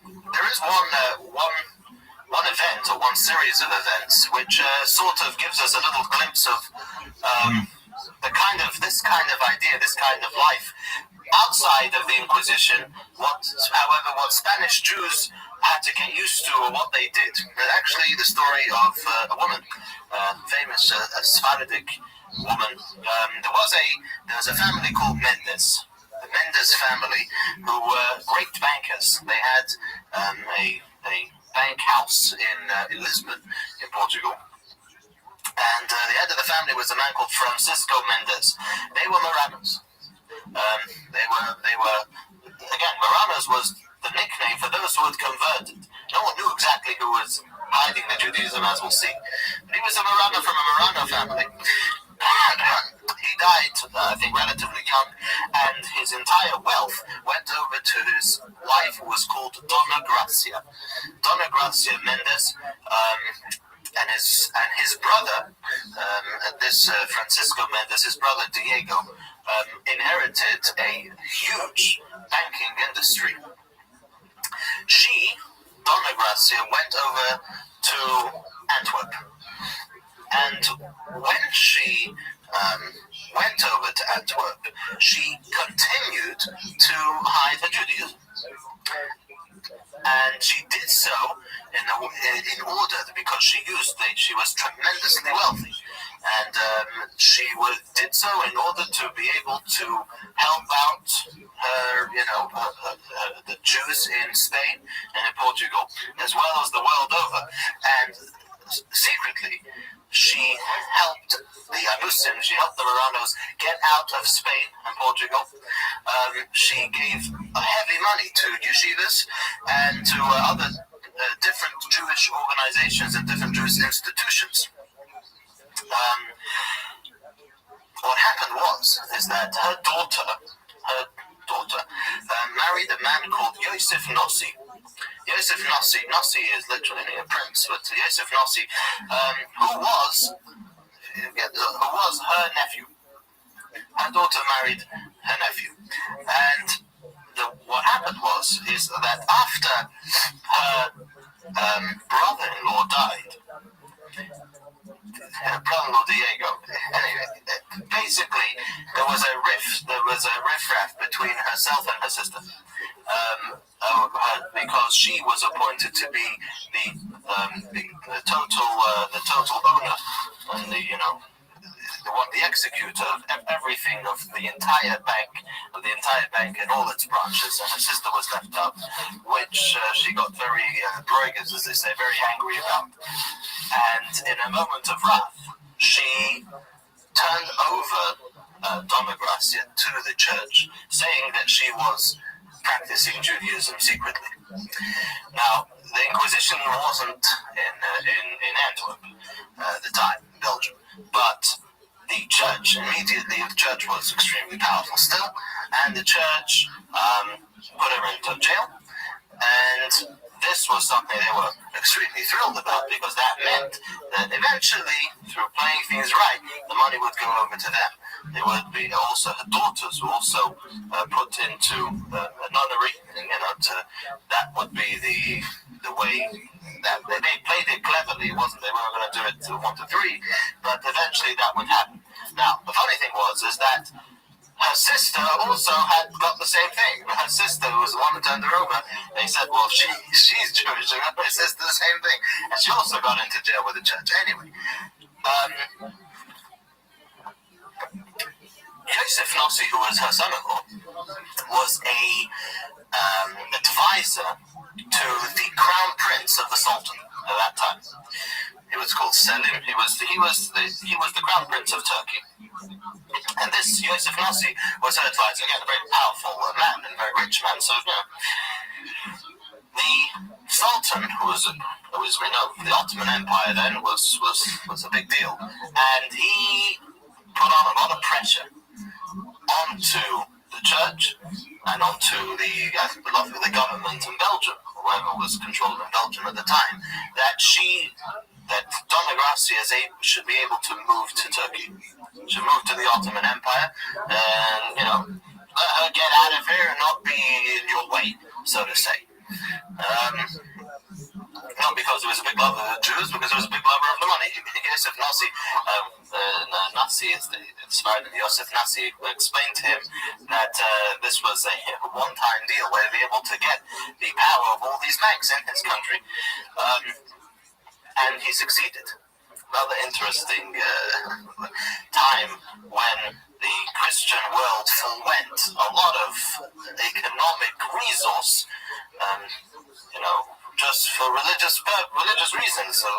There is one event or one series of events which sort of gives us a little glimpse of this kind of idea, this kind of life outside of the Inquisition. What Spanish Jews had to get used to, or what they did. Actually, the story of a woman, famous Sephardic woman. There was a family called Mendes. The Mendes family, who were great bankers. They had a bank house in Lisbon, in Portugal. And the head of the family was a man called Francisco Mendes. They were Marranos. They were again, Marranos was the nickname for those who had converted. No one knew exactly who was hiding the Judaism, as we'll see. But he was a Marrano from a Marrano family. He died, I think, relatively young, and his entire wealth went over to his wife, who was called Dona Gracia. Dona Gracia Mendes, and his brother, this Francisco Mendes, his brother Diego, inherited a huge banking industry. She, Dona Gracia, went over to Antwerp. And when she went over to Antwerp, she continued to hide her Judaism. And she did so in order, because she was tremendously wealthy, and she did so in order to be able to help out her, the Jews in Spain and in Portugal, as well as the world over. And secretly, she helped the Muslims, she helped the Marranos get out of Spain and Portugal. She gave heavy money to yeshivas and to other different Jewish organizations and different Jewish institutions. What happened is that her daughter married a man called Yosef Nossi. Yosef Nossi is literally a prince, but Yosef Nossi, who was her nephew. Her daughter married her nephew, and what happened is that after her brother-in-law died, her brother-in-law Diego. Anyway, basically, there was a riff-raff between herself and her sister, because she was appointed to be the total owner and the executor of everything, of the entire bank and all its branches, and her sister was left out, which she got very broigas, as they say, very angry about. And in a moment of wrath, she turned over Dona Gracia to the church, saying that she was practicing Judaism secretly. Now, the Inquisition wasn't in Antwerp at the time, in Belgium, but the church was extremely powerful still, and the church put her into jail, and this was something they were extremely thrilled about, because that meant that eventually, through playing things right, the money would go over to them. There would be also her daughters were also put into a nunnery, and that would be the way that they played it cleverly. It wasn't they weren't going to do it to 1 to 3, but eventually that would happen. Now, the funny thing is that her sister also had got the same thing. Her sister, who was the one who turned her over, they said, well, she's Jewish, and her sister the same thing. And she also got into jail with the church. Anyway, Yosef Nossi, who was her son-in-law, was a advisor to the crown prince of the Sultan at that time. He was called Selim. He was the crown prince of Turkey. And this Yosef Nossi was her advisor. Again, a very powerful man and a very rich man. So, the Sultan, who was we know, the Ottoman Empire then, was a big deal. And he put on a lot of pressure onto the church and onto the government in Belgium, whoever was controlling Belgium at the time, that Dona Gracia should be able to move to Turkey, should move to the Ottoman Empire, and let her get out of here and not be in your way, so to say. Not because he was a big lover of the Jews, because he was a big lover of the money. Yosef Nossi, Nossi is the inspired of Yosef Nossi, explained to him that this was a one-time deal where they'd be able to get the power of all these banks in his country. And he succeeded. Rather interesting time when the Christian world forwent a lot of economic resource, just for religious reasons. So,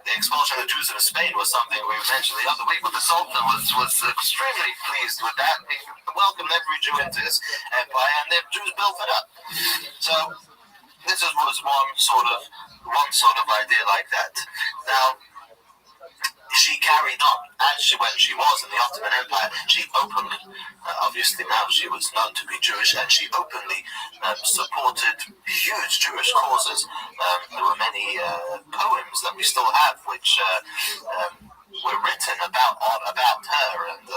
the expulsion of the Jews from Spain was something we mentioned the other week, but the Sultan was extremely pleased with that. He welcomed every Jew into his empire, and the Jews built it up. So this was one sort of idea like that. Now, she carried on when she was in the Ottoman Empire. She openly, obviously now she was known to be Jewish, and she openly supported huge Jewish causes. There were many poems that we still have which were written about her, and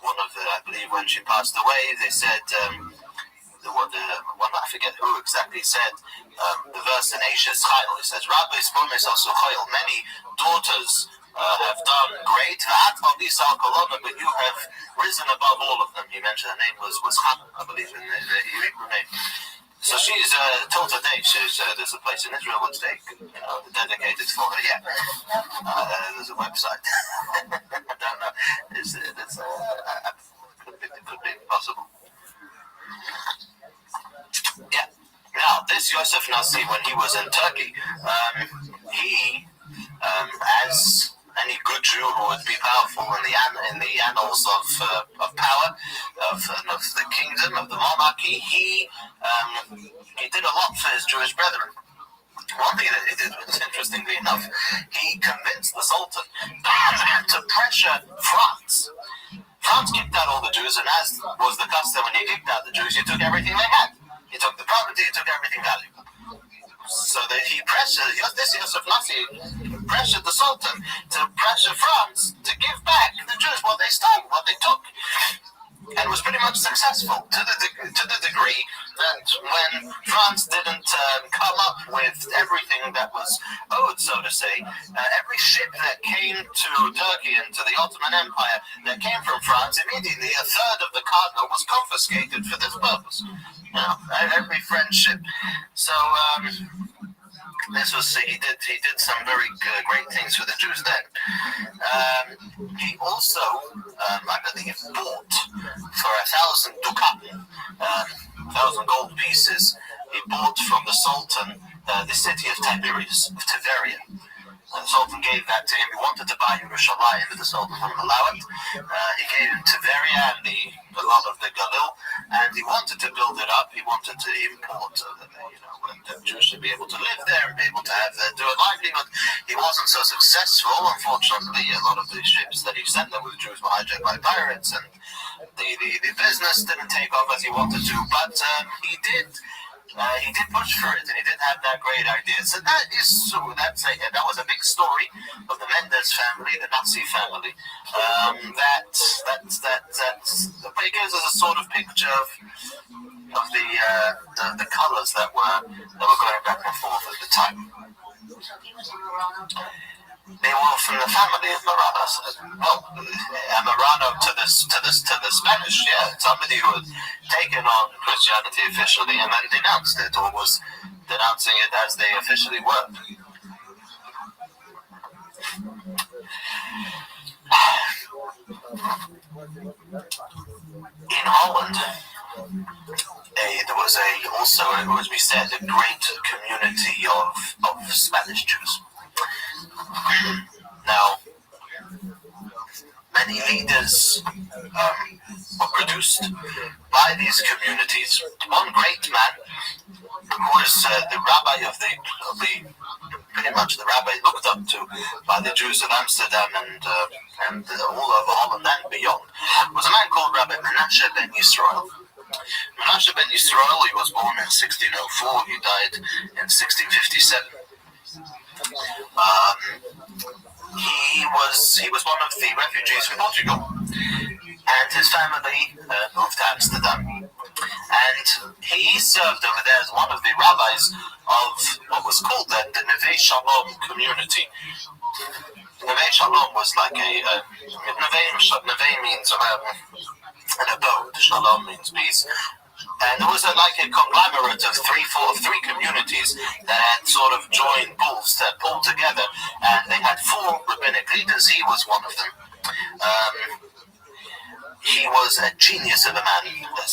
one of the, I believe when she passed away, they said, the one I forget who exactly said, the verse in Ashes Chayil, it says, Rabbi Spomis Asuchayil, many daughters have done great, but you have risen above all of them. He mentioned her name was Hannah, I believe, in the Hebrew name. So she's till today. There's a place in Israel which they dedicated for her. Yeah, there's a website. I don't know. It could be possible. Yeah. Now, this Yosef Nasi, when he was in Turkey, he, as any good Jew who would be powerful in the annals of power, of the kingdom, of the monarchy, he did a lot for his Jewish brethren. One thing that he did was, interestingly enough, he convinced the Sultan to pressure France. France kicked out all the Jews, and as was the custom when he kicked out the Jews, he took everything they had. He took the property, he took everything valuable. So that he pressured, this Yosef Nasi pressured the Sultan to pressure France to give back the Jews what they stole, what they took. And was pretty much successful to the degree that when France didn't come up with everything that was owed, so to say, every ship that came to Turkey and to the Ottoman Empire that came from France, immediately a third of the cargo was confiscated for this purpose. Every French ship. So he did some very great things for the Jews then. He also, I believe, bought for 1,000 ducatim, 1,000 gold pieces. He bought from the Sultan the city of Tiberias, of Tiberia. The Sultan gave that to him. He wanted to buy Yerushalayim, but the Sultan wouldn't allow it. He gave him Tiberia and a lot of the Galil, and he wanted to build it up. He wanted to import, the Jews should be able to live there and be able to do a livelihood. He wasn't so successful, unfortunately. A lot of the ships that he sent there with the Jews were hijacked by pirates, and the business didn't take off as he wanted to, but he did push for it, and he did have that great idea. So that was a big story of the Mendes family, the Nazi family. It gives us a sort of picture of the colors that were going back and forth at the time. They were from the family of Marano. Marano to the Spanish, somebody who had taken on Christianity officially and then denounced it, or was denouncing it as they officially were. In Holland, there was also, as we said, a great community of Spanish Jews. Now, many leaders were produced by these communities. One great man, who was the rabbi of pretty much the rabbi looked up to by the Jews of Amsterdam and all over Holland and beyond, was a man called Rabbi Menashe ben Yisrael. Menashe ben Yisrael, he was born in 1604, he died in 1657. He was one of the refugees from Portugal, and his family moved to Amsterdam. And he served over there as one of the rabbis of what was called then the Neve Shalom community. Neve Shalom was like Neve means an abode, Shalom means peace. And there was like a conglomerate of three communities that had sort of joined bulls, that pulled together, and they had 4 rabbinic leaders. He was one of them. He was a genius of a man.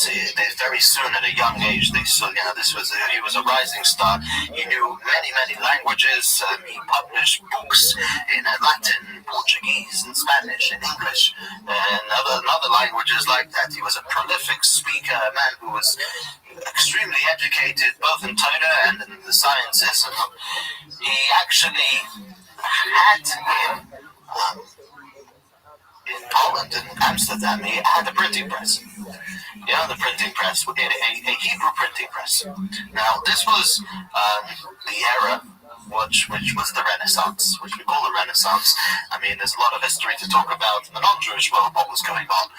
They very soon, at a young age, they saw, he was a rising star. He knew many languages. He published books in Latin, Portuguese, and Spanish, and English, and other languages like that. He was a prolific speaker, a man who was extremely educated, both in Torah and in the sciences. And he actually had in Poland and Amsterdam, he had a printing press. The printing press, a Hebrew printing press. Now, this was the era which was the Renaissance, which we call the Renaissance. I mean, there's a lot of history to talk about in the non-Jewish world, what was going on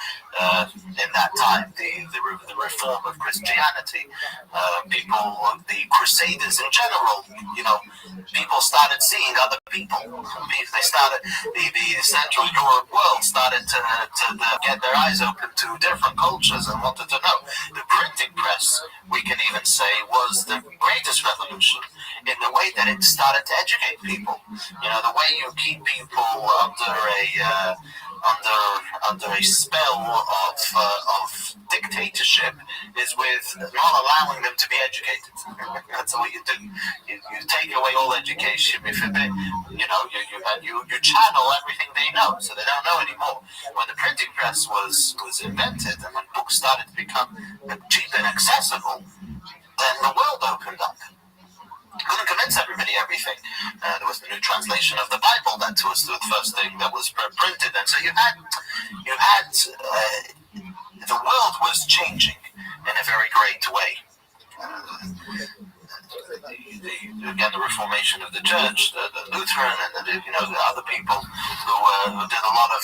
in that time, the reform of Christianity, the Crusaders in general, people started seeing other people. They started, the Central Europe world started to get their eyes open to different cultures and wanted to know. The printing press, we can even say, was the greatest revolution in the way that it started to educate people. The way you keep people under a spell of dictatorship is with not allowing them to be educated. That's what you do. You take away all education. You forbid, you channel everything they know, so they don't know anymore. When the printing press was invented and when books started to become cheap and accessible, then the world opened up. Couldn't convince everybody everything. There was the new translation of the Bible. That was the first thing that was printed, and so you had the world was changing in a very great way. Again, the reformation of the church, the Lutheran, and the other people who did a lot of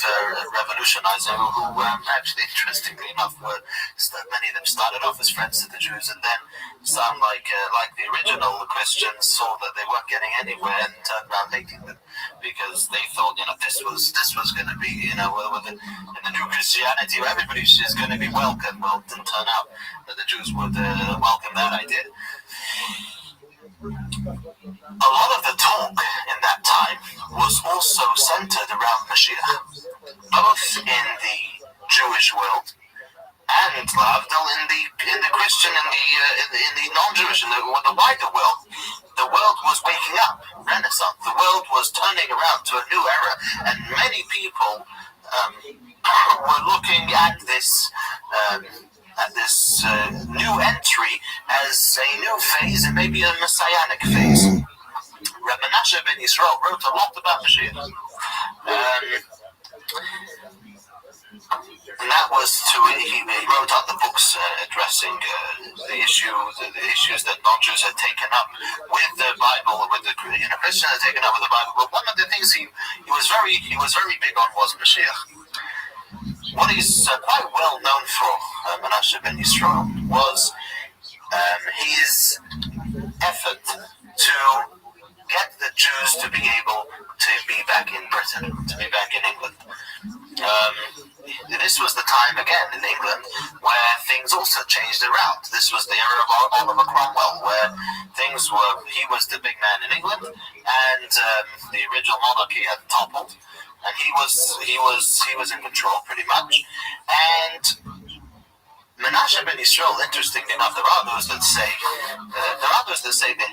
revolutionizing, who actually, interestingly enough, many of them started off as friends to the Jews, and then some, like the original Christians, saw that they weren't getting anywhere and turned around hating them because they thought, this was going to be, in the new Christianity where everybody is going to be welcome. Well, it didn't turn out that the Jews would welcome that idea. A lot of the talk in that time was also centered around Mashiach, both in the Jewish world and Lavdil in the Christian in the non-Jewish, in the wider world. The world was waking up, Renaissance. The world was turning around to a new era, and many people were looking at this new entry as a new phase and maybe a messianic phase. Rabbi Menashe ben Yisrael wrote a lot about Mashiach. And that was he wrote out the books addressing the issues that non-Jews had taken up with the Bible, with the Christians had taken up with the Bible. But one of the things he was very big on was Mashiach. What he's quite well known for, Menashe ben Yisrael, was his effort to get the Jews to be able to be back in Britain, to be back in England. This was the time, again, in England, where things also changed around. This was the era of Oliver Cromwell, where he was the big man in England, and the original monarchy had toppled, and he was in control pretty much. And Menashe ben Yisrael, interestingly enough, there are those that say that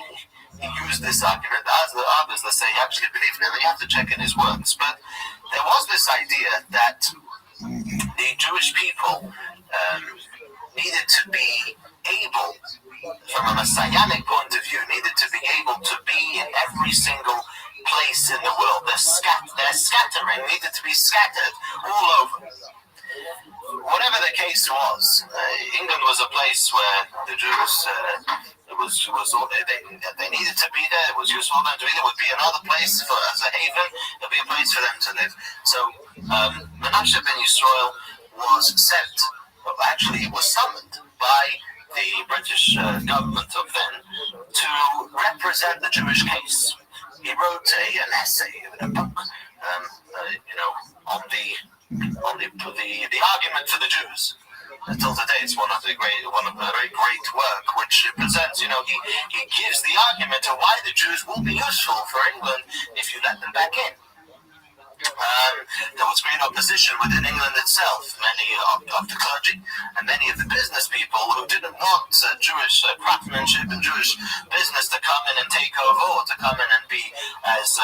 he used this argument. There are others that say he actually believed in it. You have to check in his works. But there was this idea that the Jewish people needed to be able, from a messianic point of view, needed to be able to be in every single place in the world. Their scattering needed to be scattered all over. Whatever the case was, England was a place where the Jews, they needed to be there. It was useful for them to be there. It would be another place as a haven. It would be a place for them to live. So Menashe ben Yisrael was sent, actually he was summoned by the British government of then to represent the Jewish case. He wrote an essay, a book, on the argument for the Jews. Until today, it's one of a very great work, which presents, he gives the argument of why the Jews will be useful for England if you let them back in. There was great opposition within England itself. Many of the clergy and many of the business people who didn't want Jewish craftsmanship and Jewish business to come in and take over, or to come in and be as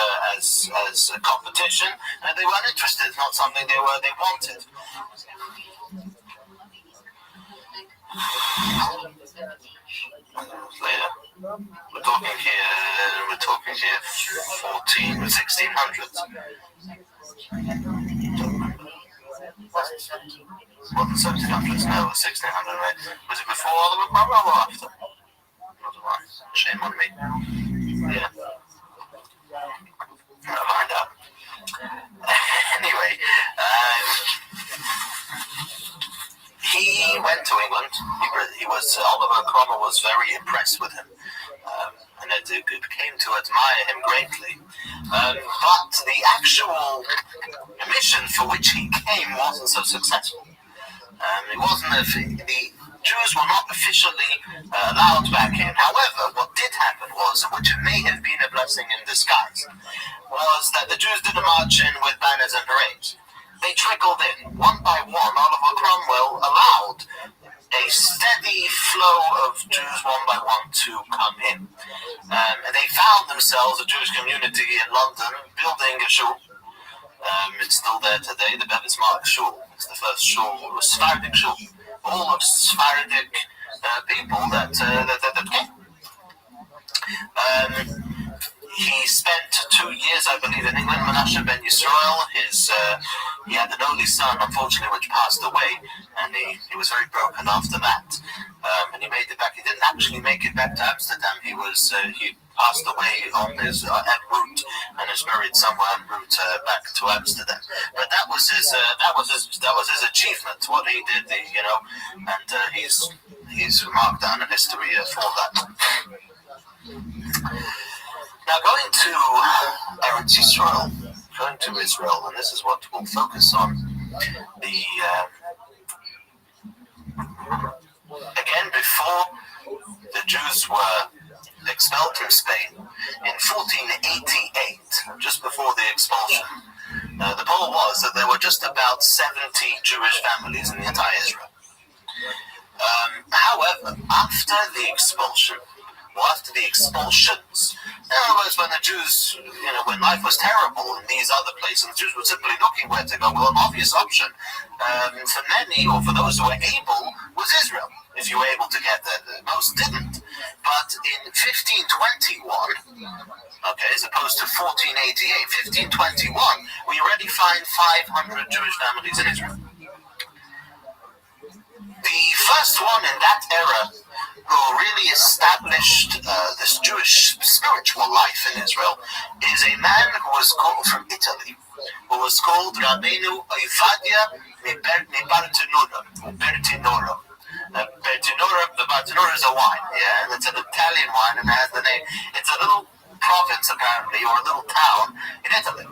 a competition, and they weren't interested. It's not something they wanted. Later, we're talking here 1600s. Wasn't 1700s, no, 1600, right? Was it before Oliver Cromwell or after? Shame on me. Yeah. I'll find out. Anyway, he went to England. Oliver Cromwell was very impressed with him. And it came to admire him greatly. But the actual mission for which he came wasn't so successful. The Jews were not officially allowed back in. However, what did happen was, which may have been a blessing in disguise, was that the Jews didn't march in with banners and parades. They trickled in. One by one, Oliver Cromwell allowed a steady flow of Jews one by one to come in. And they found themselves, a Jewish community in London, building a shul. It's still there today, the Bevis-Mark shul. It's the first shul, a Sephardic shul. All of Sephardic people that came. He spent 2 years, I believe, in England. Menashe ben Yisrael, he had an only son, unfortunately, which passed away, and he was very broken after that. And he made it back. He didn't actually make it back to Amsterdam. He passed away on his en route, and is buried somewhere en route back to Amsterdam. But that was his achievement. What he did, and he's marked down in history for that. Now, going to Eretz Yisrael, going to Israel, and this is what we'll focus on. Again, before the Jews were expelled from Spain in 1488, just before the expulsion, the poll was that there were just about 70 Jewish families in the entire Israel. However, after the expulsion, after the expulsions, in other words, when the Jews, when life was terrible in these other places, the Jews were simply looking where to go. Well, an obvious option for many, or for those who were able, was Israel, if you were able to get there. Most didn't. But in 1521, as opposed to 1488, 1521, we already find 500 Jewish families in Israel. The first one in that era who really established this Jewish spiritual life in Israel is a man who was called from Italy, who was called Rabbeinu Ovadia Bartenura. The Bartenura is a wine, and it's an Italian wine, and it has the name. It's a little province, apparently, or a little town in Italy.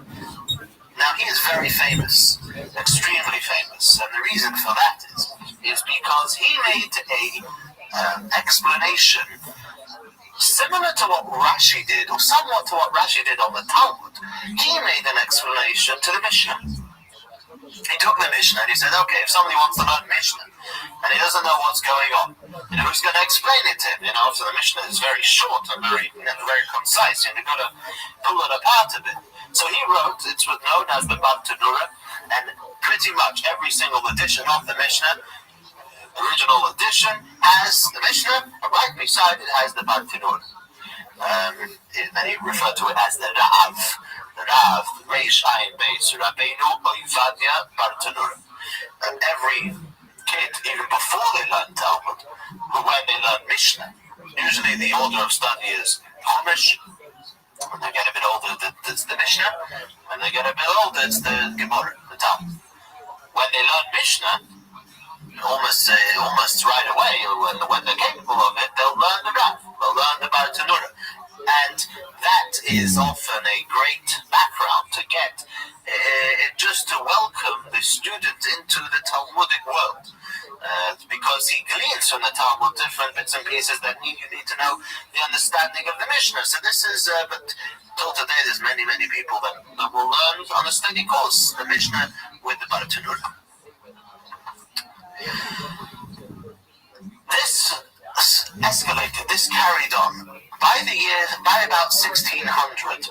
Now, he is very famous, extremely famous, and the reason for that is because he made an explanation similar to what Rashi did, or somewhat to what Rashi did on the Talmud. He made an explanation to the Mishnah. He took the Mishnah and he said, okay, if somebody wants to learn Mishnah and he doesn't know what's going on, who's going to explain it to him? So the Mishnah is very short and very concise, and you've got to pull it apart a bit. So he wrote, it's known as the Bartenura, and pretty much every single edition of the Mishnah, original edition, has the Mishnah, and right beside it has the Bartenura. And he referred to it as the Rav, Reish Ayin Beis, Rabbeinu Ovadia Bartenura. And every kid, even before they learn Talmud, when they learn Mishnah, usually the order of study is Chumash. When they get a bit older, it's the Mishnah. When they get a bit older, it's the Gemara, the Talmud. When they learn Mishnah, almost right away, when they're capable of it, they'll learn the Rav, they'll learn the Bartenura. And that is often a great background to get, just to welcome the student into the Talmudic world. Because he gleans from the Talmud different bits and pieces that you need to know the understanding of the Mishnah. So this is, but till today, there's many people that will learn on a steady course the Mishnah with the Baratanura. This escalated, this carried on. By about 1600,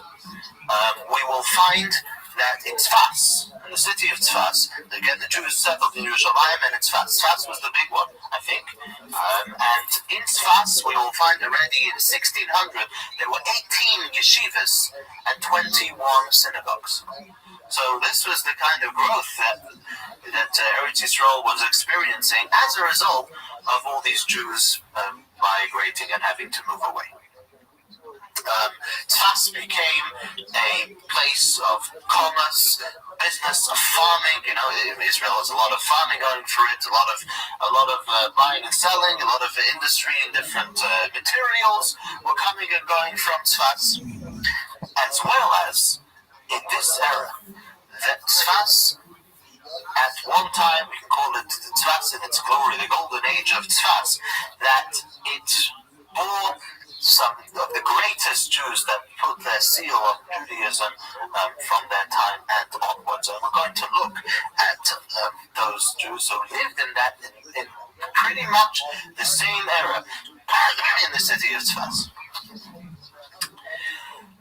we will find that in Tzfas, in the city of Tzfas, again the Jews settled in Yerushalayim, and in Tzfas was the big one, I think. And in Tzfas, we will find already in 1600, there were 18 yeshivas and 21 synagogues. So this was the kind of growth that Eretz Yisrael was experiencing as a result of all these Jews migrating and having to move away. Tzfas became a place of commerce, business, of farming. You know, Israel has a lot of farming going through it, a lot of buying and selling, a lot of industry and different materials were coming and going from Tzfas, as well as in this era, that Tzfas, at one time, we can call it Tzfas in its glory, the golden age of Tzfas, that it bore some of the greatest Jews that put their seal on Judaism from their time and onwards. And we're going to look at those Jews who lived in pretty much the same era in the city of Tzfas.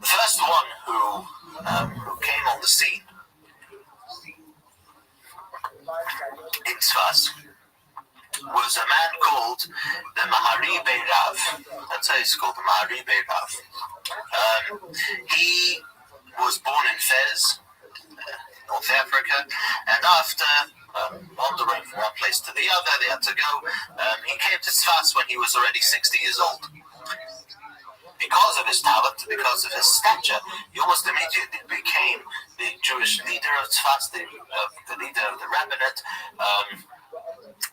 The first one who came on the scene in Tzfas was a man called the Mahari Rav. That's how he's called, the Mahari Rav. He was born in Fez, North Africa, and after wandering from one place to the other, they had to go. He came to Tzfas when he was already 60 years old. Because of his talent, because of his stature, he almost immediately became the Jewish leader of Tzfas, the leader of the rabbinate.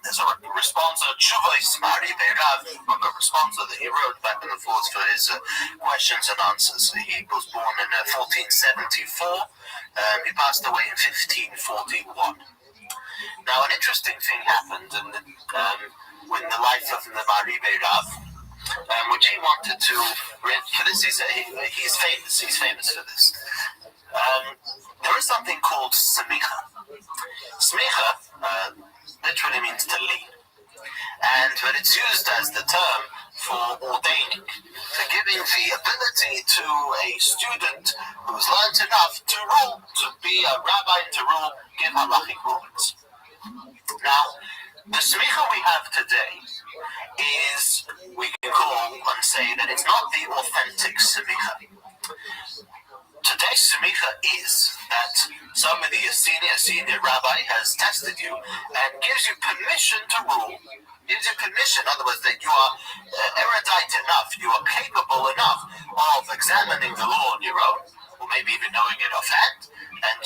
There's a responser, Chuvais Mahari Rav, a responser that he wrote back and forth for his questions and answers. He was born in 1474. He passed away in 1541. Now, an interesting thing happened in the life of the Mahari Rav, which he wanted to. For this, he's famous. He's famous for this. There is something called smicha. Smicha literally means to lean, but it's used as the term for ordaining, for giving the ability to a student who's learned enough to rule, to be a rabbi, to rule, give halachic rulings. Now, the smicha we have today is, we can call and say that it's not the authentic smicha. Today's smicha is that somebody, a senior rabbi, has tested you and gives you permission to rule, gives you permission, in other words, that you are erudite enough, you are capable enough of examining the law on your own, or maybe even knowing it offhand, and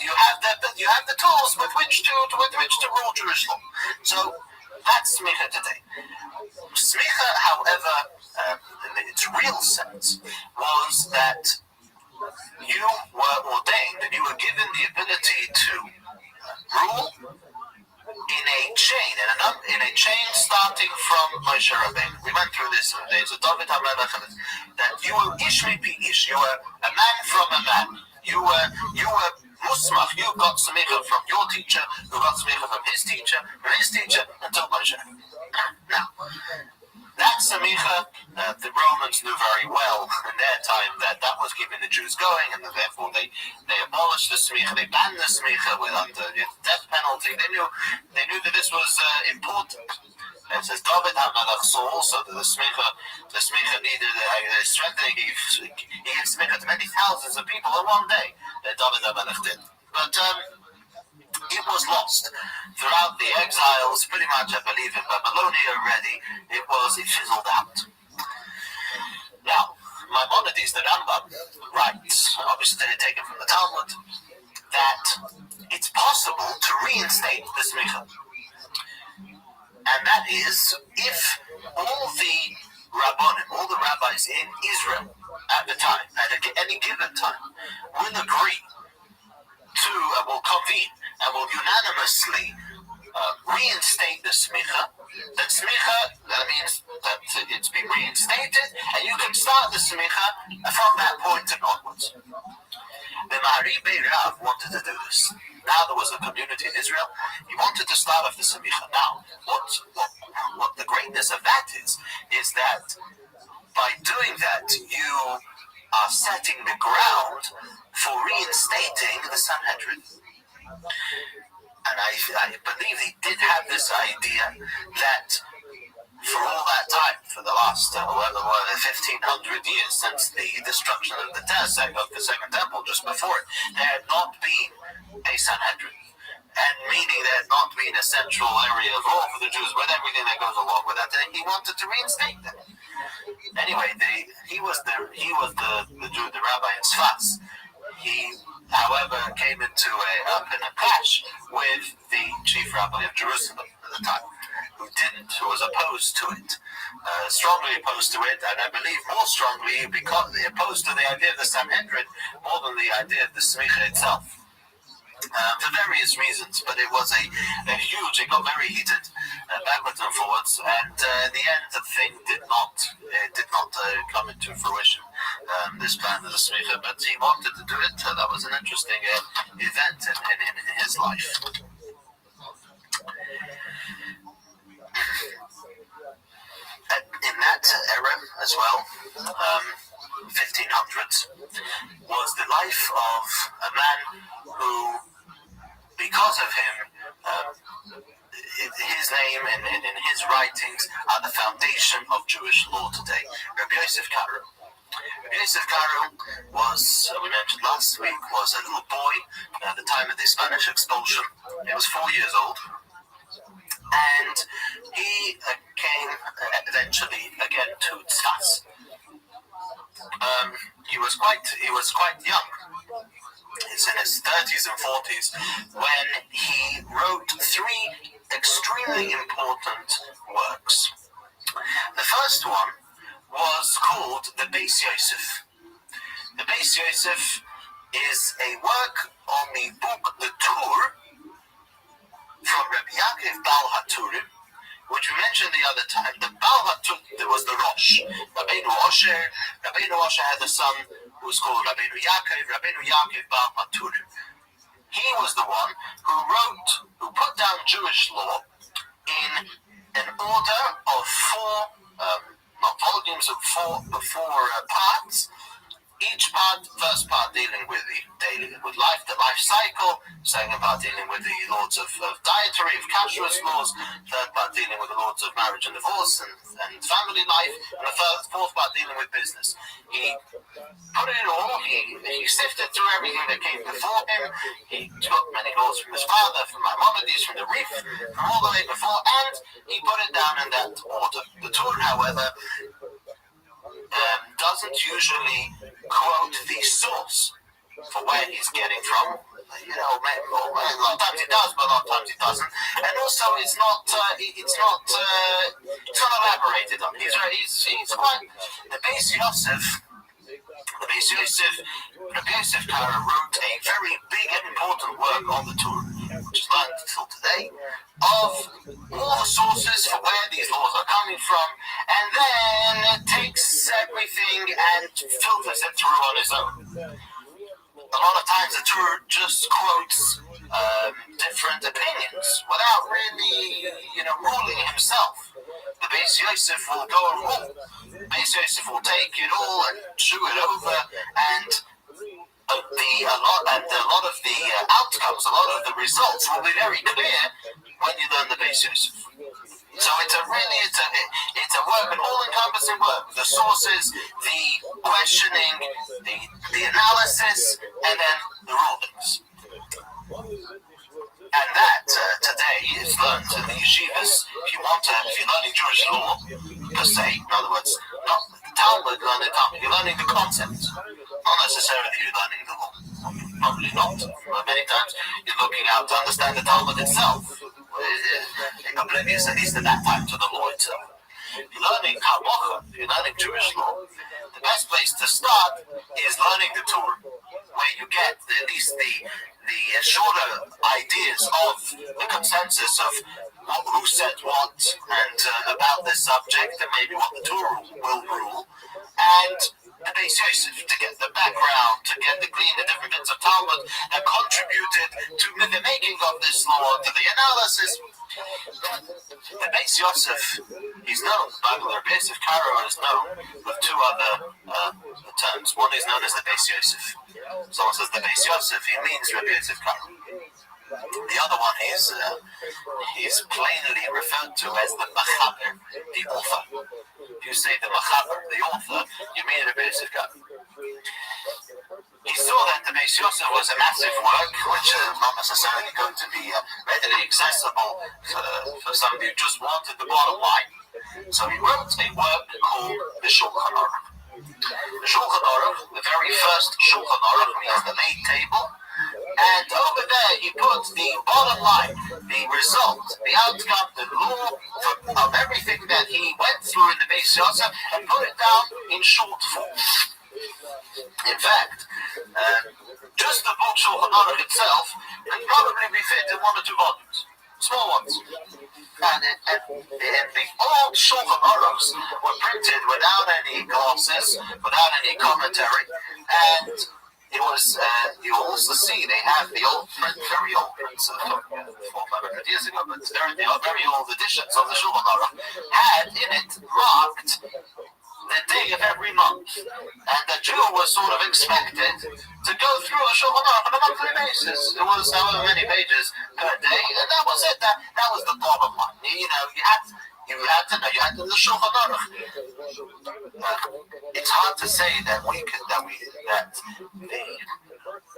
you have the tools with which to rule Jewish law. So that's smicha today. Smicha, however, in its real sense, was that you were ordained and you were given the ability to rule in a chain starting from Moshe Rabbeinu. We went through this in the days of David HaMelech, that you were ish mipi ish, you were a man from a man. You were musmach, you got smicha from your teacher, who got smicha from his teacher, until Moshe. Now, that smicha, the Romans knew very well in their time that was keeping the Jews going, and therefore they abolished the smicha, they banned the smicha under death penalty. They knew that this was important. It says David HaMelech saw also that the smicha needed strengthening. He gave smicha to many thousands of people in one day. David HaMelech did, but it was lost throughout the exiles, pretty much, I believe, in Babylonia already. It fizzled out. Now, Maimonides, the Rambam, writes, obviously taken from the Talmud, that it's possible to reinstate the smicha. And that is if all the rabbonim, all the rabbis in Israel at the time, at any given time, will agree to, will convene, and will unanimously reinstate the smicha. That smicha, that means that it's been reinstated, and you can start the smicha from that point and onwards. The Rabbi Rav wanted to do this. Now there was a community in Israel. He wanted to start off the smicha. Now, what the greatness of that is that by doing that, you are setting the ground for reinstating the Sanhedrin. And I believe he did have this idea that for all that time, for the last 1,500 years since the destruction of the Second Temple, just before it, there had not been a Sanhedrin. And meaning there had not been a central area of law for the Jews with everything that goes along with that. And he wanted to reinstate that. Anyway, he was the rabbi in Sfas. He, however, came into a clash with the chief rabbi of Jerusalem at the time, who was opposed to it, strongly opposed to it, and I believe more strongly because opposed to the idea of the Sanhedrin more than the idea of the smicha itself. For various reasons, but it was a huge, it got very heated, backwards and forwards, and in the end the thing did not come into fruition, this plan of the smicha, but he wanted to do it. That was an interesting event in his life. In that era as well, 1500s, was the life of a man who, because of him, his name and his writings are the foundation of Jewish law today. Rabbi Yosef Karo. Rabbi Yosef Karo was, we mentioned last week, was a little boy at the time of the Spanish expulsion. He was 4 years old. And he came eventually again to Tzfas. He was quite young. He's in his 30s and 40s when he wrote 3 extremely important works. The first one was called the Beis Yosef. The Beis Yosef is a work on the book The Tur from Rabbi Yaakov Baal HaTurim, which we mentioned the other time. The Baal HaTurim was the Rosh. Rabbeinu Osher had a son who was called Rabbeinu Yaakov Baal HaTurim. He was the one who put down Jewish law in an order of 4, not volumes, of 4 parts. Each part, first part dealing with life, the life cycle, second part dealing with the laws of dietary, of kashrus laws, third part dealing with the laws of marriage and divorce and family life, and the fourth part dealing with business. He put it all, he sifted through everything that came before him. He took many laws from his father, from Maimonides, from the Rif, from all the way before, and he put it down in that order. The Torah, however, doesn't usually quote the source for where he's getting from. A lot of times he does, but a lot of times he doesn't. And also, it's not elaborated on. He's quite the Beis Yosef. Rabbi Yosef Karo wrote a very big and important work on the Torah, which is learned until today, of all the sources for where these laws are coming from, and then takes everything and filters it through on his own. A lot of times the Torah just quotes different opinions without really, ruling himself. The Beis Yosef will go and rule. Beis Yosef will take it all and chew it over, and a lot of the outcomes, a lot of the results will be very clear when you learn the Beis Yosef. So it's a work, an all-encompassing work. The sources, the questioning, the analysis, and then the rulings. And that today is learned in the yeshivas. If you're learning Jewish law per se, in other words, not the Talmud, learning Talmud, you're learning the concept, not necessarily you're learning the law. Probably not. Many times you're looking out to understand the Talmud itself. Oblivious, at least at that time, to the law itself. You're learning halacha, you're learning Jewish law. The best place to start is learning the Torah, where you get at least the shorter ideas of the consensus of who said what, and about this subject, and maybe what the Torah will rule, and the Beis Yosef to get the background, to get the clean, the different bits of Talmud that contributed to the making of this law, to the analysis. The Beis Yosef, he's known, by the Rabbi Yosef Karo is known with two other terms. One is known as the Beis Yosef. Someone says the Beis Yosef, he means Rabbi Yosef Karo. The other one he's plainly referred to as the Machaber, the author. If you say the Machaber, the author, you mean Rabbi Yosef Karo. He saw that the Beis Yosef was a massive work, which is not necessarily going to be readily accessible for somebody who just wanted the bottom line. So he wrote a work called the Shulchan Aruch. The Shulchan Aruch, the very first Shulchan Aruch, means the main table. And over there he put the bottom line, the result, the outcome, the law of everything that he went through in the Beis Yosef and put it down in short form. In fact, just the book Shulchan Aruch itself can probably be fit in 1 or 2 volumes, small ones. And the old Shulchan Aruchs were printed without any glosses, without any commentary, and it was, you also see they have the old print, very old prints, 400 years ago, but very old editions of the Shulchan Aruch had in it marked the day of every month, and the Jew was sort of expected to go through the Shulchan Aruch on a monthly basis. It was however many pages per day, and that was it. That was the bottom line. You had to know. You had to the Shulchan Aruch. It's hard to say that the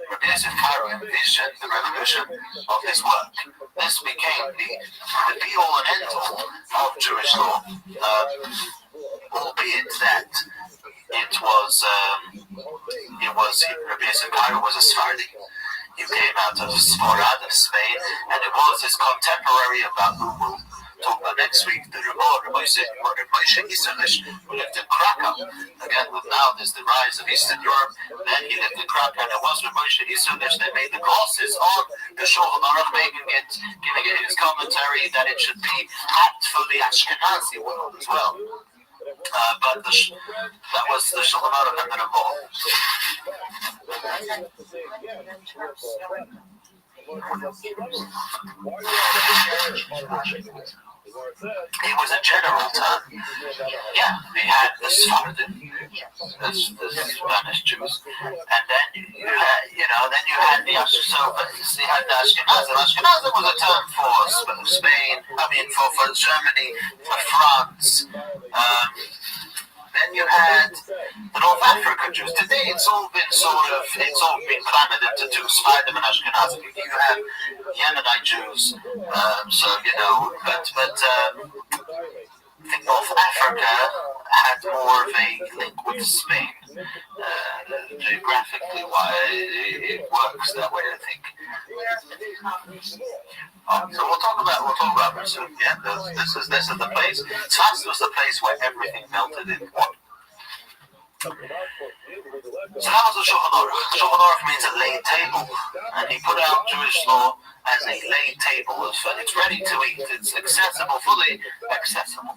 Rabbi Yosef Karo envisioned the revolution of his work. This became the be-all and end-all of Jewish law. Albeit that it was Rabbi Yosef Karo was a Sephardi. He came out of Sfarad of Spain, and it was his contemporary about whom we'll talk about next week, the Rabbi Moshe Isserlich, who lived in Krakow. Again, now there's the rise of Eastern Europe. Then he lived in Krakow, and it was Rabbi Moshe Isserlich that made the glosses on the Shulchan Aruch, giving it his commentary that it should be apt for the Ashkenazi world as well. But that was the Shulchan Aruch and the Ramah. It was a general term. Yeah, we had the Sephardim, the Spanish Jews, and then you had the Ashkenazim. Ashkenazim was a term for Spain. For Germany, for France. Then you had the North African Jews. Today it's all been crammed into 2, Sephardim and Ashkenazim. You have Yemenite Jews, but I think North Africa had more of a link with Spain. Geographically, why it works that way, I think. So we'll talk about this soon. Yeah, this is the place. Tzfaz was the place where everything melted in one. So that was the Shulchan Aruch. Shulchan Aruch means a laid table, and he put out Jewish law as a laid table. It's ready to eat. It's accessible, fully accessible.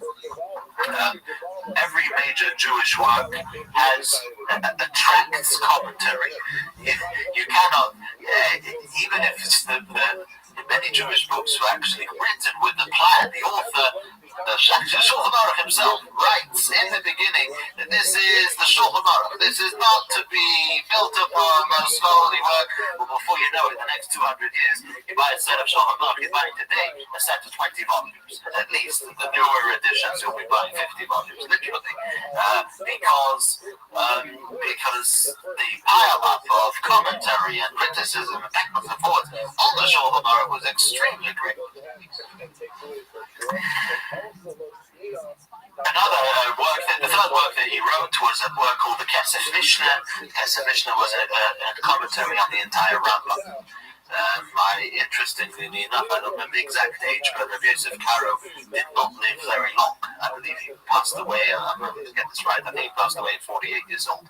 Every major Jewish work attracts commentary. You cannot, even if it's many Jewish books were actually written with the plan. The author, the Shulchan Aruch himself, writes in the beginning that this is the Shulchan Aruch. This is not to be built upon a scholarly work. Well, before you know it, the next 200 years, you buy a set of Shulchan Aruch. You're buying today a set of 20 volumes. At least the newer editions, you'll be buying 50 volumes, literally, because the pile-up of commentary and criticism and backwards and forwards on the Shulchan Aruch was extremely great. The third work that he wrote was a work called the Kesef Mishnah. Kesef Mishnah was a commentary on the entire Rambam. Interestingly enough, I don't remember the exact age, but Rabbi Yosef Karo did not live very long. I believe he passed away, I'm going to get this right, I think he passed away at 48 years old.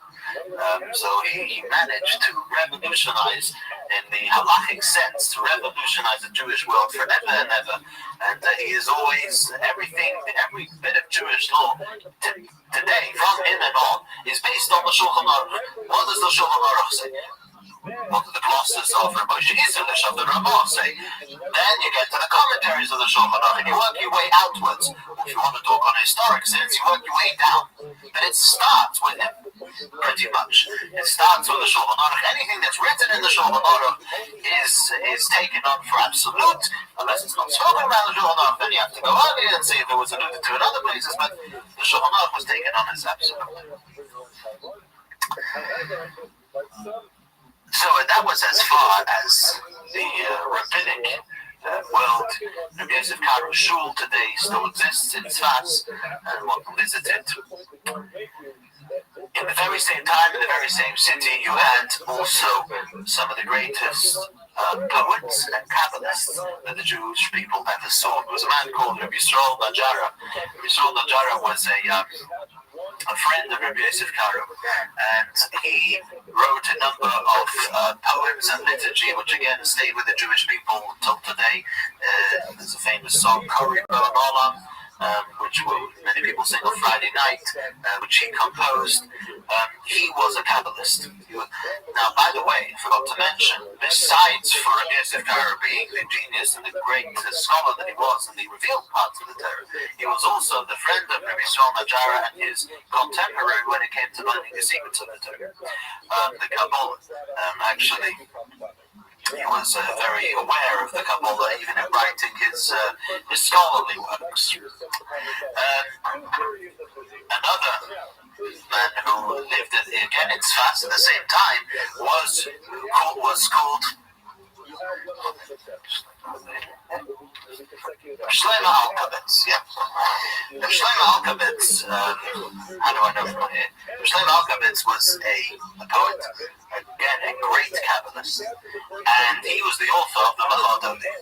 So he managed to revolutionize in the halachic sense to revolutionize the Jewish world forever and ever. And he is always, every bit of Jewish law today, from him and on, is based on the Shulchan Aruch. What does the Shulchan Aruch say? What do the glosses of Rabbi Rothschild of the Ramah say? Then you get to the commentaries of the Shulchan Aruch, and you work your way outwards. If you want to talk on a historic sense, you work your way down. But it starts with him, pretty much. It starts with the Shulchan Aruch. Anything that's written in the Shulchan Aruch is taken on for absolute, unless it's not spoken about the Shulchan Aruch. Then you have to go earlier and see if it was alluded to in other places. But the Shulchan Aruch was taken on as absolute. So that was as far as the rabbinic world. Rabbi Yosef Karo's shul today still exists in Tzfat, and one can visit it. In the very same time, in the very same city, you had also some of the greatest poets and Kabbalists that the Jewish people ever saw. There was a man called Rabbi Yisrael Najara. Rabbi Yisrael Najara was a friend of Rabbi Yosef Karo, and he wrote a number of poems and liturgy, which again stayed with the Jewish people till today. There's a famous song, Kori Bon Olam, which many people sing on Friday night, which he composed. He was a Kabbalist. Now, by the way, I forgot to mention, besides for Rabbi Yosef Karo being the genius and the great scholar that he was in the revealed parts of the Torah, he was also the friend of Rabbi Yisrael Najara and his contemporary when it came to learning the secrets of the Torah, the Kabbalah. Actually, he was very aware of the Kabbalah, even in writing his scholarly works. Another man who lived again in Tzfat at the same time was called Shlomo Alkabetz. Yeah, Shlomo Alkabetz. How do I know from here? Shlomo Alkabetz was a poet, again a great Kabbalist, and he was the author of the Machadodi.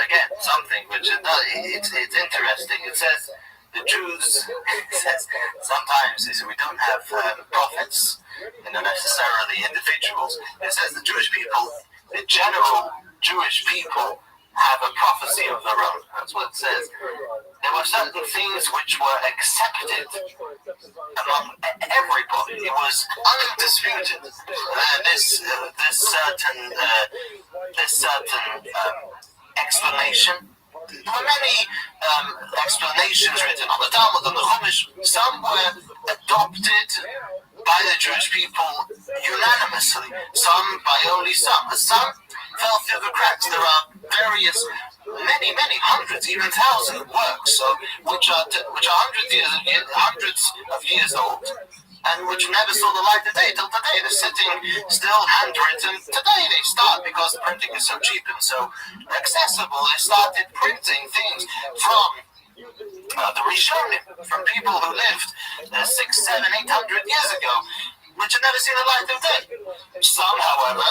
Again, something which it's interesting. It says the Jews. It says sometimes we don't have prophets, necessarily individuals. It says the Jewish people, the general Jewish people, have a prophecy of their own. That's what it says. There were certain things which were accepted among everybody. It was undisputed. This certain explanation. There were many explanations written on the Talmud and the Chumash. Some were adopted by the Jewish people unanimously. Some by only some. Some fell through the cracks. There are various, many hundreds, even thousands works, which are hundreds of years old, and which never saw the light of day till today. They're sitting still handwritten today. They start, because the printing is so cheap and so accessible, they started printing things from the Rishonim, from people who lived 600, 700, 800 years ago, which had never seen the light of day. Some, however,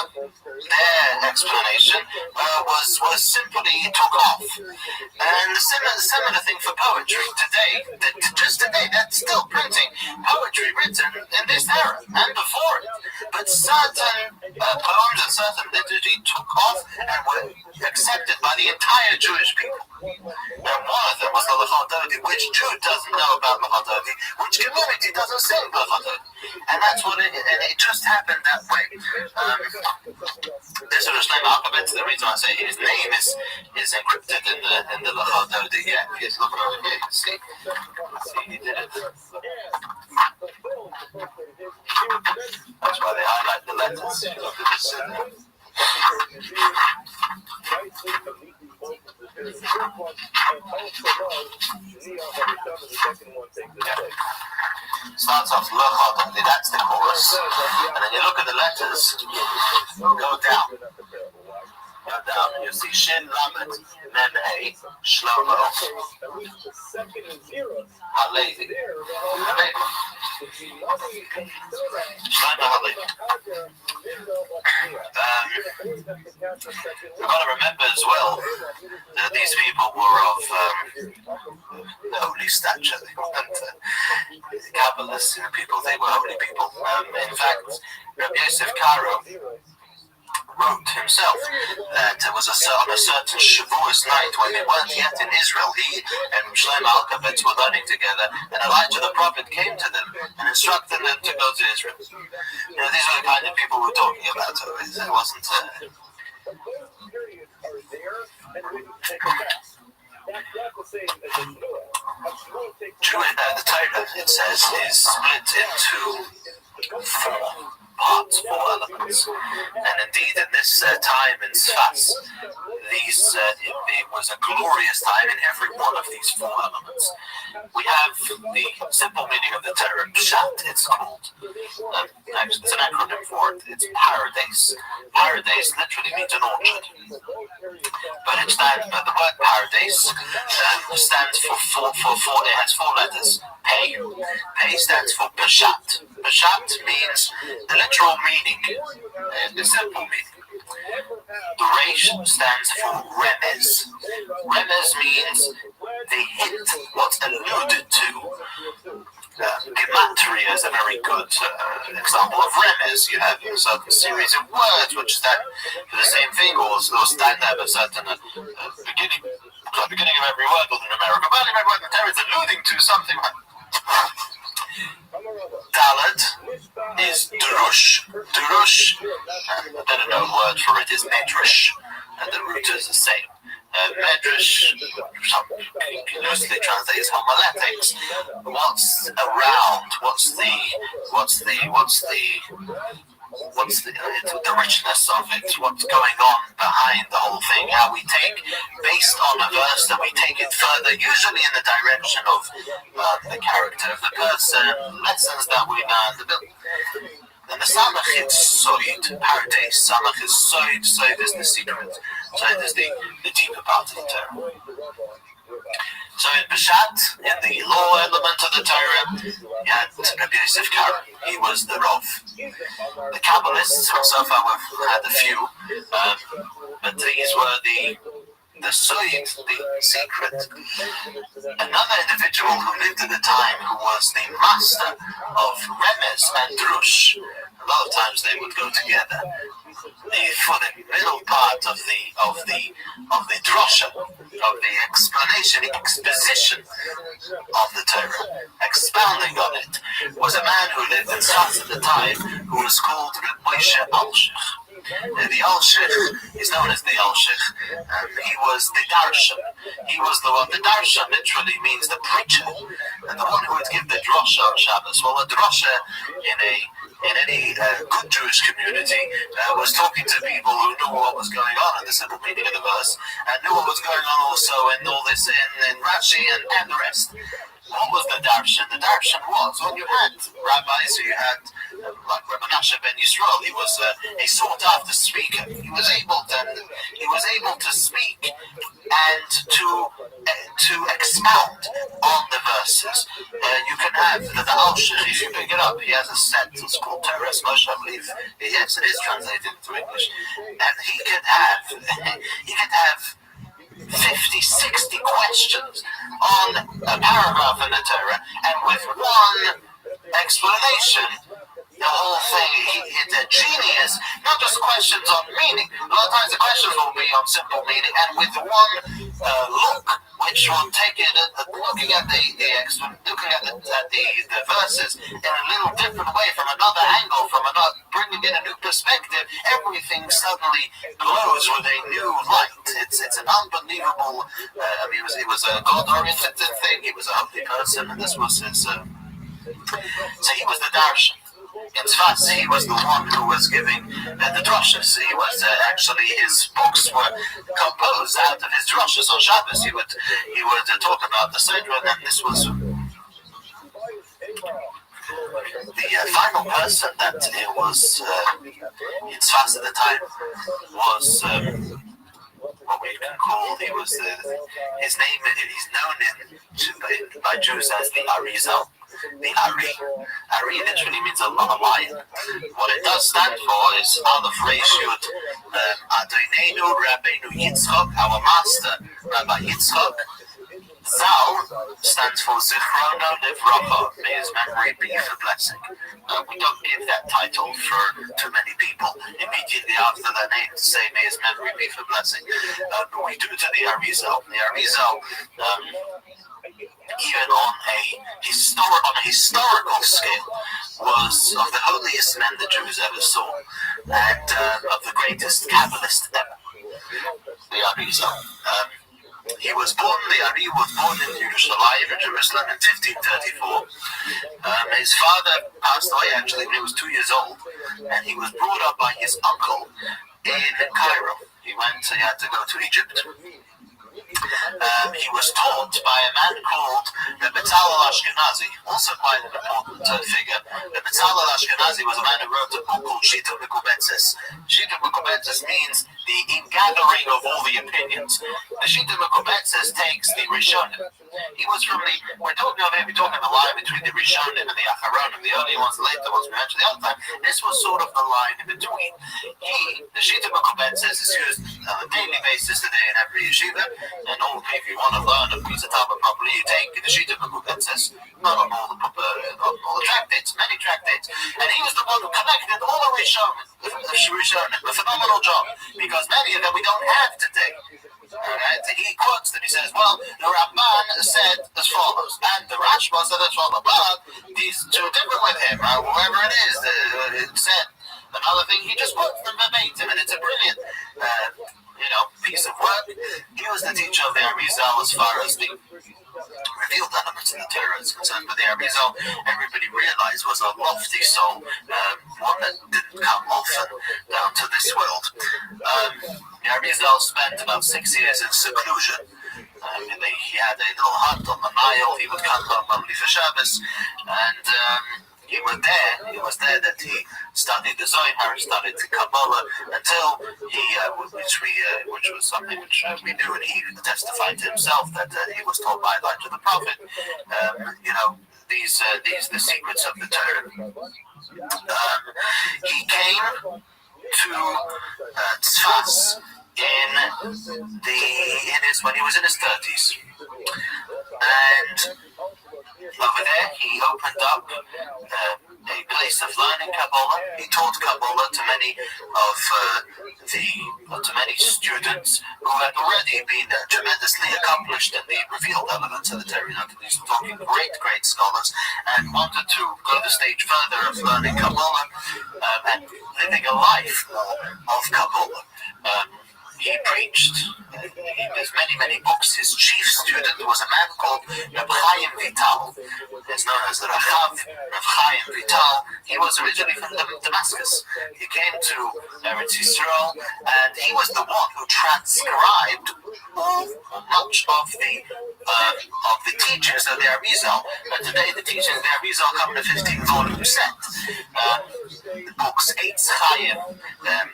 their explanation was simply took off. And the similar thing for poetry today. Just today, they're still printing poetry written in this era and before it. But certain poems and certain liturgy took off and were accepted by the entire Jewish people. And one of them was the Lachadodi. Which Jew doesn't know about Lachadodi? Which community doesn't sing Lachadodi? And that's what it just happened that way. This sort of Shlomo Alkabetz, the reason I say his name is encrypted in the Lachadodi. Yeah, if you look over here, you can see. He did it. That's why they highlight the letters. Look at this. Starts off Lachadodi, that's the chorus, and then you look at the letters, go down, you see Shin, Lamed, Mem, Hey, Shlomo, Halevi, Shlomo Halevi. We've got to remember as well that these people were of holy stature. They weren't Kabbalists, people, they were holy people. In fact, Rabbi Yosef Karo wrote himself that it was on a certain Shavuos night when they weren't yet in Israel. He and Shlomo Alkabetz were learning together, and Elijah the prophet came to them and instructed them to go to Israel. You know, these are the kind of people we're talking about. So it wasn't. The Torah, it says, is split into four parts, four elements. And indeed, in this time in Sfas, it was a glorious time in every one of these four elements. We have the simple meaning of the Torah, Pshat, it's called. It's an acronym for it. It's paradise. Paradise literally means an orchard. But the word paradise stands for it has four letters. Pei. Pei stands for Pshat. Pshat means the literal meaning, the simple meaning. The Reish stands for Remez. Remez means the hint, what's alluded to. Gematria is a very good example of Remez. You have a certain series of words which stand for the same thing or stand there a certain beginning. The beginning of every word was in America, but every word in the Torah is alluding to something like Dalet is Drush. Drush, a better known word for it is Medrash, and the root is the same. Medrash, loosely translated as homiletics. What's around? What's the richness of it? What's going on behind the whole thing? How we take, based on a verse, that we take it further, usually in the direction of the character of the person, lessons that we learn. And the Samach is Soid, paradise. Samach is Soid. Soid is the secret. Soid is the deeper part of the Torah. So in Peshat, in the law element of the Torah, you had Rabbi Yosef Karo. He was the Rav. The Kabbalists, so far we've had a few, but these were the Soid, the secret. Another individual who lived at the time, who was the master of Remez and Drush. A lot of times they would go together. For the middle part of the drosha, of the explanation, the exposition of the Torah, expounding on it, was a man who lived in Sfas at the time, who was called Rabbi Rothschild. The Alshich is known as the Alshich, and he was the Darshan. He was the one. The Darshan literally means the preacher, and the one who would give the drosha on Shabbos. Well, a drosha in any good Jewish community was talking to people who knew what was going on in the simple meaning of the verse, and knew what was going on also in all this in Rashi and the rest. What was the darshan? The darshan was, well, you had rabbis, you had like Rabbi Nasha ben Yisrael. He was a sought-after speaker. He was able to speak and to expound on the verses. You can have the Alshich, if you pick it up, he has a set, it's called Teres Moshe, I believe. Yes, it is translated into English. And he could have 50, 60 questions on a paragraph in the Torah, and with one explanation, the whole thing, he's a genius. Not just questions on meaning. A lot of times the questions will be on simple meaning, and with one look, which will take it, looking at the verses in a little different way, from another angle, bringing in a new perspective, everything suddenly glows with a new light. It's an unbelievable. It was a God-oriented thing. He was a holy person, and this was his. So he was the darshan. In Sfas, he was the one who was giving the droshes. He was actually, his books were composed out of his droshes on Shabbos. He would talk about the Seder, and this was the final person that it was in Sfas at the time was what we can call, he was his name. He's known by Jews as the Arizal. The Ari literally means a lion. What it does stand for is Aleph Reish Yud, Adonenu Rabbeinu Yitzchak, our master, Rabbi Yitzchak, Zal stands for Zichrono Livrocha, may his memory be for blessing. We don't give that title for too many people immediately after their name to say may his memory be for blessing. But we do to the Arizal. The Arizal, even on a historical scale, was of the holiest men the Jews ever saw, and of the greatest Kabbalist ever. The Arizal. He was born, the Ari was born in Yerushalayim, in Jerusalem, in 1534. His father passed away actually when he was 2 years old, and he was brought up by his uncle in Cairo. He had to go to Egypt. He was taught by a man called the Betzalel Ashkenazi, also quite an important figure. The Betzalel Ashkenazi was a man who wrote a book called Shita Mekubetzes. Shita Mekubetzes means the ingathering of all the opinions. The Shita Mekubetzes takes the Rishonim. He was from the, we're talking the line between the Rishonim and the Acharonim, the early ones, the later ones, we mentioned the other time. This was sort of the line in between. The Shita Mekubetzes is used on a daily basis today in every yeshiva, and all, if you want to learn a piece of Talmud properly, you take the Shita Mekubetzes, not on all the tractates, many tractates, and he was the one who connected all the Rishonim, a phenomenal job, because many of them we don't have today. Alright, he quotes them. He says, well, the Ramban said as follows, and the Rashba said as follows, but these two different with him, whoever it is, it said another thing. He just quotes them verbatim, and it's a brilliant, piece of work. He was the teacher of the Arizal as far as the revealed elements in the Torah is concerned, but the Arizal, everybody realized, was a lofty soul, one that didn't come often down to this world. The Arizal spent about 6 years in seclusion. He had a little hut on the Nile. He would come home only for Shabbos, and he was there that he studied the Zohar, studied the Kabbalah, until he, which was something which we knew, and he testified to himself that he was taught by Elijah the prophet, the secrets of the Torah. He came to Tzfas when he was in his 30s, and over there, he opened up a place of learning Kabbalah. He taught Kabbalah to many students who had already been tremendously accomplished in the revealed elements of the Torah. He's talking great scholars, and wanted to go the stage further of learning Kabbalah and living a life of Kabbalah. He preached. There's many books. His chief student was a man called Reb Chaim Vital. He's known as the Rav Chaim Vital. He was originally from Damascus. He came to Eretz Yisrael, and he was the one who transcribed much of the teachings of the Arizal. But today, the teachings of the Arizal come in a 15-volume set. The books Eitz Chaim,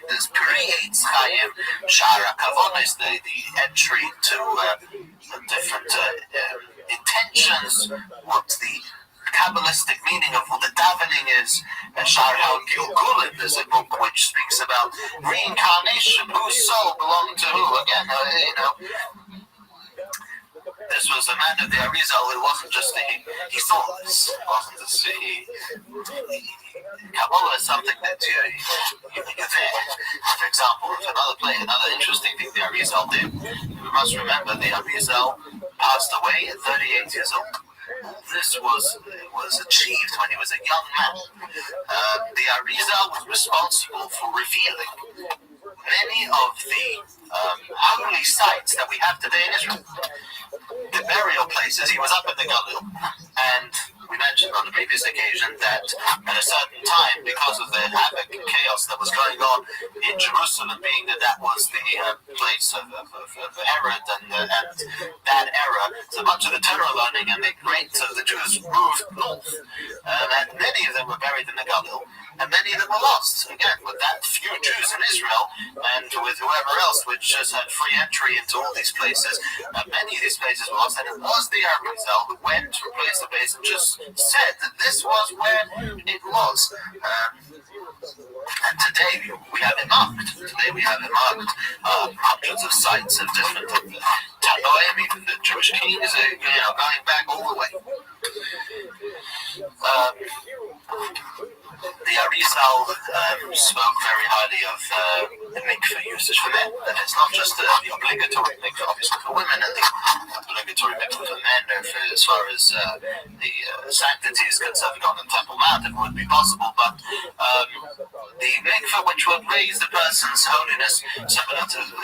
there's Eitz Chaim, Shara Kavona is the entry to different intentions, what the Kabbalistic meaning of what the davening is. Shara Gilgulim is a book which speaks about reincarnation, whose soul belonged to who. Again, this was a man of the Arizal who wasn't just he saw this. It wasn't just Kabbalah is something that you're there. For example, another interesting thing the Arizal did. We must remember the Arizal passed away at 38 years old. This was achieved when he was a young man. The Arizal was responsible for revealing many of the holy sites that we have today in Israel. The burial places. He was up in the Galil, and we mentioned on the previous occasion that at a certain time, because of the havoc and chaos that was going on in Jerusalem, being that was the place of Herod and that era, so much of the Torah learning and the greats of the Jews moved north, and many of them were buried in the Galil, and many of them were lost. Again, with that few Jews in Israel, and with whoever else, which just had free entry into all these places, many of these places were lost, and it was the Arizal who went to replace the place and just said that this was where it was. And today we have it marked. Hundreds of sites of different Goyim, even the Jewish kings, going back all the way. The Arizal spoke very highly of the mikveh usage for men. And it's not just the obligatory mikveh, obviously, for women, and the obligatory mikveh for men, as far as the sanctity is concerned on the Temple Mount, it would be possible, but the mikveh which would raise the person's holiness, similar to the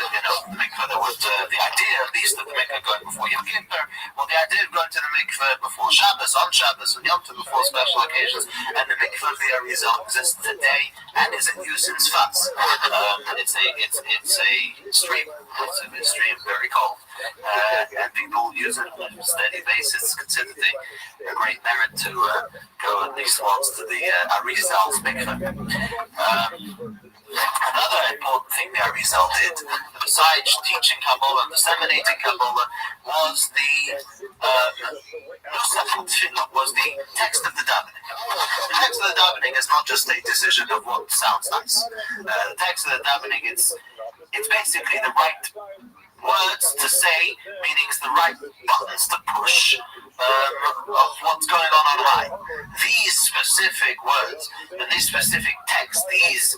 mikveh that would, the idea at least of the mikveh going before Yom Kippur, well, the idea of going to the mikveh before Shabbos, on Shabbos, and Yom Tov before special occasions, and the mikveh of the Arizal exists today and is in use in Sfats. It's a stream. It's a stream, very cold, and people use it on a steady basis. It's considered a great merit to go at least once to the Arizal's mikveh. Another important thing the Arizal did, besides teaching Kabbalah and disseminating Kabbalah, was the was the text of the davening. The text of the davening is not just a decision of what sounds nice. The text of the davening, it's basically the right words to say, meaning it's the right buttons to push of what's going on high. These specific words and these specific texts, these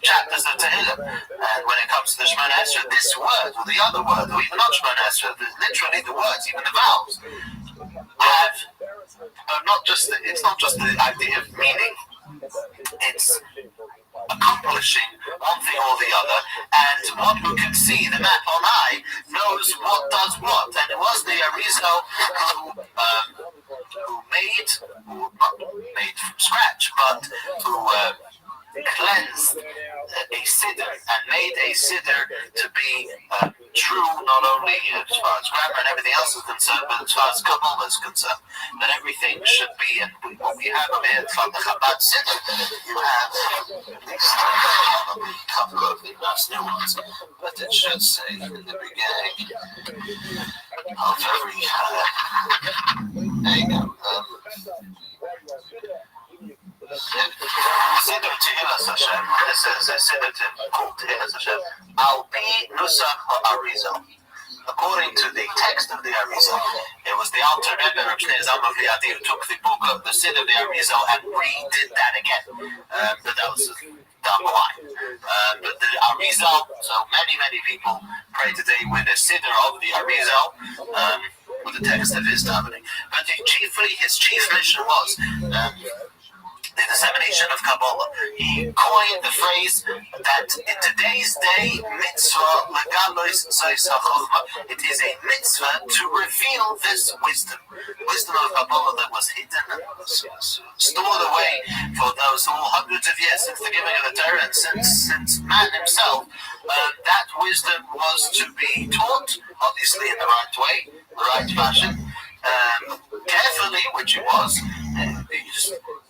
chapters of Tehillim, and when it comes to the Shemona Esrei, this word or the other word, or even not Shemona Esrei, literally the words, even the vowels, have it's not just the idea of meaning, it's accomplishing one thing or the other, and one who can see the map on high knows what does what. And it was the Arizal who not made from scratch, but who cleansed a siddur and made a siddur to be true, not only as far as grammar and everything else is concerned, but as far as Kabbalah is concerned, that everything should be. And what we have over here from the Chabad siddur, you have at least a couple of nice new ones, but it should say in the beginning of every there you go. Siddur Tehillas Hashem. This is a siddur called Tehillas Hashem. Al Pi Nusach HaArizal. According to the text of the Arizal, it was the Alter Rebbe Reb Shneur Zalman V'Yadi who took the book of the siddur of the Arizal and redid that again. But that was done by. But the Arizal, so many people pray today with a siddur of the Arizal, with the text of his davening. But his chief mission was the dissemination of Kabbalah. He coined the phrase that in today's day, mitzvah legalois zois hachokma. It is a mitzvah to reveal this wisdom of Kabbalah that was hidden and was stored away for those hundreds of years since the giving of the Torah and since man himself. That wisdom was to be taught, obviously in the right way, the right fashion, carefully, which it was.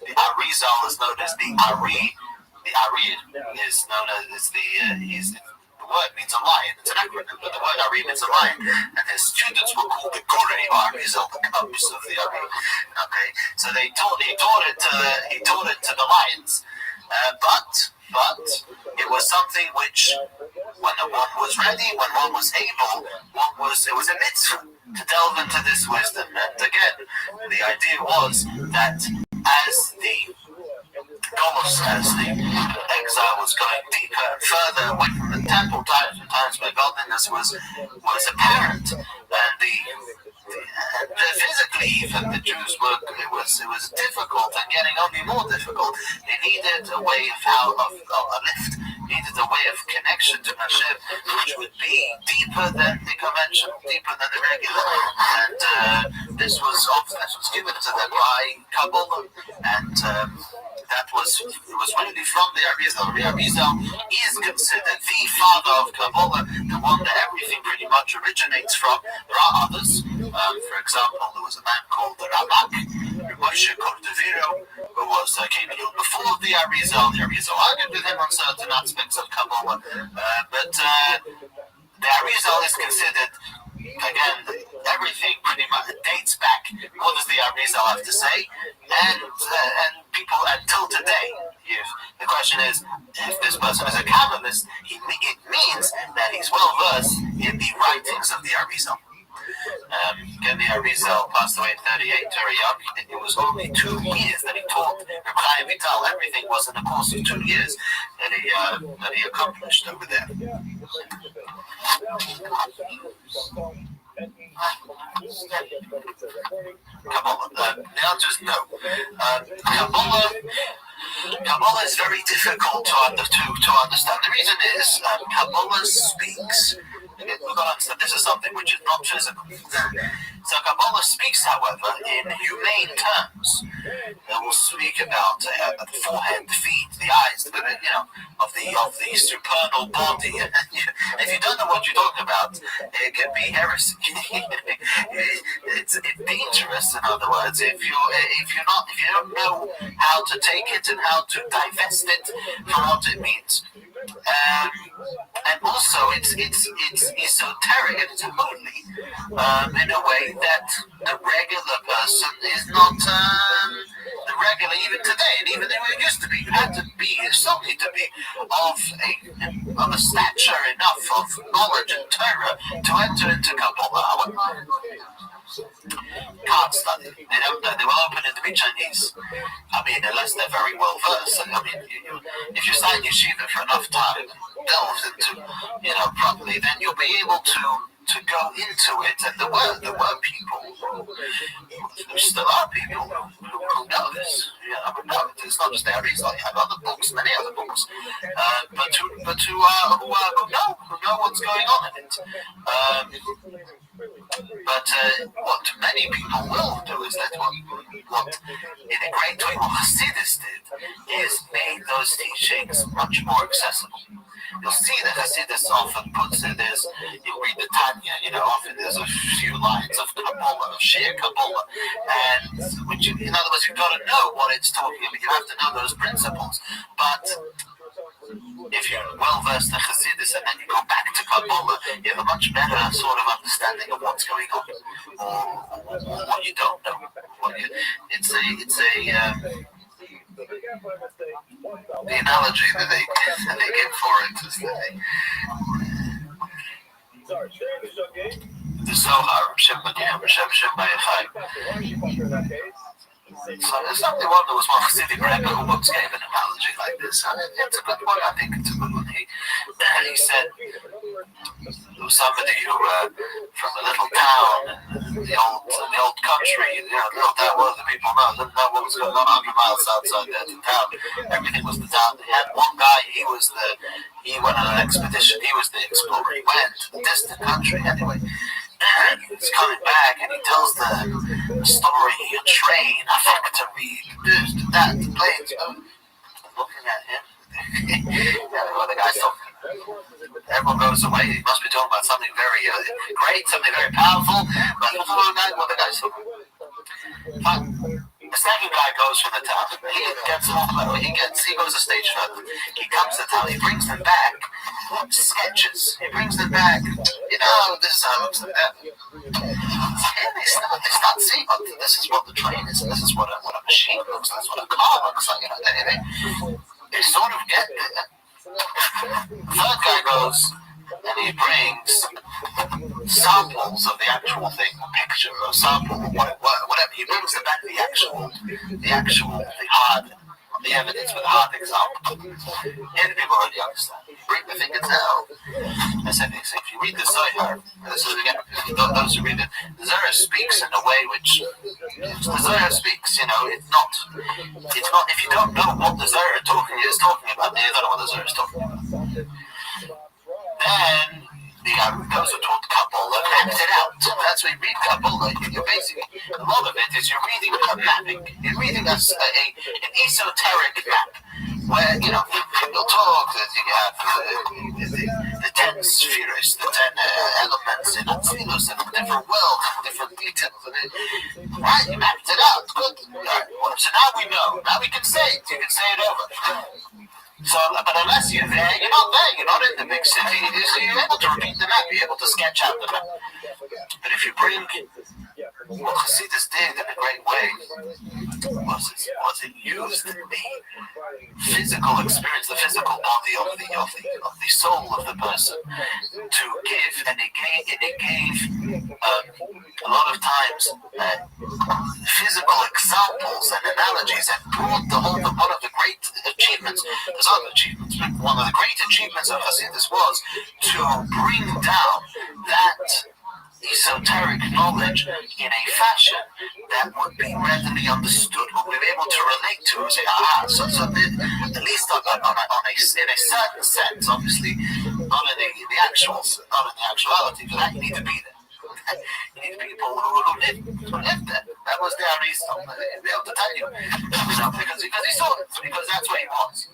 The Arizal is known as the Ari. The Ari is known as the word means a lion. It's an acronym, but the word Ari means a lion. And his students were called the Gurei Arizal, the cubs of the Ari. Okay, so he taught it to the lions. But it was something which, when one was ready, when one was able, it was a mitzvah to delve into this wisdom. And again, the idea was that as the exile was going deeper and further away from the temple, times where godliness was apparent, and physically even the Jews it was difficult and getting only more difficult. They needed a way of a lift, needed a way of connection to Hashem, which would be deeper than the conventional, deeper than the regular. And this was given to them by Kabbalah, and it was really from the Arizal. The Arizal is considered the father of Kabbalah, the one that everything pretty much originates from. There are others. For example, there was a man called the Ramak, Moshe Cordovero, who came a little before the Arizal. The Arizal argued with him on certain aspects of Kabbalah, but the Arizal is considered, again, everything pretty much dates back. What does the Arizal have to say? And people until today, the question is, if this person is a Kabbalist, it means that he's well versed in the writings of the Arizal. Again, the Arizal passed away at 38, very young. It was only 2 years that he taught Rabbi Vital. Everything was in the course of 2 years that he accomplished over there. Kabbalah. Now just know, Kabbalah is very difficult to understand. The reason is Kabbalah speaks. We've got to understand this is something which is not physical. So Kabbalah speaks, however, in humane terms. It will speak about the forehead, the feet, the eyes, of the supernal body. If you don't know what you're talking about, it can be heresy. It's dangerous. In other words, if you don't know how to take it and how to divest it for what it means. And also, it's esoteric and it's holy in a way that the regular person is not the regular even today, and even the way it used to be. You had to be, you still need to be of a stature enough of knowledge and Torah to enter into Kabbalah. Can't study. They don't know. They will open it to be Chinese. I mean, unless they're very well versed. I mean, if you study yeshiva for enough time, delve into, properly, then you'll be able to go into it. And there were people who still are people who know this. Who know it. It's not just there. It's like you have other books, many other books, but who know what's going on in it. But what many people will do is that what in a great way what Hasidus did is made those teachings much more accessible. You'll see that Hasidus often puts it as, you'll read the Tanya, often there's a few lines of Kabbalah, of Shia Kabbalah, and which, in other words, you've got to know what it's talking about, you have to know those principles, but if you're well versed in Hasidus and then you go back to Kabbalah, you have a much better sort of understanding of what's going on, or what you don't know. The analogy that they give for it is the Zohar, Shem Bayachai. So there's something one that was one Hasidic rabbi who once gave an analogy like this. And it's a good one, I think it's a good one. He said there was somebody who from a little town in the old country, little town where the people didn't know what was going on 100 miles outside the town. Everything was the town. They had one guy, he went on an expedition, he was the explorer. He went to the distant country anyway. And he's coming back and he tells the story, a train, a factory, this, that, the planes. Looking at him, what the guy's talking about. Everyone goes away, he must be talking about something very great, something very powerful, but what the guy's talking about. The second guy goes from the town, he gets off, he goes a stage further, he comes to town, he brings them back sketches, he brings them back, this is how it looks like that. And they start seeing, this is what the train is, this is what a machine looks like, this is what a car looks like, they sort of get it. The third guy goes, and he brings samples of the actual thing, a picture or a sample or whatever. He brings back the hard, the evidence with a hard example. And people already understand. Bring the thing itself. I said, if you read the Zohar, this is again, those who read it, the Zohar speaks in a way which, the Zohar speaks, it's not, if you don't know what the Zohar is talking about, then you don't know what the Zohar is talking about. Then those who taught Kabbalah mapped it out. That's when you read Kabbalah, you're basically, a lot of it is you're reading a mapping. You're reading an esoteric map, where, you'll talk, you have the 10 spheres, the 10 elements in Atzilus, in a different world, different details. Right, you mapped it out, good. Right. So now we know, now we can say it, you can say it over. So, but unless you're there, you're not there, you're not in the big city, so you're able to repeat the map, you're able to sketch out the map. But if you bring what Hasidus did in a great way was it used the physical experience, the physical body of the soul of the person to give, and it gave a lot of times physical examples and analogies, and brought one of the great achievements. There's other achievements, but one of the great achievements of Hasidus was to bring down that esoteric knowledge in a fashion that would be readily understood, would be able to relate to, and say, so at least in a certain sense, obviously, not in the actuality, for that you need to be there. You need people who lived there. That was their reason. They'll be able to tell you, because he saw it, because that's what he was.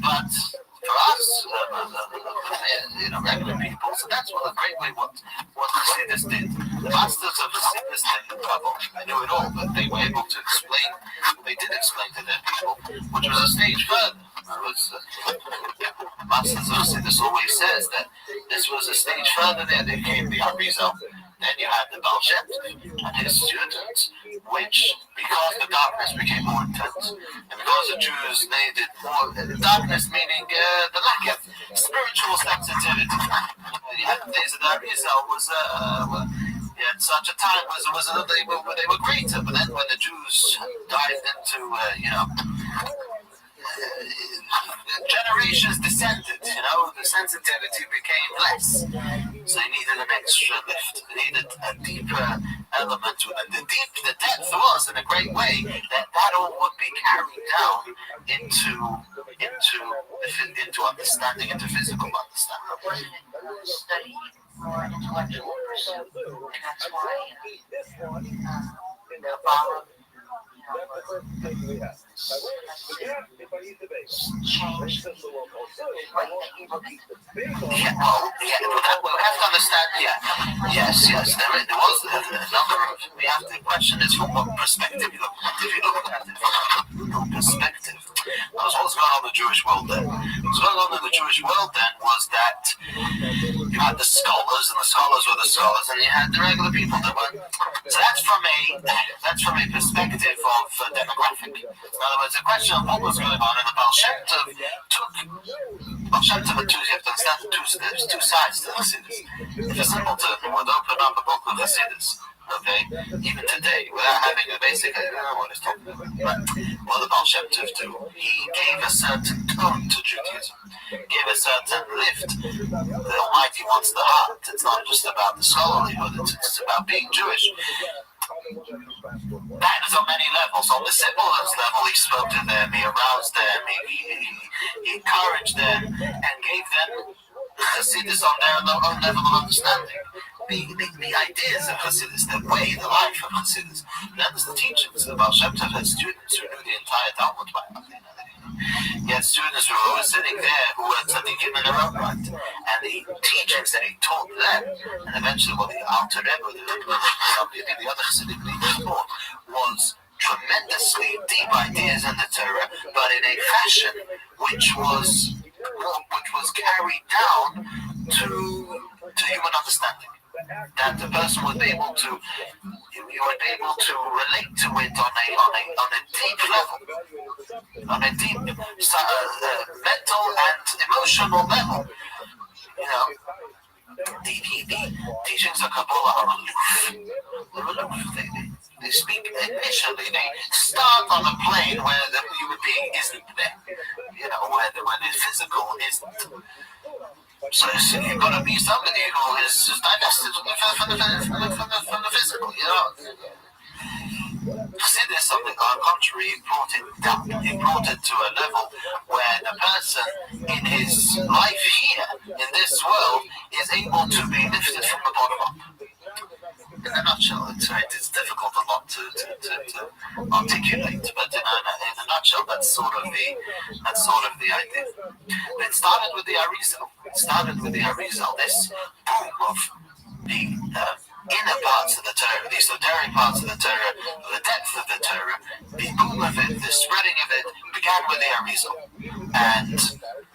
But for us, regular people, so that's what a great way what Hasidus did. The masters of Hasidus didn't trouble. They knew it all, but they were able to explain. They did explain to their people, which was a stage further. Masters of Hasidus always says that this was a stage further. There came the Arizal. Then you had the Baal Shem Tov and his students, which, because the darkness became more intense, and because the Jews needed more, darkness meaning the lack of spiritual sensitivity. You had the days of the Arizal at such a time they were greater, but then when the Jews dived into generations descended, the sensitivity became less. So they needed an extra lift. They needed a deeper element to it. The depth was, in a great way, that all would be carried down into understanding, into physical understanding. Study more intellectual pursuit, and that's why Kabbalah, changed the way that you look at We have to understand. Yes. There was a number of. The question is from what perspective you look at it. If you look at it from a perspective, what was going on in the Jewish world then? What was going on in the Jewish world then was that you had the scholars, and the scholars were the scholars, and you had the regular people that were. So that's from a perspective of demographic. In other words, the question of what was going on in the Baal Shem Tov Baal Shem Tov you have to understand there's two sides to Hasidus. If a simpleton would open up a book of Hasidus, okay, even today, without having a basic idea of what he's talking about, but what the Baal Shem Tov do, he gave a certain tone to Judaism, gave a certain lift. The Almighty wants the heart. It's not just about the scholarlyhood, it's about being Jewish. That is on many levels. On the simplest level, he spoke to them, he aroused them, he encouraged them, and gave them Hasidus on their own level of understanding. The ideas of Hasidus, the way, the life of Hasidus. That was the teachings. The Baal Shem Tov had students who knew the entire Talmud by heart. He had students who were sitting there who were tzaddikim in their own right, and the teachings that he taught them, and eventually what the Alter Rebbe, the other Chassidim taught, was tremendously deep ideas in the Torah, but in a fashion which was carried down to human understanding. That the person would be able to, you would be able to relate to it on a deep level, on a deep mental and emotional level. The teachings of Kabbalah are aloof. They speak initially. They start on a plane where the human being isn't there. Where the physical isn't. So you've got to be somebody who is divested from the physical, Hasidus, something on the contrary, brought it down. He brought it to a level where the person in his life here, in this world, is able to be lifted from the bottom up. In a nutshell, it's difficult a lot to articulate, but in a nutshell, that's sort of the idea. But it started with the Arizal. This boom of the inner parts of the Torah, the esoteric parts of the Torah, the depth of the Torah, the boom of it, the spreading of it began with the Arizal, and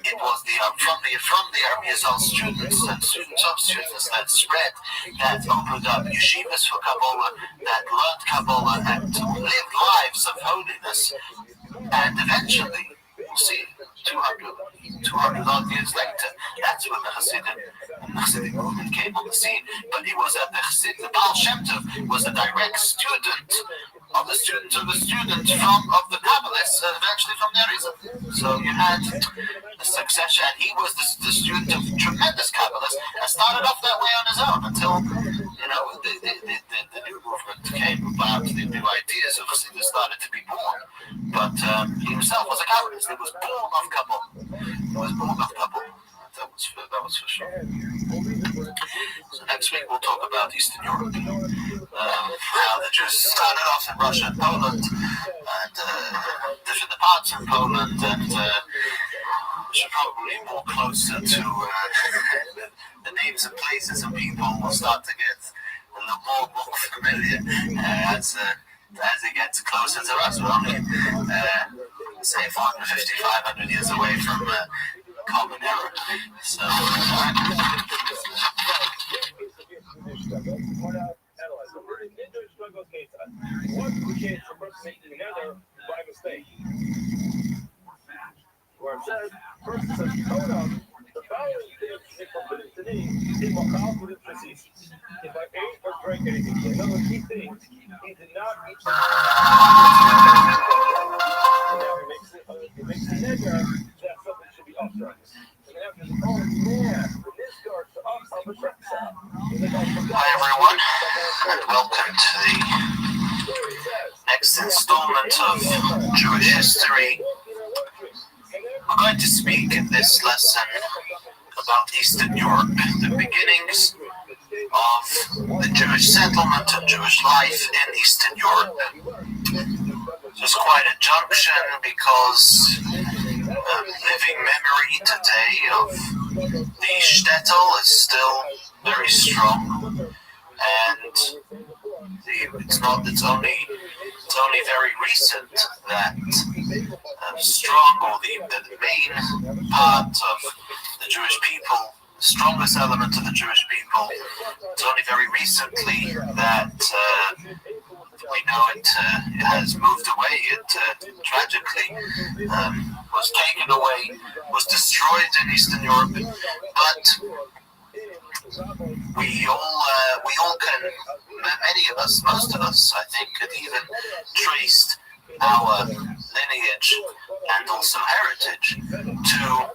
it was from the Arizal students and students of students that spread, that opened up yeshivas for Kabbalah, that learned Kabbalah and lived lives of holiness, and eventually, we'll see, 200 odd years later, that's when the Hasidic movement came on the scene. But it was the Baal Shem Tov was a direct student of the student of the Kabbalists, and eventually from the Arizal. So you had a succession, and he was the student of tremendous Kabbalists, and started off that way on his own until, the new movement came about, the new ideas of Chassidus started to be born. But he himself was a Kabbalist. He was born of Kabbalah. That was for sure. So next week we'll talk about Eastern Europe, how the Jews started off in Russia and Poland, and different parts of Poland, and which are probably more closer to the names of places and people will start to get a little more familiar as it gets closer to us. We're only, say, 450, 500 years away from Common Era. So, Where it says, first it says, Kodam, the following things they forbidden to me, is Machal with disease. If I ate or drank anything, so another key thing, he did not eat the it makes the nigger that something should be upside. And after the oh man, the discard to up of a truck sound. hi everyone, and welcome to the next installment of Jewish history. We're going to speak in this lesson about Eastern Europe, the beginnings of the Jewish settlement and Jewish life in Eastern Europe. There's quite a junction because living memory today of the shtetl is still very strong, and it's only very recent that strong, or the main part of the Jewish people, the strongest element of the Jewish people, it's only very recently that we know it has moved away. It tragically was taken away, was destroyed in Eastern Europe, but we all can, many of us, most of us, I think, could even traced our lineage and also heritage to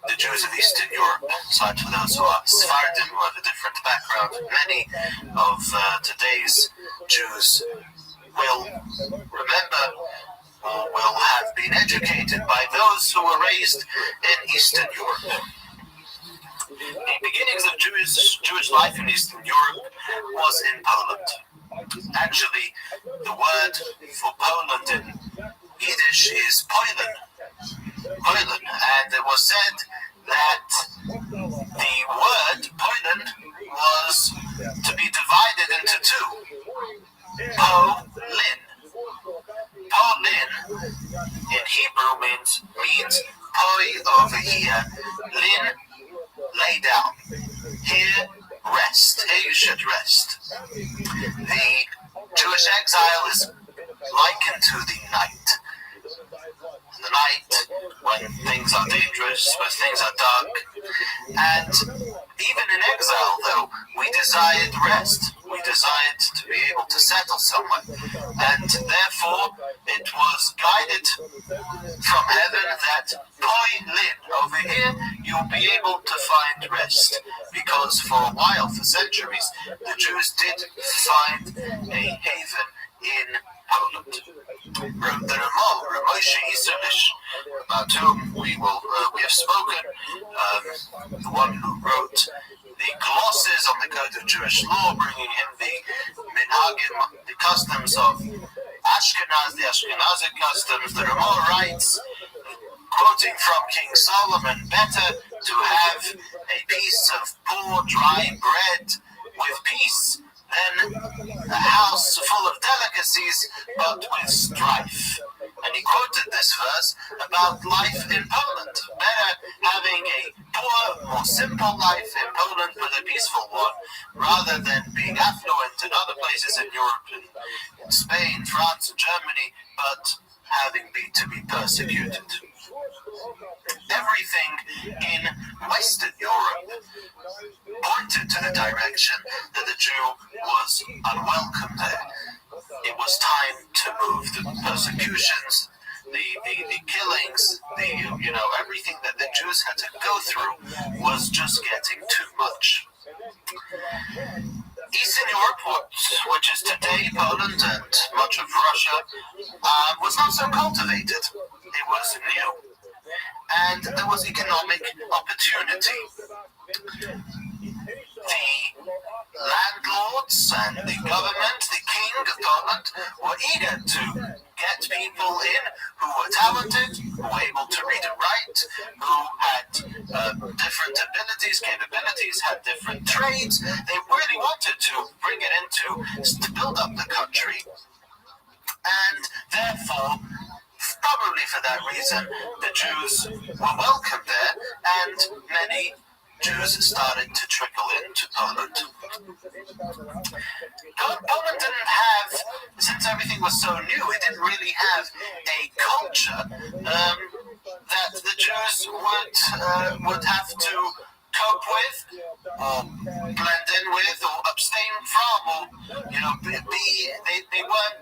the Jews of Eastern Europe, aside from those who are Sephardim, who have a different background. Many of today's Jews will remember or will have been educated by those who were raised in Eastern Europe. The beginnings of Jewish life in Eastern Europe was in Poland. Actually, the word for Poland in Yiddish is Polen, and it was said that the word Polen was to be divided into two. Polin. Polin in Hebrew means poi over here, lin lay down. Here rest. Here you should rest. The Jewish exile is likened to the night. The night when things are dangerous, when things are dark. And even in exile, though, we desired rest. We desired to be able to settle somewhere. And therefore, it was guided from heaven that Poi Lin, over here, you'll be able to find rest. Because for a while, for centuries, the Jews did find a haven in Poland. The Ramah, Ramoshe Isserlish, about whom we have spoken, the one who wrote the glosses on the Code of Jewish Law, bringing in the minhagim, the customs of Ashkenaz, the Ashkenazic customs. The Ramah writes, quoting from King Solomon, better to have a piece of poor dry bread with peace than a house full of delicacies but with strife. And he quoted this verse about life in Poland. Better having a poor, more simple life in Poland with a peaceful one, rather than being affluent in other places in Europe, in Spain, France, and Germany, but having to be persecuted. Everything in Western Europe pointed to the direction that the Jew was unwelcome there. It was time to move. The persecutions, the killings, everything that the Jews had to go through was just getting too much. Eastern Europe, which is today Poland and much of Russia, was not so cultivated. It was new, and there was economic opportunity. The landlords and the government, the king of Poland, were eager to get people in who were talented, who were able to read and write, who had different abilities, capabilities, had different trades. They really wanted to bring it to build up the country. And therefore, probably for that reason, the Jews were welcome there, and many Jews started to trickle into Poland. Poland didn't have, since everything was so new, it didn't really have a culture that the Jews would have to cope with, or blend in with, or abstain from, or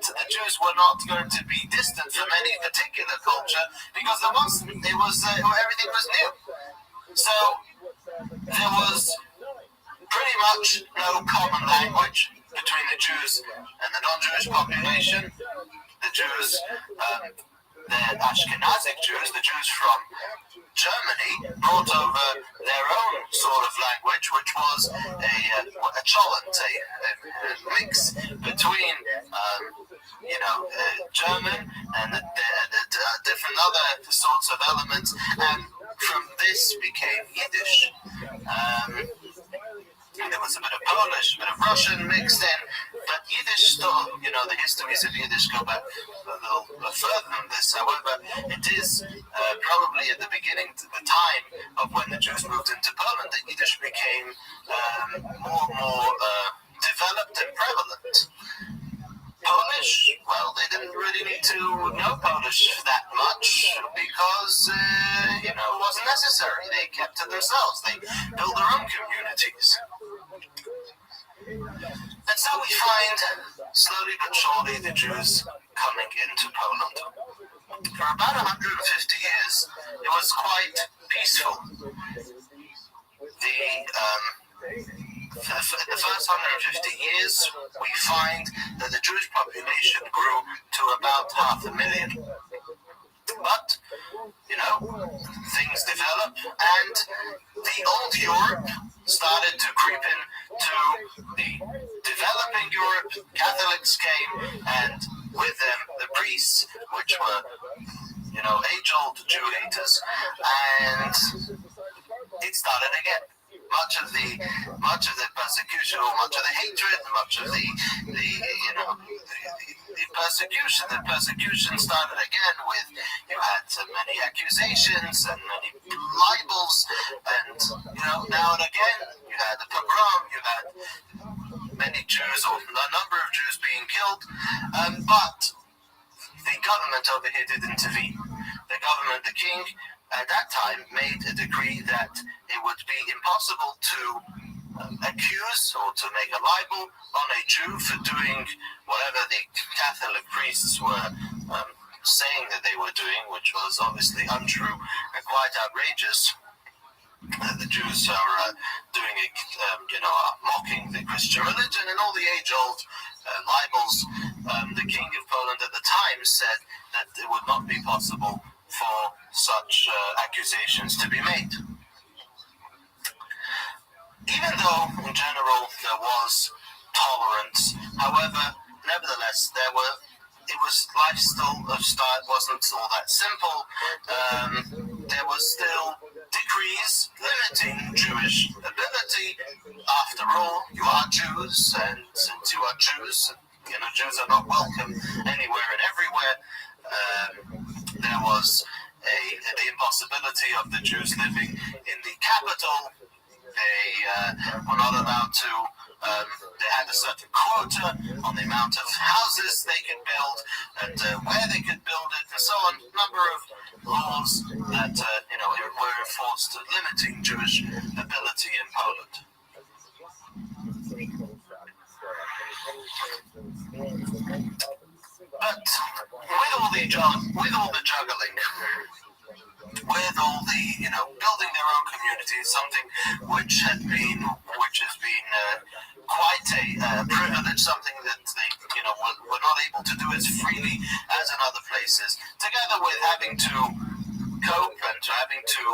the Jews were not going to be distant from any particular culture because everything was new. So there was pretty much no common language between the Jews and the non-Jewish population. The Jews, the Ashkenazic Jews, the Jews from Germany, brought over their own sort of language, which was a cholent, a mix between German and the different other sorts of elements, and from this became Yiddish. There was a bit of Polish, a bit of Russian mixed in, but Yiddish still, the histories of Yiddish go back a little further than this. However, it is probably at the beginning, the time of when the Jews moved into Poland, that Yiddish became more and more developed and prevalent. Polish, well, they didn't really need to know Polish that much because, it wasn't necessary. They kept to themselves. They built their own communities. And so we find, slowly but surely, the Jews coming into Poland. For about 150 years, it was quite peaceful. For the first 150 years, we find that the Jewish population grew to about 500,000. But, things developed, and the old Europe started to creep into the developing Europe. Catholics came, and with them the priests, which were, age-old Jew haters, and it started again. Much of the persecution, or much of the hatred, much of the persecution. The persecution started again with, you had many accusations and many libels, and now and again you had the pogrom, you had many Jews, or a number of Jews being killed, but the government over here did intervene. The government, the king, at that time made a decree that it would be impossible to accuse or to make a libel on a Jew for doing whatever the Catholic priests were saying that they were doing, which was obviously untrue and quite outrageous. The Jews are doing it, mocking the Christian religion and all the age-old libels. The king of Poland at the time said that it would not be possible for such accusations to be made. Even though, in general, there was tolerance, however, nevertheless, life style wasn't all that simple. There was still decrees limiting Jewish ability. After all, you are Jews, and since you are Jews, Jews are not welcome anywhere and everywhere. there was the impossibility of the Jews living in the capital. They were not allowed to. They had a certain quota on the amount of houses they could build and where they could build it, and so on. A number of laws that were enforced, limiting Jewish ability in Poland. But with all the juggling, with all the building their own community, something which has been quite a privilege, something that they were not able to do as freely as in other places, together with having to cope and having to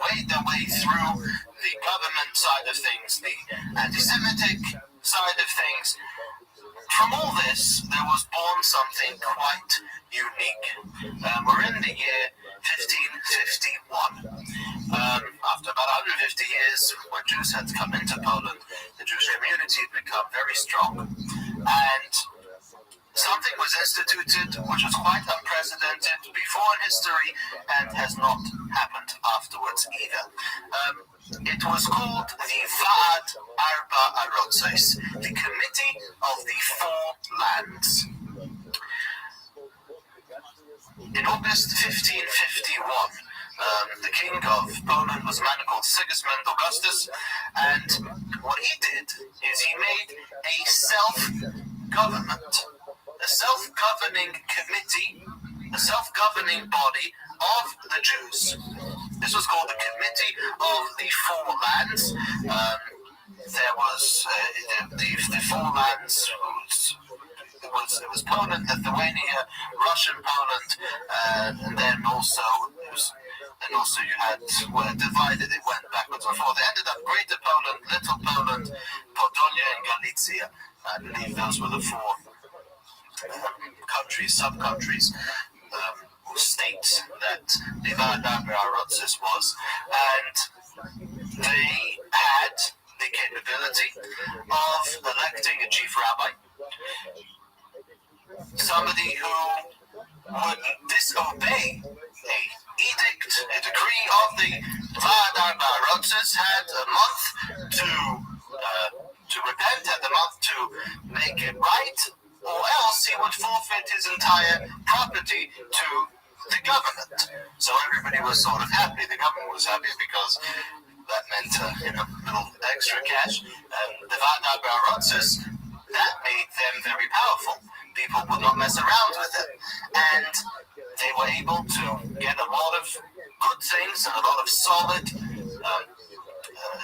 wade their way through the government side of things, the anti-Semitic side of things. From all this, there was born something quite unique. We're in the year 1551. After about 150 years, when Jews had come into Poland, the Jewish community had become very strong. And something was instituted which was quite unprecedented before in history and has not happened afterwards either. It was called the Vaad Arba Arotzes, the Committee of the Four Lands. In August 1551, the king of Poland was a man called Sigismund Augustus, and what he did is he made a self-government, a self-governing committee, a self-governing body of the Jews. This was called the Committee of the Four Lands. There was the Four Lands. It was Poland, Lithuania, Russian Poland, and then also you had divided. It went backwards and forth. They ended up Greater Poland, Little Poland, Podolia, and Galicia. I believe those were the four countries, sub-countries, or states that the Vaad Arba Arotzes was, and they had the capability of electing a chief rabbi, somebody who would disobey a edict, a decree of the Vaad Arba Arotzes, had a month to repent, had a month to make it right, or else he would forfeit his entire property to the government. So everybody was sort of happy. The government was happy because that meant a little extra cash. The Vaad Arba Arotzes, that made them very powerful. People would not mess around with it, and they were able to get a lot of good things and a lot of solid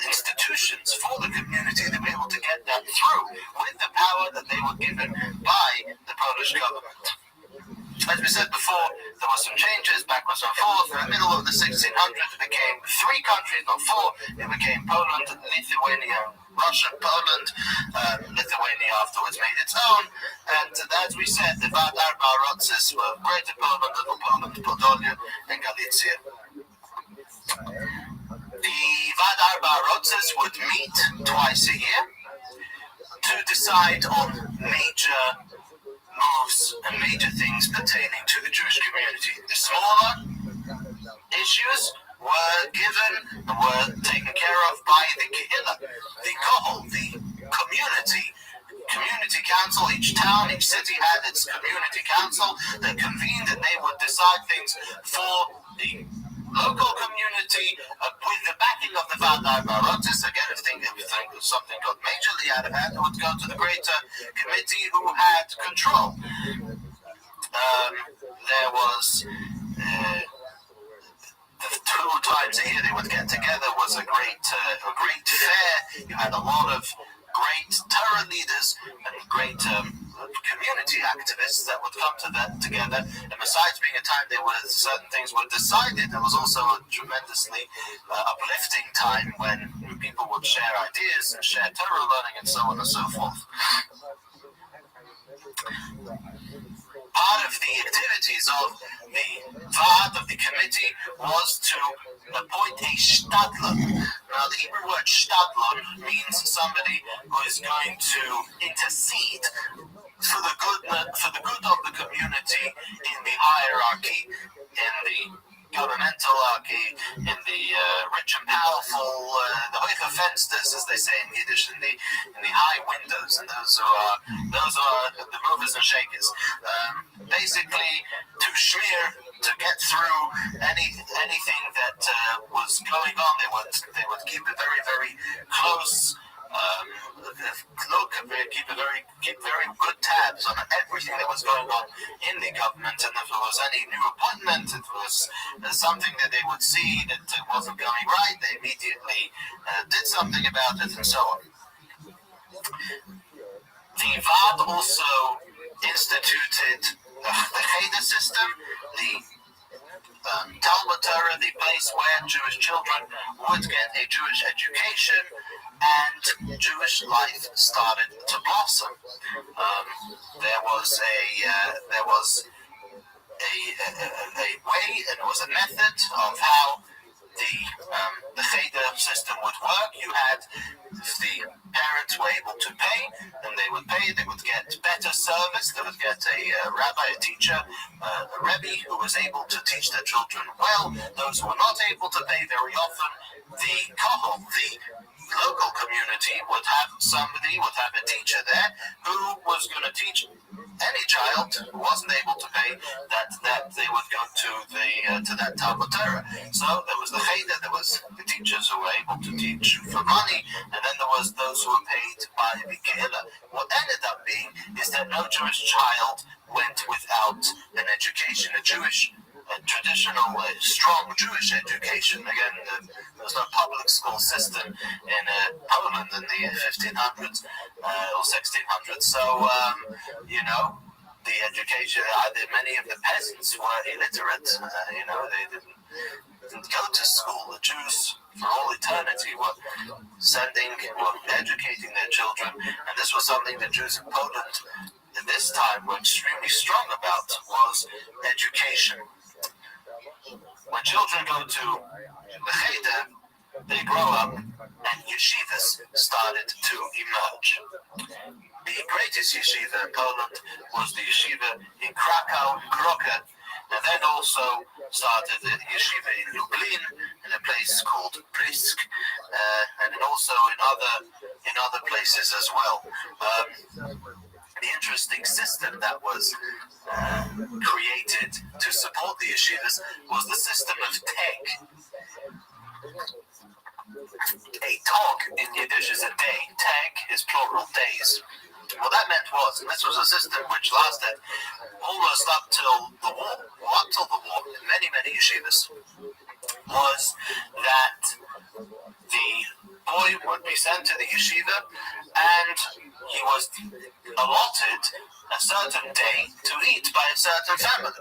institutions for the community. They were able to get that through with the power that they were given by the Polish government. As we said before, there were some changes backwards and forth. In the middle of the 1600s, it became three countries, not four. It became Poland, Lithuania, Russia, Poland. Lithuania afterwards made its own. And as we said, the Vaad Arba Arotzes were Greater Poland, Little Poland, Podolia, and Galicia. The Vaad Arba Arotzes would meet twice a year to decide on major moves and major things pertaining to the Jewish community. The smaller issues were taken care of by the Kehillah, the Kohol, the community council. Each town, each city had its community council that convened, and they would decide things for the local community with the backing of the Vaad Arba Arotzes. Again, if something got majorly out of hand, it would go to the greater committee who had control. There was the 2 times a year they would get together was a great fair. You had a lot of great Torah leaders and great community activists that would come together. And besides being a time where certain things were decided, there was also a tremendously uplifting time when people would share ideas and share Torah learning and so on and so forth. Part of the activities of the Vaad, of the committee, was to appoint a Shtadlon. Now, the Hebrew word Shtadlon means somebody who is going to intercede for the good of the community in the hierarchy, in the governmental hierarchy, in the rich and powerful, the hoicha fensters, as they say in Yiddish, in the high windows, and those are the movers and shakers. Basically, to schmear, to get through anything that was going on, they would keep a very, very close look, keep very good tabs on everything that was going on in the government, and if there was any new appointment, if it was something that they would see that wasn't going right, they immediately did something about it, and so on. The VAD also instituted the Cheder system, the Talmud Torah, the place where Jewish children would get a Jewish education, and Jewish life started to blossom. There was a way, and it was a method of how the Cheder system would work. You had the parents were able to pay, and they would get better service, they would get a rabbi, a teacher, a Rebbe who was able to teach their children well. Those who were not able to pay, very often the kohol, the local community would have a teacher there who was going to teach any child who wasn't able to pay, that they would go to that Talmud Torah. So there was the Cheder, there was the teachers who were able to teach for money, and then there was those who were paid by the Kehillah. What ended up being is that no Jewish child went without an education, a traditional, strong Jewish education. Again, there was no public school system in Poland in the 1500s or 1600s. So, the education, many of the peasants were illiterate. They didn't go to school. The Jews, for all eternity, were educating their children, and this was something the Jews in Poland at this time were extremely strong about, was education. When children go to the Cheder, they grow up, and yeshivas started to emerge. The greatest yeshiva in Poland was the yeshiva in Krakow, Krokę, and then also started the yeshiva in Lublin, in a place called Prisk, and also in other places as well. The interesting system that was created to support the yeshivas was the system of teg. A tog in Yiddish is a day. Tag is plural, days. What that meant was, and this was a system which lasted almost up till the war, in many, many yeshivas, was that the boy would be sent to the yeshiva, and he was allotted a certain day to eat by a certain family.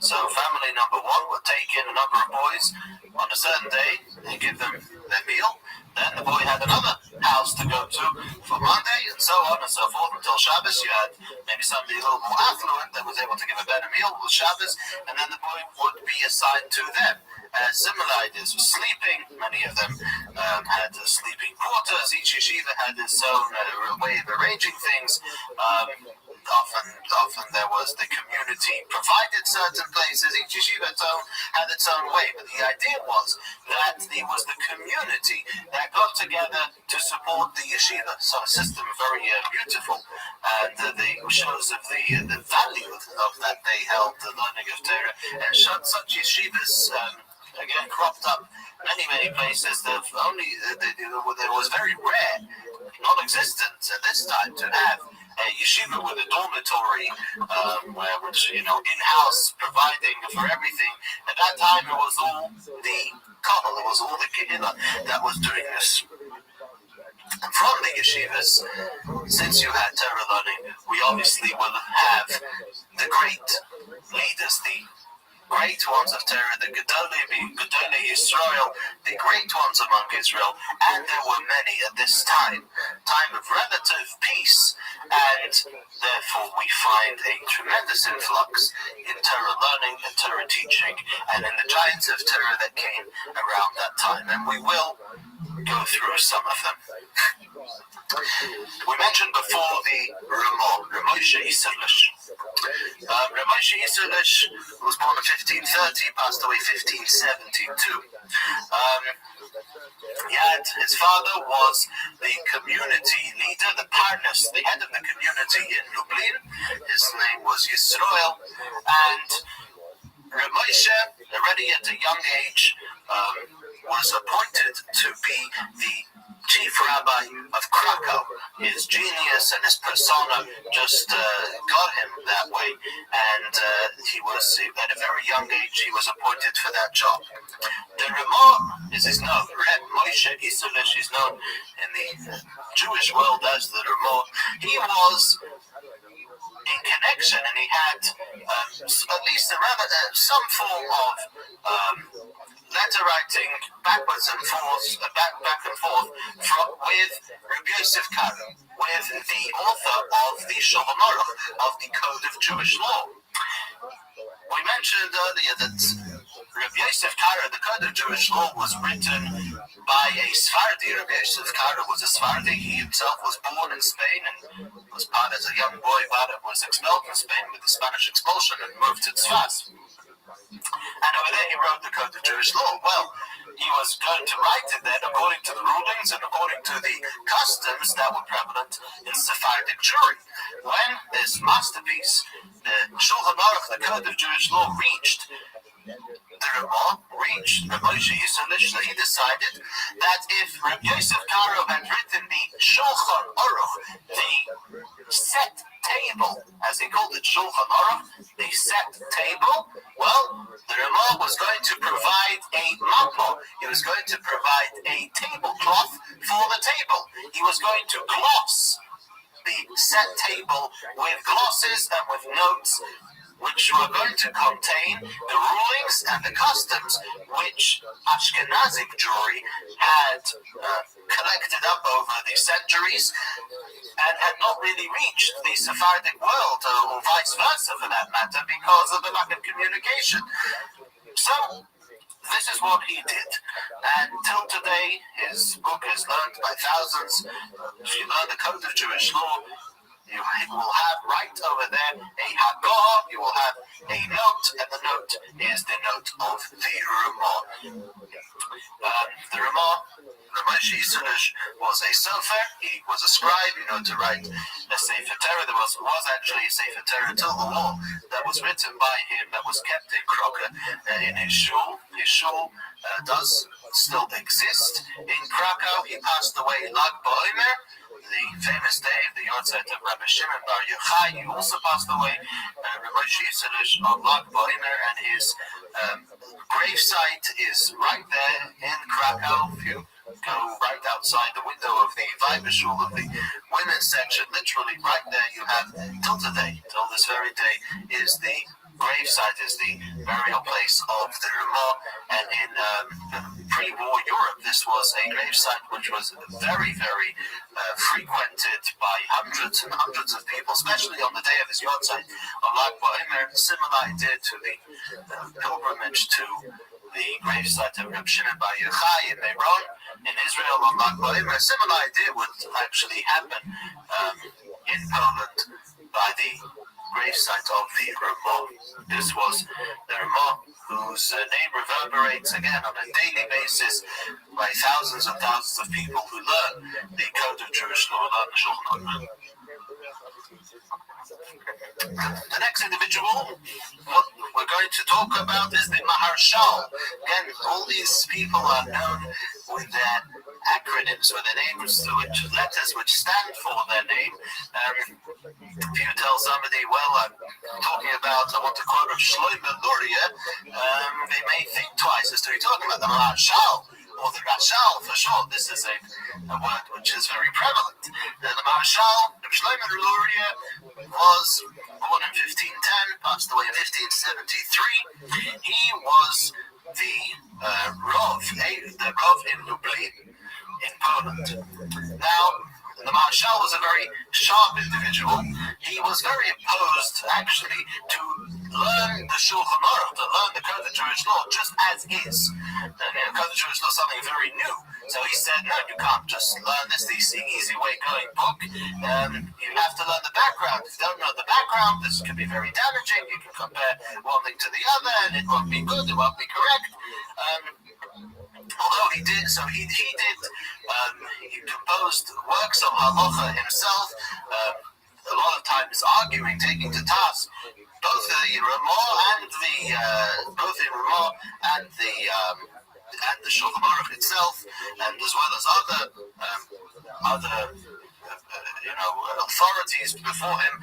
So family number one would take in a number of boys on a certain day and give them their meal. Then the boy had another house to go to for Monday, and so on and so forth until Shabbos. You had maybe somebody a little more affluent that was able to give a better meal with Shabbos, and then the boy would be assigned to them. Similar ideas with sleeping. Many of them had sleeping quarters. Each yeshiva had its own way of arranging things. Often there was the community provided certain places. Each yeshiva had its own way. But the idea was that it was the community that got together to support the yeshiva. So a system very beautiful, and shows of the value of that they held the learning of Torah, and such yeshivas again cropped up many, many places that it was very rare, non-existent at this time, to have a yeshiva with a dormitory, which in-house providing for everything. At that time, it was all the kohol, it was all the kehillah that was doing this. And from the yeshivas, since you had Torah learning, we obviously will have the great leaders, the great ones of Torah, the Gedolei Yisrael, the great ones among Israel, and there were many at this time of relative peace, and therefore we find a tremendous influx in Torah learning and Torah teaching, and in the giants of Torah that came around that time. And we will go through some of them. We mentioned before the Ramah, Ramosha Iserlish. Ramosha Iserlish was born in 1530, passed away 1572. His father was the community leader, the Parnas, the head of the community in Lublin. His name was Yisroel, and Ramosha, already at a young age, was appointed to be the chief rabbi of Krakow. His genius and his persona just got him that way, and he was, at a very young age, he was appointed for that job. The Ramah is known, Reb Moshe Iserlish is known in the Jewish world as the Ramah. He was in connection, and he had at least some form of letter writing backwards and forth, back and forth with Rabbi Yosef Karo, with the author of the Shulchan Aruch, of the Code of Jewish Law. We mentioned earlier that Rabbi Yosef Karo, the Code of Jewish Law, was written by a Sephardi. Rabbi Yosef Karo was a Sephardi. He himself was born in Spain and was part as a young boy, but was expelled from Spain with the Spanish expulsion and moved to Tzfaz. And over there he wrote the Code of Jewish Law. Well, he was going to write it then according to the rulings and according to the customs that were prevalent in Sephardic Jewry. When this masterpiece, the Shulchan Aruch, the Code of Jewish Law, reached the Ramah, reached Rabbi Moshe Iserlish, so he decided that if Rabbi Yosef Karo had written the Shulchan Aruch, the set table, as he called it, Shulchan Aruch, the set table, well, the Ramah was going to provide a mappa. He was going to provide a tablecloth for the table. He was going to gloss the set table with glosses and with notes which were going to contain the rulings and the customs which Ashkenazic Jewry had collected up over the centuries and had not really reached the Sephardic world, or vice versa for that matter, because of the lack of communication. So, this is what he did. And till today, his book is learned by thousands. If you learn the Code of Jewish Law, you will have right over there a Haggadah, you will have a note, and the note is the note of the Ramah. The Ramah, Moshe Iserlish, was a sofer. He was a scribe, to write a Sefer Torah. There was actually a Sefer Torah till the war that was written by him, that was kept in Krakow in his shul. His shul does still exist in Krakow. He passed away Lag BaOmer, the famous day of the Yortzeit of Rabbi Shimon Bar Yochai. He also passed away, Rabbi Moshe Iserlish, on Lag BaOmer, and his gravesite is right there in Krakow. If you go right outside the window of the Weiber Shul, of the women's section, literally right there, you have, till today, till this very day, is the gravesite, is the burial place of the Ramah. And in pre-war Europe, this was a gravesite which was very, very frequented by hundreds and hundreds of people, especially on the day of his Yortzeit of Lag BaOmer, similar idea to the pilgrimage to the gravesite of Reb Shimon Bar Yochai in Meron, in Israel on Lag BaOmer. A similar idea would actually happen in Poland by the gravesite of the Ramah. This was the Ramah, whose name reverberates again on a daily basis by thousands and thousands of people who learn the Code of Jewish Law, learn the Shulchan Aruch. The next individual, what we're going to talk about, is the Maharshal. Again, all these people are known with their acronyms, with their names, which letters which stand for their name. If you tell somebody, well, I'm talking about, I want to quote of Shlomo Luria, they may think twice as to be talking about the Maharshal or the Rashal for short. This is a word which is very prevalent. The Maharshal, Shlomo Luria, was born in 1510, passed away in 1573. He was the Rav in Lublin, in Poland. Now, the Maharshal was a very sharp individual. He was very opposed, actually, to learn the Shulchan Aruch, to learn the Code of Jewish Law just as is. And the Code of Jewish Law is something very new. So he said, no, you can't just learn this easy way going book. You have to learn the background. If you don't know the background, this could be very damaging. You can compare one thing to the other, and it won't be good, it won't be correct. Although he did, he composed works of halacha himself, a lot of times arguing, taking to task both the Ramah and the Shulchan Aruch itself, and as well as other authorities before him.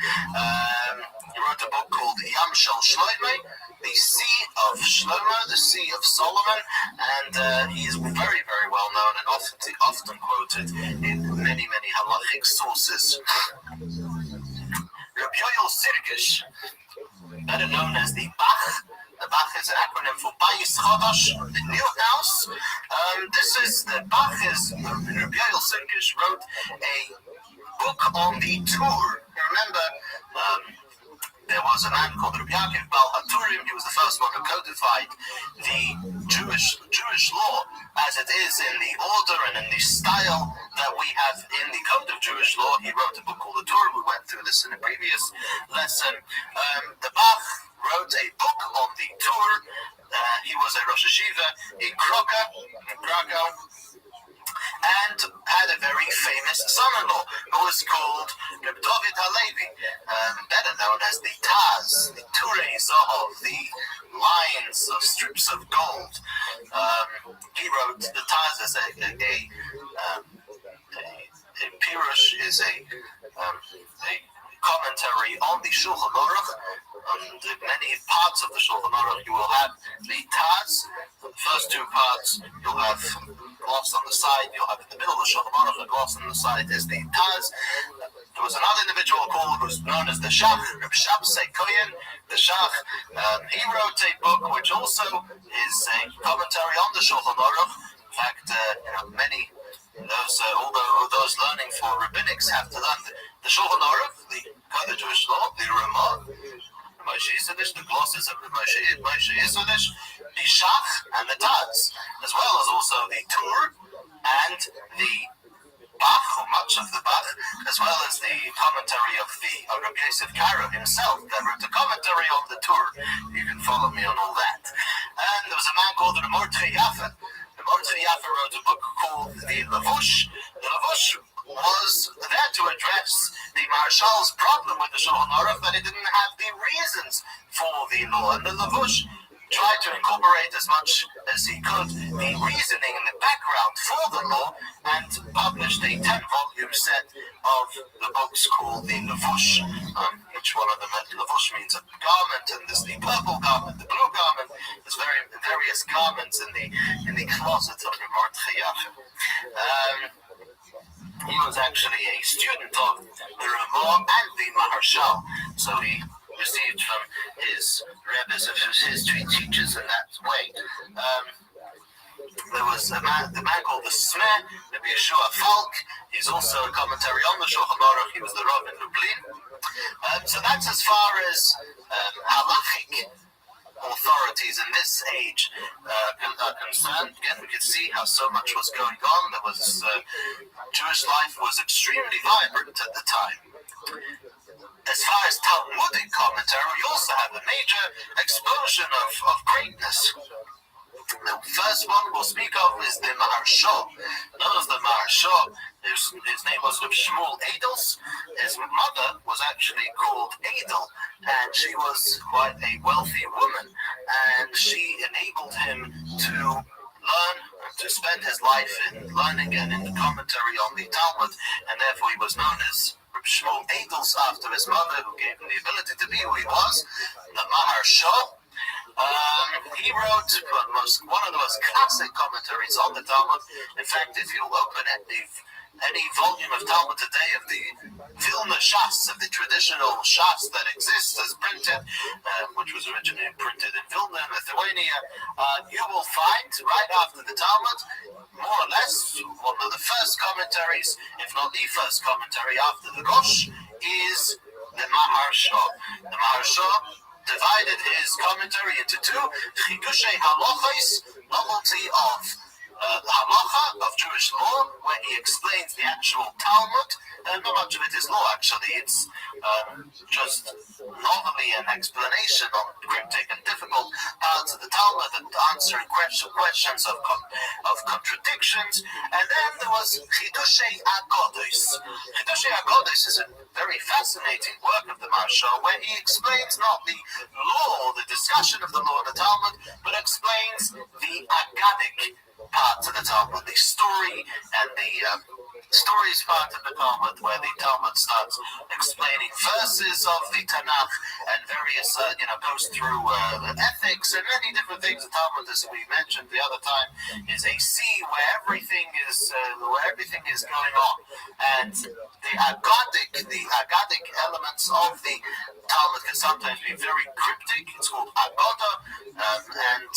He wrote a book called Yam Shel Shlomo, the Sea of Shlomo, the Sea of Solomon, and he is very, very well known and often quoted in many halachic sources. Rabbi Sirkish, better known as the Bach. The Bach is an acronym for Bayis Chodosh, the new house. Rabbi Sirkish wrote a book on the Tur. Remember, there was a man called Rabbi Yaakov Bal HaTurim. He was the first one who codified the Jewish law as it is in the order and in the style that we have in the Code of Jewish Law. He wrote a book called the Tur. We went through this in a previous lesson. The Bach wrote a book on the Tur. He was a Rosh Yeshiva in Krakow, and had a very famous son-in-law who was called Reb David Halevi, better known as the Taz, the Turei Zohov, the lines of strips of gold. He wrote the Taz as a Pirush is a commentary on the Shulchan Aruch. In many parts of the Shulchan Aruch, you will have the Taz. The first two parts, you'll have gloss on the side. You'll have in the middle of the Shulchan Aruch, the gloss on the side is the Taz. There was another individual called who's known as the Shach, Reb Shabsei Koyen, the Shach. He wrote a book which also is a commentary on the Shulchan Aruch. In fact, many those learning for rabbinics have to learn the Shulchan Aruch, the Code of Jewish Law, the Ramah, Moshe Yisodish, the glosses of Moshe Yisodish, the Shach, and the Taz, as well as also the Tur and the Bach, or much of the Bach, as well as the commentary of the Rabbi Yosef Karo himself that wrote a commentary on the Tur. You can follow me on all that. And there was a man called the Mordechai Yaffa. The Mordechai Yaffa wrote a book called the Lavush. The Lavush was there to address the Marshal's problem with the Shulchan Aruch, that it didn't have the reasons for the law. And the Lavush tried to incorporate as much as he could the reasoning and the background for the law, and published a 10-volume set of the books called the Lavush. Each one of them, Lavush means a garment, and there's the purple garment, the blue garment. There's various garments in the closet of the Mordechai Yaffa. He was actually a student of the Ramah and the Maharshal, so he received from his rabbis, his teachers in that way. There was the man called the Smeh, Rabbi Yeshua Falk. He's also a commentary on the Shulchan Aruch. He was the Rav in Lublin. So that's as far as halachic authorities in this age are concerned. Again, we could see how so much was going on. There was Jewish life was extremely vibrant at the time. As far as Talmudic commentary, we also have a major explosion of greatness. The first one we'll speak of is the Maharshal. Known as the Maharshal, his name was Shmuel Adels. His mother was actually called Adel, and she was quite a wealthy woman, and she enabled him to learn, to spend his life in learning and in the commentary on the Talmud, and therefore he was known as Shmuel Adels after his mother, who gave him the ability to be who he was, the Maharshal. He wrote one of the most classic commentaries on the Talmud. In fact, if you'll open any volume of Talmud today of the Vilna Shas, of the traditional Shas that exists as printed, which was originally printed in Vilna and Lithuania, you will find right after the Talmud, more or less, one of the first commentaries, if not the first commentary after the Rosh, is the Maharshal. The Maharshal divided his commentary into two: Chidushei Halachos, novelty of the halacha of Jewish law, where he explains the actual Talmud. Not much of it is law, actually. It's just normally an explanation on cryptic and difficult parts of the Talmud and answering questions of contradictions. And then there was Chidushei Agodos. Chidushei Agodos is a very fascinating work of the Maharsha, where he explains not the law, the discussion of the law of the Talmud, but explains the Agadic part of the Talmud, the story and the stories part of the Talmud, where the Talmud starts explaining verses of the Tanakh and various, goes through ethics and many different things. The Talmud, as we mentioned the other time, is a sea where everything is going on, and the Agadic elements of the Talmud can sometimes be very cryptic. It's called Agoda, and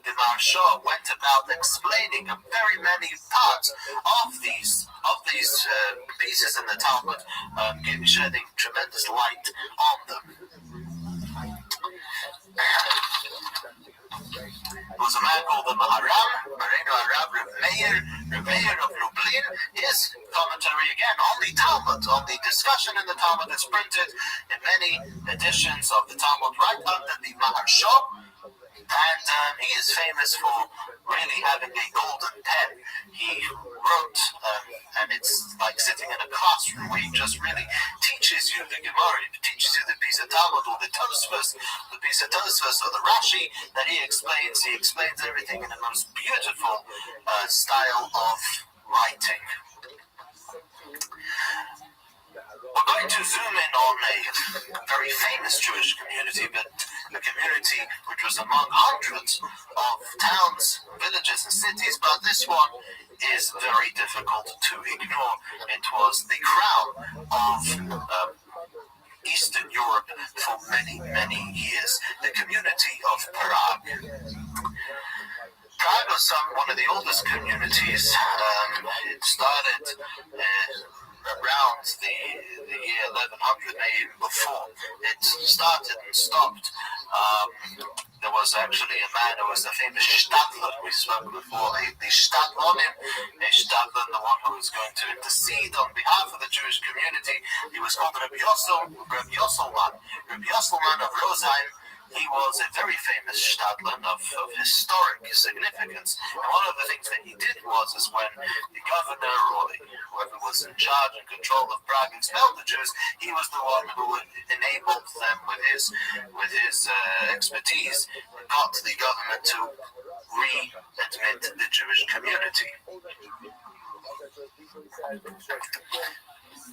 the Maharsha went about explaining very many parts of these pieces in the Talmud, shedding tremendous light on them. There was a man called the Maharam, Reb Meir of Lublin. His commentary again on the Talmud, on the discussion in the Talmud, is printed in many editions of the Talmud right under the Maharsha. And he is famous for really having a golden pen. He wrote, and it's like sitting in a classroom where he just really teaches you the Gemara, he teaches you the piece of Talmud or the Tosfos, or the Rashi that he explains. He explains everything in the most beautiful style of writing. We're going to zoom in on a very famous Jewish community, but a community which was among hundreds of towns, villages, and cities, but this one is very difficult to ignore. It was the crown of Eastern Europe for many, many years, the community of Prague. Prague was one of the oldest communities. It started around the year 1100, maybe even before. It started and stopped. There was actually a man who was the famous Stadler we spoke before, the Stadlonim, a Stadler, the one who was going to intercede on behalf of the Jewish community. He was called Rabbi Yosselman. Rabbi Yosselman of Rosheim. He was a very famous Stadler of historic significance. And one of the things that he did was when the governor or whoever was in charge and control of Prague expelled the Jews, he was the one who enabled them with his expertise, got the government to re-admit the Jewish community.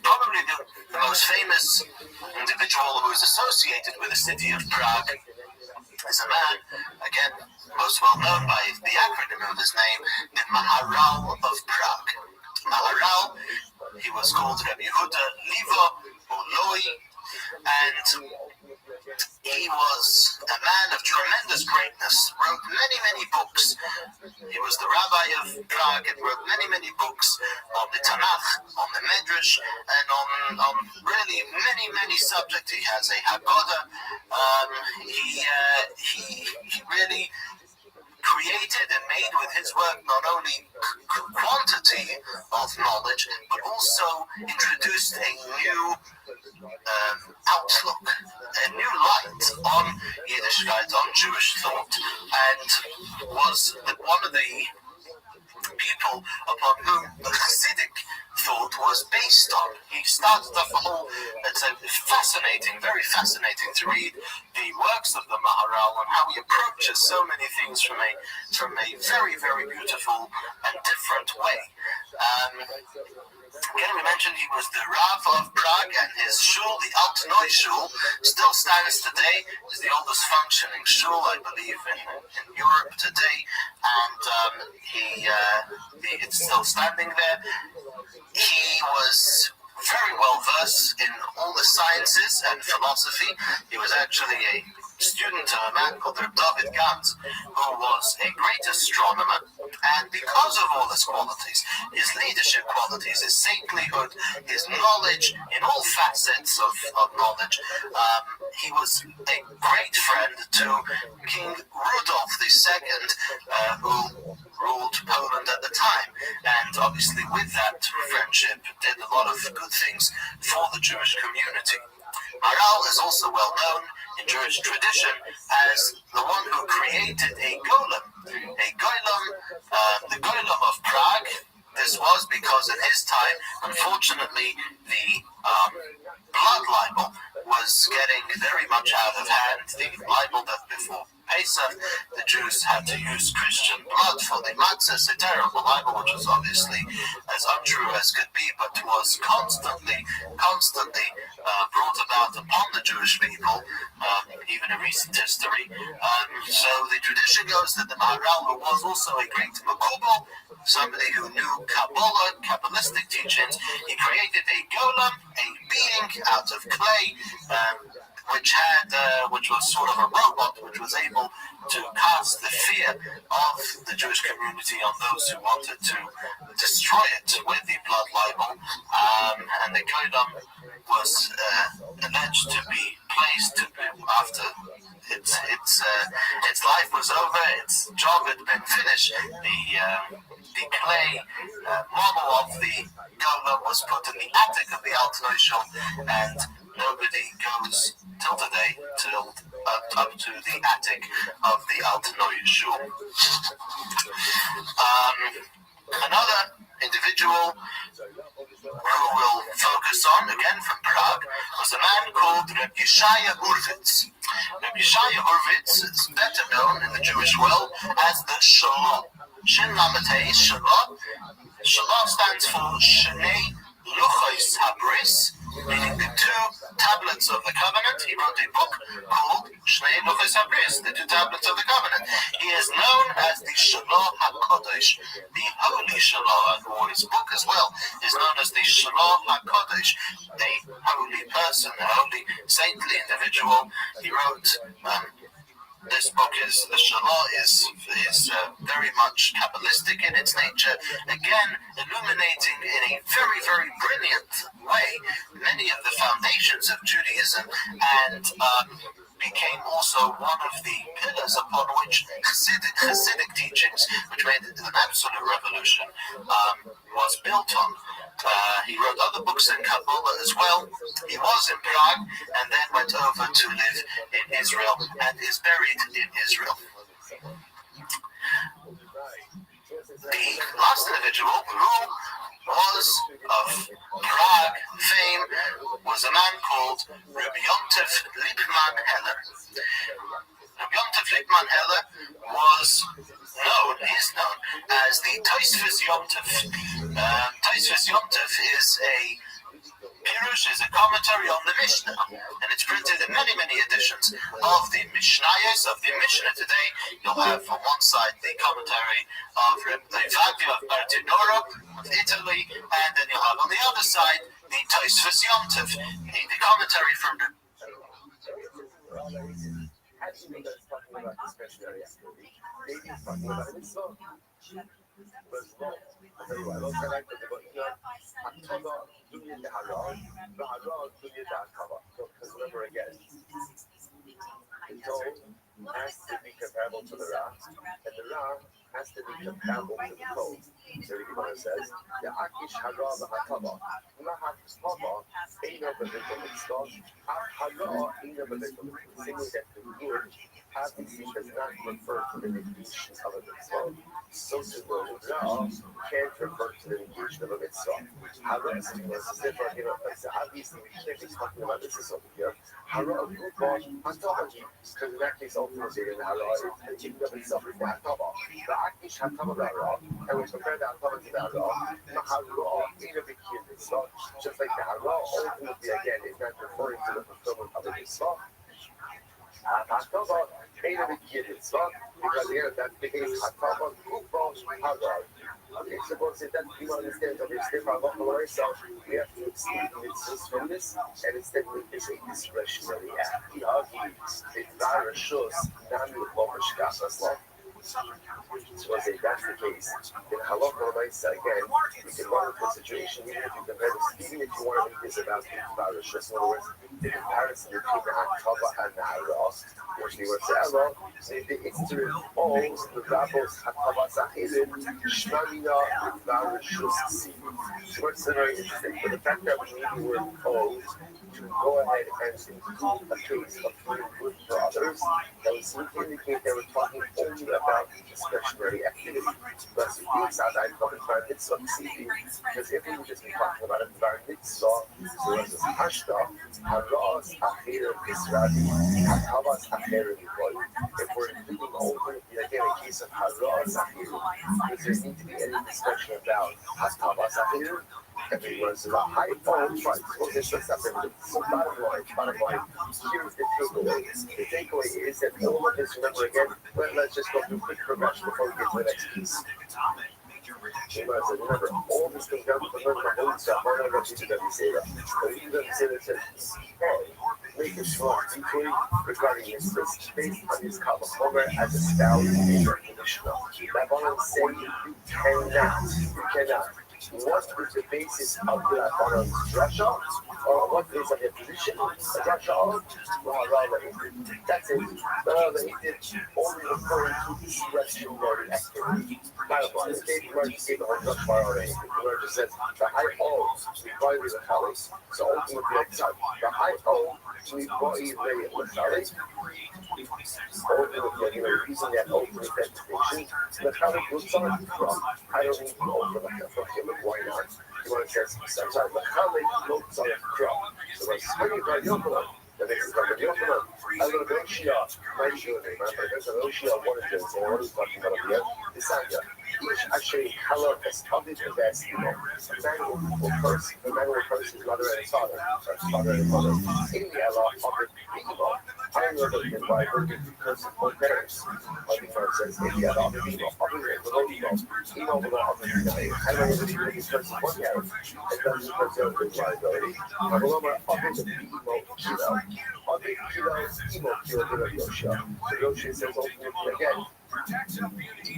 Probably the most famous individual who is associated with the city of Prague is a man, again, most well known by the acronym of his name, the Maharal of Prague. Maharal, he was called Rabbi Yehuda Livo or Loi, and he was a man of tremendous greatness, wrote many, many books. He was the rabbi of Prague and wrote many, many books on the Tanakh, on the Medrash, and on really many, many subjects. He has a Haggadah. He really created and made with his work not only quantity of knowledge, but also introduced a new outlook, a new light on Yiddishkeit, on Jewish thought, and was one of the people upon whom the Hasidic thought was based on. He started off it's fascinating, very fascinating to read the works of the Maharal and how he approaches so many things from a very, very beautiful and different way. Again, we mentioned he was the Rav of Prague, and his shul, the Altnoi Shul, still stands today. It's the oldest functioning shul, I believe, in Europe today, and it's still standing there. He was very well versed in all the sciences and philosophy. He was actually a student of a man called David Gans, who was a great astronomer, And because of all his qualities, his leadership qualities, his saintlyhood, his knowledge in all facets of knowledge, he was a great friend to King Rudolf II, who ruled Poland at the time. And obviously with that friendship did a lot of good things for the Jewish community. Maharal is also well known in Jewish tradition as the one who created a golem. The golem of Prague. This was because in his time, unfortunately, the blood libel was getting very much out of hand. The libel that before Pesach, the Jews had to use Christian blood for the matzahs, a terrible libel, which was obviously as untrue as could be, but was constantly brought about upon the Jewish people, even in recent history. So the tradition goes that the Maharal, who was also a great Makubal, somebody who knew Kabbalah, Kabbalistic teachings, he created a golem, a being out of clay, which was sort of a robot, which was able to cast the fear of the Jewish community on those who wanted to destroy it with the blood libel. And the golem was alleged to be placed after its life was over, its job had been finished. The clay model of the golem was put in the attic of the Altanoi Shul, and nobody goes till today up to the attic of the Altanoi Shul. Another individual who we'll focus on, again from Prague, was a man called Rabbi Yeshaya Hurwitz. Rabbi Yeshaya Hurwitz is better known in the Jewish world as the Shalom. Shin Lametei Shalom. Shalom stands for Shnei Luchos Habris, meaning the two tablets of the covenant. He wrote a book called Shnei Luchos Habris, the two tablets of the covenant. He is known as the Shalom HaKodesh, the Holy Shalom, or his book as well is known as the Shalom HaKodesh, a holy person, a holy saintly individual. He wrote this book is the Shalom is very much Kabbalistic in its nature, again illuminating in a very, very brilliant way many of the foundations of Judaism, and became also one of the pillars upon which Hasidic teachings, which made it an absolute revolution, was built on. He wrote other books in Kabbalah as well. He was in Prague and then went over to live in Israel and is buried in Israel. The last individual who was of Prague fame was a man called Rabbi Yontif Lippmann Heller. Rabbi Yontif Lippmann Heller is known as the Tosfos Yontif. Tosfos Yontif is a Pirush, is a commentary on the Mishnah, and it's printed in many, many editions of the Mishnayos, of the Mishnah today. You'll have on one side the commentary of the Vadi of Bartinoro of Italy, and then you'll have on the other side the Tosfos Yontif, the commentary from the Remember again, the Tov has to be comparable to the Ra, and the Ra has to be comparable to the Tov. So the Gemara says, the Akish Hara V'Hatava, Lahat Tava, Eina B'Vitul Mitzvah, Hara Eina B'Vitul Mitzvah, saying that the good obviously does not refer to the negation of a mitzvah. So to the Ra can't refer to the negation of a mitzvah. Hara is different, obviously we can't be talking about this over here. Hara Gutbah Hatava, because in that case ultimately the Hara is the kingdom itself is the Hatava. The Akish Hatava Ra, and we compare the Hatava to the Hara, the Hara in a big mitzvah, just like the Hara ultimately again is not referring to the fulfillment of a mitzvah. Hatava ain't a big mitzvah, because again that's the case. Hatava Gutbah Hara. Okay, so once that you understand obviously from Allah, so we have to exclude mitzvahs from this, and instead it is a discretionary act. The argument is very sure, not with what So I say that's the case. In halacha l'maisa, again, we can run into a situation even if you compare this, even if you want to make this about Rishus. In other words, the comparison between the Hakava and the Haras, which they would say, well, the history of all the Rabbos Hakava Zahirin, Shmamina, Rishus Sivim. So it's very interesting. But the fact that we were told to go ahead and include a case of doing good for others, that would seem to indicate they were talking only about discretionary activity. But inside that bar mitzvah tzivim, because if we would just be talking about a bar mitzvah, so as a hashta, haras acher misrabi, hakavas acher mikol. If we're including only again a case of haras acher, does there need to be any discussion about hakavas acher? Everyone says, high point, right? Okay, so that's separate. So bottom line, here's the takeaway. The takeaway is that all of this, remember again, let's just go through quick progression before we get to the next piece. Remember, all this comes down to the whole stuff. Why not go to the Seder? But even the Seder says, make a strong inquiry regarding his risk based on his Kavachomer as a style major conditional. Rabbanan say you cannot. What is the basis of the Rabbanan's drasha? Or what is the position of the drasha of ViralRabbi? That's it. ViralRabbi did only referring to discretionary activity. Bottom line, the Gemara just gave the whole drasha already. The Gemara just says the high O requires the chalitz. So ultimately, the high O requires the chalitz. Ultimately, using that ultimate identification, the chalitz looks on it from. I don't need to go for the why not? You want to say sometimes the chalitz looks on a crop. So when spinning by Yochanan, the next is like a Yochanan. A little bit of Shia, my Shia name, right? There's a little Shia, one of them, so what is talking about here? Desanya. Each actually color has covered the best people. The man will curse his mother and his father, or his father and his mother. In the Allah of the people, I know that the Bible gives the curse of both parents. Like the verse says, in the Allah of the people, of the people, Emo will not have the people. I know that the people curse of one parent, and that's the curse of the liability. And the Lord of the people, Kilo, of the Kilo, Kilo, Yoshia. So Yoshia says ultimately again,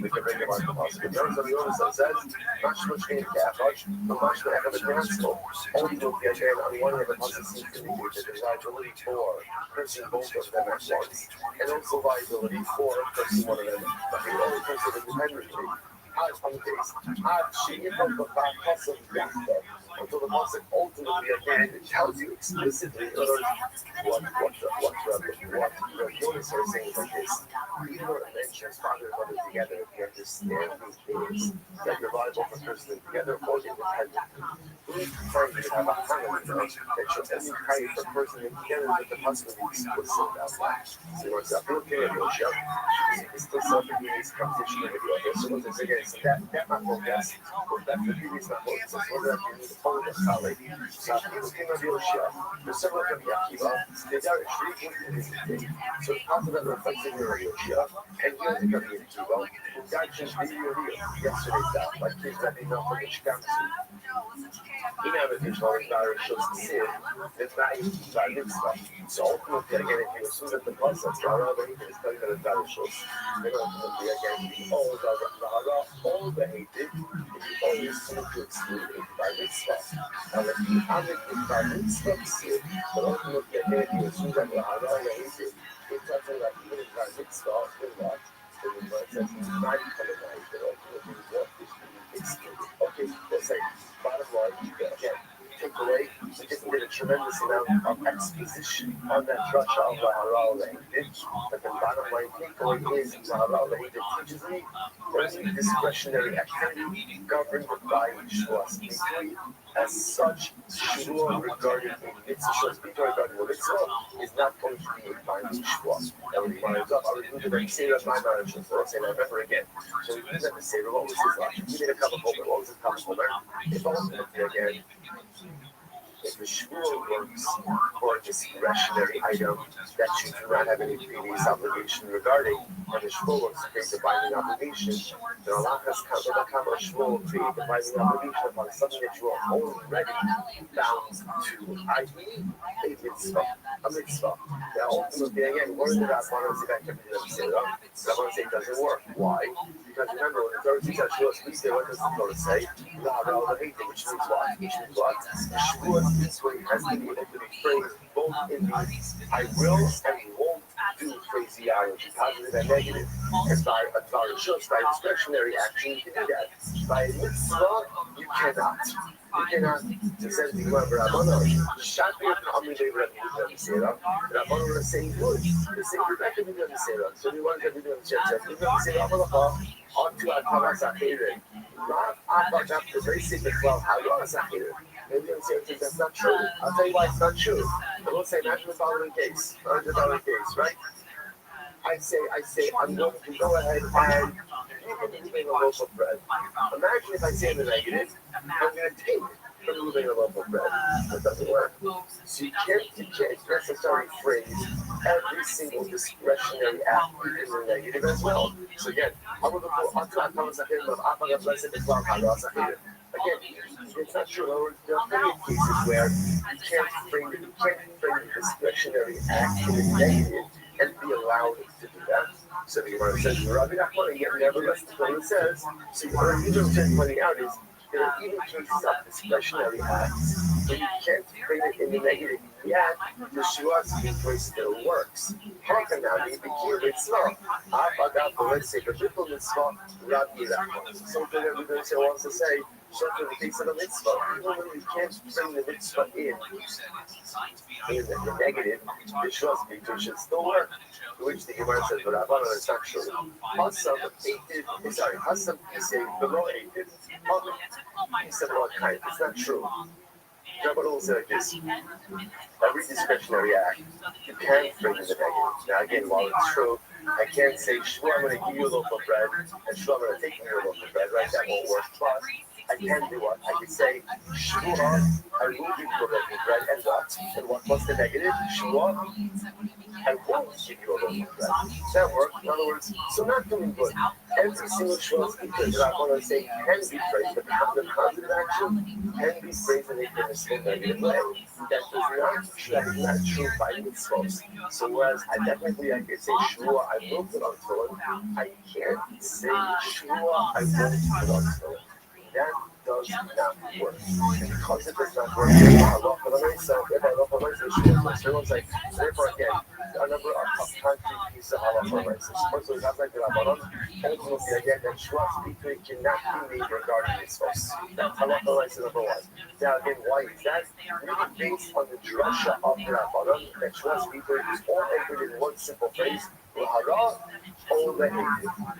we can bring about the possible. Notice on the other side says, much came Catholic, but much more have a transport. Only will be again on one hand, the possible seems to indicate that there's liability for cursing both of them at once, and also liability for cursing one of them, but the only person independently. Until the Pasuk ultimately again tells you explicitly what the Jonas are saying like this. Even though it mentions father and mother together, if you understand these things, that you're liable for cursing together or independently. We find you have a harmony that should only carry for cursing together with the husband is explicit about that. So you want to feel okay at your show. It's still something in this competition with you. So it's again, so that might work best. That for you is not working. So whether you need to follow the colleague. So people came on your show. There's several from Yakiva. They got a shriek in this thing. So part of that reflects in your show. And you're the coming in Yakiva. That just video here yesterday's that. Like kids that they know from the Chicago. In other things, like Barry shows the sin, it's not even by mitzvah. So ultimately, again, if you assume that the process, ViralRabbi is telling that it's Barry shows, then ultimately, again, all the hated, if you always seem to exclude it by mitzvah. Now, if you have it by mitzvah, sin, but ultimately, again, if you assume that ViralRabbi hated, it doesn't like even in by mitzvah, then what? Then the word says he's not coming right, but ultimately, what is being excluded? Okay, let's say, bottom line, again, take away, we just did a tremendous amount of exposition on that drasha of ViralRabbi. But the bottom line takeaway is ViralRabbi teaches me only discretionary activity governed by Shua speaking. As such, Shua regarding a mitzvah, regarding a mitzvah is not going to be a binding Shua. That would be my result. I would do the say that my marriage is not saying that ever again. So we do that to say, what was his life? He made a couple of homer. What was his couple of homer? If ultimately again, if the shul works for a discretionary item that you do not have any previous obligation regarding, and the shul works to create a binding obligation, then Allah has come a shul to create a binding obligation upon something that you are already bound to, i.e., a mitzvah. A mitzvah. Now, ultimately, again, one of the Rabbanan is that Rabbanan say it doesn't work. Why? Because remember, when the Torah says Shavuos Mitzvah, what does the Torah say? Which means what? Which means what? Shavuos Mitzvah has to be able to be phrased both in the I will and won't do phraseology, positive and negative. And by a Rishus, by discretionary action, you can do that. By a mitzvah, you cannot. You cannot just say to Rabbanon, Shapir Kami de Rabbi Sera, Rabbanon is saying good. They're saying good back to Rabbi Sera. So we want to do the Sera. Rabbi Sera, onto our Kavas Achirin. Not Abadab, the very simple 12, how you want to Achirin. Maybe I'm saying that's not true. I'll tell you why it's not true. I will say, imagine the following case, right? I say, I'm going to go ahead and you can moving a loaf of bread. Imagine if I say the negative, I'm going to take from moving a loaf of bread. That doesn't work. So you can't necessarily phrase every single discretionary act in the negative as well. So again, again, it's not true. In other words, there are plenty of cases where you can't frame the discretionary act in the negative and be allowed to do that. So the Gemara says, Rabbi Nachman, yet nevertheless, the Torah says, so what Rabbi just pointing out is there are even cases of discretionary acts, but you can't frame it in the negative yet. The Shuas Mitzvah still works. Hakanami, Bikir Mitzvah, Abagab, let's say, the Bikul Mitzvah, Rabbi Nachman. Something that we're going to wants to say, something in the case of a mitzvah, even when you can't bring the mitzvah in the negative, the Shuas Mitzvah should still work. To which the Gemara says, but Rabbanon, it's not true. Hasam Kisei below Eitiv, Kisei below kind. It's not true. Rabbanon will say like this, every discretionary act, you can bring in the negative. Now again, while it's true, I can't say, sure, I'm going to give you a loaf of bread, and sure, I'm going to take you a loaf of bread, right? That won't work. But I can do what? I can say, sure, I will give you a loaf of bread, and what? And what's the negative? Sure, I won't give you a loaf of bread. That works. In other words, so not doing good. Every single Shavuos because I want to say can be phrased, but the positive action can be phrased in a permissible negative way. That is not true by mitzvahs. So whereas I technically I can say sure I will put on tefillin, I can't say sure I won't put on tefillin. That does not work. And because it does not work, everyone's like, therefore again, a number of concrete pieces of halacha rights. First, we have like the Rabbanon, and we'll see again that Shuas B'Tui cannot be made regarding mitzvahs. That's halacha rights number one. Now again, why is that? Really based on the drasha of the Rabbanon, that Shuas B'Tui is all anchored in one simple phrase,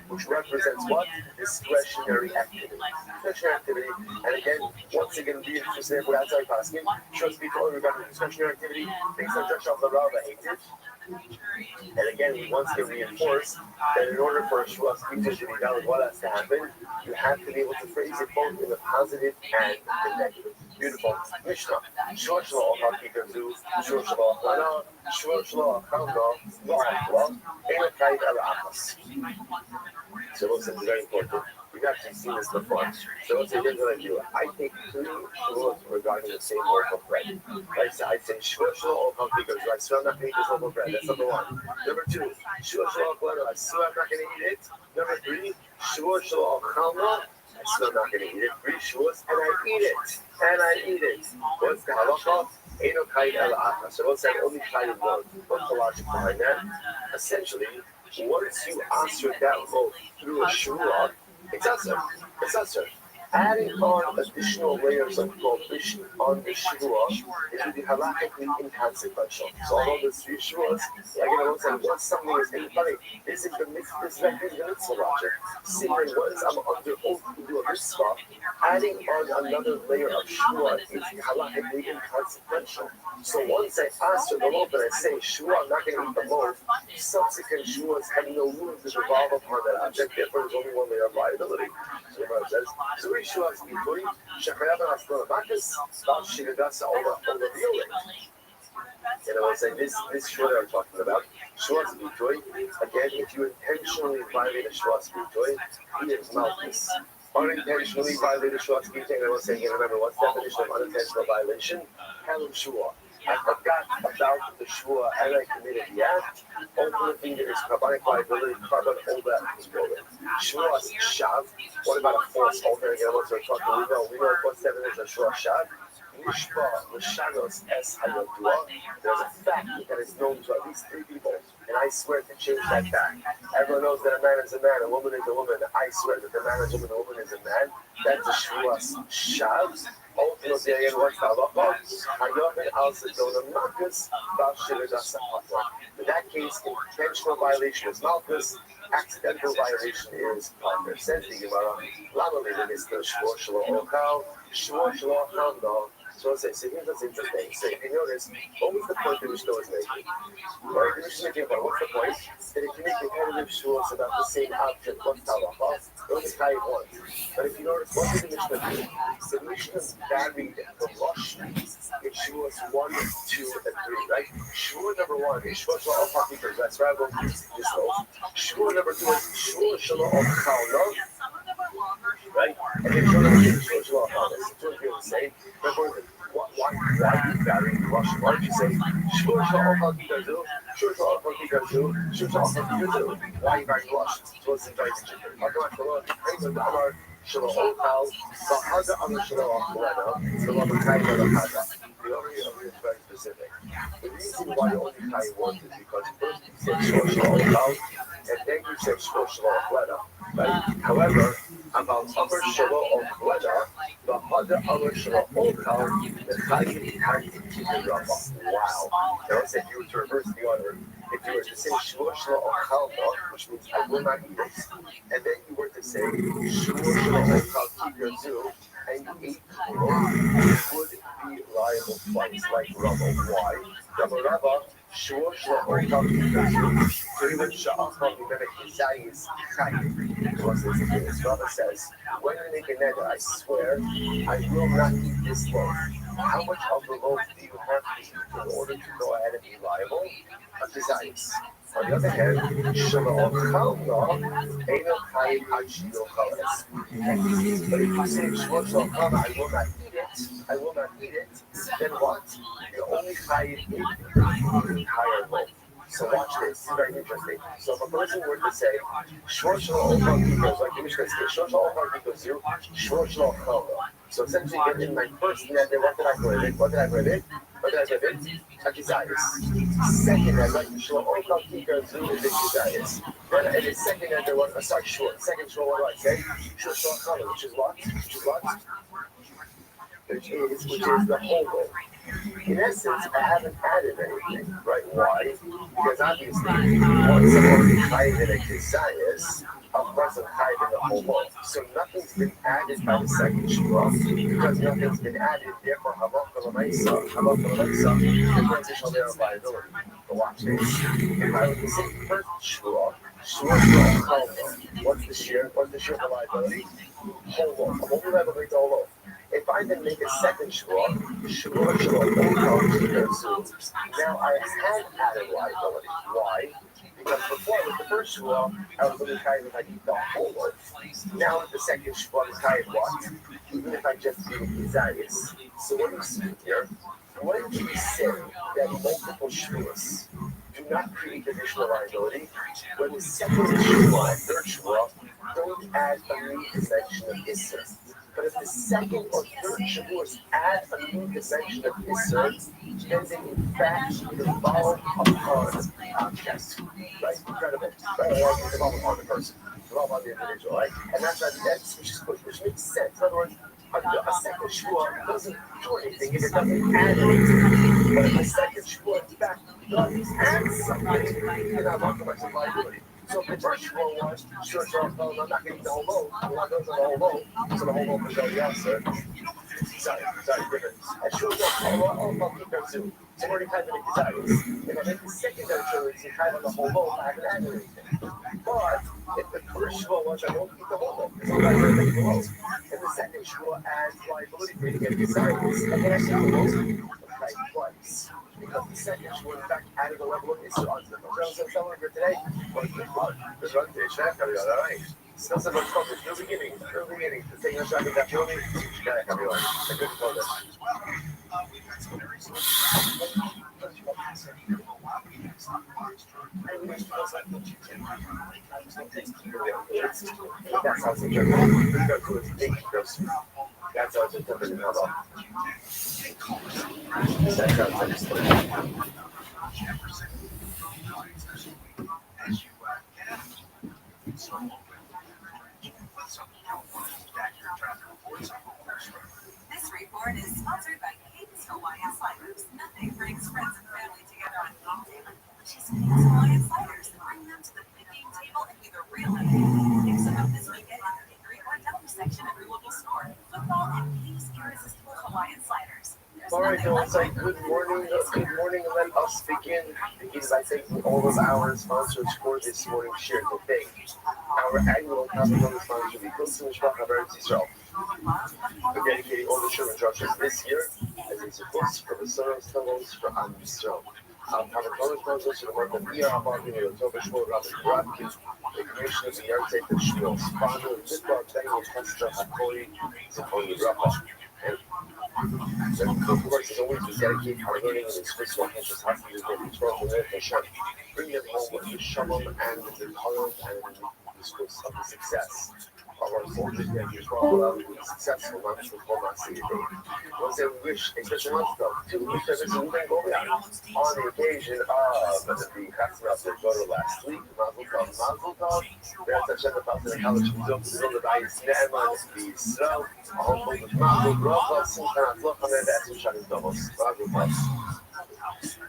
which represents what? Discretionary activity. Discretionary activity. And again, once again, be it just therefore outside asking, Shuas B'Tui regarding discretionary activity based on drasha of the Rabba hated. And again, we once again reinforce that in order for a Shuas B'Tui to be valid, what has to happen? You have to be able to phrase it both in the positive and the negative. Beautiful. Mishnah. Shor shlo hakikazu, shor shlo achlana, shor shlo achalna, lo'achla, eno kait arachas. So what's very important? We've actually seen this before. So what's here's what I do. I take 3 shuros regarding the same loaf of bread. Right? So I say shor shlo hakikazu, I swear I'm not going to eat this loaf of bread. That's number 1. Number 2, shor shlo achlana, I swear I'm not going to eat it. Number 3, shor shlo achalna, I swear I'm not going to eat it. 3 shuros, and I eat it. What's the halacha? Eno kai el acha. So what's that? Only kai of one. What's the logic behind that? Essentially, once you answer that loaf through a shura, it's usher. Adding on additional layers of prohibition on the shura is really halakhically inconsequential. So although there's 3 shuras, once something is funny, this is the mitzvah logic. See, once I'm under oath to do a mitzvah, adding on another layer of shura is halakhically inconsequential. So once I answer the loaf and I say, shura, I'm not going to eat the loaf, subsequent shuras have no room to revolve upon that object, therefore there's only one layer of liability. So the Gemara says, so Shuas B'Tui, Shechayav Asla Makas, Bal Shigagasa Ola Violet. And I was saying this shura I'm talking about, Shuas B'Tui, again, if you intentionally violate a Shuas B'Tui, he is malchus. Unintentionally violate a Shuas B'Tui, and I was saying, remember, what's the definition of unintentional violation? Halum Shua. I forgot about the shvua and I committed yet. Ultimately, there is carbonic liability, carbon over shvua shav. What about a false altar? Again, what we're talking, we know what's the evidence of shvua shav. Mishpa, Mishanos, Es Hayodua. There's a fact that is known to at least 3 people, and I swear to change that fact. Everyone knows that a man is a man, a woman is a woman. I swear that the man is a woman, the woman is a man. That's a shvuas shav. Ultimately, again, what's the halacha? Hayomin al sedona malchus, bal shiridas halacha. In that case, intentional violation is malchus. Accidental violation is partner. Says the Gemara, Lama Leda Mr. Shvor Shlo Okal, Shvor Shlo Hamdo. So here's what's interesting. So if you notice, what was the point that Mishnah was making? Right, the Mishnah making a point. What's the point? That if you make repetitive shvuos about the same object, what's halacha? Those is kind of one. But if you notice, what did the Mishnah do? The Mishnah varied the rush in shvuos 1, 2, and 3, right? Shvuah number 1 is shvuah shelo al pakikers. That's right. We'll use this one. Shvuah number 2 is shvuah shelo al chalno. Right? And then shvuah number 3 is shvuah shelo al chalno. It's two of the same. Why do you vary the rush? Why don't you say shvuah shelo al pakikers? Shvuah shelo al pakikers. Shvuah shelo al pakikers. Why you vary the rush? So it's in very chicken. Shelo Okal, Bahaga Amar Shelo Achlena, the Lama Kaina Lahaga. The only is very specific. The reason why you only tie one is because first you said Shelo Okal, and then you said Shelo Achlena. Right? However, about Amar Shelo Achlena, Bahaga Amar Shelo Okal, the Chayi Hayi Rabba. Wow. Notice if you were to reverse the order, if you were to say Shvuah Shelo Ochal, which means I will not eat it, and then you were to say Shvuah Shelo Ochal Kikazu, and you ate it would be liable twice, like Rabba. Why? Rabba, Shvuah Shelo Ochal Kikazu, so even Sha'achal Mimic Kizayis Chayim. Rabba says, when you make a neder, I swear, I will not eat this loaf. How much of the loaf do you have to eat in order to go ahead and be liable? A desires. On the other hand, Shelo Ochalna, Eino Chayim Ad Shelo Chalas. But if you say Shelo Ochalna, I will not eat it, then what? You only Chayim the entire loaf. So watch this. This is very interesting. So if a person were to say, Shor Shelo Ochal Kikos, like the Mishnah says, Shor Shelo Ochal Kikos, Shor Shelo Ochalna. So essentially, in my first neder, what did I prohibit? A desires. Second neder, Shelo Ochal Kikos is a desires. Then in the second neder, second shor, what do I say? Shor Shelo Ochalna, which is what? Which is the whole loaf. In essence, I haven't added anything, right? Why? Because obviously, once I'm already chayiv in a desires, of course I'm chayiv in the whole loaf. So nothing's been added by the second shvuah. Because nothing's been added, therefore, halacha l'maisa, the transitional layer of liability. But watch this. If I were to say first shvuah chalma, what's the shear for liability? Whole loaf. I'm only liable to the whole loaf. If I then make a second shvuah now I had added liability. Why? Because before with the first shvuah, I was only kind of eat the whole loaf. Now with the second shvuah, I'm kind of what? Even if I just do desires. So what do you see here? When we say that multiple shvuahs do not create additional liability, when the second shvuah, third shvuah, don't add a new dimension of Isser. But if the second or third shavuos add a new dimension of Isser, then they in fact devolve upon objects. Right? Incredible. Right? Or devolve upon the person. Devolve on the individual, right? And that's which makes sense. In other words, a second shvuah doesn't do anything if it doesn't add anything. But if the second shvuah in fact does add something, then I'm not going to liability. So the first shvuah was, sure, I'm not going to eat the whole loaf. I'm not going to the whole loaf. So the whole loaf is going to be answered. Sorry, different. And sure, I'll keep that too. So already kind of desires. If I make the secondary choice, you kind of the whole loaf, I haven't added anything. But if the first shvuah was, I won't eat the whole loaf. Because I'm not going to take the loaf. And the second shvuah adds liability for you to get desires. And then I say the loaf, right, twice. Because the second shvuah, in fact, added a level of issue onto them. So I'm telling you today, well, good run, Chef, all right. Still some much focus. No beginning. The thing that's driving that building, yeah, a good focus. That's how it's done. That's how it's done. This report is sponsored by Kate's Hawaiian Sliders. Nothing brings friends and family together on game day like delicious Kate's Hawaiian Sliders that bring them to the big game table and either reel in. Pick some up this weekend in the bakery or deli section of your local store. Football and Kate's irresistible Hawaiian Sliders. All right, so it's like good morning, let us begin by thanking all of our sponsors for this morning's share today. Our annual Capital sponsor, the Pilsen Shvach Eretz Yisrael. We're dedicating all the children's rushes this year as a support for the sons fellows for Am Yisrael. Our Capital sponsors for the work of ViralRabbi, the Rabbi Rothschild, the creation of the Yard the Shmuel's father, Litbar Daniel Hester Hakori, Zichron Yisrael. The course is always to dedicate our learning and express what has just happened to the Torah from there, Hashem. Bring them home with the shalom and the tolerance and the discourse of the success of our soldiers and the Torah will be successful, not to perform our city day. Once they wish a special month though, to wish that this weekend go on the occasion of the Chatzim of their daughter last week, Mazel Tov, Be'ez Hashem about the college result, the result of Ayis Ne'eman, the Yisrael, a whole bunch of Mazel Tov, Simchan Atzlocha, and that's what Shanim Tovos. Mazel Tov.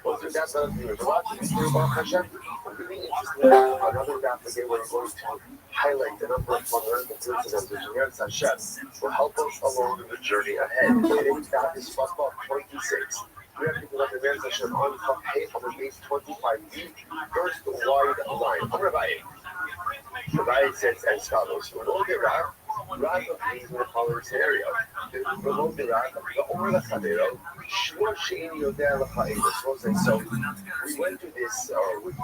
Well, so that's another thing. There's a lot to be through about Hashem. I'm really interested in another daf again where we're going to highlight the number of fundamental principles which Eretz Hashem will help us along the journey ahead. Today's daf is Fatwa 26. We have to go to Eretz Hashem on the base 25b, first wide line. Rabbi says as follows: below the Rav agrees with the following scenario. Below the Rav, the Omer Lachadero, Shua Sheini Yodeh Lacha'edus. So we went to this, I went to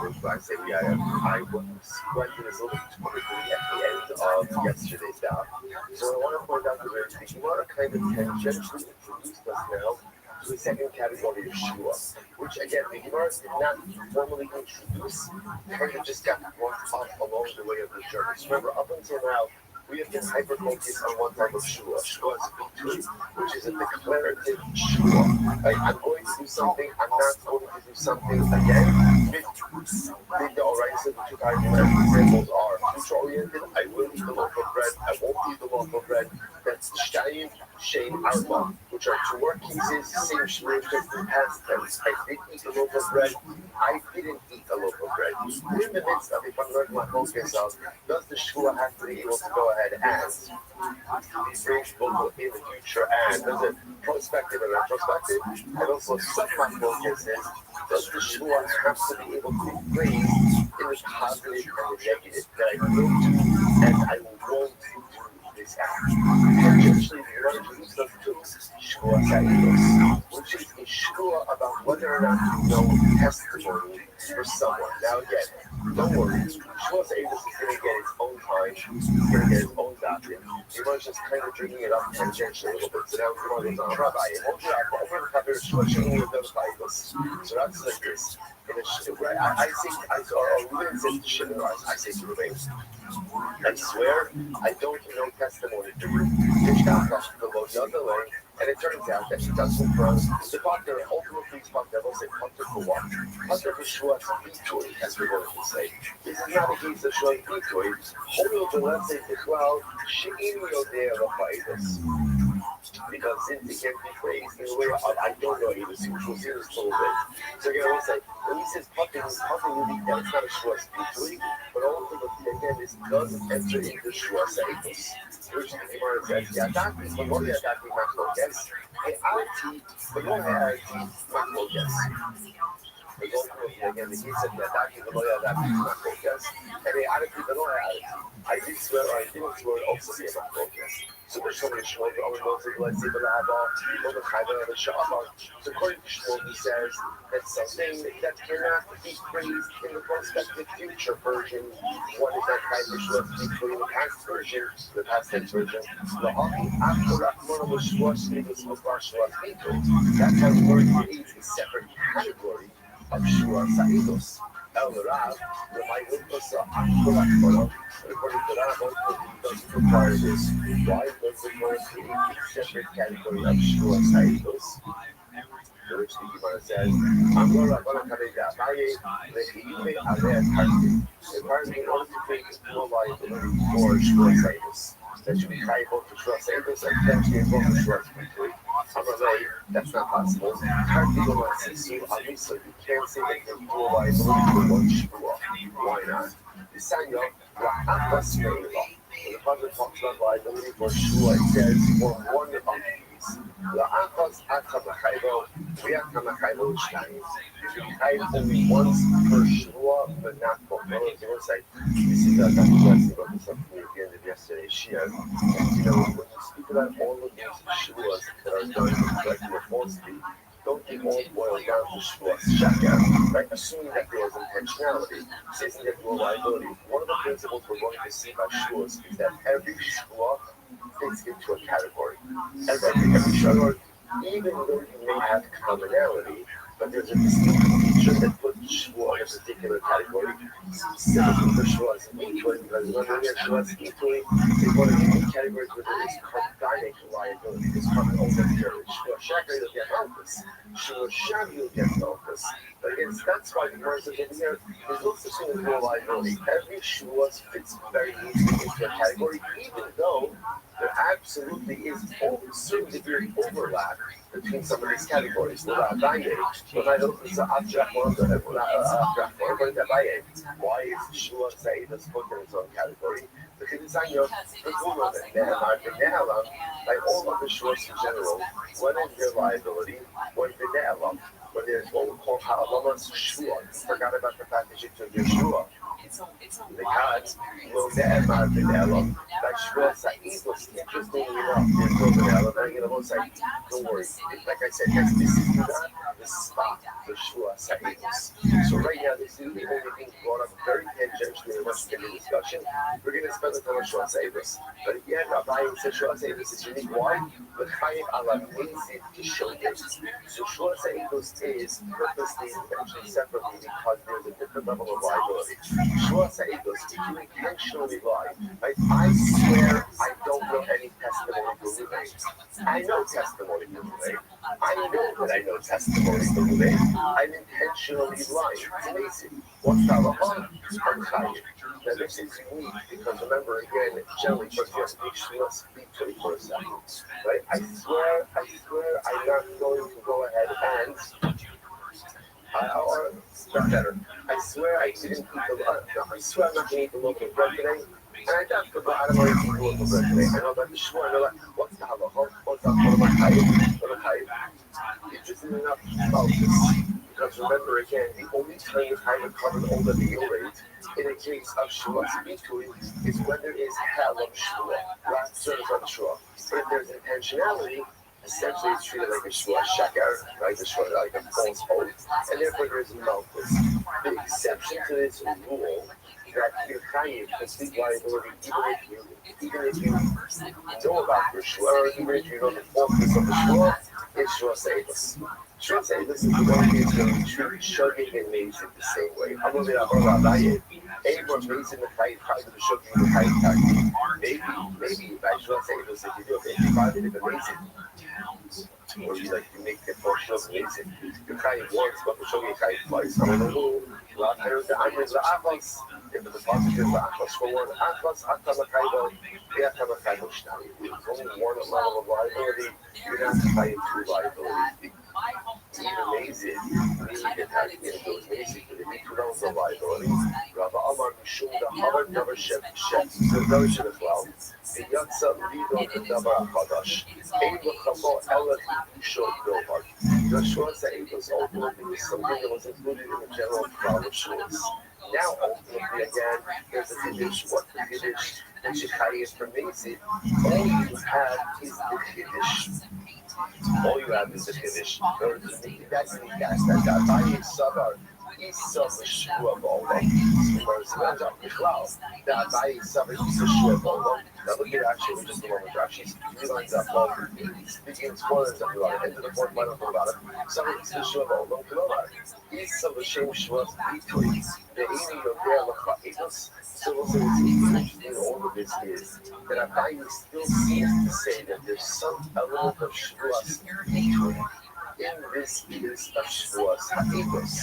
this a little bit quickly at the end of yesterday's daf. So I want to point out that the Gemara kind of tangentially introduced us now to the second category of Shua, which again, the Gemara did not formally introduce, kind of just got brought up along the way of the journey. So remember, up until now, we have been hyper-focused on one type of Shua. Shua is victory, which is a declarative Shua. Like, I'm going to do something, I'm not going to do something again. Alright, so the two kinds of examples are future-oriented, I will eat the loaf of bread, I won't eat the loaf of bread. That's Shtayim, Shame, Arba, which are two more cases, same shmir, just in past tense. I did eat a loaf of bread, I didn't eat a loaf of bread. We're in the midst of, if I'm learning my focus of, does the shua have to be able to go ahead and be raised both in the future, and does it prospective and retrospective? And also, some of my focus is, does the shua have to be able to be raised in the positive and the negative, that I will do and I won't do this act? Potentially, the Gemara introduced us to Shua Sa'idos, which is a Shua about whether or not you know testimony for someone. Now again, don't worry, Shua Sa'idos is going to get its own time, he's going to get his own doctrine. The Gemara is just kind of bringing it up tangentially a little bit. So now the Gemara goes on, Rabbi, so that's like this. I say to Rabbi, I swear I don't know testimony for you. And it turns out that he doesn't from the partner ultimately will say partner for what? Partner for Shua Vitoi, as we're going to say. This is not a case of Shua Vitoi. Hold on, let's say well, She'im Yodeh Lacha'edus. Because since he can't be praised in a way I don't know either, so we'll see this a little bit. So again, I want to say, when he says partner really that it's not a Shua Vitoi, but ultimately again, this does enter into Shua Sa'idos. Which the Gemara says, Yadaki, but what Yadaki Machlo guess? Hey, Alti, but what Alti Machlo guess? Because ultimately, again, the case said that the lawyer that not focus, and they added to the lawyer I did swear or I didn't swear also say about focus. So there's so many shmuel, the other notes, let's say the laba, the chayva, the shaba. So according to Shmuel, he says that something that cannot be praised in the prospective future version. One is that kind of shmuel to be put in the past version, the past tense version. That's how the word creates a separate category of shua sa'idos. El Rav, the Ma'ilukasa, Akula, according to that, he doesn't require this. Why does it want to create a separate category of shua sa'idos? Which the Gemara says, I'm going to apparently in order to create no liability for shua sa'idos. That should be high both for shua sa'idos and potentially both for shua sa'idos. That's not possible. Obviously, you can't say that there's no liability for one shua. Why not? The Sanya, when the Father talks about liability for shua, it says for one of these. You can hide only once per shua, but not both. This is not the blessing about this something at the end of yesterday's shia. You know, when you speak about all of these shuas that are done like you're supposed to be, don't they all boil down to shuas shaka, right? Assuming that there is intentionality, since there's no liability. One of the principles we're going to see about shuas is that every shua fits into a category. Every shua, even though you may have commonality, but there's a distinct feature that puts shua in a particular category. Specifically for shuas equally, because when we get shuas equally, they want to be categories where there is carbonic liability. There's carbon over here. Shua shaka, you'll get malchus. Shua sham, you'll get malchus. But again, that's why the verse is over here. There's no such thing as no liability. Every shua fits very easily into a category, even though there absolutely is a certain degree of overlap between some of these categories. Why is Shua say this book in its own category? Because it's on your like all of the shuas in general, when is their liability? When there's what we call ha'alamas shua. Forgot about the fact that you took your shua. Because like shua sa'idos, interestingly enough, there's no vanilla, but again, I won't say, don't worry. Like I said, this is not the spot for shua sa'idos. So right now, this is the only thing brought up very tangentially in what's in the discussion. We're going to spend the time on shua sa'idos. But again, Rabbi said shua sa'idos is unique. Why? But chayiv ala mezid kishodim. So shua sa'idos is purposely mentioned separately because there's a different level of liability. Shua sa'idos, if you intentionally lie, right? I swear I don't know any testimony for Ruvain. I know testimony for Ruvain. I know that I know testimony for Ruvain. I'm intentionally lying. It's amazing. What's the halacha? I'm chayiv. Now this is unique because remember again, generally, for example, Shua speak 24/7. Right? I swear I'm not going to go ahead and or better. I swear I didn't eat I swear I'm not going to eat the loaf of bread today. And I don't forget, I don't want to eat the loaf of bread today. I know about the shua, I know that. What's the halacha? What's the halacha? It isn't enough about this. Because remember again, the only time you kind of covered over the meal rate in a case of shua bitui is when there is hell of shua, not service on shua. But if there's intentionality, essentially it's treated like a shua shakar, right? A shua, like a false oath, and therefore there's malchus. The exception to this rule that you're chayiv complete liability even if you know about your shua, or even if you know the faultness of the shua, is shua sa'idos. Shua sa'idos is the one who's going to treat shugging and mazing the same way. I'm going to be like, everyone's mazing the chayiv, chayiv the shugging the chayiv. Maybe by shua sa'idos, if you do it, you find it in the mazing. Or you like to make the portion of amazing. You chayiv once, but the shugging chayiv twice. If the deposit is achos for one, achos atamakaibo, the atamakaibo shnai. It's only one level of liability. You're not chayiv two liabilities. Even amazing, meaning attacking it goes amazing, but if you two levels of liability, Rabbi Amar Mishum the Hamad never shed the notion as well. The Yatsa Lido and Dabar Hadash. Ein L'chamo Elet Yishod Bilhar. The Shavuos Eidos ultimately was something that was included in the general crowd of Shavuos. Now, ultimately, again, there's a Kiddush. What the Kiddush that Shechayis for Macy? All you have is the Kiddush. All you have is the Kiddush. In order to make that unikas, that Abaye Savar, Isa Shua B'Olam. The Abaye Savar, Isa Shua B'Olam. Now look at Rashi, we just go over Rashi. 3 lines up, all begins 4 lines up, into the 4th line of the bottom. Savar, Isa Shua B'Olam, Kilomar. Isa L'Shem Shua B'Toy. The Eini Yodea L'Cha Eidos. So what's interesting in all of this is that Abaye still seems to say that there's some element of Shavuos in this is of Shavuos Ha'egos.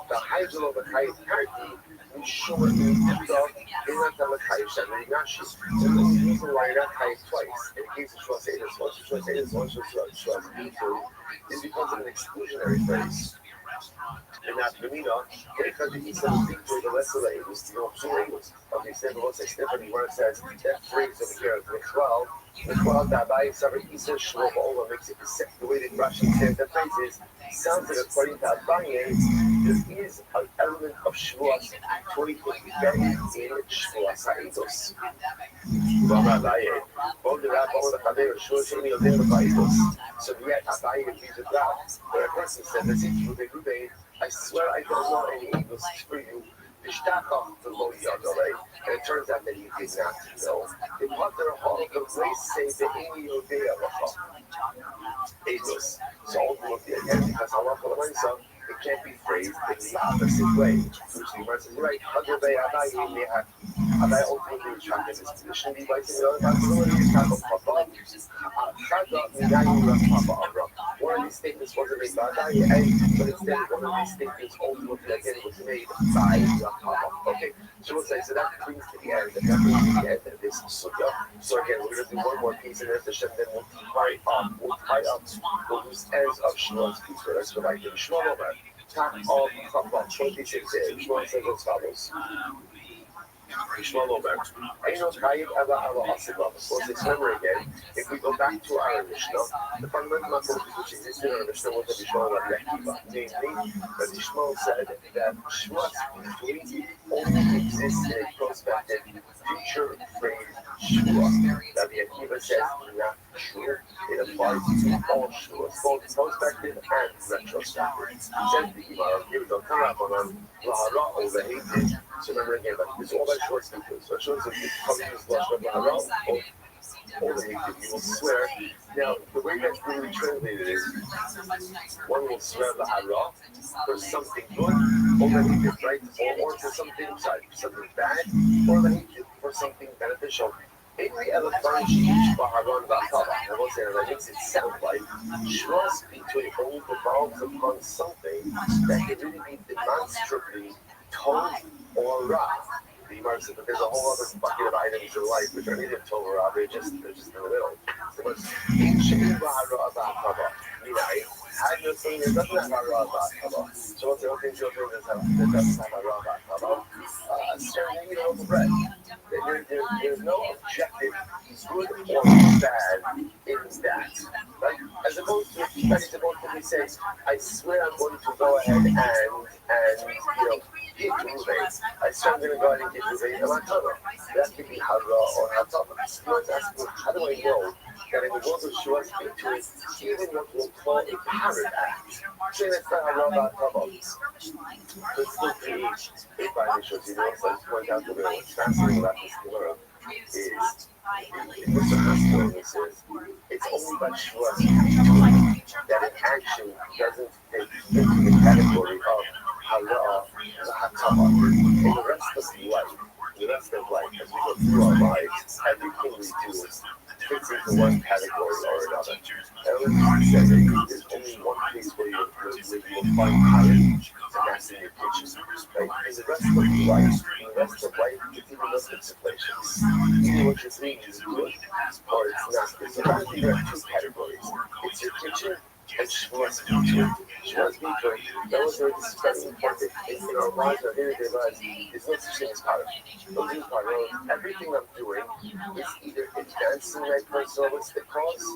The Haidul of the Chayim Party, we show it in the Chayim Shamari Nashi. So the only reason why you're not Chayim twice, in the case of Shavuos Eidos, once for Shavuos Eidos, once for Shavuos B'Toy, is because of an exclusionary phrase. And not Domino, because he said the rest of the Eidos, the Old Eidos. Okay, Stephen will say Stephanie, where it says that phrase over here, the 12, the Abaye Savar Isa Shua B'Olam makes it the way that Rashi says the phrase is, sounds like according to Abaye, there is an element of Shavuos embedded in Shavuos Ha'eidos. Abaye, so yet Abaye agrees with that. But a person said, that's it, I swear I don't know any Eidos for you. And it turns out that he did not know. The Potter Hall, the race says the Eini Yodea L'Cha Eidos. So ultimately, again, because Allah it can't be phrased in the opposite way. Which the Gemara says, right, Abaye ultimately retracted his position. He writes in the other possibility, one of these statements wasn't made by Abaye, but instead one of these statements ultimately again was made by Rapapa. Okay, so we'll say, so that brings to the end, of this sugya. So again, we're going to do one more piece in this, and then we'll tie up the loose ends of Shmuel's piece. So let's go back to Shmuel over. Top of Chapman 26 there. Shmuel says as follows. Shmuel over. Ain't no Chayiv Ela Ela Asiba. Of course, it's never again. If we go back to our Mishnah, the fundamental approach which existed in our Mishnah was the Shmuel Rabbi Akiva. Namely, that Shmuel said that Shmuel only exists in a prospective future frame Shmuel. Rabbi Akiva says not true. It applies to all Shmuels, both prospective and retrospective. Says the Gemara, here we go, Karabanan, Lahara, over hated. So remember again, but it's all by short speakers. So short speakers probably use the word Lahara, or the hated. You will swear. Now, the way that's really translated is one will swear Lahara for something good, or the hated, right? Or for something bad, or the hated for something beneficial. Every elephant each Baharan Batava, I will say that makes it sound like trust between only revolves upon something that can really be demonstrably told or robbed. The Gemara said that there's a whole other bucket of items in life which are neither told or robbed, they're just in the middle. So each Baharan Batava, had your thing, it doesn't have a raw Batava. So what's the only thing that doesn't have a raw Batava? Certain bread. There's no objective good or bad in that. Right? As opposed to if you supposed to say, I swear I'm going to go ahead and give Ruvain. I swear I'm going to go ahead and give Ruvain a matana. That could be hara or hatava. Someone's asking, how do I know that in the world of Shua's victory, even what we'll call a parrot act, say that's not hara hatava, but still create a violation. You know, so I just point out to them what's fascinating about this Gemara is what's the hospital this is, it's only by Shua's victory that an action doesn't take into the category of hara hatava. In the rest of life, as we go through our lives, everything we do fits into one category or another. Ellen said that there's only one place where you will find higher, and that's in your kitchen. Right? In the rest of life, it's even less situations. Either what you're doing is good or it's not good. So currently there are two categories. It's your kitchen and Shmuel's victory. Shmuel's victory, that was very important in our lives, our everyday lives. There's no such thing as power. Those are parallels. Everything I'm doing is either advancing my personalistic cause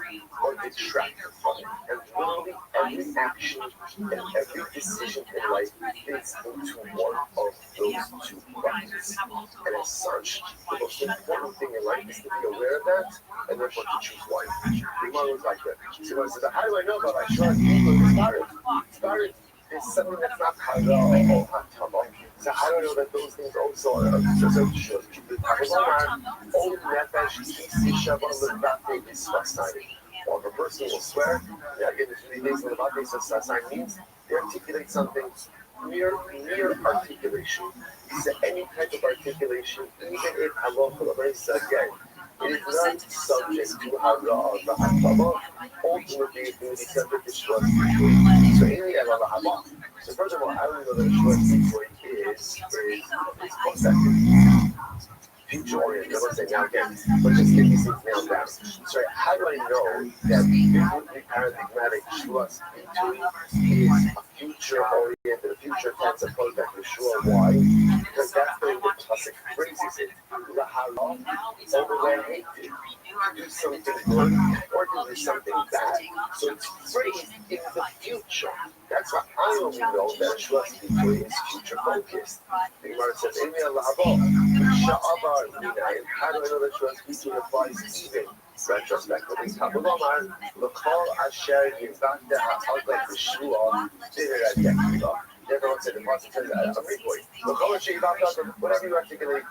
or detracting from it. And literally every action and every decision in life fits into one of those two buckets. And as such, the most important thing in life is to be aware of that and therefore to choose one. The model is like that. So I said, how do I know about I trust people? It's barred. There's something that's not halal or hatam. So how do I know that those things also are associated? Old nefesh kisi shaban levafe isvasai. Or if a person will swear, again, the 3 days of levafe isvasai means they articulate something mere articulation. He said any type of articulation, even if halacha, very again, it is not subject to hara the hatama. Ultimately, it will be subject to shras b'toy. So in the halacha. So first of all, I don't know that shras b'toy is concept. Future oriented. I'm not saying now again, but just get these things nailed down. So how do I know that biblically paradigmatic shras b'toy is a future oriented, a future tense opposed to Yeshua? Why? Because that's the way the classic phrases it. Lahara, over the hated, to do something good or to do something bad. So it's phrased in the future. That's why I only know that shras b'toy is future focused. The Gemara says, "Emi alahabo, sha'abar minayim." How do I know that shras b'toy applies even retrospectively? Kabbalah, l'kol asher yivakta ha'adla b'shua divrei yakiva. Everyone said the Pasuk says, "I'm repoing." L'kol asher yivakta, whatever you articulate,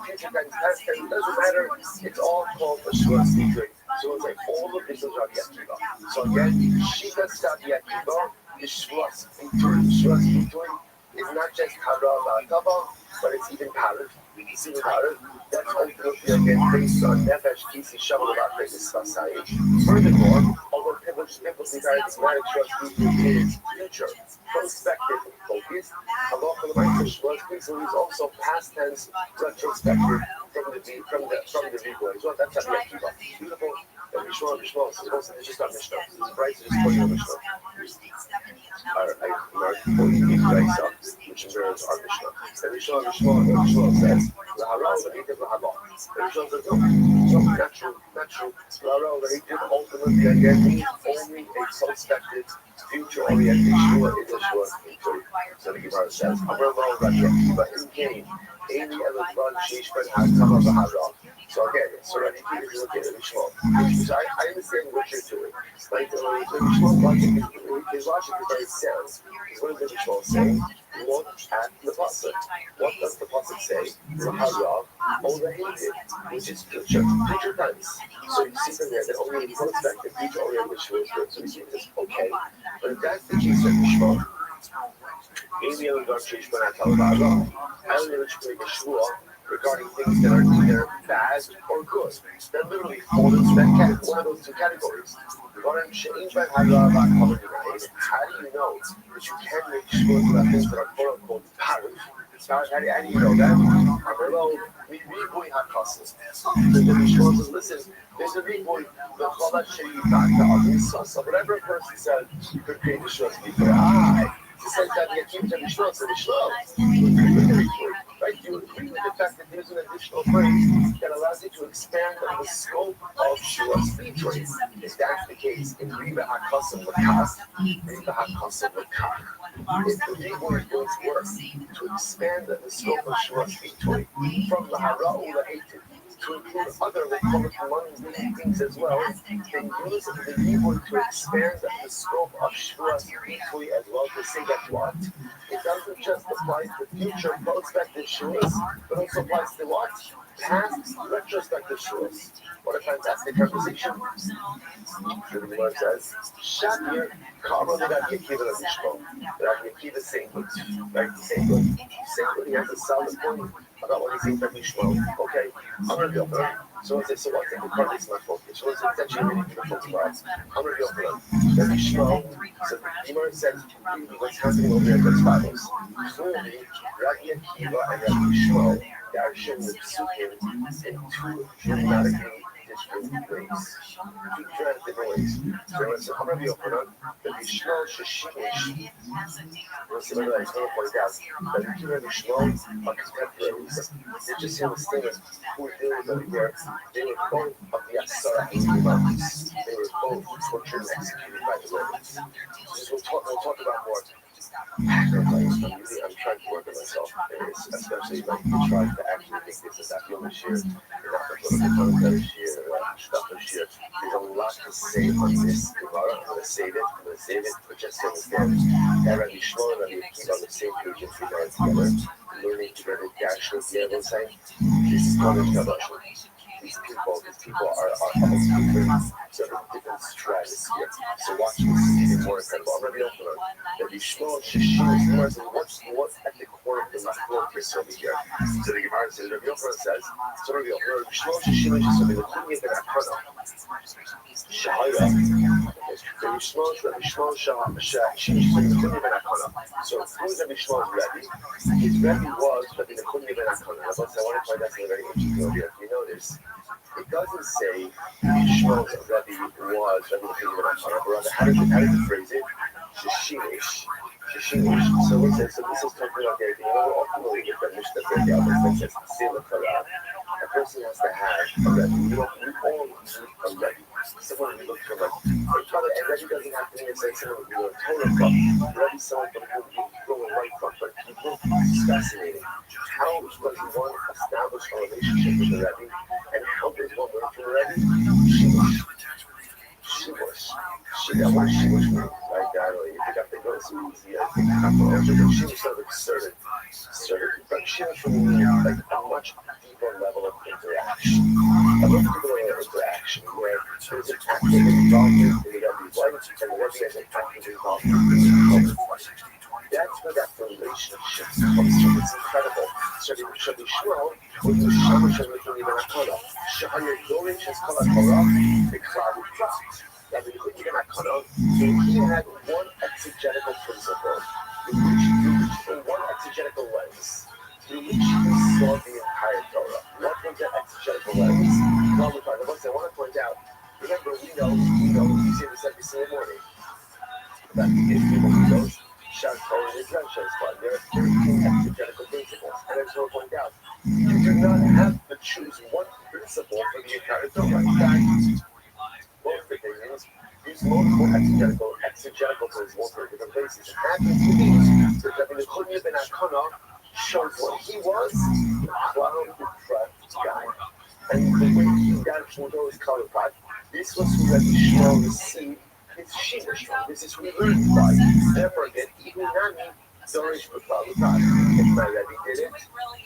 future tense, past tense, it doesn't matter. It's all called the shras b'toy. So it's like all of this is Rabbi Akiva. So again, Shita Rabbi Akiva is shras b'toy. Shras b'toy is not just hara v'atava, but it's even parad. It's even parad. That's ultimately again based on nefesh kisi shamal about v'svasai. Furthermore, although biblically paradigmatic shras b'toy is future, prospective, focused, halacha l'maisa shras b'toy is also past tense, retrospective from the viewpoint. So that's Rabbi Akiva. Beautiful. Mishnah, suppose it's just not Mishnah. It's right, it's just a Mishnah. Which mirrors our Mishnah. The Mishnah says, Lahara, the Hated Lahaba. The Mishnah says, no, not true. Lahara, the Hated, ultimately, again, means only a prospective, future-oriented Shua is a Shua. So the Gemara says, Amar Rabbi Akiva in Cain, Amy Elazban Shishman Hakama Bahara. So again, so Rabbi Akiva is looking at the Mishnah. So I understand what you're doing. Like the Mishnah logic is very sound. What does the Mishnah say? Look at the pasuk. What does the pasuk say? Lahara, Olahated, which is future tense. So you see from there that only in prospective, future oriented Shua is good. So we see this okay. But if that's the case, then Mishnah. Maybe I'm going to change my Talmud. I only let you make a Shua regarding things that are either bad or good. They're literally fall into that one of those two categories. How do you know that you can make sure about things that are quote unquote parent? How do you know that? We have customers. The Mishnah says, listen, there's a repoint, the Chala Shei Yivakta, so whatever a person said, you could create the short speaker. He says that the Akim to Mishnah, so Mishnah. Right? You agree with the fact that there's an additional phrase that allows you to expand on the scope of Shua speech rate. If that's the case, in Riba HaKasim L'Kach, Riba HaKasim L'Kach, if the Riba is going to work to expand on the scope of Shua speech rate from Lahara Ulahated to include other mundane things as well, then use the Riba to expand on the scope of Shua speech rate as well to say that what? It doesn't just apply to future prospective shuas, but also applies to what? Past retrospective shuas. What a fantastic conversation. The Gemara says, Shakir, Karo de Rabbi Akiva L'Mishmo. Rabbi Akiva is saying good. Right? Saying good. He has a solid point about what he's saying from Mishmo. Okay? I'm going to be open. So one thing the part is not focused. So it's actually really beautiful to us. I'm going to be open. Rabbi Mishmo, so the Gemara says, what's happening over here as follows. Clearly, Rabbi Akiva and Rabbi Mishmo, they are sharing the psukim in two dramatically ways. Two drastic ways. So it's Rabbi Yochanan, the Yishmael Shishimish. Let's see whether I can point out that the two Rabbi Yishmael are contemporaries. They just understand who deals over here. They were both of the Asara Imams. They were both tortured and executed by the Romans. We'll talk about more. I'm trying to work on myself, especially like to try to actually make this as I feel this year, and not the political commentary this year, stuff this year. There's a lot to say on this Gemara. I'm going to save it, but just to understand that Rabbi Shmuel and Rabbi Akiva on the same page in Gemara together, learning together, actually be able to say, this is college Kabbalah. These people are different stratosphere. So watch this, it's even more incredible. Rabbi Yochanan, Rabbi Shmuel Shishim, what's at the core of the Machlokas over here? So the Gemara says, Rabbi Yochanan says, so Rabbi Shmuel Shishim is something that couldn't get that Hana. Shahaya. Rabbi Shmuel Shishim is something that couldn't get that Hana. So who is Rabbi Shmuel's Rabbi? His Rabbi was something that couldn't get that Hana. I want to find out something very interesting over here. You know this. It doesn't say Shmuel's Rabbi was Rabbi Yochanan, but rather how does it phrase it? Shishimish. So what's it? So this is talking about the idea. We're all familiar with the Mishnah breakout that says Sila Torah. A person has to have a Rabbi. We all need a Rabbi. Someone we look for like Rabbi doesn't have to be a someone we learn Torah from. Rabbi someone from whom we go and write from. But it's fascinating. How does one establish a relationship with the Rabbi? And how does one learn from a Rabbi? What she was like, I don't know, you pick up the girl so easy, I think she was sort of assertive, but she was from like a much deeper level of interaction. A much deeper level of interaction where there's an active involvement in the Rebbe's life, and the Rebbe has an active involvement in the Rebbe's life. That's where that relationship comes from. It's incredible. Rabbi Shmuel was the Shamash of the Torah. Shahaya Dorish has called a Torah, the cloud of trust. Rabbi Yochanan, so he had one exegetical principle, through one exegetical lens, through which he saw the entire Torah. What was that exegetical lens? Well, I want to point out, remember, we know, we say this every single morning, that if people who knows, Shad Torah is not Shad Torah. There are 13 exegetical principles. And I just want to point out, you do not have to choose one principle for the entire Torah. In fact, both opinions use multiple exegetical principles for different places. It happens to be that Rabbi Nechumya ben Akana shows what he was, a cloud-depressed guy. And the way he got to know his cloud-depressed, this was who Rabbi Shmuel received his Shemesh from. This is who he learned by. Therefore, again, Igunami, Dorish for cloud-depressed. If my Rabbi did it,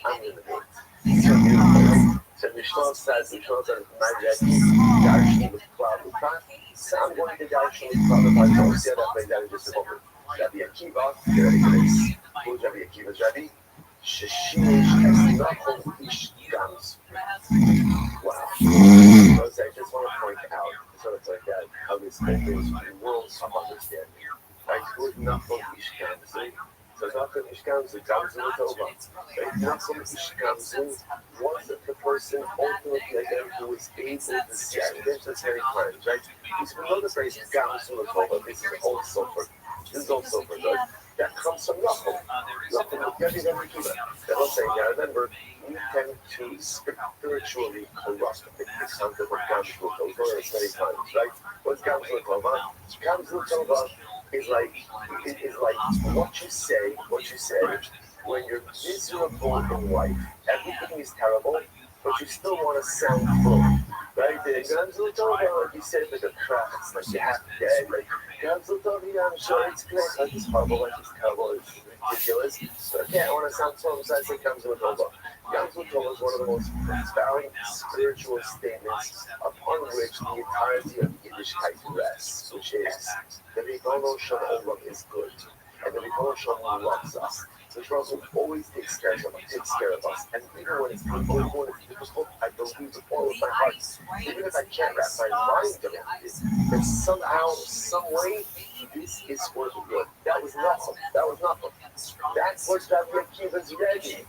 I'm going to do it. So Mishnah says, my Rabbi, Darshni with cloud-depressed. So I'm going to Darshni with cloud-depressed. So we'll see how that plays out in just a moment. Rabbi Akiva, get ready for this. Who's Rabbi Akiva's Rabbi? Shishimish Esnachon Ish Gams. Wow. So I just want to point out, sort of like that, how this opens worlds of understanding. Right? Who's Nachon Ish Gams? So Nachon Ish Gams, the Gams in the Torah. Right? Nachon Ish Gams was the person ultimately again who was able to see identity crimes, right? Because we know the phrase Gams in the Torah, this is all sulfur. This is all sulfur, right? That comes from Nachon. Nachon, Rabbi Akiva. That was saying, now remember, we tend to spiritually corrupt the concept of Gams in the Torah. We've heard this many times, right? What's Gams in the Torah? Gams in the Torah is like what you say when you're miserable in life. Everything is terrible, but you still want to sound full, right? The Gams in the Torah, like you said, like a crack, it's like you have to dead, like Gams in the Torah, yeah, I'm sure it's great, like it's horrible, like it's terrible, it's ridiculous, but okay, I want to sound full, so I say Gams in the Torah. Gams in the Torah is one of the most profound spiritual statements upon which the entirety of Yiddishkeit rests, which is the Ribono Shel Olam is good, and the Ribono Shel Olam loves us. The Torah always takes care of us, and even when it's painful, even when it's difficult, I believe with all of my heart, even if I can't wrap my mind around it, that somehow, some way, this is for the good. That was nothing. That was Rabbi Akiva's Rebbe.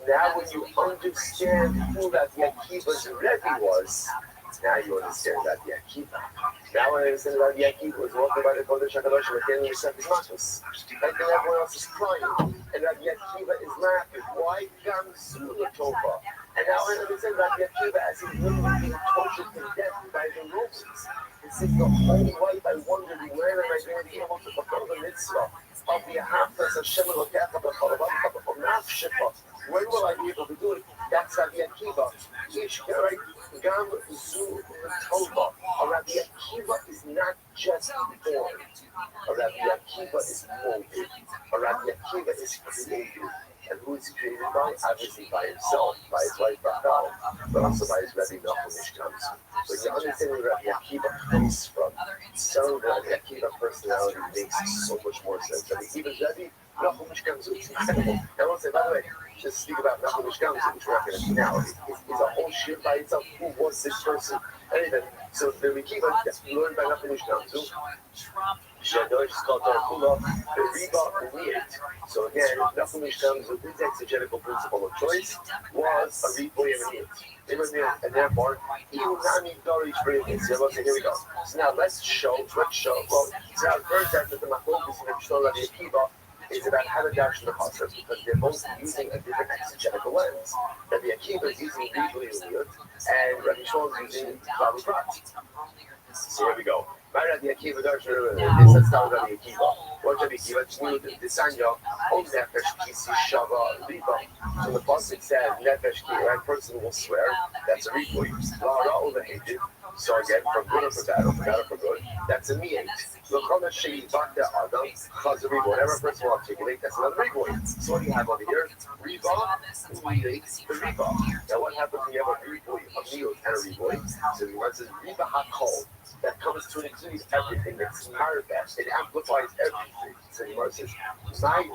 Now when you understand who Rabbi Akiva's Rebbe was, Now you understand that the Akiva. Now I understand that the Akiva was walking by the Kodesh HaKadosh and getting himself his matos. And then everyone else is crying. And that the Akiva is laughing. Why? Gamzula Tova. And now I understand that the Akiva, as he's literally being tortured to death by the Romans, he says the whole life I wondered when am I going to be able to fulfill the mitzvah of the Hafez Hashem Elokecha b'Chalav Nafshecha. When will I be able to do it? That's Rabbi Akiva. Right? Gam Zu Tova. Rabbi Akiva is not just born. Rabbi Akiva is molded. Rabbi Akiva is created. And who is created by? Obviously by himself, by his wife Rachel, but also by his Rebbe Nachum Ishkamsu. When you understand where Rabbi Akiva comes from, so Rabbi Akiva personality makes so much more sense. Rabbi Akiva's Rebbe Nachum Ishkamsu is incredible. And I want to say, by the way, just speak about Nachum Ishkamsu, which we're not going to do now. It's a whole shit by itself. Who was this person? Anyway, so the Rabbi Akiva learned by Nachum Ishkamsu. Shadosh is called Tarkula, the Reba Umiyat. So again, Nachum Ishkamsu, his exegetical principle of choice was a Reba Umiyat. And therefore, he will not need Dorish Brilliant. So here we go. So now let's show. Well, so now first after the Machlokus and Mishnah Rabbi Akiva is about how to dash the concepts because they're both using a different exegetical lens. Rabbi Akiva is using Reba Umiyat and Rabbi Shmuel is using Babu Prat. So here we go. Rabbi Akiva darshan this style Rabbi Akiva. What Rabbi Akiva knew the Sanya on Nefesh Kisi Shava Riba. So the pasuk says Nefesh Ki, right person will swear. That's a riboy. Lara overhated. So again, for good or for bad or for good, that's a miyate. L'chana shei bakta adam chaz a riboy. Whatever a person will articulate, that's another riboy. So what do you have over here? Riba, miyate, the riba. Now what happens when you have a riboy, a miyot, and a riboy? So the word says riba hakol. That comes to include everything. That's marabas. It amplifies everything. So the word says, my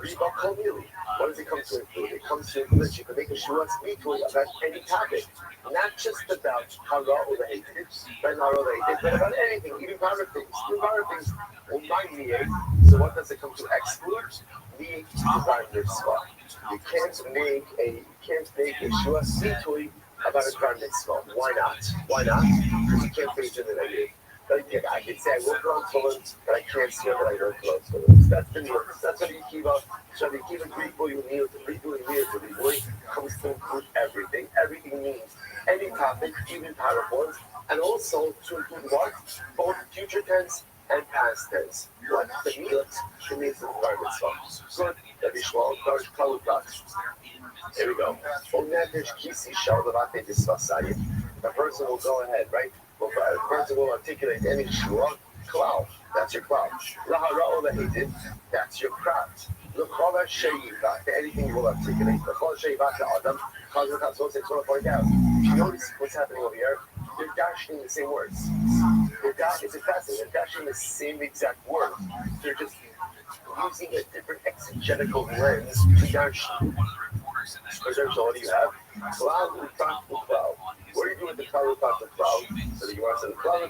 riba komili. What does it come to include? It comes to include that you can make a shuat mitui about any topic, not just about hara or the hated, but about anything, even power things. Even power things will mind me. So what does it come to exclude? The divine mitzvah. You can't make a shuat mitui about a crime mitzvah. Why not? Because you can't finish in the negative. I can say I will close fullens, but I can't see that I don't close fullens. That's the deal. That's what you keep up. So you keep a Greek boy, you need to read boy, comes to include everything. Everything means any topic, even parables, and also to include what? Both future tense and past tense. What? The meat, it means the environment stuff. Good. That is well, Darsh Kalukat. Here we go. The person will go ahead, right? The person will articulate any shua, cloud. That's your cloud. Lahara hated. That's your craft. L'chol sheyiva. Anything you will articulate. L'chol sheyiva to Adam. Chazal so it's going to point out. If you notice what's happening over here, they're dashing the same words. It's fascinating. They're dashing the same exact word. They're just using a different exegetical lens to dash. So what do you have? Cloud, cloud. What do you do with the cloud, cloud? So you want to say the cloud.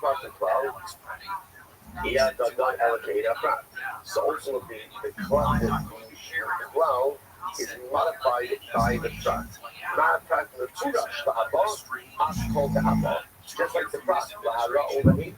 So ultimately, the cloud is modified by the prat. Modified the turash, the haba, called the haba. Just like the prat, the hara overhated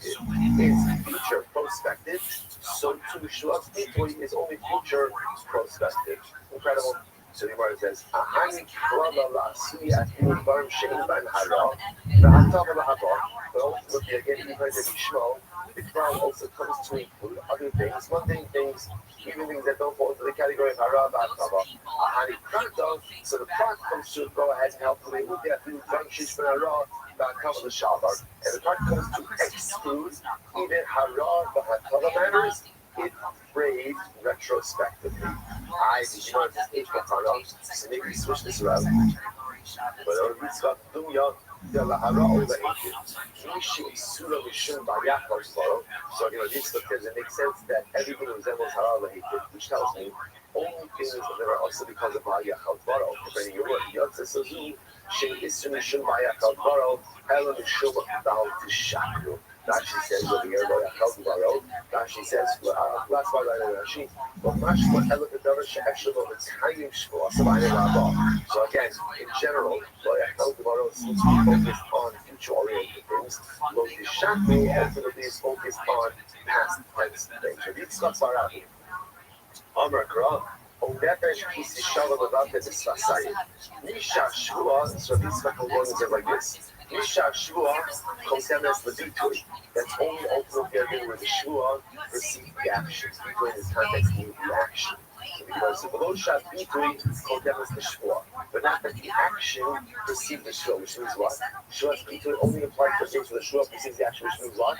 is future prospective. So to shulat mitui is only future prospective. Incredible. So the word says, "Ahani klala la'asui afilu barim shein ban hara, v'hatav lahaba." But ultimately, again, even by the Yishmael, the cloud also comes to include other things, mundane things, even things that don't fall into the category of hara v'hatava. Ahani kranta. So the prat comes to go ahead and help them with the afilu barim shein ban hara, v'hatav l'shavar. And the prat comes to exclude even hara v'hatava matters. It phrased retrospectively. I did you want to so maybe we switch this around. But our mitzvah dunya de la hara overhated. So this doesn't make sense that everything resembles hara overhated, which tells me only things that are also because of Vayachal Baro. Depending on your word, Yotze Sozu, Shin Isuni Shun Vayachal Baro, Ela Mishum Dal Tishakru. Rashi says over here, Vayachal Baro. Rashi says, last part of Rashi, but Mashma Ela Kedavar She'eshel of its Hayim Shmo Asavayim Rabba. So again, in general, Vayachal Baro seems to be focused on future future-oriented things. Lo Tishakru ultimately is focused on past tense things. Rabbi Bar Abba, Amar Kra, Onefesh Kisi Shalom Avate Desvasayim. Nisha Shua, so these fucking words are like this. Nisha Shua, Kotemes Ledutui. That's only ultimately again where the Shua received the action. Bitui in this context means the action. Because the below shot Bitui, Kotemes the Shua. But not that the action received the Shua, which means what? Shua's Bitui only applies to things where the Shua precedes the action, which means what?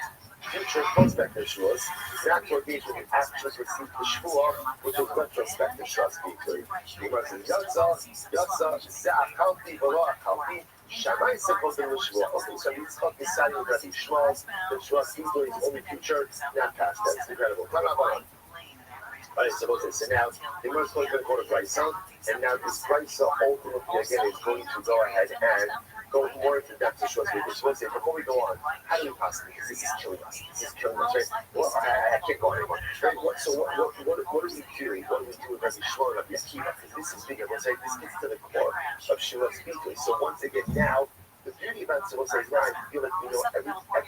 Future prospective shuas, not to engage with the actions received the shua, which is retrospective shuas Bitui. Because in Yatza, Za'akalti, Velo Akalti, Shammai supposed to be shua. Okay, so he's deciding that he's shua, the shuas Bitui is only future, not past. That's incredible. Alright, so now the Gemara is going to go to Brisa, and now this Brisa ultimately again is going to go ahead and go more into depth to Shuas Bitui. So let's say before we go on, how do we possibly? Because this is killing us. Right? Well, I can't go anymore. Right? So what are we doing? What do we do with Rabbi Shmuel and Rabbi Akiva? Because this is bigger. Let's say this gets to the core of Shuas Bitui. So once again, now the beauty about Sivos is now I feel like we know everything about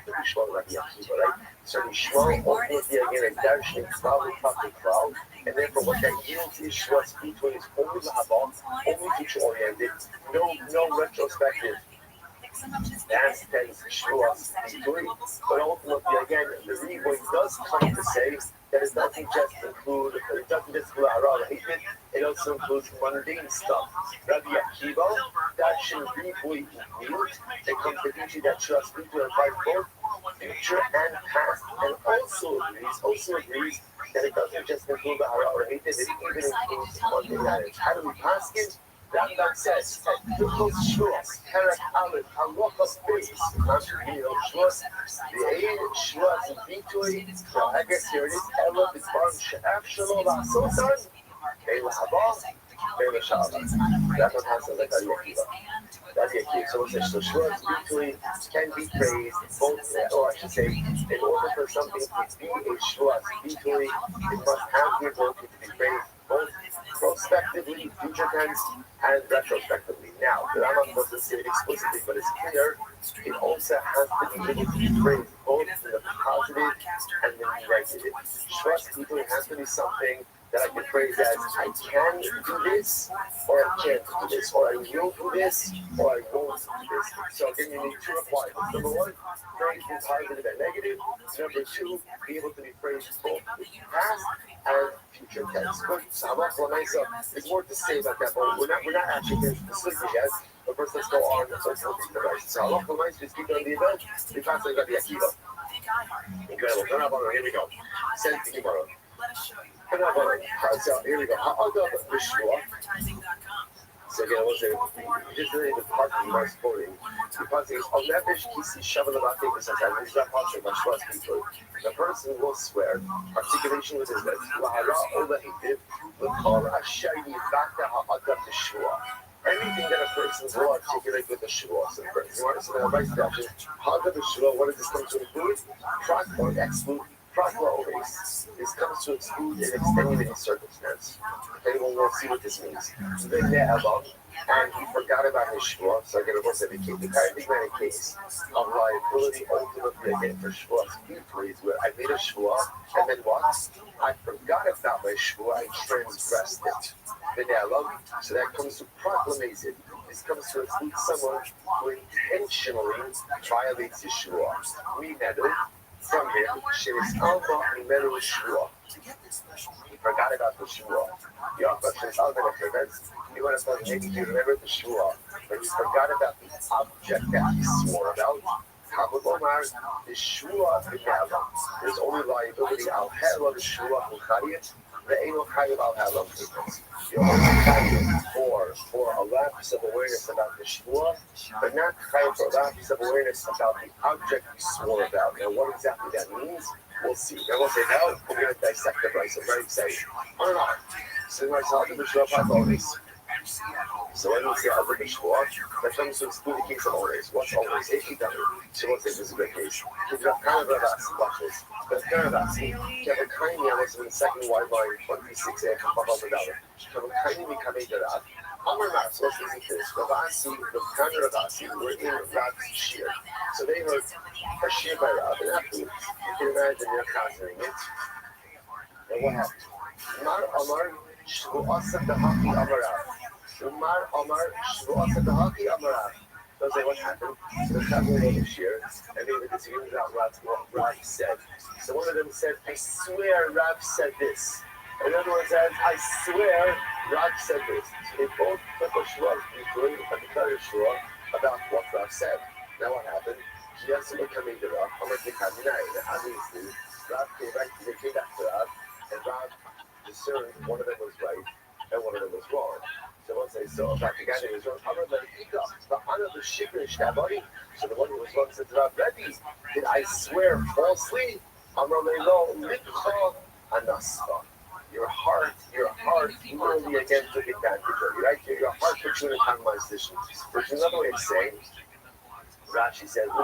the Shmuel and Rabbi Akiva, right? So the Shmuel ultimately again is Darshnik Klal, Klal, and therefore what that yields is Shuas Bitui is only Lahabal, only future-oriented, no retrospective. That's Shuas Bitui. But ultimately again, the Revoy does come to say that it doesn't just include Hara, it also includes mundane stuff. Rabbi Akiva, that should Revoy yield. It comes to teach you that Shuas Bitui implies both future and past, and also agrees that it doesn't just include the Hara or Hated, it even includes mundane items. How do we pass it? Rambam says, Tukos Shuas, Perak Aleph, Halachas Beis, Shuas, the Aid Shuas Bitui, I guess here it is, Ella B'Tbarim She'af Shalom Ha'asotan, Be'la Haba, Be'la Shalom. That one has like Rabbi Akiva. So Shuas Bitui can be praised both, or I should say, in order for something to be a Shuas Bitui, it must have the ability to be praised both prospectively, future tense, and retrospectively. Now, the Rambam doesn't say it explicitly, but it's clear it also has to be able to be praised both in the positive and the negative. Shuas Bitui has to be something that I can phrase as I can do this, or I can't do this, or I will do this, or I won't do this. So again, you need two requirements. Number one, phrase in positive and negative. Number two, be able to be phrased both past and future tense. So there's more to say about that, but we're not actually getting specific yet. But first, let's go on. Let's go to the rest. So Allah Almighty just keep on the event. We pass like Rabbi Akiva. Incredible. Here we go. Send the Gemara. So here we go. So again, I was just really the part of my quoting. Because it's on Nefesh Kisi Shavan about things that I was not watching my Shuas Bitui. The person will swear, articulation with his lips, Lahara Ola Hitiv, Lakar Ashayni Baka Ha'adam Shua. Anything that a person will articulate with the Shua. So you want to say that right statute, Ha'adam Shua, what does this come to include? Cross or exclude. Always. This comes to exclude an extenuating circumstance. Anyone will see what this means. So then they have up, and he forgot about his shua. So again, it was the paradigmatic case of liability ultimately again for shua. Is where I made a shua, and then what? I forgot about my shua. I transgressed it. So that comes to proclamation. This comes to exclude someone who intentionally violates his shua. We netted from him, Shiris Alma Mimelu Shua. He forgot about the Shua. The Alpha Shiris Alma Mimelu. He went upon maybe he remembered the Shua, but he forgot about the object that he swore about. Kabul Omar, the Shua B'Nava. There's only liability al Hela the Shua Mukhayat. The Eno Chayil al Hela Mukhayat. You're only Chayil for a lapse of awareness about the Shua, but not Chayil for a lapse of awareness about the object you swore about. Now, what exactly that means, we'll see. Now, we'll say, now we're going to dissect the price. I'm very excited. Or not. So, myself, the Shua Pagonis. So when we say Alpha Shua, that comes to exclude the case of always. What's always? If you she won't say this is a good case. If you have kind of a watch this. But kind of a you have a kind of in the second white line, 26 and $500. You have a kind of becoming that up. Amar Mas, let's listen to this. Ravasi, the Khan Ravasi, were in Rav's shir. So they heard a shir by Rav, and after you can imagine they're conquering it. And what happened? Umar Amar Shvu'asa Dahaki Amarav. Umar Amar Shvu'asa Dahaki Amarav. So I say, what happened? So the Chazal wrote a shir, and they were disagreeing about what Rav said. So one of them said, I swear Rav said this. And the other one says, I swear Rav said this. So they both took a shvua, including a declared shvua, about what Rav said. Now what happened? She has someone coming to Rav, Amar Dikaminai, and obviously Rav came back to Rav, and Rav discerned one of them was right and one of them was wrong. So once they saw that the guy that was wrong, Amar Dika, the honor of the shikr shtabari. So the one who was wrong said to Rav, Rebbe, did I swear falsely? Amar Leilo, Likcha Anasva. Your heart, literally again took advantage of you, right? Your heart put you in a compromised position. Which is another way of saying, Rashi says, no,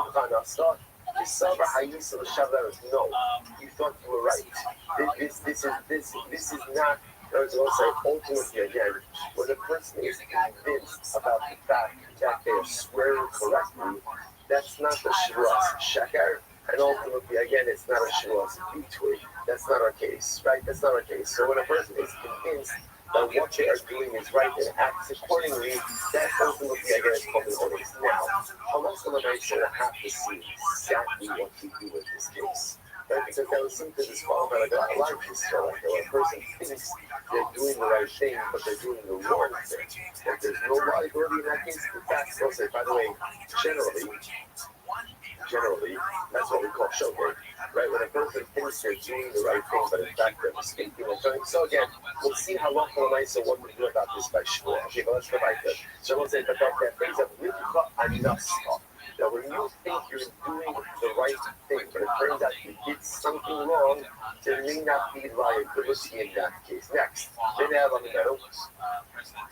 you thought you were right. This is not, I was going to say, ultimately again, when a person is convinced about the fact that they are swearing correctly, that's not the Shvuas Sheker. And ultimately, again, it's not a Shvuas between. That's not our case, right? That's not our case. So when a person is convinced that what they are doing is right and acts accordingly, that ultimately, again, is called an honest. Now, Hamas and Rabbi will have to see exactly what we do in this case. Right? Because that was something that's called like a lot of people. Like when a person thinks they're doing the right thing, but they're doing the wrong thing. That there's no liability in that case. In fact, I'll say, by the way, generally, that's what we call shogeg, right? When a person thinks they're doing the right thing, but in fact they're mistaken. So again, we'll see how long so what we do about this by Shmuel. Okay, but let's go back to it. So we'll say that phrase of Limcha Anascha. Now, when you think you're doing the right thing, but it turns out you did something wrong, there may not be liability in that case. Next, then have on the middle.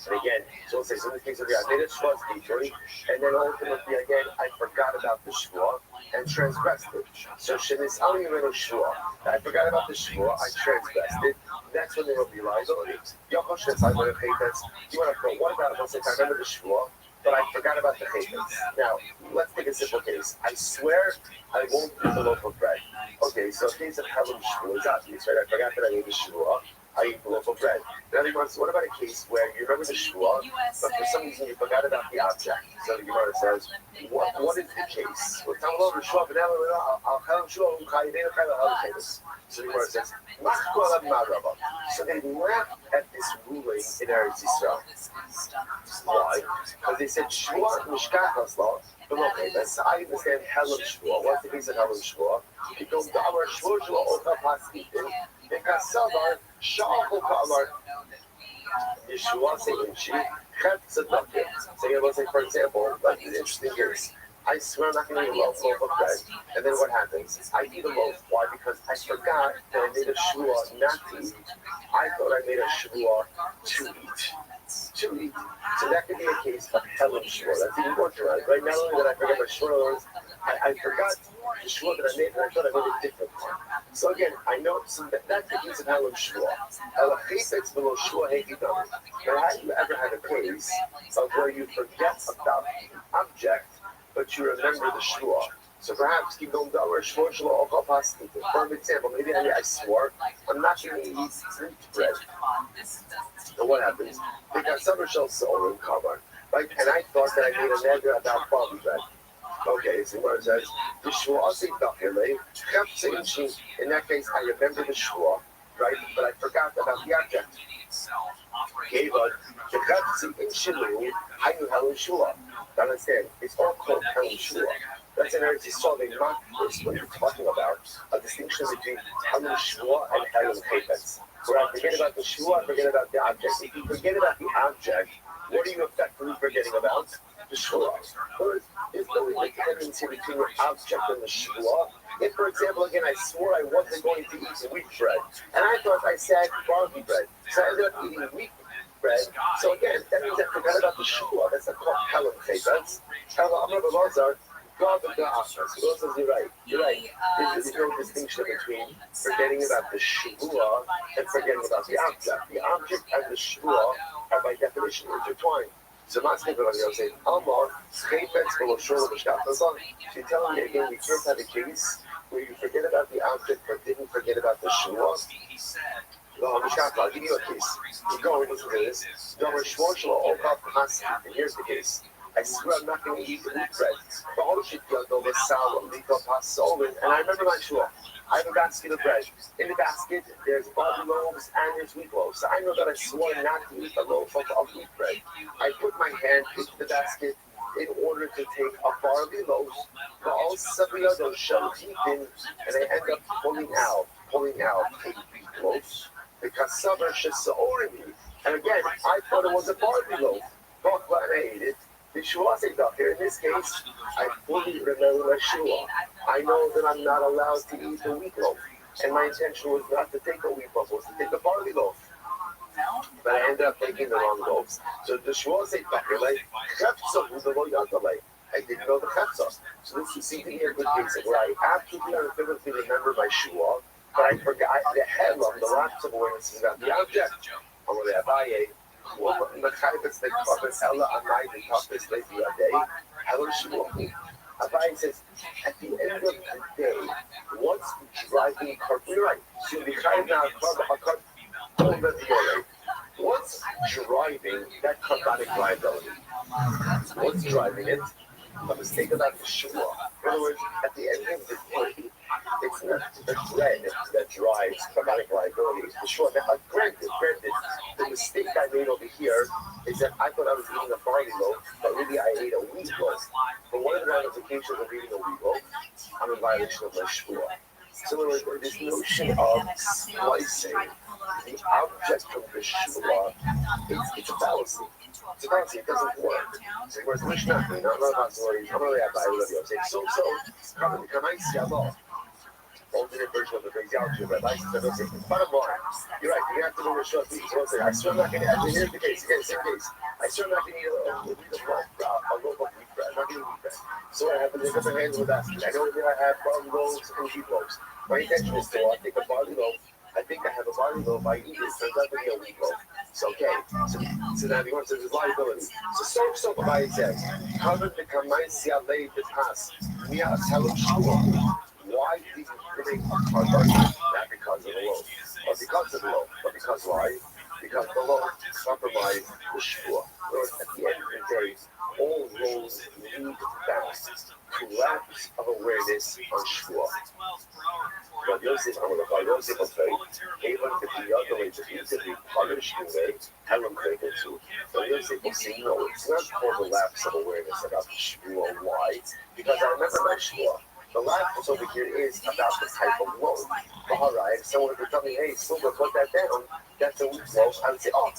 And again, so it says in the case of I made a shvua deeply, and then ultimately again I forgot about the shvua and transgressed it. So shenis only made a shvua. I forgot about the shvua, I transgressed it. That's when there will be liability. You want to know what about if I remember the shvua, but I forgot about the chaytas. Now, let's take a simple case. I swear I won't eat the loaf of bread. Okay, so in case of Helam shvua is obvious, right? I forgot that I made the shvua. I eat the loaf of bread. Now, what about a case where you remember the shvua, but for some reason you forgot about the object? So the Gemara says, what is the case? So the Gemara says, so they laughed at this ruling in Eretz Yisrael. Why? Because they said, shvua mishkachas law. I understand Helam shvua. What's the case of Helam shvua? Because the Amar shvua shvua ocha paskitin. Because Savar sha'achol ka'amar Yeshua saying she chet tzedakah. So you will say, for example, like the interesting here is, I swear I'm not going to eat a loaf of bread. And then what happens? I eat a loaf. Why? Because I forgot that I made a shvua not to eat. I thought I made a shvua to eat. So that could be a case of Helam shvua. That's even more dramatic, right? Not only that I forgot my shvua, I forgot the shvua that I made, and I thought I made a different one. So again, I know that's the case of Helam shvua. Now, have you ever had a case of where you forget about the object, but you remember the shvua? So perhaps for example, maybe I swore I'm not going to eat fruit bread. So what happens? They got some shell soul in cover, right? And I thought that I made a neder about barley bread. Okay, so what it says, the shvua in that case, I remember the shvua, right? But I forgot about the object. Okay, but the chatzi in shilu, hayu Helam shvua. Understand? It's all called Helam shvua. That's an Eretz Yisrael. They mock this when you're talking about a distinction between Helam shvua and Helam chaytas. Where I forget about the shvua, I forget about the object. If you forget about the object, what are you effectively forgetting about? The shvua. There's no dependency between the object and the shvua. If, for example, again, I swore I wasn't going to eat wheat bread, and I thought I said barley bread, so I ended up eating wheat bread. So again, that means I forgot about the shvua. That's not called Helam chaytas. God the offense. He says you're right. You're right. There's no distinction between forgetting about the shvuah and forgetting about the object. The object and the shvuah are by definition intertwined. So not speaking about the saying, Amar, Chayfetz, Beloshor, B'Shkatazon. She's telling me again, we can't have a case where you forget about the object but didn't forget about the shvuah. No, I'll give you a case. You go and listen to this. And here's the case. I swear I'm not going to eat the wheat bread. And I remember my shul. I have a basket of bread. In the basket, there's barley loaves and there's wheat loaves. So I know that I swore not to eat a loaf of wheat bread. I put my hand into the basket in order to take a barley loaf, and I end up pulling out a wheat loaf because summer just and again, I thought it was a barley loaf. But when I ate it, the shua said up here. In this case, I fully remember my shua. I know that I'm not allowed to eat the wheat loaf, and my intention was not to take a wheat loaf, was to take a barley loaf. But I ended up taking the wrong loaves. So the shua said up here, like, I didn't know the chefza. So this seems to be a good case where I absolutely unequivocally remember my shua, but I forgot the headlam, the lapse of awareness is about the object. Abaye, Abaye says, at the end of the day, what's driving copyright? What's driving that carbonic liability? What's driving it? A mistake about the shua. In other words, at the end of the day, it's not the thread that drives carbonic liability. It's the shua. Now, granted, the mistake I made over here is that I thought I was eating a barley loaf, but really I ate a wheat loaf. But one of the ramifications of eating a wheat loaf, I'm in violation of my shua. So in other words, this notion of splicing the object of the shua, it's a fallacy. It's a fallacy. It doesn't work. So whereas Mishnah, I'm not about stories. I'm not about Rabbi. So, come I see Allah. Alternate version of the big galaxy of Rabbi says, bottom line, you're right, you have to know your shot. I swear I'm not going to, here's the case, same case. I swear I'm not going to eat a loaf of wheat bread. I'm not going to eat that. So I have to make up my hands with that. I know that I have barley loaves and wheat loaves. My intention is to take a barley loaf. I think I have a barley loaf. I eat it. Turns out to be a wheat loaf. So, okay. So now he wants to there's liability. So Rabbi says, covered the Kamaisia laid the task. Mia Telem Shua. Why did you bring a carbon? Not because of the loaf, or because of the loaf, but because why? Because the loaf compromised the shua. At the end of the day, all roads lead back to lapse of awareness on shua. But Yosef, will say, even if the other way to be punished in way, Helen Kraken too. But Yosef will say, no, it's not called a lapse of awareness about the shua. Why? Because I remember my shua. The lapse over here is about the type of loaf. If someone would tell me, hey, Silver, put that down, that's a wheat loaf, I would say, oh,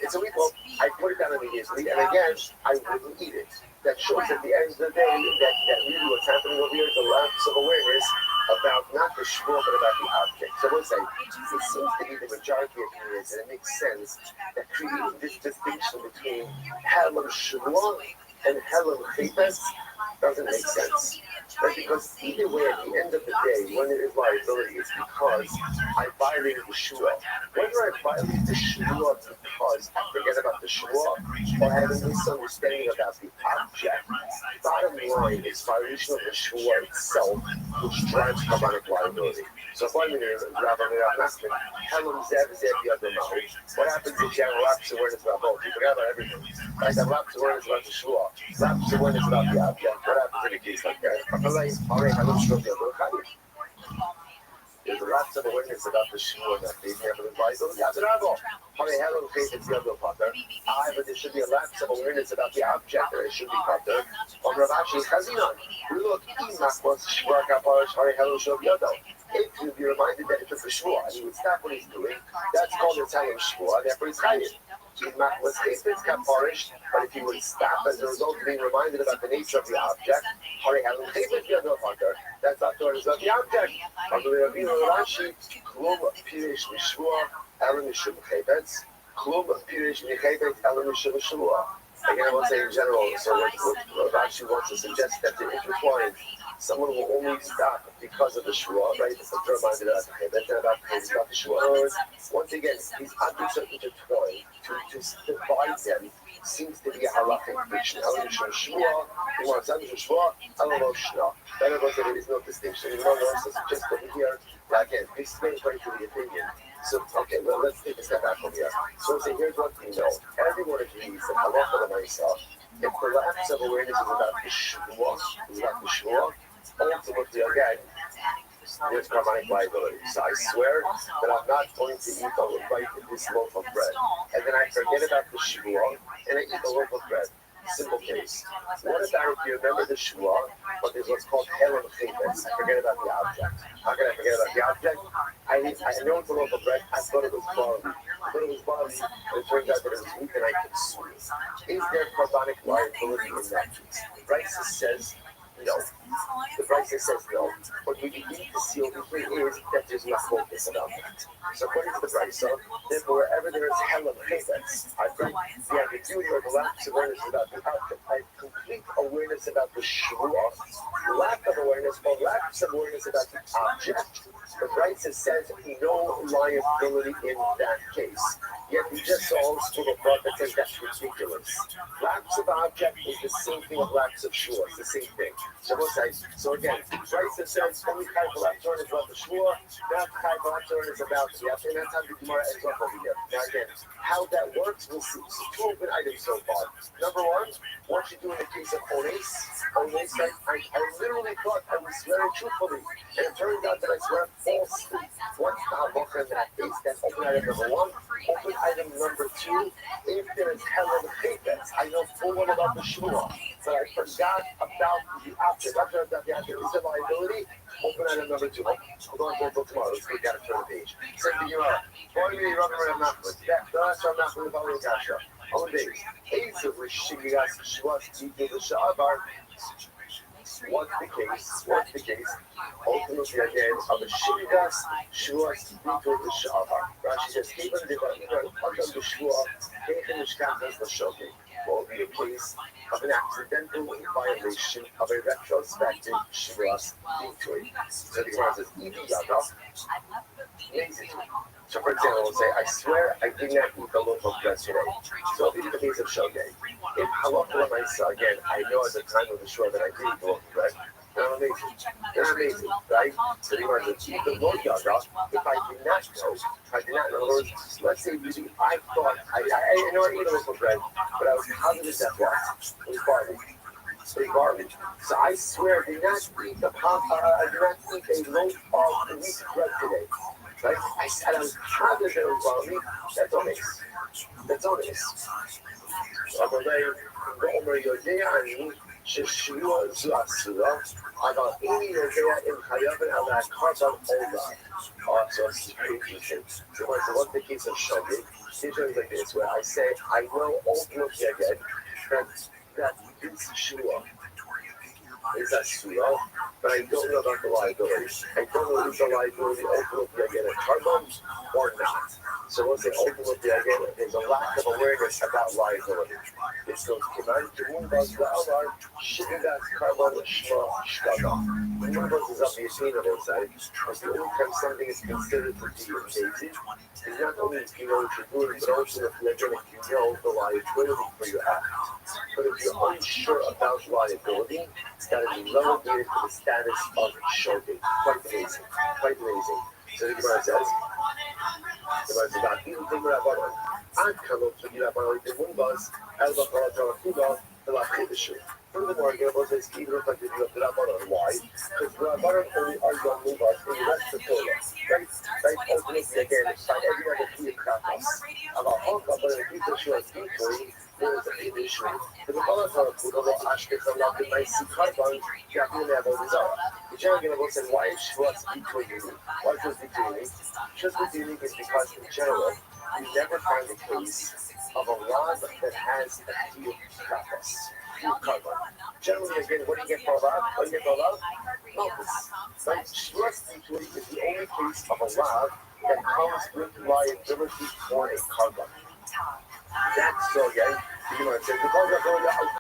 it's a wheat loaf. I put it down immediately, and again, I wouldn't eat it. That shows at the end of the day that really what's happening over here is a lapse of awareness about not the shmuel, but about the object. So we'll say, it seems to be the majority of opinions, and it makes sense that creating this distinction between Helam shmuel and Helam chayfetz doesn't make sense. That's because either way, at the end of the day, when it is liability, it's because I violated the shua. Whether I violated the shua because I forget about the shua or I have a misunderstanding about the object, bottom line is violation of the shua itself, which drives carbonic liability. So if I'm in Rabbi Rothschild, what happens if you have lapse awareness about both? You forget about everything. Like I have lapse awareness about the shua, lapse awareness about the object. What happens in a case like that? There's a lapse of awareness about the shua that they have an advisor. But there should be a lapse of awareness about the object that it should be covered. If you be reminded that it's a shua and he would stop what he's doing, that's called a time of shua, therefore he's chayiv. But if he would stop as a result of being reminded about the nature of the object, that's not the result of the object. Again, I will say in general, so what Rashi wants to suggest that to intertwine, someone will only stop because of the shua, right? It's reminded us about the shua. Once again, these objects are intertwined. To divide them seems to be a halachic friction. Shua, he wants shua, shua. That there is no distinction. You know, wants to suggest over here, again, this is according to the opinion. So, okay, well, let's take a step back from here. So, say, here's what we know. Everyone agrees that halacha l'maisa, if the lapse of awareness is about the shua, ultimately, again, there's carbonic liability. So I swear that I'm not going to eat this loaf of bread. And then I forget about the shua, and I eat the loaf of bread. Simple case. What about if you remember the shua, but there's what's called heron chayvitz? I forget about the object. How can I forget about the object? I know it's a loaf of bread. I thought it was barley. And it turns out that it was wheat and I consumed it. Is there carbonic liability in that case? Brisa says no. The Brisa says no. What we need to see over here is that there's no focus about that. So according to the Brisa, therefore wherever there is helen chayvitz, I've got the ambiguity or the lack of awareness about the object. I have complete awareness about the shua, lack of awareness or lack of awareness about the object. The Brisa says no liability in that case. Yet we just saw school of thought that says that's ridiculous. Lapse of object is the same thing as lapse of shua. It's the same thing. So we'll say, so again, Brisa says only kind of lapse is about the shua, that kind of lapse is about the object, and that's how the Gemara ends up over here. Now again, how that works, we'll see. So two open items so far. Number one, what you do in the case of Ones, I literally thought I was swearing truthfully, and it turns out that I swear falsely. What's the halacha in that case? That's open item number one. Open item number two, if there is helen chayvitz, I know full well about the shua, but I forgot about the object. I forgot about the object. Is there liability? Open item number two. Hold on until tomorrow. Let's take out a turn the page. Send the Gemara. Boy, me, Rabbi Rothschild. That's our Nachman following Kasha. On days. Aids of which Shigas Shwas equal the Sha'abar. What's the case? Ultimately, again, of the Shigas Shwas equal the Sha'abar. Rashi says, even the Adam the Shua, taken the Shkatas the Shoki. Will be a case of an accidental violation of a retrospective Shwas victory. So the Gemara says, even Yadav, lazy. So for example, we'll say, I swear I did not eat the loaf of bread today. So it'll be the case of Shogay. If halacha l'maisa, again, I know at the time of the shua that I did eat the loaf of bread, they're amazing, right? So the Gemara says, eat the loaf yada. If I did not know, in other words, let's say I thought, I know I ate a loaf of bread, but I was positive that what? It was barley. So I I did not eat a loaf of wheat bread today. Right? I said I was positive that it was barley. That's honest. ששיעור זו אסורה, אבל אם היא יודע אם חייבת על הקרבן או לא. So it's pretty interesting. So what's the case of Shogeg? Situations like this where I say, I know ultimately again that this shua is a surah, but I don't know about the liability. I don't know if the liability ultimately again a carbon or not. So we'll say ultimately again, there's a lack of awareness about liability. This goes command to move us the other, shipping that carbon shma shkaga. One of those is on the attainable side, because the only time something is considered to be invasive is not only if you know what you're doing, but also if you're going to know the liability for your act. But if you're unsure about liability, it's got to be relegated to the status of shogeg. Quite amazing. So the Gemara says, furthermore, Gemara says, even if I did not Rabbanon, why? Because Rabbanon only argue on Mubas in the rest of the Torah. Right? Ultimately, again, by every other key practice. About Hokka, but in the issue of victory, there is a big issue. The Rabbanon Kudovo Ashkech Allah the Maisi Karban, Yakin Abodizara. The general said, why is Shwas victory unique? Why is Shwas victory unique? Shwas unique is because, in general, you never find a case of a rod that has a few kappas. Generally, again, what do you get for a rod? Malchus. Right? Shwas victory is the only case of a rod that comes with liability for a carbon. That's so, again, You know, the cars are going out.